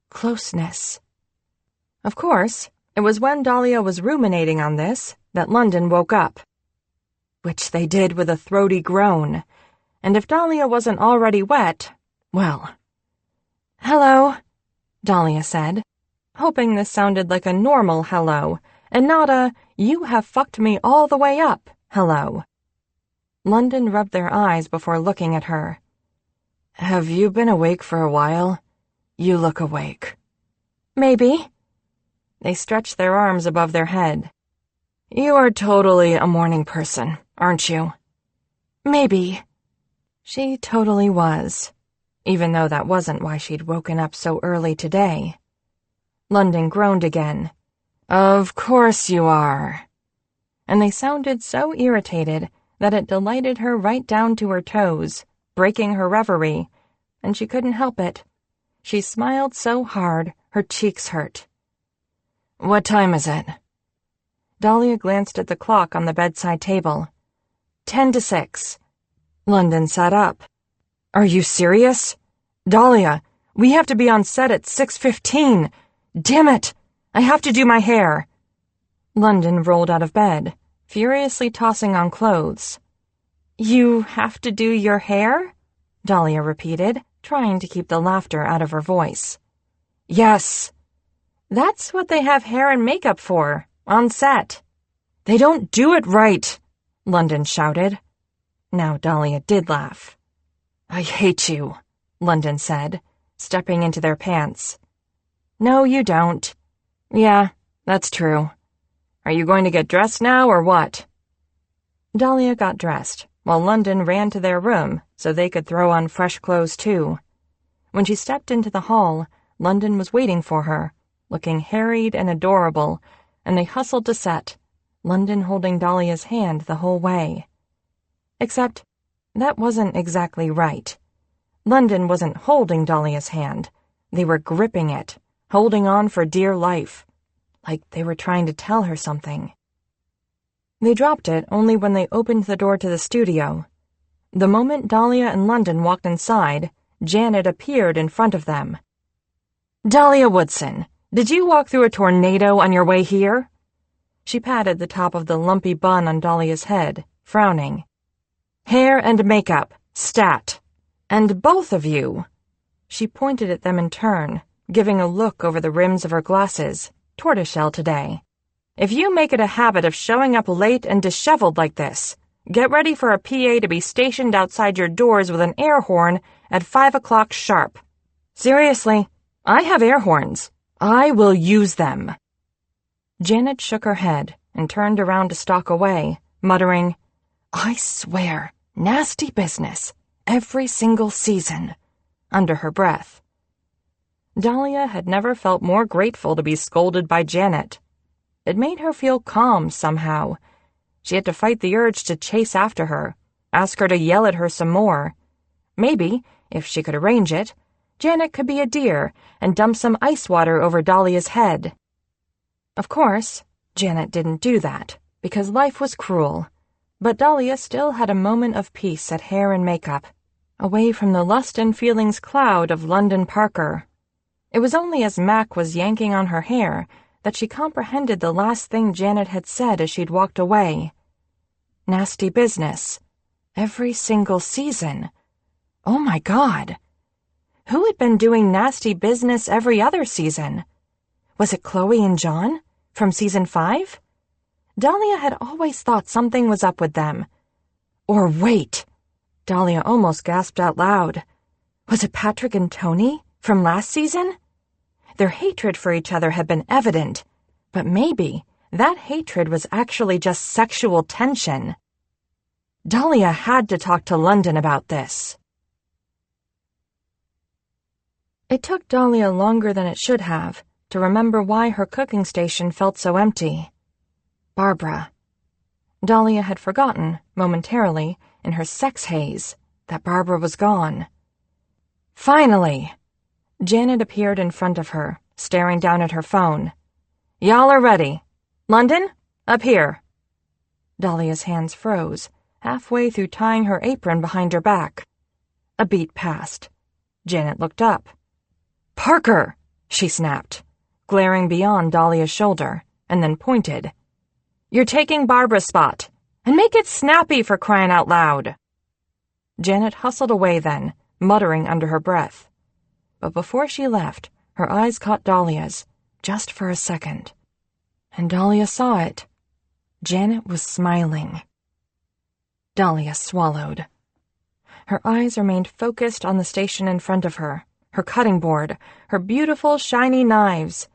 closeness. Of course, it was when Dahlia was ruminating on this that London woke up. Which they did with a throaty groan. And if Dahlia wasn't already wet, well... "Hello," Dahlia said, hoping this sounded like a normal hello, and not a, "you have fucked me all the way up," hello. London rubbed their eyes before looking at her. "Have you been awake for a while? You look awake." "Maybe." They stretched their arms above their head. "You are totally a morning person, aren't you?" "Maybe." She totally was, even though that wasn't why she'd woken up so early today. London groaned again. "Of course you are." And they sounded so irritated that it delighted her right down to her toes, breaking her reverie, and she couldn't help it. She smiled so hard, her cheeks hurt. "What time is it?" Dahlia glanced at the clock on the bedside table. 10 to 6. London sat up. "Are you serious? Dahlia, we have to be on set at 6:15. Damn it! I have to do my hair." London rolled out of bed, furiously tossing on clothes. "You have to do your hair?" Dahlia repeated, trying to keep the laughter out of her voice. "Yes." "That's what they have hair and makeup for, on set." "They don't do it right," London shouted. Now Dahlia did laugh. "I hate you," London said, stepping into their pants. "No, you don't." "Yeah, that's true. Are you going to get dressed now or what?" Dahlia got dressed, while London ran to their room so they could throw on fresh clothes too. When she stepped into the hall, London was waiting for her, looking harried and adorable, and they hustled to set, London holding Dahlia's hand the whole way. Except, that wasn't exactly right. London wasn't holding Dahlia's hand. They were gripping it, holding on for dear life, like they were trying to tell her something. They dropped it only when they opened the door to the studio. The moment Dahlia and London walked inside, Janet appeared in front of them. "Dahlia Woodson, did you walk through a tornado on your way here?" She patted the top of the lumpy bun on Dahlia's head, frowning. "Hair and makeup, stat. And both of you." She pointed at them in turn, giving a look over the rims of her glasses, tortoiseshell today. "If you make it a habit of showing up late and disheveled like this, get ready for a PA to be stationed outside your doors with an air horn at 5 o'clock sharp. Seriously, I have air horns. I will use them." Janet shook her head and turned around to stalk away, muttering, "I swear, nasty business, every single season," under her breath. Dahlia had never felt more grateful to be scolded by Janet. It made her feel calm somehow. She had to fight the urge to chase after her, ask her to yell at her some more. Maybe, if she could arrange it, Janet could be a dear and dump some ice water over Dahlia's head. Of course, Janet didn't do that, because life was cruel. But Dahlia still had a moment of peace at hair and makeup, away from the lust and feelings cloud of London Parker. It was only as Mac was yanking on her hair that she comprehended the last thing Janet had said as she'd walked away. Nasty business. Every single season. Oh my God. Who had been doing nasty business every other season? Was it Chloe and John from season 5? Dahlia had always thought something was up with them. Or wait, Dahlia almost gasped out loud. Was it Patrick and Tony from last season? Their hatred for each other had been evident, but maybe that hatred was actually just sexual tension. Dahlia had to talk to London about this. It took Dahlia longer than it should have to remember why her cooking station felt so empty. Barbara. Dahlia had forgotten, momentarily, in her sex haze, that Barbara was gone. Finally! Janet appeared in front of her, staring down at her phone. "Y'all are ready. London, up here." Dahlia's hands froze, halfway through tying her apron behind her back. A beat passed. Janet looked up. "Parker!" she snapped, glaring beyond Dahlia's shoulder, and then pointed. "You're taking Barbara's spot, and make it snappy for crying out loud." Janet hustled away then, muttering under her breath. But before she left, her eyes caught Dahlia's, just for a second. And Dahlia saw it. Janet was smiling. Dahlia swallowed. Her eyes remained focused on the station in front of her, her cutting board, her beautiful, shiny knives,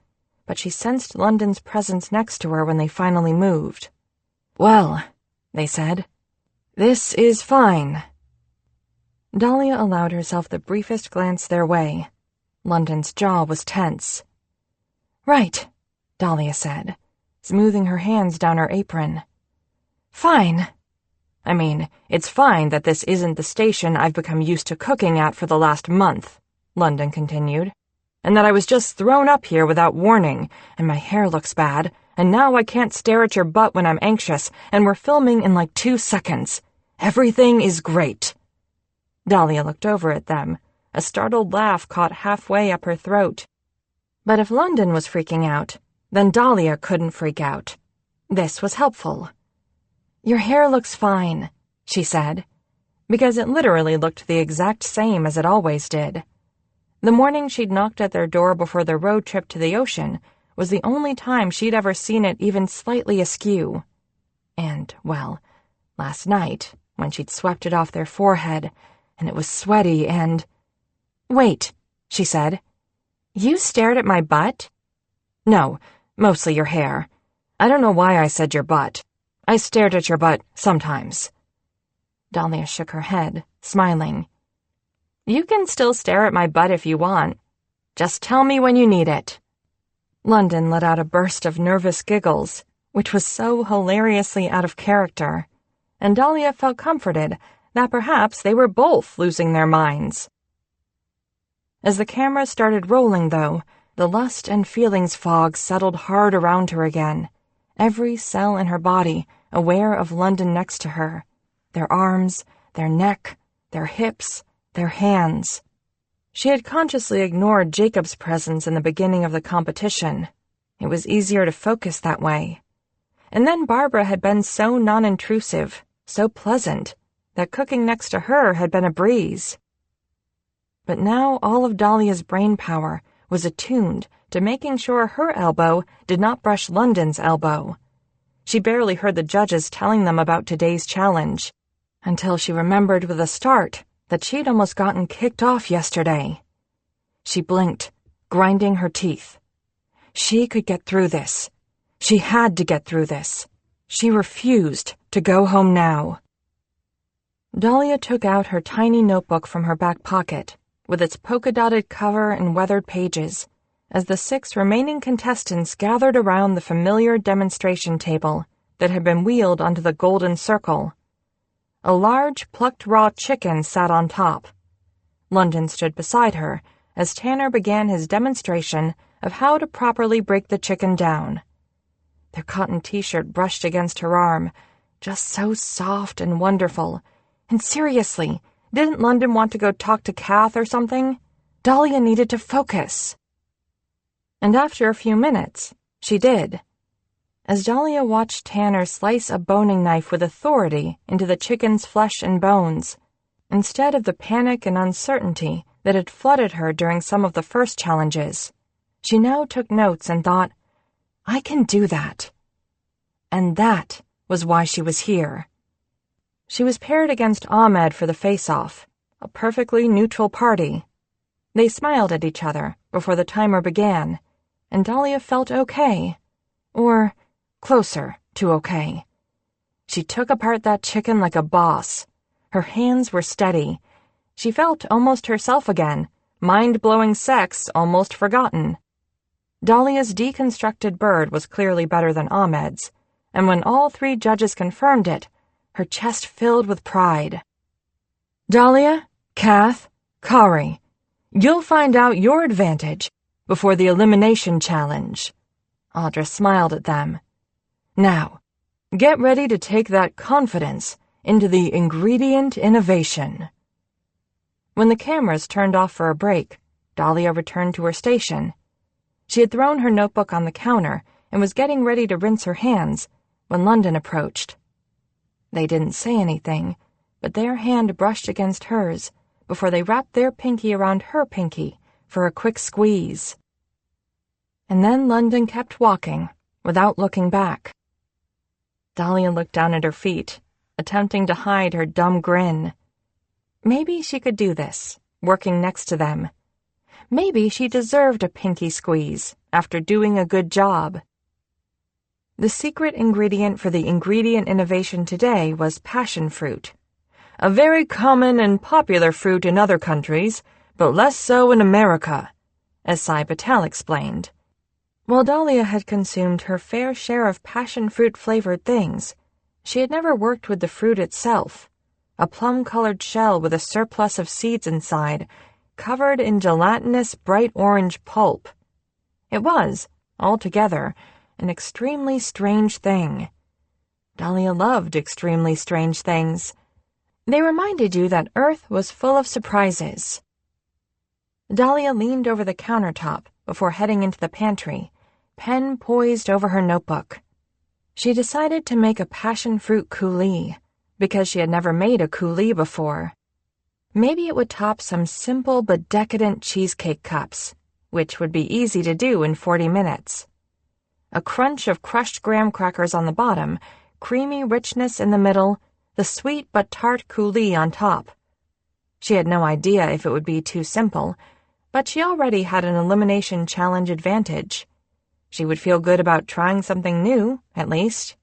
but she sensed London's presence next to her when they finally moved. "Well," they said, "this is fine." Dahlia allowed herself the briefest glance their way. London's jaw was tense. "Right," Dahlia said, smoothing her hands down her apron. "Fine. I mean, it's fine that this isn't the station I've become used to cooking at for the last month," London continued, "and that I was just thrown up here without warning, and my hair looks bad, and now I can't stare at your butt when I'm anxious, and we're filming in like 2 seconds. Everything is great." Dahlia looked over at them. A startled laugh caught halfway up her throat. But if London was freaking out, then Dahlia couldn't freak out. This was helpful. "Your hair looks fine," she said, because it literally looked the exact same as it always did. The morning she'd knocked at their door before their road trip to the ocean was the only time she'd ever seen it even slightly askew. And, well, last night, when she'd swept it off their forehead, and it was sweaty and... "Wait," she said. "You stared at my butt?" "No, mostly your hair. I don't know why I said your butt. I stared at your butt sometimes." Dahlia shook her head, smiling. "You can still stare at my butt if you want. Just tell me when you need it." London let out a burst of nervous giggles, which was so hilariously out of character, and Dahlia felt comforted that perhaps they were both losing their minds. As the camera started rolling, though, the lust and feelings fog settled hard around her again, every cell in her body aware of London next to her, their arms, their neck, their hips, their hands. She had consciously ignored Jacob's presence in the beginning of the competition. It was easier to focus that way. And then Barbara had been so non-intrusive, so pleasant, that cooking next to her had been a breeze. But now all of Dahlia's brain power was attuned to making sure her elbow did not brush London's elbow. She barely heard the judges telling them about today's challenge, until she remembered with a start that she'd almost gotten kicked off yesterday. She blinked, grinding her teeth. She could get through this. She had to get through this. She refused to go home now. Dahlia took out her tiny notebook from her back pocket, with its polka-dotted cover and weathered pages, as the 6 remaining contestants gathered around the familiar demonstration table that had been wheeled onto the golden circle. A large, plucked raw chicken sat on top. London stood beside her as Tanner began his demonstration of how to properly break the chicken down. Their cotton t-shirt brushed against her arm, just so soft and wonderful. And seriously, didn't London want to go talk to Kath or something? Dahlia needed to focus. And after a few minutes, she did. As Dahlia watched Tanner slice a boning knife with authority into the chicken's flesh and bones, instead of the panic and uncertainty that had flooded her during some of the first challenges. She now took notes and thought, I can do that. And that was why she was here. She was paired against Ahmed for the face-off, a perfectly neutral party. They smiled at each other before the timer began, and Dahlia felt okay. Or closer to okay. She took apart that chicken like a boss. Her hands were steady. She felt almost herself again, mind-blowing sex almost forgotten. Dahlia's deconstructed bird was clearly better than Ahmed's, and when all 3 judges confirmed it, her chest filled with pride. Dahlia, Kath, Kari, you'll find out your advantage before the elimination challenge. Audra smiled at them. Now, get ready to take that confidence into the ingredient innovation. When the cameras turned off for a break, Dahlia returned to her station. She had thrown her notebook on the counter and was getting ready to rinse her hands when London approached. They didn't say anything, but their hand brushed against hers before they wrapped their pinky around her pinky for a quick squeeze. And then London kept walking without looking back. Dahlia looked down at her feet, attempting to hide her dumb grin. Maybe she could do this, working next to them. Maybe she deserved a pinky squeeze after doing a good job. The secret ingredient for the ingredient innovation today was passion fruit. A very common and popular fruit in other countries, but less so in America, as Sai Patel explained. While Dahlia had consumed her fair share of passion fruit-flavored things, she had never worked with the fruit itself, a plum-colored shell with a surplus of seeds inside, covered in gelatinous bright orange pulp. It was, altogether, an extremely strange thing. Dahlia loved extremely strange things. They reminded you that Earth was full of surprises. Dahlia leaned over the countertop before heading into the pantry, pen poised over her notebook. She decided to make a passion fruit coulis, because she had never made a coulis before. Maybe it would top some simple but decadent cheesecake cups, which would be easy to do in 40 minutes. A crunch of crushed graham crackers on the bottom, creamy richness in the middle, the sweet but tart coulis on top. She had no idea if it would be too simple, but she already had an elimination challenge advantage. She would feel good about trying something new, at least.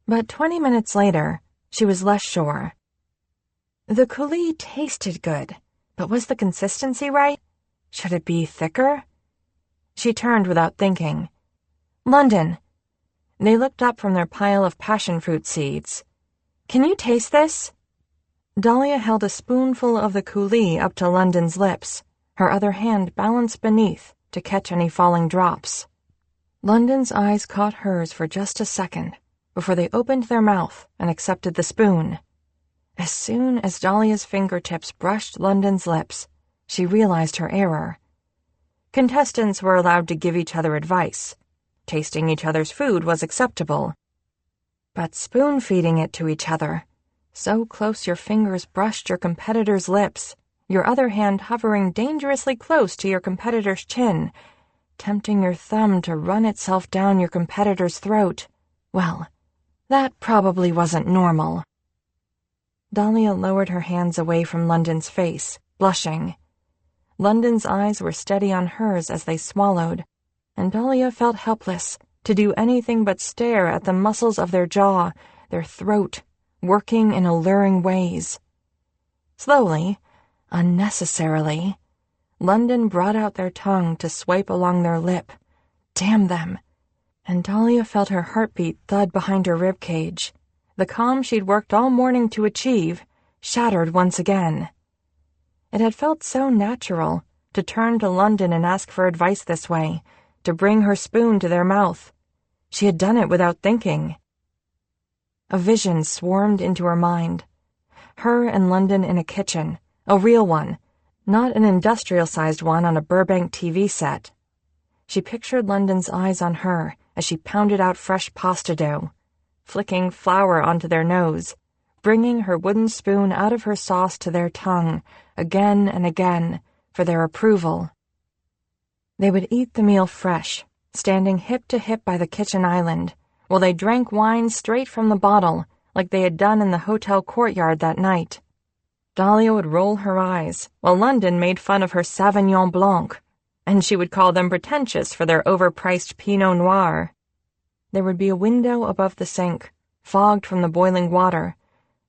But 20 minutes later, she was less sure. The coulis tasted good, but was the consistency right? Should it be thicker? She turned without thinking. London. They looked up from their pile of passion fruit seeds. Can you taste this? Dahlia held a spoonful of the coulis up to London's lips, her other hand balanced beneath to catch any falling drops. London's eyes caught hers for just a second before they opened their mouth and accepted the spoon. As soon as Dahlia's fingertips brushed London's lips, she realized her error. Contestants were allowed to give each other advice. Tasting each other's food was acceptable. But spoon-feeding it to each other, so close your fingers brushed your competitor's lips, your other hand hovering dangerously close to your competitor's chin, tempting your thumb to run itself down your competitor's throat, well, that probably wasn't normal. Dahlia lowered her hands away from London's face, blushing. London's eyes were steady on hers as they swallowed, and Dahlia felt helpless to do anything but stare at the muscles of their jaw, their throat, working in alluring ways. Slowly, unnecessarily, London brought out their tongue to swipe along their lip. Damn them! And Dahlia felt her heartbeat thud behind her ribcage. The calm she'd worked all morning to achieve shattered once again. It had felt so natural to turn to London and ask for advice this way, to bring her spoon to their mouth. She had done it without thinking. A vision swarmed into her mind. Her and London in a kitchen, a real one, not an industrial-sized one on a Burbank TV set. She pictured London's eyes on her as she pounded out fresh pasta dough, flicking flour onto their nose, bringing her wooden spoon out of her sauce to their tongue, again and again, for their approval. They would eat the meal fresh, standing hip to hip by the kitchen island, while they drank wine straight from the bottle, like they had done in the hotel courtyard that night. Dahlia would roll her eyes, while London made fun of her Sauvignon Blanc, and she would call them pretentious for their overpriced Pinot Noir. There would be a window above the sink, fogged from the boiling water,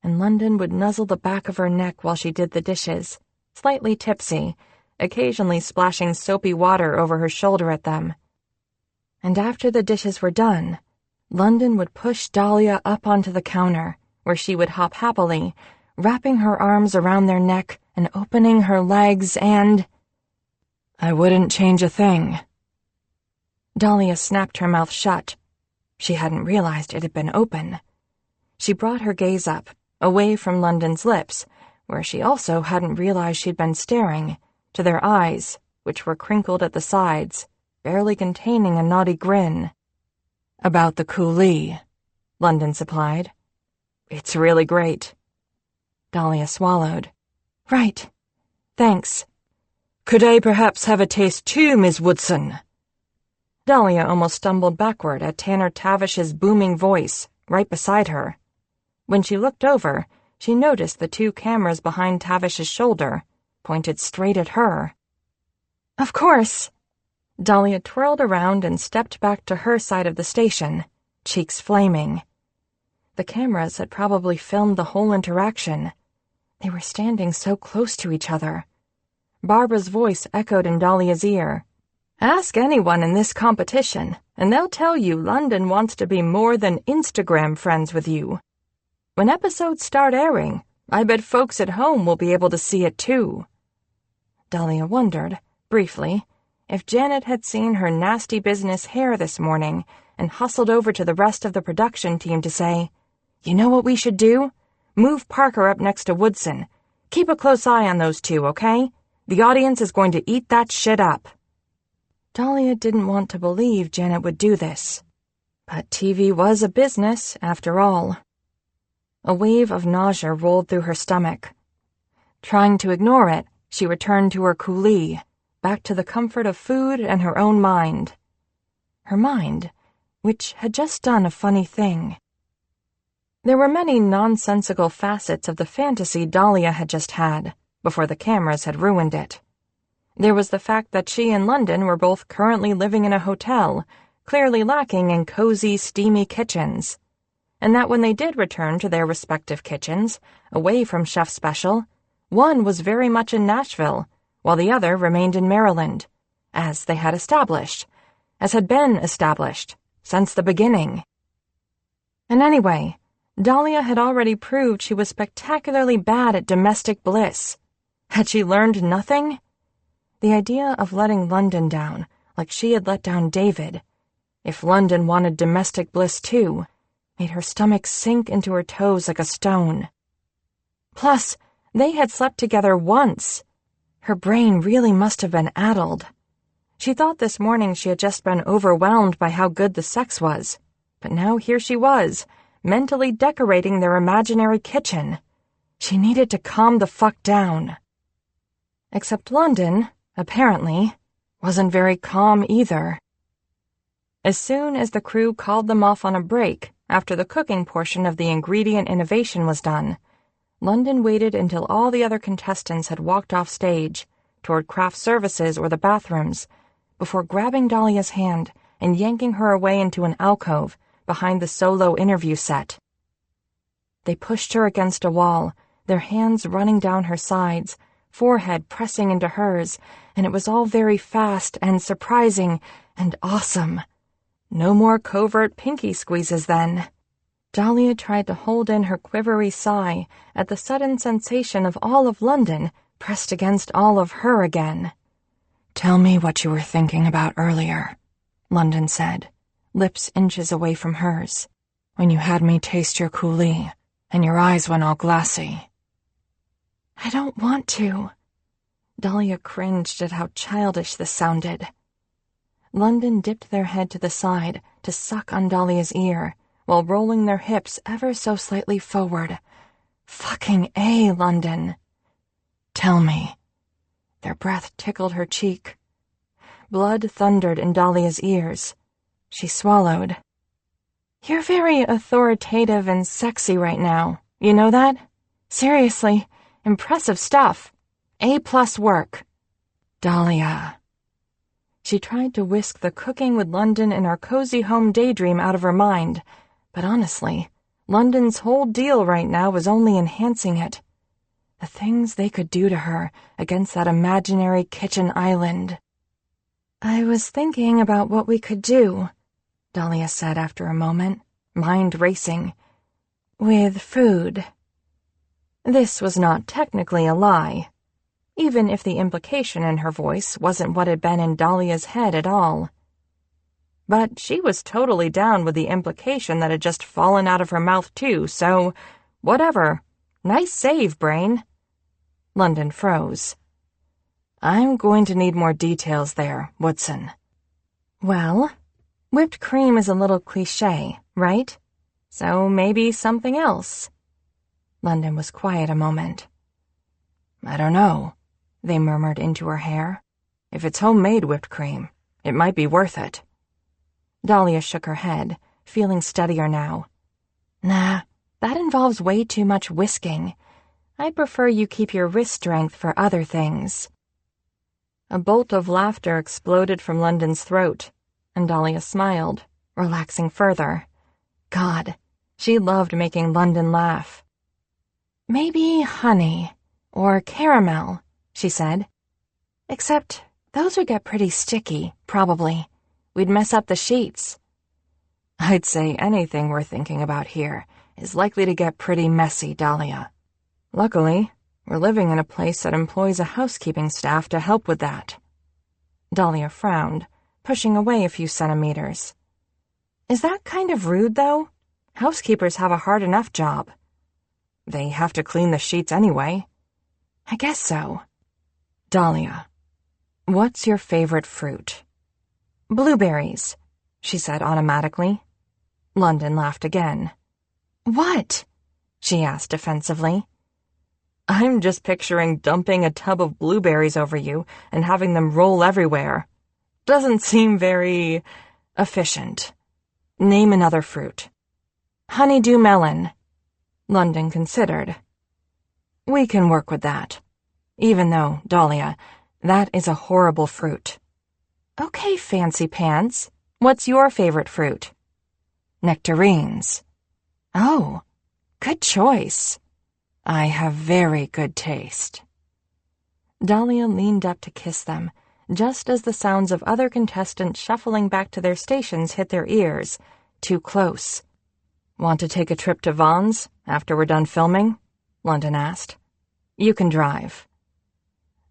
and London would nuzzle the back of her neck while she did the dishes, slightly tipsy, occasionally splashing soapy water over her shoulder at them. And after the dishes were done, London would push Dahlia up onto the counter, where she would hop happily, wrapping her arms around their neck and opening her legs and... "I wouldn't change a thing." Dahlia snapped her mouth shut. She hadn't realized it had been open. She brought her gaze up, away from London's lips, where she also hadn't realized she'd been staring, to their eyes, which were crinkled at the sides, barely containing a naughty grin. "About the coulis," London supplied. "It's really great." Dahlia swallowed. "Right. Thanks." "Could I perhaps have a taste too, Miss Woodson?" Dahlia almost stumbled backward at Tanner Tavish's booming voice, right beside her. When she looked over, she noticed the two cameras behind Tavish's shoulder, pointed straight at her. "Of course." Dahlia twirled around and stepped back to her side of the station, cheeks flaming. The cameras had probably filmed the whole interaction. They were standing so close to each other. Barbara's voice echoed in Dahlia's ear. "Ask anyone in this competition, and they'll tell you London wants to be more than Instagram friends with you. When episodes start airing, I bet folks at home will be able to see it too." Dahlia wondered, briefly, if Janet had seen her nasty business hair this morning and hustled over to the rest of the production team to say, "You know what we should do? Move Parker up next to Woodson. Keep a close eye on those two, okay? The audience is going to eat that shit up." Dahlia didn't want to believe Janet would do this. But TV was a business, after all. A wave of nausea rolled through her stomach. Trying to ignore it, she returned to her coulis, back to the comfort of food and her own mind. Her mind, which had just done a funny thing. There were many nonsensical facets of the fantasy Dahlia had just had, before the cameras had ruined it. There was the fact that she and London were both currently living in a hotel, clearly lacking in cozy, steamy kitchens, and that when they did return to their respective kitchens, away from Chef Special, one was very much in Nashville, while the other remained in Maryland, as they had established, as had been established, since the beginning. And anyway, Dahlia had already proved she was spectacularly bad at domestic bliss. Had she learned nothing? The idea of letting London down, like she had let down David, if London wanted domestic bliss too, made her stomach sink into her toes like a stone. Plus, they had slept together once. Her brain really must have been addled. She thought this morning she had just been overwhelmed by how good the sex was, but now here she was, mentally decorating their imaginary kitchen. She needed to calm the fuck down. Except London, apparently, wasn't very calm either. As soon as the crew called them off on a break after the cooking portion of the ingredient innovation was done, London waited until all the other contestants had walked off stage, toward craft services or the bathrooms, before grabbing Dahlia's hand and yanking her away into an alcove behind the solo interview set. They pushed her against a wall, their hands running down her sides, forehead pressing into hers, and it was all very fast and surprising and awesome. No more covert pinky squeezes then. Dahlia tried to hold in her quivery sigh at the sudden sensation of all of London pressed against all of her again. "Tell me what you were thinking about earlier," London said, lips inches away from hers, "when you had me taste your coulis, and your eyes went all glassy." "I don't want to." Dahlia cringed at how childish this sounded. London dipped their head to the side to suck on Dahlia's ear, while rolling their hips ever so slightly forward. Fucking A, London. Tell me. Their breath tickled her cheek. Blood thundered in Dahlia's ears. She swallowed. You're very authoritative and sexy right now. You know that? Seriously, impressive stuff. A+ work. Dahlia. She tried to whisk the cooking with London in our cozy home daydream out of her mind, but honestly, London's whole deal right now was only enhancing it. The things they could do to her against that imaginary kitchen island. I was thinking about what we could do, Dahlia said after a moment, mind racing. With food. This was not technically a lie, even if the implication in her voice wasn't what had been in Dahlia's head at all. But she was totally down with the implication that had just fallen out of her mouth too, so whatever. Nice save, brain. London froze. I'm going to need more details there, Woodson. Well, whipped cream is a little cliché, right? So maybe something else. London was quiet a moment. I don't know, they murmured into her hair. If it's homemade whipped cream, it might be worth it. Dahlia shook her head, feeling steadier now. Nah, that involves way too much whisking. I'd prefer you keep your wrist strength for other things. A bolt of laughter exploded from London's throat, and Dahlia smiled, relaxing further. God, she loved making London laugh. Maybe honey, or caramel, she said. Except those would get pretty sticky, probably. We'd mess up the sheets. I'd say anything we're thinking about here is likely to get pretty messy, Dahlia. Luckily, we're living in a place that employs a housekeeping staff to help with that. Dahlia frowned, pushing away a few centimeters. Is that kind of rude, though? Housekeepers have a hard enough job. They have to clean the sheets anyway. I guess so. Dahlia, what's your favorite fruit? Blueberries, she said automatically. London laughed again. What? She asked defensively. I'm just picturing dumping a tub of blueberries over you and having them roll everywhere. Doesn't seem very efficient. Name another fruit. Honeydew melon. London considered. We can work with that. Even though, Dahlia, that is a horrible fruit. Okay, fancy pants. What's your favorite fruit? Nectarines. Oh, good choice. I have very good taste. Dahlia leaned up to kiss them, just as the sounds of other contestants shuffling back to their stations hit their ears, too close. Want to take a trip to Vaughn's after we're done filming? London asked. You can drive.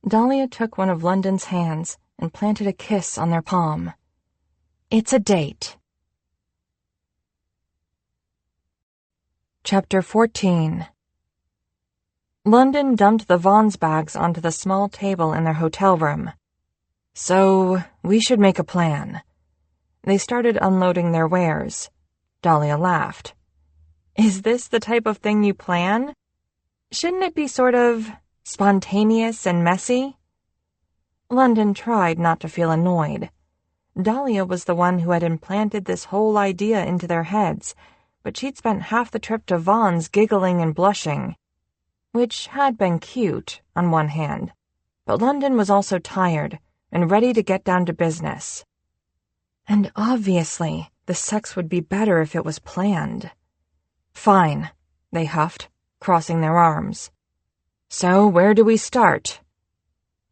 Dahlia took one of London's hands and planted a kiss on their palm. It's a date. Chapter 14. London dumped the Vaughn's bags onto the small table in their hotel room. So, we should make a plan. They started unloading their wares. Dahlia laughed. Is this the type of thing you plan? Shouldn't it be sort of spontaneous and messy? London tried not to feel annoyed. Dahlia was the one who had implanted this whole idea into their heads, but she'd spent half the trip to Vaughn's giggling and blushing. Which had been cute, on one hand, but London was also tired and ready to get down to business. And obviously, the sex would be better if it was planned. Fine, they huffed, crossing their arms. So where do we start?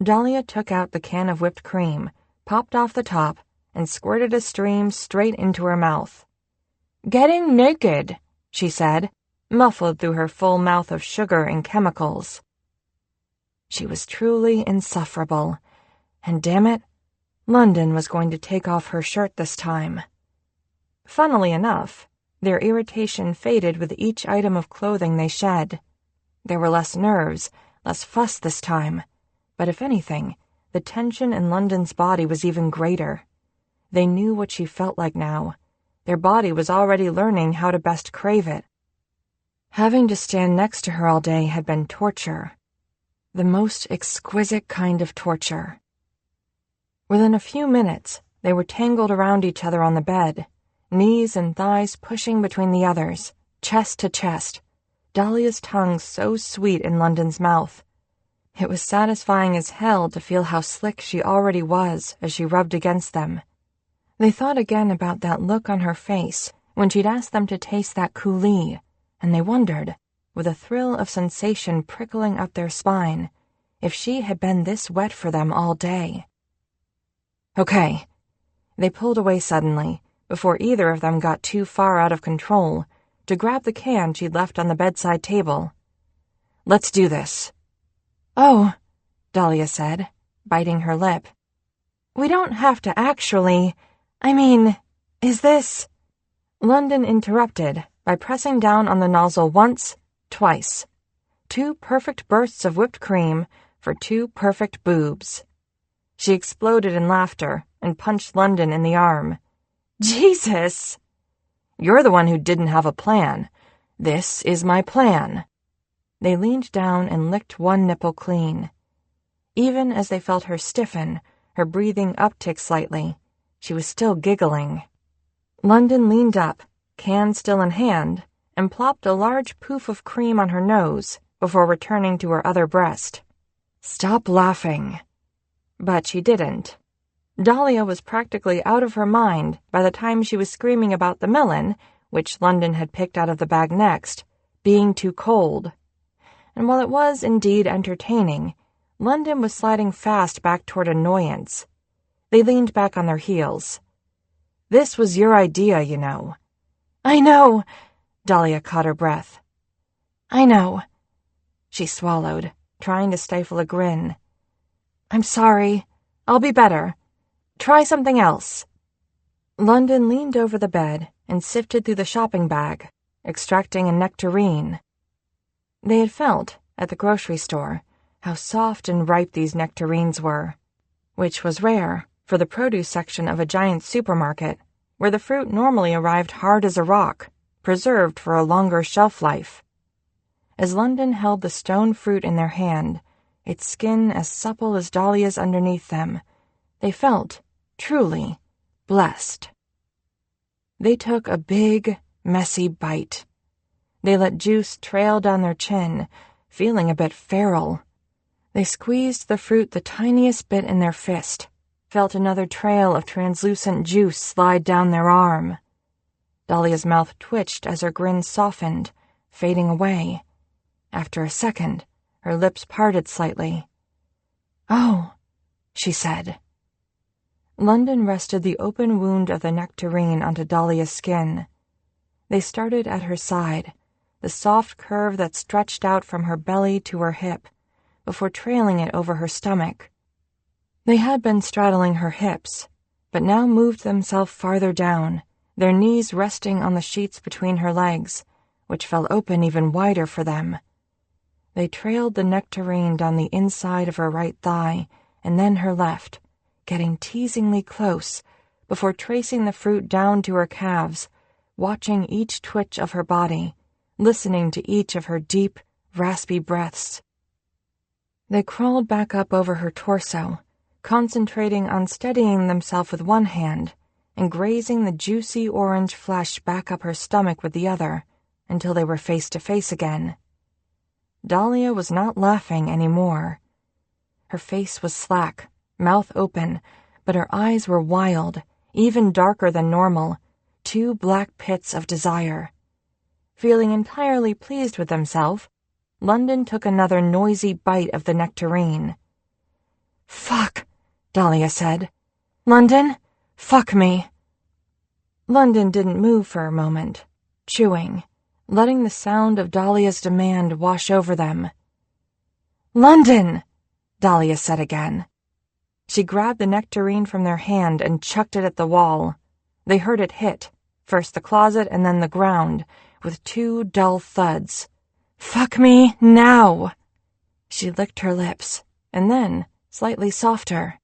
Dahlia took out the can of whipped cream, popped off the top, and squirted a stream straight into her mouth. Getting naked, she said, muffled through her full mouth of sugar and chemicals. She was truly insufferable, and damn it, London was going to take off her shirt this time. Funnily enough, their irritation faded with each item of clothing they shed. There were less nerves, less fuss this time, but if anything, the tension in London's body was even greater. They knew what she felt like now. Their body was already learning how to best crave it. Having to stand next to her all day had been torture. The most exquisite kind of torture. Within a few minutes, they were tangled around each other on the bed, knees and thighs pushing between the others, chest to chest, Dahlia's tongue so sweet in London's mouth. It was satisfying as hell to feel how slick she already was as she rubbed against them. They thought again about that look on her face when she'd asked them to taste that coulis, and they wondered, with a thrill of sensation prickling up their spine, if she had been this wet for them all day. Okay. They pulled away suddenly, before either of them got too far out of control, to grab the can she'd left on the bedside table. Let's do this. Oh, Dahlia said, biting her lip. We don't have to actually... is this... London interrupted by pressing down on the nozzle once, twice. 2 perfect bursts of whipped cream for 2 perfect boobs. She exploded in laughter and punched London in the arm. Jesus! You're the one who didn't have a plan. This is my plan. They leaned down and licked one nipple clean. Even as they felt her stiffen, her breathing uptick slightly, she was still giggling. London leaned up, can still in hand, and plopped a large poof of cream on her nose before returning to her other breast. Stop laughing. But she didn't. Dahlia was practically out of her mind by the time she was screaming about the melon, which London had picked out of the bag next, being too cold. And while it was indeed entertaining, London was sliding fast back toward annoyance. They leaned back on their heels. This was your idea, you know. I know, Dahlia caught her breath. I know. She swallowed, trying to stifle a grin. I'm sorry. I'll be better. Try something else. London leaned over the bed and sifted through the shopping bag, extracting a nectarine. They had felt, at the grocery store, how soft and ripe these nectarines were, which was rare for the produce section of a giant supermarket, where the fruit normally arrived hard as a rock, preserved for a longer shelf life. As London held the stone fruit in their hand, its skin as supple as Dahlia's underneath them, they felt, truly, blessed. They took a big, messy bite. They let juice trail down their chin, feeling a bit feral. They squeezed the fruit the tiniest bit in their fist, felt another trail of translucent juice slide down their arm. Dahlia's mouth twitched as her grin softened, fading away. After a second, her lips parted slightly. Oh, she said. London rested the open wound of the nectarine onto Dahlia's skin. They started at her side, the soft curve that stretched out from her belly to her hip, before trailing it over her stomach. They had been straddling her hips, but now moved themselves farther down, their knees resting on the sheets between her legs, which fell open even wider for them. They trailed the nectarine down the inside of her right thigh, and then her left, getting teasingly close, before tracing the fruit down to her calves, watching each twitch of her body, listening to each of her deep, raspy breaths. They crawled back up over her torso, concentrating on steadying themselves with one hand and grazing the juicy orange flesh back up her stomach with the other until they were face to face again. Dahlia was not laughing anymore. Her face was slack, mouth open, but her eyes were wild, even darker than normal, 2 black pits of desire. Feeling entirely pleased with himself, London took another noisy bite of the nectarine. Fuck, Dahlia said. London, fuck me. London didn't move for a moment, chewing, letting the sound of Dahlia's demand wash over them. London, Dahlia said again. She grabbed the nectarine from their hand and chucked it at the wall. They heard it hit, first the closet and then the ground, with 2 dull thuds. Fuck me now. She licked her lips, and then, slightly softer,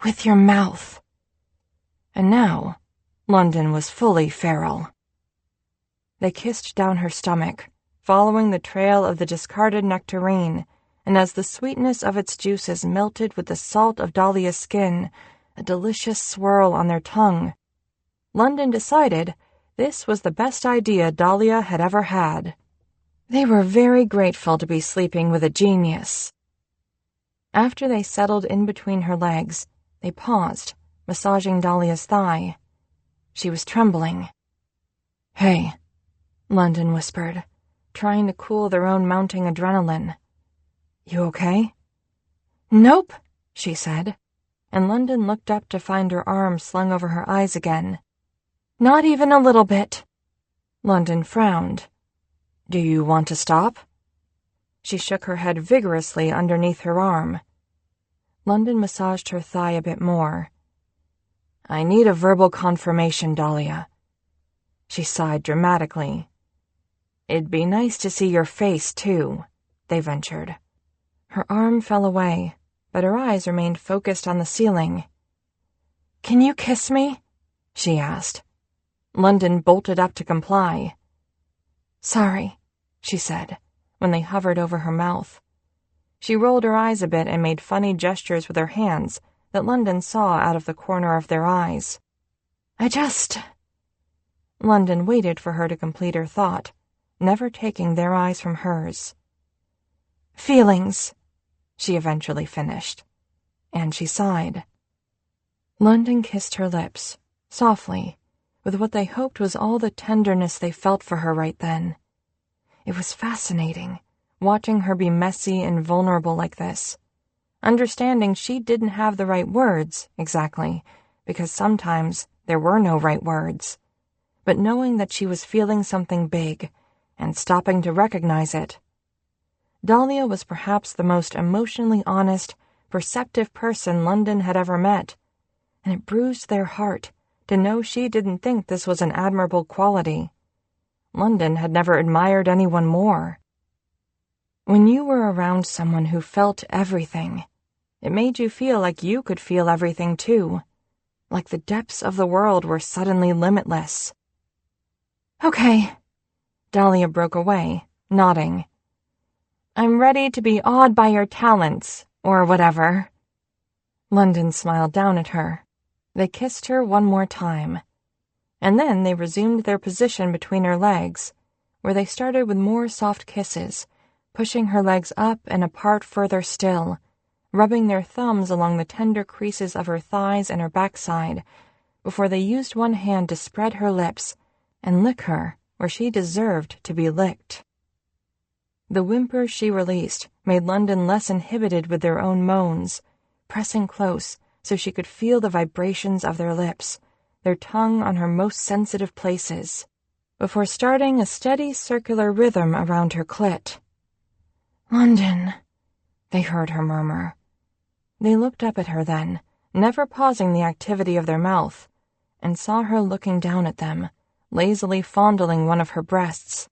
with your mouth. And now, London was fully feral. They kissed down her stomach, following the trail of the discarded nectarine, and as the sweetness of its juices melted with the salt of Dahlia's skin, a delicious swirl on their tongue, London decided this was the best idea Dahlia had ever had. They were very grateful to be sleeping with a genius. After they settled in between her legs, they paused, massaging Dahlia's thigh. She was trembling. "Hey," London whispered, trying to cool their own mounting adrenaline. "You okay?" "Nope," she said, and London looked up to find her arm slung over her eyes again. "Not even a little bit." London frowned. "Do you want to stop?" She shook her head vigorously underneath her arm. London massaged her thigh a bit more. "I need a verbal confirmation, Dahlia." She sighed dramatically. "It'd be nice to see your face, too," they ventured. Her arm fell away, but her eyes remained focused on the ceiling. "Can you kiss me?" she asked. London bolted up to comply. "Sorry," she said, when they hovered over her mouth. She rolled her eyes a bit and made funny gestures with her hands that London saw out of the corner of their eyes. London waited for her to complete her thought, never taking their eyes from hers. "Feelings," she eventually finished, and she sighed. London kissed her lips, softly, with what they hoped was all the tenderness they felt for her right then. It was fascinating, watching her be messy and vulnerable like this, understanding she didn't have the right words, exactly, because sometimes there were no right words, but knowing that she was feeling something big and stopping to recognize it. Dahlia was perhaps the most emotionally honest, perceptive person London had ever met, and it bruised their heart to know she didn't think this was an admirable quality. London had never admired anyone more. When you were around someone who felt everything, it made you feel like you could feel everything too, like the depths of the world were suddenly limitless. "Okay," Dahlia broke away, nodding. "I'm ready to be awed by your talents, or whatever." London smiled down at her. They kissed her one more time, and then they resumed their position between her legs, where they started with more soft kisses, pushing her legs up and apart further still, rubbing their thumbs along the tender creases of her thighs and her backside, before they used one hand to spread her lips and lick her where she deserved to be licked. The whimpers she released made London less inhibited with their own moans, pressing close so she could feel the vibrations of their lips, their tongue on her most sensitive places, before starting a steady circular rhythm around her clit. "London," they heard her murmur. They looked up at her then, never pausing the activity of their mouth, and saw her looking down at them, lazily fondling one of her breasts.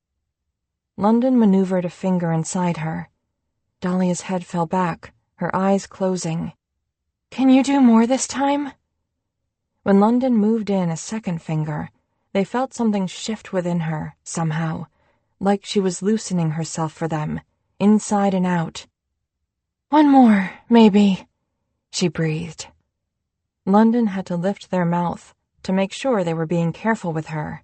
London maneuvered a finger inside her. Dahlia's head fell back, her eyes closing. "Can you do more this time?" When London moved in a second finger, they felt something shift within her, somehow, like she was loosening herself for them, inside and out. "One more, maybe," she breathed. London had to lift their mouth to make sure they were being careful with her.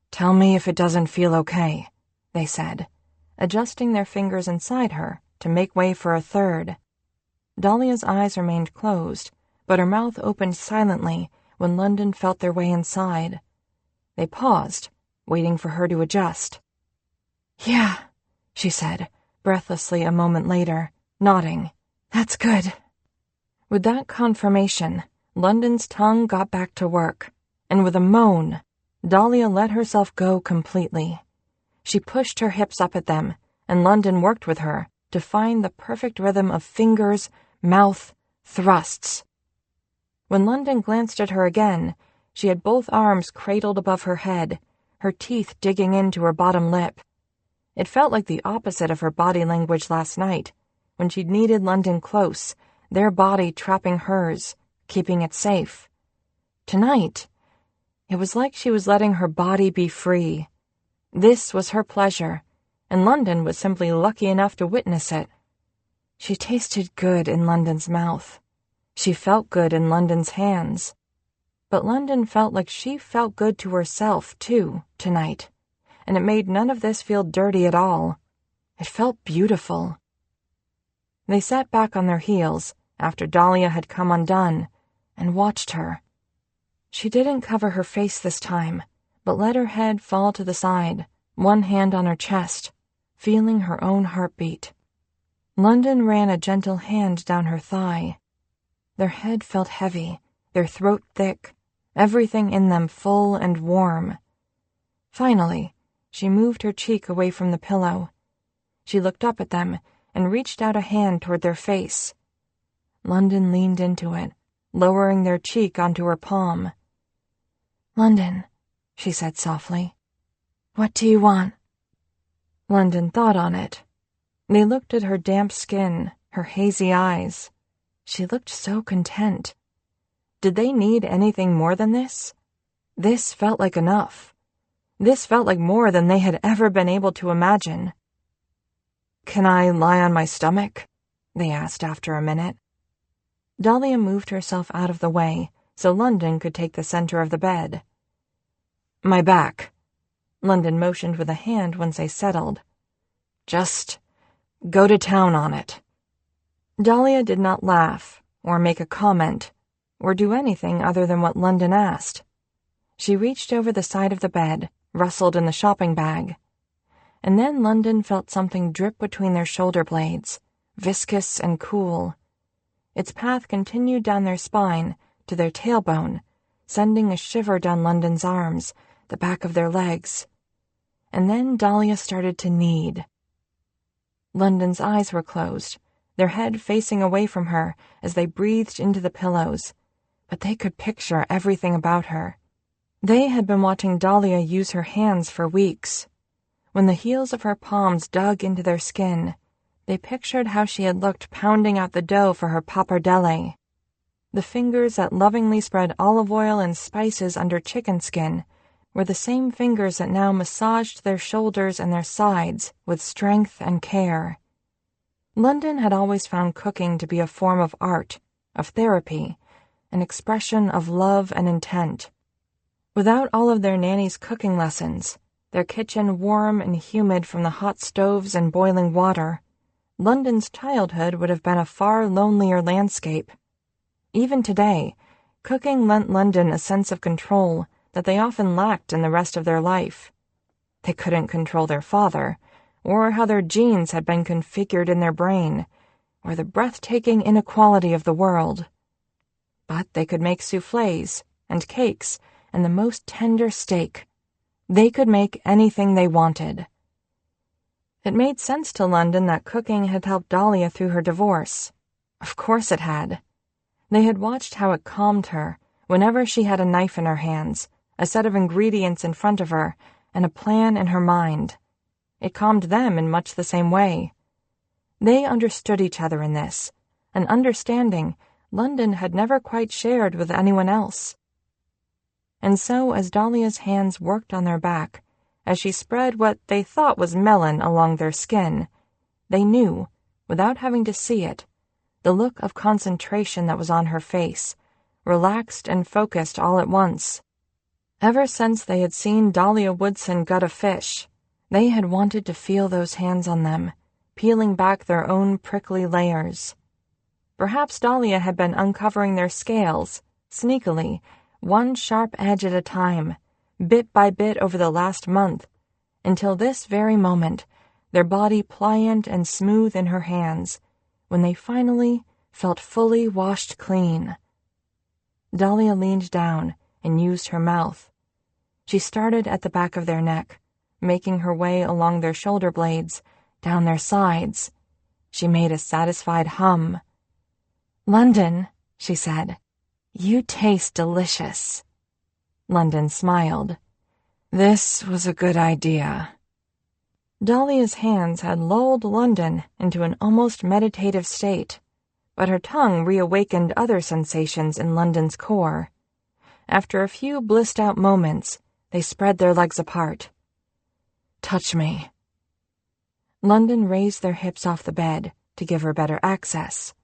"Tell me if it doesn't feel okay," they said, adjusting their fingers inside her to make way for a third. Dahlia's eyes remained closed, but her mouth opened silently when London felt their way inside. They paused, waiting for her to adjust. "Yeah," she said, breathlessly a moment later, nodding. "That's good." With that confirmation, London's tongue got back to work, and with a moan, Dahlia let herself go completely. She pushed her hips up at them, and London worked with her to find the perfect rhythm of fingers, mouth, thrusts. When London glanced at her again, she had both arms cradled above her head, her teeth digging into her bottom lip. It felt like the opposite of her body language last night, when she'd needed London close, their body trapping hers, keeping it safe. Tonight, it was like she was letting her body be free. This was her pleasure, and London was simply lucky enough to witness it. She tasted good in London's mouth. She felt good in London's hands. But London felt like she felt good to herself, too, tonight, and it made none of this feel dirty at all. It felt beautiful. They sat back on their heels after Dahlia had come undone and watched her. She didn't cover her face this time, but let her head fall to the side, one hand on her chest, feeling her own heartbeat. London ran a gentle hand down her thigh. Their head felt heavy, their throat thick, everything in them full and warm. Finally, she moved her cheek away from the pillow. She looked up at them and reached out a hand toward their face. London leaned into it, lowering their cheek onto her palm. "London," she said softly, "what do you want?" London thought on it. They looked at her damp skin, her hazy eyes. She looked so content. Did they need anything more than this? This felt like enough. This felt like more than they had ever been able to imagine. "Can I lie on my stomach?" they asked after a minute. Dahlia moved herself out of the way so London could take the center of the bed. "My back." London motioned with a hand once they settled. "Just go to town on it." Dahlia did not laugh, or make a comment, or do anything other than what London asked. She reached over the side of the bed, rustled in the shopping bag, and then London felt something drip between their shoulder blades, viscous and cool. Its path continued down their spine to their tailbone, sending a shiver down London's arms, the back of their legs. And then Dahlia started to knead. London's eyes were closed, their head facing away from her as they breathed into the pillows, but they could picture everything about her. They had been watching Dahlia use her hands for weeks. When the heels of her palms dug into their skin, they pictured how she had looked pounding out the dough for her pappardelle. The fingers that lovingly spread olive oil and spices under chicken skin were the same fingers that now massaged their shoulders and their sides with strength and care. London had always found cooking to be a form of art, of therapy, an expression of love and intent. Without all of their nanny's cooking lessons, their kitchen warm and humid from the hot stoves and boiling water, London's childhood would have been a far lonelier landscape. Even today, cooking lent London a sense of control that they often lacked in the rest of their life. They couldn't control their father, or how their genes had been configured in their brain, or the breathtaking inequality of the world. But they could make soufflés and cakes and the most tender steak. They could make anything they wanted. It made sense to London that cooking had helped Dahlia through her divorce. Of course it had. They had watched how it calmed her whenever she had a knife in her hands, a set of ingredients in front of her, and a plan in her mind. It calmed them in much the same way. They understood each other in this, an understanding London had never quite shared with anyone else. And so, as Dahlia's hands worked on their back, as she spread what they thought was melon along their skin, they knew, without having to see it, the look of concentration that was on her face, relaxed and focused all at once. Ever since they had seen Dahlia Woodson gut a fish, they had wanted to feel those hands on them, peeling back their own prickly layers. Perhaps Dahlia had been uncovering their scales, sneakily, one sharp edge at a time, bit by bit over the last month, until this very moment, their body pliant and smooth in her hands, when they finally felt fully washed clean. Dahlia leaned down and used her mouth. She started at the back of their neck, making her way along their shoulder blades, down their sides. She made a satisfied hum. "London," she said, "you taste delicious." London smiled. This was a good idea. Dahlia's hands had lulled London into an almost meditative state, but her tongue reawakened other sensations in London's core. After a few blissed-out moments, they spread their legs apart. "Touch me." London raised their hips off the bed to give her better access.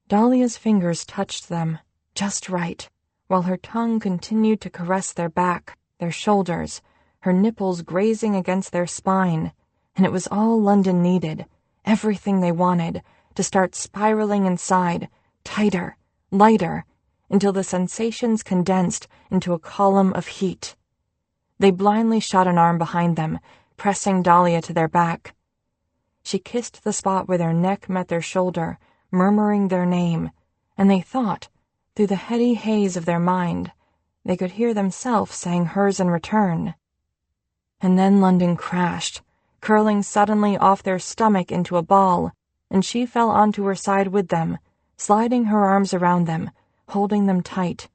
Dahlia's fingers touched them, just right, while her tongue continued to caress their back, their shoulders, her nipples grazing against their spine, and it was all London needed, everything they wanted, to start spiraling inside, tighter, lighter, until the sensations condensed into a column of heat. They blindly shot an arm behind them, pressing Dahlia to their back. She kissed the spot where their neck met their shoulder, murmuring their name, and they thought, through the heady haze of their mind, they could hear themselves saying hers in return. And then London crashed, curling suddenly off their stomach into a ball, and she fell onto her side with them, sliding her arms around them, holding them tight,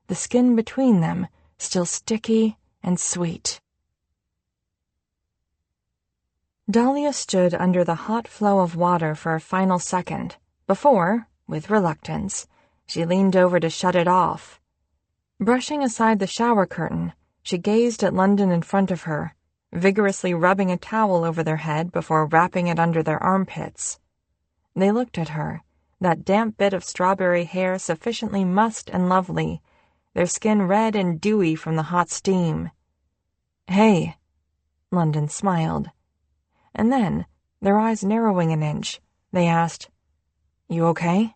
the skin between them still sticky and sweet. Dahlia stood under the hot flow of water for a final second, before, with reluctance, she leaned over to shut it off. Brushing aside the shower curtain, she gazed at London in front of her, vigorously rubbing a towel over their head before wrapping it under their armpits. They looked at her, that damp bit of strawberry hair sufficiently mussed and lovely, their skin red and dewy from the hot steam. "Hey," London smiled. And then, their eyes narrowing an inch, they asked, "You okay?"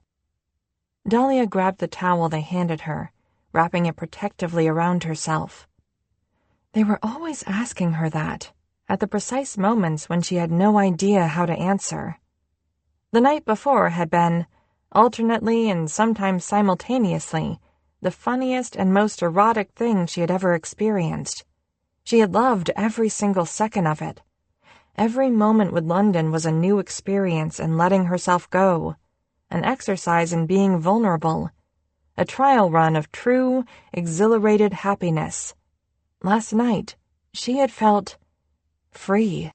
Dahlia grabbed the towel they handed her, wrapping it protectively around herself. They were always asking her that, at the precise moments when she had no idea how to answer. The night before had been, alternately and sometimes simultaneously, the funniest and most erotic thing she had ever experienced. She had loved every single second of it. Every moment with London was a new experience in letting herself go, an exercise in being vulnerable, a trial run of true, exhilarated happiness. Last night, she had felt free.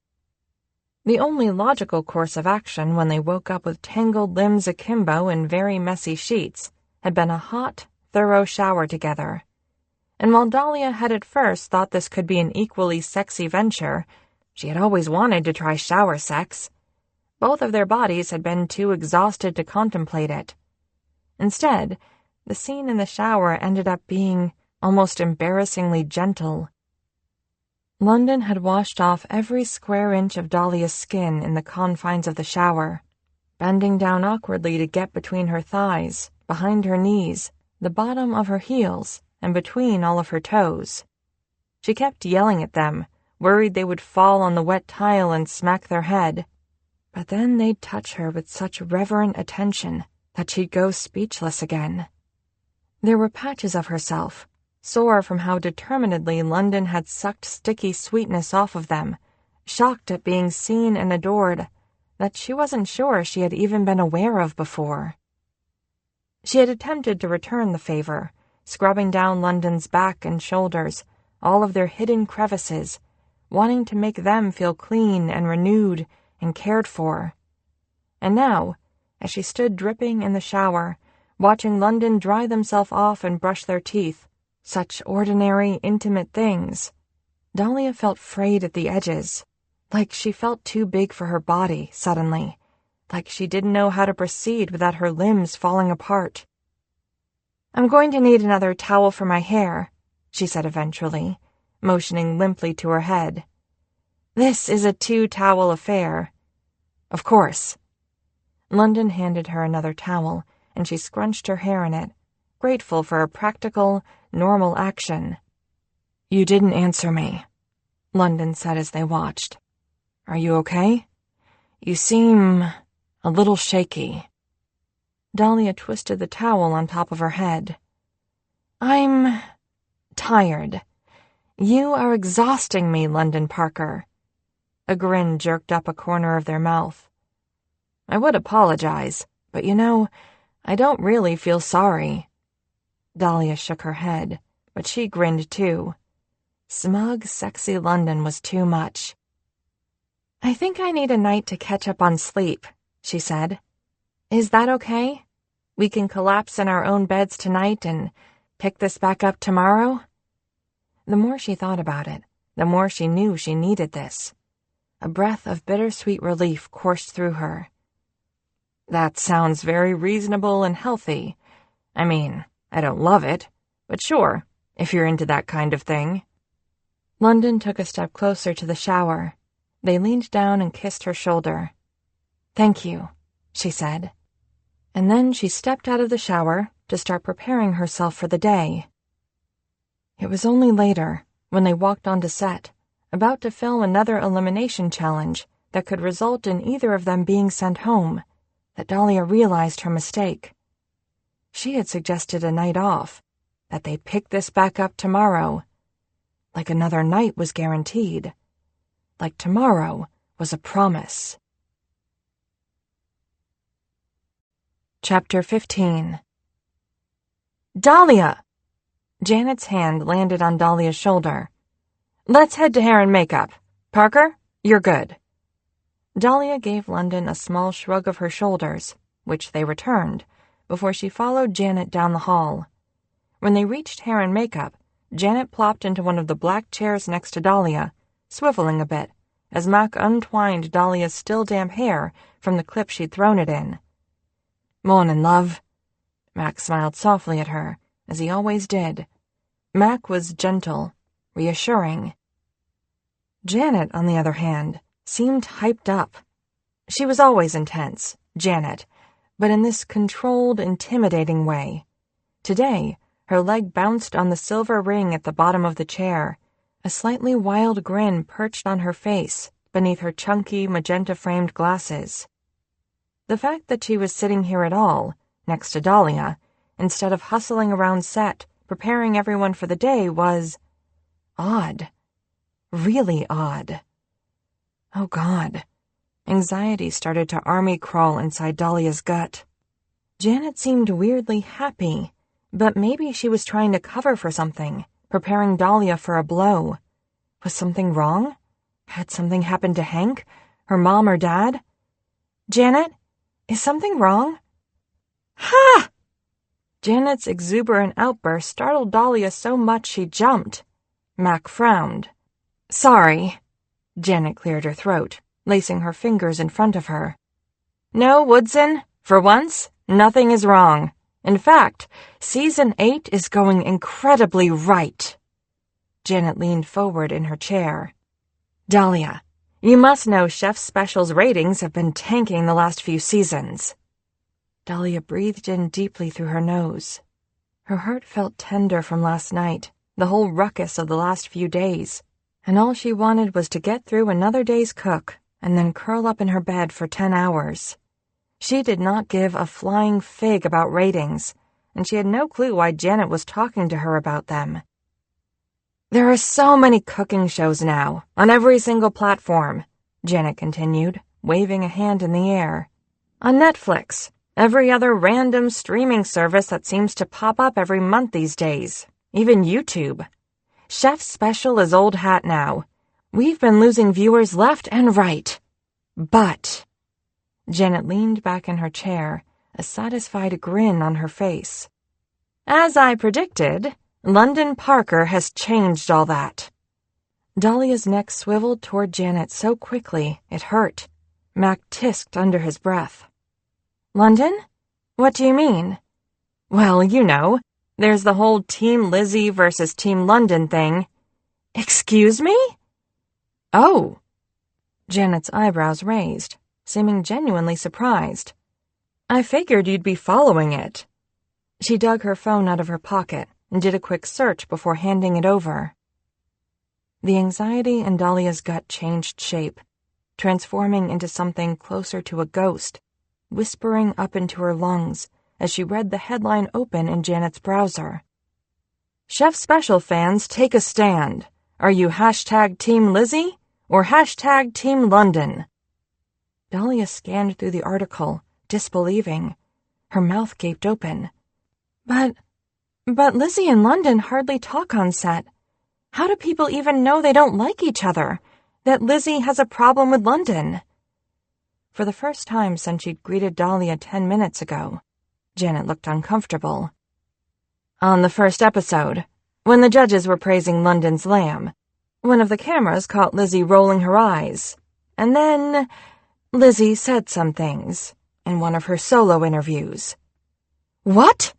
The only logical course of action when they woke up with tangled limbs akimbo and very messy sheets had been a hot, thorough shower together. And while Dahlia had at first thought this could be an equally sexy venture, she had always wanted to try shower sex. Both of their bodies had been too exhausted to contemplate it. Instead, the scene in the shower ended up being almost embarrassingly gentle. London had washed off every square inch of Dahlia's skin in the confines of the shower, bending down awkwardly to get between her thighs, behind her knees, the bottom of her heels, and between all of her toes. She kept yelling at them, worried they would fall on the wet tile and smack their head. But then they'd touch her with such reverent attention that she'd go speechless again. There were patches of herself, sore from how determinedly London had sucked sticky sweetness off of them, shocked at being seen and adored, that she wasn't sure she had even been aware of before. She had attempted to return the favor, scrubbing down London's back and shoulders, all of their hidden crevices, wanting to make them feel clean and renewed and cared for. And now, as she stood dripping in the shower, watching London dry themselves off and brush their teeth, such ordinary, intimate things, Dahlia felt frayed at the edges, like she felt too big for her body suddenly, like she didn't know how to proceed without her limbs falling apart. "I'm going to need another towel for my hair," she said eventually, motioning limply to her head. "This is a 2-towel affair." "Of course." London handed her another towel, and she scrunched her hair in it, grateful for a practical, normal action. "You didn't answer me," London said as they watched. "Are you okay? You seem a little shaky." Dahlia twisted the towel on top of her head. "I'm tired. You are exhausting me, London Parker." A grin jerked up a corner of their mouth. "I would apologize, but I don't really feel sorry." Dahlia shook her head, but she grinned too. Smug, sexy London was too much. "I think I need a night to catch up on sleep," she said. "Is that okay? We can collapse in our own beds tonight and pick this back up tomorrow?" The more she thought about it, the more she knew she needed this. A breath of bittersweet relief coursed through her. That sounds very reasonable and healthy. I mean, I don't love it, but sure, if you're into that kind of thing. London took a step closer to the shower. They leaned down and kissed her shoulder. "Thank you," she said. And then she stepped out of the shower to start preparing herself for the day. It was only later, when they walked onto set, about to film another elimination challenge that could result in either of them being sent home, that Dahlia realized her mistake. She had suggested a night off, that they'd pick this back up tomorrow. Like another night was guaranteed. Like tomorrow was a promise. Chapter 15. Dahlia! Janet's hand landed on Dahlia's shoulder. "Let's head to hair and makeup. Parker, you're good." Dahlia gave London a small shrug of her shoulders, which they returned, before she followed Janet down the hall. When they reached hair and makeup, Janet plopped into one of the black chairs next to Dahlia, swiveling a bit, as Mac untwined Dahlia's still damp hair from the clip she'd thrown it in. "Mornin', love." Mac smiled softly at her, as he always did. Mac was gentle, reassuring. Janet, on the other hand, seemed hyped up. She was always intense, Janet, but in this controlled, intimidating way. Today, her leg bounced on the silver ring at the bottom of the chair. A slightly wild grin perched on her face beneath her chunky, magenta-framed glasses. The fact that she was sitting here at all, next to Dahlia, instead of hustling around set, preparing everyone for the day, was odd. Really odd. Oh, God. Anxiety started to army crawl inside Dahlia's gut. Janet seemed weirdly happy, but maybe she was trying to cover for something, preparing Dahlia for a blow. Was something wrong? Had something happened to Hank, her mom or dad? "Janet, is something wrong?" "Ha!" Janet's exuberant outburst startled Dahlia so much she jumped. Mac frowned. "Sorry." Janet cleared her throat, lacing her fingers in front of her. "No, Woodson, for once, nothing is wrong. In fact, Season 8 is going incredibly right." Janet leaned forward in her chair. "Dahlia, you must know Chef Special's ratings have been tanking the last few seasons." Dahlia breathed in deeply through her nose. Her heart felt tender from last night, the whole ruckus of the last few days, and all she wanted was to get through another day's cook and then curl up in her bed for 10 hours. She did not give a flying fig about ratings, and she had no clue why Janet was talking to her about them. "There are so many cooking shows now, on every single platform," Janet continued, waving a hand in the air. "On Netflix, every other random streaming service that seems to pop up every month these days, even YouTube. Chef Special is old hat now. We've been losing viewers left and right. But..." Janet leaned back in her chair, a satisfied grin on her face. "As I predicted, London Parker has changed all that." Dahlia's neck swiveled toward Janet so quickly it hurt. Mac tisked under his breath. "London? What do you mean?" "Well, you know, there's the whole Team Lizzie versus Team London thing." "Excuse me?" "Oh." Janet's eyebrows raised, seeming genuinely surprised. "I figured you'd be following it." She dug her phone out of her pocket and did a quick search before handing it over. The anxiety in Dahlia's gut changed shape, transforming into something closer to a ghost, whispering up into her lungs as she read the headline open in Janet's browser. "Chef Special fans, take a stand. Are you #Team Lizzie or #Team London?" Dahlia scanned through the article, disbelieving. Her mouth gaped open. But Lizzie and London hardly talk on set. How do people even know they don't like each other? That Lizzie has a problem with London?" For the first time since she'd greeted Dahlia 10 minutes ago, Janet looked uncomfortable. "On the first episode, when the judges were praising London's lamb, one of the cameras caught Lizzie rolling her eyes. And then Lizzie said some things in one of her solo interviews. What?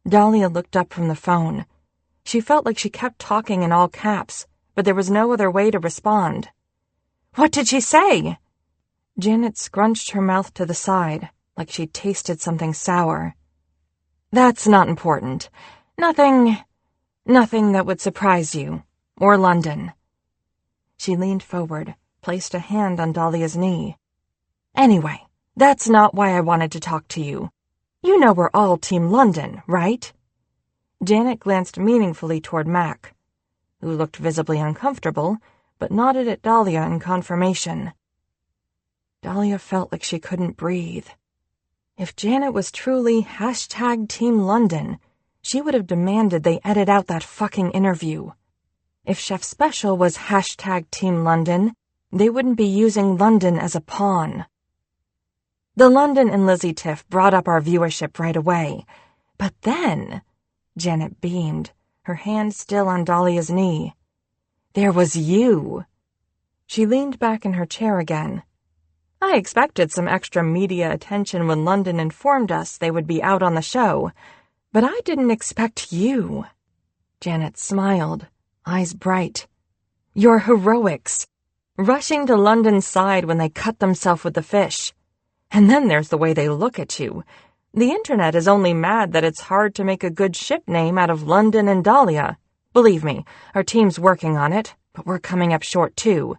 Dahlia looked up from the phone. She felt like she kept talking in all caps, but there was no other way to respond. What did she say? Janet scrunched her mouth to the side, like she'd tasted something sour. That's not important. Nothing that would surprise you, or London. She leaned forward, placed a hand on Dahlia's knee. Anyway, that's not why I wanted to talk to you. You know we're all Team London, right? Janet glanced meaningfully toward Mac, who looked visibly uncomfortable, but nodded at Dahlia in confirmation. Dahlia felt like she couldn't breathe. If Janet was truly #Team London, she would have demanded they edit out that fucking interview. If Chef Special was #Team London, they wouldn't be using London as a pawn. The London and Lizzie tiff brought up our viewership right away. But then, Janet beamed, her hand still on Dahlia's knee. There was you. She leaned back in her chair again. I expected some extra media attention when London informed us they would be out on the show, but I didn't expect you. Janet smiled, eyes bright. Your heroics, rushing to London's side when they cut themselves with the fish. And then there's the way they look at you. The internet is only mad that it's hard to make a good ship name out of London and Dahlia. Believe me, our team's working on it, but we're coming up short too.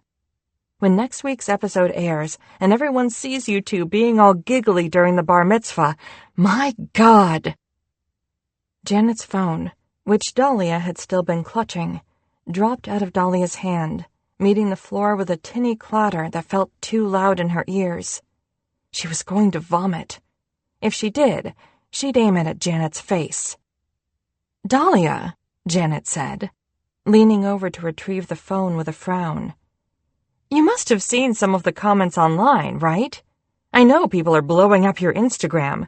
When next week's episode airs and everyone sees you two being all giggly during the bar mitzvah, my God! Janet's phone, which Dahlia had still been clutching, dropped out of Dahlia's hand, meeting the floor with a tinny clatter that felt too loud in her ears. She was going to vomit. If she did, she'd aim it at Janet's face. Dahlia, Janet said, leaning over to retrieve the phone with a frown. You must have seen some of the comments online, right? I know people are blowing up your Instagram.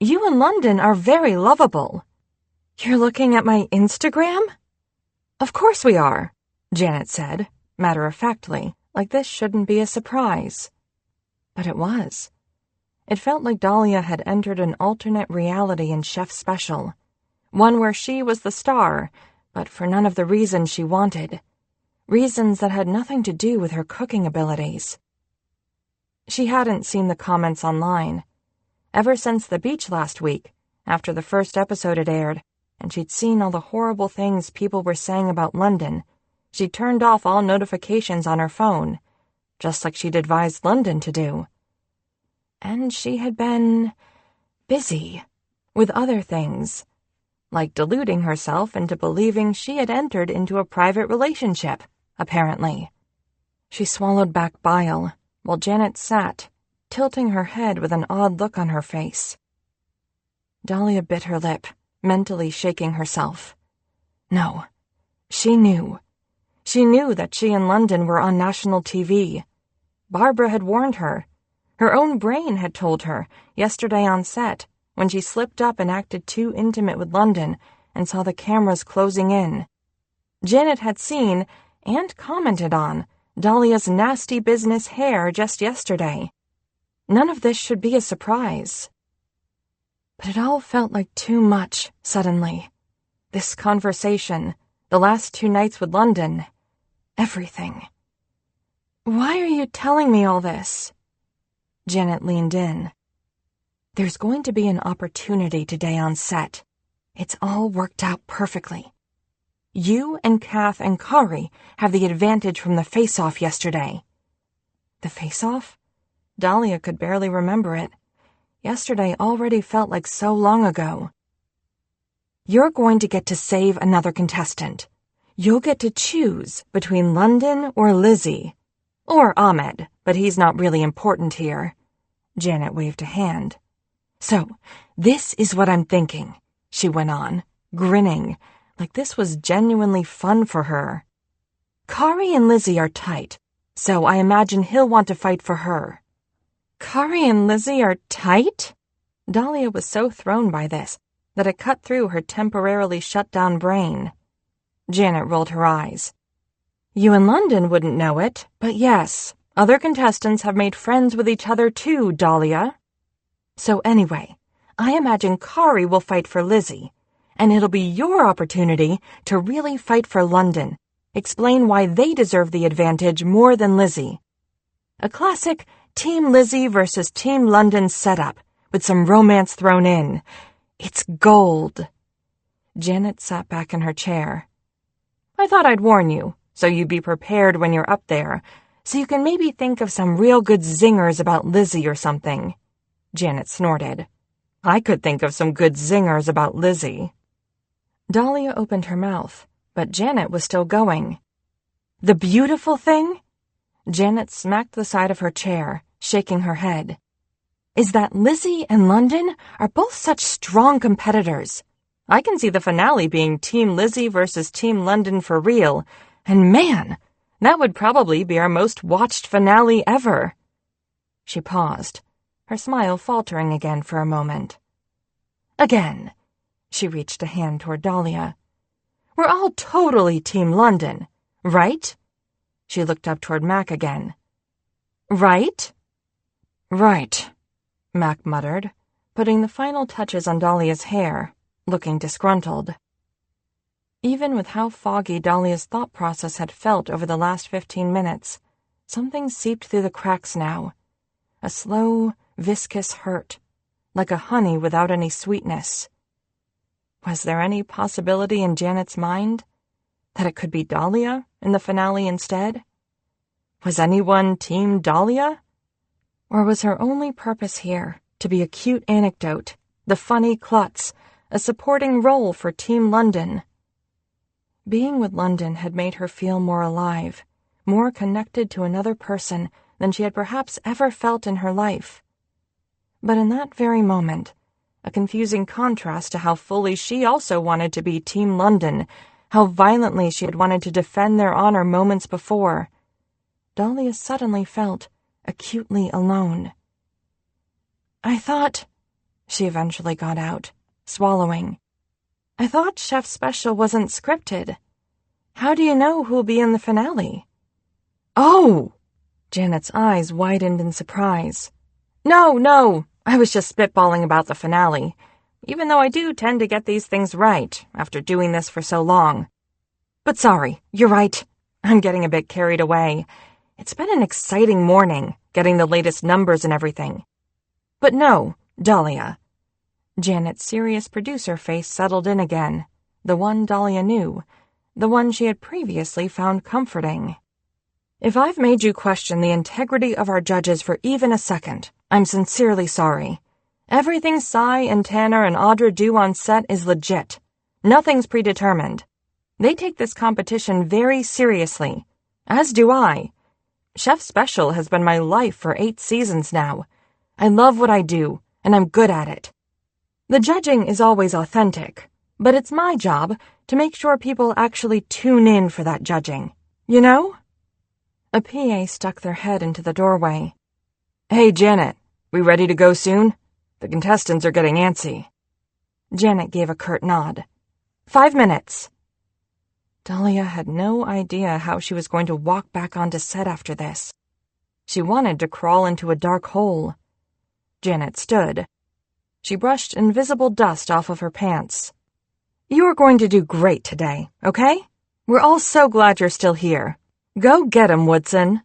You and London are very lovable. You're looking at my Instagram? Of course we are, Janet said, matter-of-factly, like this shouldn't be a surprise. But it was. It felt like Dahlia had entered an alternate reality in Chef Special, one where she was the star, but for none of the reasons she wanted, reasons that had nothing to do with her cooking abilities. She hadn't seen the comments online. Ever since the beach last week, after the first episode had aired, and she'd seen all the horrible things people were saying about London, she turned off all notifications on her phone, just like she'd advised London to do. And she had been busy with other things, like deluding herself into believing she had entered into a private relationship, apparently. She swallowed back bile, while Janet sat, tilting her head with an odd look on her face. Dahlia bit her lip, mentally shaking herself. No, she knew. She knew that she and London were on national TV. Barbara had warned her. Her own brain had told her, yesterday on set, when she slipped up and acted too intimate with London and saw the cameras closing in. Janet had seen, and commented on, Dahlia's nasty business hair just yesterday. None of this should be a surprise. But it all felt like too much, suddenly. This conversation, the last 2 nights with London, everything. Why are you telling me all this? Janet leaned in. There's going to be an opportunity today on set. It's all worked out perfectly. You and Kath and Kari have the advantage from the face-off yesterday. The face-off? Dahlia could barely remember it. Yesterday already felt like so long ago. You're going to get to save another contestant. You'll get to choose between London or Lizzie. Or Ahmed, but he's not really important here. Janet waved a hand. So, this is what I'm thinking, she went on, grinning, like this was genuinely fun for her. Kari and Lizzie are tight, so I imagine he'll want to fight for her. Kari and Lizzie are tight? Dahlia was so thrown by this that it cut through her temporarily shut-down brain. Janet rolled her eyes. You in London wouldn't know it, but yes, Other contestants have made friends with each other too, Dahlia. So anyway, I imagine Kari will fight for Lizzie, and it'll be your opportunity to really fight for London. Explain why they deserve the advantage more than Lizzie. A classic Team Lizzie versus Team London setup, with some romance thrown in. It's gold. Janet sat back in her chair. I thought I'd warn you, so you'd be prepared when you're up there, so you can maybe think of some real good zingers about Lizzie or something. Janet snorted. I could think of some good zingers about Lizzie. Dahlia opened her mouth, but Janet was still going. The beautiful thing? Janet smacked the side of her chair, shaking her head. Is that Lizzie and London are both such strong competitors. I can see the finale being Team Lizzie versus Team London for real, and man, that would probably be our most watched finale ever. She paused, her smile faltering again for a moment. Again, she reached a hand toward Dahlia. We're all totally Team London, right? She looked up toward Mac again. Right? Right, Mac muttered, putting the final touches on Dahlia's hair, looking disgruntled. Even with how foggy Dahlia's thought process had felt over the last 15 minutes, something seeped through the cracks now. A slow, viscous hurt, like a honey without any sweetness. Was there any possibility in Janet's mind that it could be Dahlia in the finale instead? Was anyone Team Dahlia? Or was her only purpose here to be a cute anecdote, the funny klutz, a supporting role for Team London? Being with London had made her feel more alive, more connected to another person than she had perhaps ever felt in her life. But in that very moment, a confusing contrast to how fully she also wanted to be Team London, how violently she had wanted to defend their honor moments before, Dahlia suddenly felt acutely alone. I thought, she eventually got out, swallowing. I thought Chef Special wasn't scripted. How do you know who'll be in the finale? Oh! Janet's eyes widened in surprise. No, I was just spitballing about the finale, even though I do tend to get these things right after doing this for so long. But sorry, you're right. I'm getting a bit carried away. It's been an exciting morning, getting the latest numbers and everything. But no, Dahlia. Janet's serious producer face settled in again, the one Dahlia knew, the one she had previously found comforting. If I've made you question the integrity of our judges for even a second, I'm sincerely sorry. Everything Cy and Tanner and Audra do on set is legit. Nothing's predetermined. They take this competition very seriously, as do I. Chef Special has been my life for 8 seasons now. I love what I do, and I'm good at it. The judging is always authentic, but it's my job to make sure people actually tune in for that judging. You know? A PA stuck their head into the doorway. Hey, Janet, we ready to go soon? The contestants are getting antsy. Janet gave a curt nod. 5 minutes. Dahlia had no idea how she was going to walk back onto set after this. She wanted to crawl into a dark hole. Janet stood. She brushed invisible dust off of her pants. You're going to do great today, okay? We're all so glad you're still here. Go get 'em, Woodson.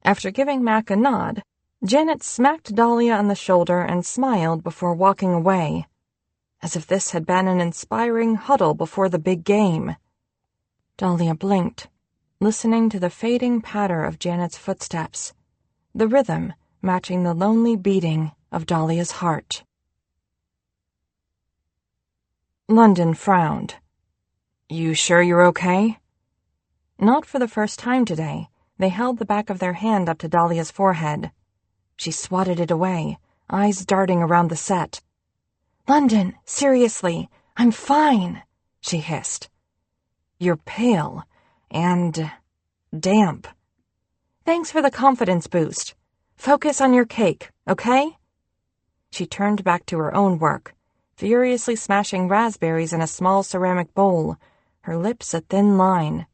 After giving Mac a nod, Janet smacked Dahlia on the shoulder and smiled before walking away, as if this had been an inspiring huddle before the big game. Dahlia blinked, listening to the fading patter of Janet's footsteps, the rhythm matching the lonely beating of Dahlia's heart. London frowned. You sure you're okay? Not for the first time today, they held the back of their hand up to Dahlia's forehead. She swatted it away, eyes darting around the set. London, seriously, I'm fine, she hissed. You're pale and damp. Thanks for the confidence boost. Focus on your cake, okay? She turned back to her own work, furiously smashing raspberries in a small ceramic bowl, her lips a thin line.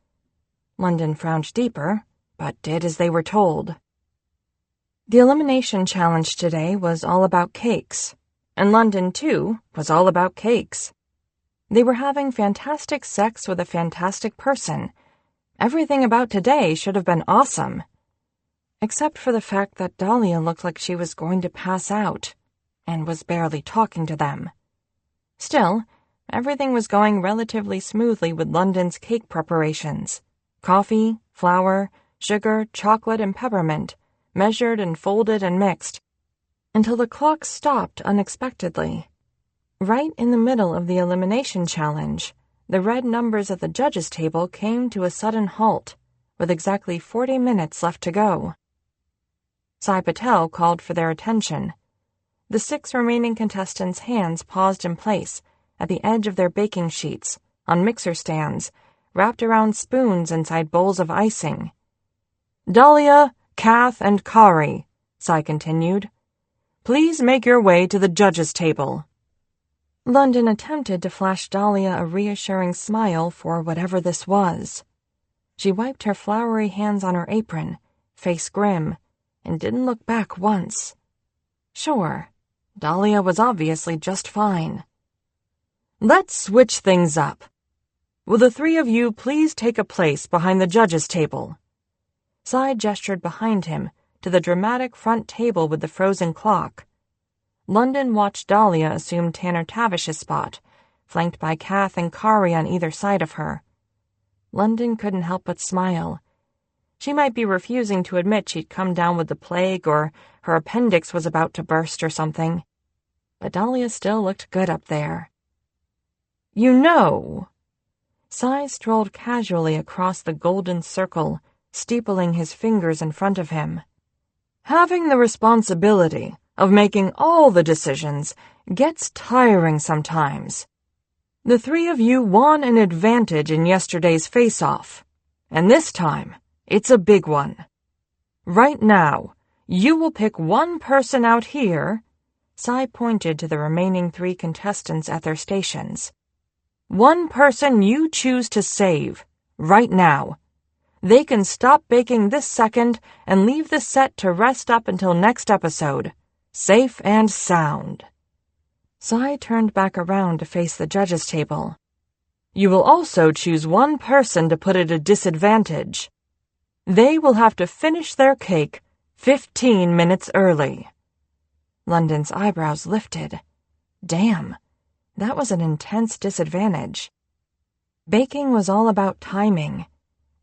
London frowned deeper, but did as they were told. The elimination challenge today was all about cakes, and London, too, was all about cakes. They were having fantastic sex with a fantastic person. Everything about today should have been awesome. Except for the fact that Dahlia looked like she was going to pass out, and was barely talking to them. Still, everything was going relatively smoothly with London's cake preparations. Coffee, flour, sugar, chocolate, and peppermint, measured and folded and mixed, until the clock stopped unexpectedly. Right in the middle of the elimination challenge, the red numbers at the judges' table came to a sudden halt, with exactly 40 minutes left to go. Sai Patel called for their attention. The 6 remaining contestants' hands paused in place at the edge of their baking sheets, on mixer stands, wrapped around spoons inside bowls of icing. "Dahlia, Kath, and Kari," Sai continued. "Please make your way to the judges' table." London attempted to flash Dahlia a reassuring smile for whatever this was. She wiped her floury hands on her apron, face grim, and didn't look back once. Sure, Dahlia was obviously just fine. "Let's switch things up. Will the 3 of you please take a place behind the judges' table?" Sai gestured behind him to the dramatic front table with the frozen clock. London watched Dahlia assume Tanner Tavish's spot, flanked by Kath and Kari on either side of her. London couldn't help but smile. She might be refusing to admit she'd come down with the plague or her appendix was about to burst or something. But Dahlia still looked good up there. "You know," Sai strolled casually across the golden circle, steepling his fingers in front of him. "Having the responsibility of making all the decisions gets tiring sometimes. The 3 of you won an advantage in yesterday's face-off, and this time it's a big one. Right now, you will pick one person out here," Sai pointed to the remaining 3 contestants at their stations. "One person you choose to save, right now. They can stop baking this second and leave the set to rest up until next episode. Safe and sound." Sai turned back around to face the judges' table. "You will also choose one person to put at a disadvantage. They will have to finish their cake 15 minutes early." London's eyebrows lifted. Damn, that was an intense disadvantage. Baking was all about timing.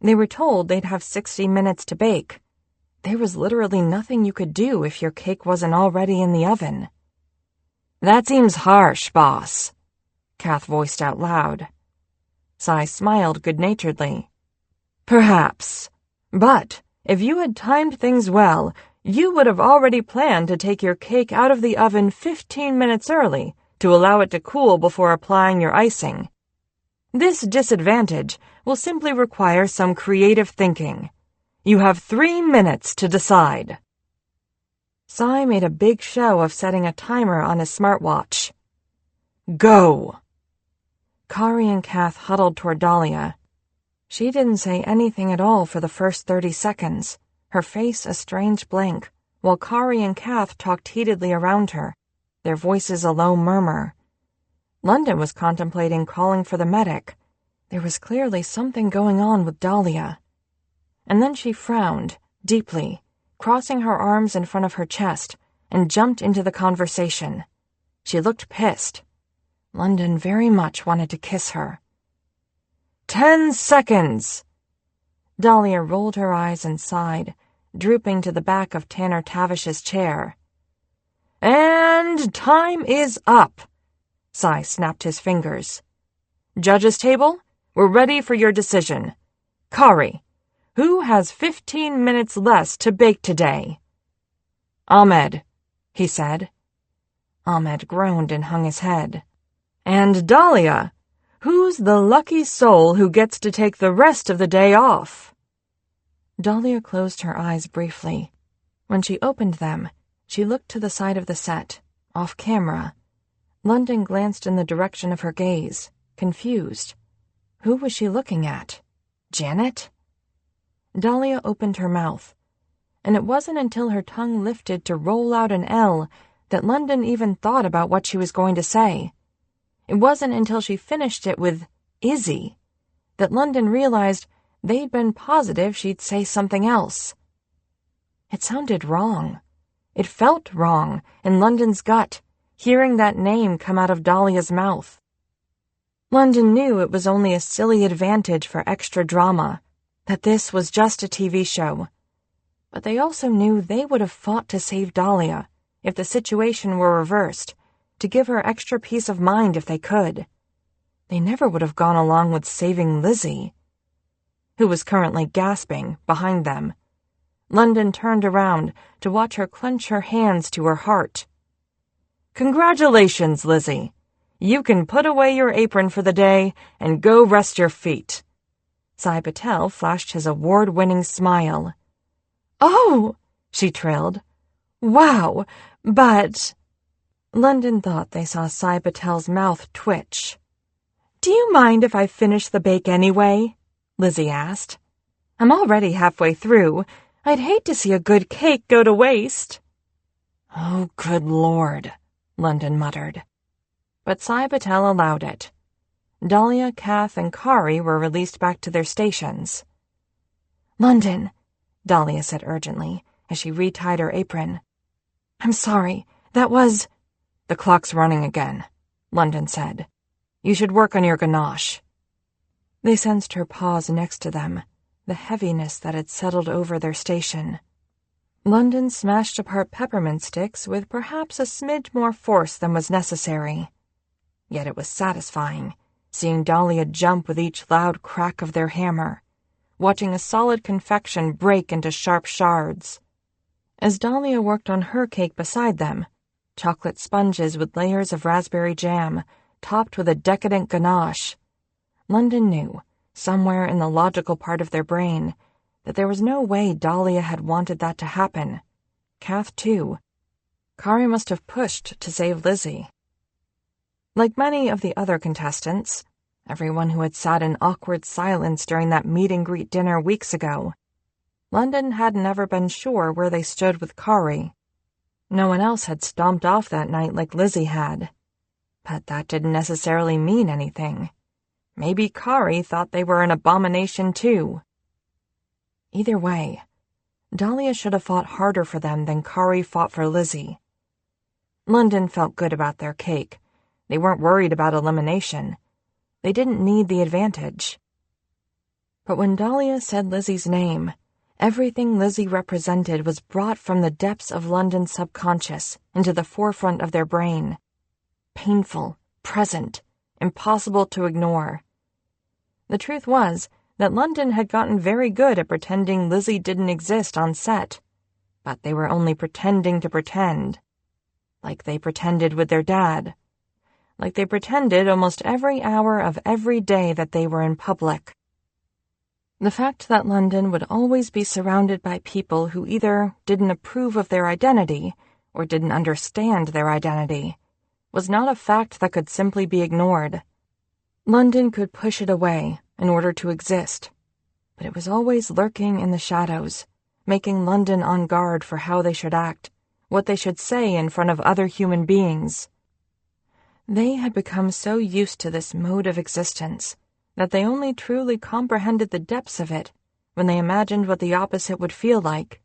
They were told they'd have 60 minutes to bake. There was literally nothing you could do if your cake wasn't already in the oven. "That seems harsh, boss," Kath voiced out loud. Sai smiled good-naturedly. "Perhaps. But if you had timed things well, you would have already planned to take your cake out of the oven 15 minutes early to allow it to cool before applying your icing. This disadvantage will simply require some creative thinking. You have 3 minutes to decide." Sai made a big show of setting a timer on his smartwatch. "Go!" Kari and Kath huddled toward Dahlia. She didn't say anything at all for the first 30 seconds, her face a strange blank, while Kari and Kath talked heatedly around her, their voices a low murmur. London was contemplating calling for the medic. There was clearly something going on with Dahlia. And then she frowned, deeply, crossing her arms in front of her chest, and jumped into the conversation. She looked pissed. London very much wanted to kiss her. 10 seconds! Dahlia rolled her eyes and sighed, drooping to the back of Tanner Tavish's chair. "And time is up!" Sai snapped his fingers. "Judges' table, we're ready for your decision. Kari, who has 15 minutes less to bake today?" "Ahmed," he said. Ahmed groaned and hung his head. "And Dahlia, who's the lucky soul who gets to take the rest of the day off?" Dahlia closed her eyes briefly. When she opened them, she looked to the side of the set, off camera. London glanced in the direction of her gaze, confused. Who was she looking at? Janet? Dahlia opened her mouth. and it wasn't until her tongue lifted to roll out an L that London even thought about what she was going to say. It wasn't until she finished it with Izzy that London realized they'd been positive she'd say something else. It sounded wrong. It felt wrong in London's gut, hearing that name come out of Dahlia's mouth. London knew it was only a silly advantage for extra drama, that this was just a TV show. But they also knew they would have fought to save Dahlia if the situation were reversed, to give her extra peace of mind if they could. They never would have gone along with saving Lizzie, who was currently gasping behind them. London turned around to watch her clench her hands to her heart. "Congratulations, Lizzie. You can put away your apron for the day and go rest your feet." Sai Patel flashed his award-winning smile. "Oh," she trilled. "Wow, but—" London thought they saw Sai Patel's mouth twitch. "Do you mind if I finish the bake anyway?" Lizzie asked. "I'm already halfway through. I'd hate to see a good cake go to waste." "Oh, good Lord," London muttered. But Sai Patel allowed it. Dahlia, Kath, and Kari were released back to their stations. "London," Dahlia said urgently as she retied her apron. "I'm sorry, that was—" "The clock's running again," London said. "You should work on your ganache." They sensed her pause next to them, the heaviness that had settled over their station. London smashed apart peppermint sticks with perhaps a smidge more force than was necessary. Yet it was satisfying, seeing Dahlia jump with each loud crack of their hammer, watching a solid confection break into sharp shards. As Dahlia worked on her cake beside them, chocolate sponges with layers of raspberry jam, topped with a decadent ganache, London knew, somewhere in the logical part of their brain, that there was no way Dahlia had wanted that to happen. Kath, too. Kari must have pushed to save Lizzie. Like many of the other contestants, everyone who had sat in awkward silence during that meet-and-greet dinner weeks ago, London hadn't ever been sure where they stood with Kari. No one else had stomped off that night like Lizzie had. But that didn't necessarily mean anything. Maybe Kari thought they were an abomination, too. Either way, Dahlia should have fought harder for them than Kari fought for Lizzie. London felt good about their cake. They weren't worried about elimination. They didn't need the advantage. But when Dahlia said Lizzie's name, everything Lizzie represented was brought from the depths of London's subconscious into the forefront of their brain. Painful, present, impossible to ignore. The truth was that London had gotten very good at pretending Lizzie didn't exist on set, but they were only pretending to pretend. Like they pretended with their dad. Like they pretended almost every hour of every day that they were in public. The fact that London would always be surrounded by people who either didn't approve of their identity or didn't understand their identity was not a fact that could simply be ignored. London could push it away in order to exist, but it was always lurking in the shadows, making London on guard for how they should act, what they should say in front of other human beings. They had become so used to this mode of existence that they only truly comprehended the depths of it when they imagined what the opposite would feel like.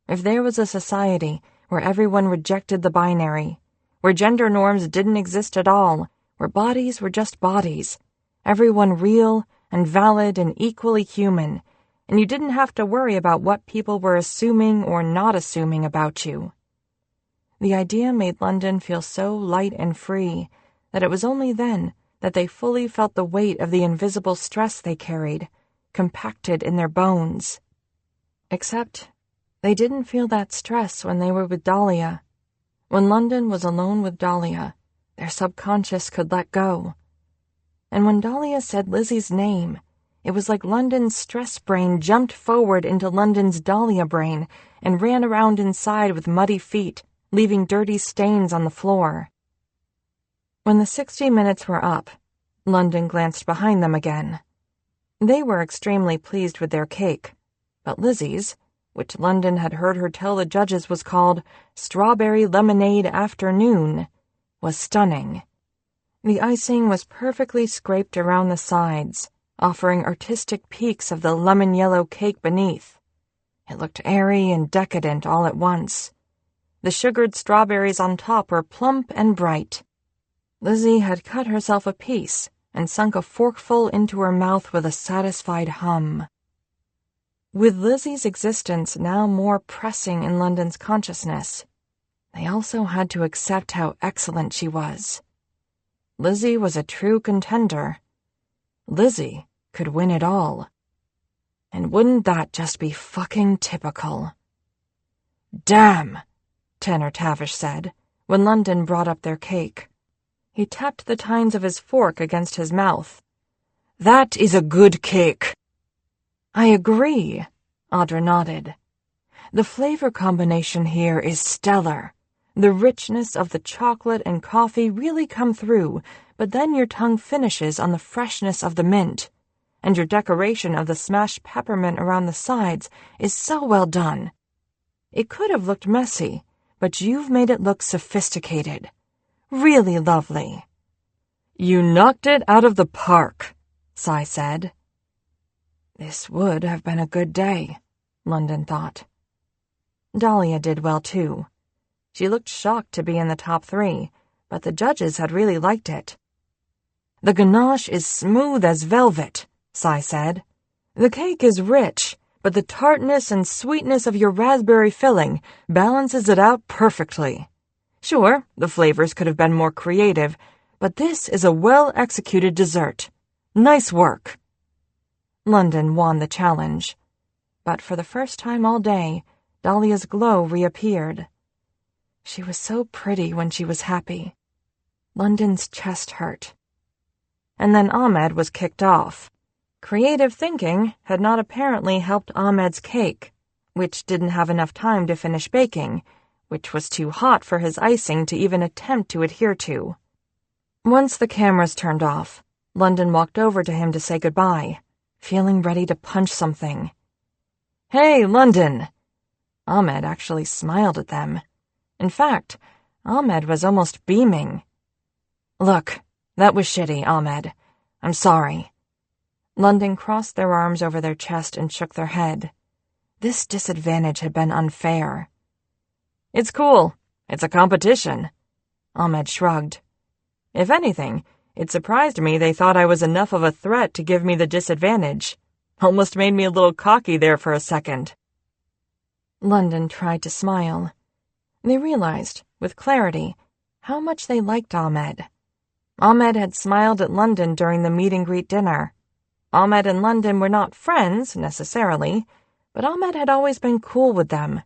If there was a society where everyone rejected the binary, where gender norms didn't exist at all, where bodies were just bodies, everyone real and valid and equally human, and you didn't have to worry about what people were assuming or not assuming about you. The idea made London feel so light and free that it was only then that they fully felt the weight of the invisible stress they carried, compacted in their bones. Except they didn't feel that stress when they were with Dahlia. When London was alone with Dahlia, their subconscious could let go. And when Dahlia said Lizzie's name, it was like London's stress brain jumped forward into London's Dahlia brain and ran around inside with muddy feet, leaving dirty stains on the floor. When the 60 minutes were up, London glanced behind them again. They were extremely pleased with their cake, but Lizzie's, which London had heard her tell the judges was called Strawberry Lemonade Afternoon, was stunning. The icing was perfectly scraped around the sides, offering artistic peaks of the lemon-yellow cake beneath. It looked airy and decadent all at once. The sugared strawberries on top were plump and bright. Lizzie had cut herself a piece and sunk a forkful into her mouth with a satisfied hum. With Lizzie's existence now more pressing in London's consciousness, they also had to accept how excellent she was. Lizzie was a true contender. Lizzie could win it all. And wouldn't that just be fucking typical? "Damn," Tanner Tavish said, when London brought up their cake. He tapped the tines of his fork against his mouth. "That is a good cake." "I agree," Audra nodded. "The flavor combination here is stellar. The richness of the chocolate and coffee really come through, but then your tongue finishes on the freshness of the mint. And your decoration of the smashed peppermint around the sides is so well done. It could have looked messy, but you've made it look sophisticated. Really lovely." "You knocked it out of the park," Cy said. This would have been a good day, London thought. Dahlia did well, too. She looked shocked to be in the top 3, but the judges had really liked it. "The ganache is smooth as velvet," Cy said. "The cake is rich, but the tartness and sweetness of your raspberry filling balances it out perfectly. Sure, the flavors could have been more creative, but this is a well-executed dessert. Nice work." London won the challenge, but for the first time all day, Dahlia's glow reappeared. She was so pretty when she was happy. London's chest hurt. And then Ahmed was kicked off. Creative thinking had not apparently helped Ahmed's cake, which didn't have enough time to finish baking, which was too hot for his icing to even attempt to adhere to. Once the cameras turned off, London walked over to him to say goodbye, feeling ready to punch something. "Hey, London!" Ahmed actually smiled at them. In fact, Ahmed was almost beaming. "Look, that was shitty, Ahmed. I'm sorry." London crossed their arms over their chest and shook their head. This disadvantage had been unfair. "It's cool. It's a competition." Ahmed shrugged. "If anything, it surprised me they thought I was enough of a threat to give me the disadvantage. Almost made me a little cocky there for a second." London tried to smile. They realized, with clarity, how much they liked Ahmed. Ahmed had smiled at London during the meet-and-greet dinner. Ahmed and London were not friends, necessarily, but Ahmed had always been cool with them.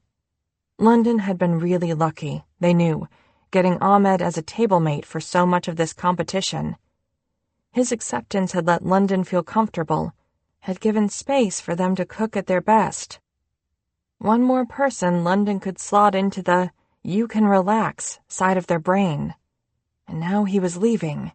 London had been really lucky, they knew, getting Ahmed as a table-mate for so much of this competition. His acceptance had let London feel comfortable, had given space for them to cook at their best. One more person London could slot into the "you can relax" side of their brain. And now he was leaving.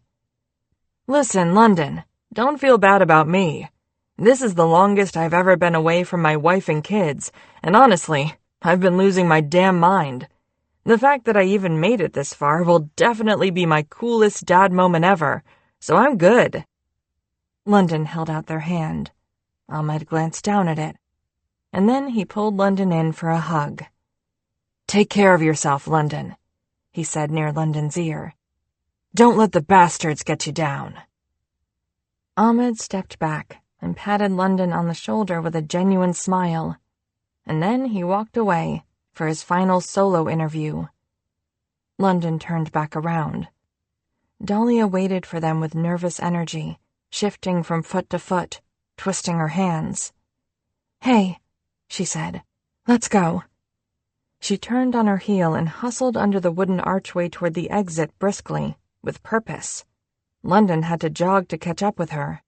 "Listen, London, don't feel bad about me. This is the longest I've ever been away from my wife and kids, and honestly, I've been losing my damn mind. The fact that I even made it this far will definitely be my coolest dad moment ever, so I'm good." London held out their hand. Ahmed glanced down at it, and then he pulled London in for a hug. "Take care of yourself, London," he said near London's ear. "Don't let the bastards get you down." Ahmed stepped back and patted London on the shoulder with a genuine smile, and then he walked away for his final solo interview. London turned back around. Dahlia waited for them with nervous energy, shifting from foot to foot, twisting her hands. "Hey," she said, "let's go." She turned on her heel and hustled under the wooden archway toward the exit briskly, with purpose. London had to jog to catch up with her.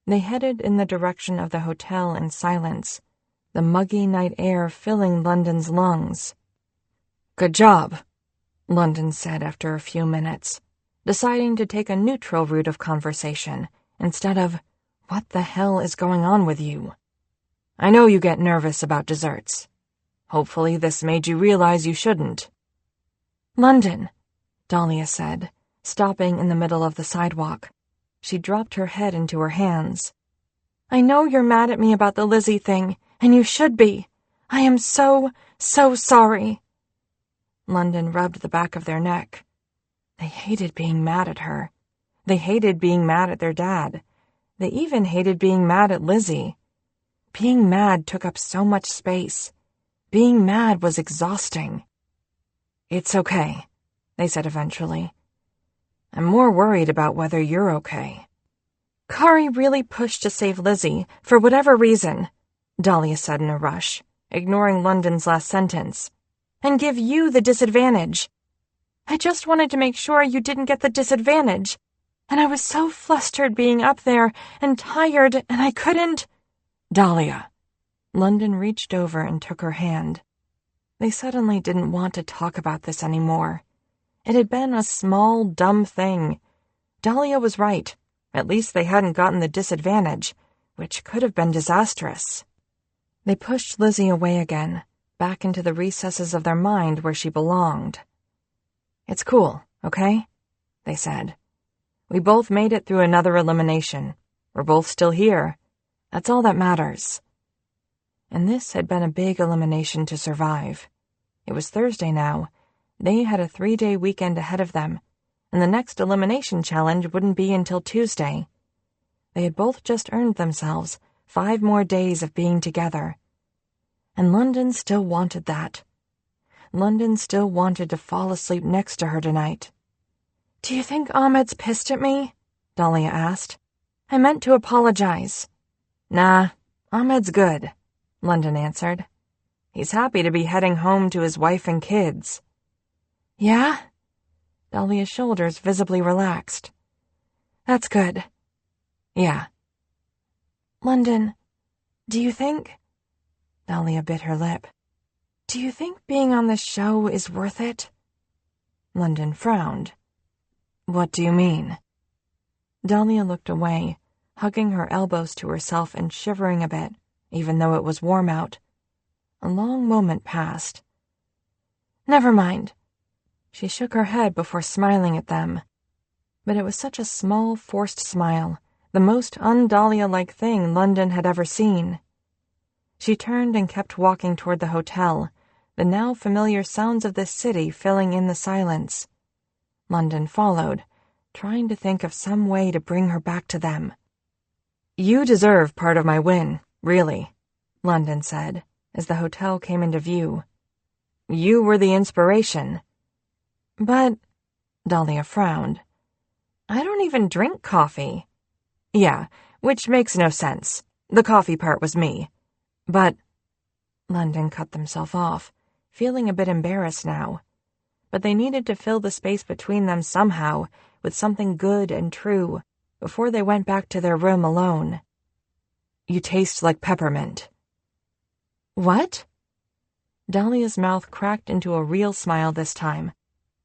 They headed in the direction of the hotel in silence, the muggy night air filling London's lungs. "Good job," London said after a few minutes, deciding to take a neutral route of conversation instead of, "What the hell is going on with you?" I know you get nervous about desserts. Hopefully this made you realize you shouldn't." "London," Dahlia said, stopping in the middle of the sidewalk. She dropped her head into her hands. "I know you're mad at me about the Lizzie thing, and you should be. I am so sorry." London rubbed the back of their neck. They hated being mad at her. They hated being mad at their dad. They even hated being mad at Lizzie. Being mad took up so much space. Being mad was exhausting. "It's okay," they said eventually. "I'm more worried about whether you're okay." "Kari really pushed to save Lizzie, for whatever reason," Dahlia said in a rush, ignoring London's last sentence, "and give you the disadvantage. I just wanted to make sure you didn't get the disadvantage, and I was so flustered being up there and tired, and I couldn't—" "Dahlia." London reached over and took her hand. They suddenly didn't want to talk about this anymore. It had been a small, dumb thing. Dahlia was right. At least they hadn't gotten the disadvantage, which could have been disastrous. They pushed Lizzie away again, back into the recesses of their mind where she belonged. "It's cool, okay?" they said. "We both made it through another elimination. We're both still here. That's all that matters." And this had been a big elimination to survive. It was Thursday now. They had a 3-day weekend ahead of them, and the next elimination challenge wouldn't be until Tuesday. They had both just earned themselves 5 more days of being together. And London still wanted that. London still wanted to fall asleep next to her tonight. "Do you think Ahmed's pissed at me?" Dahlia asked. "I meant to apologize." "Nah, Ahmed's good," London answered. "He's happy to be heading home to his wife and kids." "Yeah?" Dahlia's shoulders visibly relaxed. "That's good." "Yeah." "London, do you think—" Dahlia bit her lip. "Do you think being on this show is worth it?" London frowned. "What do you mean?" Dahlia looked away, hugging her elbows to herself and shivering a bit, even though it was warm out. A long moment passed. "Never mind." She shook her head before smiling at them. But it was such a small, forced smile, the most un-Dahlia-like thing London had ever seen. She turned and kept walking toward the hotel, the now familiar sounds of the city filling in the silence. London followed, trying to think of some way to bring her back to them. "You deserve part of my win, really," London said, as the hotel came into view. "You were the inspiration." "But," Dahlia frowned, "I don't even drink coffee." "Yeah, which makes no sense. The coffee part was me. But—" London cut themselves off, feeling a bit embarrassed now. But they needed to fill the space between them somehow with something good and true before they went back to their room alone. "You taste like peppermint." "What?" Dahlia's mouth cracked into a real smile this time.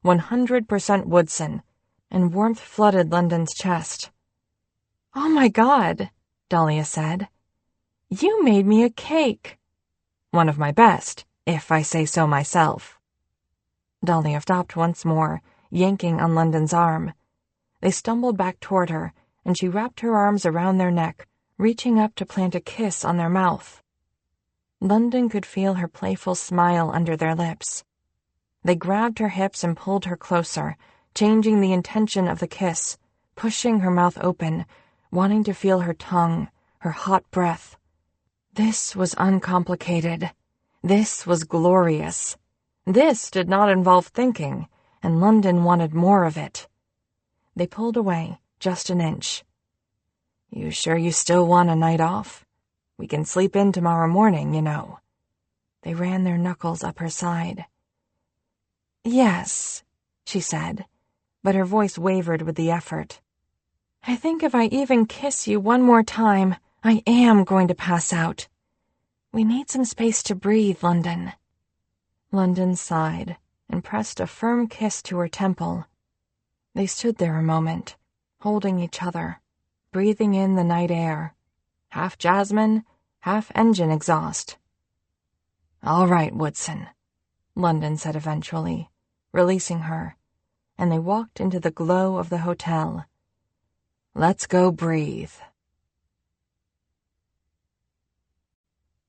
100% Woodson, and warmth flooded London's chest. "Oh my God," Dahlia said. "You made me a cake." "One of my best, if I say so myself." Dahlia stopped once more, yanking on London's arm. They stumbled back toward her, and she wrapped her arms around their neck, reaching up to plant a kiss on their mouth. London could feel her playful smile under their lips. They grabbed her hips and pulled her closer, changing the intention of the kiss, pushing her mouth open, wanting to feel her tongue, her hot breath. This was uncomplicated. This was glorious. This did not involve thinking, and London wanted more of it. They pulled away, just an inch. "You sure you still want a night off? We can sleep in tomorrow morning, you know." They ran their knuckles up her side. "Yes," she said, but her voice wavered with the effort. "I think if I even kiss you one more time, I am going to pass out. We need some space to breathe, London." London sighed and pressed a firm kiss to her temple. They stood there a moment, holding each other, breathing in the night air, half jasmine, half engine exhaust. "All right, Woodson," London said eventually, releasing her, and they walked into the glow of the hotel. "Let's go breathe."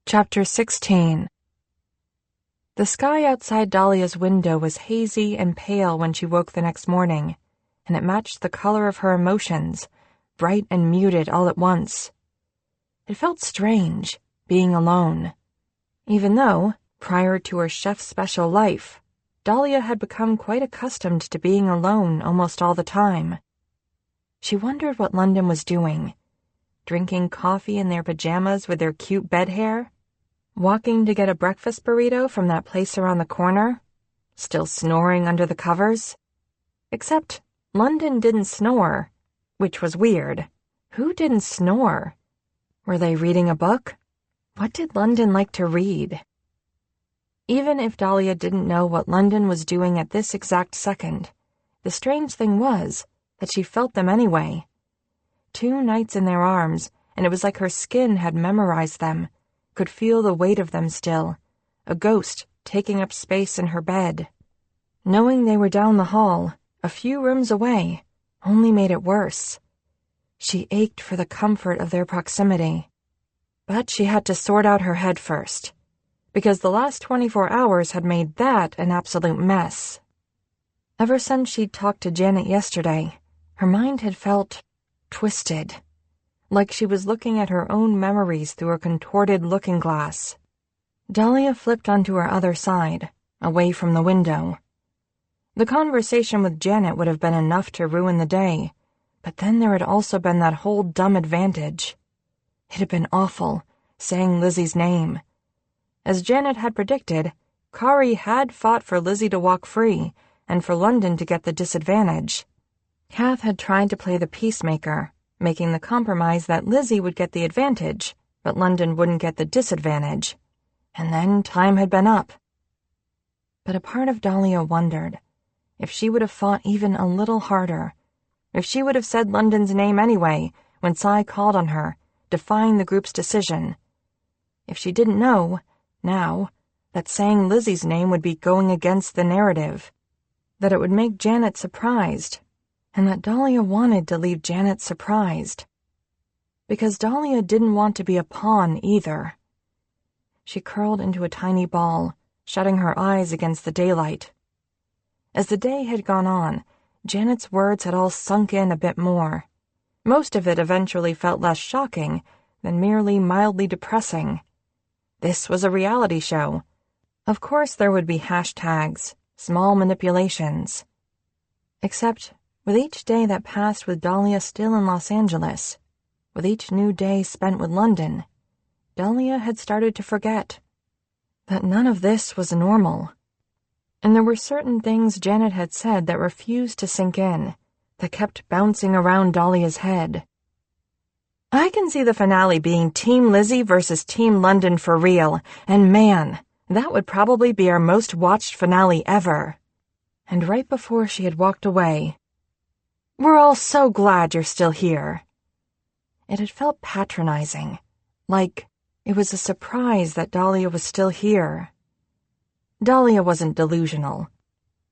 Chapter 16. The sky outside Dahlia's window was hazy and pale when she woke the next morning, and it matched the color of her emotions, bright and muted all at once. It felt strange, being alone, even though, prior to her chef's special life, Dahlia had become quite accustomed to being alone almost all the time. She wondered what London was doing, drinking coffee in their pajamas with their cute bed hair, walking to get a breakfast burrito from that place around the corner, still snoring under the covers. Except London didn't snore, which was weird. Who didn't snore? Were they reading a book? What did London like to read? Even if Dahlia didn't know what London was doing at this exact second, the strange thing was that she felt them anyway. 2 nights in their arms, and it was like her skin had memorized them, could feel the weight of them still, a ghost taking up space in her bed. Knowing they were down the hall, a few rooms away, only made it worse. She ached for the comfort of their proximity. But she had to sort out her head first, because the last 24 hours had made that an absolute mess. Ever since she'd talked to Janet yesterday, her mind had felt twisted, like she was looking at her own memories through a contorted looking glass. Dahlia flipped onto her other side, away from the window. The conversation with Janet would have been enough to ruin the day, but then there had also been that whole dumb advantage. It had been awful, saying Lizzie's name. As Janet had predicted, Kari had fought for Lizzie to walk free and for London to get the disadvantage. Kath had tried to play the peacemaker, making the compromise that Lizzie would get the advantage, but London wouldn't get the disadvantage. And then time had been up. But a part of Dahlia wondered if she would have fought even a little harder, if she would have said London's name anyway when Cy called on her, defying the group's decision. If she didn't know, now, that saying Lizzie's name would be going against the narrative, that it would make Janet surprised, and that Dahlia wanted to leave Janet surprised. Because Dahlia didn't want to be a pawn either. She curled into a tiny ball, shutting her eyes against the daylight. As the day had gone on, Janet's words had all sunk in a bit more. Most of it eventually felt less shocking than merely mildly depressing. This was a reality show. Of course there would be hashtags, small manipulations. Except, with each day that passed with Dahlia still in Los Angeles, with each new day spent with London, Dahlia had started to forget that none of this was normal. And there were certain things Janet had said that refused to sink in, that kept bouncing around Dahlia's head. I can see the finale being Team Lizzie versus Team London for real, and man, that would probably be our most watched finale ever. And right before she had walked away, "We're all so glad you're still here." It had felt patronizing, like it was a surprise that Dahlia was still here. Dahlia wasn't delusional.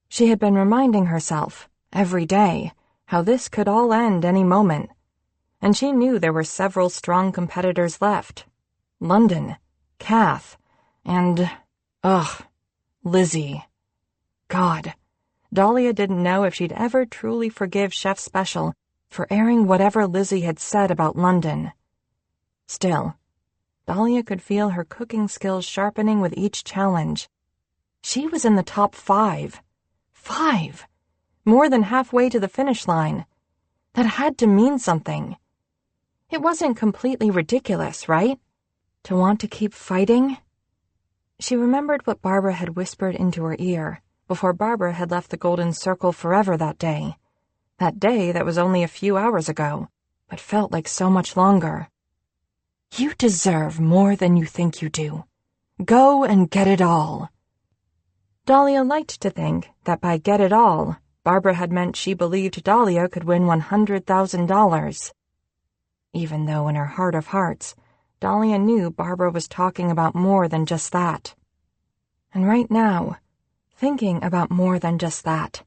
She had been reminding herself, every day, how this could all end any moment, and she knew there were several strong competitors left. London, Kath, and, Lizzie. God, Dahlia didn't know if she'd ever truly forgive Chef Special for airing whatever Lizzie had said about London. Still, Dahlia could feel her cooking skills sharpening with each challenge. She was in the top 5. 5! More than halfway to the finish line. That had to mean something. It wasn't completely ridiculous, right? To want to keep fighting? She remembered what Barbara had whispered into her ear before Barbara had left the Golden Circle forever that day. That day that was only a few hours ago, but felt like so much longer. You deserve more than you think you do. Go and get it all. Dahlia liked to think that by get it all, Barbara had meant she believed Dahlia could win $100,000. Even though in her heart of hearts, Dahlia knew Barbara was talking about more than just that. And right now, thinking about more than just that,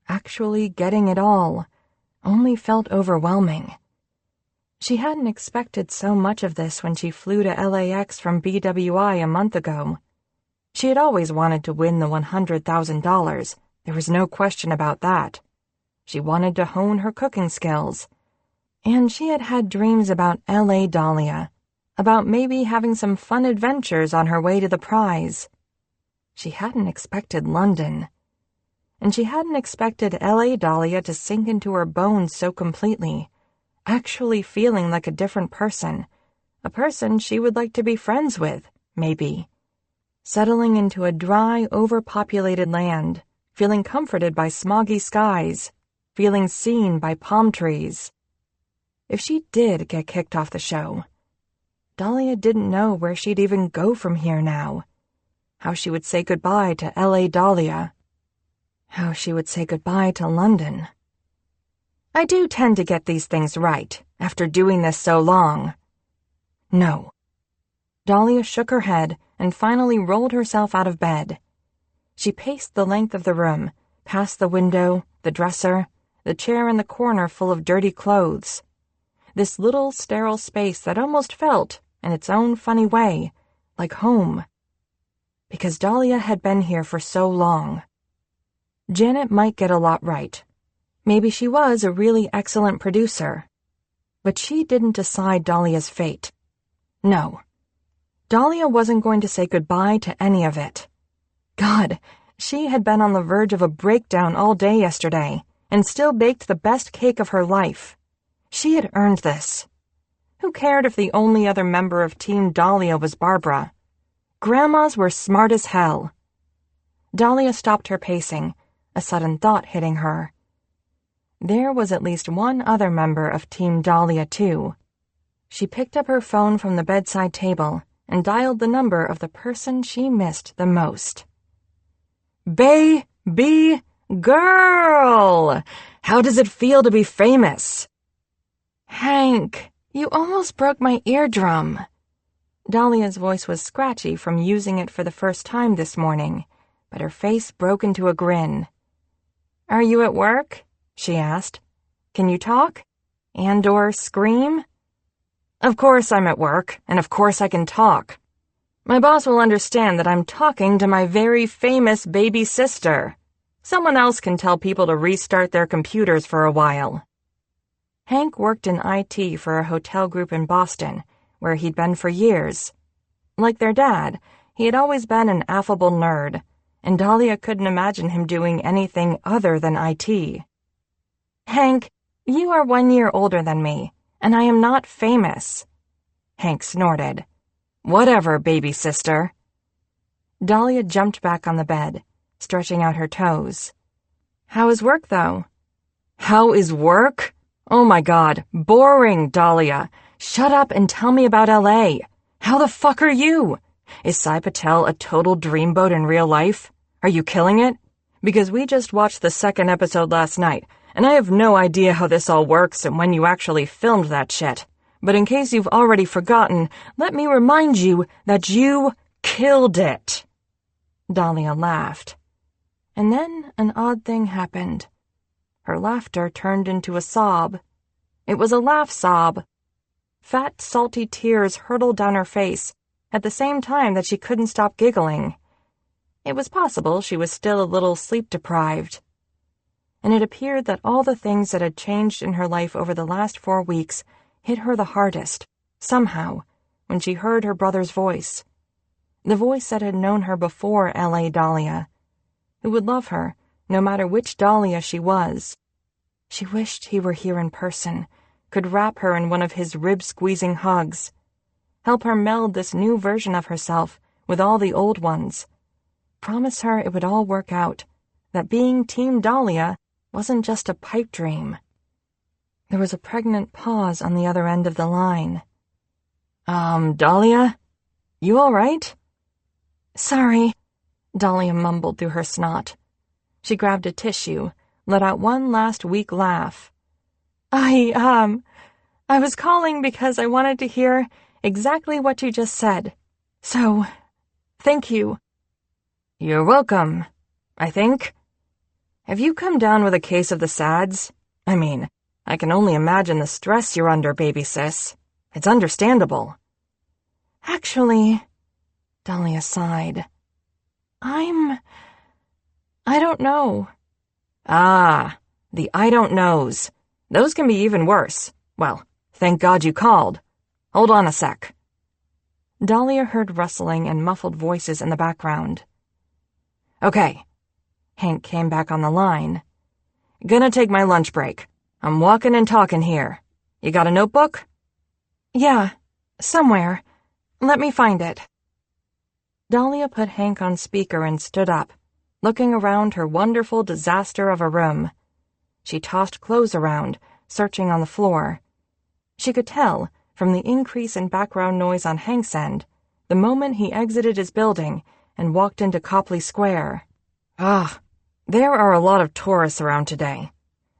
actually getting it all, only felt overwhelming. She hadn't expected so much of this when she flew to LAX from BWI a month ago. She had always wanted to win the $100,000. There was no question about that. She wanted to hone her cooking skills. And she had had dreams about L.A. Dahlia, about maybe having some fun adventures on her way to the prize. She hadn't expected London. And she hadn't expected L.A. Dahlia to sink into her bones so completely, actually feeling like a different person, a person she would like to be friends with, maybe. Settling into a dry, overpopulated land, feeling comforted by smoggy skies, feeling seen by palm trees. If she did get kicked off the show, Dahlia didn't know where she'd even go from here now. How she would say goodbye to L.A. Dahlia. How she would say goodbye to London. I do tend to get these things right, after doing this so long. No. Dahlia shook her head and finally rolled herself out of bed. She paced the length of the room, past the window, the dresser, the chair in the corner full of dirty clothes. This little sterile space that almost felt, in its own funny way, like home. Because Dahlia had been here for so long. Janet might get a lot right. Maybe she was a really excellent producer. But she didn't decide Dahlia's fate. No. Dahlia wasn't going to say goodbye to any of it. God, she had been on the verge of a breakdown all day yesterday, and still baked the best cake of her life. She had earned this. Who cared if the only other member of Team Dahlia was Barbara? Grandmas were smart as hell. Dahlia stopped her pacing, a sudden thought hitting her. There was at least one other member of Team Dahlia, too. She picked up her phone from the bedside table and dialed the number of the person she missed the most. Baby girl! How does it feel to be famous? Hank, you almost broke my eardrum. Dahlia's voice was scratchy from using it for the first time this morning, but her face broke into a grin. Are you at work? She asked. Can you talk? And/or scream? Of course I'm at work, and of course I can talk. My boss will understand that I'm talking to my very famous baby sister. Someone else can tell people to restart their computers for a while. Hank worked in IT for a hotel group in Boston, where he'd been for years. Like their dad, he had always been an affable nerd, and Dahlia couldn't imagine him doing anything other than IT. Hank, you are 1 year older than me, and I am not famous. Hank snorted. Whatever, baby sister. Dahlia jumped back on the bed, stretching out her toes. How is work, though? How is work? Oh my God, boring, Dahlia. Shut up and tell me about LA. How the fuck are you? Is Sai Patel a total dreamboat in real life? Are you killing it? Because we just watched the second episode last night, and I have no idea how this all works and when you actually filmed that shit. But in case you've already forgotten, let me remind you that you killed it. Dahlia laughed. And then an odd thing happened. Her laughter turned into a sob. It was a laugh sob. Fat, salty tears hurtled down her face at the same time that she couldn't stop giggling. It was possible she was still a little sleep-deprived. And it appeared that all the things that had changed in her life over the last 4 weeks hit her the hardest, somehow, when she heard her brother's voice. The voice that had known her before L.A. Dahlia, who would love her, no matter which Dahlia she was. She wished he were here in person, could wrap her in one of his rib-squeezing hugs, help her meld this new version of herself with all the old ones, promise her it would all work out, that being Team Dahlia wasn't just a pipe dream. There was a pregnant pause on the other end of the line. Dahlia? You all right? Sorry, Dahlia mumbled through her snot. She grabbed a tissue, let out one last weak laugh. I was calling because I wanted to hear exactly what you just said. So, thank you. You're welcome, I think. Have you come down with a case of the SADS? I mean, I can only imagine the stress you're under, baby sis. It's understandable. Actually, Dahlia sighed. I don't know. Ah, the I don't knows. Those can be even worse. Well, thank God you called. Hold on a sec. Dahlia heard rustling and muffled voices in the background. Okay. Hank came back on the line. Gonna take my lunch break. I'm walking and talking here. You got a notebook? Yeah, somewhere. Let me find it. Dahlia put Hank on speaker and stood up, looking around her wonderful disaster of a room. She tossed clothes around, searching on the floor. She could tell, from the increase in background noise on Hank's end, the moment he exited his building and walked into Copley Square. There are a lot of tourists around today.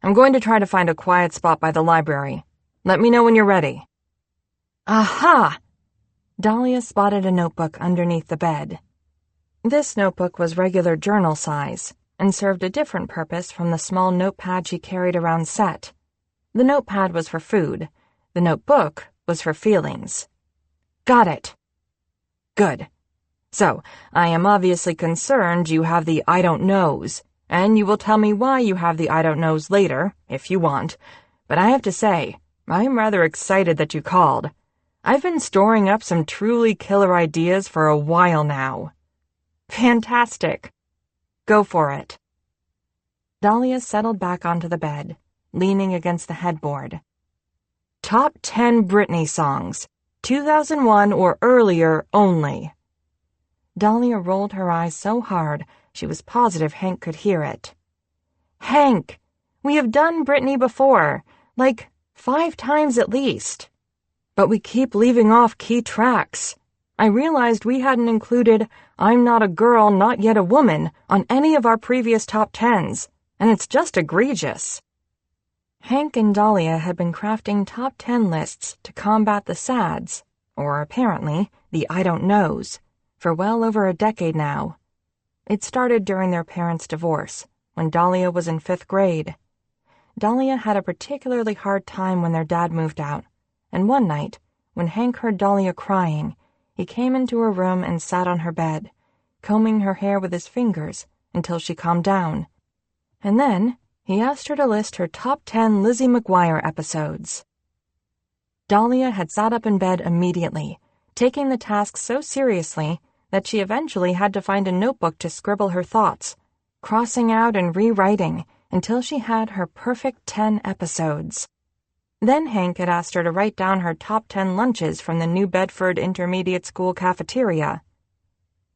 I'm going to try to find a quiet spot by the library. Let me know when you're ready. Aha! Dahlia spotted a notebook underneath the bed. This notebook was regular journal size and served a different purpose from the small notepad she carried around set. The notepad was for food. The notebook was for feelings. Got it. Good. So, I am obviously concerned you have the I don't knows, and you will tell me why you have the I don't knows later, if you want. But I have to say, I'm rather excited that you called. I've been storing up some truly killer ideas for a while now. Fantastic. Go for it. Dahlia settled back onto the bed, leaning against the headboard. Top 10 Britney songs, 2001 or earlier only. Dahlia rolled her eyes so hard she was positive Hank could hear it. Hank, we have done Britney before, like 5 times at least. But we keep leaving off key tracks. I realized we hadn't included I'm Not a Girl, Not Yet a Woman on any of our previous top 10s, and it's just egregious. Hank and Dahlia had been crafting top 10 lists to combat the SADS, or apparently the I don't knows, for well over a decade now. It started during their parents' divorce, when Dahlia was in 5th grade. Dahlia had a particularly hard time when their dad moved out, and one night, when Hank heard Dahlia crying, he came into her room and sat on her bed, combing her hair with his fingers until she calmed down. And then he asked her to list her top 10 Lizzie McGuire episodes. Dahlia had sat up in bed immediately, taking the task so seriously that she eventually had to find a notebook to scribble her thoughts, crossing out and rewriting until she had her perfect 10 episodes. Then Hank had asked her to write down her top 10 lunches from the New Bedford Intermediate School cafeteria.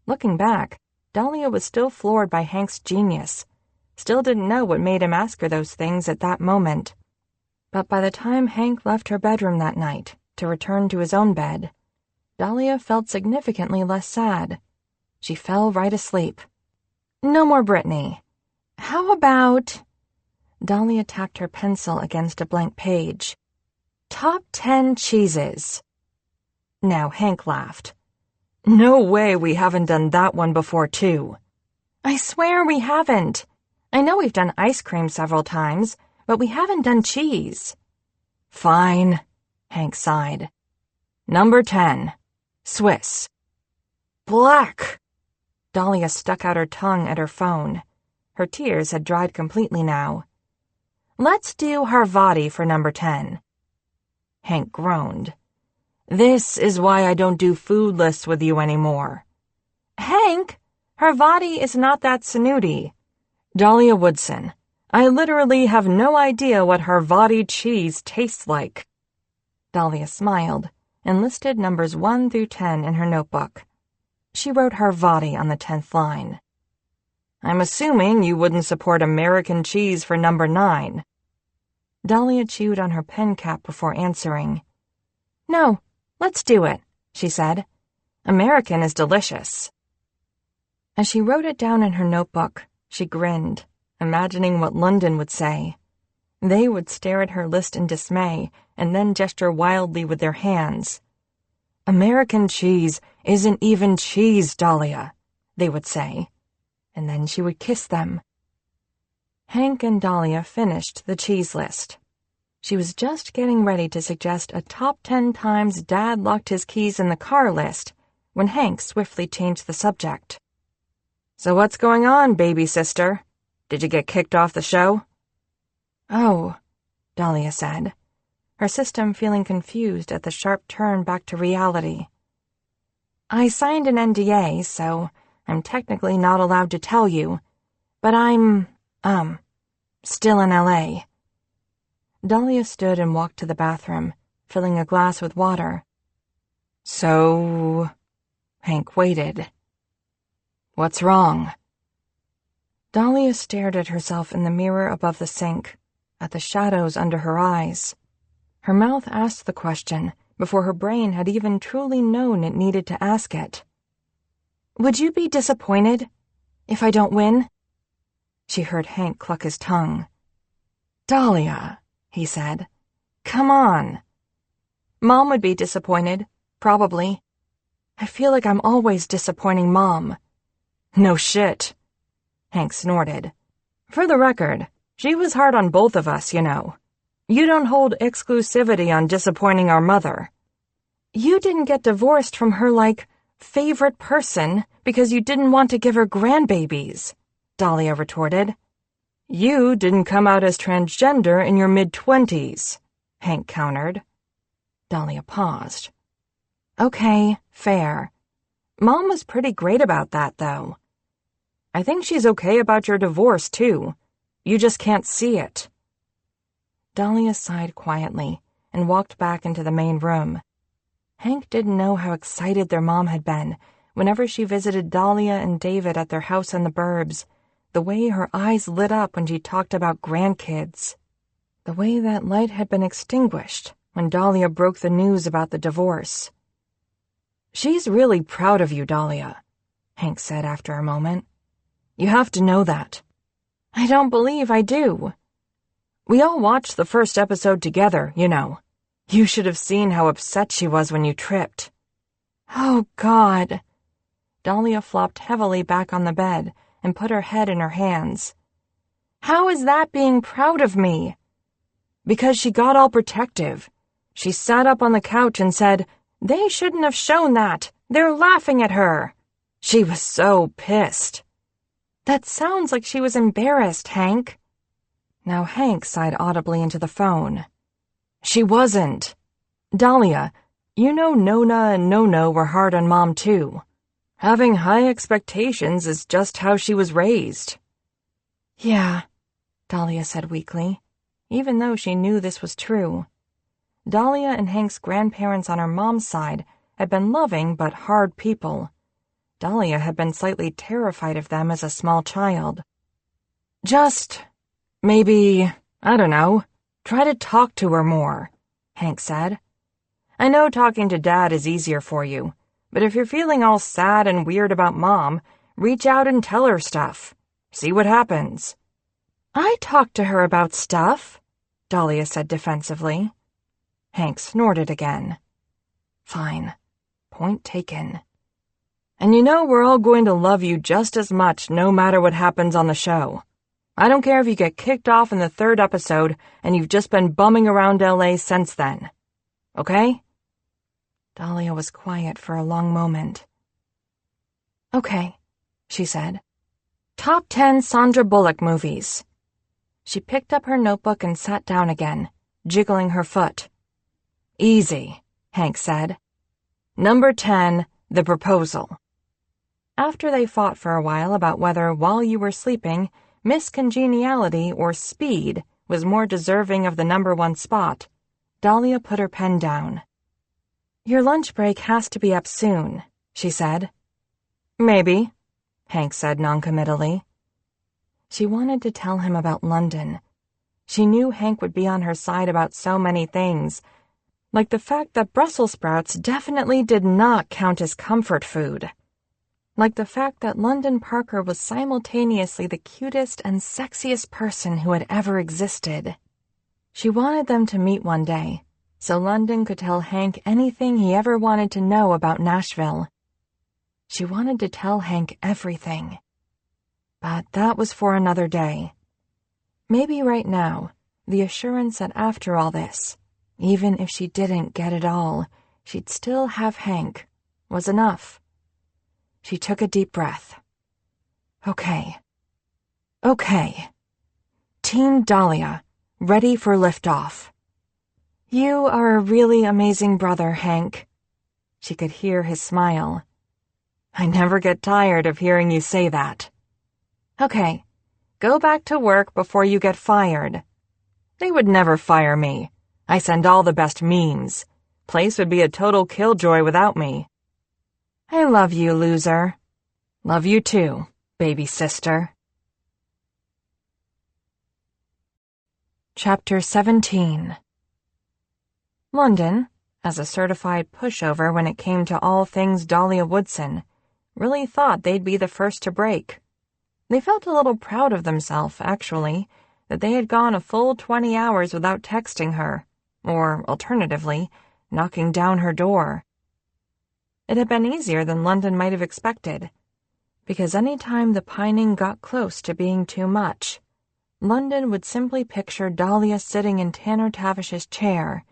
Looking back, Dahlia was still floored by Hank's genius, still didn't know what made him ask her those things at that moment. But by the time Hank left her bedroom that night to return to his own bed, Dahlia felt significantly less sad. She fell right asleep. No more Britney. How about... Dahlia tapped her pencil against a blank page. Top 10 cheeses. Now Hank laughed. No way we haven't done that one before, too. I swear we haven't. I know we've done ice cream several times, but we haven't done cheese. Fine, Hank sighed. Number 10. Swiss. Black. Dahlia stuck out her tongue at her phone. Her tears had dried completely now. Let's do Harvati for number 10. Hank groaned. This is why I don't do food lists with you anymore. Hank, Harvati is not that snooty. Dahlia Woodson, I literally have no idea what Harvati cheese tastes like. Dahlia smiled and listed numbers 1 through 10 in her notebook. She wrote Harvati on the 10th line. I'm assuming you wouldn't support American cheese for number 9. Dahlia chewed on her pen cap before answering. No, let's do it, she said. American is delicious. As she wrote it down in her notebook, she grinned, imagining what London would say. They would stare at her list in dismay and then gesture wildly with their hands. "American cheese isn't even cheese, Dahlia," they would say, and then she would kiss them. Hank and Dahlia finished the cheese list. She was just getting ready to suggest a top 10 times Dad locked his keys in the car list when Hank swiftly changed the subject. "So what's going on, baby sister? Did you get kicked off the show?" "Oh," Dahlia said, her system feeling confused at the sharp turn back to reality. "I signed an NDA, so I'm technically not allowed to tell you, but I'm, still in LA." Dahlia stood and walked to the bathroom, filling a glass with water. "So..." Hank waited. "What's wrong?" Dahlia stared at herself in the mirror above the sink, at the shadows under her eyes. Her mouth asked the question before her brain had even truly known it needed to ask it. "Would you be disappointed if I don't win?" She heard Hank cluck his tongue. "Dahlia," he said. "Come on." "Mom would be disappointed, probably. I feel like I'm always disappointing Mom." "No shit," Hank snorted. "For the record, she was hard on both of us, you know. You don't hold exclusivity on disappointing our mother." "You didn't get divorced from her, like, favorite person because you didn't want to give her grandbabies," Dahlia retorted. "You didn't come out as transgender in your mid-20s, Hank countered. Dahlia paused. "Okay, fair. Mom was pretty great about that, though." "I think she's okay about your divorce, too. You just can't see it." Dahlia sighed quietly and walked back into the main room. Hank didn't know how excited their mom had been whenever she visited Dahlia and David at their house in the burbs, the way her eyes lit up when she talked about grandkids, the way that light had been extinguished when Dahlia broke the news about the divorce. "She's really proud of you, Dahlia," Hank said after a moment. "You have to know that." "I don't believe I do." "We all watched the first episode together, you know. You should have seen how upset she was when you tripped." "Oh, God." Dahlia flopped heavily back on the bed and put her head in her hands. "How is that being proud of me?" "Because she got all protective. She sat up on the couch and said, 'They shouldn't have shown that. They're laughing at her.' She was so pissed." "That sounds like she was embarrassed, Hank." Now Hank sighed audibly into the phone. "She wasn't. Dahlia, you know Nona and Nono were hard on Mom, too. Having high expectations is just how she was raised." "Yeah," Dahlia said weakly, even though she knew this was true. Dahlia and Hank's grandparents on her mom's side had been loving but hard people. Dahlia had been slightly terrified of them as a small child. "Just, maybe, I don't know, try to talk to her more," Hank said. "I know talking to Dad is easier for you, but if you're feeling all sad and weird about Mom, reach out and tell her stuff. See what happens." "I talked to her about stuff," Dahlia said defensively. Hank snorted again. "Fine. Point taken. And you know we're all going to love you just as much no matter what happens on the show. I don't care if you get kicked off in the 3rd episode and you've just been bumming around LA since then. Okay?" Dahlia was quiet for a long moment. "Okay," she said. "Top 10 Sandra Bullock movies." She picked up her notebook and sat down again, jiggling her foot. "Easy," Hank said. "Number 10, The Proposal." After they fought for a while about whether While You Were Sleeping, Miss Congeniality, or Speed was more deserving of the number 1 spot, Dahlia put her pen down. "Your lunch break has to be up soon," she said. "Maybe," Hank said noncommittally. She wanted to tell him about London. She knew Hank would be on her side about so many things, like the fact that Brussels sprouts definitely did not count as comfort food. Like the fact that London Parker was simultaneously the cutest and sexiest person who had ever existed. She wanted them to meet one day, so London could tell Hank anything he ever wanted to know about Nashville. She wanted to tell Hank everything. But that was for another day. Maybe right now, the assurance that after all this, even if she didn't get it all, she'd still have Hank, was enough. She took a deep breath. Okay. Team Dahlia, ready for liftoff. You are a really amazing brother, Hank. She could hear his smile. I never get tired of hearing you say that. Okay, go back to work before you get fired. They would never fire me. I send all the best memes. Place would be a total killjoy without me. I love you, loser. Love you too, baby sister. Chapter 17. London, as a certified pushover when it came to all things Dahlia Woodson, really thought they'd be the first to break. They felt a little proud of themselves, actually, that they had gone a full 20 hours without texting her, or, alternatively, knocking down her door. It had been easier than London might have expected, because any time the pining got close to being too much, London would simply picture Dahlia sitting in Tanner Tavish's chair,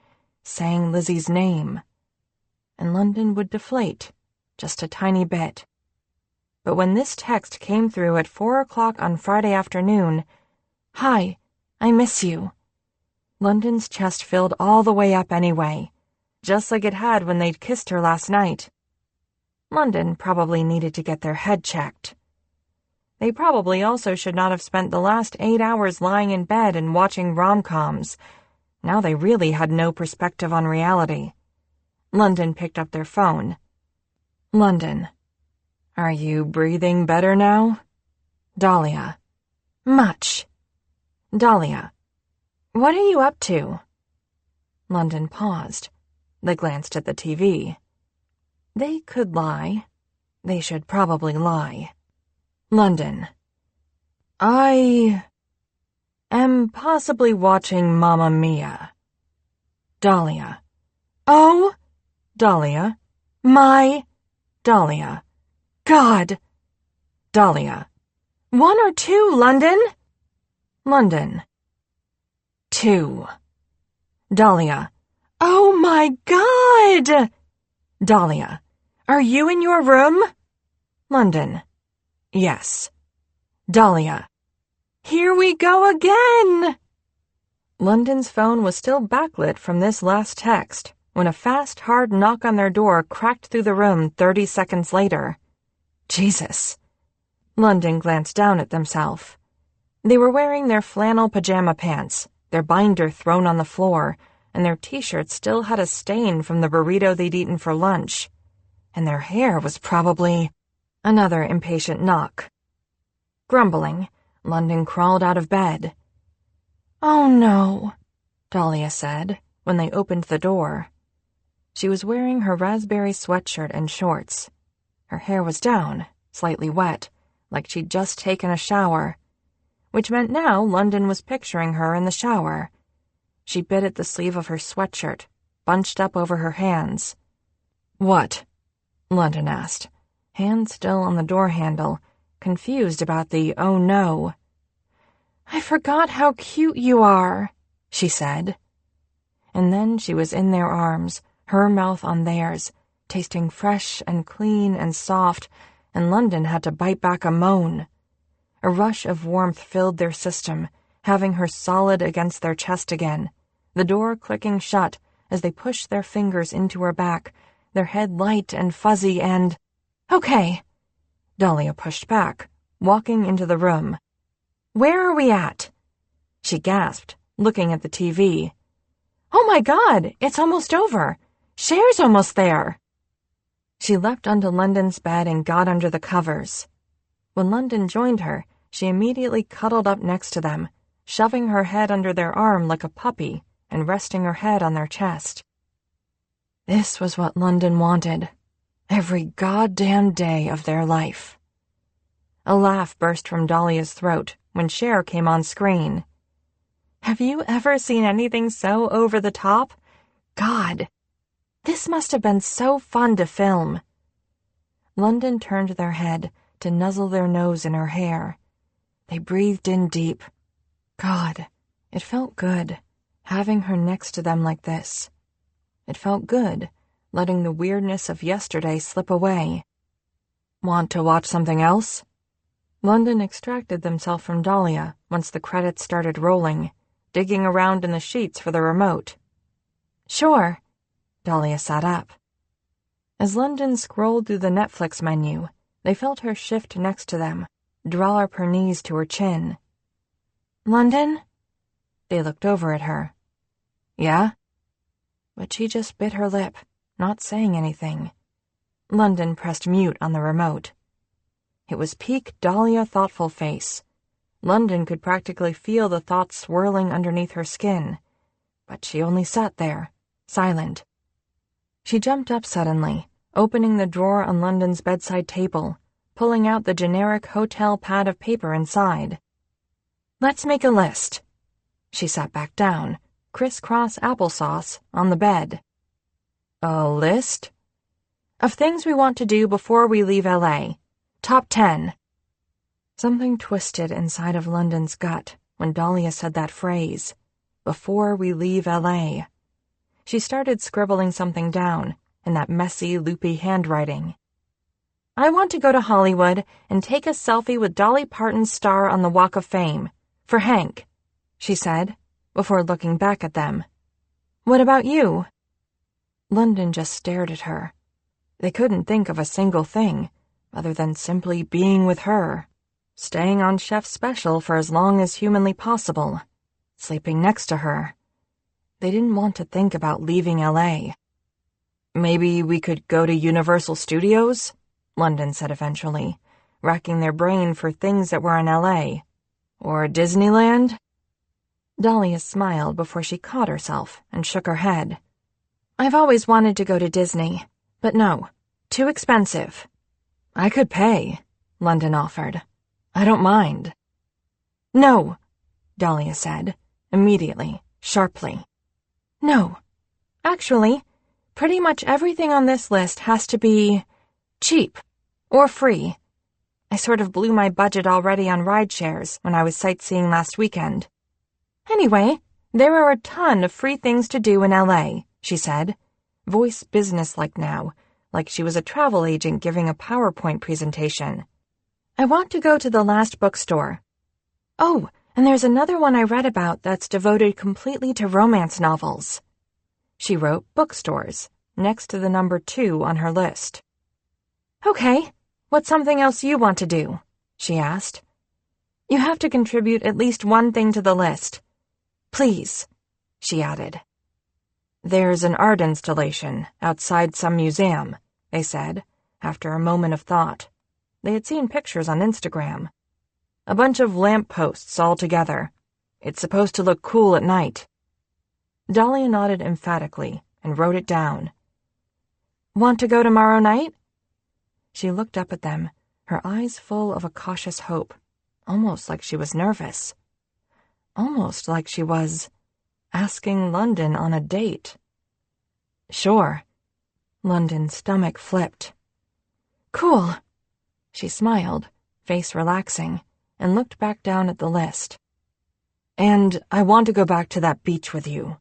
saying Lizzie's name, and London would deflate, just a tiny bit. But when this text came through at 4 o'clock on Friday afternoon, "Hi, I miss you," London's chest filled all the way up anyway, just like it had when they'd kissed her last night. London probably needed to get their head checked. They probably also should not have spent the last 8 hours lying in bed and watching rom-coms. Now they really had no perspective on reality. London picked up their phone. London. Are you breathing better now? Dahlia. Much. Dahlia. What are you up to? London paused. They glanced at the TV. They could lie. They should probably lie. London. I am possibly watching Mamma Mia. Dahlia. Oh, Dahlia. My Dahlia. God! Dahlia. 1 or 2, London? London. 2. Dahlia. Oh my God! Dahlia. Are you in your room? London. Yes. Dahlia. Here we go again! London's phone was still backlit from this last text when a fast, hard knock on their door cracked through the room 30 seconds later. Jesus. London glanced down at themselves. They were wearing their flannel pajama pants, their binder thrown on the floor, and their t-shirts still had a stain from the burrito they'd eaten for lunch. And their hair was probably... Another impatient knock. Grumbling, London crawled out of bed. Oh no, Dahlia said, when they opened the door. She was wearing her raspberry sweatshirt and shorts. Her hair was down, slightly wet, like she'd just taken a shower, which meant now London was picturing her in the shower. She bit at the sleeve of her sweatshirt, bunched up over her hands. What? London asked, hand still on the door handle, confused about the oh no. I forgot how cute you are, she said. And then she was in their arms, her mouth on theirs, tasting fresh and clean and soft, and London had to bite back a moan. A rush of warmth filled their system, having her solid against their chest again, the door clicking shut as they pushed their fingers into her back, their head light and fuzzy and... Okay, Dahlia pushed back, walking into the room. Where are we at? She gasped, looking at the TV. Oh my God, it's almost over. Cher's almost there. She leapt onto London's bed and got under the covers. When London joined her, she immediately cuddled up next to them, shoving her head under their arm like a puppy and resting her head on their chest. This was what London wanted, every goddamn day of their life. A laugh burst from Dahlia's throat when Cher came on screen. Have you ever seen anything so over the top? God, this must have been so fun to film. London turned their head to nuzzle their nose in her hair. They breathed in deep. God, it felt good, having her next to them like this. It felt good, letting the weirdness of yesterday slip away. Want to watch something else? London extracted themselves from Dahlia once the credits started rolling, digging around in the sheets for the remote. Sure. Dahlia sat up. As London scrolled through the Netflix menu, they felt her shift next to them, draw up her knees to her chin. London? They looked over at her. Yeah? But she just bit her lip, not saying anything. London pressed mute on the remote. It was peak Dahlia thoughtful face. London could practically feel the thoughts swirling underneath her skin, but she only sat there, silent. She jumped up suddenly, opening the drawer on London's bedside table, pulling out the generic hotel pad of paper inside. Let's make a list. She sat back down, crisscross applesauce, on the bed. A list? Of things we want to do before we leave L.A. Top 10. Something twisted inside of London's gut when Dahlia said that phrase, before we leave L.A. She started scribbling something down in that messy, loopy handwriting. I want to go to Hollywood and take a selfie with Dolly Parton's star on the Walk of Fame, for Hank, she said, before looking back at them. What about you? London just stared at her. They couldn't think of a single thing, other than simply being with her, staying on Chef's Special for as long as humanly possible, sleeping next to her. They didn't want to think about leaving L.A. Maybe we could go to Universal Studios? London said eventually, racking their brain for things that were in L.A. Or Disneyland? Dahlia smiled before she caught herself and shook her head. I've always wanted to go to Disney, but no, too expensive. I could pay, London offered. I don't mind. No, Dahlia said, immediately, sharply. No. Actually, pretty much everything on this list has to be cheap or free. I sort of blew my budget already on ride shares when I was sightseeing last weekend. Anyway, there are a ton of free things to do in L.A., she said, voice businesslike now, like she was a travel agent giving a PowerPoint presentation. I want to go to the last bookstore. Oh, and there's another one I read about that's devoted completely to romance novels. She wrote bookstores next to the number 2 on her list. Okay, what's something else you want to do? She asked. You have to contribute at least one thing to the list. Please, she added. There's an art installation outside some museum, they said, after a moment of thought. They had seen pictures on Instagram. A bunch of lamp posts all together. It's supposed to look cool at night. Dahlia nodded emphatically and wrote it down. Want to go tomorrow night? She looked up at them, her eyes full of a cautious hope, almost like she was nervous. Almost like she was asking London on a date. Sure. London's stomach flipped. Cool. She smiled, face relaxing, and looked back down at the list. And I want to go back to that beach with you,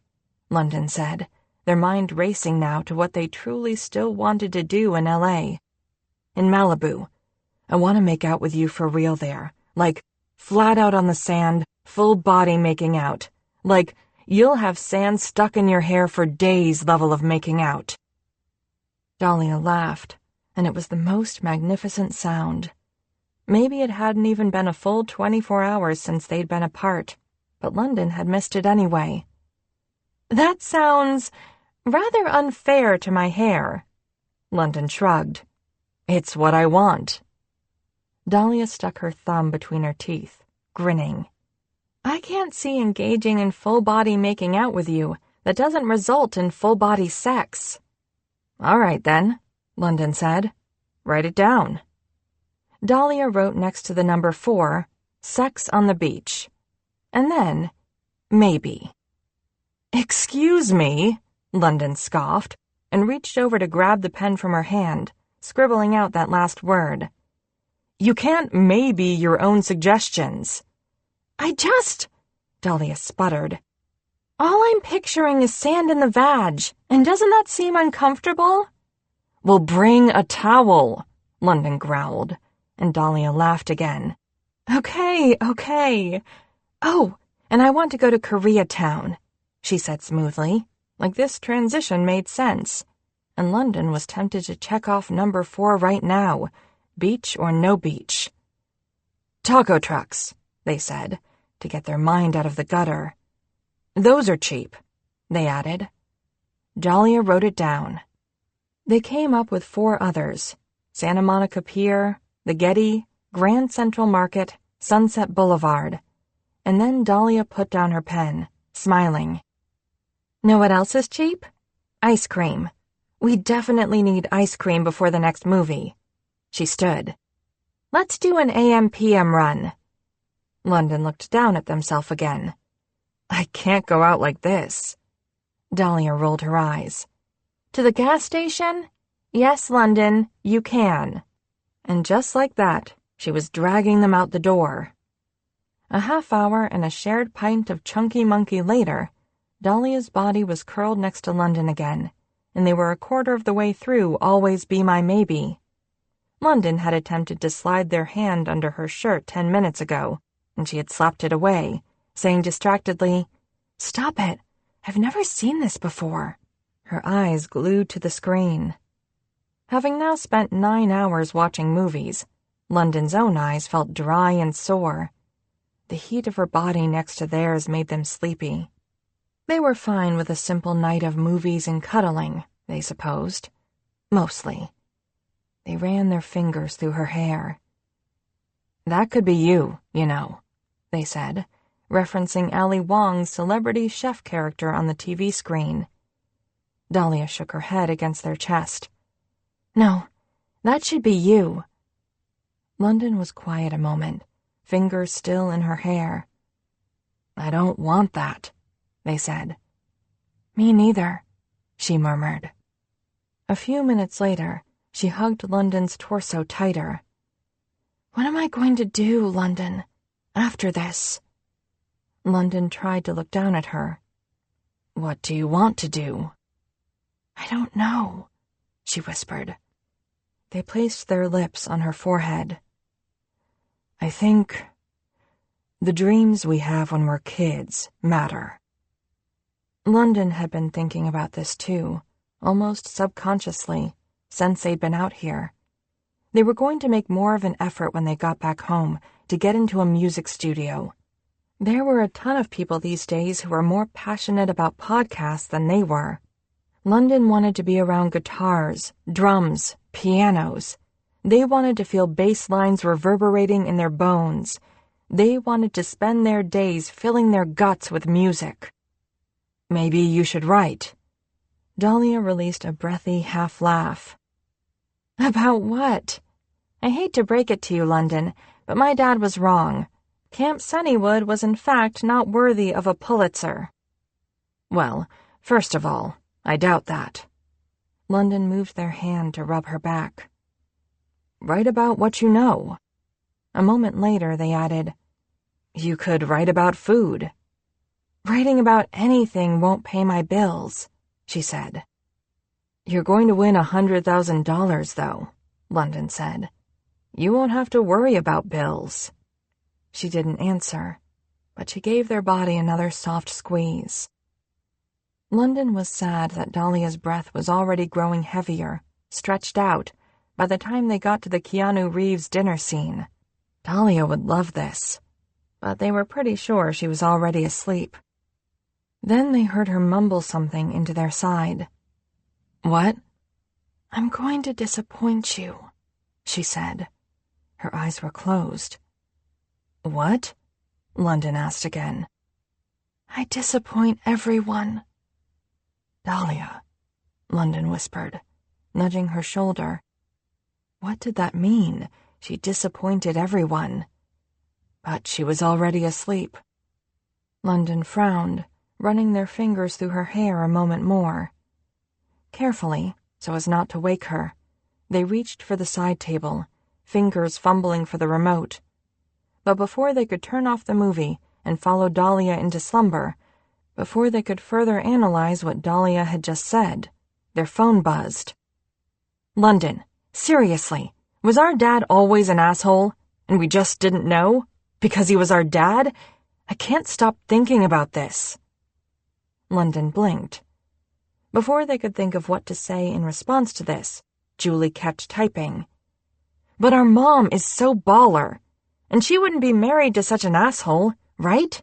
London said, their mind racing now to what they truly still wanted to do in L.A. In Malibu. I want to make out with you for real there, like flat out on the sand, full body making out, like you'll have sand stuck in your hair for days level of making out. Dahlia laughed, and it was the most magnificent sound. Maybe it hadn't even been a full 24 hours since they'd been apart, but London had missed it anyway. That sounds rather unfair to my hair. London shrugged. It's what I want. Dahlia stuck her thumb between her teeth, grinning. I can't see engaging in full-body making out with you that doesn't result in full-body sex. All right, then, London said. Write it down. Dahlia wrote next to the number 4, sex on the beach. And then, maybe. Excuse me, London scoffed, and reached over to grab the pen from her hand, scribbling out that last word. You can't maybe your own suggestions. Dahlia sputtered. All I'm picturing is sand in the vag, and doesn't that seem uncomfortable? Well, bring a towel, London growled, and Dahlia laughed again. Okay. Oh, and I want to go to Koreatown, she said smoothly, like this transition made sense, and London was tempted to check off number 4 right now, beach or no beach. Taco trucks, they said, to get their mind out of the gutter. Those are cheap, they added. Dahlia wrote it down. They came up with 4 others: Santa Monica Pier, the Getty, Grand Central Market, Sunset Boulevard. And then Dahlia put down her pen, smiling. Know what else is cheap? Ice cream. We definitely need ice cream before the next movie. She stood. Let's do an AM/PM run. London looked down at themselves again. I can't go out like this. Dahlia rolled her eyes. To the gas station? Yes, London, you can. And just like that, she was dragging them out the door. A half hour and a shared pint of Chunky Monkey later, Dahlia's body was curled next to London again, and they were a quarter of the way through Always Be My Maybe. London had attempted to slide their hand under her shirt 10 minutes ago, and she had slapped it away, saying distractedly, Stop it, I've never seen this before. Her eyes glued to the screen. Having now spent 9 hours watching movies, London's own eyes felt dry and sore. The heat of her body next to theirs made them sleepy. They were fine with a simple night of movies and cuddling, they supposed. Mostly. They ran their fingers through her hair. That could be you, you know, they said, referencing Ali Wong's celebrity chef character on the TV screen. Dahlia shook her head against their chest. No, that should be you. London was quiet a moment, fingers still in her hair. I don't want that, they said. Me neither, she murmured. A few minutes later, she hugged London's torso tighter. What am I going to do, London, after this? London tried to look down at her. What do you want to do? I don't know, she whispered. They placed their lips on her forehead. I think the dreams we have when we're kids matter. London had been thinking about this too, almost subconsciously, since they'd been out here. They were going to make more of an effort when they got back home to get into a music studio. There were a ton of people these days who were more passionate about podcasts than they were. London wanted to be around guitars, drums, pianos. They wanted to feel bass lines reverberating in their bones. They wanted to spend their days filling their guts with music. Maybe you should write. Dahlia released a breathy half-laugh. About what? I hate to break it to you, London, but my dad was wrong. Camp Sunnywood was in fact not worthy of a Pulitzer. Well, first of all, I doubt that. London moved their hand to rub her back. Write about what you know. A moment later, they added, You could write about food. Writing about anything won't pay my bills, she said. You're going to win $100,000, though, London said. You won't have to worry about bills. She didn't answer, but she gave their body another soft squeeze. London was sad that Dahlia's breath was already growing heavier, stretched out, by the time they got to the Keanu Reeves dinner scene. Dahlia would love this, but they were pretty sure she was already asleep. Then they heard her mumble something into their side. What? I'm going to disappoint you, she said. Her eyes were closed. What? London asked again. I disappoint everyone. Dahlia, London whispered, nudging her shoulder. What did that mean? She disappointed everyone. But she was already asleep. London frowned, running their fingers through her hair a moment more. Carefully, so as not to wake her, they reached for the side table, fingers fumbling for the remote. But before they could turn off the movie and follow Dahlia into slumber, before they could further analyze what Dahlia had just said, their phone buzzed. "London, seriously, was our dad always an asshole, and we just didn't know? Because he was our dad? I can't stop thinking about this." London blinked. Before they could think of what to say in response to this, Julie kept typing. "But our mom is so baller, and she wouldn't be married to such an asshole, right?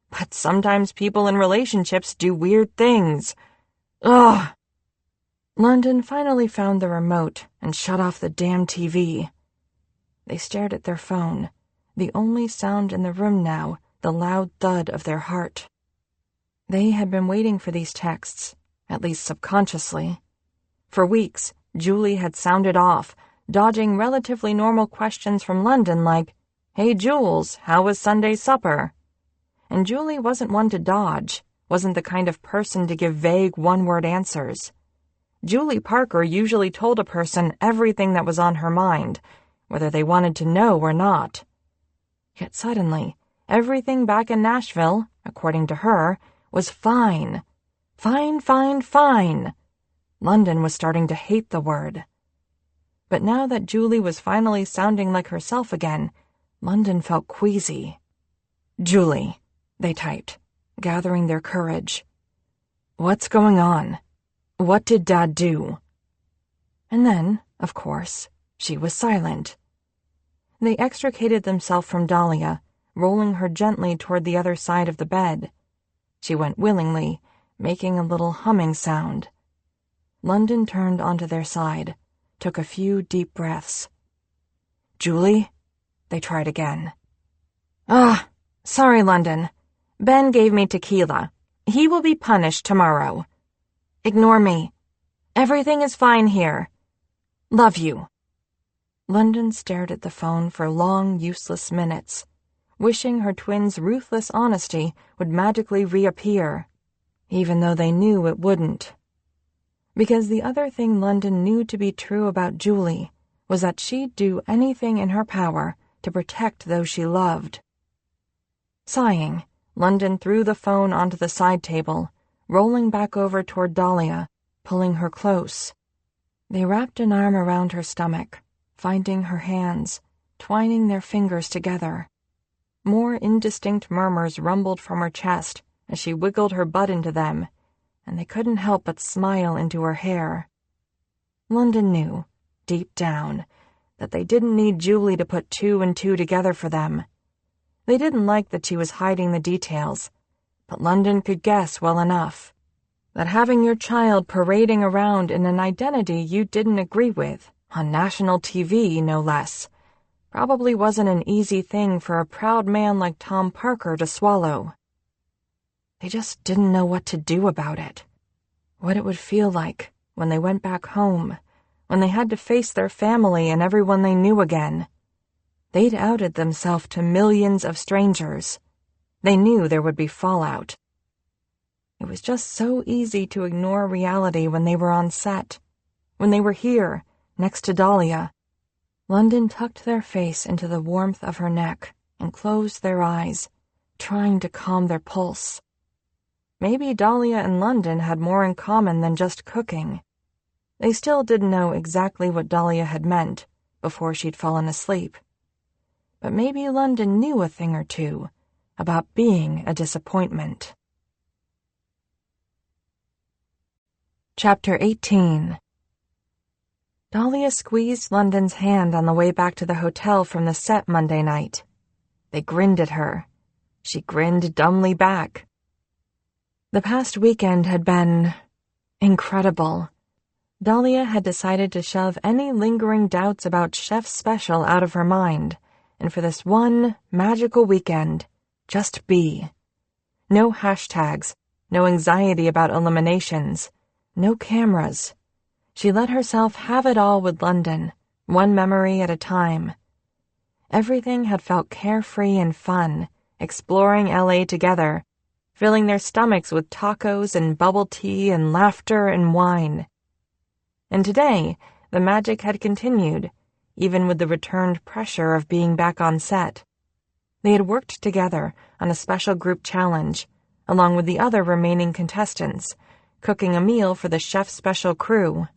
But sometimes people in relationships do weird things. Ugh." London finally found the remote and shut off the damn TV. They stared at their phone, the only sound in the room now, the loud thud of their heart. They had been waiting for these texts, at least subconsciously. For weeks, Julie had sounded off, dodging relatively normal questions from London like, "Hey Jules, how was Sunday supper?" And Julie wasn't one to dodge, wasn't the kind of person to give vague one-word answers. Julie Parker usually told a person everything that was on her mind, whether they wanted to know or not. Yet suddenly, everything back in Nashville, according to her, was fine. Fine, fine, fine. London was starting to hate the word. But now that Julie was finally sounding like herself again, London felt queasy. "Julie," they typed, gathering their courage. "What's going on? What did Dad do?" And then, of course, she was silent. They extricated themselves from Dahlia, rolling her gently toward the other side of the bed. She went willingly, making a little humming sound. London turned onto their side, took a few deep breaths. "Julie?" They tried again. Sorry, London. Ben gave me tequila. He will be punished tomorrow. Ignore me. Everything is fine here. Love you." London stared at the phone for long, useless minutes, wishing her twins' ruthless honesty would magically reappear, even though they knew it wouldn't. Because the other thing London knew to be true about Julie was that she'd do anything in her power to protect those she loved. Sighing, London threw the phone onto the side table, rolling back over toward Dahlia, pulling her close. They wrapped an arm around her stomach, finding her hands, twining their fingers together. More indistinct murmurs rumbled from her chest as she wiggled her butt into them, and they couldn't help but smile into her hair. London knew, deep down, that they didn't need Julie to put two and two together for them. They didn't like that she was hiding the details, but London could guess well enough that having your child parading around in an identity you didn't agree with, on national TV no less, probably wasn't an easy thing for a proud man like Tom Parker to swallow. They just didn't know what to do about it, what it would feel like when they went back home, when they had to face their family and everyone they knew again. They'd outed themselves to millions of strangers. They knew there would be fallout. It was just so easy to ignore reality when they were on set, when they were here, next to Dahlia. London tucked their face into the warmth of her neck and closed their eyes, trying to calm their pulse. Maybe Dahlia and London had more in common than just cooking. They still didn't know exactly what Dahlia had meant before she'd fallen asleep. But maybe London knew a thing or two about being a disappointment. Chapter 18. Dahlia squeezed London's hand on the way back to the hotel from the set Monday night. They grinned at her. She grinned dumbly back. The past weekend had been incredible. Dahlia had decided to shove any lingering doubts about Chef's Special out of her mind, and for this one magical weekend, just be. No hashtags, no anxiety about eliminations, no cameras. She let herself have it all with London, one memory at a time. Everything had felt carefree and fun, exploring LA together, filling their stomachs with tacos and bubble tea and laughter and wine. And today, the magic had continued, even with the returned pressure of being back on set. They had worked together on a special group challenge, along with the other remaining contestants, cooking a meal for the chef's special crew.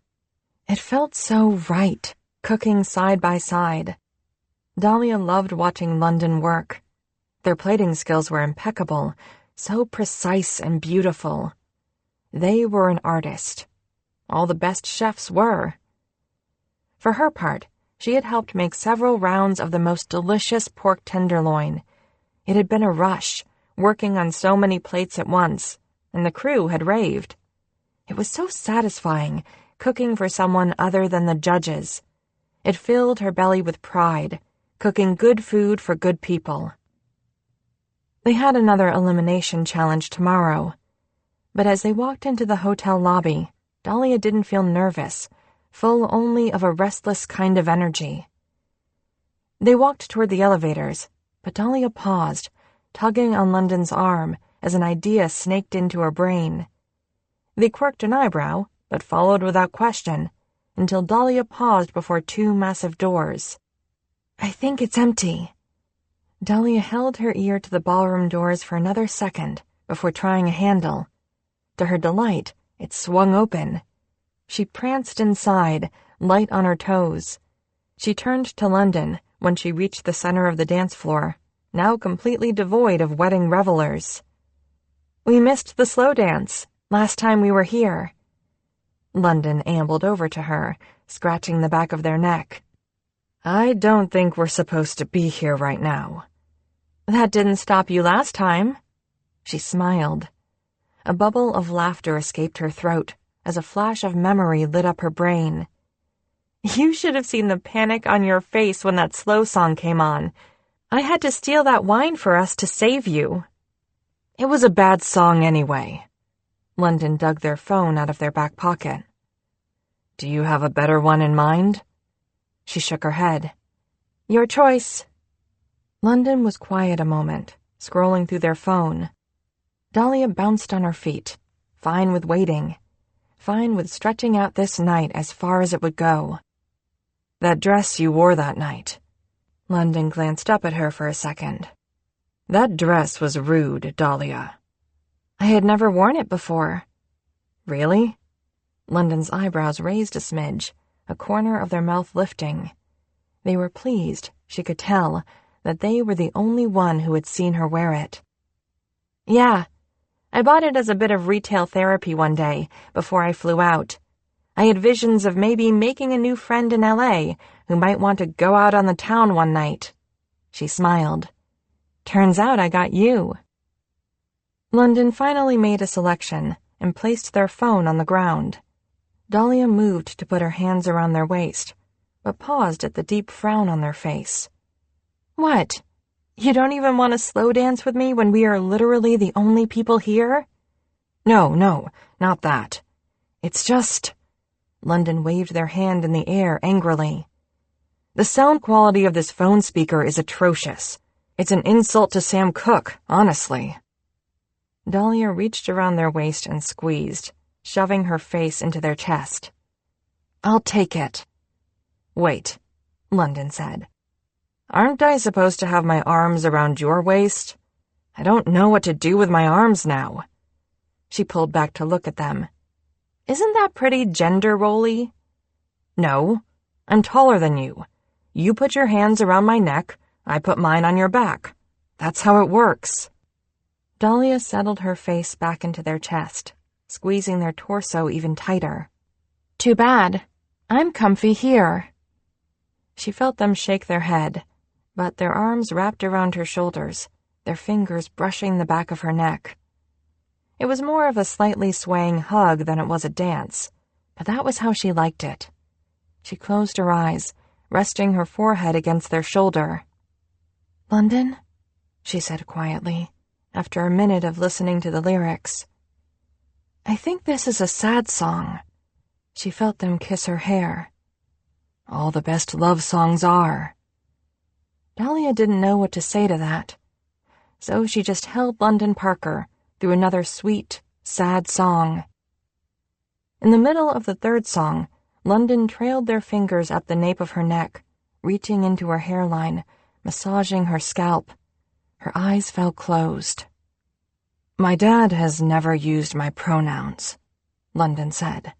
It felt so right, cooking side by side. Dahlia loved watching London work. Their plating skills were impeccable, so precise and beautiful. They were an artist. All the best chefs were. For her part, she had helped make several rounds of the most delicious pork tenderloin. It had been a rush, working on so many plates at once, and the crew had raved. It was so satisfying, cooking for someone other than the judges. It filled her belly with pride, cooking good food for good people. They had another elimination challenge tomorrow, but as they walked into the hotel lobby, Dahlia didn't feel nervous, full only of a restless kind of energy. They walked toward the elevators, but Dahlia paused, tugging on London's arm as an idea snaked into her brain. They quirked an eyebrow, but followed without question, until Dahlia paused before two massive doors. "I think it's empty." Dahlia held her ear to the ballroom doors for another second before trying a handle. To her delight, it swung open. She pranced inside, light on her toes. She turned to London when she reached the center of the dance floor, now completely devoid of wedding revelers. "We missed the slow dance last time we were here." London ambled over to her, scratching the back of their neck. "I don't think we're supposed to be here right now." "That didn't stop you last time." She smiled. A bubble of laughter escaped her throat as a flash of memory lit up her brain. "You should have seen the panic on your face when that slow song came on. I had to steal that wine for us to save you." "It was a bad song anyway." London dug their phone out of their back pocket. "Do you have a better one in mind?" She shook her head. "Your choice." London was quiet a moment, scrolling through their phone. Dahlia bounced on her feet, fine with waiting, fine with stretching out this night as far as it would go. "That dress you wore that night." London glanced up at her for a second. "That dress was rude, Dahlia." "I had never worn it before." "Really?" London's eyebrows raised a smidge, a corner of their mouth lifting. They were pleased, she could tell, that they were the only one who had seen her wear it. "Yeah, I bought it as a bit of retail therapy one day, before I flew out. I had visions of maybe making a new friend in LA who might want to go out on the town one night." She smiled. "Turns out I got you." London finally made a selection and placed their phone on the ground. Dahlia moved to put her hands around their waist, but paused at the deep frown on their face. "What? You don't even want to slow dance with me when we are literally the only people here?" No, not that. It's just..." London waved their hand in the air angrily. "The sound quality of this phone speaker is atrocious. It's an insult to Sam Cooke, honestly." Dahlia reached around their waist and squeezed, shoving her face into their chest. "I'll take it." "Wait," London said. "Aren't I supposed to have my arms around your waist? I don't know what to do with my arms now." She pulled back to look at them. "Isn't that pretty gender-rolly?" "No, I'm taller than you. You put your hands around my neck, I put mine on your back. That's how it works." Dahlia settled her face back into their chest, squeezing their torso even tighter. "Too bad. I'm comfy here." She felt them shake their head, but their arms wrapped around her shoulders, their fingers brushing the back of her neck. It was more of a slightly swaying hug than it was a dance, but that was how she liked it. She closed her eyes, resting her forehead against their shoulder. "London?" she said quietly, after a minute of listening to the lyrics. "I think this is a sad song." She felt them kiss her hair. "All the best love songs are." Dahlia didn't know what to say to that, so she just held London Parker through another sweet, sad song. In the middle of the third song, London trailed their fingers up the nape of her neck, reaching into her hairline, massaging her scalp. Her eyes fell closed. "My dad has never used my pronouns," London said.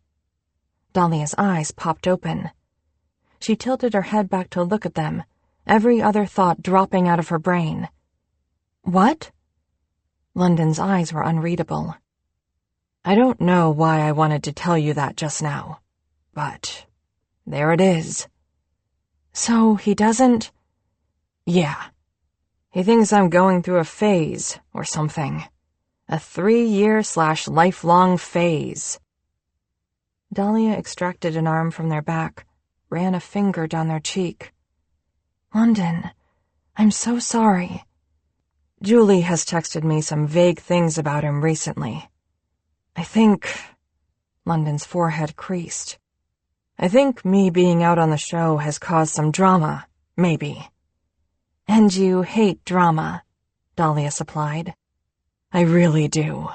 Dahlia's eyes popped open. She tilted her head back to look at them, every other thought dropping out of her brain. "What?" London's eyes were unreadable. "I don't know why I wanted to tell you that just now, but there it is." "So he doesn't—" "Yeah. He thinks I'm going through a phase or something. A 3-year/lifelong phase." Dahlia extracted an arm from their back, ran a finger down their cheek. "London, I'm so sorry." "Julie has texted me some vague things about him recently. I think—" London's forehead creased. "I think me being out on the show has caused some drama, maybe." "And you hate drama," Dahlia supplied. "I really do."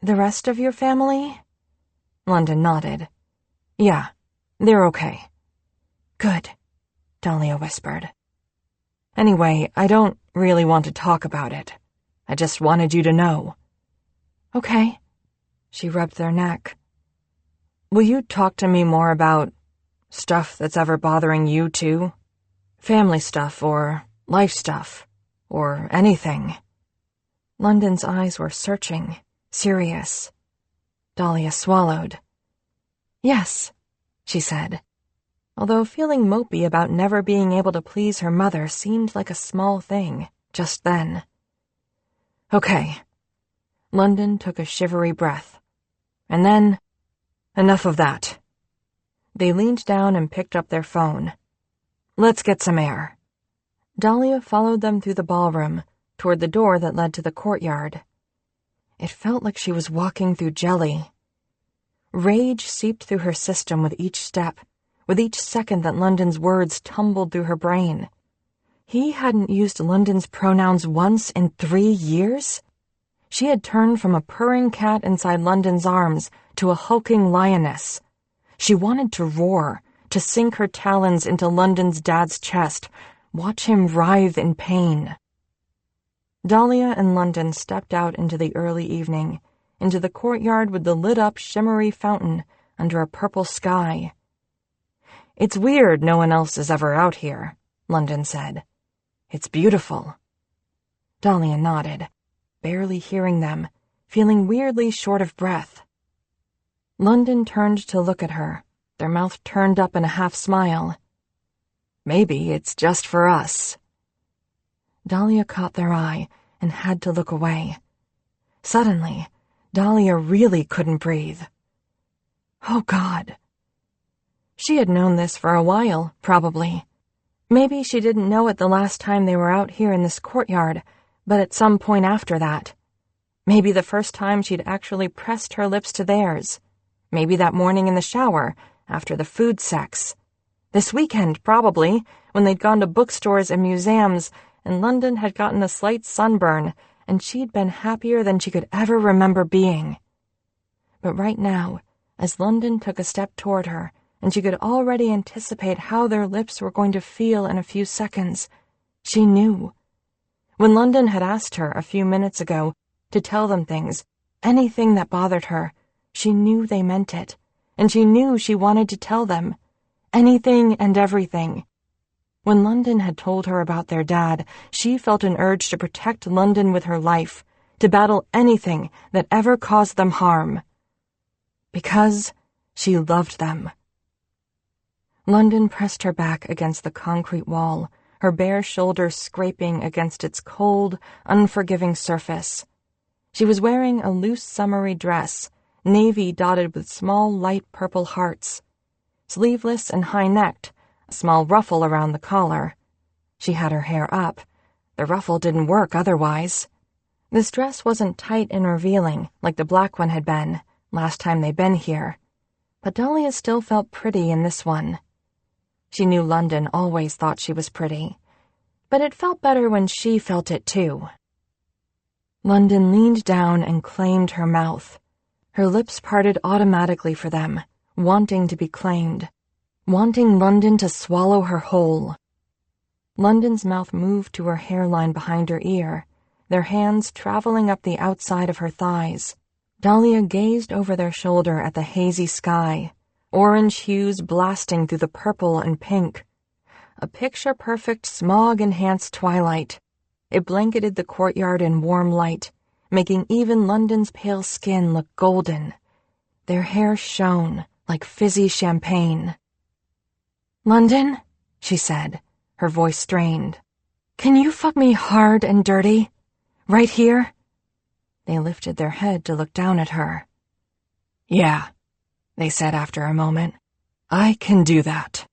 "The rest of your family?" London nodded. "Yeah, they're okay." "Good," Dahlia whispered. "Anyway, I don't really want to talk about it. I just wanted you to know." "Okay." She rubbed their neck. "Will you talk to me more about stuff that's ever bothering you, too? Family stuff, or life stuff, or anything?" London's eyes were searching, serious. Dahlia swallowed. "Yes," she said, although feeling mopey about never being able to please her mother seemed like a small thing, just then. "Okay." London took a shivery breath. "And then, enough of that." They leaned down and picked up their phone. "Let's get some air." Dahlia followed them through the ballroom, toward the door that led to the courtyard. It felt like she was walking through jelly. Rage seeped through her system with each step, with each second that London's words tumbled through her brain. He hadn't used London's pronouns once in 3 years? She had turned from a purring cat inside London's arms to a hulking lioness. She wanted to roar, to sink her talons into London's dad's chest, watch him writhe in pain. Dahlia and London stepped out into the early evening, into the courtyard with the lit-up shimmery fountain under a purple sky. "It's weird no one else is ever out here," London said. "It's beautiful." Dahlia nodded, barely hearing them, feeling weirdly short of breath. London turned to look at her, their mouth turned up in a half-smile. "Maybe it's just for us." Dahlia caught their eye and had to look away. Suddenly, Dahlia really couldn't breathe. Oh, God. She had known this for a while, probably. Maybe she didn't know it the last time they were out here in this courtyard, but at some point after that. Maybe the first time she'd actually pressed her lips to theirs. Maybe that morning in the shower, after the food sex. This weekend, probably, when they'd gone to bookstores and museums, and London had gotten a slight sunburn, and she'd been happier than she could ever remember being. But right now, as London took a step toward her, and she could already anticipate how their lips were going to feel in a few seconds, she knew. When London had asked her a few minutes ago to tell them things, anything that bothered her, she knew they meant it, and she knew she wanted to tell them. Anything and everything. When London had told her about their dad, she felt an urge to protect London with her life, to battle anything that ever caused them harm. Because she loved them. London pressed her back against the concrete wall, her bare shoulders scraping against its cold, unforgiving surface. She was wearing a loose summery dress, navy dotted with small light purple hearts. Sleeveless and high-necked, a small ruffle around the collar. She had her hair up. The ruffle didn't work otherwise. This dress wasn't tight and revealing like the black one had been last time they'd been here, but Dahlia still felt pretty in this one. She knew London always thought she was pretty, but it felt better when she felt it too. London leaned down and claimed her mouth. Her lips parted automatically for them, wanting to be claimed, wanting London to swallow her whole. London's mouth moved to her hairline behind her ear, their hands traveling up the outside of her thighs. Dahlia gazed over their shoulder at the hazy sky, orange hues blasting through the purple and pink. A picture-perfect smog-enhanced twilight. It blanketed the courtyard in warm light, making even London's pale skin look golden. Their hair shone like fizzy champagne. "London," she said, her voice strained. "Can you fuck me hard and dirty? Right here?" They lifted their head to look down at her. "Yeah," they said after a moment. "I can do that."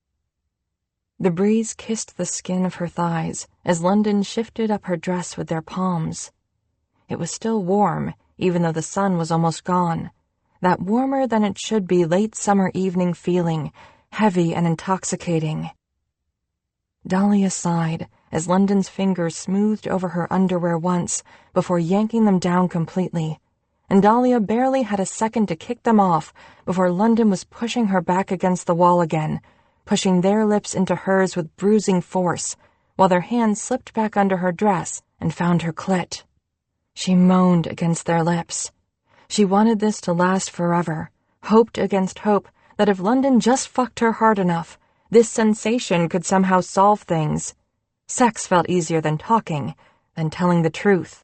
The breeze kissed the skin of her thighs as London shifted up her dress with their palms. It was still warm, even though the sun was almost gone. That warmer than it should be late summer evening feeling, heavy and intoxicating. Dahlia sighed as London's fingers smoothed over her underwear once before yanking them down completely, and Dahlia barely had a second to kick them off before London was pushing her back against the wall again, pushing their lips into hers with bruising force, while their hands slipped back under her dress and found her clit. She moaned against their lips. She wanted this to last forever, hoped against hope that if London just fucked her hard enough, this sensation could somehow solve things. Sex felt easier than talking, than telling the truth.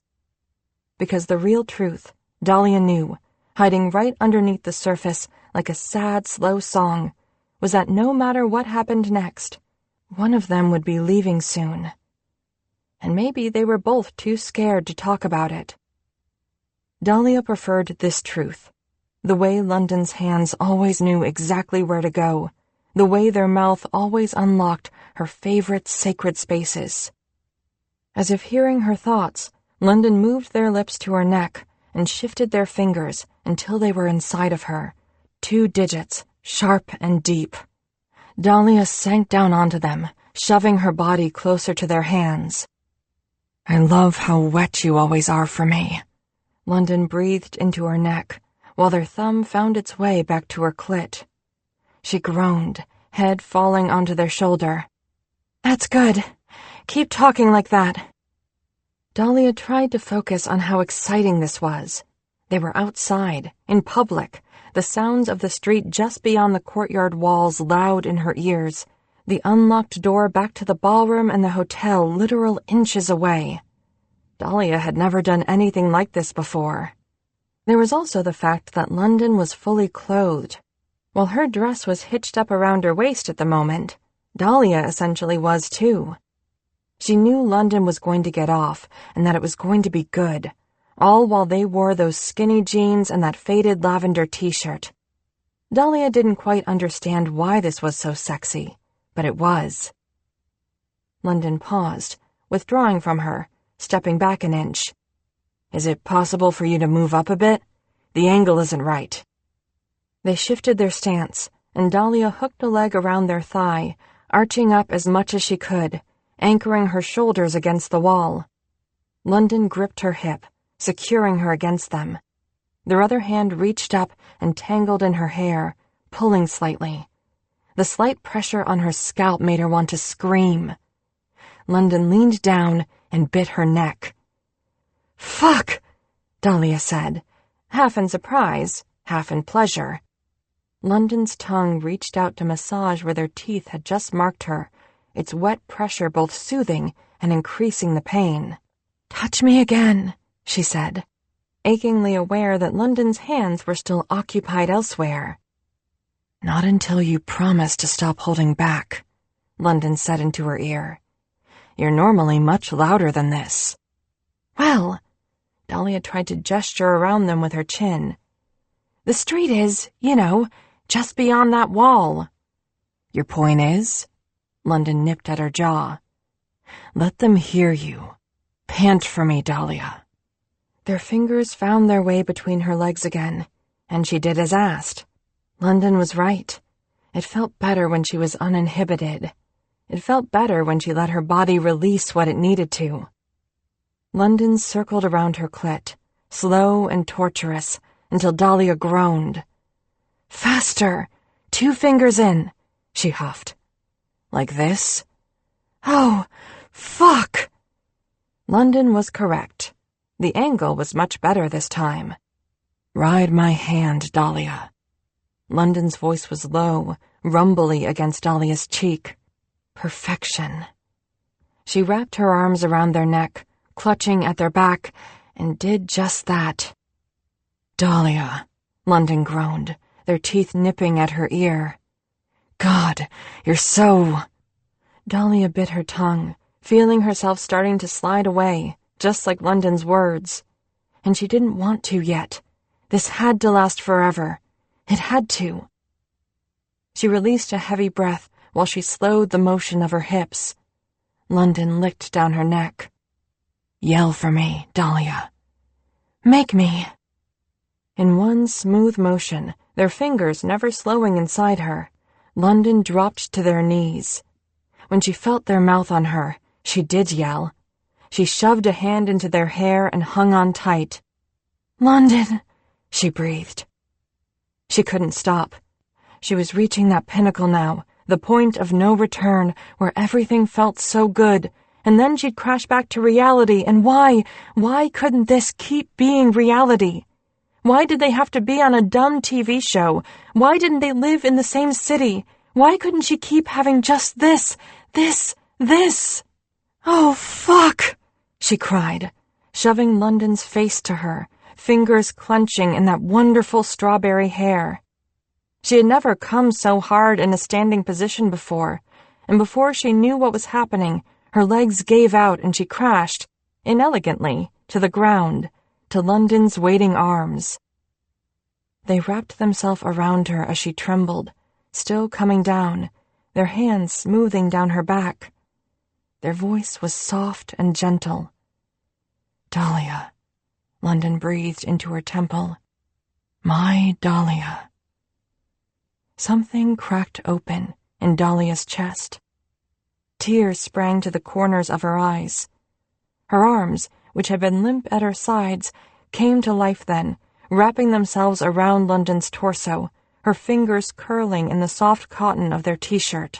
Because the real truth, Dahlia knew, hiding right underneath the surface like a sad, slow song, was that no matter what happened next, one of them would be leaving soon. And maybe they were both too scared to talk about it. Dahlia preferred this truth, the way London's hands always knew exactly where to go, the way their mouth always unlocked her favorite sacred spaces. As if hearing her thoughts, London moved their lips to her neck and shifted their fingers until they were inside of her, 2 digits, sharp and deep. Dahlia sank down onto them, shoving her body closer to their hands. "I love how wet you always are for me," London breathed into her neck, while their thumb found its way back to her clit. She groaned, head falling onto their shoulder. "That's good. Keep talking like that." Dahlia tried to focus on how exciting this was. They were outside, in public, the sounds of the street just beyond the courtyard walls loud in her ears, the unlocked door back to the ballroom and the hotel literal inches away. Dahlia had never done anything like this before. There was also the fact that London was fully clothed. While her dress was hitched up around her waist at the moment, Dahlia essentially was too. She knew London was going to get off and that it was going to be good, all while they wore those skinny jeans and that faded lavender t-shirt. Dahlia didn't quite understand why this was so sexy, but it was. London paused, withdrawing from her, stepping back an inch. "Is it possible for you to move up a bit? The angle isn't right." They shifted their stance, and Dahlia hooked a leg around their thigh, arching up as much as she could, anchoring her shoulders against the wall. London gripped her hip, securing her against them. Their other hand reached up and tangled in her hair, pulling slightly. The slight pressure on her scalp made her want to scream. London leaned down and bit her neck. "Fuck!" Dahlia said, half in surprise, half in pleasure. London's tongue reached out to massage where their teeth had just marked her, its wet pressure both soothing and increasing the pain. "Touch me again," she said, achingly aware that London's hands were still occupied elsewhere. "Not until you promise to stop holding back," London said into her ear. "You're normally much louder than this." "Well," Dahlia tried to gesture around them with her chin. "The street is, just beyond that wall." "Your point is?" London nipped at her jaw. "Let them hear you. Pant for me, Dahlia." Their fingers found their way between her legs again, and she did as asked. London was right. It felt better when she was uninhibited. It felt better when she let her body release what it needed to. London circled around her clit, slow and torturous, until Dahlia groaned. "Faster! 2 fingers in, she huffed. Like this? Oh, fuck! London was correct. The angle was much better this time. Ride my hand, Dahlia. London's voice was low, rumbly against Dahlia's cheek. Perfection. She wrapped her arms around their neck, clutching at their back, and did just that. Dahlia, London groaned, their teeth nipping at her ear. God, you're so... Dahlia bit her tongue, feeling herself starting to slide away, just like London's words. And she didn't want to yet. This had to last forever. It had to. She released a heavy breath while she slowed the motion of her hips. London licked down her neck. Yell for me, Dahlia. Make me. In one smooth motion, their fingers never slowing inside her, London dropped to their knees. When she felt their mouth on her, she did yell. She shoved a hand into their hair and hung on tight. London, she breathed. She couldn't stop. She was reaching that pinnacle now, the point of no return, where everything felt so good, and then she'd crash back to reality, and why couldn't this keep being reality? Why did they have to be on a dumb TV show? Why didn't they live in the same city? Why couldn't she keep having just this? Oh, fuck, she cried, shoving London's face to her, fingers clenching in that wonderful strawberry hair. She had never come so hard in a standing position before, and before she knew what was happening, her legs gave out and she crashed, inelegantly, to the ground, to London's waiting arms. They wrapped themselves around her as she trembled, still coming down, their hands smoothing down her back. Their voice was soft and gentle. Dahlia, London breathed into her temple. My Dahlia. Something cracked open in Dahlia's chest. Tears sprang to the corners of her eyes. Her arms, which had been limp at her sides, came to life then, wrapping themselves around London's torso, her fingers curling in the soft cotton of their t-shirt.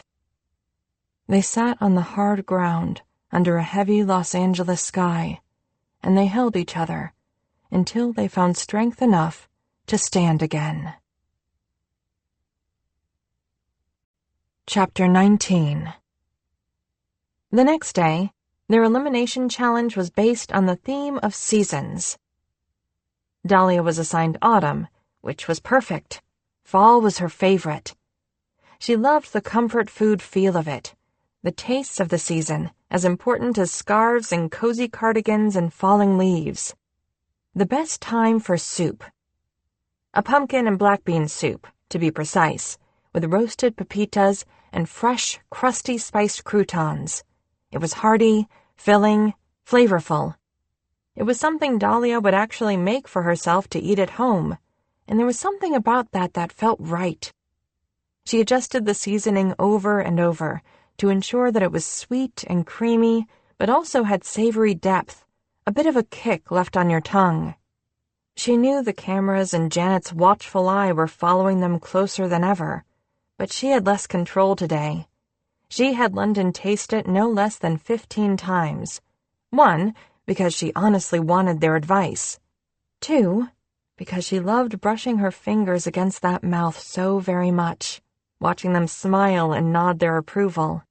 They sat on the hard ground under a heavy Los Angeles sky, and they held each other until they found strength enough to stand again. Chapter 19. The next day, their elimination challenge was based on the theme of seasons. Dahlia was assigned autumn, which was perfect. Fall was her favorite. She loved the comfort food feel of it, the tastes of the season, as important as scarves and cozy cardigans and falling leaves. The best time for soup. A pumpkin and black bean soup, to be precise, with roasted pepitas and fresh, crusty spiced croutons. It was hearty, filling, flavorful. It was something Dahlia would actually make for herself to eat at home, and there was something about that felt right. She adjusted the seasoning over and over to ensure that it was sweet and creamy, but also had savory depth, a bit of a kick left on your tongue. She knew the cameras and Janet's watchful eye were following them closer than ever, but she had less control today. She had London taste it no less than 15 times. 1, because she honestly wanted their advice. 2, because she loved brushing her fingers against that mouth so very much, watching them smile and nod their approval.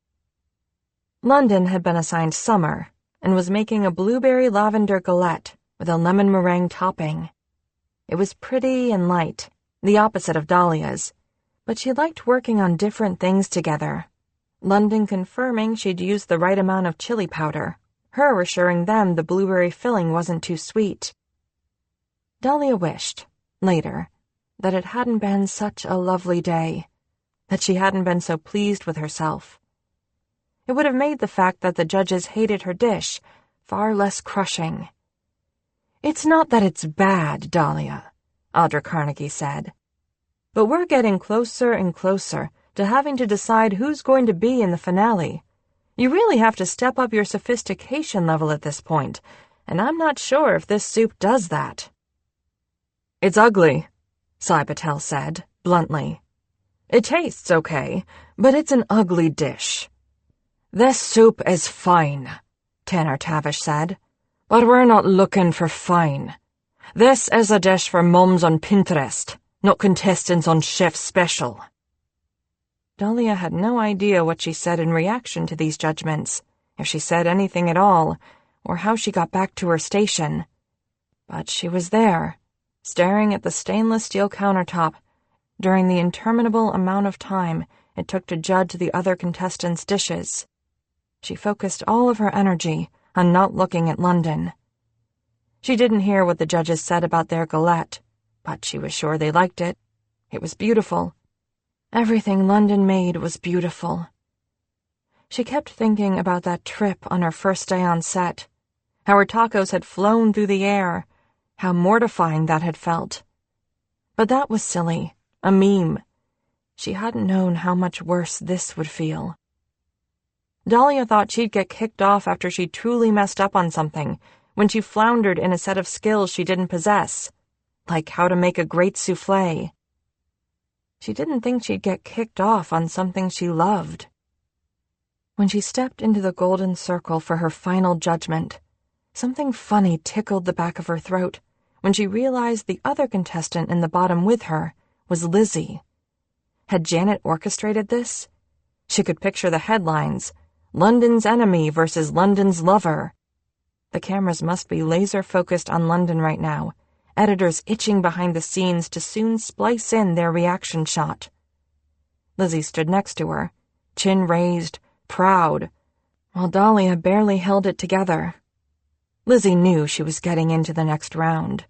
London had been assigned summer and was making a blueberry lavender galette with a lemon meringue topping. It was pretty and light, the opposite of Dahlia's, but she liked working on different things together. London confirming she'd used the right amount of chili powder, her assuring them the blueberry filling wasn't too sweet. Dahlia wished, later, that it hadn't been such a lovely day, that she hadn't been so pleased with herself. It would have made the fact that the judges hated her dish far less crushing. It's not that it's bad, Dahlia, Audra Carnegie said, but we're getting closer and closer to having to decide who's going to be in the finale. You really have to step up your sophistication level at this point, and I'm not sure if this soup does that. It's ugly, Sai Patel said, bluntly. It tastes okay, but it's an ugly dish. This soup is fine, Tanner Tavish said, but we're not looking for fine. This is a dish for mums on Pinterest, not contestants on Chef Special. Dahlia had no idea what she said in reaction to these judgments, if she said anything at all, or how she got back to her station. But she was there, staring at the stainless steel countertop during the interminable amount of time it took to judge the other contestants' dishes. She focused all of her energy on not looking at London. She didn't hear what the judges said about their galette, but she was sure they liked it. It was beautiful. Everything London made was beautiful. She kept thinking about that trip on her first day on set, how her tacos had flown through the air, how mortifying that had felt. But that was silly, a meme. She hadn't known how much worse this would feel. Dahlia thought she'd get kicked off after she truly messed up on something, when she floundered in a set of skills she didn't possess, like how to make a great soufflé. She didn't think she'd get kicked off on something she loved. When she stepped into the golden circle for her final judgment, something funny tickled the back of her throat when she realized the other contestant in the bottom with her was Lizzie. Had Janet orchestrated this? She could picture the headlines, London's enemy versus London's lover. The cameras must be laser-focused on London right now, editors itching behind the scenes to soon splice in their reaction shot. Lizzie stood next to her, chin raised, proud, while Dahlia barely held it together. Lizzie knew she was getting into the next round.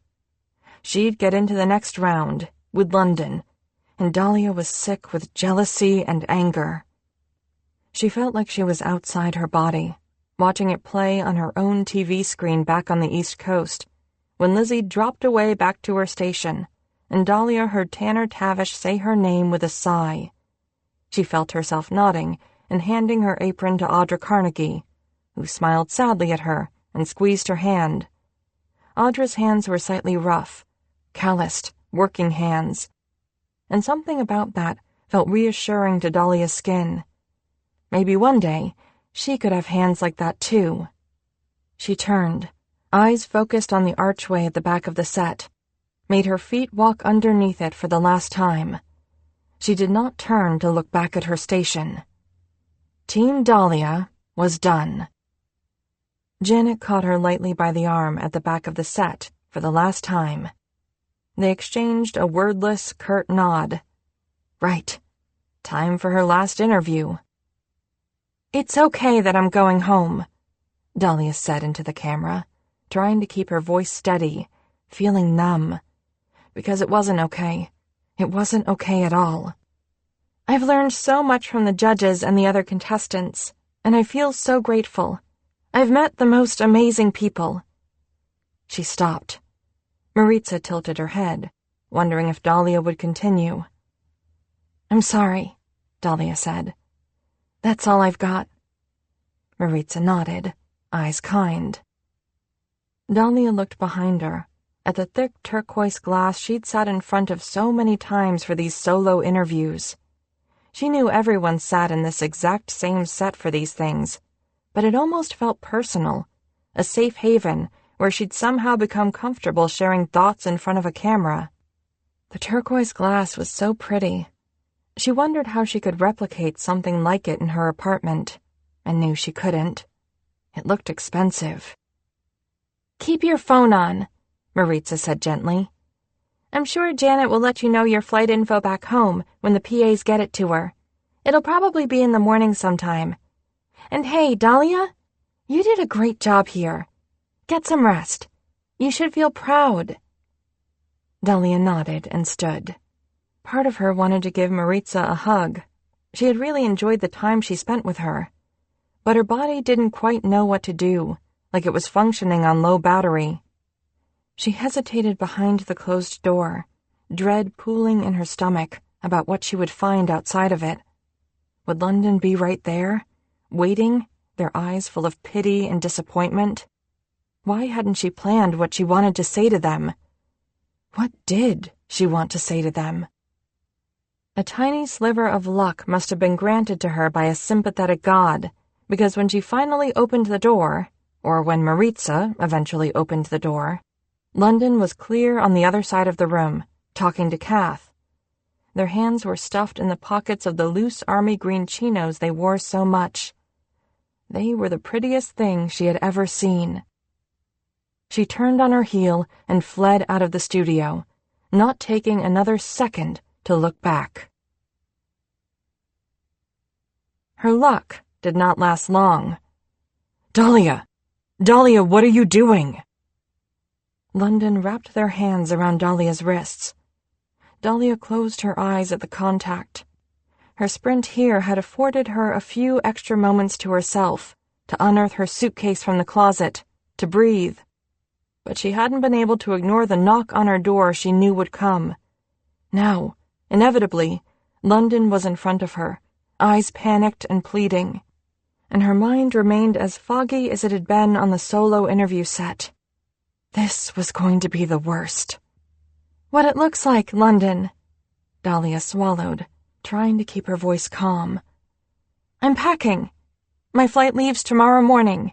She'd get into the next round, with London, and Dahlia was sick with jealousy and anger. She felt like she was outside her body, watching it play on her own TV screen back on the East Coast, when Lizzie dropped away back to her station, and Dahlia heard Tanner Tavish say her name with a sigh. She felt herself nodding and handing her apron to Audra Carnegie, who smiled sadly at her and squeezed her hand. Audra's hands were slightly rough, calloused, working hands, and something about that felt reassuring to Dahlia's skin. Maybe one day she could have hands like that too. She turned, eyes focused on the archway at the back of the set, made her feet walk underneath it for the last time. She did not turn to look back at her station. Team Dahlia was done. Janet caught her lightly by the arm at the back of the set for the last time. They exchanged a wordless, curt nod. Right. Time for her last interview. "It's okay that I'm going home," Dahlia said into the camera, trying to keep her voice steady, feeling numb. Because it wasn't okay. It wasn't okay at all. "I've learned so much from the judges and the other contestants, and I feel so grateful. I've met the most amazing people." She stopped. Maritza tilted her head, wondering if Dahlia would continue. "I'm sorry," Dahlia said. "That's all I've got." Maritza nodded, eyes kind. Dahlia looked behind her, at the thick turquoise glass she'd sat in front of so many times for these solo interviews. She knew everyone sat in this exact same set for these things, but it almost felt personal, a safe haven where she'd somehow become comfortable sharing thoughts in front of a camera. The turquoise glass was so pretty. She wondered how she could replicate something like it in her apartment, and knew she couldn't. It looked expensive. "Keep your phone on," Maritza said gently. "I'm sure Janet will let you know your flight info back home when the PAs get it to her. It'll probably be in the morning sometime. And hey, Dahlia, you did a great job here. Get some rest. You should feel proud." Dahlia nodded and stood. Part of her wanted to give Maritza a hug. She had really enjoyed the time she spent with her. But her body didn't quite know what to do, like it was functioning on low battery. She hesitated behind the closed door, dread pooling in her stomach about what she would find outside of it. Would London be right there, waiting, their eyes full of pity and disappointment? Why hadn't she planned what she wanted to say to them? What did she want to say to them? A tiny sliver of luck must have been granted to her by a sympathetic god, because when she finally opened the door, or when Maritza eventually opened the door, London was clear on the other side of the room, talking to Kath. Their hands were stuffed in the pockets of the loose army green chinos they wore so much. They were the prettiest thing she had ever seen. She turned on her heel and fled out of the studio, not taking another second to look back. Her luck did not last long. "Dahlia! Dahlia, what are you doing?" London wrapped their hands around Dahlia's wrists. Dahlia closed her eyes at the contact. Her sprint here had afforded her a few extra moments to herself, to unearth her suitcase from the closet, to breathe. But she hadn't been able to ignore the knock on her door she knew would come. Now, inevitably, London was in front of her, eyes panicked and pleading, and her mind remained as foggy as it had been on the solo interview set. This was going to be the worst. "What it looks like, London," Dahlia swallowed, trying to keep her voice calm. "I'm packing. My flight leaves tomorrow morning."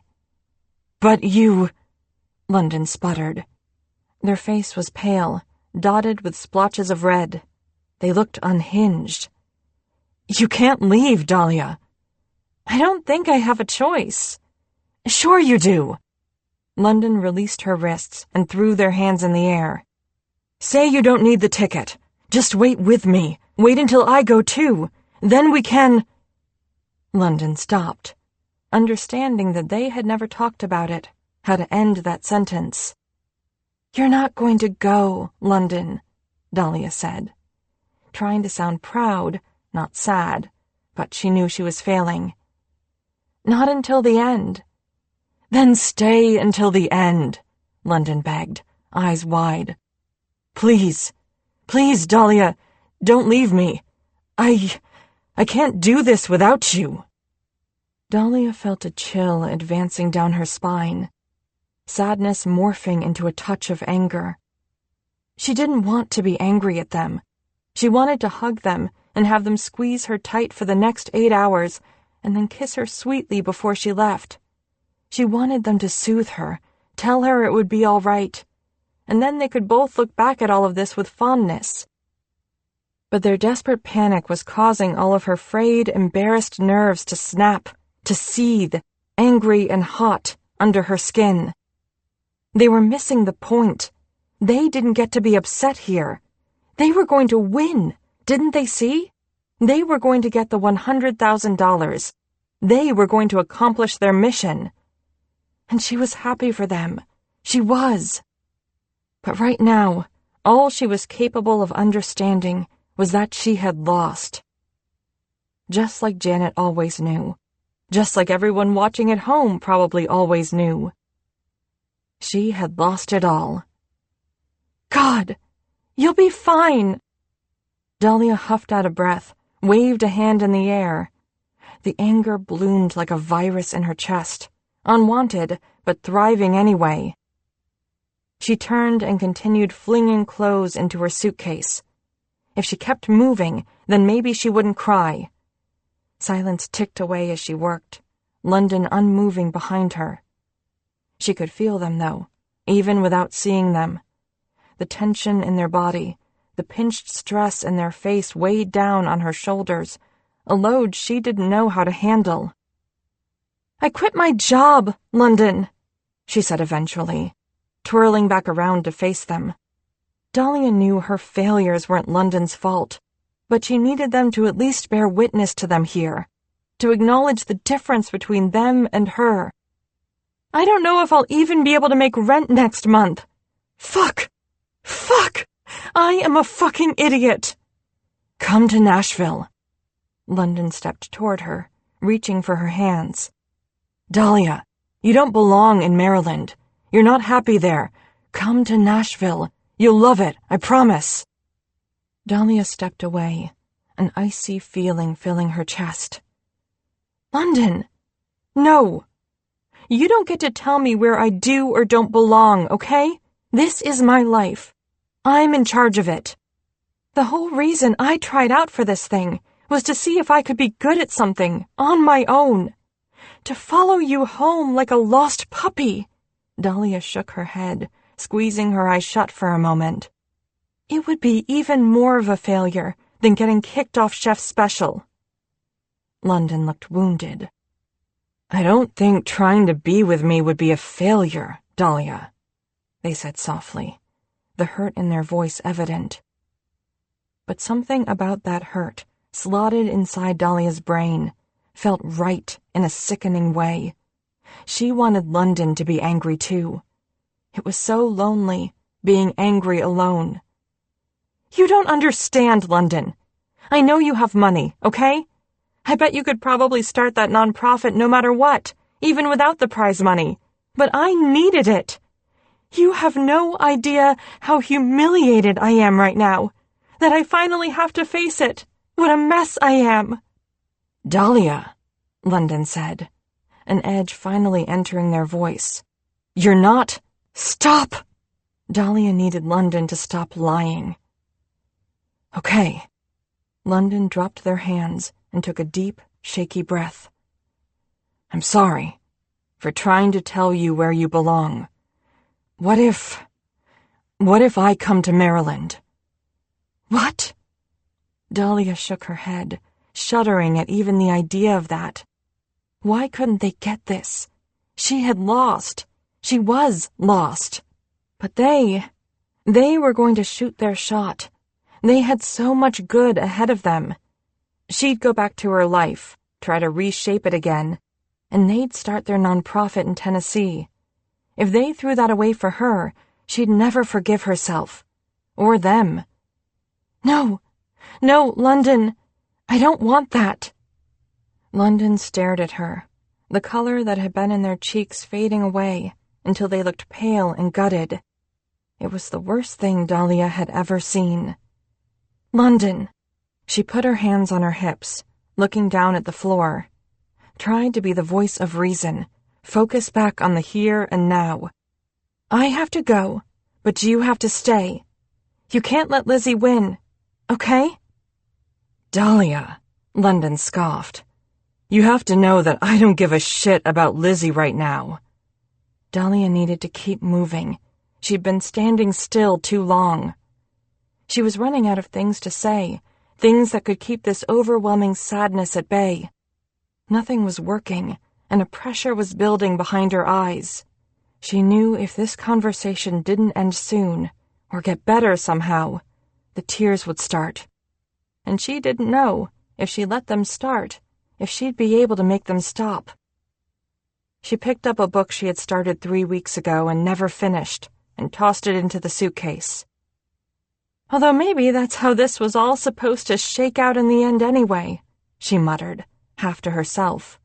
"But you—" London sputtered. Their face was pale, dotted with splotches of red. They looked unhinged. "You can't leave, Dahlia." "I don't think I have a choice." "Sure you do." London released her wrists and threw their hands in the air. "Say you don't need the ticket. Just wait with me. Wait until I go too. Then we can—" London stopped, understanding that they had never talked about it, how to end that sentence. "You're not going to go, London," Dahlia said, trying to sound proud, not sad, but she knew she was failing. "Not until the end." "Then stay until the end," London begged, eyes wide. "Please, please, Dahlia, don't leave me. I can't do this without you." Dahlia felt a chill advancing down her spine, sadness morphing into a touch of anger. She didn't want to be angry at them. She wanted to hug them and have them squeeze her tight for the next 8 hours and then kiss her sweetly before she left. She wanted them to soothe her, tell her it would be all right, and then they could both look back at all of this with fondness. But their desperate panic was causing all of her frayed, embarrassed nerves to snap, to seethe, angry and hot, under her skin. They were missing the point. They didn't get to be upset here. They were going to win, didn't they see? They were going to get the $100,000. They were going to accomplish their mission. And she was happy for them. She was. But right now, all she was capable of understanding was that she had lost. Just like Janet always knew. Just like everyone watching at home probably always knew. She had lost it all. "God, you'll be fine." Dahlia huffed out a breath, waved a hand in the air. The anger bloomed like a virus in her chest, unwanted, but thriving anyway. She turned and continued flinging clothes into her suitcase. If she kept moving, then maybe she wouldn't cry. Silence ticked away as she worked, London unmoving behind her. She could feel them, though, even without seeing them. The tension in their body, the pinched stress in their face weighed down on her shoulders, a load she didn't know how to handle. "I quit my job, London," she said eventually, twirling back around to face them. Dahlia knew her failures weren't London's fault, but she needed them to at least bear witness to them here, to acknowledge the difference between them and her. "I don't know if I'll even be able to make rent next month. Fuck! Fuck! I am a fucking idiot!" "Come to Nashville." London stepped toward her, reaching for her hands. "Dahlia, you don't belong in Maryland. You're not happy there. Come to Nashville. You'll love it, I promise." Dahlia stepped away, an icy feeling filling her chest. "London! No! You don't get to tell me where I do or don't belong, okay? This is my life. I'm in charge of it." The whole reason I tried out for this thing was to see if I could be good at something on my own. To follow you home like a lost puppy. Dahlia shook her head, squeezing her eyes shut for a moment. It would be even more of a failure than getting kicked off Chef's Special. London looked wounded. I don't think trying to be with me would be a failure, Dahlia, they said softly, the hurt in their voice evident. But something about that hurt, slotted inside Dahlia's brain, felt right in a sickening way. She wanted London to be angry too. It was so lonely, being angry alone. You don't understand, London. I know you have money, okay? I bet you could probably start that nonprofit no matter what, even without the prize money. But I needed it. You have no idea how humiliated I am right now, that I finally have to face it. What a mess I am. Dahlia, London said, an edge finally entering their voice. You're not... Stop! Dahlia needed London to stop lying. Okay. London dropped their hands and took a deep, shaky breath. I'm sorry for trying to tell you where you belong. What if I come to Maryland? What? Dahlia shook her head, shuddering at even the idea of that. Why couldn't they get this? She had lost. She was lost. But they were going to shoot their shot. They had so much good ahead of them. She'd go back to her life, try to reshape it again, and they'd start their nonprofit in Tennessee. If they threw that away for her, she'd never forgive herself. Or them. No, London. I don't want that. London stared at her, the color that had been in their cheeks fading away until they looked pale and gutted. It was the worst thing Dahlia had ever seen. London. She put her hands on her hips, looking down at the floor. Tried to be the voice of reason, focus back on the here and now. I have to go, but you have to stay. You can't let Lizzie win, okay? Dahlia, London scoffed. You have to know that I don't give a shit about Lizzie right now. Dahlia needed to keep moving. She'd been standing still too long. She was running out of things to say, things that could keep this overwhelming sadness at bay. Nothing was working, and a pressure was building behind her eyes. She knew if this conversation didn't end soon, or get better somehow, the tears would start. And she didn't know, if she let them start, if she'd be able to make them stop. She picked up a book she had started 3 weeks ago and never finished, and tossed it into the suitcase. Although maybe that's how this was all supposed to shake out in the end anyway, she muttered, half to herself.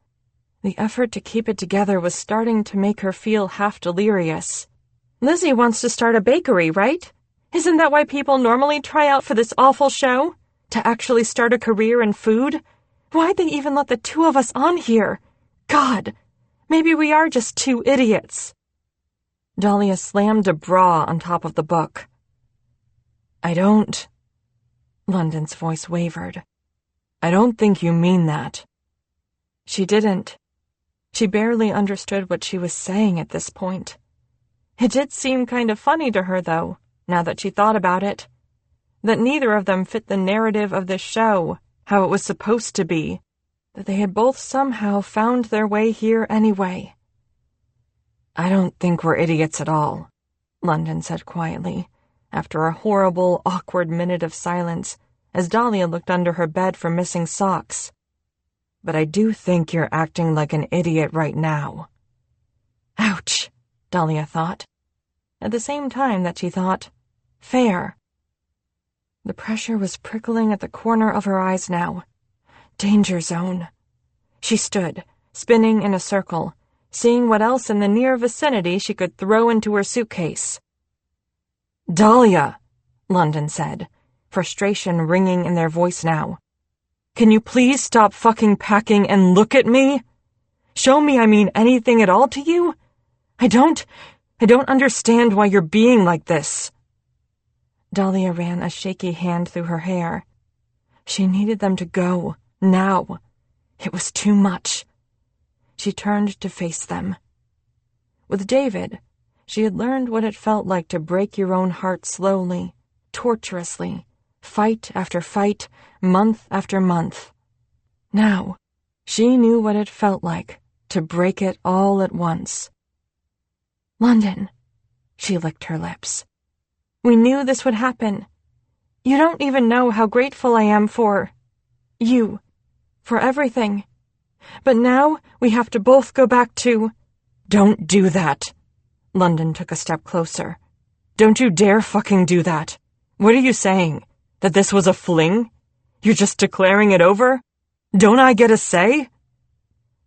The effort to keep it together was starting to make her feel half delirious. Lizzie wants to start a bakery, right? Isn't that why people normally try out for this awful show? To actually start a career in food? Why'd they even let the two of us on here? God, maybe we are just two idiots. Dahlia slammed a bra on top of the book. I don't... London's voice wavered. I don't think you mean that. She didn't. She barely understood what she was saying at this point. It did seem kind of funny to her, though, now that she thought about it. That neither of them fit the narrative of this show, how it was supposed to be. That they had both somehow found their way here anyway. I don't think we're idiots at all, London said quietly, after a horrible, awkward minute of silence, as Dahlia looked under her bed for missing socks. But I do think you're acting like an idiot right now. Ouch, Dahlia thought. At the same time that she thought, fair. The pressure was prickling at the corner of her eyes now. Danger zone. She stood, spinning in a circle, seeing what else in the near vicinity she could throw into her suitcase. Dahlia, London said, frustration ringing in their voice now. Can you please stop fucking packing and look at me? Show me I mean anything at all to you? I don't understand why you're being like this. Dahlia ran a shaky hand through her hair. She needed them to go, now. It was too much. She turned to face them. With David, she had learned what it felt like to break your own heart slowly, torturously, fight after fight, month after month. Now, she knew what it felt like to break it all at once. London, she licked her lips. We knew this would happen. You don't even know how grateful I am for you, for everything. But now we have to both go back to... Don't do that. London took a step closer. Don't you dare fucking do that. What are you saying? That this was a fling? You're just declaring it over? Don't I get a say?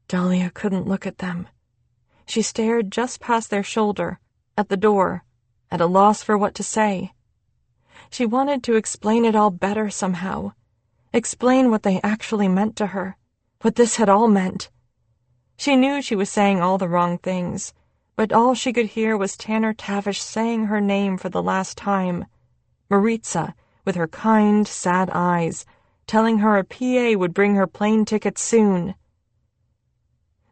Dahlia couldn't look at them. She stared just past their shoulder, at the door, at a loss for what to say. She wanted to explain it all better somehow. Explain what they actually meant to her, what this had all meant. She knew she was saying all the wrong things, but all she could hear was Tanner Tavish saying her name for the last time. Maritza, with her kind, sad eyes, telling her a PA would bring her plane ticket soon.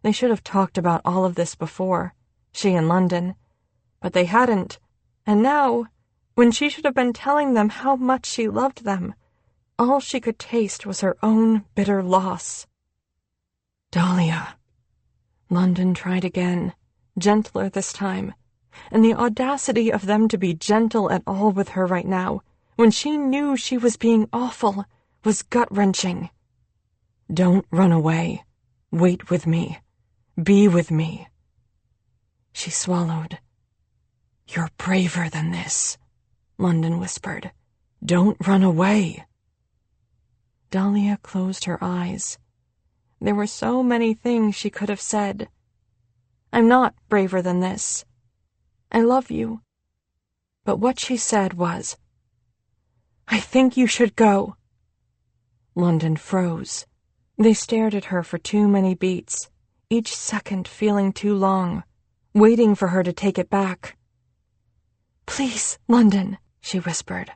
They should have talked about all of this before, she and London, but they hadn't, and now, when she should have been telling them how much she loved them, all she could taste was her own bitter loss. Dahlia. London tried again, gentler this time, and the audacity of them to be gentle at all with her right now, when she knew she was being awful, was gut-wrenching. Don't run away. Wait with me. Be with me. She swallowed. You're braver than this, London whispered. Don't run away. Dahlia closed her eyes. There were so many things she could have said. I'm not braver than this. I love you. But what she said was, I think you should go. London froze. They stared at her for too many beats, each second feeling too long, waiting for her to take it back. Please, London, she whispered,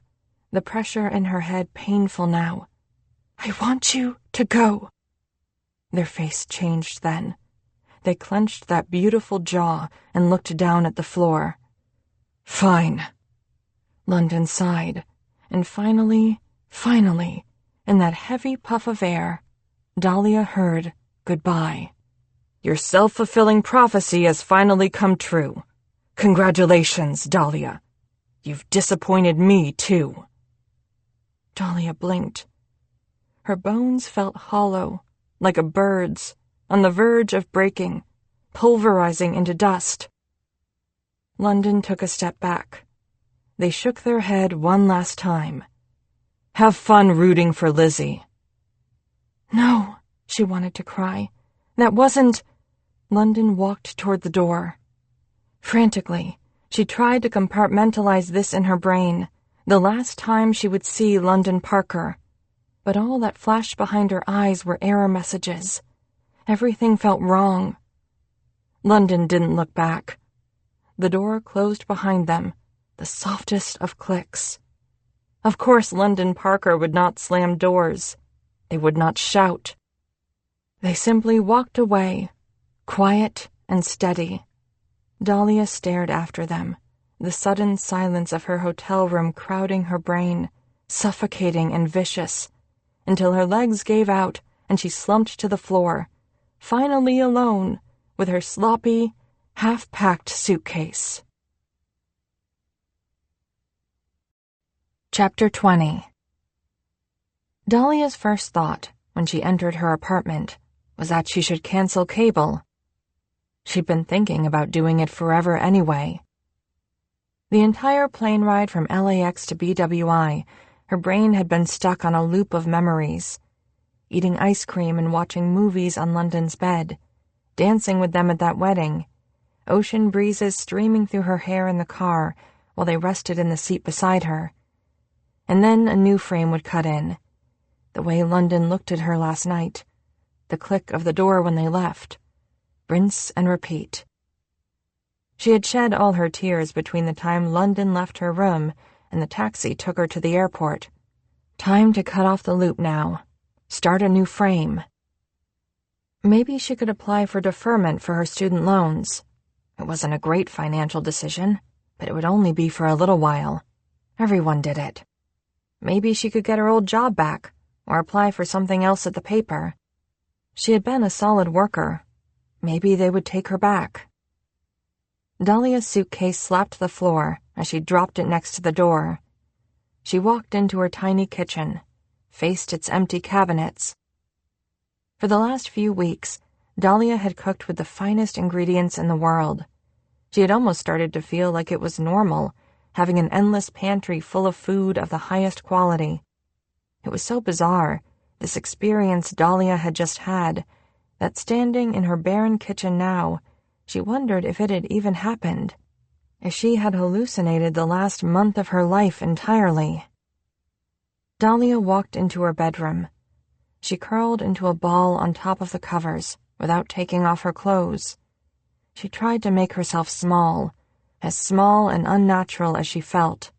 the pressure in her head painful now. I want you to go. Their face changed then. They clenched that beautiful jaw and looked down at the floor. Fine. London sighed, and finally, in that heavy puff of air, Dahlia heard goodbye. Your self-fulfilling prophecy has finally come true. Congratulations, Dahlia. You've disappointed me, too. Dahlia blinked. Her bones felt hollow, like a bird's, on the verge of breaking, pulverizing into dust. London took a step back. They shook their head one last time. Have fun rooting for Lizzie. No, she wanted to cry. That wasn't... London walked toward the door. Frantically, she tried to compartmentalize this in her brain, the last time she would see London Parker. But all that flashed behind her eyes were error messages. Everything felt wrong. London didn't look back. The door closed behind them, the softest of clicks. Of course, London Parker would not slam doors. They would not shout. They simply walked away, quiet and steady. Dahlia stared after them, the sudden silence of her hotel room crowding her brain, suffocating and vicious, until her legs gave out and she slumped to the floor, finally alone with her sloppy, half-packed suitcase. Chapter 20. Dahlia's first thought, when she entered her apartment, was that she should cancel cable. She'd been thinking about doing it forever anyway. The entire plane ride from LAX to BWI, her brain had been stuck on a loop of memories. Eating ice cream and watching movies on London's bed, dancing with them at that wedding, ocean breezes streaming through her hair in the car while they rested in the seat beside her. And then a new frame would cut in. The way London looked at her last night, the click of the door when they left. Rinse and repeat. She had shed all her tears between the time London left her room and the taxi took her to the airport. Time to cut off the loop now. Start a new frame. Maybe she could apply for deferment for her student loans. It wasn't a great financial decision, but it would only be for a little while. Everyone did it. Maybe she could get her old job back, or apply for something else at the paper. She had been a solid worker. Maybe they would take her back. Dahlia's suitcase slapped the floor as she dropped it next to the door. She walked into her tiny kitchen, faced its empty cabinets. For the last few weeks, Dahlia had cooked with the finest ingredients in the world. She had almost started to feel like it was normal, having an endless pantry full of food of the highest quality. It was so bizarre, this experience Dahlia had just had, that standing in her barren kitchen now, she wondered if it had even happened, if she had hallucinated the last month of her life entirely. Dahlia walked into her bedroom. She curled into a ball on top of the covers without taking off her clothes. She tried to make herself small, as small and unnatural as she felt.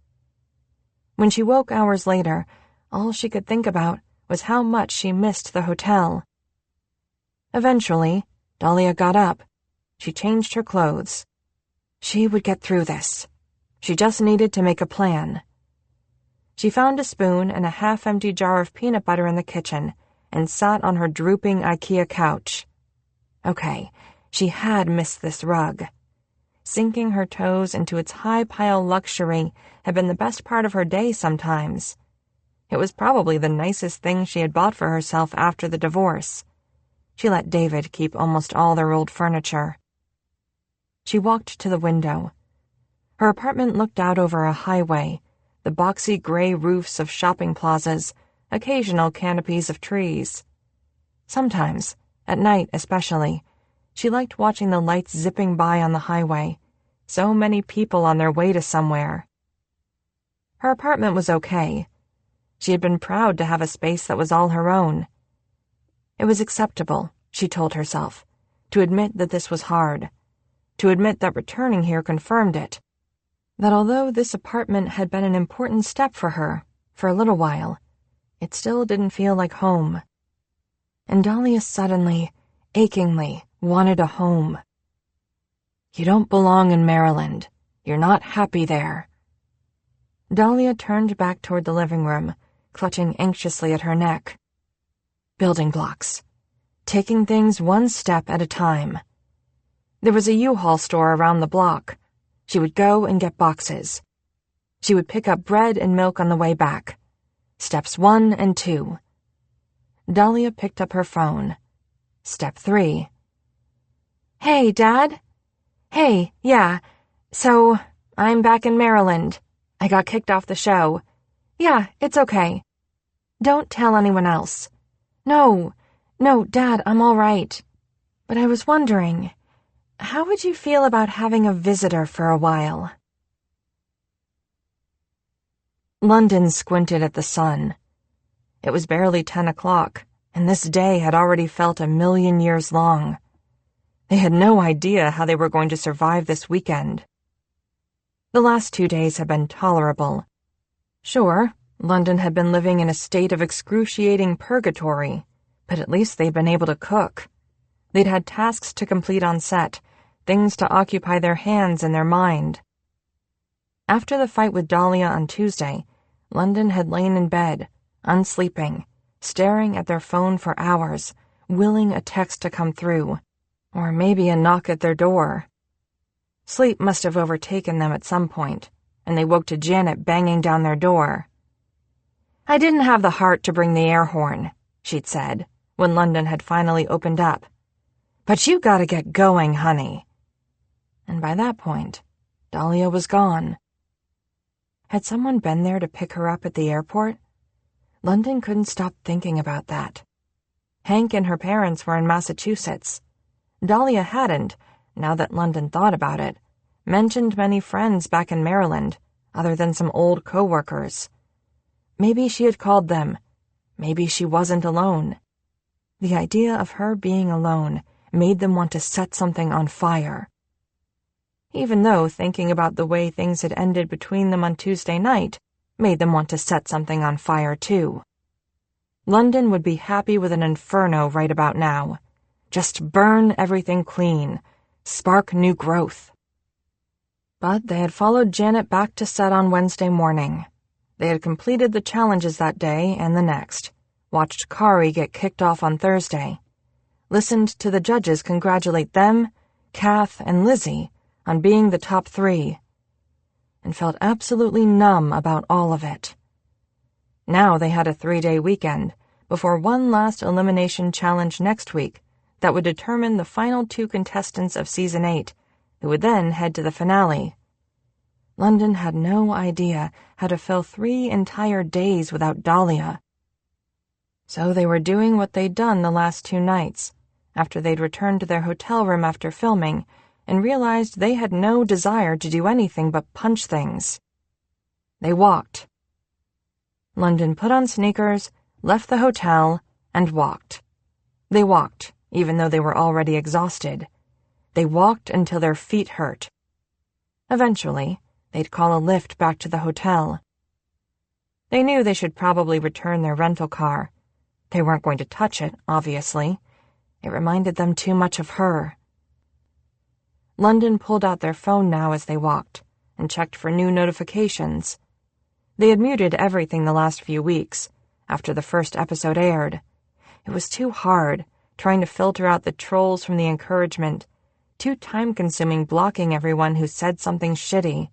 When she woke hours later, all she could think about was how much she missed the hotel. Eventually, Dahlia got up. She changed her clothes. She would get through this. She just needed to make a plan. She found a spoon and a half-empty jar of peanut butter in the kitchen and sat on her drooping IKEA couch. Okay, she had missed this rug. Sinking her toes into its high-pile luxury had been the best part of her day sometimes. It was probably the nicest thing she had bought for herself after the divorce. She let David keep almost all their old furniture. She walked to the window. Her apartment looked out over a highway, the boxy gray roofs of shopping plazas, occasional canopies of trees. Sometimes, at night especially, she liked watching the lights zipping by on the highway, so many people on their way to somewhere. Her apartment was okay. She had been proud to have a space that was all her own. It was acceptable, she told herself, to admit that this was hard, to admit that returning here confirmed it, that although this apartment had been an important step for her, for a little while, it still didn't feel like home. And Dahlia suddenly, achingly, wanted a home. You don't belong in Maryland. You're not happy there. Dahlia turned back toward the living room, clutching anxiously at her neck. Building blocks. Taking things one step at a time. There was a U-Haul store around the block. She would go and get boxes. She would pick up bread and milk on the way back. Steps 1 and 2. Dahlia picked up her phone. Step 3. Hey, Dad? Hey, yeah. So, I'm back in Maryland. I got kicked off the show. Yeah, it's okay. Don't tell anyone else. No, Dad, I'm all right. But I was wondering, how would you feel about having a visitor for a while? London squinted at the sun. It was barely 10 o'clock, and this day had already felt 1,000,000 years long. They had no idea how they were going to survive this weekend. The last 2 days had been tolerable. Sure, London had been living in a state of excruciating purgatory, but at least they'd been able to cook. They'd had tasks to complete on set, things to occupy their hands and their mind. After the fight with Dahlia on Tuesday, London had lain in bed, unsleeping, staring at their phone for hours, willing a text to come through, or maybe a knock at their door. Sleep must have overtaken them at some point, and they woke to Janet banging down their door. I didn't have the heart to bring the air horn, she'd said, when London had finally opened up. But you gotta get going, honey. And by that point, Dahlia was gone. Had someone been there to pick her up at the airport? London couldn't stop thinking about that. Hank and her parents were in Massachusetts. Dahlia hadn't, now that London thought about it, mentioned many friends back in Maryland, other than some old co-workers. Maybe she had called them. Maybe she wasn't alone. The idea of her being alone made them want to set something on fire. Even though, thinking about the way things had ended between them on Tuesday night, made them want to set something on fire, too. London would be happy with an inferno right about now. Just burn everything clean, spark new growth. But they had followed Janet back to set on Wednesday morning. They had completed the challenges that day and the next, watched Kari get kicked off on Thursday, listened to the judges congratulate them, Kath, and Lizzie on being the top 3, and felt absolutely numb about all of it. Now they had a 3-day weekend before one last elimination challenge next week that would determine the final 2 contestants of Season 8, who would then head to the finale. London had no idea how to fill 3 entire days without Dahlia. So they were doing what they'd done the last 2 nights, after they'd returned to their hotel room after filming and realized they had no desire to do anything but punch things. They walked. London put on sneakers, left the hotel, and walked. They walked, even though they were already exhausted. They walked until their feet hurt. Eventually, they'd call a lift back to the hotel. They knew they should probably return their rental car. They weren't going to touch it, obviously. It reminded them too much of her. London pulled out their phone now as they walked, and checked for new notifications. They had muted everything the last few weeks, after the first episode aired. It was too hard, trying to filter out the trolls from the encouragement, too time-consuming blocking everyone who said something shitty.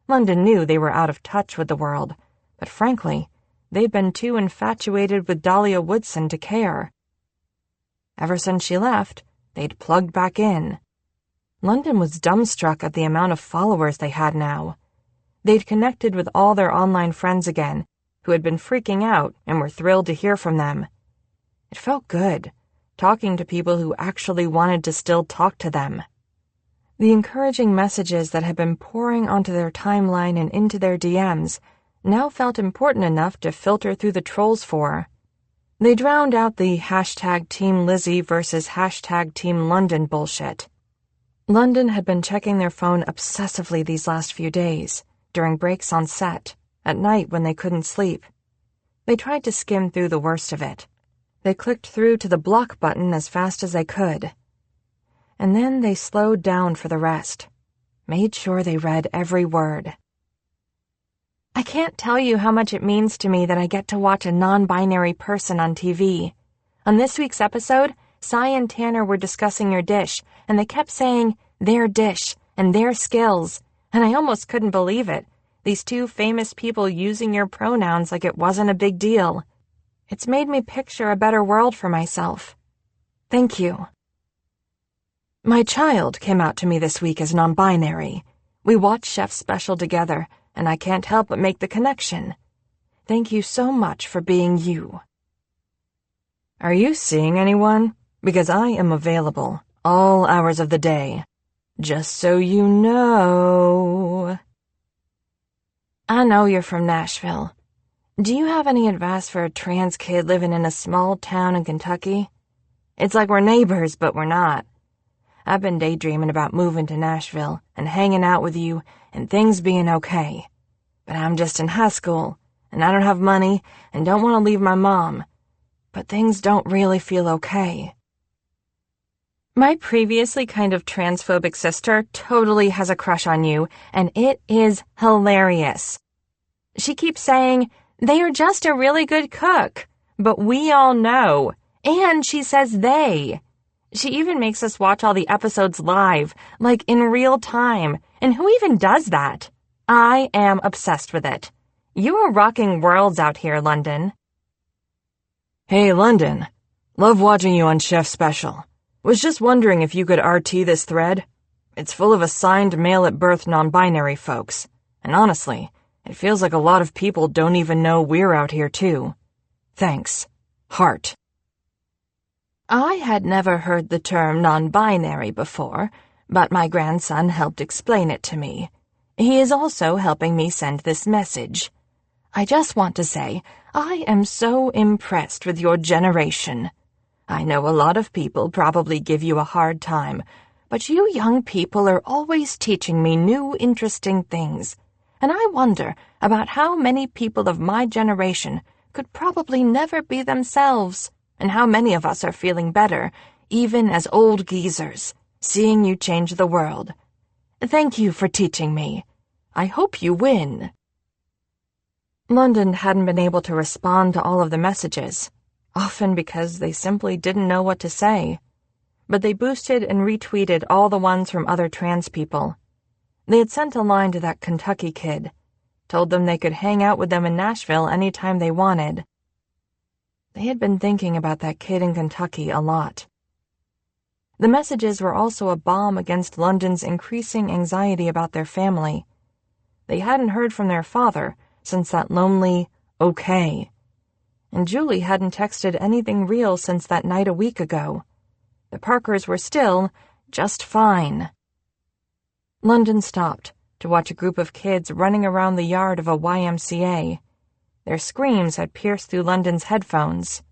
London knew they were out of touch with the world, but frankly, they'd been too infatuated with Dahlia Woodson to care. Ever since she left, they'd plugged back in. London was dumbstruck at the amount of followers they had now. They'd connected with all their online friends again, who had been freaking out and were thrilled to hear from them. It felt good, talking to people who actually wanted to still talk to them. The encouraging messages that had been pouring onto their timeline and into their DMs now felt important enough to filter through the trolls for. They drowned out the #Team Lizzie versus #Team London bullshit. London had been checking their phone obsessively these last few days, during breaks on set, at night when they couldn't sleep. They tried to skim through the worst of it. They clicked through to the block button as fast as they could. And then they slowed down for the rest, made sure they read every word. I can't tell you how much it means to me that I get to watch a non-binary person on TV. On this week's episode, Cy and Tanner were discussing your dish, and they kept saying their dish and their skills, and I almost couldn't believe it. These 2 famous people using your pronouns like it wasn't a big deal. It's made me picture a better world for myself. Thank you. My child came out to me this week as non-binary. We watched Chef's special together, and I can't help but make the connection. Thank you so much for being you. Are you seeing anyone? Because I am available all hours of the day. Just so you know. I know you're from Nashville. Do you have any advice for a trans kid living in a small town in Kentucky? It's like we're neighbors, but we're not. I've been daydreaming about moving to Nashville and hanging out with you and things being okay. But I'm just in high school, and I don't have money and don't want to leave my mom. But things don't really feel okay. My previously kind of transphobic sister totally has a crush on you, and it is hilarious. She keeps saying, they are just a really good cook, but we all know. And she says they. She even makes us watch all the episodes live, like in real time. And who even does that? I am obsessed with it. You are rocking worlds out here, London. Hey, London. Love watching you on Chef Special. Was just wondering if you could RT this thread. It's full of assigned male-at-birth non-binary folks. And honestly, it feels like a lot of people don't even know we're out here too. Thanks. Heart. I had never heard the term non-binary before, but my grandson helped explain it to me. He is also helping me send this message. I just want to say, I am so impressed with your generation. I know a lot of people probably give you a hard time, but you young people are always teaching me new interesting things. and I wonder about how many people of my generation could probably never be themselves, and how many of us are feeling better, even as old geezers, seeing you change the world. Thank you for teaching me. I hope you win." London hadn't been able to respond to all of the messages, often because they simply didn't know what to say. But they boosted and retweeted all the ones from other trans people. They had sent a line to that Kentucky kid, told them they could hang out with them in Nashville anytime they wanted. They had been thinking about that kid in Kentucky a lot. The messages were also a balm against London's increasing anxiety about their family. They hadn't heard from their father since that lonely "okay." And Julie hadn't texted anything real since that night a week ago. The Parkers were still just fine. London stopped to watch a group of kids running around the yard of a YMCA. Their screams had pierced through London's headphones.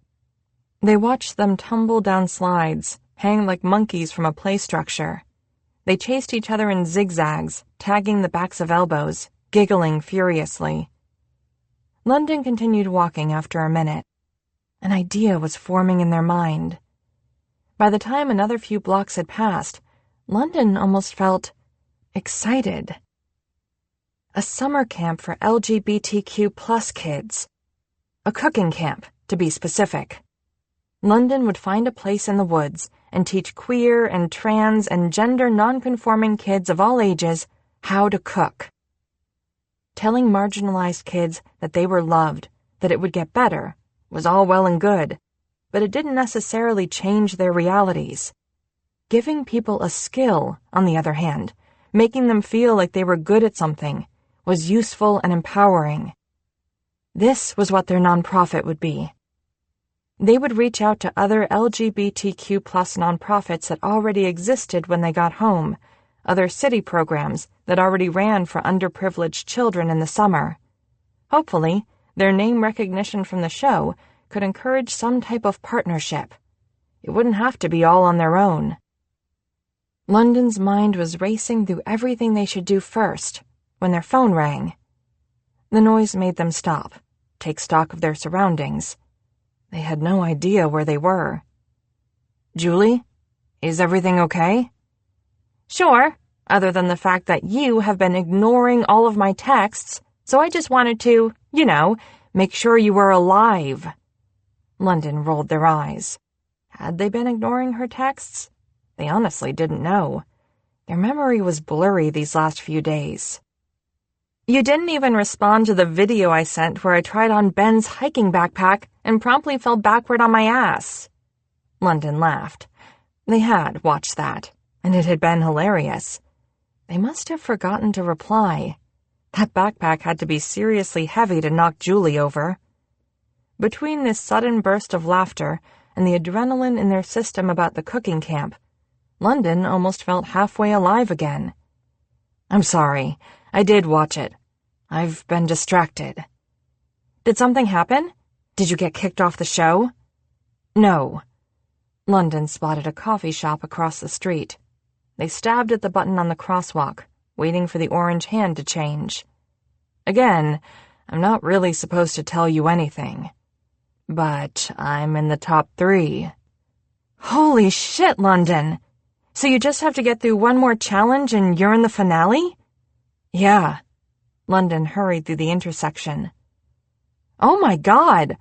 They watched them tumble down slides, hang like monkeys from a play structure. They chased each other in zigzags, tagging the backs of elbows, giggling furiously. London continued walking after a minute. An idea was forming in their mind. By the time another few blocks had passed, London almost felt excited. A summer camp for LGBTQ+ kids. A cooking camp, to be specific. London would find a place in the woods and teach queer and trans and gender nonconforming kids of all ages how to cook. Telling marginalized kids that they were loved, that it would get better, was all well and good, but it didn't necessarily change their realities. Giving people a skill, on the other hand, making them feel like they were good at something, was useful and empowering. This was what their nonprofit would be. They would reach out to other LGBTQ+ nonprofits that already existed when they got home, other city programs that already ran for underprivileged children in the summer. Hopefully, their name recognition from the show could encourage some type of partnership. It wouldn't have to be all on their own. London's mind was racing through everything they should do first when their phone rang. The noise made them stop, take stock of their surroundings. They had no idea where they were. "Julie, is everything okay?" "Sure, other than the fact that you have been ignoring all of my texts, so I just wanted to, make sure you were alive." London rolled their eyes. Had they been ignoring her texts? They honestly didn't know. Their memory was blurry these last few days. "You didn't even respond to the video I sent where I tried on Ben's hiking backpack and promptly fell backward on my ass." London laughed. They had watched that, and it had been hilarious. They must have forgotten to reply. That backpack had to be seriously heavy to knock Julie over. Between this sudden burst of laughter and the adrenaline in their system about the cooking camp, London almost felt halfway alive again. "I'm sorry. I did watch it. I've been distracted." "Did something happen? Did you get kicked off the show?" "No." London spotted a coffee shop across the street. They stabbed at the button on the crosswalk, waiting for the orange hand to change. "Again, I'm not really supposed to tell you anything. But I'm in the top 3. "Holy shit, London! So you just have to get through one more challenge and you're in the finale?" "Yeah." London hurried through the intersection. Oh my God,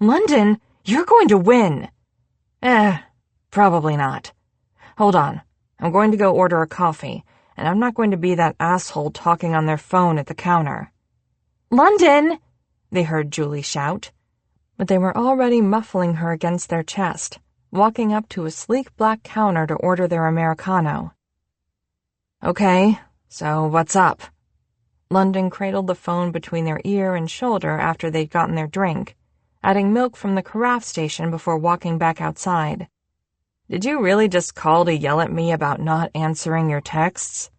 London, you're going to win." Probably not. Hold on, I'm going to go order a coffee, and I'm not going to be that asshole talking on their phone at the counter." "London!" they heard Julie shout. But they were already muffling her against their chest, walking up to a sleek black counter to order their Americano. "Okay, so what's up?" London cradled the phone between their ear and shoulder after they'd gotten their drink, adding milk from the carafe station before walking back outside. "Did you really just call to yell at me about not answering your texts?"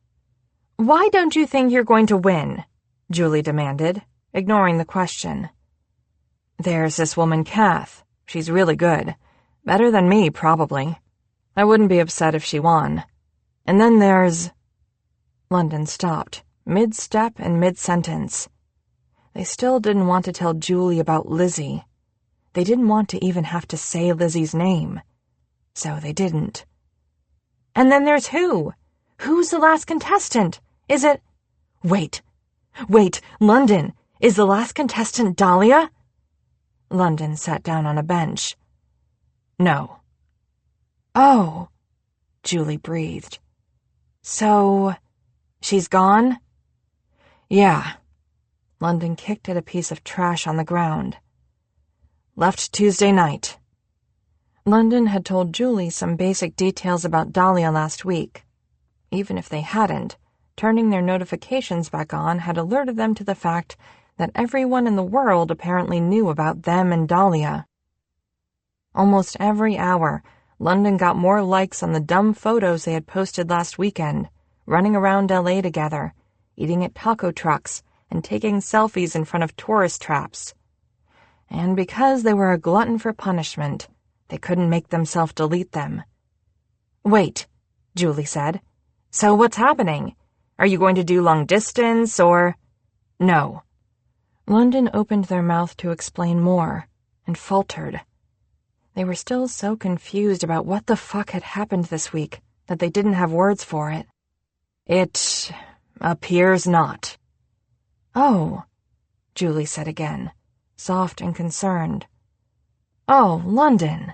"Why don't you think you're going to win?" Julie demanded, ignoring the question. "There's this woman, Kath. She's really good. Better than me, probably. I wouldn't be upset if she won. And then there's—" London stopped, mid-step and mid-sentence. They still didn't want to tell Julie about Lizzie. They didn't want to even have to say Lizzie's name. So they didn't. And then there's who? Who's the last contestant? Is it... Wait, London, is the last contestant Dahlia? London sat down on a bench. No. Oh, Julie breathed. So, she's gone? Yeah. London kicked at a piece of trash on the ground. Left Tuesday night. London had told Julie some basic details about Dahlia last week. Even if they hadn't, turning their notifications back on had alerted them to the fact that everyone in the world apparently knew about them and Dahlia. Almost every hour, London got more likes on the dumb photos they had posted last weekend, running around LA together, eating at taco trucks, and taking selfies in front of tourist traps. And because they were a glutton for punishment, they couldn't make themselves delete them. Wait, Julie said. So what's happening? Are you going to do long distance, or... No. London opened their mouth to explain more, and faltered. They were still so confused about what the fuck had happened this week that they didn't have words for it. It appears not. Oh, Julie said again, soft and concerned. Oh, London.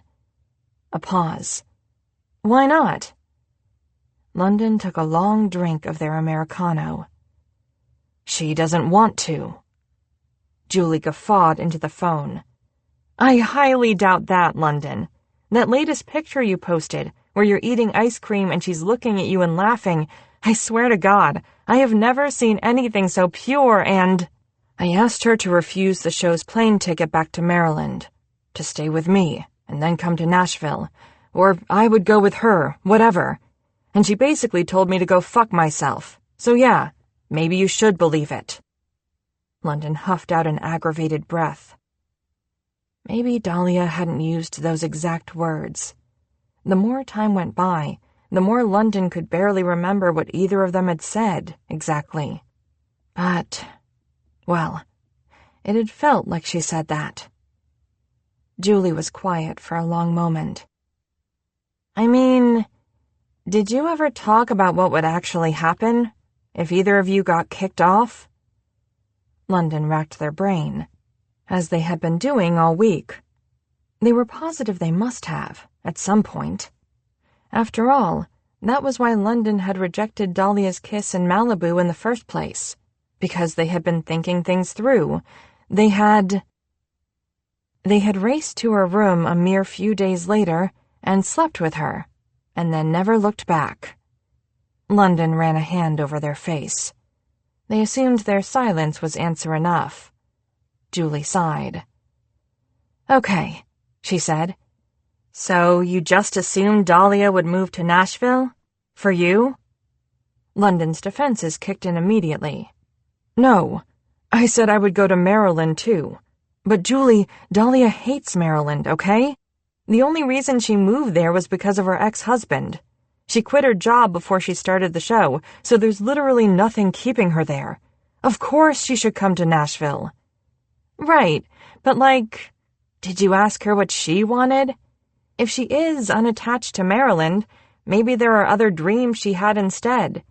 A pause. Why not? London took a long drink of their Americano. She doesn't want to. Julie guffawed into the phone. I highly doubt that, London. That latest picture you posted, where you're eating ice cream and she's looking at you and laughing, I swear to God, I have never seen anything so pure and... I asked her to refuse the show's plane ticket back to Maryland, to stay with me, and then come to Nashville, or I would go with her, whatever. And she basically told me to go fuck myself. So yeah, maybe you should believe it. London huffed out an aggravated breath. Maybe Dahlia hadn't used those exact words. The more time went by, the more London could barely remember what either of them had said, exactly. But, well, it had felt like she said that. Julie was quiet for a long moment. I mean, did you ever talk about what would actually happen if either of you got kicked off? London racked their brain, as they had been doing all week. They were positive they must have, at some point. After all, that was why London had rejected Dahlia's kiss in Malibu in the first place, because they had been thinking things through. They had raced to her room a mere few days later and slept with her, and then never looked back. London ran a hand over their face. They assumed their silence was answer enough. Julie sighed. Okay, she said. So you just assumed Dahlia would move to Nashville? For you? London's defenses kicked in immediately. No, I said I would go to Maryland too. But Julie, Dahlia hates Maryland, okay? The only reason she moved there was because of her ex-husband. She quit her job before she started the show, so there's literally nothing keeping her there. Of course she should come to Nashville. Right, but did you ask her what she wanted? If she is unattached to Maryland, maybe there are other dreams she had instead.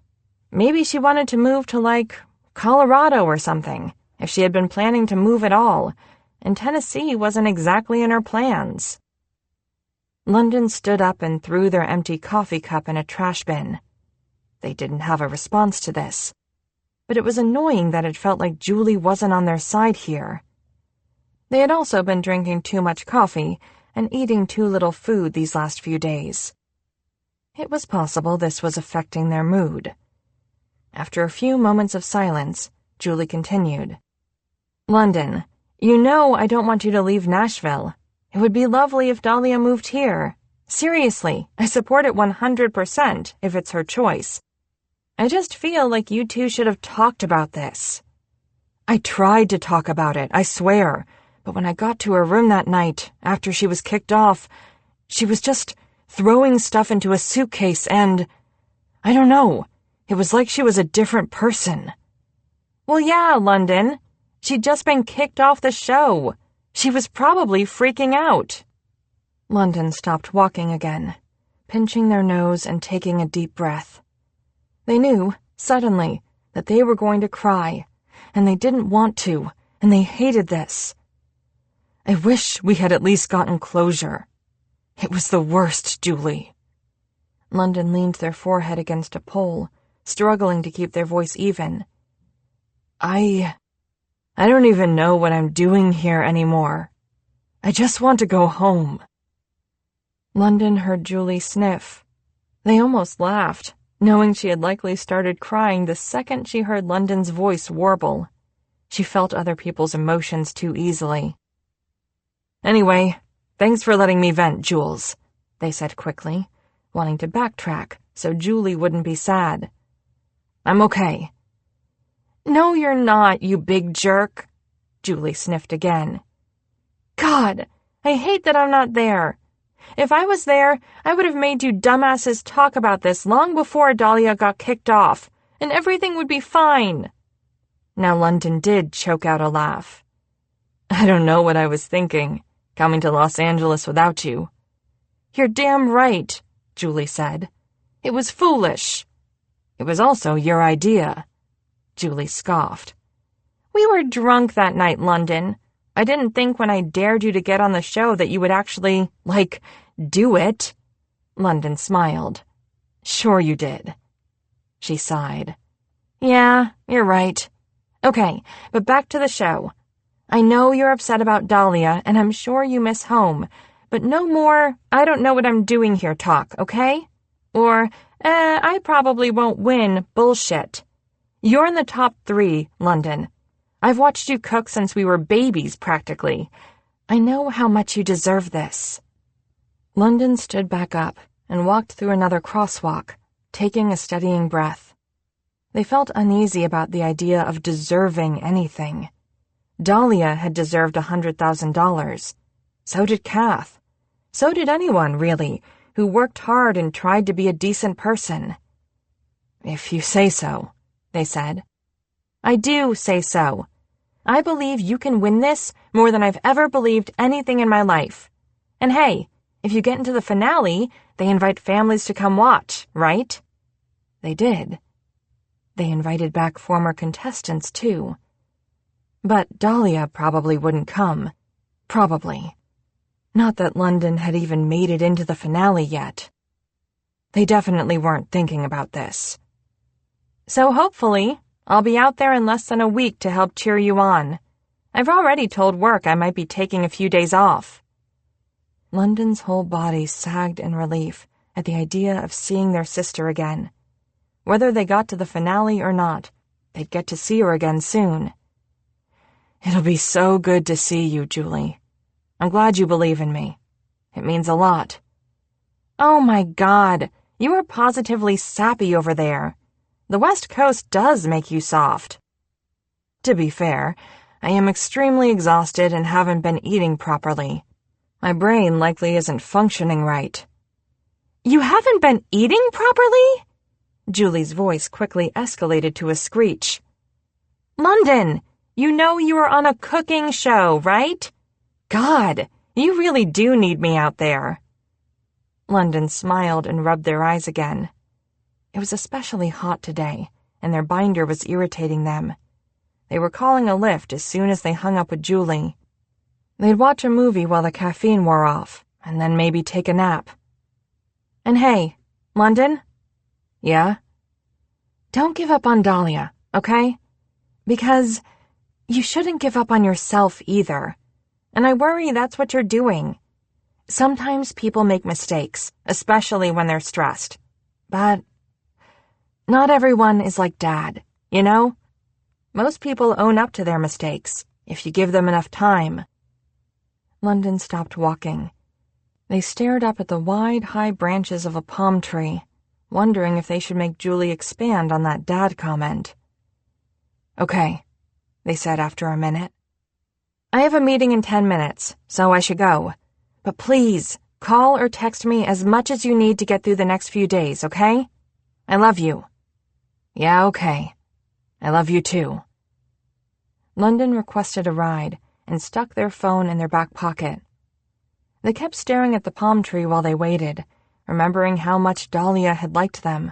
Maybe she wanted to move to, Colorado or something, if she had been planning to move at all, and Tennessee wasn't exactly in her plans. London stood up and threw their empty coffee cup in a trash bin. They didn't have a response to this, but it was annoying that it felt like Julie wasn't on their side here. They had also been drinking too much coffee and eating too little food these last few days. It was possible this was affecting their mood. After a few moments of silence, Julie continued. London, you know I don't want you to leave Nashville. It would be lovely if Dahlia moved here. Seriously, I support it 100% if it's her choice. I just feel like you two should have talked about this. I tried to talk about it, I swear, but when I got to her room that night, after she was kicked off, she was just throwing stuff into a suitcase and... I don't know, it was like she was a different person. Well, yeah, London. She'd just been kicked off the show. She was probably freaking out. London stopped walking again, pinching their nose and taking a deep breath. They knew, suddenly, that they were going to cry, and they didn't want to, and they hated this. I wish we had at least gotten closure. It was the worst, Julie. London leaned their forehead against a pole, struggling to keep their voice even. I don't even know what I'm doing here anymore. I just want to go home. London heard Julie sniff. They almost laughed, knowing she had likely started crying the second she heard London's voice warble. She felt other people's emotions too easily. Anyway, thanks for letting me vent, Jules, they said quickly, wanting to backtrack so Julie wouldn't be sad. I'm okay. No, you're not, you big jerk, Julie sniffed again. God, I hate that I'm not there. If I was there, I would have made you dumbasses talk about this long before Dahlia got kicked off, and everything would be fine. Now London did choke out a laugh. I don't know what I was thinking, coming to Los Angeles without you. You're damn right, Julie said. It was foolish. It was also your idea. Julie scoffed. We were drunk that night, London. I didn't think when I dared you to get on the show that you would actually, do it. London smiled. Sure you did. She sighed. Yeah, you're right. Okay, but back to the show. I know you're upset about Dahlia, and I'm sure you miss home, but no more, I don't know what I'm doing here talk, okay? Or, I probably won't win bullshit. You're in the top 3, London. I've watched you cook since we were babies, practically. I know how much you deserve this. London stood back up and walked through another crosswalk, taking a steadying breath. They felt uneasy about the idea of deserving anything. Dahlia had deserved $100,000. So did Kath. So did anyone, really, who worked hard and tried to be a decent person. If you say so, they said. I do say so. I believe you can win this more than I've ever believed anything in my life. And hey, if you get into the finale, they invite families to come watch, right? They did. They invited back former contestants, too. But Dahlia probably wouldn't come. Probably. Not that London had even made it into the finale yet. They definitely weren't thinking about this. So hopefully, I'll be out there in less than a week to help cheer you on. I've already told work I might be taking a few days off. London's whole body sagged in relief at the idea of seeing their sister again. Whether they got to the finale or not, they'd get to see her again soon. It'll be so good to see you, Julie. I'm glad you believe in me. It means a lot. Oh my God, you are positively sappy over there. The West Coast does make you soft. To be fair, I am extremely exhausted and haven't been eating properly. My brain likely isn't functioning right. You haven't been eating properly? Julie's voice quickly escalated to a screech. London, you know you are on a cooking show, right? God, you really do need me out there. London smiled and rubbed their eyes again. It was especially hot today, and their binder was irritating them. They were calling a lift as soon as they hung up with Julie. They'd watch a movie while the caffeine wore off, and then maybe take a nap. And hey, London? Yeah? Don't give up on Dahlia, okay? Because you shouldn't give up on yourself either. And I worry that's what you're doing. Sometimes people make mistakes, especially when they're stressed. But not everyone is like Dad, you know? Most people own up to their mistakes, if you give them enough time. London stopped walking. They stared up at the wide, high branches of a palm tree, wondering if they should make Julie expand on that Dad comment. Okay, they said after a minute. I have a meeting in 10 minutes, so I should go. But please, call or text me as much as you need to get through the next few days, okay? I love you. Yeah, okay. I love you too. London requested a ride and stuck their phone in their back pocket. They kept staring at the palm tree while they waited, remembering how much Dahlia had liked them,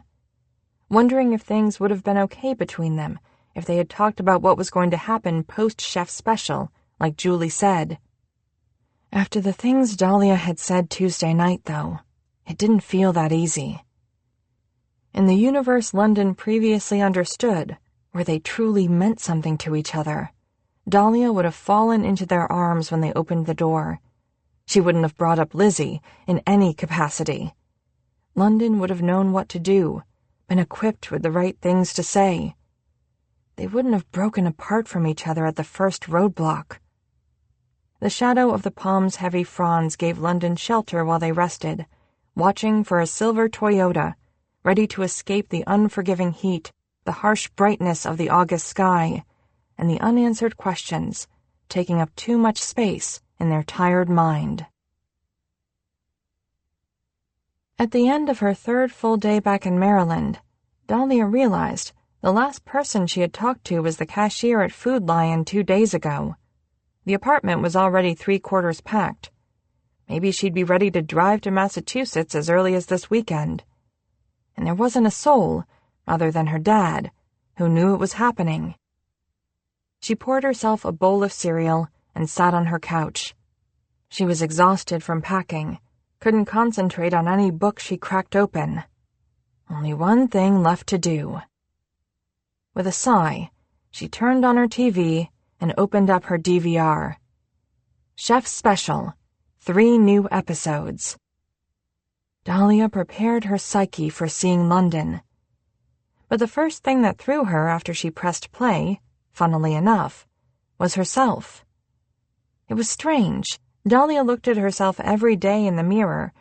wondering if things would have been okay between them if they had talked about what was going to happen post-Chef Special, like Julie said. After the things Dahlia had said Tuesday night, though, it didn't feel that easy. In the universe London previously understood, where they truly meant something to each other, Dahlia would have fallen into their arms when they opened the door. She wouldn't have brought up Lizzie in any capacity. London would have known what to do, been equipped with the right things to say. They wouldn't have broken apart from each other at the first roadblock. The shadow of the palm's heavy fronds gave London shelter while they rested, watching for a silver Toyota, ready to escape the unforgiving heat, the harsh brightness of the August sky, and the unanswered questions, taking up too much space in their tired mind. At the end of her third full day back in Maryland, Dahlia realized the last person she had talked to was the cashier at Food Lion 2 days ago. The apartment was already 3/4 packed. Maybe she'd be ready to drive to Massachusetts as early as this weekend. And there wasn't a soul, other than her dad, who knew it was happening. She poured herself a bowl of cereal and sat on her couch. She was exhausted from packing, couldn't concentrate on any book she cracked open. Only one thing left to do. With a sigh, she turned on her TV and opened up her DVR. Chef Special, 3 new episodes. Dahlia prepared her psyche for seeing London. But the first thing that threw her after she pressed play, funnily enough, was herself. It was strange. Dahlia looked at herself every day in the mirror,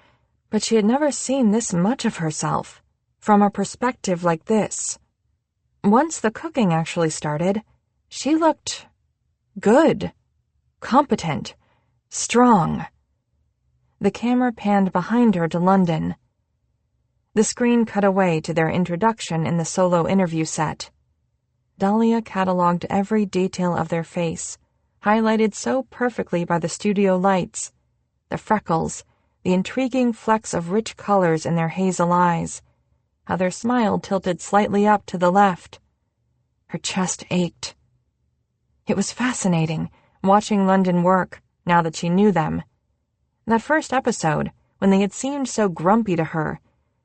but she had never seen this much of herself, from a perspective like this. Once the cooking actually started, she looked good, competent, strong. The camera panned behind her to London. The screen cut away to their introduction in the solo interview set. Dahlia cataloged every detail of their face, highlighted so perfectly by the studio lights, the freckles, the intriguing flecks of rich colors in their hazel eyes, how their smile tilted slightly up to the left. Her chest ached. It was fascinating, watching London work, now that she knew them. That first episode, when they had seemed so grumpy to her,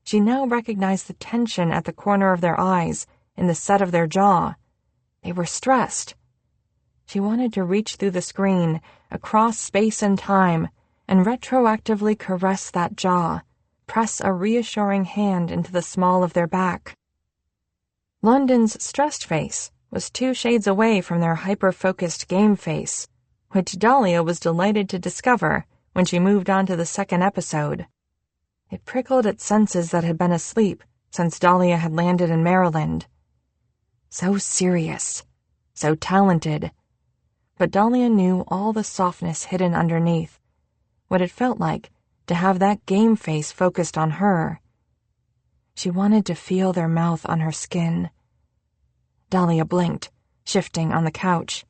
she now recognized the tension at the corner of their eyes, in the set of their jaw. They were stressed. She wanted to reach through the screen, across space and time, and retroactively caress that jaw, press a reassuring hand into the small of their back. London's stressed face was 2 shades away from their hyper-focused game face, which Dahlia was delighted to discover when she moved on to the second episode. It prickled at senses that had been asleep since Dahlia had landed in Maryland. So serious, so talented, but Dahlia knew all the softness hidden underneath, what it felt like to have that game face focused on her. She wanted to feel their mouth on her skin. Dahlia blinked, shifting on the couch.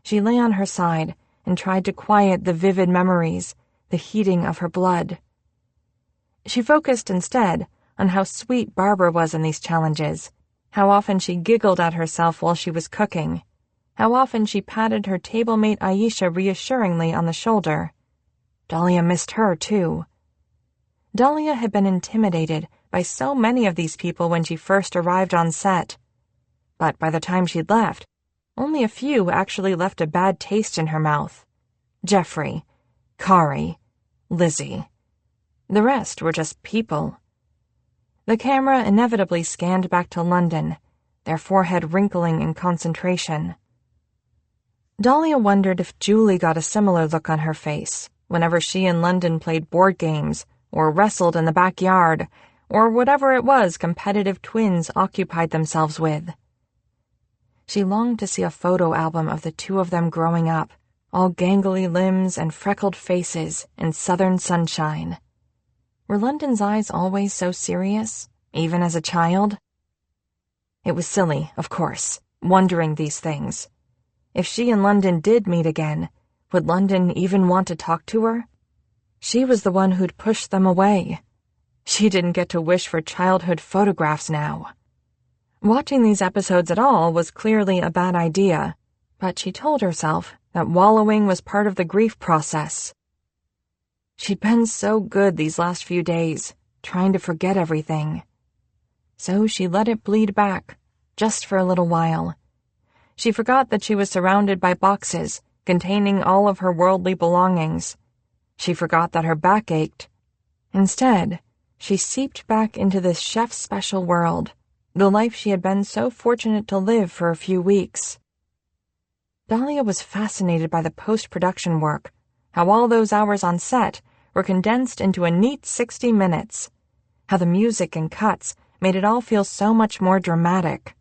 She lay on her side and tried to quiet the vivid memories, the heating of her blood. She focused instead on how sweet Barbara was in these challenges, how often she giggled at herself while she was cooking, how often she patted her table-mate Aisha reassuringly on the shoulder. Dahlia missed her, too. Dahlia had been intimidated by so many of these people when she first arrived on set. But by the time she'd left, only a few actually left a bad taste in her mouth. Jeffrey, Kari, Lizzie. The rest were just people. The camera inevitably scanned back to London, their forehead wrinkling in concentration. Dahlia wondered if Julie got a similar look on her face whenever she and London played board games or wrestled in the backyard or whatever it was competitive twins occupied themselves with. She longed to see a photo album of the 2 of them growing up, all gangly limbs and freckled faces in southern sunshine. Were London's eyes always so serious, even as a child? It was silly, of course, wondering these things. If she and London did meet again, would London even want to talk to her? She was the one who'd pushed them away. She didn't get to wish for childhood photographs now. Watching these episodes at all was clearly a bad idea, but she told herself that wallowing was part of the grief process. She'd been so good these last few days, trying to forget everything. So she let it bleed back, just for a little while. She forgot that she was surrounded by boxes containing all of her worldly belongings. She forgot that her back ached. Instead, she seeped back into this chef's special world, the life she had been so fortunate to live for a few weeks. Dahlia was fascinated by the post-production work, how all those hours on set were condensed into a neat 60 minutes, how the music and cuts made it all feel so much more dramatic.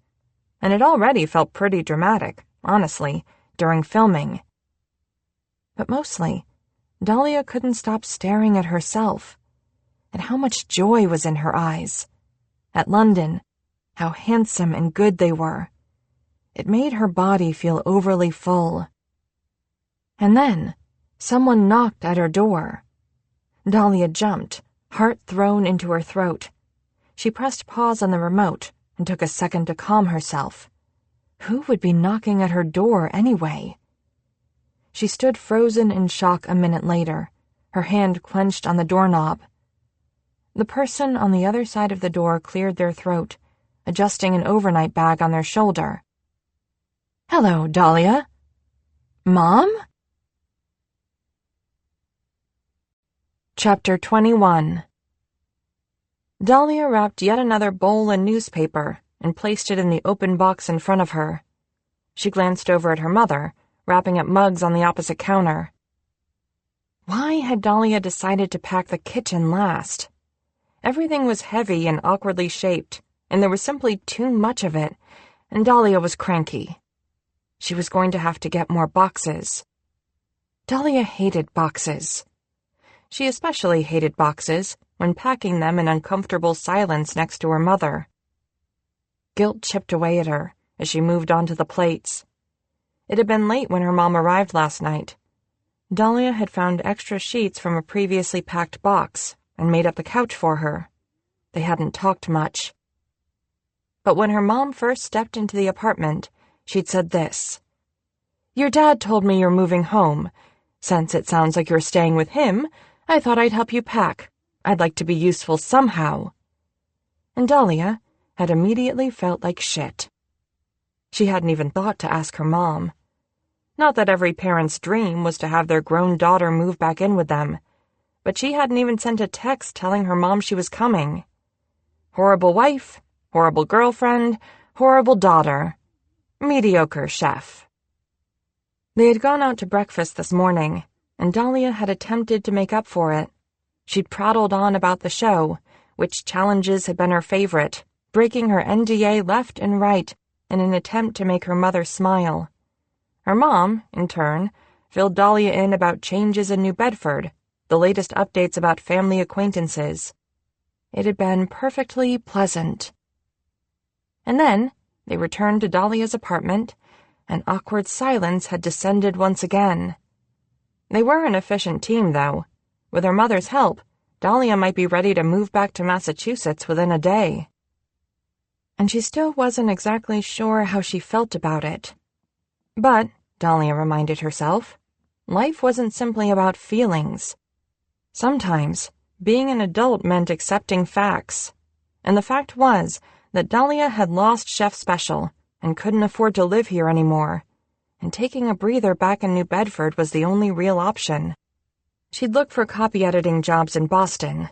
And it already felt pretty dramatic, honestly, during filming. But mostly, Dahlia couldn't stop staring at herself, at how much joy was in her eyes, at London, how handsome and good they were. It made her body feel overly full. And then, someone knocked at her door. Dahlia jumped, heart thrown into her throat. She pressed pause on the remote and took a second to calm herself. Who would be knocking at her door anyway? She stood frozen in shock a minute later, her hand clenched on the doorknob. The person on the other side of the door cleared their throat, adjusting an overnight bag on their shoulder. "Hello, Dahlia." "Mom?" Chapter 21. Dahlia wrapped yet another bowl in newspaper and placed it in the open box in front of her. She glanced over at her mother, wrapping up mugs on the opposite counter. Why had Dahlia decided to pack the kitchen last? Everything was heavy and awkwardly shaped, and there was simply too much of it, and Dahlia was cranky. She was going to have to get more boxes. Dahlia hated boxes. She especially hated boxes when packing them in uncomfortable silence next to her mother. Guilt chipped away at her as she moved on to the plates. It had been late when her mom arrived last night. Dahlia had found extra sheets from a previously packed box and made up the couch for her. They hadn't talked much. But when her mom first stepped into the apartment, she'd said this: "Your dad told me you're moving home. Since it sounds like you're staying with him, I thought I'd help you pack. I'd like to be useful somehow." And Dahlia had immediately felt like shit. She hadn't even thought to ask her mom. Not that every parent's dream was to have their grown daughter move back in with them, but she hadn't even sent a text telling her mom she was coming. Horrible wife, horrible girlfriend, horrible daughter. Mediocre chef. They had gone out to breakfast this morning, and Dahlia had attempted to make up for it. She'd prattled on about the show, which challenges had been her favorite, breaking her NDA left and right in an attempt to make her mother smile. Her mom, in turn, filled Dahlia in about changes in New Bedford, the latest updates about family acquaintances. It had been perfectly pleasant. And then they returned to Dahlia's apartment, and awkward silence had descended once again. They were an efficient team, though. With her mother's help, Dahlia might be ready to move back to Massachusetts within a day. And she still wasn't exactly sure how she felt about it. But, Dahlia reminded herself, life wasn't simply about feelings. Sometimes, being an adult meant accepting facts. And the fact was that Dahlia had lost Chef Special and couldn't afford to live here anymore, and taking a breather back in New Bedford was the only real option. She'd look for copy editing jobs in Boston.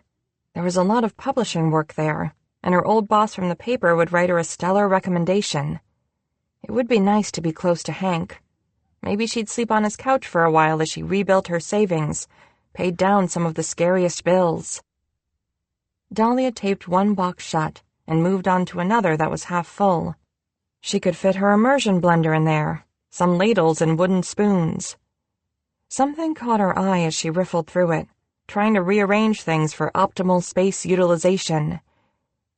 There was a lot of publishing work there, and her old boss from the paper would write her a stellar recommendation. It would be nice to be close to Hank. Maybe she'd sleep on his couch for a while as she rebuilt her savings, paid down some of the scariest bills. Dahlia taped one box shut and moved on to another that was half full. She could fit her immersion blender in there, some ladles and wooden spoons. Something caught her eye as she riffled through it, trying to rearrange things for optimal space utilization.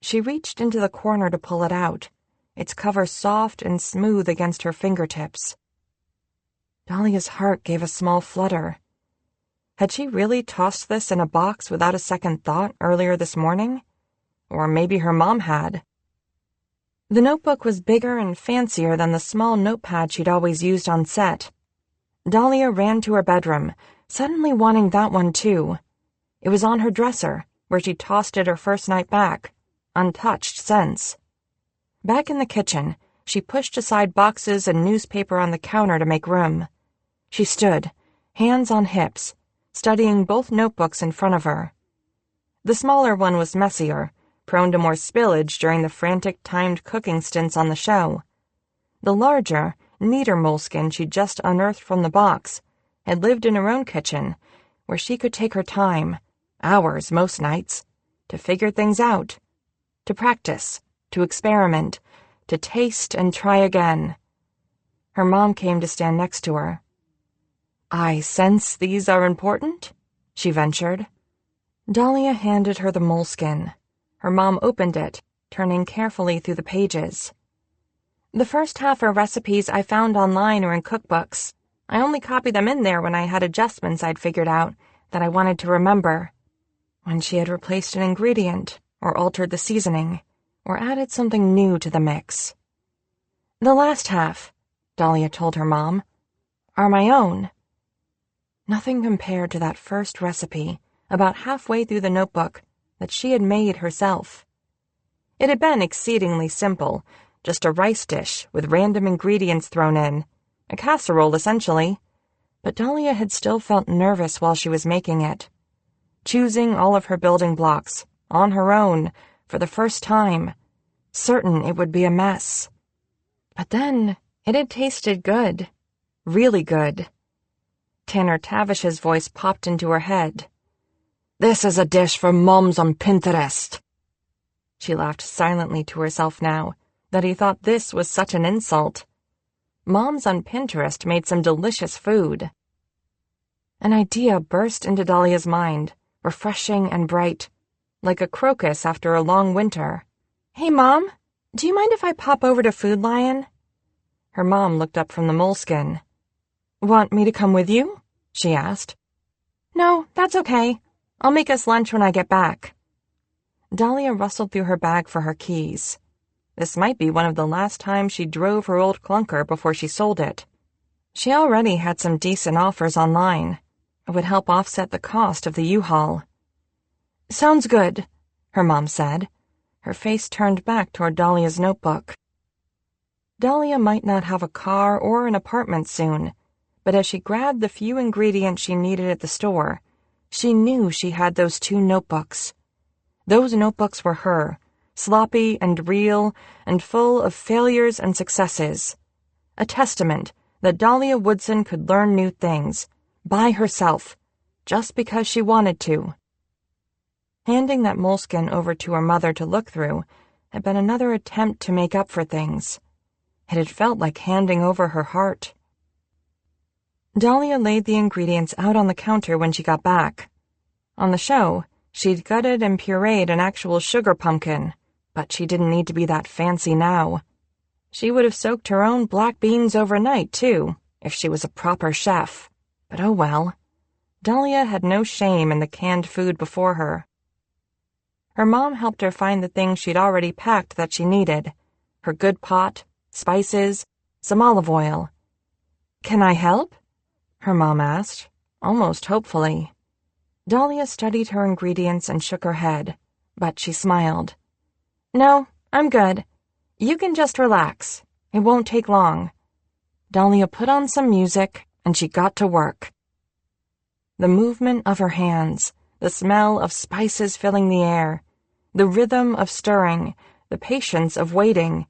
She reached into the corner to pull it out, its cover soft and smooth against her fingertips. Dahlia's heart gave a small flutter. Had she really tossed this in a box without a second thought earlier this morning? Or maybe her mom had. The notebook was bigger and fancier than the small notepad she'd always used on set. Dahlia ran to her bedroom, suddenly wanting that one too. It was on her dresser, where she tossed it her first night back, untouched since. Back in the kitchen, she pushed aside boxes and newspaper on the counter to make room. She stood, hands on hips, studying both notebooks in front of her. The smaller one was messier, prone to more spillage during the frantic timed cooking stints on the show. The larger, neater moleskin she'd just unearthed from the box had lived in her own kitchen, where she could take her time, hours most nights, to figure things out, to practice, to experiment, to taste and try again. Her mom came to stand next to her. "I sense these are important?" she ventured. Dahlia handed her the moleskin. Her mom opened it, turning carefully through the pages. "The first half are recipes I found online or in cookbooks. I only copied them in there when I had adjustments I'd figured out that I wanted to remember. When she had replaced an ingredient, or altered the seasoning, or added something new to the mix. The last half," Dahlia told her mom, "are my own." Nothing compared to that first recipe, about halfway through the notebook, that she had made herself. It had been exceedingly simple, just a rice dish with random ingredients thrown in, a casserole essentially, but Dahlia had still felt nervous while she was making it, choosing all of her building blocks, on her own, for the first time, certain it would be a mess. But then, it had tasted good, really good. Tanner Tavish's voice popped into her head. "This is a dish for moms on Pinterest." She laughed silently to herself now, that he thought this was such an insult. Moms on Pinterest made some delicious food. An idea burst into Dahlia's mind, refreshing and bright, like a crocus after a long winter. "Hey, Mom, do you mind if I pop over to Food Lion?" Her mom looked up from the moleskin. "Want me to come with you?" she asked. "No, that's okay. I'll make us lunch when I get back." Dahlia rustled through her bag for her keys. This might be one of the last times she drove her old clunker before she sold it. She already had some decent offers online. It would help offset the cost of the U-Haul. "Sounds good," her mom said, her face turned back toward Dahlia's notebook. Dahlia might not have a car or an apartment soon, but as she grabbed the few ingredients she needed at the store, she knew she had those 2 notebooks. Those notebooks were her, sloppy and real and full of failures and successes. A testament that Dahlia Woodson could learn new things, by herself, just because she wanted to. Handing that moleskin over to her mother to look through had been another attempt to make up for things. It had felt like handing over her heart. Dahlia laid the ingredients out on the counter when she got back. On the show, she'd gutted and pureed an actual sugar pumpkin, but she didn't need to be that fancy now. She would have soaked her own black beans overnight, too, if she was a proper chef. But oh well. Dahlia had no shame in the canned food before her. Her mom helped her find the things she'd already packed that she needed. Her good pot, spices, some olive oil. "Can I help?" her mom asked, almost hopefully. Dahlia studied her ingredients and shook her head, but she smiled. "No, I'm good. You can just relax. It won't take long." Dahlia put on some music, and she got to work. The movement of her hands, the smell of spices filling the air, the rhythm of stirring, the patience of waiting,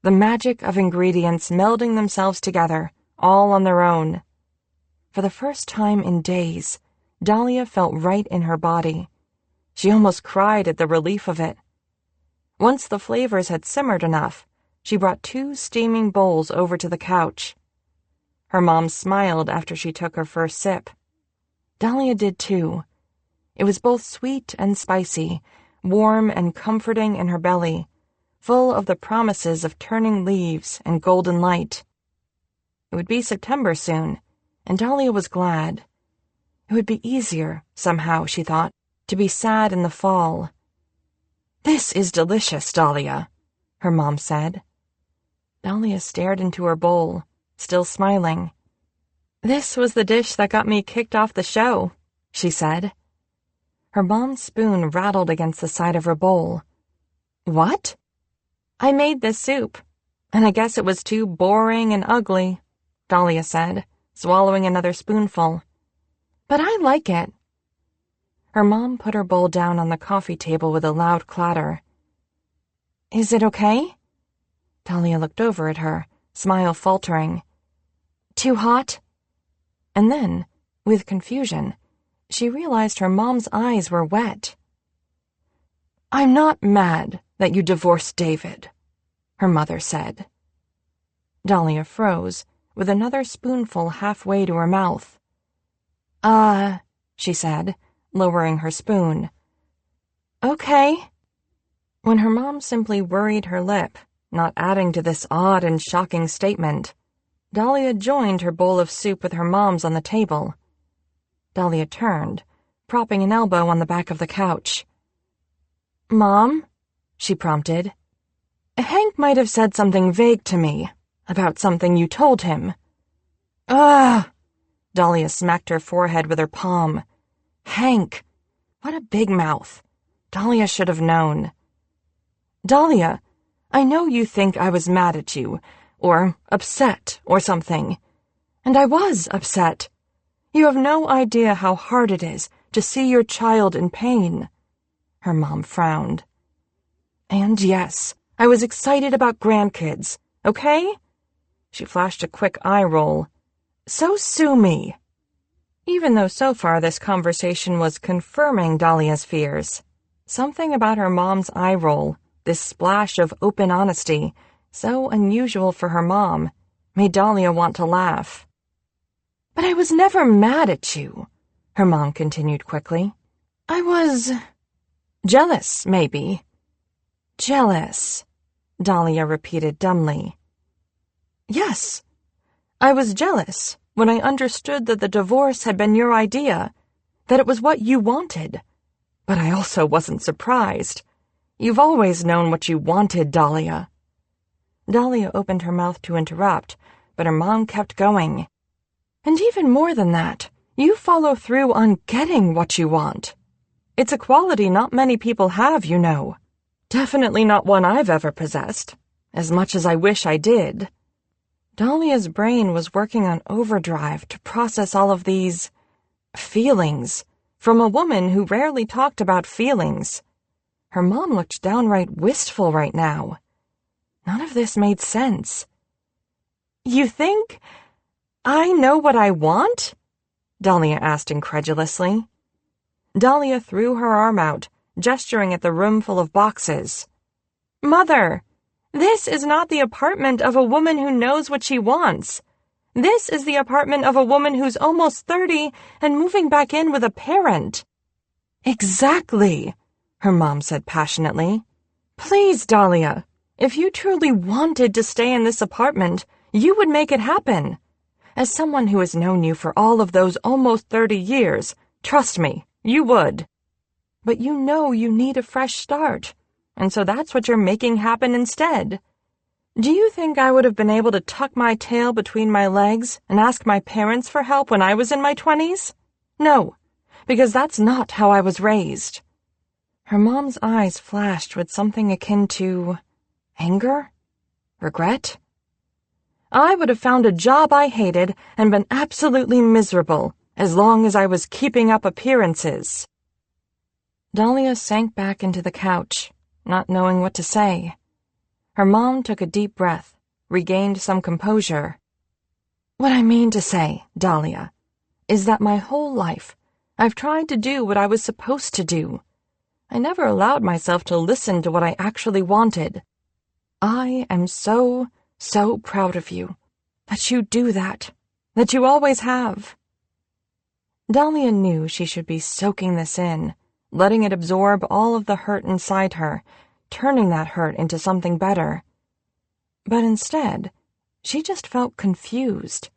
the magic of ingredients melding themselves together, all on their own. For the first time in days, Dahlia felt right in her body. She almost cried at the relief of it. Once the flavors had simmered enough, she brought 2 steaming bowls over to the couch. Her mom smiled after she took her first sip. Dahlia did too. It was both sweet and spicy, warm and comforting in her belly, full of the promises of turning leaves and golden light. It would be September soon, and Dahlia was glad. It would be easier, somehow, she thought, to be sad in the fall. "This is delicious, Dahlia," her mom said. Dahlia stared into her bowl, still smiling. "This was the dish that got me kicked off the show," she said. Her mom's spoon rattled against the side of her bowl. "What?" "I made this soup, and I guess it was too boring and ugly," Dahlia said, swallowing another spoonful. "But I like it." Her mom put her bowl down on the coffee table with a loud clatter. "Is it okay?" Dahlia looked over at her, smile faltering. "Too hot?" And then, with confusion, she realized her mom's eyes were wet. "I'm not mad that you divorced David," her mother said. Dahlia froze, with another spoonful halfway to her mouth. She said, lowering her spoon. "Okay." When her mom simply worried her lip, not adding to this odd and shocking statement, Dahlia joined her bowl of soup with her mom's on the table. Dahlia turned, propping an elbow on the back of the couch. "Mom?" she prompted. "Hank might have said something vague to me, about something you told him." "Ugh!" Dahlia smacked her forehead with her palm. "Hank! What a big mouth. Dahlia should have known." "Dahlia, I know you think I was mad at you, or upset, or something. And I was upset. You have no idea how hard it is to see your child in pain." Her mom frowned. "And yes, I was excited about grandkids, okay?" She flashed a quick eye roll. "So sue me." Even though so far this conversation was confirming Dahlia's fears, something about her mom's eye roll, this splash of open honesty, so unusual for her mom, made Dahlia want to laugh. "But I was never mad at you," her mom continued quickly. "I was jealous, maybe." "Jealous," Dahlia repeated dumbly. "Yes, I was jealous when I understood that the divorce had been your idea, that it was what you wanted. But I also wasn't surprised. You've always known what you wanted, Dahlia." Dahlia opened her mouth to interrupt, but her mom kept going. "And even more than that, you follow through on getting what you want. It's a quality not many people have, you know. Definitely not one I've ever possessed, as much as I wish I did." Dahlia's brain was working on overdrive to process all of these feelings from a woman who rarely talked about feelings. Her mom looked downright wistful right now. None of this made sense. "You think I know what I want?" Dahlia asked incredulously. Dahlia threw her arm out, gesturing at the room full of boxes. "Mother, this is not the apartment of a woman who knows what she wants. This is the apartment of a woman who's almost 30 and moving back in with a parent." "Exactly," her mom said passionately. "Please, Dahlia, if you truly wanted to stay in this apartment, you would make it happen. As someone who has known you for all of those almost 30 years, trust me, you would. But you know you need a fresh start, and so that's what you're making happen instead. Do you think I would have been able to tuck my tail between my legs and ask my parents for help when I was in my 20s? No, because that's not how I was raised." Her mom's eyes flashed with something akin to anger? Regret? "I would have found a job I hated and been absolutely miserable as long as I was keeping up appearances." Dahlia sank back into the couch, not knowing what to say. Her mom took a deep breath, regained some composure. "What I mean to say, Dahlia, is that my whole life I've tried to do what I was supposed to do. I never allowed myself to listen to what I actually wanted. I am so proud of you, that you do that you always have." Dahlia knew she should be soaking this in, letting it absorb all of the hurt inside her, turning that hurt into something better. But instead, she just felt confused.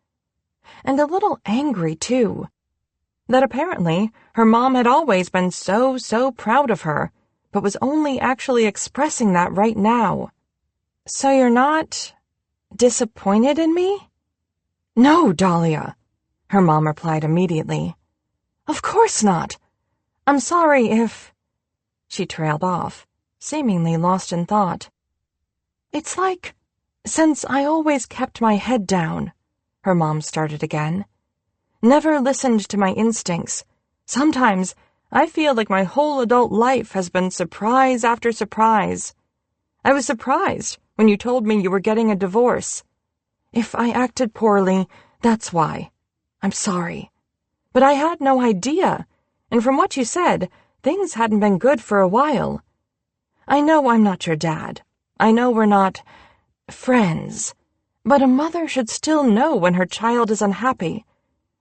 and a little angry, too. That apparently her mom had always been so proud of her, but was only actually expressing that right now. So you're not disappointed in me? No, Dahlia, her mom replied immediately. Of course not. I'm sorry if... She trailed off, seemingly lost in thought. It's like, since I always kept my head down, her mom started again. Never listened to my instincts. Sometimes I feel like my whole adult life has been surprise after surprise. I was surprised when you told me you were getting a divorce. If I acted poorly, that's why. I'm sorry. But I had no idea, and from what you said, things hadn't been good for a while. I know I'm not your dad. I know we're not friends. But a mother should still know when her child is unhappy.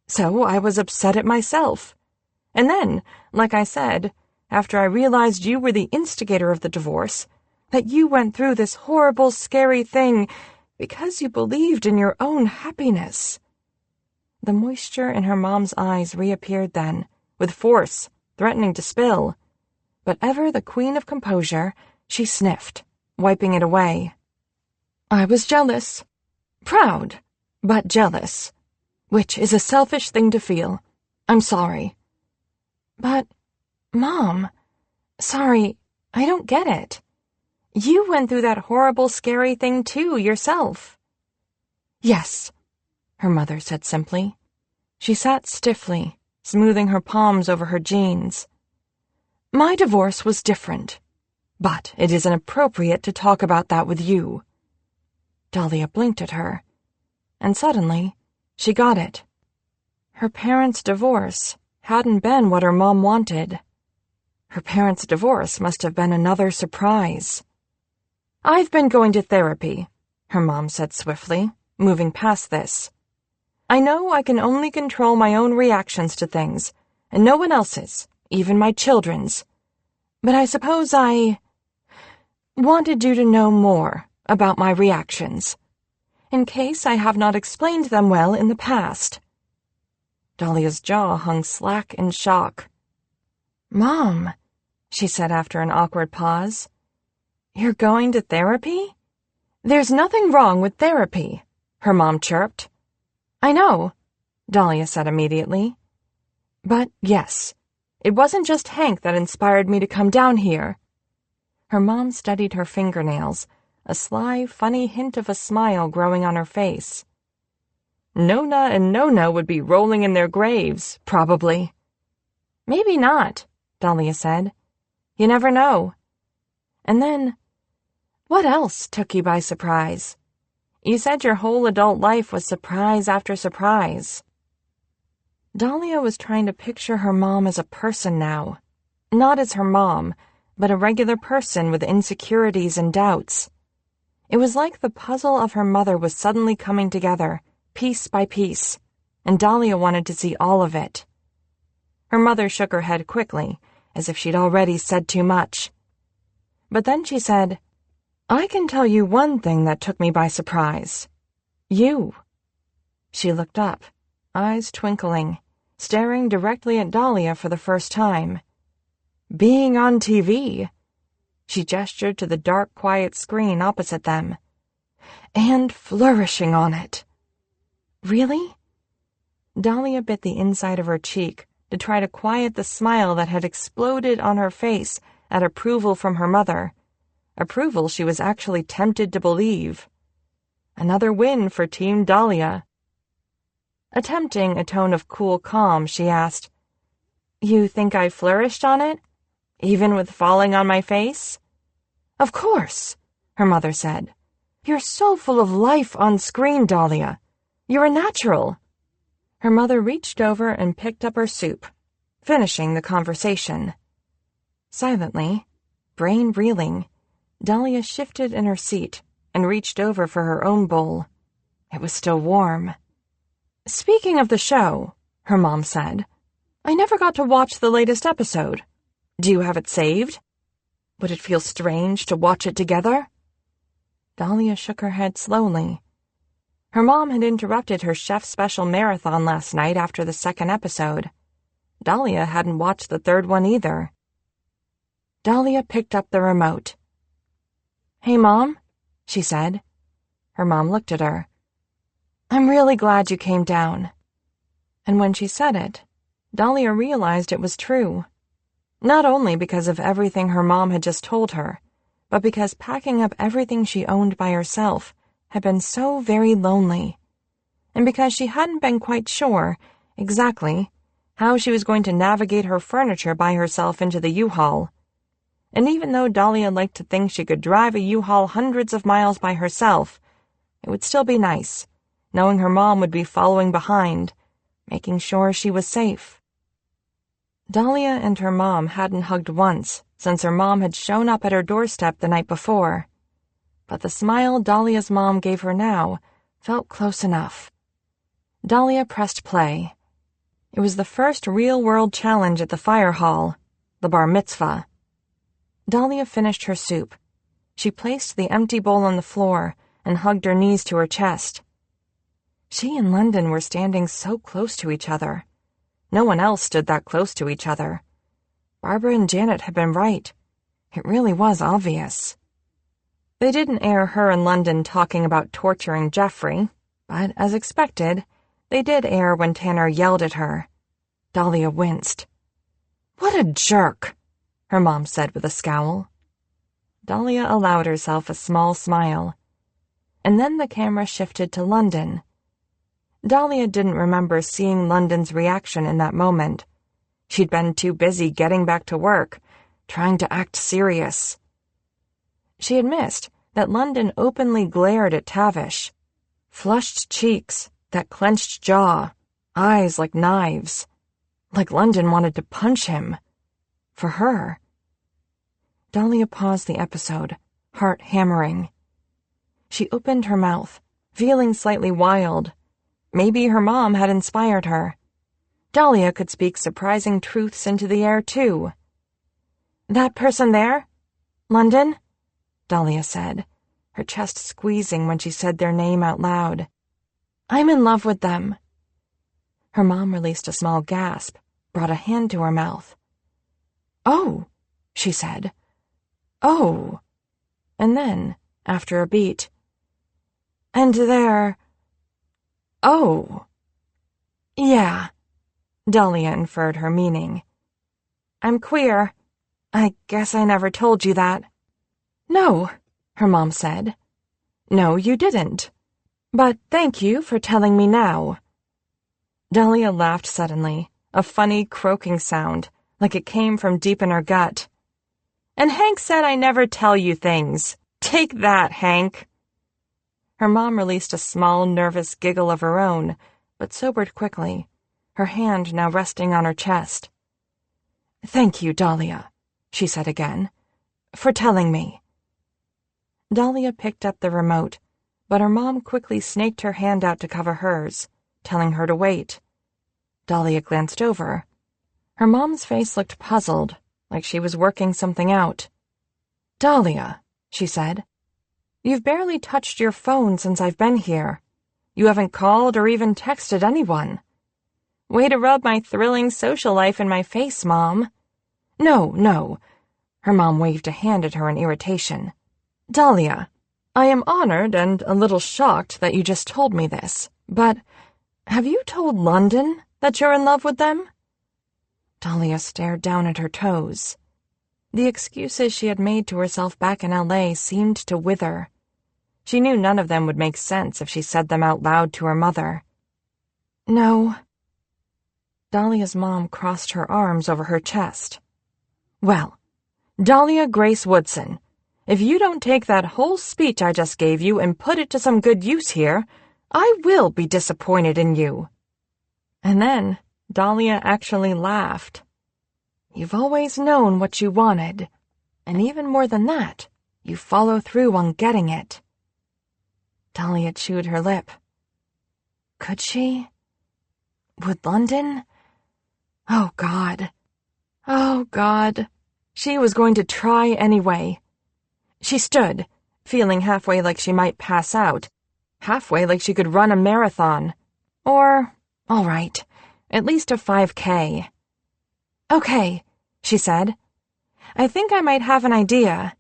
So I was upset at myself. And then, like I said, after I realized you were the instigator of the divorce, that you went through this horrible, scary thing because you believed in your own happiness. The moisture in her mom's eyes reappeared then, with force, threatening to spill. But ever the queen of composure, she sniffed, wiping it away. I was jealous. Proud, but jealous. Which is a selfish thing to feel. I'm sorry. But, Mom, sorry, I don't get it. You went through that horrible, scary thing too, yourself. Yes, her mother said simply. She sat stiffly, smoothing her palms over her jeans. My divorce was different, but it isn't appropriate to talk about that with you. Dahlia blinked at her, and suddenly, she got it. Her parents' divorce hadn't been what her mom wanted. Her parents' divorce must have been another surprise. I've been going to therapy, her mom said swiftly, moving past this. I know I can only control my own reactions to things, and no one else's, even my children's. But I suppose I wanted you to know more about my reactions, in case I have not explained them well in the past. Dahlia's jaw hung slack in shock. Mom, she said after an awkward pause, you're going to therapy? There's nothing wrong with therapy, her mom chirped. I know, Dahlia said immediately. But yes, it wasn't just Hank that inspired me to come down here. Her mom studied her fingernails, a sly, funny hint of a smile growing on her face. Nona and Nona would be rolling in their graves, probably. Maybe not, Dahlia said. You never know. And then, what else took you by surprise? You said your whole adult life was surprise after surprise. Dahlia was trying to picture her mom as a person now. Not as her mom, but a regular person with insecurities and doubts. It was like the puzzle of her mother was suddenly coming together, piece by piece, and Dahlia wanted to see all of it. Her mother shook her head quickly, as if she'd already said too much. But then she said, I can tell you one thing that took me by surprise. You. She looked up, eyes twinkling, staring directly at Dahlia for the first time. Being on TV. She gestured to the dark, quiet screen opposite them. And flourishing on it. Really? Dahlia bit the inside of her cheek to try to quiet the smile that had exploded on her face at approval from her mother. Approval she was actually tempted to believe. Another win for Team Dahlia. Attempting a tone of cool calm, she asked, You think I flourished on it? Even with falling on my face? Of course, her mother said. You're so full of life on screen, Dahlia. You're a natural. Her mother reached over and picked up her soup, finishing the conversation. Silently, brain reeling, Dahlia shifted in her seat and reached over for her own bowl. It was still warm. Speaking of the show, her mom said, I never got to watch the latest episode. Do you have it saved? Would it feel strange to watch it together? Dahlia shook her head slowly. Her mom had interrupted her chef special marathon last night after the second episode. Dahlia hadn't watched the third one either. Dahlia picked up the remote. "Hey, Mom," she said. Her mom looked at her. "I'm really glad you came down." And when she said it, Dahlia realized it was true. Not only because of everything her mom had just told her, but because packing up everything she owned by herself had been so very lonely, and because she hadn't been quite sure, exactly, how she was going to navigate her furniture by herself into the U-Haul. And even though Dahlia liked to think she could drive a U-Haul hundreds of miles by herself, it would still be nice, knowing her mom would be following behind, making sure she was safe. Dahlia and her mom hadn't hugged once since her mom had shown up at her doorstep the night before, but the smile Dahlia's mom gave her now felt close enough. Dahlia pressed play. It was the first real-world challenge at the fire hall, the bar mitzvah. Dahlia finished her soup. She placed the empty bowl on the floor and hugged her knees to her chest. She and London were standing so close to each other. No one else stood that close to each other. Barbara and Janet had been right. It really was obvious. They didn't air her and London talking about torturing Jeffrey, but as expected, they did air when Tanner yelled at her. Dahlia winced. "What a jerk," her mom said with a scowl. Dahlia allowed herself a small smile. And then the camera shifted to London. Dahlia didn't remember seeing London's reaction in that moment. She'd been too busy getting back to work, trying to act serious. She had missed that London openly glared at Tavish. Flushed cheeks, that clenched jaw, eyes like knives. Like London wanted to punch him. For her. Dahlia paused the episode, heart hammering. She opened her mouth, feeling slightly wild. Maybe her mom had inspired her. Dahlia could speak surprising truths into the air, too. "That person there? London?" Dahlia said, her chest squeezing when she said their name out loud. "I'm in love with them." Her mom released a small gasp, brought a hand to her mouth. "Oh," she said. "Oh." And then, after a beat, "And they're... oh." "Yeah," Dahlia inferred her meaning. "I'm queer. I guess I never told you that." "No," her mom said. "No, you didn't. But thank you for telling me now." Dahlia laughed suddenly, a funny croaking sound, like it came from deep in her gut. "And Hank said I never tell you things. Take that, Hank." Her mom released a small, nervous giggle of her own, but sobered quickly, her hand now resting on her chest. "Thank you, Dahlia," she said again, "for telling me." Dahlia picked up the remote, but her mom quickly snaked her hand out to cover hers, telling her to wait. Dahlia glanced over. Her mom's face looked puzzled, like she was working something out. "Dahlia," she said, "you've barely touched your phone since I've been here. You haven't called or even texted anyone." "Way to rub my thrilling social life in my face, Mom." No. Her mom waved a hand at her in irritation. "Dahlia, I am honored and a little shocked that you just told me this, but have you told London that you're in love with them?" Dahlia stared down at her toes. The excuses she had made to herself back in LA seemed to wither. She knew none of them would make sense if she said them out loud to her mother. "No." Dahlia's mom crossed her arms over her chest. "Well, Dahlia Grace Woodson, if you don't take that whole speech I just gave you and put it to some good use here, I will be disappointed in you." And then Dahlia actually laughed. "You've always known what you wanted, and even more than that, you follow through on getting it." Dahlia chewed her lip. Could she? Would London? Oh, God. Oh, God. She was going to try anyway. She stood, feeling halfway like she might pass out, Halfway like she could run a marathon. Or, all right, at least a 5K. Okay, she said. I think I might have an idea.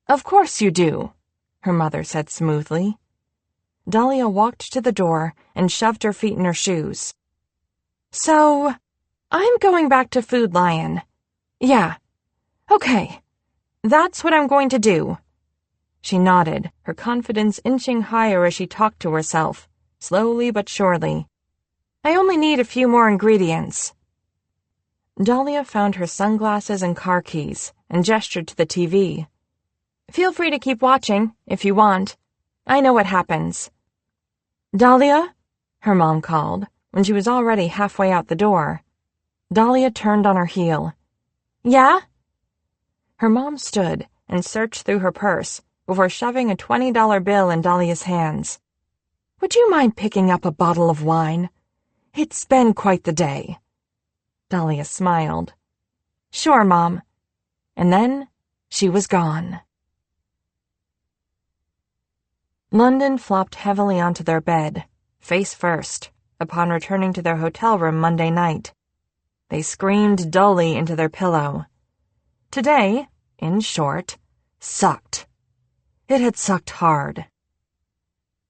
Of course you do, her mother said smoothly. Dahlia walked to the door and shoved her feet in her shoes. So, I'm going back to Food Lion. Yeah. Okay. That's what I'm going to do. She nodded, her confidence inching higher as she talked to herself, slowly but surely. I only need a few more ingredients. Dahlia found her sunglasses and car keys and gestured to the TV. Feel free to keep watching, if you want. I know what happens. Dahlia? Her mom called, when she was already halfway out the door. Dahlia turned on her heel. Yeah? Her mom stood and searched through her purse before shoving a $20 bill in Dahlia's hands. Would you mind picking up a bottle of wine? It's been quite the day. Dahlia smiled. Sure, Mom. And then she was gone. London flopped heavily onto their bed, face first, upon returning to their hotel room Monday night. They screamed dully into their pillow. Today, in short, sucked. It had sucked hard.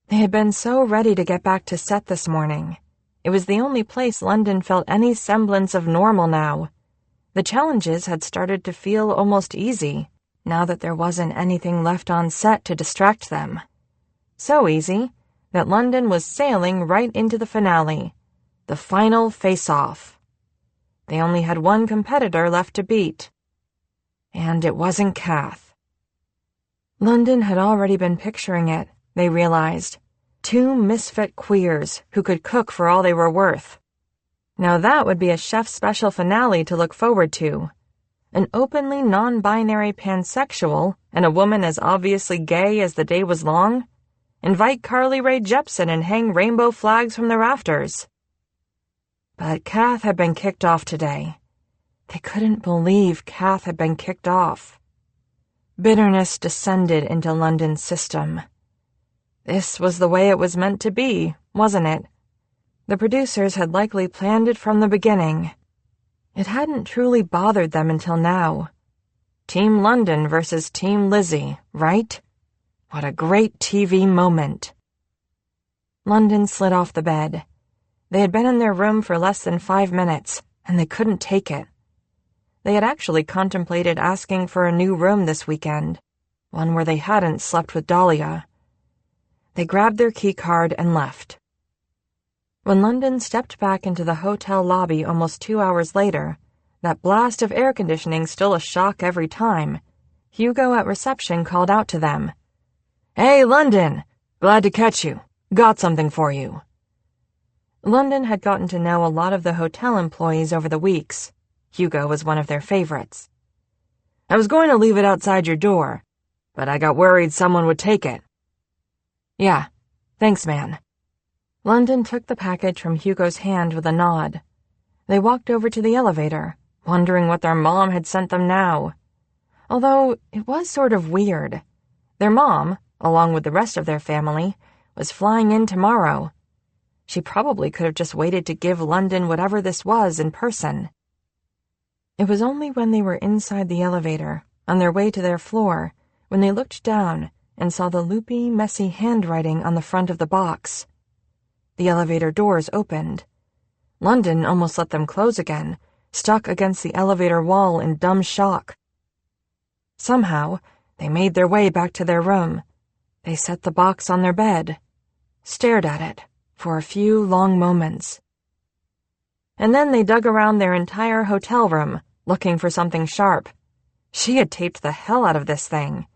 They had been so ready to get back to set this morning. It was the only place London felt any semblance of normal now. The challenges had started to feel almost easy, now that there wasn't anything left on set to distract them. So easy that London was sailing right into the finale, the final face-off. They only had one competitor left to beat. And it wasn't Kath. London had already been picturing it, they realized. 2 misfit queers who could cook for all they were worth. Now that would be a chef's special finale to look forward to. An openly non-binary pansexual and a woman as obviously gay as the day was long. Invite Carly Rae Jepsen and hang rainbow flags from the rafters. But Kath had been kicked off today. They couldn't believe Kath had been kicked off. Bitterness descended into London's system. This was the way it was meant to be, wasn't it? The producers had likely planned it from the beginning. It hadn't truly bothered them until now. Team London versus Team Lizzie, right? What a great TV moment. London slid off the bed. They had been in their room for less than 5 minutes, and they couldn't take it. They had actually contemplated asking for a new room this weekend, one where they hadn't slept with Dahlia. They grabbed their key card and left. When London stepped back into the hotel lobby almost 2 hours later, that blast of air conditioning still a shock every time, Hugo at reception called out to them. Hey, London! Glad to catch you. Got something for you. London had gotten to know a lot of the hotel employees over the weeks. Hugo was one of their favorites. I was going to leave it outside your door, but I got worried someone would take it. Yeah, thanks, man. London took the package from Hugo's hand with a nod. They walked over to the elevator, wondering what their mom had sent them now. Although it was sort of weird. Their mom, along with the rest of their family, was flying in tomorrow. She probably could have just waited to give London whatever this was in person. It was only when they were inside the elevator, on their way to their floor, when they looked down and saw the loopy, messy handwriting on the front of the box. The elevator doors opened. London almost let them close again, stuck against the elevator wall in dumb shock. Somehow, they made their way back to their room. They set the box on their bed, stared at it for a few long moments. And then they dug around their entire hotel room, looking for something sharp. She had taped the hell out of this thing.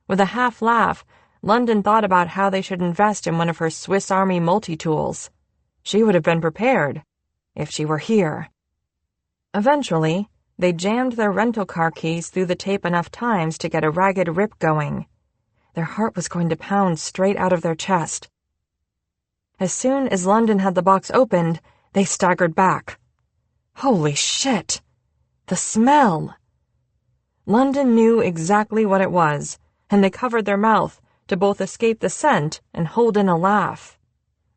With a half laugh, London thought about how they should invest in one of her Swiss Army multi-tools. She would have been prepared, if she were here. Eventually, they jammed their rental car keys through the tape enough times to get a ragged rip going. Their heart was going to pound straight out of their chest. As soon as London had the box opened, they staggered back. Holy shit! The smell! London knew exactly what it was, and they covered their mouth, to both escape the scent and hold in a laugh.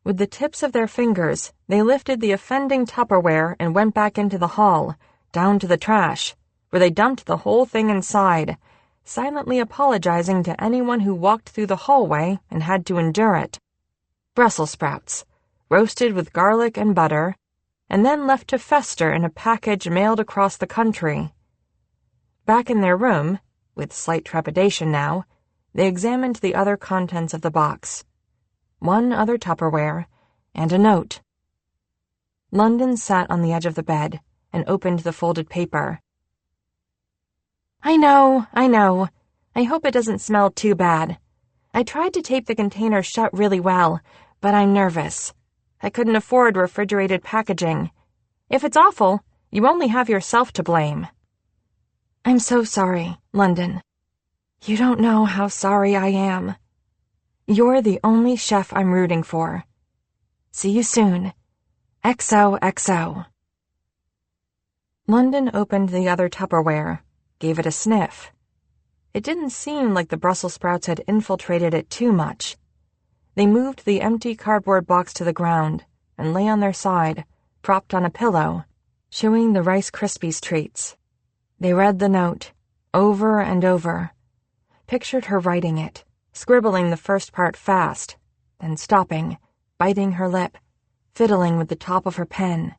With the tips of their fingers, they lifted the offending Tupperware and went back into the hall, down to the trash, where they dumped the whole thing inside, silently apologizing to anyone who walked through the hallway and had to endure it. Brussels sprouts, roasted with garlic and butter, and then left to fester in a package mailed across the country. Back in their room, with slight trepidation now, they examined the other contents of the box. One other Tupperware, and a note. London sat on the edge of the bed and opened the folded paper. I know. I hope it doesn't smell too bad. I tried to tape the container shut really well, but I'm nervous. I couldn't afford refrigerated packaging. If it's awful, you only have yourself to blame. I'm so sorry, London. You don't know how sorry I am. You're the only chef I'm rooting for. See you soon. XOXO. London opened the other Tupperware, gave it a sniff. It didn't seem like the Brussels sprouts had infiltrated it too much. They moved the empty cardboard box to the ground and lay on their side, propped on a pillow, chewing the Rice Krispies treats. They read the note, over and over, pictured her writing it, scribbling the first part fast, then stopping, biting her lip, fiddling with the top of her pen.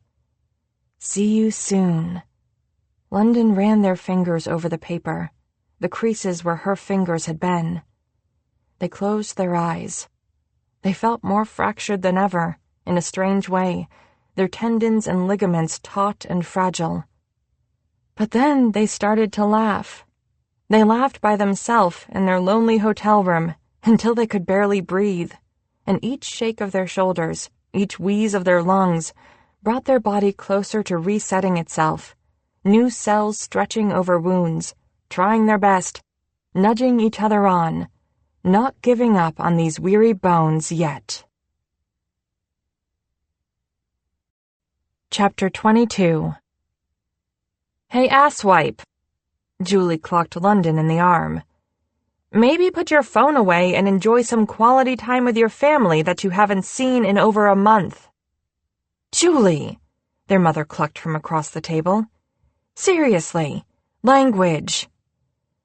See you soon. London ran their fingers over the paper, the creases where her fingers had been. They closed their eyes. They felt more fractured than ever, in a strange way, their tendons and ligaments taut and fragile. But then they started to laugh. They laughed by themselves in their lonely hotel room until they could barely breathe, and each shake of their shoulders, each wheeze of their lungs, brought their body closer to resetting itself, new cells stretching over wounds, trying their best, nudging each other on, not giving up on these weary bones yet. Chapter 22. Hey, asswipe. Julie clocked London in the arm. Maybe put your phone away and enjoy some quality time with your family that you haven't seen in over a month. Julie, their mother clucked from across the table. Seriously, language.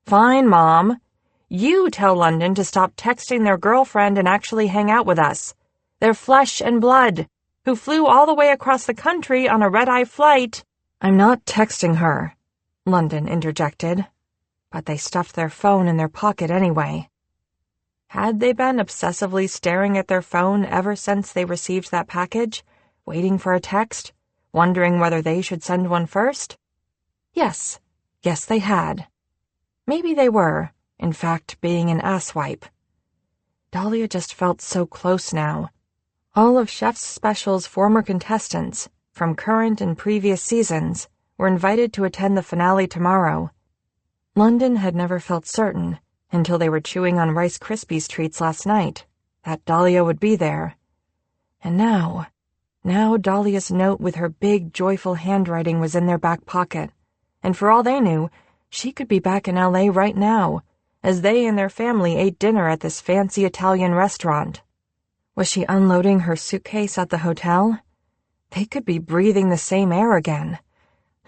Fine, Mom. You tell London to stop texting their girlfriend and actually hang out with us. They're flesh and blood, who flew all the way across the country on a red-eye flight. I'm not texting her, London interjected, but they stuffed their phone in their pocket anyway. Had they been obsessively staring at their phone ever since they received that package, waiting for a text, wondering whether they should send one first? Yes, they had. Maybe they were, in fact, being an asswipe. Dahlia just felt so close now. All of Chef's Special's former contestants, from current and previous seasons, were invited to attend the finale tomorrow. London had never felt certain, until they were chewing on Rice Krispies treats last night, that Dahlia would be there. And now Dahlia's note with her big, joyful handwriting was in their back pocket, and for all they knew, she could be back in LA right now, as they and their family ate dinner at this fancy Italian restaurant. Was she unloading her suitcase at the hotel? They could be breathing the same air again.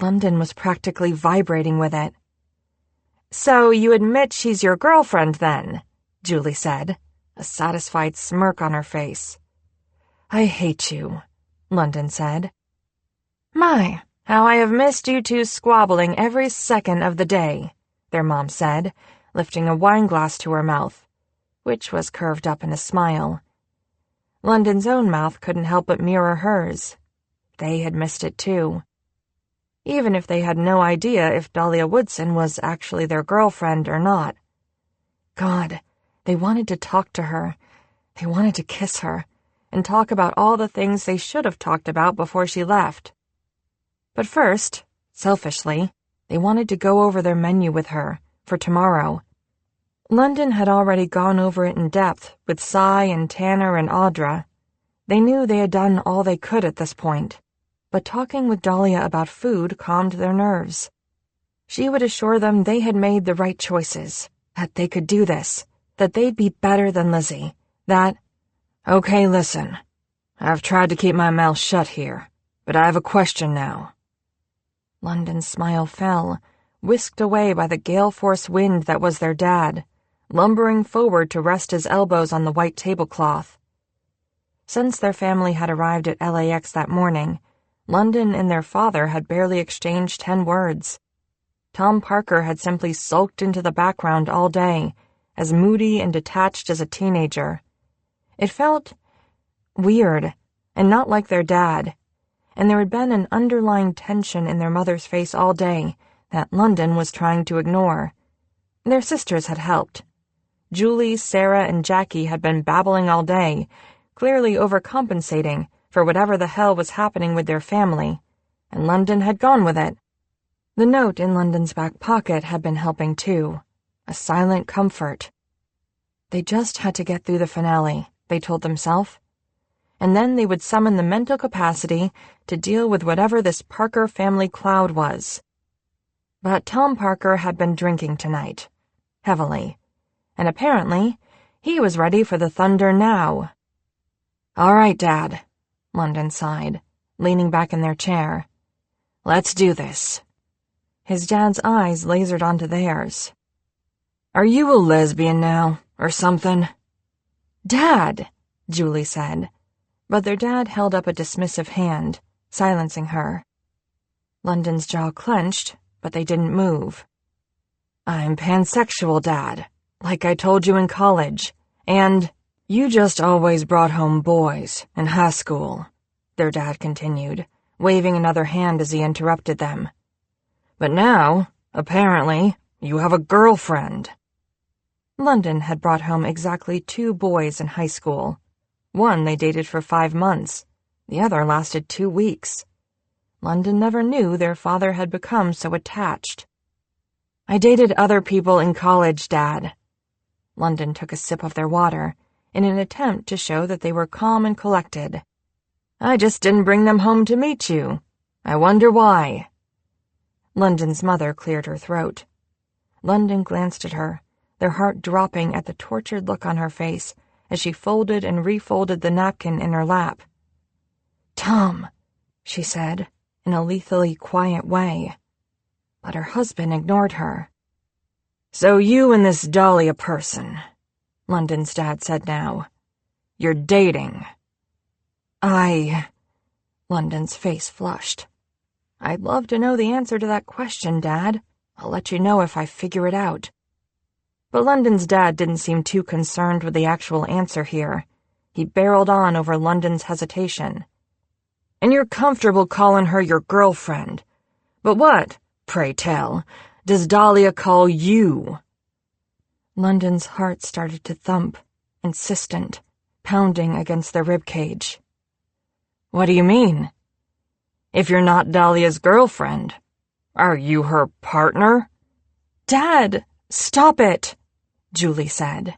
London was practically vibrating with it. So you admit she's your girlfriend, then? Julie said, a satisfied smirk on her face. I hate you, London said. My, how I have missed you two squabbling every second of the day, their mom said, lifting a wineglass to her mouth, which was curved up in a smile. London's own mouth couldn't help but mirror hers. They had missed it too. Even if they had no idea if Dahlia Woodson was actually their girlfriend or not. God, they wanted to talk to her. They wanted to kiss her, and talk about all the things they should have talked about before she left. But first, selfishly, they wanted to go over their menu with her, for tomorrow. London had already gone over it in depth with Cy and Tanner and Audra. They knew they had done all they could at this point, but talking with Dahlia about food calmed their nerves. She would assure them they had made the right choices, that they could do this, that they'd be better than Lizzie, that... Okay, listen. I've tried to keep my mouth shut here, but I have a question now. London's smile fell, whisked away by the gale-force wind that was their dad, lumbering forward to rest his elbows on the white tablecloth. Since their family had arrived at LAX that morning, London and their father had barely exchanged 10 words. Tom Parker had simply sulked into the background all day, as moody and detached as a teenager. It felt weird, and not like their dad, and there had been an underlying tension in their mother's face all day that London was trying to ignore. Their sisters had helped. Julie, Sarah, and Jackie had been babbling all day, clearly overcompensating for whatever the hell was happening with their family, and London had gone with it. The note in London's back pocket had been helping too, a silent comfort. They just had to get through the finale, they told themselves, and then they would summon the mental capacity to deal with whatever this Parker family cloud was. But Tom Parker had been drinking tonight, heavily, and apparently he was ready for the thunder now. "All right, Dad," London sighed, leaning back in their chair. "Let's do this." His dad's eyes lasered onto theirs. "Are you a lesbian now, or something?" "Dad," Julie said, but their dad held up a dismissive hand, silencing her. London's jaw clenched, but they didn't move. "I'm pansexual, Dad, like I told you in college, and you just always brought home boys in high school," their dad continued, waving another hand as he interrupted them. "But now, apparently, you have a girlfriend." London had brought home exactly 2 boys in high school. One they dated for 5 months. The other lasted 2 weeks. London never knew their father had become so attached. "I dated other people in college, Dad." London took a sip of their water in an attempt to show that they were calm and collected. "I just didn't bring them home to meet you. I wonder why." London's mother cleared her throat. London glanced at her, their heart dropping at the tortured look on her face as she folded and refolded the napkin in her lap. "Tom," she said, in a lethally quiet way. But her husband ignored her. "So you and this Dahlia person," London's dad said now. "You're dating." London's face flushed. "I'd love to know the answer to that question, Dad. I'll let you know if I figure it out." But London's dad didn't seem too concerned with the actual answer here. He barreled on over London's hesitation. "And you're comfortable calling her your girlfriend. But what, pray tell, does Dahlia call you?" London's heart started to thump, insistent, pounding against their ribcage. "What do you mean? If you're not Dahlia's girlfriend, are you her partner?" "Dad, stop it," Julie said.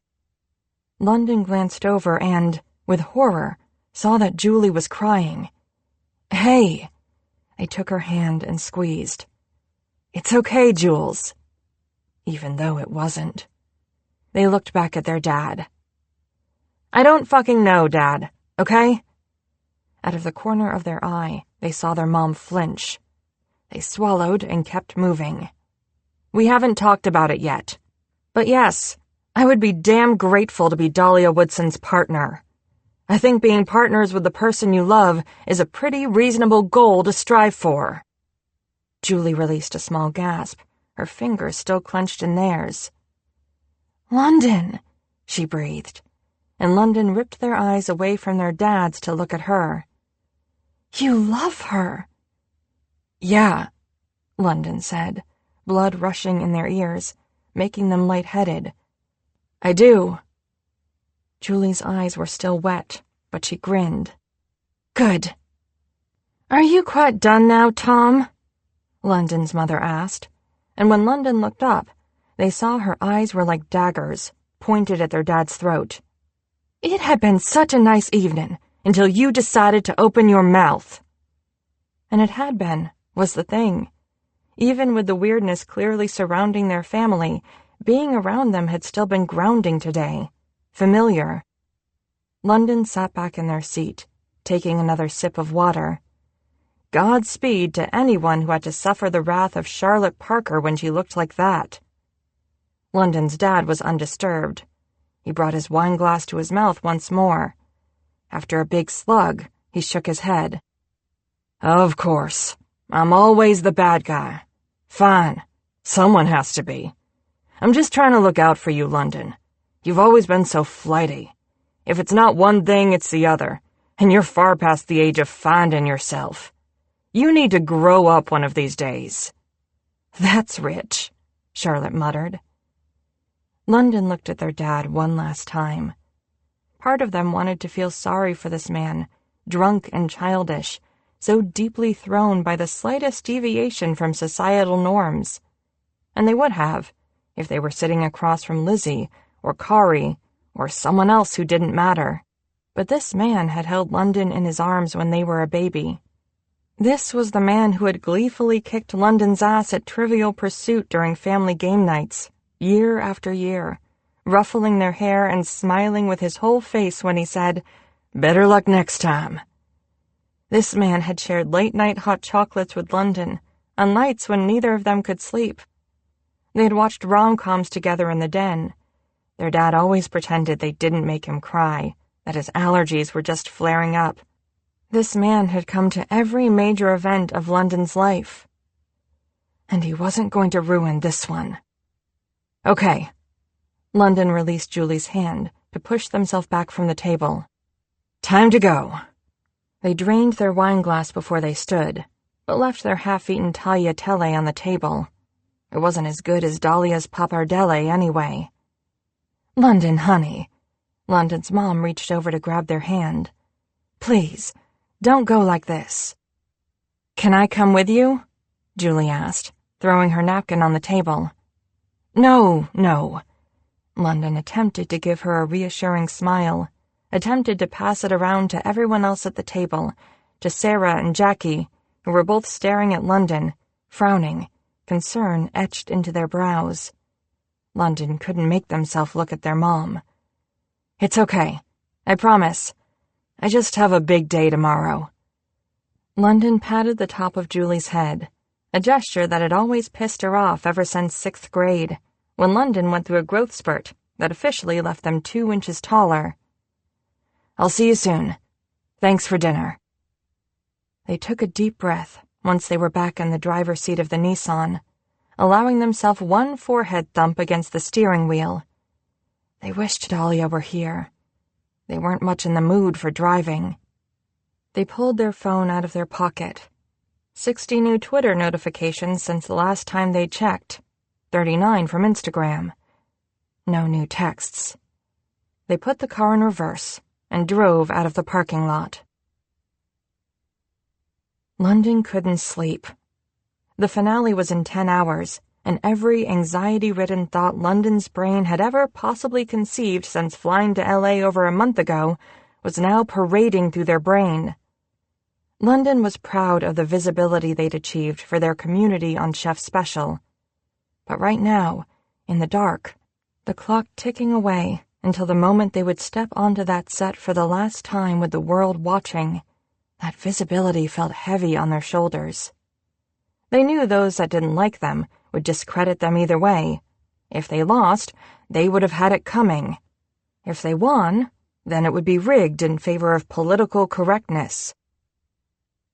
London glanced over and, with horror, saw that Julie was crying. "Hey," I took her hand and squeezed. "It's okay, Jules." Even though it wasn't. They looked back at their dad. "I don't fucking know, Dad, okay?" Out of the corner of their eye, they saw their mom flinch. They swallowed and kept moving. "We haven't talked about it yet. But yes, I would be damn grateful to be Dahlia Woodson's partner. I think being partners with the person you love is a pretty reasonable goal to strive for." Julie released a small gasp, her fingers still clenched in theirs. "London," she breathed, and London ripped their eyes away from their dads to look at her. "You love her." "Yeah," London said, blood rushing in their ears, making them lightheaded. "I do." Julie's eyes were still wet, but she grinned. "Good." "Are you quite done now, Tom?" London's mother asked, and when London looked up, they saw her eyes were like daggers, pointed at their dad's throat. "It had been such a nice evening until you decided to open your mouth." And it had been, was the thing. Even with the weirdness clearly surrounding their family, Being around them had still been grounding today, familiar. London sat back in their seat, taking another sip of water. Godspeed to anyone who had to suffer the wrath of Charlotte Parker when she looked like that. London's dad was undisturbed. He brought his wineglass to his mouth once more. After a big slug, he shook his head. Of course. I'm always the bad guy. Fine. Someone has to be. I'm just trying to look out for you, London. You've always been so flighty. If it's not one thing, it's the other, and you're far past the age of finding yourself. You need to grow up one of these days. That's rich, Charlotte muttered. London looked at their dad one last time. Part of them wanted to feel sorry for this man, drunk and childish, so deeply thrown by the slightest deviation from societal norms. And they would have, if they were sitting across from Lizzie, or Kari, or someone else who didn't matter. But this man had held London in his arms when they were a baby. This was the man who had gleefully kicked London's ass at Trivial Pursuit during family game nights, year after year, ruffling their hair and smiling with his whole face when he said, "Better luck next time." This man had shared late-night hot chocolates with London, on nights when neither of them could sleep. They had watched rom-coms together in the den. Their dad always pretended they didn't make him cry, that his allergies were just flaring up. This man had come to every major event of London's life. And he wasn't going to ruin this one. Okay. London released Julie's hand to push themselves back from the table. Time to go. They drained their wineglass before they stood, but left their half-eaten tagliatelle on the table. It wasn't as good as Dahlia's pappardelle anyway. London, honey. London's mom reached over to grab their hand. Please, don't go like this. Can I come with you? Julie asked, throwing her napkin on the table. No. London attempted to give her a reassuring smile, attempted to pass it around to everyone else at the table, to Sarah and Jackie, who were both staring at London, frowning, concern etched into their brows. London couldn't make themselves look at their mom. It's okay. I promise. I just have a big day tomorrow. London patted the top of Julie's head, a gesture that had always pissed her off ever since 6th grade, when London went through a growth spurt that officially left them 2 inches taller. I'll see you soon. Thanks for dinner. They took a deep breath once they were back in the driver's seat of the Nissan, allowing themselves one forehead thump against the steering wheel. They wished Dahlia were here. They weren't much in the mood for driving. They pulled their phone out of their pocket. 60 new Twitter notifications since the last time they checked. 39 from Instagram. No new texts. They put the car in reverse and drove out of the parking lot. London couldn't sleep. The finale was in 10 hours, and every anxiety-ridden thought London's brain had ever possibly conceived since flying to LA over a month ago was now parading through their brain. London was proud of the visibility they'd achieved for their community on Chef Special. But right now, in the dark, the clock ticking away until the moment they would step onto that set for the last time with the world watching, that visibility felt heavy on their shoulders. They knew those that didn't like them would discredit them either way. If they lost, they would have had it coming. If they won, then it would be rigged in favor of political correctness.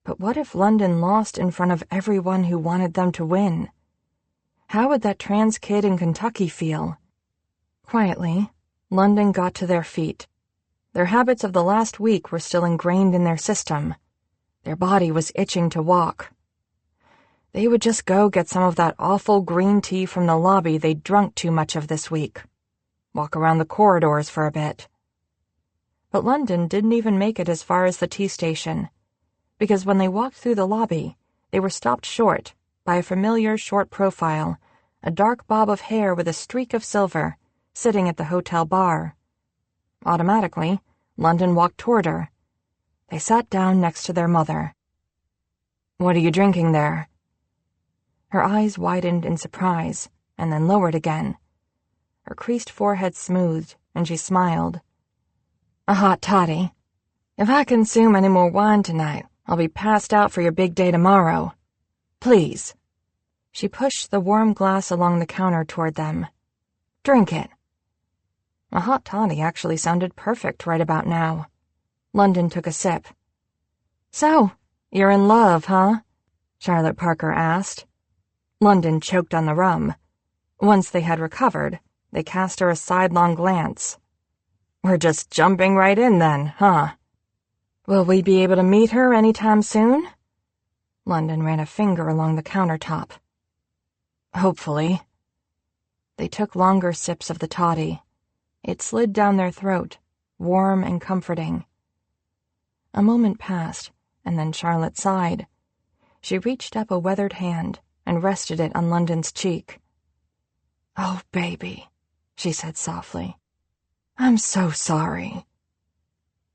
But what if London lost in front of everyone who wanted them to win? How would that trans kid in Kentucky feel? Quietly, London got to their feet. Their habits of the last week were still ingrained in their system. Their body was itching to walk. They would just go get some of that awful green tea from the lobby they'd drunk too much of this week. Walk around the corridors for a bit. But London didn't even make it as far as the tea station, because when they walked through the lobby, they were stopped short by a familiar short profile, a dark bob of hair with a streak of silver, sitting at the hotel bar. Automatically, London walked toward her. They sat down next to their mother. "What are you drinking there?" Her eyes widened in surprise, and then lowered again, Her creased forehead smoothed, and she smiled. A hot toddy. If I consume any more wine tonight, I'll be passed out for your big day tomorrow. Please. She pushed the warm glass along the counter toward them. Drink it. A hot toddy actually sounded perfect right about now. London took a sip. So, you're in love, huh? Charlotte Parker asked. London choked on the rum. Once they had recovered, they cast her a sidelong glance. We're just jumping right in then, huh? Will we be able to meet her any time soon? London ran a finger along the countertop. Hopefully. They took longer sips of the toddy. It slid down their throat, warm and comforting. A moment passed, and then Charlotte sighed. She reached up a weathered hand and rested it on London's cheek. Oh, baby, she said softly. I'm so sorry.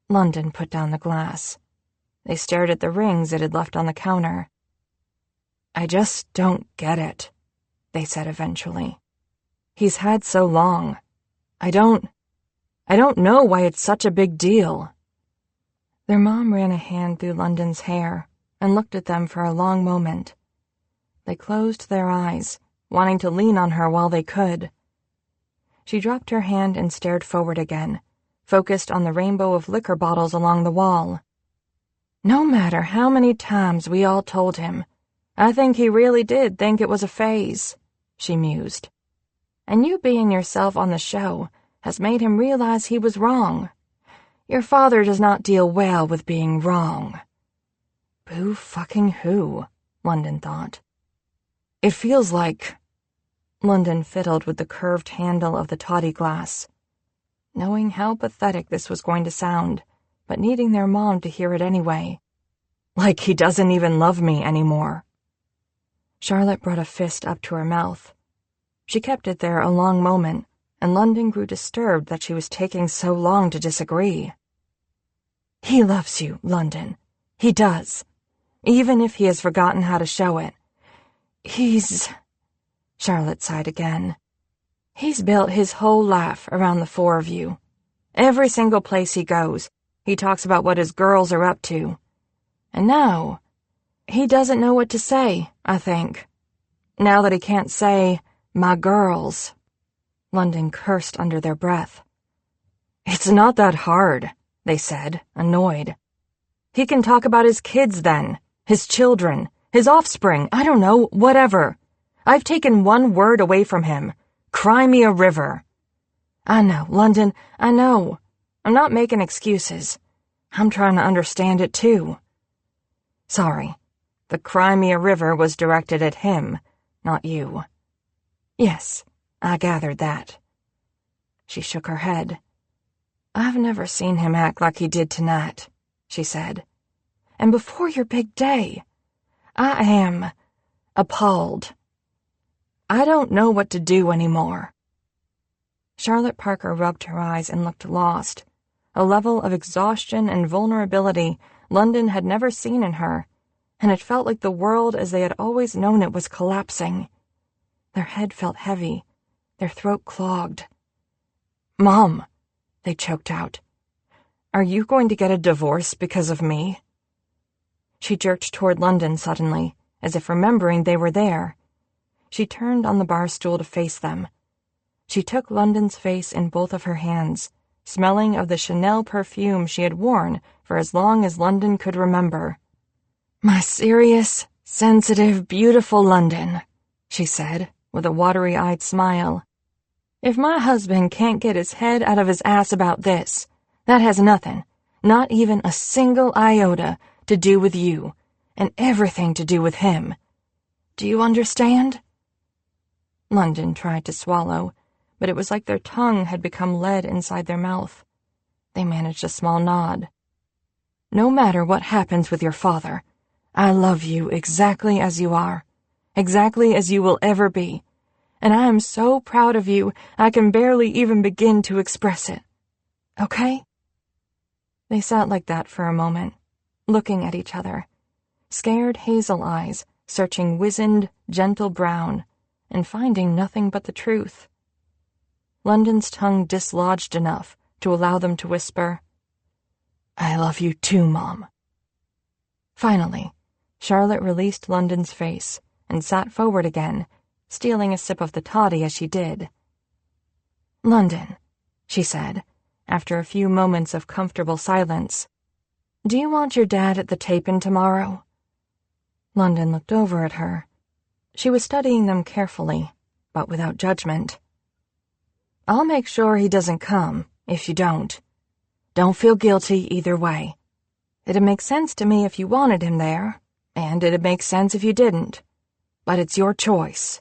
London put down the glass. They stared at the rings it had left on the counter. I just don't get it, they said eventually. He's had so long. I don't know why it's such a big deal. Their mom ran a hand through London's hair and looked at them for a long moment. They closed their eyes, wanting to lean on her while they could. She dropped her hand and stared forward again, focused on the rainbow of liquor bottles along the wall. No matter how many times we all told him, I think he really did think it was a phase, she mused. And you being yourself on the show has made him realize he was wrong. Your father does not deal well with being wrong. Boo fucking who, London thought. It feels like... London fiddled with the curved handle of the toddy glass, knowing how pathetic this was going to sound, but needing their mom to hear it anyway. Like he doesn't even love me anymore. Charlotte brought a fist up to her mouth. She kept it there a long moment, and London grew disturbed that she was taking so long to disagree. He loves you, London. He does. Even if he has forgotten how to show it. Charlotte sighed again. He's built his whole life around the four of you. Every single place he goes, he talks about what his girls are up to. And now, he doesn't know what to say, I think. Now that he can't say, my girls. London cursed under their breath. It's not that hard, they said, annoyed. He can talk about his kids then, his children, his offspring, I don't know, whatever. I've taken one word away from him. Cry me a river. I know, London, I know. I'm not making excuses. I'm trying to understand it too. Sorry, the cry me a river was directed at him, not you. Yes, I gathered that. She shook her head. I've never seen him act like he did tonight, she said. And before your big day, I am appalled. I don't know what to do anymore. Charlotte Parker rubbed her eyes and looked lost, a level of exhaustion and vulnerability London had never seen in her, and it felt like the world as they had always known it was collapsing. Their head felt heavy, their throat clogged. Mom, they choked out. Are you going to get a divorce because of me? She jerked toward London suddenly, as if remembering they were there. She turned on the bar stool to face them. She took London's face in both of her hands, smelling of the Chanel perfume she had worn for as long as London could remember. My serious, sensitive, beautiful London, she said, with a watery-eyed smile. If my husband can't get his head out of his ass about this, that has nothing, not even a single iota, to do with you, and everything to do with him. Do you understand? London tried to swallow, but it was like their tongue had become lead inside their mouth. They managed a small nod. No matter what happens with your father, I love you exactly as you are, exactly as you will ever be, and I am so proud of you I can barely even begin to express it. Okay? They sat like that for a moment, looking at each other, scared hazel eyes searching wizened, gentle brown, and finding nothing but the truth. London's tongue dislodged enough to allow them to whisper, "I love you too, Mom." Finally, Charlotte released London's face and sat forward again, stealing a sip of the toddy as she did. "London," she said, after a few moments of comfortable silence, "do you want your dad at the tape-in tomorrow?" London looked over at her. She was studying them carefully, but without judgment. "I'll make sure he doesn't come, if you don't. Don't feel guilty either way. It'd make sense to me if you wanted him there, and it'd make sense if you didn't. But it's your choice."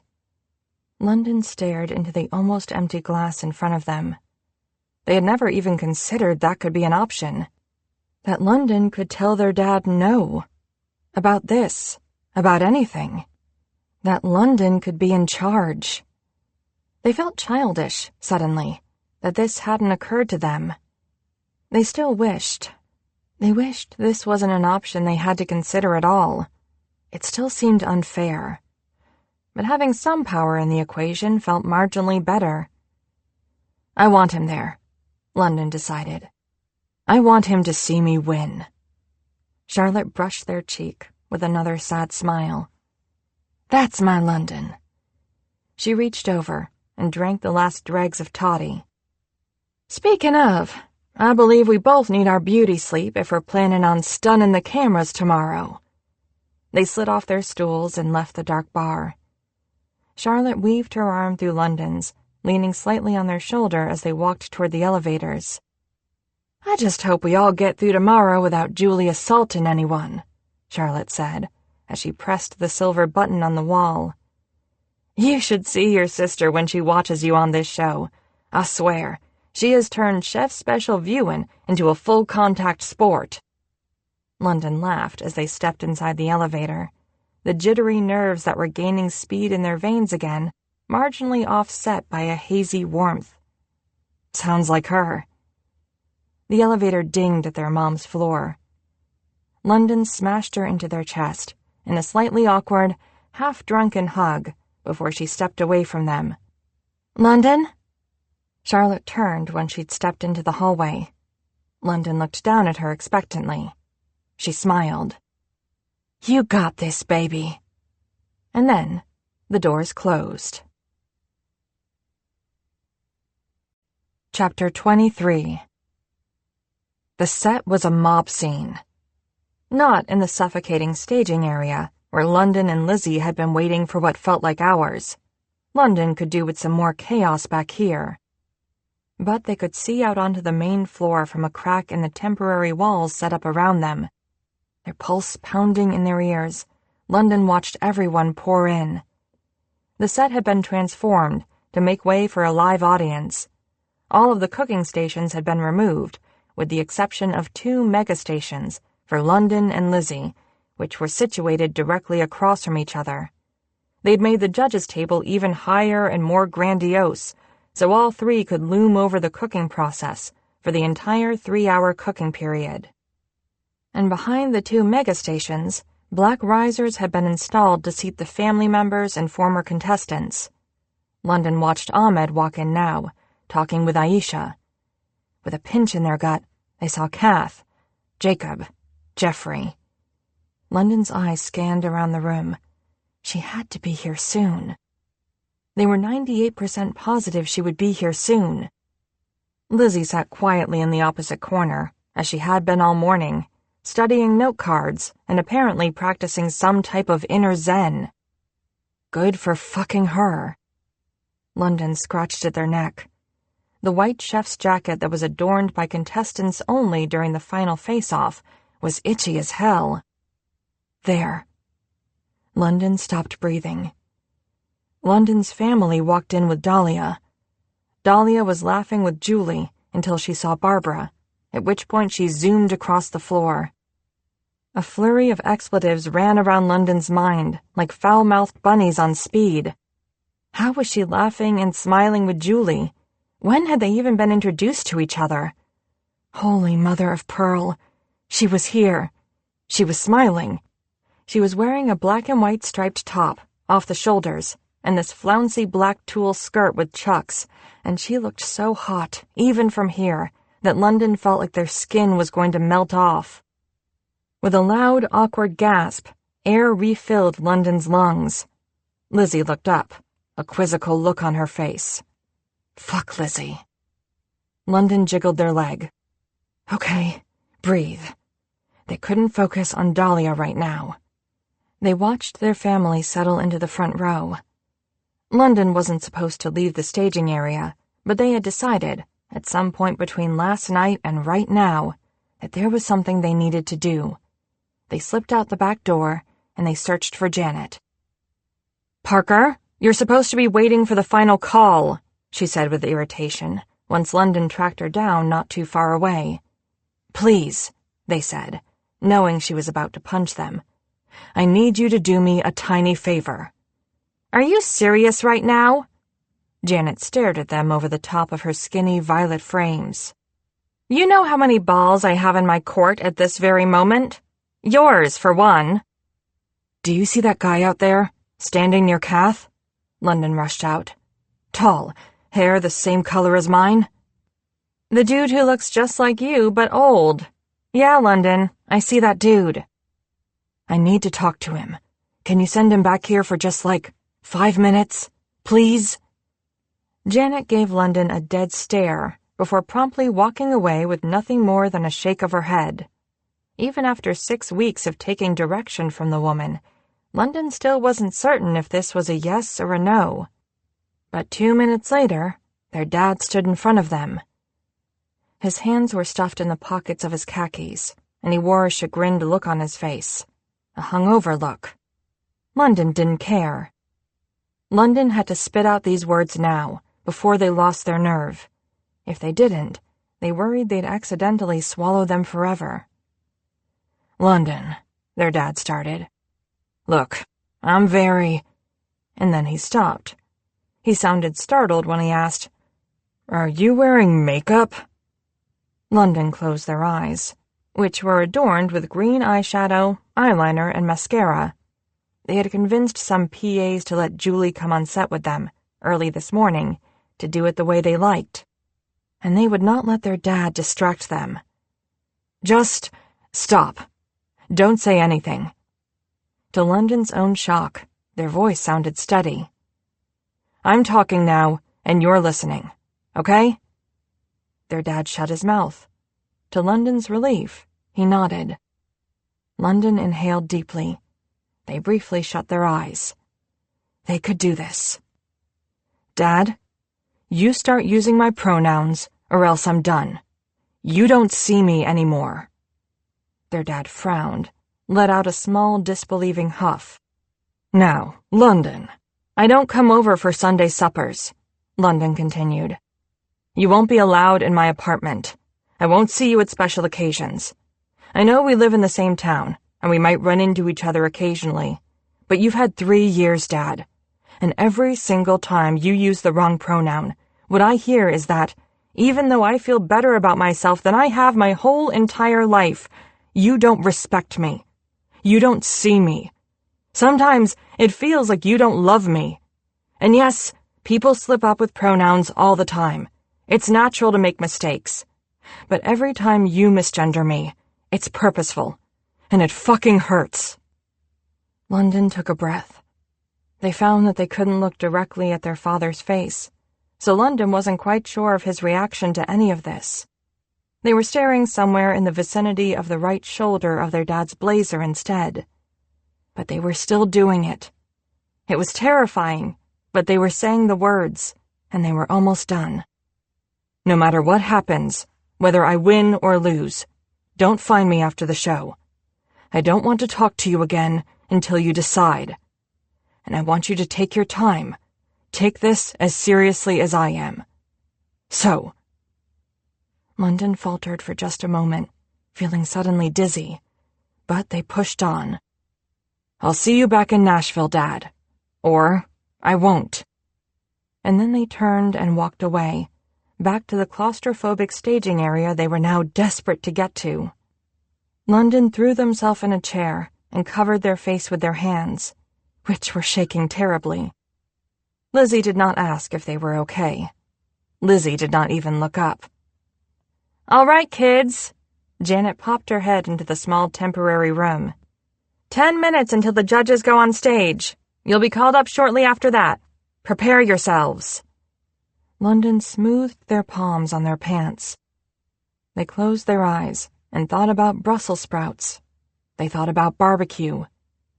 London stared into the almost empty glass in front of them. They had never even considered that could be an option. That London could tell their dad no. About this, about anything. That London could be in charge. They felt childish, suddenly, that this hadn't occurred to them. They still wished. They wished this wasn't an option they had to consider at all. It still seemed unfair. But having some power in the equation felt marginally better. "I want him there," London decided. "I want him to see me win." Charlotte brushed their cheek with another sad smile. "That's my London." She reached over and drank the last dregs of toddy. "Speaking of, I believe we both need our beauty sleep if we're planning on stunning the cameras tomorrow." They slid off their stools and left the dark bar. Charlotte weaved her arm through London's, leaning slightly on their shoulder as they walked toward the elevators. "I just hope we all get through tomorrow without Julie assaulting anyone," Charlotte said, as she pressed the silver button on the wall. "You should see your sister when she watches you on this show. I swear, she has turned chef special viewing into a full-contact sport." London laughed as they stepped inside the elevator, the jittery nerves that were gaining speed in their veins again, marginally offset by a hazy warmth. "Sounds like her." The elevator dinged at their mom's floor. London smashed her into their chest in a slightly awkward, half-drunken hug before she stepped away from them. "London?" Charlotte turned when she'd stepped into the hallway. London looked down at her expectantly. She smiled. "You got this, baby." And then the doors closed. Chapter 23. The set was a mob scene. Not in the suffocating staging area, where London and Lizzie had been waiting for what felt like hours. London could do with some more chaos back here. But they could see out onto the main floor from a crack in the temporary walls set up around them. Their pulse pounding in their ears, London watched everyone pour in. The set had been transformed to make way for a live audience. All of the cooking stations had been removed, with the exception of 2 mega stations for London and Lizzie, which were situated directly across from each other. They'd made the judges' table even higher and more grandiose, so all 3 could loom over the cooking process for the entire 3-hour cooking period. And behind the 2 mega stations, black risers had been installed to seat the family members and former contestants. London watched Ahmed walk in now, talking with Aisha. With a pinch in their gut, they saw Kath, Jacob, Jeffrey. London's eyes scanned around the room. She had to be here soon. They were 98% positive she would be here soon. Lizzie sat quietly in the opposite corner, as she had been all morning, studying note cards and apparently practicing some type of inner zen. Good for fucking her. London scratched at their neck. The white chef's jacket that was adorned by contestants only during the final face-off was itchy as hell. There. London stopped breathing. London's family walked in with Dahlia. Dahlia was laughing with Julie until she saw Barbara, at which point she zoomed across the floor. A flurry of expletives ran around London's mind like foul-mouthed bunnies on speed. How was she laughing and smiling with Julie? When had they even been introduced to each other? Holy mother of pearl. She was here. She was smiling. She was wearing a black and white striped top, off the shoulders, and this flouncy black tulle skirt with chucks, and she looked so hot, even from here, that London felt like their skin was going to melt off. With a loud, awkward gasp, air refilled London's lungs. Lizzie looked up, a quizzical look on her face. "Fuck, Lizzie." London jiggled their leg. "Okay, breathe." They couldn't focus on Dahlia right now. They watched their family settle into the front row. London wasn't supposed to leave the staging area, but they had decided, at some point between last night and right now, that there was something they needed to do. They slipped out the back door, and they searched for Janet. "Parker, you're supposed to be waiting for the final call," she said with irritation, once London tracked her down not too far away. "Please," they said, knowing she was about to punch them. "I need you to do me a tiny favor." "Are you serious right now?" Janet stared at them over the top of her skinny violet frames. "You know how many balls I have in my court at this very moment? Yours, for one." "Do you see that guy out there, standing near Kath?" London rushed out. "Tall, hair the same color as mine?" "The dude who looks just like you, but old. Yeah, London, I see that dude." "I need to talk to him. Can you send him back here for just, 5 minutes? Please?" Janet gave London a dead stare before promptly walking away with nothing more than a shake of her head. Even after 6 weeks of taking direction from the woman, London still wasn't certain if this was a yes or a no. But 2 minutes later, their dad stood in front of them. His hands were stuffed in the pockets of his khakis, and he wore a chagrined look on his face, a hungover look. London didn't care. London had to spit out these words now, before they lost their nerve. If they didn't, they worried they'd accidentally swallow them forever. "London," their dad started. "Look, I'm very—" And then he stopped. He sounded startled when he asked, "Are you wearing makeup?" London closed their eyes, which were adorned with green eyeshadow, eyeliner, and mascara. They had convinced some PAs to let Julie come on set with them, early this morning, to do it the way they liked. And they would not let their dad distract them. "Just stop. Don't say anything." To London's own shock, their voice sounded steady. "I'm talking now, and you're listening, okay?" Their dad shut his mouth. To London's relief, he nodded. London inhaled deeply. They briefly shut their eyes. They could do this. "Dad, you start using my pronouns, or else I'm done. You don't see me anymore." Their dad frowned, let out a small, disbelieving huff. "Now, London, I don't come over for Sunday suppers," London continued. "You won't be allowed in my apartment. I won't see you at special occasions. I know we live in the same town, and we might run into each other occasionally, but you've had 3 years, Dad, and every single time you use the wrong pronoun, what I hear is that, even though I feel better about myself than I have my whole entire life, you don't respect me. You don't see me. Sometimes it feels like you don't love me. And yes, people slip up with pronouns all the time. It's natural to make mistakes. But every time you misgender me, it's purposeful. And it fucking hurts." London took a breath. They found that they couldn't look directly at their father's face, so London wasn't quite sure of his reaction to any of this. They were staring somewhere in the vicinity of the right shoulder of their dad's blazer instead. But they were still doing it. It was terrifying, but they were saying the words, and they were almost done. "No matter what happens, whether I win or lose, don't find me after the show. I don't want to talk to you again until you decide. And I want you to take your time. Take this as seriously as I am. So." London faltered for just a moment, feeling suddenly dizzy, but they pushed on. "I'll see you back in Nashville, Dad. Or I won't." And then they turned and walked away, back to the claustrophobic staging area they were now desperate to get to. London threw themselves in a chair and covered their face with their hands, which were shaking terribly. Lizzie did not ask if they were okay. Lizzie did not even look up. "All right, kids." Janet popped her head into the small temporary room. 10 minutes until the judges go on stage. You'll be called up shortly after that. Prepare yourselves. London smoothed their palms on their pants. They closed their eyes and thought about Brussels sprouts. They thought about barbecue.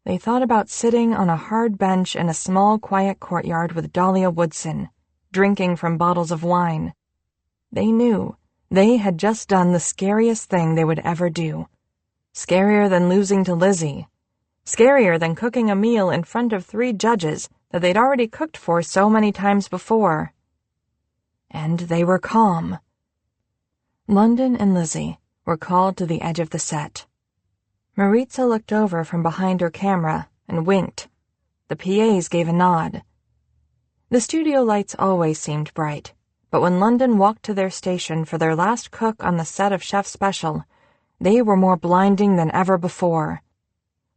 They thought about sitting on a hard bench in a small, quiet courtyard with Dahlia Woodson, drinking from bottles of wine. They knew they had just done the scariest thing they would ever do. Scarier than losing to Lizzie. Scarier than cooking a meal in front of 3 judges that they'd already cooked for so many times before. And they were calm. London and Lizzie were called to the edge of the set. Maritza looked over from behind her camera and winked. The PAs gave a nod. The studio lights always seemed bright, but when London walked to their station for their last cook on the set of Chef Special, they were more blinding than ever before.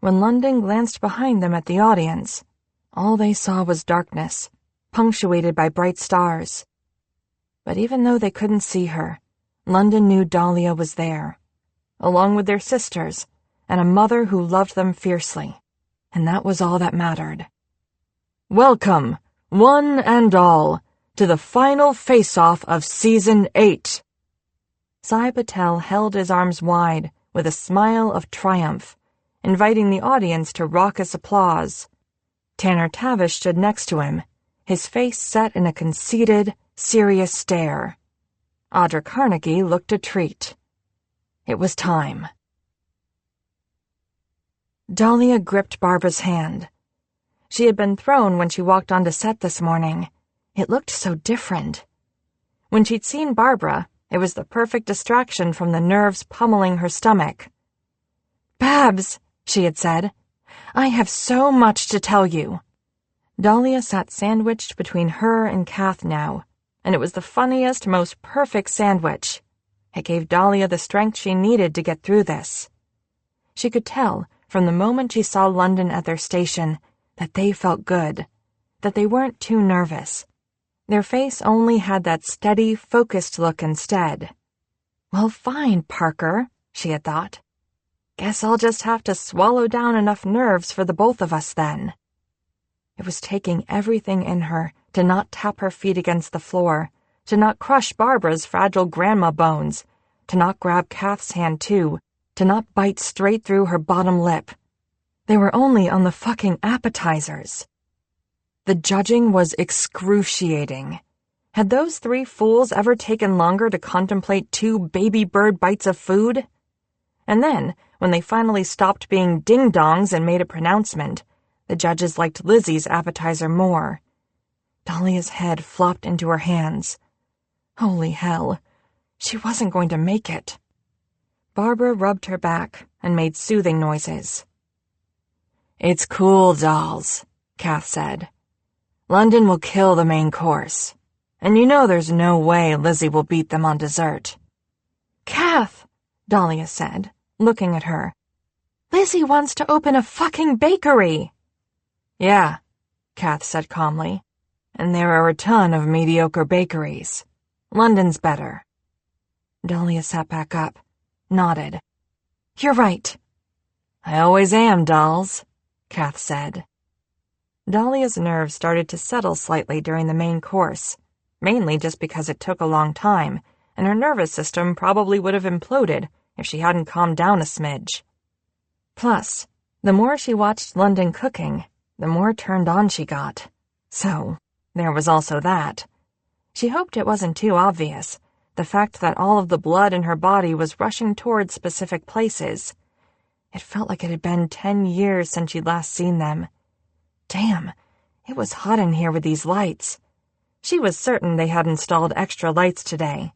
When London glanced behind them at the audience, all they saw was darkness, punctuated by bright stars. But even though they couldn't see her, London knew Dahlia was there, along with their sisters, and a mother who loved them fiercely, and that was all that mattered. Welcome, one and all, to the final face-off of Season 8. Sai Patel held his arms wide with a smile of triumph, inviting the audience to raucous applause. Tanner Tavish stood next to him, his face set in a conceited, serious stare. Audra Carnegie looked a treat. It was time. Dahlia gripped Barbara's hand. She had been thrown when she walked onto set this morning. It looked so different. When she'd seen Barbara, it was the perfect distraction from the nerves pummeling her stomach. "Babs," she had said, "I have so much to tell you." Dahlia sat sandwiched between her and Kath now, and it was the funniest, most perfect sandwich. It gave Dahlia the strength she needed to get through this. She could tell, from the moment she saw London at their station, that they felt good, that they weren't too nervous. Their face only had that steady, focused look instead. Well, fine, Parker, she had thought. Guess I'll just have to swallow down enough nerves for the both of us then. It was taking everything in her to not tap her feet against the floor, to not crush Barbara's fragile grandma bones, to not grab Kath's hand too, to not bite straight through her bottom lip. They were only on the fucking appetizers. The judging was excruciating. Had those 3 fools ever taken longer to contemplate 2 baby bird bites of food? And then, when they finally stopped being ding-dongs and made a pronouncement, the judges liked Lizzie's appetizer more. Dahlia's head flopped into her hands. Holy hell, she wasn't going to make it. Barbara rubbed her back and made soothing noises. "It's cool, dolls," Kath said. "London will kill the main course, and you know there's no way Lizzie will beat them on dessert." "Kath," Dahlia said, looking at her. "Lizzie wants to open a fucking bakery." "Yeah," Kath said calmly, "and there are a ton of mediocre bakeries. London's better." Dahlia sat back up, nodded. "You're right." "I always am, dolls," Kath said. Dahlia's nerves started to settle slightly during the main course, mainly just because it took a long time, and her nervous system probably would have imploded if she hadn't calmed down a smidge. Plus, the more she watched London cooking, the more turned on she got. So, there was also that. She hoped it wasn't too obvious, the fact that all of the blood in her body was rushing toward specific places. It felt like it had been 10 years since she'd last seen them. Damn, it was hot in here with these lights. She was certain they had installed extra lights today.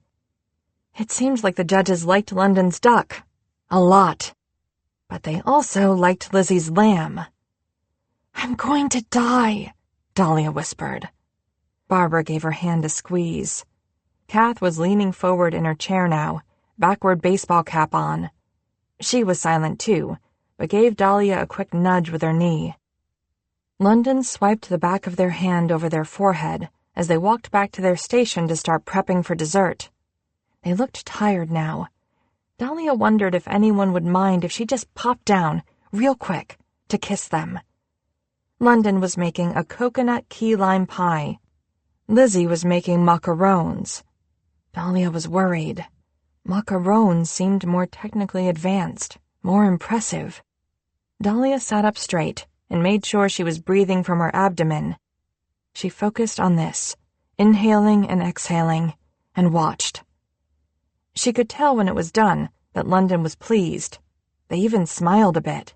It seemed like the judges liked London's duck. A lot. But they also liked Lizzie's lamb. "I'm going to die," Dahlia whispered. Barbara gave her hand a squeeze. Kath was leaning forward in her chair now, backward baseball cap on. She was silent too, but gave Dahlia a quick nudge with her knee. London swiped the back of their hand over their forehead as they walked back to their station to start prepping for dessert. They looked tired now. Dahlia wondered if anyone would mind if she just popped down, real quick, to kiss them. London was making a coconut key lime pie. Lizzie was making macarons. Dahlia was worried. Macarons seemed more technically advanced, more impressive. Dahlia sat up straight and made sure she was breathing from her abdomen. She focused on this, inhaling and exhaling, and watched. She could tell when it was done that London was pleased. They even smiled a bit.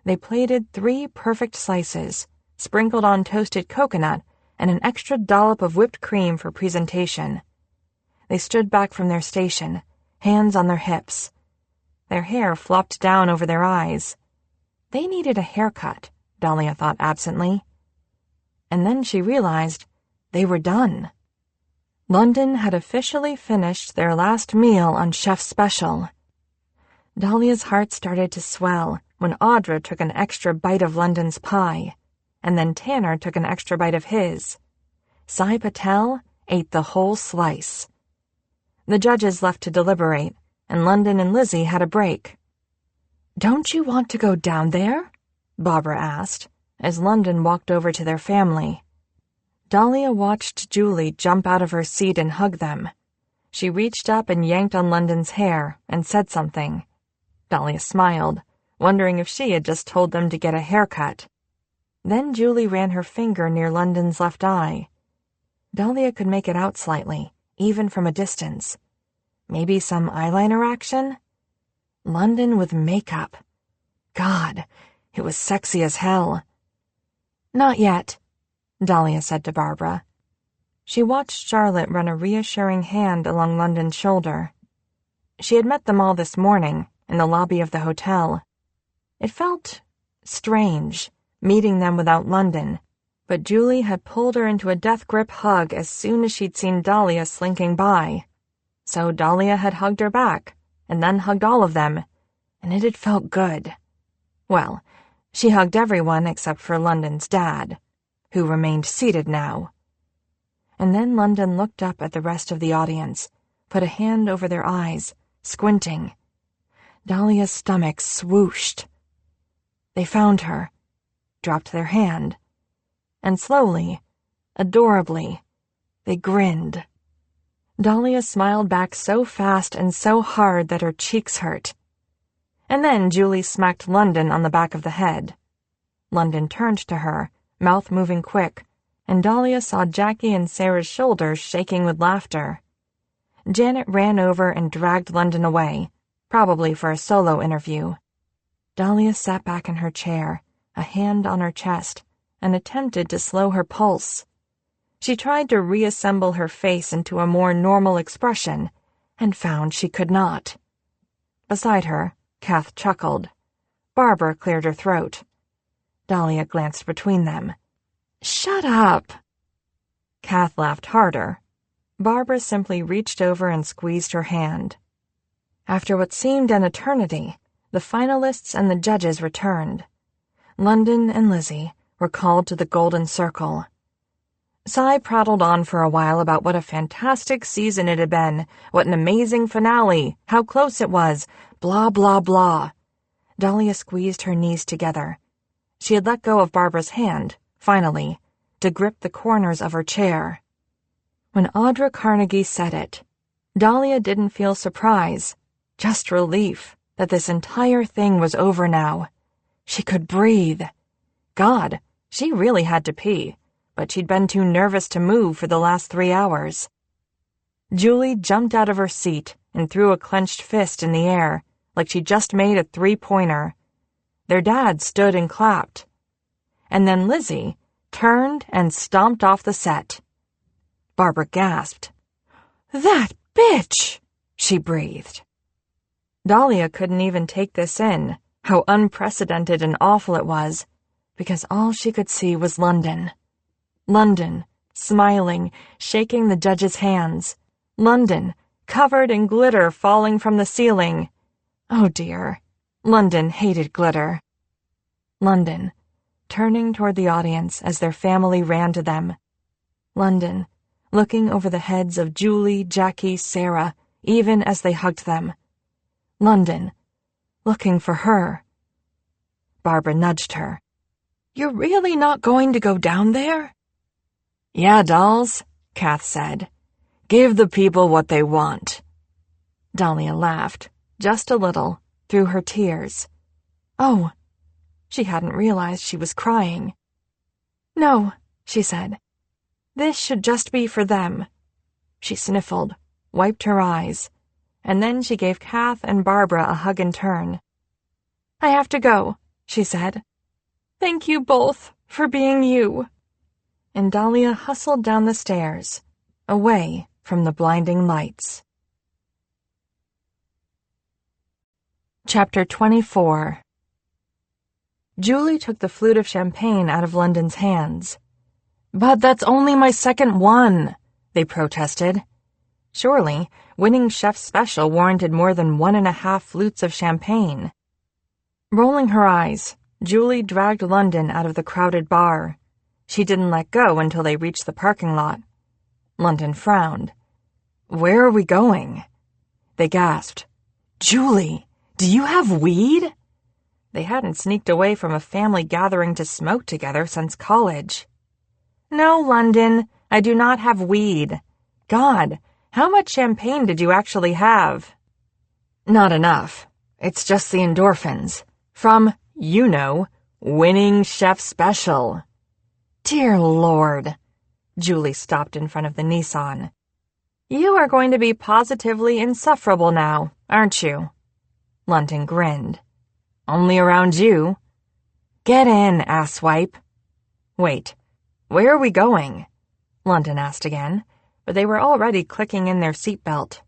They plated 3 perfect slices, sprinkled on toasted coconut, and an extra dollop of whipped cream for presentation. They stood back from their station, hands on their hips. Their hair flopped down over their eyes. They needed a haircut, Dahlia thought absently. And then she realized they were done. London had officially finished their last meal on Chef's Special. Dahlia's heart started to swell when Audra took an extra bite of London's pie, and then Tanner took an extra bite of his. Sai Patel ate the whole slice. The judges left to deliberate, and London and Lizzie had a break. "Don't you want to go down there?" Barbara asked, as London walked over to their family. Dahlia watched Julie jump out of her seat and hug them. She reached up and yanked on London's hair and said something. Dahlia smiled, wondering if she had just told them to get a haircut. Then Julie ran her finger near London's left eye. Dahlia could make it out slightly, even from a distance. Maybe some eyeliner action? London with makeup. God, it was sexy as hell. "Not yet," Dahlia said to Barbara. She watched Charlotte run a reassuring hand along London's shoulder. She had met them all this morning in the lobby of the hotel. It felt strange, meeting them without London, but Julie had pulled her into a death-grip hug as soon as she'd seen Dahlia slinking by. So Dahlia had hugged her back, and then hugged all of them, and it had felt good. Well, she hugged everyone except for London's dad, who remained seated now. And then London looked up at the rest of the audience, put a hand over their eyes, squinting. Dahlia's stomach swooshed. They found her, dropped their hand, and slowly, adorably, they grinned. Dahlia smiled back so fast and so hard that her cheeks hurt. And then Julie smacked London on the back of the head. London turned to her, mouth moving quick, and Dahlia saw Jackie and Sarah's shoulders shaking with laughter. Janet ran over and dragged London away, probably for a solo interview. Dahlia sat back in her chair, a hand on her chest, and attempted to slow her pulse. She tried to reassemble her face into a more normal expression, and found she could not. Beside her, Kath chuckled. Barbara cleared her throat. Dahlia glanced between them. "Shut up!" Kath laughed harder. Barbara simply reached over and squeezed her hand. After what seemed an eternity, the finalists and the judges returned. London and Lizzie were called to the Golden Circle. Sai prattled on for a while about what a fantastic season it had been, what an amazing finale, how close it was, blah, blah, blah. Dahlia squeezed her knees together. She had let go of Barbara's hand, finally, to grip the corners of her chair. When Audra Carnegie said it, Dahlia didn't feel surprise, just relief that this entire thing was over now. She could breathe. God, she really had to pee, but she'd been too nervous to move for the last 3 hours. Julie jumped out of her seat and threw a clenched fist in the air, like she just made a 3-pointer. Their dad stood and clapped. And then Lizzie turned and stomped off the set. Barbara gasped. "That bitch!" she breathed. Dahlia couldn't even take this in, how unprecedented and awful it was, because all she could see was London. London, smiling, shaking the judge's hands. London, covered in glitter falling from the ceiling. Oh dear, London hated glitter. London, turning toward the audience as their family ran to them. London, looking over the heads of Julie, Jackie, Sarah, even as they hugged them. London, looking for her. Barbara nudged her. "You're really not going to go down there?" "Yeah, dolls," Kath said. "Give the people what they want." Dahlia laughed, just a little, through her tears. Oh, she hadn't realized she was crying. "No," she said. "This should just be for them." She sniffled, wiped her eyes, and then she gave Kath and Barbara a hug in turn. "I have to go," she said. "Thank you both for being you." And Dahlia hustled down the stairs, away from the blinding lights. Chapter 24. Julie took the flute of champagne out of London's hands. "But that's only my second one," they protested. Surely, winning Chef's Special warranted more than 1.5 flutes of champagne. Rolling her eyes, Julie dragged London out of the crowded bar. She didn't let go until they reached the parking lot. London frowned. "Where are we going?" They gasped. "Julie, do you have weed?" They hadn't sneaked away from a family gathering to smoke together since college. "No, London, I do not have weed. God, how much champagne did you actually have?" "Not enough. It's just the endorphins. From, winning Chef Special." "Dear Lord." Julie stopped in front of the Nissan. "You are going to be positively insufferable now, aren't you?" London grinned. "Only around you." "Get in, asswipe." "Wait, where are we going?" London asked again, but they were already clicking in their seatbelt.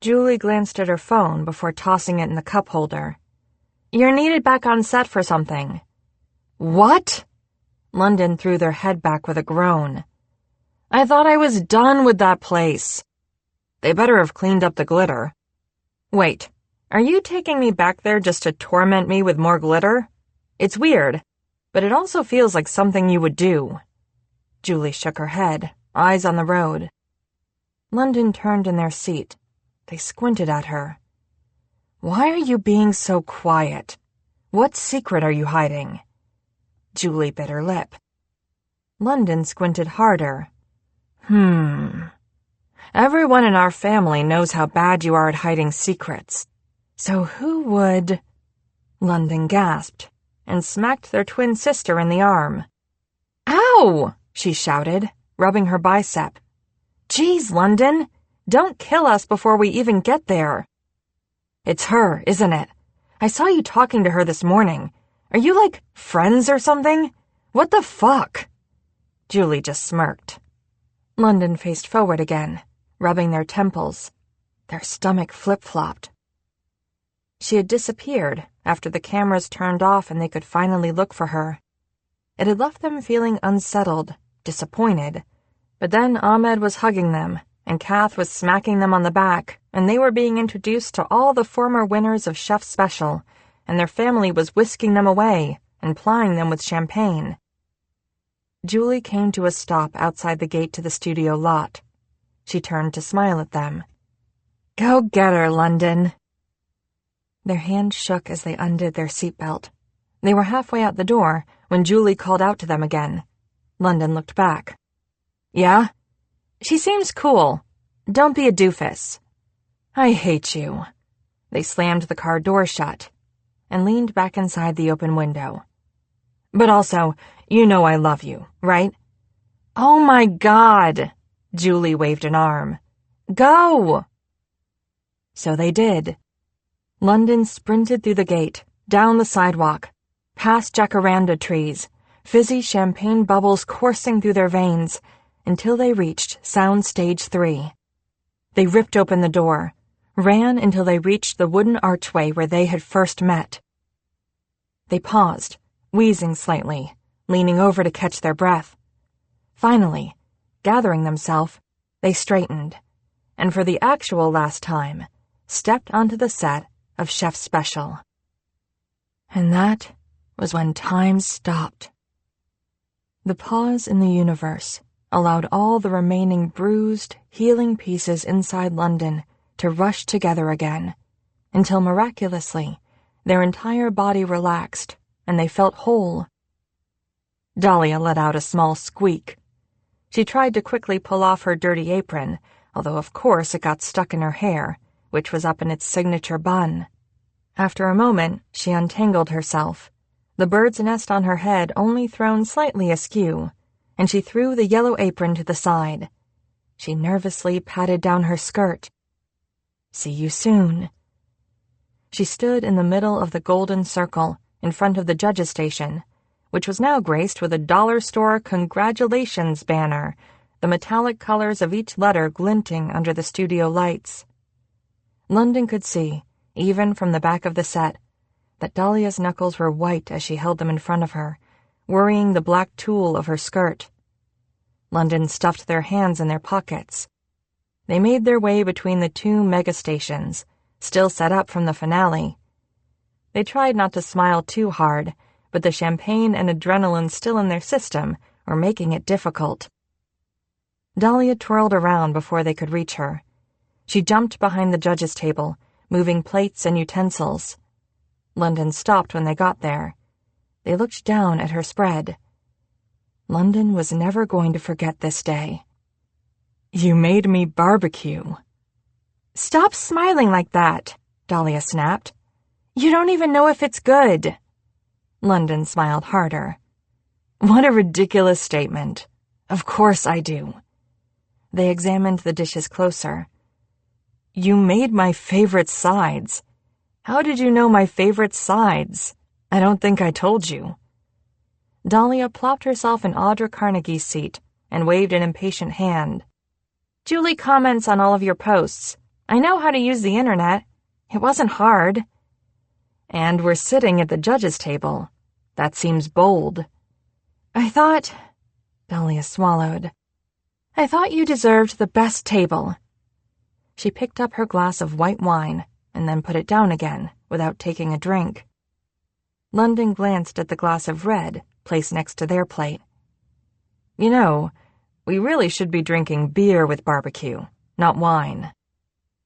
Julie glanced at her phone before tossing it in the cup holder. "You're needed back on set for something." "What?" London threw their head back with a groan. "I thought I was done with that place." "They better have cleaned up the glitter." "Wait, are you taking me back there just to torment me with more glitter? It's weird, but it also feels like something you would do." Julie shook her head, eyes on the road. London turned in their seat. They squinted at her. "Why are you being so quiet? What secret are you hiding?" Julie bit her lip. London squinted harder. Everyone in our family knows how bad you are at hiding secrets. So who would—" London gasped and smacked their twin sister in the arm. "Ow!" she shouted, rubbing her bicep. "Geez, London, don't kill us before we even get there." "It's her, isn't it? I saw you talking to her this morning. Are you, like, friends or something? What the fuck?" Julie just smirked. London faced forward again, rubbing their temples. Their stomach flip-flopped. She had disappeared after the cameras turned off and they could finally look for her. It had left them feeling unsettled, disappointed. But then Ahmed was hugging them, and Kath was smacking them on the back, and they were being introduced to all the former winners of Chef's Special, and their family was whisking them away and plying them with champagne. Julie came to a stop outside the gate to the studio lot. She turned to smile at them. "Go get her, London." Their hands shook as they undid their seatbelt. They were halfway out the door when Julie called out to them again. London looked back. "Yeah?" "She seems cool. Don't be a doofus." "I hate you." They slammed the car door shut and leaned back inside the open window. "But also, you know I love you, right?" "Oh my God!" Julie waved an arm. "Go!" So they did. London sprinted through the gate, down the sidewalk, past jacaranda trees, fizzy champagne bubbles coursing through their veins, until they reached Sound Stage 3. They ripped open the door, ran until they reached the wooden archway where they had first met. They paused, wheezing slightly, leaning over to catch their breath. Finally, gathering themselves, they straightened, and for the actual last time, stepped onto the set of Chef's Special. And that was when time stopped. The pause in the universe allowed all the remaining bruised, healing pieces inside London to rush together again, until miraculously, their entire body relaxed and they felt whole. Dahlia let out a small squeak. She tried to quickly pull off her dirty apron, although of course it got stuck in her hair, which was up in its signature bun. After a moment, she untangled herself, the bird's nest on her head only thrown slightly askew, and she threw the yellow apron to the side. She nervously patted down her skirt. "See you soon." She stood in the middle of the golden circle in front of the judge's station, which was now graced with a dollar store congratulations banner, the metallic colors of each letter glinting under the studio lights. London could see, even from the back of the set, that Dahlia's knuckles were white as she held them in front of her, worrying the black tulle of her skirt. London stuffed their hands in their pockets. They made their way between the two mega stations, still set up from the finale. They tried not to smile too hard, but the champagne and adrenaline still in their system were making it difficult. Dahlia twirled around before they could reach her. She jumped behind the judge's table, moving plates and utensils. London stopped when they got there. They looked down at her spread. London was never going to forget this day. "You made me barbecue." "Stop smiling like that," Dahlia snapped. "You don't even know if it's good." London smiled harder. "What a ridiculous statement. Of course I do." They examined the dishes closer. "You made my favorite sides. How did you know my favorite sides? I don't think I told you." Dahlia plopped herself in Audra Carnegie's seat and waved an impatient hand. "Julie comments on all of your posts. I know how to use the internet. It wasn't hard." "And we're sitting at the judge's table. That seems bold." I thought Dahlia swallowed. you deserved the best table." She picked up her glass of white wine and then put it down again without taking a drink. London glanced at the glass of red placed next to their plate. "You know, we really should be drinking beer with barbecue, not wine."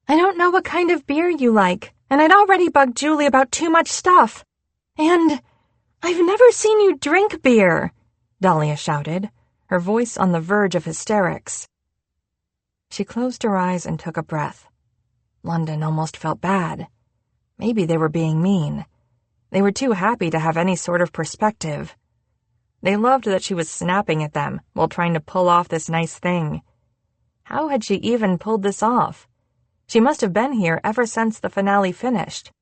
"I don't know what kind of beer you like, and I'd already bugged Julie about too much stuff. And I've never seen you drink beer," Dahlia shouted, her voice on the verge of hysterics. She closed her eyes and took a breath. London almost felt bad. Maybe they were being mean. They were too happy to have any sort of perspective. They loved that she was snapping at them while trying to pull off this nice thing. How had she even pulled this off? She must have been here ever since the finale finished.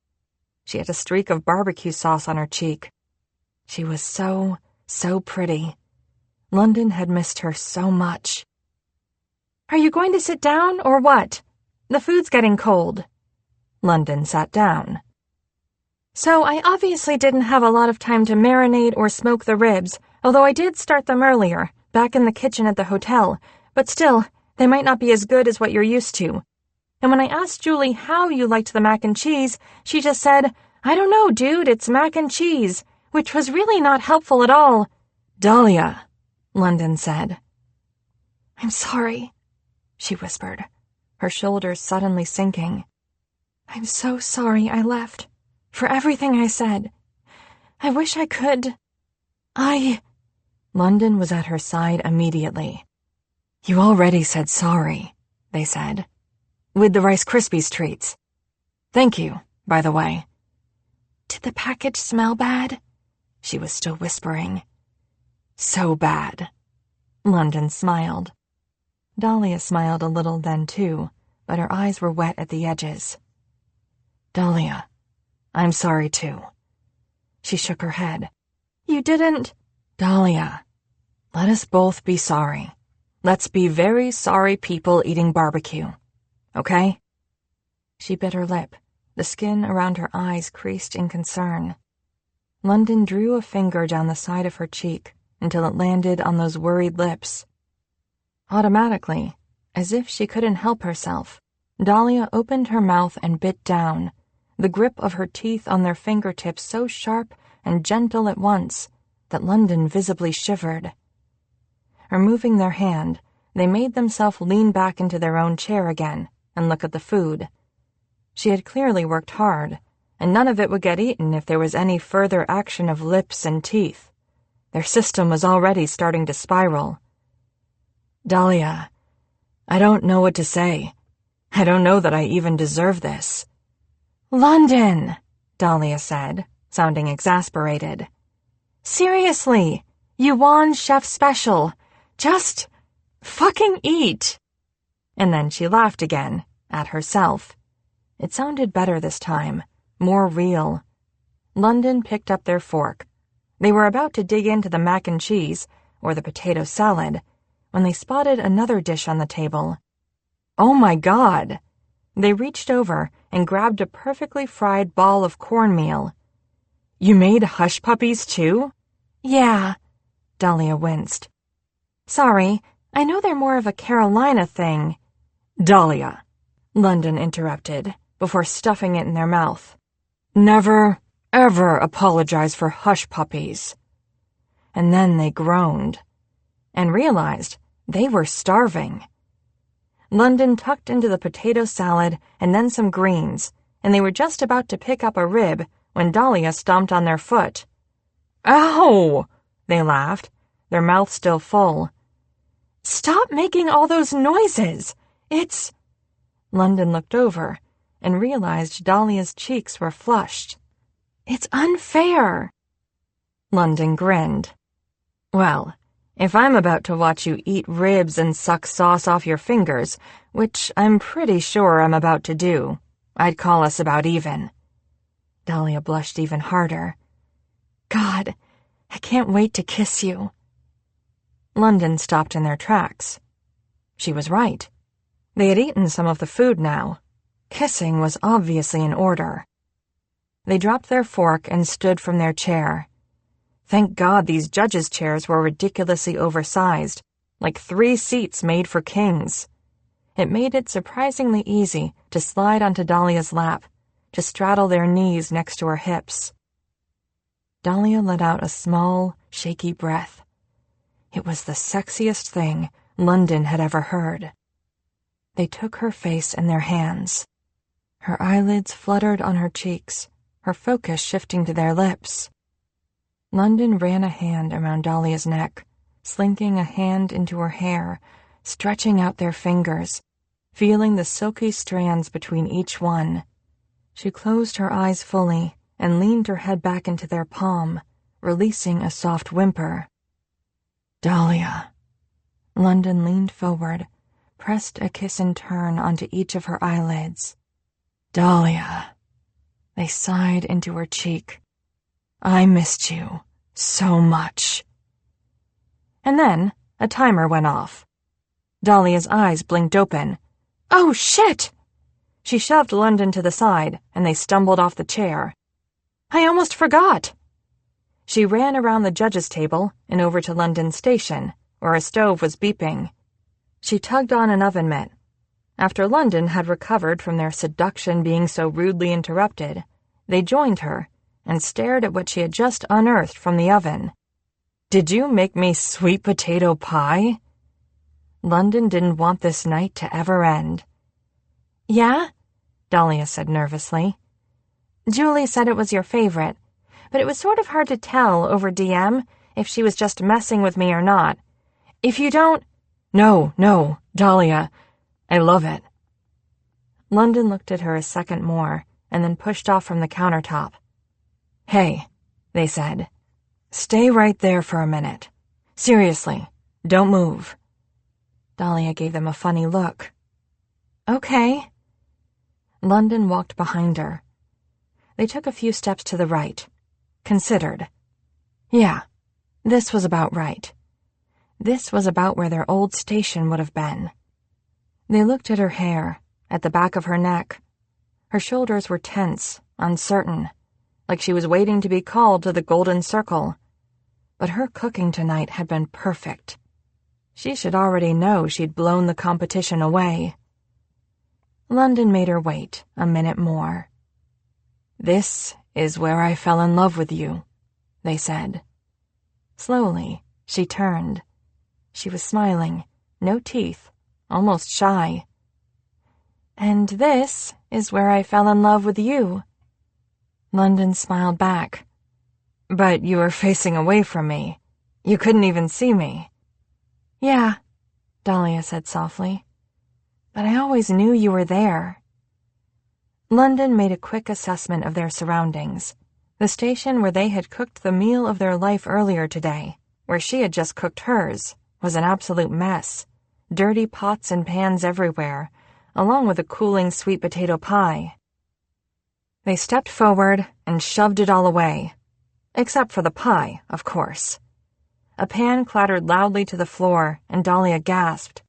She had a streak of barbecue sauce on her cheek. She was so pretty. London had missed her so much. "Are you going to sit down, or what? The food's getting cold." London sat down. "So I obviously didn't have a lot of time to marinate or smoke the ribs, although I did start them earlier, back in the kitchen at the hotel, but still, they might not be as good as what you're used to. And when I asked Julie how you liked the mac and cheese, she just said, 'I don't know, dude, it's mac and cheese,' which was really not helpful at all." "Dahlia," London said. "I'm sorry," she whispered, her shoulders suddenly sinking. "I'm so sorry I left, for everything I said. I wish I could. London was at her side immediately. "You already said sorry," they said. "With the Rice Krispies treats. Thank you, by the way." "Did the package smell bad?" She was still whispering. "So bad." London smiled. Dahlia smiled a little then, too, but her eyes were wet at the edges. "Dahlia, I'm sorry, too." She shook her head. "You didn't—" "Dahlia, let us both be sorry. Let's be very sorry people eating barbecue. Okay?" She bit her lip, the skin around her eyes creased in concern. London drew a finger down the side of her cheek until it landed on those worried lips. Automatically, as if she couldn't help herself, Dahlia opened her mouth and bit down, the grip of her teeth on their fingertips so sharp and gentle at once that London visibly shivered. Removing their hand, they made themselves lean back into their own chair again and look at the food. She had clearly worked hard, and none of it would get eaten if there was any further action of lips and teeth. Their system was already starting to spiral. Dahlia, I don't know what to say. I don't know that I even deserve this. London, Dahlia said, sounding exasperated. Seriously, you won Chef Special. Just fucking eat. And then she laughed again, at herself. It sounded better this time, more real. London picked up their fork. They were about to dig into the mac and cheese, or the potato salad, when they spotted another dish on the table. Oh my God! They reached over and grabbed a perfectly fried ball of cornmeal. You made hush puppies too? Yeah, Dahlia winced. Sorry, I know they're more of a Carolina thing. Dahlia, London interrupted, before stuffing it in their mouth. Never, ever apologize for hush puppies. And then they groaned, and realized they were starving. London tucked into the potato salad and then some greens, and they were just about to pick up a rib when Dahlia stomped on their foot. Ow! They laughed, their mouths still full. Stop making all those noises! It's... London looked over and realized Dahlia's cheeks were flushed. It's unfair. London grinned. Well, if I'm about to watch you eat ribs and suck sauce off your fingers, which I'm pretty sure I'm about to do, I'd call us about even. Dahlia blushed even harder. God, I can't wait to kiss you. London stopped in their tracks. She was right. They had eaten some of the food now. Kissing was obviously in order. They dropped their fork and stood from their chair. Thank God these judges' chairs were ridiculously oversized, like 3 seats made for kings. It made it surprisingly easy to slide onto Dahlia's lap, to straddle their knees next to her hips. Dahlia let out a small, shaky breath. It was the sexiest thing London had ever heard. They took her face in their hands. Her eyelids fluttered on her cheeks, her focus shifting to their lips. London ran a hand around Dahlia's neck, slinking a hand into her hair, stretching out their fingers, feeling the silky strands between each one. She closed her eyes fully and leaned her head back into their palm, releasing a soft whimper. Dahlia. London leaned forward, pressed a kiss in turn onto each of her eyelids. Dahlia. They sighed into her cheek. I missed you so much. And then a timer went off. Dahlia's eyes blinked open. Oh, shit! She shoved London to the side, and they stumbled off the chair. I almost forgot. She ran around the judges' table and over to London's station, where a stove was beeping. She tugged on an oven mitt. After London had recovered from their seduction being so rudely interrupted, they joined her and stared at what she had just unearthed from the oven. Did you make me sweet potato pie? London didn't want this night to ever end. Yeah? Dahlia said nervously. Julie said it was your favorite, but it was sort of hard to tell over DM if she was just messing with me or not. If you don't... No, Dahlia. I love it. London looked at her a second more and then pushed off from the countertop. Hey, they said. Stay right there for a minute. Seriously, don't move. Dahlia gave them a funny look. Okay. London walked behind her. They took a few steps to the right. Considered. Yeah, this was about right. This was about where their old station would have been. They looked at her hair, at the back of her neck. Her shoulders were tense, uncertain, like she was waiting to be called to the golden circle. But her cooking tonight had been perfect. She should already know she'd blown the competition away. London made her wait a minute more. This is where I fell in love with you, they said. Slowly, she turned. She was smiling, no teeth, almost shy. And this is where I fell in love with you. London smiled back. But you were facing away from me. You couldn't even see me. Yeah, Dahlia said softly. But I always knew you were there. London made a quick assessment of their surroundings. The station where they had cooked the meal of their life earlier today, where she had just cooked hers, was an absolute mess. Dirty pots and pans everywhere, along with a cooling sweet potato pie. They stepped forward and shoved it all away. Except for the pie, of course. A pan clattered loudly to the floor, and Dahlia gasped.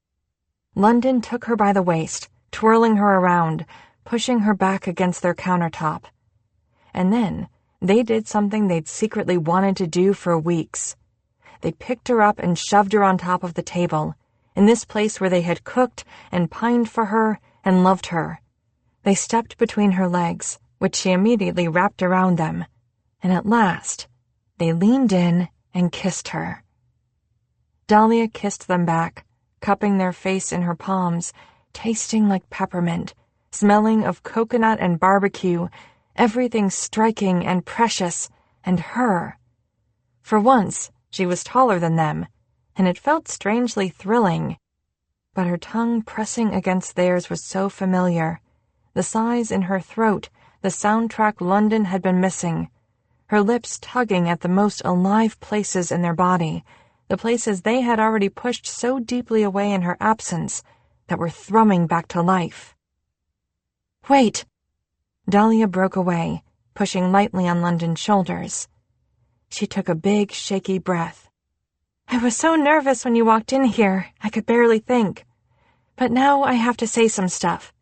London took her by the waist, twirling her around, pushing her back against their countertop. And then, they did something they'd secretly wanted to do for weeks. They picked her up and shoved her on top of the table, in this place where they had cooked and pined for her and loved her. They stepped between her legs, which she immediately wrapped around them, and at last, they leaned in and kissed her. Dahlia kissed them back, cupping their face in her palms, tasting like peppermint, smelling of coconut and barbecue, everything striking and precious, and her. For once, she was taller than them, and it felt strangely thrilling. But her tongue pressing against theirs was so familiar. The sighs in her throat, the soundtrack London had been missing. Her lips tugging at the most alive places in their body, the places they had already pushed so deeply away in her absence that were thrumming back to life. Wait! Dahlia broke away, pushing lightly on London's shoulders. She took a big, shaky breath. I was so nervous when you walked in here, I could barely think. But now I have to say some stuff.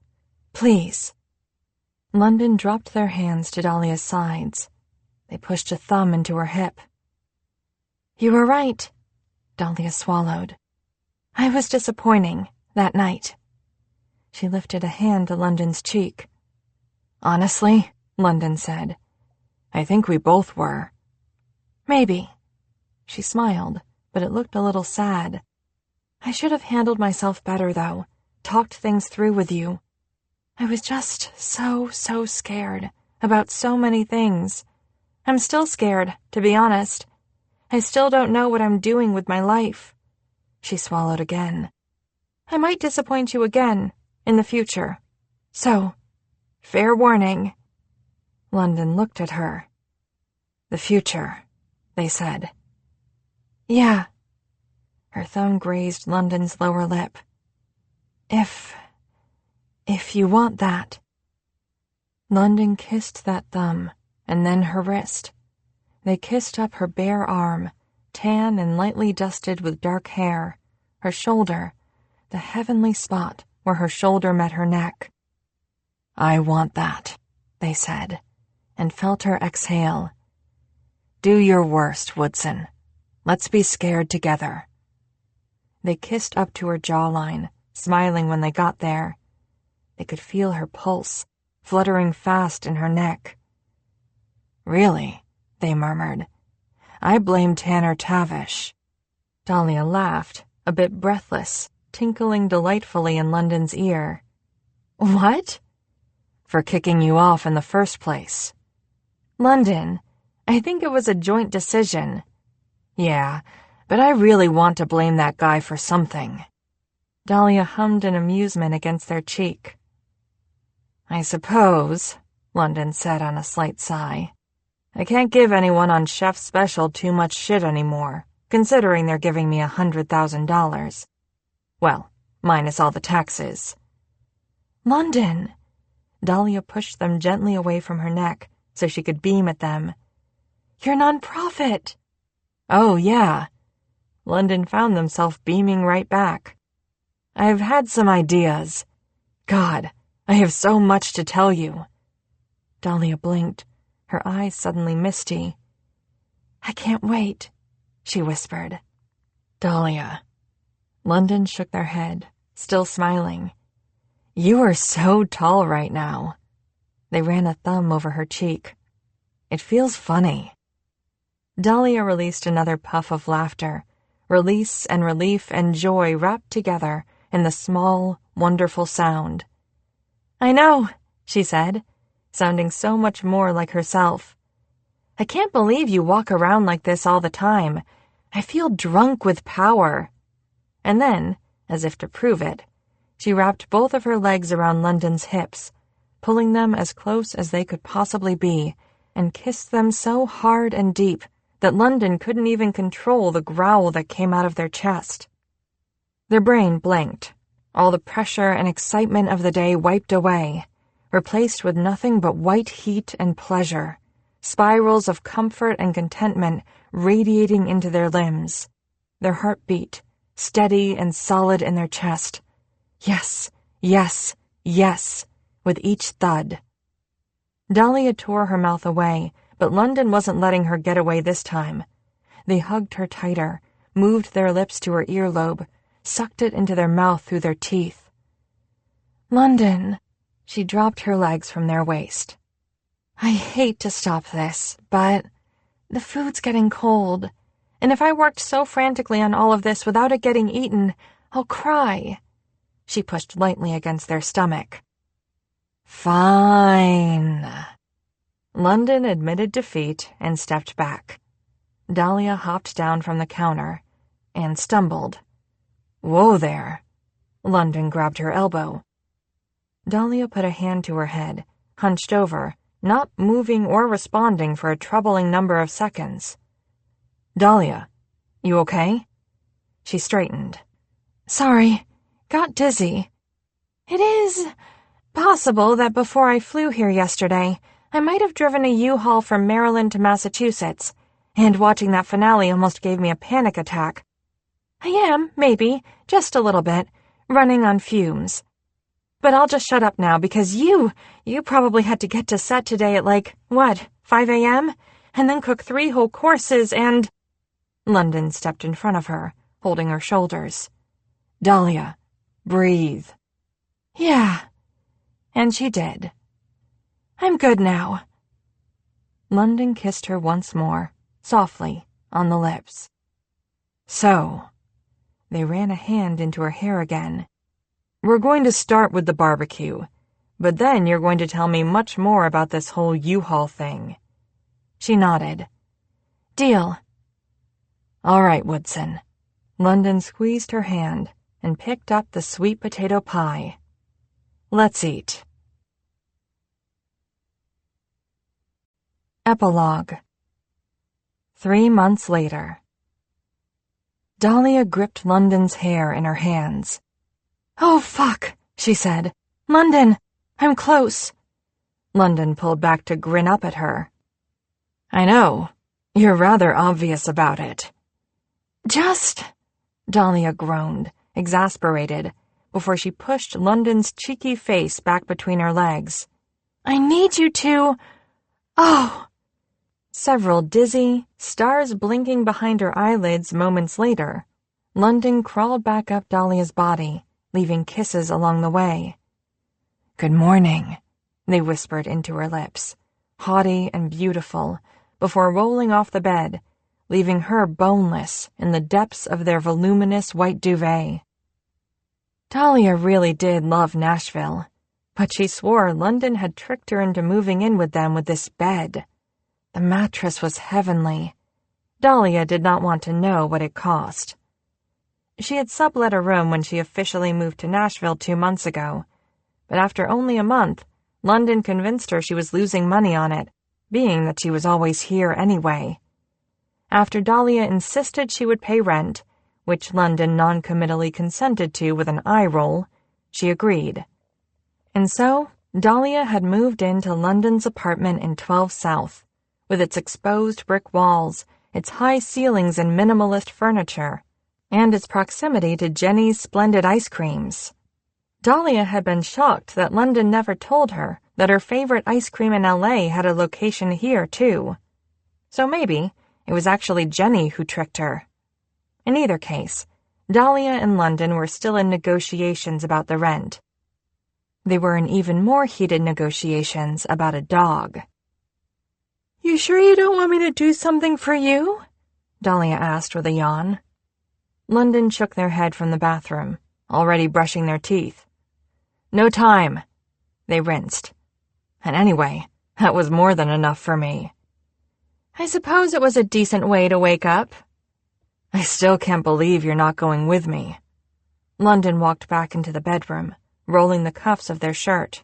Please. London dropped their hands to Dahlia's sides. They pushed a thumb into her hip. You were right, Dahlia swallowed. I was disappointing that night. She lifted a hand to London's cheek. Honestly, London said, I think we both were. Maybe. She smiled, but it looked a little sad. I should have handled myself better, though, talked things through with you. I was just so scared about so many things. I'm still scared, to be honest. I still don't know what I'm doing with my life. She swallowed again. I might disappoint you again, in the future. So, fair warning. London looked at her. The future, they said. Yeah. Her thumb grazed London's lower lip. If you want that. London kissed that thumb, and then her wrist. They kissed up her bare arm, tan and lightly dusted with dark hair, her shoulder, the heavenly spot where her shoulder met her neck. I want that, they said, and felt her exhale. Do your worst, Woodson. Let's be scared together. They kissed up to her jawline, smiling when they got there. They could feel her pulse, fluttering fast in her neck. Really, they murmured. I blame Tanner Tavish. Dahlia laughed, a bit breathless, tinkling delightfully in London's ear. What? For kicking you off in the first place. London, I think it was a joint decision. Yeah, but I really want to blame that guy for something. Dahlia hummed in amusement against their cheek. I suppose, London said on a slight sigh. I can't give anyone on Chef Special too much shit anymore, considering they're giving me $100,000. Well, minus all the taxes. London! Dahlia pushed them gently away from her neck so she could beam at them. Your nonprofit! Oh, yeah. London found themselves beaming right back. I've had some ideas. God, I have so much to tell you. Dahlia blinked, her eyes suddenly misty. I can't wait, she whispered. Dahlia. London shook their head, still smiling. You are so tall right now. They ran a thumb over her cheek. It feels funny. Dahlia released another puff of laughter, release and relief and joy wrapped together in the small, wonderful sound. "I know," she said, sounding so much more like herself. "I can't believe you walk around like this all the time. I feel drunk with power." And then, as if to prove it, she wrapped both of her legs around London's hips, pulling them as close as they could possibly be, and kissed them so hard and deep that London couldn't even control the growl that came out of their chest. Their brain blinked, all the pressure and excitement of the day wiped away, replaced with nothing but white heat and pleasure, spirals of comfort and contentment radiating into their limbs, their heartbeat steady and solid in their chest. Yes, yes, yes, with each thud. Dahlia tore her mouth away, but London wasn't letting her get away this time. They hugged her tighter, moved their lips to her earlobe, sucked it into their mouth through their teeth. "London," she dropped her legs from their waist. "I hate to stop this, but the food's getting cold, and if I worked so frantically on all of this without it getting eaten, I'll cry." She pushed lightly against their stomach. "Fine." London admitted defeat and stepped back. Dahlia hopped down from the counter and stumbled. "Whoa there." London grabbed her elbow. Dahlia put a hand to her head, hunched over, not moving or responding for a troubling number of seconds. "Dahlia, you okay?" She straightened. "Sorry, got dizzy. It is possible that before I flew here yesterday, I might have driven a U-Haul from Maryland to Massachusetts, and watching that finale almost gave me a panic attack. I am, maybe, just a little bit, running on fumes. But I'll just shut up now because you probably had to get to set today at 5 a.m.? And then cook 3 whole courses and—" London stepped in front of her, holding her shoulders. "Dahlia, breathe." "Yeah." And she did. "I'm good now." London kissed her once more, softly, on the lips. "So," they ran a hand into her hair again, "we're going to start with the barbecue, but then you're going to tell me much more about this whole U-Haul thing." She nodded. "Deal." "All right, Woodson." London squeezed her hand and picked up the sweet potato pie. "Let's eat." Epilogue. 3 months later. Dahlia gripped London's hair in her hands. "Oh, fuck," she said. "London, I'm close." London pulled back to grin up at her. "I know. You're rather obvious about it." "Just," Dahlia groaned, exasperated, before she pushed London's cheeky face back between her legs. "I need you to... Oh!" Several dizzy, stars blinking behind her eyelids moments later, London crawled back up Dahlia's body, leaving kisses along the way. "Good morning," they whispered into her lips, haughty and beautiful, before rolling off the bed, leaving her boneless in the depths of their voluminous white duvet. Dahlia really did love Nashville, but she swore London had tricked her into moving in with them with this bed. The mattress was heavenly. Dahlia did not want to know what it cost. She had sublet a room when she officially moved to Nashville 2 months ago, but after only a month, London convinced her she was losing money on it, being that she was always here anyway. After Dahlia insisted she would pay rent, which London non-committally consented to with an eye roll, she agreed. And so, Dahlia had moved into London's apartment in 12 South, with its exposed brick walls, its high ceilings and minimalist furniture, and its proximity to Jenny's splendid ice creams. Dahlia had been shocked that London never told her that her favorite ice cream in LA had a location here, too. So maybe it was actually Jenny who tricked her. In either case, Dahlia and London were still in negotiations about the rent. They were in even more heated negotiations about a dog. You sure you don't want me to do something for you? Dahlia asked with a yawn. London shook their head from the bathroom, already brushing their teeth. No time. They rinsed. And anyway, that was more than enough for me. I suppose it was a decent way to wake up. I still can't believe you're not going with me. London walked back into the bedroom, rolling the cuffs of their shirt.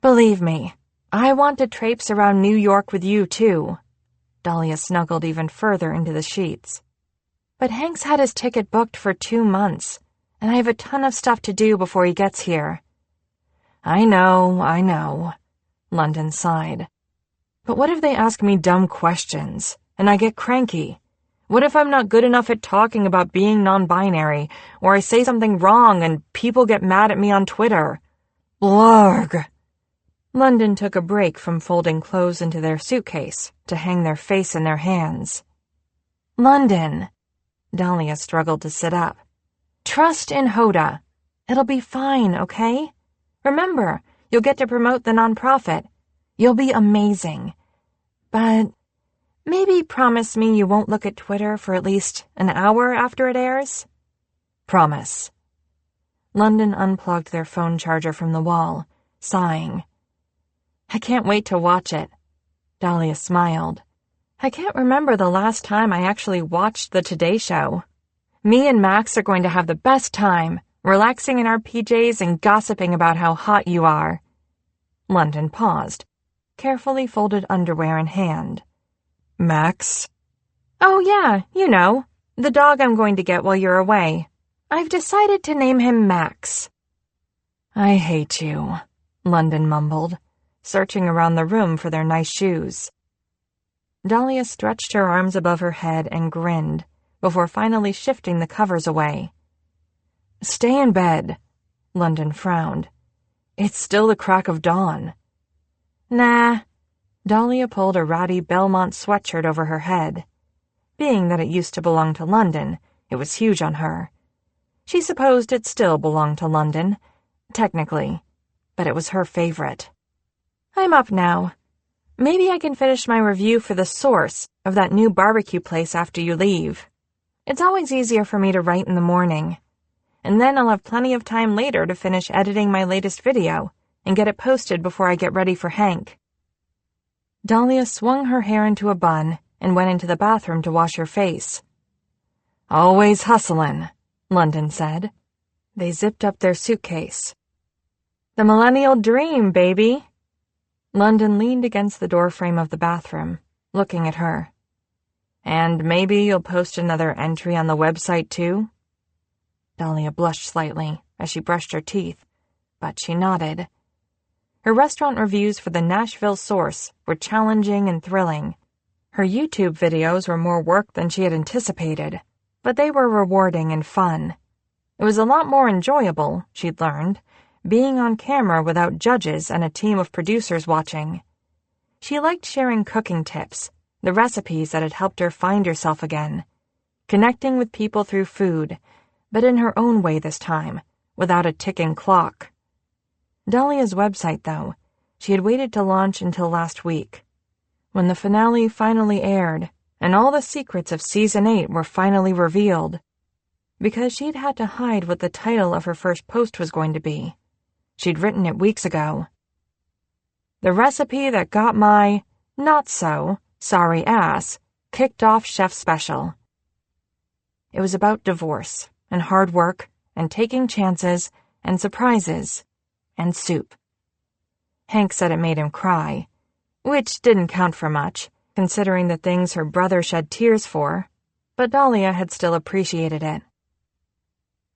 Believe me, I want to traipse around New York with you, too. Dahlia snuggled even further into the sheets. But Hank's had his ticket booked for 2 months, and I have a ton of stuff to do before he gets here. I know, London sighed. But what if they ask me dumb questions, and I get cranky? What if I'm not good enough at talking about being non-binary, or I say something wrong and people get mad at me on Twitter? Blarg! London took a break from folding clothes into their suitcase to hang their face in their hands. London. Dahlia struggled to sit up. Trust in Hoda. It'll be fine, okay? Remember, you'll get to promote the nonprofit. You'll be amazing. But maybe promise me you won't look at Twitter for at least an hour after it airs? Promise. London unplugged their phone charger from the wall, sighing. I can't wait to watch it. Dahlia smiled. I can't remember the last time I actually watched the Today Show. Me and Max are going to have the best time, relaxing in our PJs and gossiping about how hot you are. London paused, carefully folded underwear in hand. Max? Oh yeah, you know, the dog I'm going to get while you're away. I've decided to name him Max. I hate you, London mumbled, searching around the room for their nice shoes. Dahlia stretched her arms above her head and grinned, before finally shifting the covers away. Stay in bed, London frowned. It's still the crack of dawn. Nah. Dahlia pulled a ratty Belmont sweatshirt over her head. Being that it used to belong to London, it was huge on her. She supposed it still belonged to London, technically, but it was her favorite. I'm up now. Maybe I can finish my review for The Source of that new barbecue place after you leave. It's always easier for me to write in the morning. And then I'll have plenty of time later to finish editing my latest video and get it posted before I get ready for Hank. Dahlia swung her hair into a bun and went into the bathroom to wash her face. Always hustlin', London said. They zipped up their suitcase. The millennial dream, baby. London leaned against the doorframe of the bathroom, looking at her. And maybe you'll post another entry on the website, too? Dahlia blushed slightly as she brushed her teeth, but she nodded. Her restaurant reviews for the Nashville Source were challenging and thrilling. Her YouTube videos were more work than she had anticipated, but they were rewarding and fun. It was a lot more enjoyable, she'd learned, being on camera without judges and a team of producers watching. She liked sharing cooking tips, the recipes that had helped her find herself again, connecting with people through food, but in her own way this time, without a ticking clock. Dahlia's website, though, she had waited to launch until last week, when the finale finally aired and all the secrets of Season 8 were finally revealed, because she'd had to hide what the title of her first post was going to be. She'd written it weeks ago. The recipe that got my not-so-sorry ass kicked off Chef Special. It was about divorce and hard work and taking chances and surprises and soup. Hank said it made him cry, which didn't count for much, considering the things her brother shed tears for, but Dahlia had still appreciated it.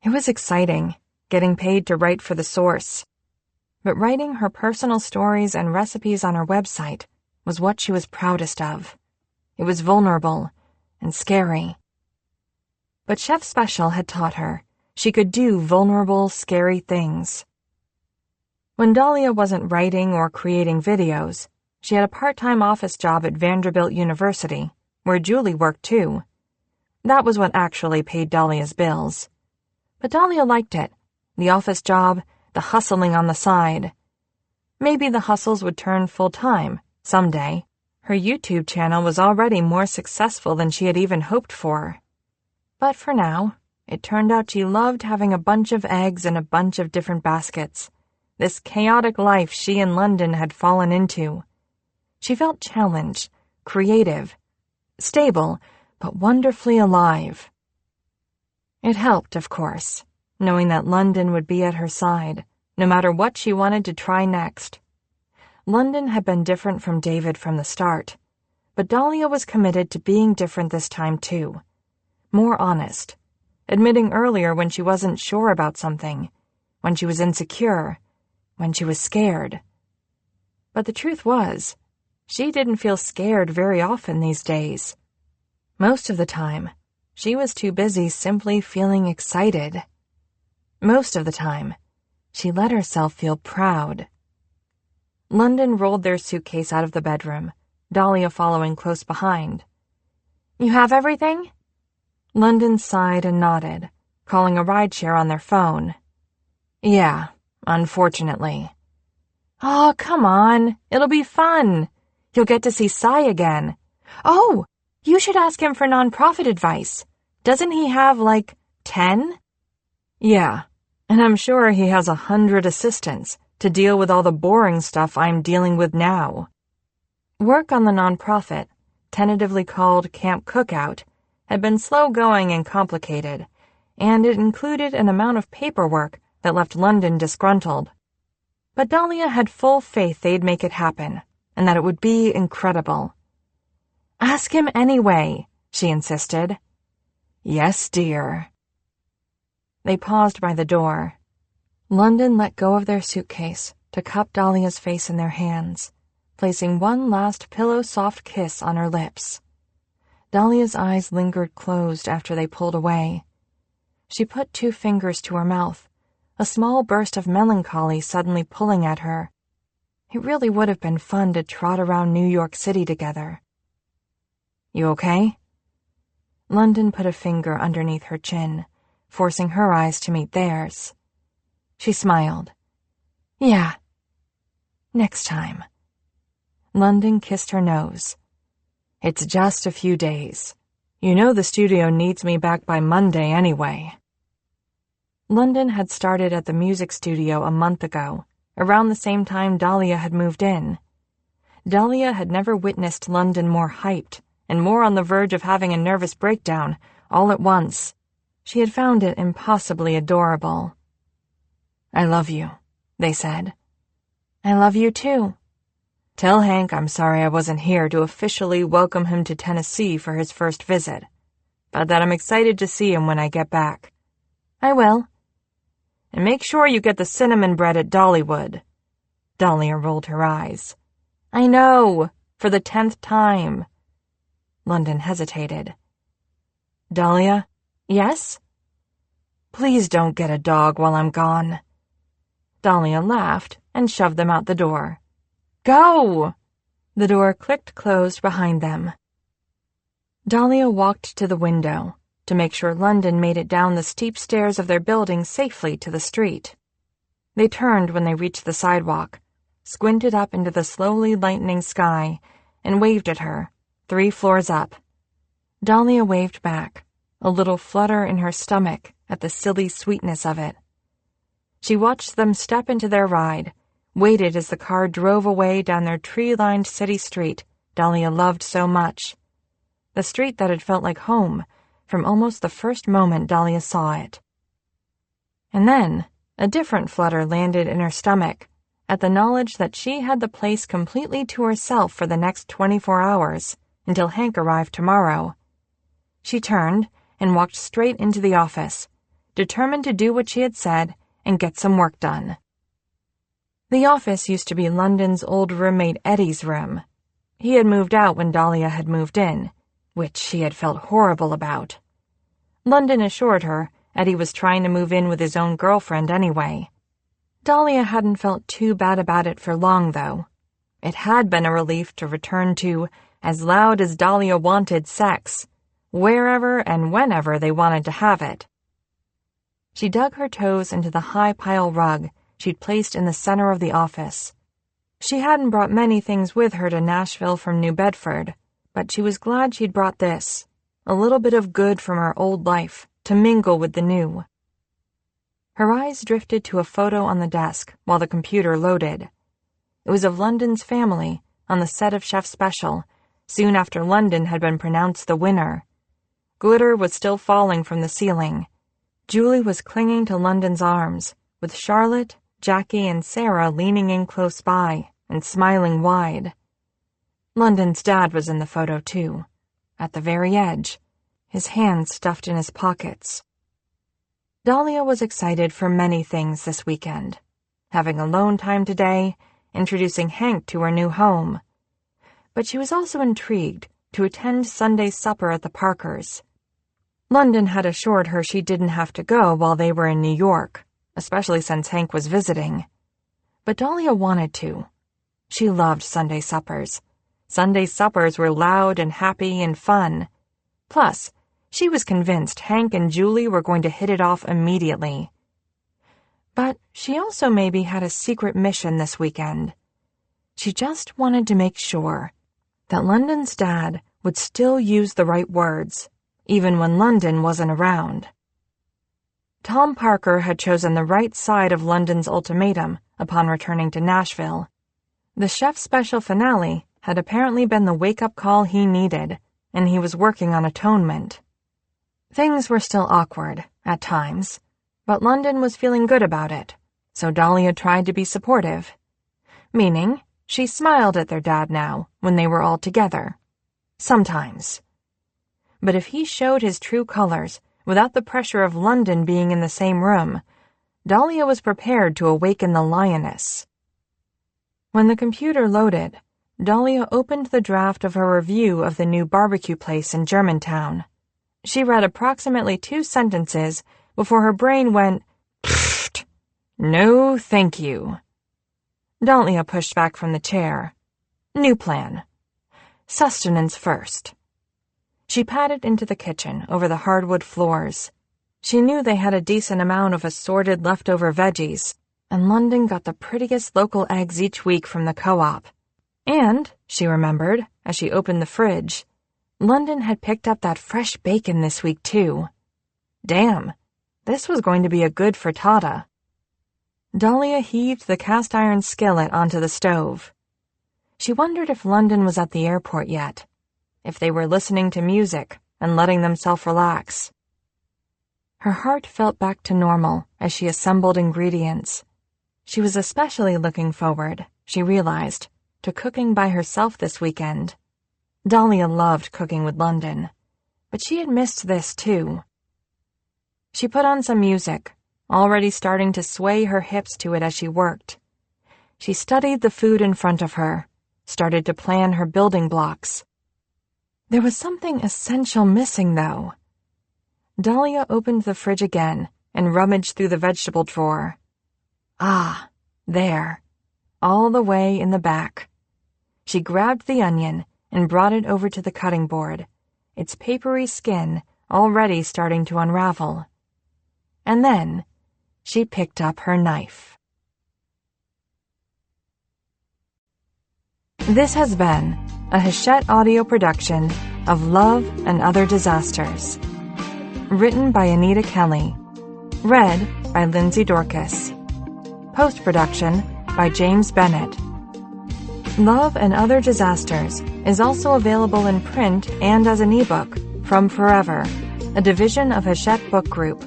It was exciting, getting paid to write for The Source, but writing her personal stories and recipes on her website was what she was proudest of. It was vulnerable and scary. But Chef Special had taught her she could do vulnerable, scary things. When Dahlia wasn't writing or creating videos, she had a part-time office job at Vanderbilt University, where Julie worked too. That was what actually paid Dahlia's bills. But Dahlia liked it, the office job, the hustling on the side. Maybe the hustles would turn full-time, someday, Her YouTube channel was already more successful than she had even hoped for. But for now, it turned out she loved having a bunch of eggs in a bunch of different baskets, this chaotic life she and London had fallen into. She felt challenged, creative, stable, but wonderfully alive. It helped, of course, knowing that London would be at her side, no matter what she wanted to try next. London had been different from David from the start, but Dahlia was committed to being different this time too. More honest, admitting earlier when she wasn't sure about something, when she was insecure, when she was scared. But the truth was, she didn't feel scared very often these days. Most of the time, she was too busy simply feeling excited. Most of the time, she let herself feel proud. London rolled their suitcase out of the bedroom, Dahlia following close behind. "You have everything?" London sighed and nodded, calling a rideshare on their phone. "Yeah, unfortunately." "Oh, come on. It'll be fun. You'll get to see Cy again. Oh, you should ask him for nonprofit advice. Doesn't he have, 10? "Yeah, and I'm sure he has 100 assistants to deal with all the boring stuff I'm dealing with now." Work on the nonprofit, tentatively called Camp Cookout, had been slow-going and complicated, and it included an amount of paperwork that left London disgruntled. But Dahlia had full faith they'd make it happen, and that it would be incredible. "Ask him anyway," she insisted. "Yes, dear." They paused by the door. London let go of their suitcase to cup Dahlia's face in their hands, placing one last pillow-soft kiss on her lips. Dahlia's eyes lingered closed after they pulled away. She put 2 fingers to her mouth, a small burst of melancholy suddenly pulling at her. It really would have been fun to trot around New York City together. "You okay?" London put a finger underneath her chin, forcing her eyes to meet theirs. She smiled. "Yeah. Next time." London kissed her nose. "It's just a few days. You know the studio needs me back by Monday anyway." London had started at the music studio a month ago, around the same time Dahlia had moved in. Dahlia had never witnessed London more hyped and more on the verge of having a nervous breakdown all at once. She had found it impossibly adorable. "I love you," they said. "I love you too." "Tell Hank I'm sorry I wasn't here to officially welcome him to Tennessee for his first visit, but that I'm excited to see him when I get back." "I will." "And make sure you get the cinnamon bread at Dollywood." Dahlia rolled her eyes. "I know, for the 10th time." London hesitated. "Dahlia?" "Yes?" "Please don't get a dog while I'm gone." Dahlia laughed and shoved them out the door. "Go!" The door clicked closed behind them. Dahlia walked to the window to make sure London made it down the steep stairs of their building safely to the street. They turned when they reached the sidewalk, squinted up into the slowly lightening sky, and waved at her, 3 floors up. Dahlia waved back, a little flutter in her stomach at the silly sweetness of it. She watched them step into their ride, waited as the car drove away down their tree-lined city street Dahlia loved so much. The street that had felt like home from almost the first moment Dahlia saw it. And then, a different flutter landed in her stomach at the knowledge that she had the place completely to herself for the next 24 hours, until Hank arrived tomorrow. She turned and walked straight into the office, determined to do what she had said and get some work done. The office used to be London's old roommate Eddie's room. He had moved out when Dahlia had moved in, which she had felt horrible about. London assured her Eddie was trying to move in with his own girlfriend anyway. Dahlia hadn't felt too bad about it for long, though. It had been a relief to return to as loud as Dahlia wanted sex, wherever and whenever they wanted to have it. She dug her toes into the high pile rug she'd placed in the center of the office. She hadn't brought many things with her to Nashville from New Bedford, but she was glad she'd brought this, a little bit of good from her old life, to mingle with the new. Her eyes drifted to a photo on the desk while the computer loaded. It was of London's family on the set of Chef Special, soon after London had been pronounced the winner. Glitter was still falling from the ceiling. Julie was clinging to London's arms, with Charlotte, Jackie, and Sarah leaning in close by and smiling wide. London's dad was in the photo, too, at the very edge, his hands stuffed in his pockets. Dahlia was excited for many things this weekend. Having alone time today, introducing Hank to her new home. But she was also intrigued to attend Sunday supper at the Parkers. London had assured her she didn't have to go while they were in New York, especially since Hank was visiting. But Dahlia wanted to. She loved Sunday suppers. Sunday suppers were loud and happy and fun. Plus, she was convinced Hank and Julie were going to hit it off immediately. But she also maybe had a secret mission this weekend. She just wanted to make sure that London's dad would still use the right words, even when London wasn't around. Tom Parker had chosen the right side of London's ultimatum upon returning to Nashville. The Chef Special finale had apparently been the wake-up call he needed, and he was working on atonement. Things were still awkward, at times, but London was feeling good about it, so Dahlia tried to be supportive. Meaning, she smiled at their dad now, when they were all together. Sometimes. But if he showed his true colors, without the pressure of London being in the same room, Dahlia was prepared to awaken the lioness. When the computer loaded, Dahlia opened the draft of her review of the new barbecue place in Germantown. She read approximately 2 sentences before her brain went, "Pfft, no thank you." Dahlia pushed back from the chair. New plan. Sustenance first. She padded into the kitchen over the hardwood floors. She knew they had a decent amount of assorted leftover veggies, and London got the prettiest local eggs each week from the co-op. And, she remembered, as she opened the fridge, London had picked up that fresh bacon this week, too. Damn, this was going to be a good frittata. Dahlia heaved the cast-iron skillet onto the stove. She wondered if London was at the airport yet, if they were listening to music and letting themselves relax. Her heart felt back to normal as she assembled ingredients. She was especially looking forward, she realized, to cooking by herself this weekend. Dahlia loved cooking with London, but she had missed this too. She put on some music, already starting to sway her hips to it as she worked. She studied the food in front of her, started to plan her building blocks. There was something essential missing, though. Dahlia opened the fridge again and rummaged through the vegetable drawer. Ah, there, all the way in the back. She grabbed the onion and brought it over to the cutting board, its papery skin already starting to unravel. And then she picked up her knife. This has been a Hachette audio production of Love and Other Disasters. Written by Anita Kelly. Read by Lindsay Dorcas. Post-production by James Bennett. Love and Other Disasters is also available in print and as an ebook from Forever, a division of Hachette Book Group.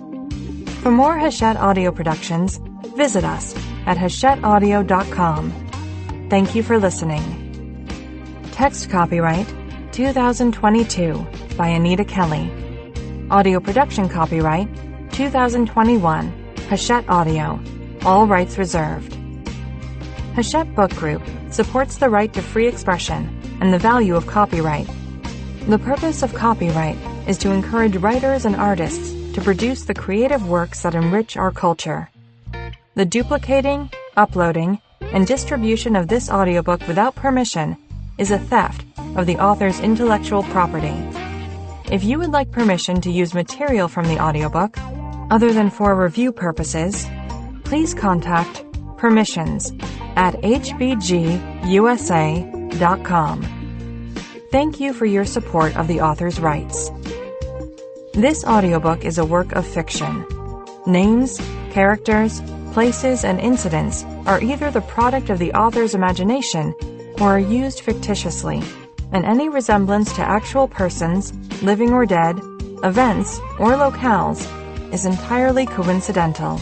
For more Hachette audio productions, visit us at hachetteaudio.com. Thank you for listening. Text copyright 2022 by Anita Kelly. Audio production copyright 2021 Hachette Audio. All rights reserved. Hachette Book Group supports the right to free expression and the value of copyright. The purpose of copyright is to encourage writers and artists to produce the creative works that enrich our culture. The duplicating, uploading, and distribution of this audiobook without permission is a theft of the author's intellectual property. If you would like permission to use material from the audiobook, other than for review purposes, please contact permissions at hbgusa.com. Thank you for your support of the author's rights. This audiobook is a work of fiction. Names, characters, places, and incidents are either the product of the author's imagination or are used fictitiously, and any resemblance to actual persons, living or dead, events, or locales is entirely coincidental.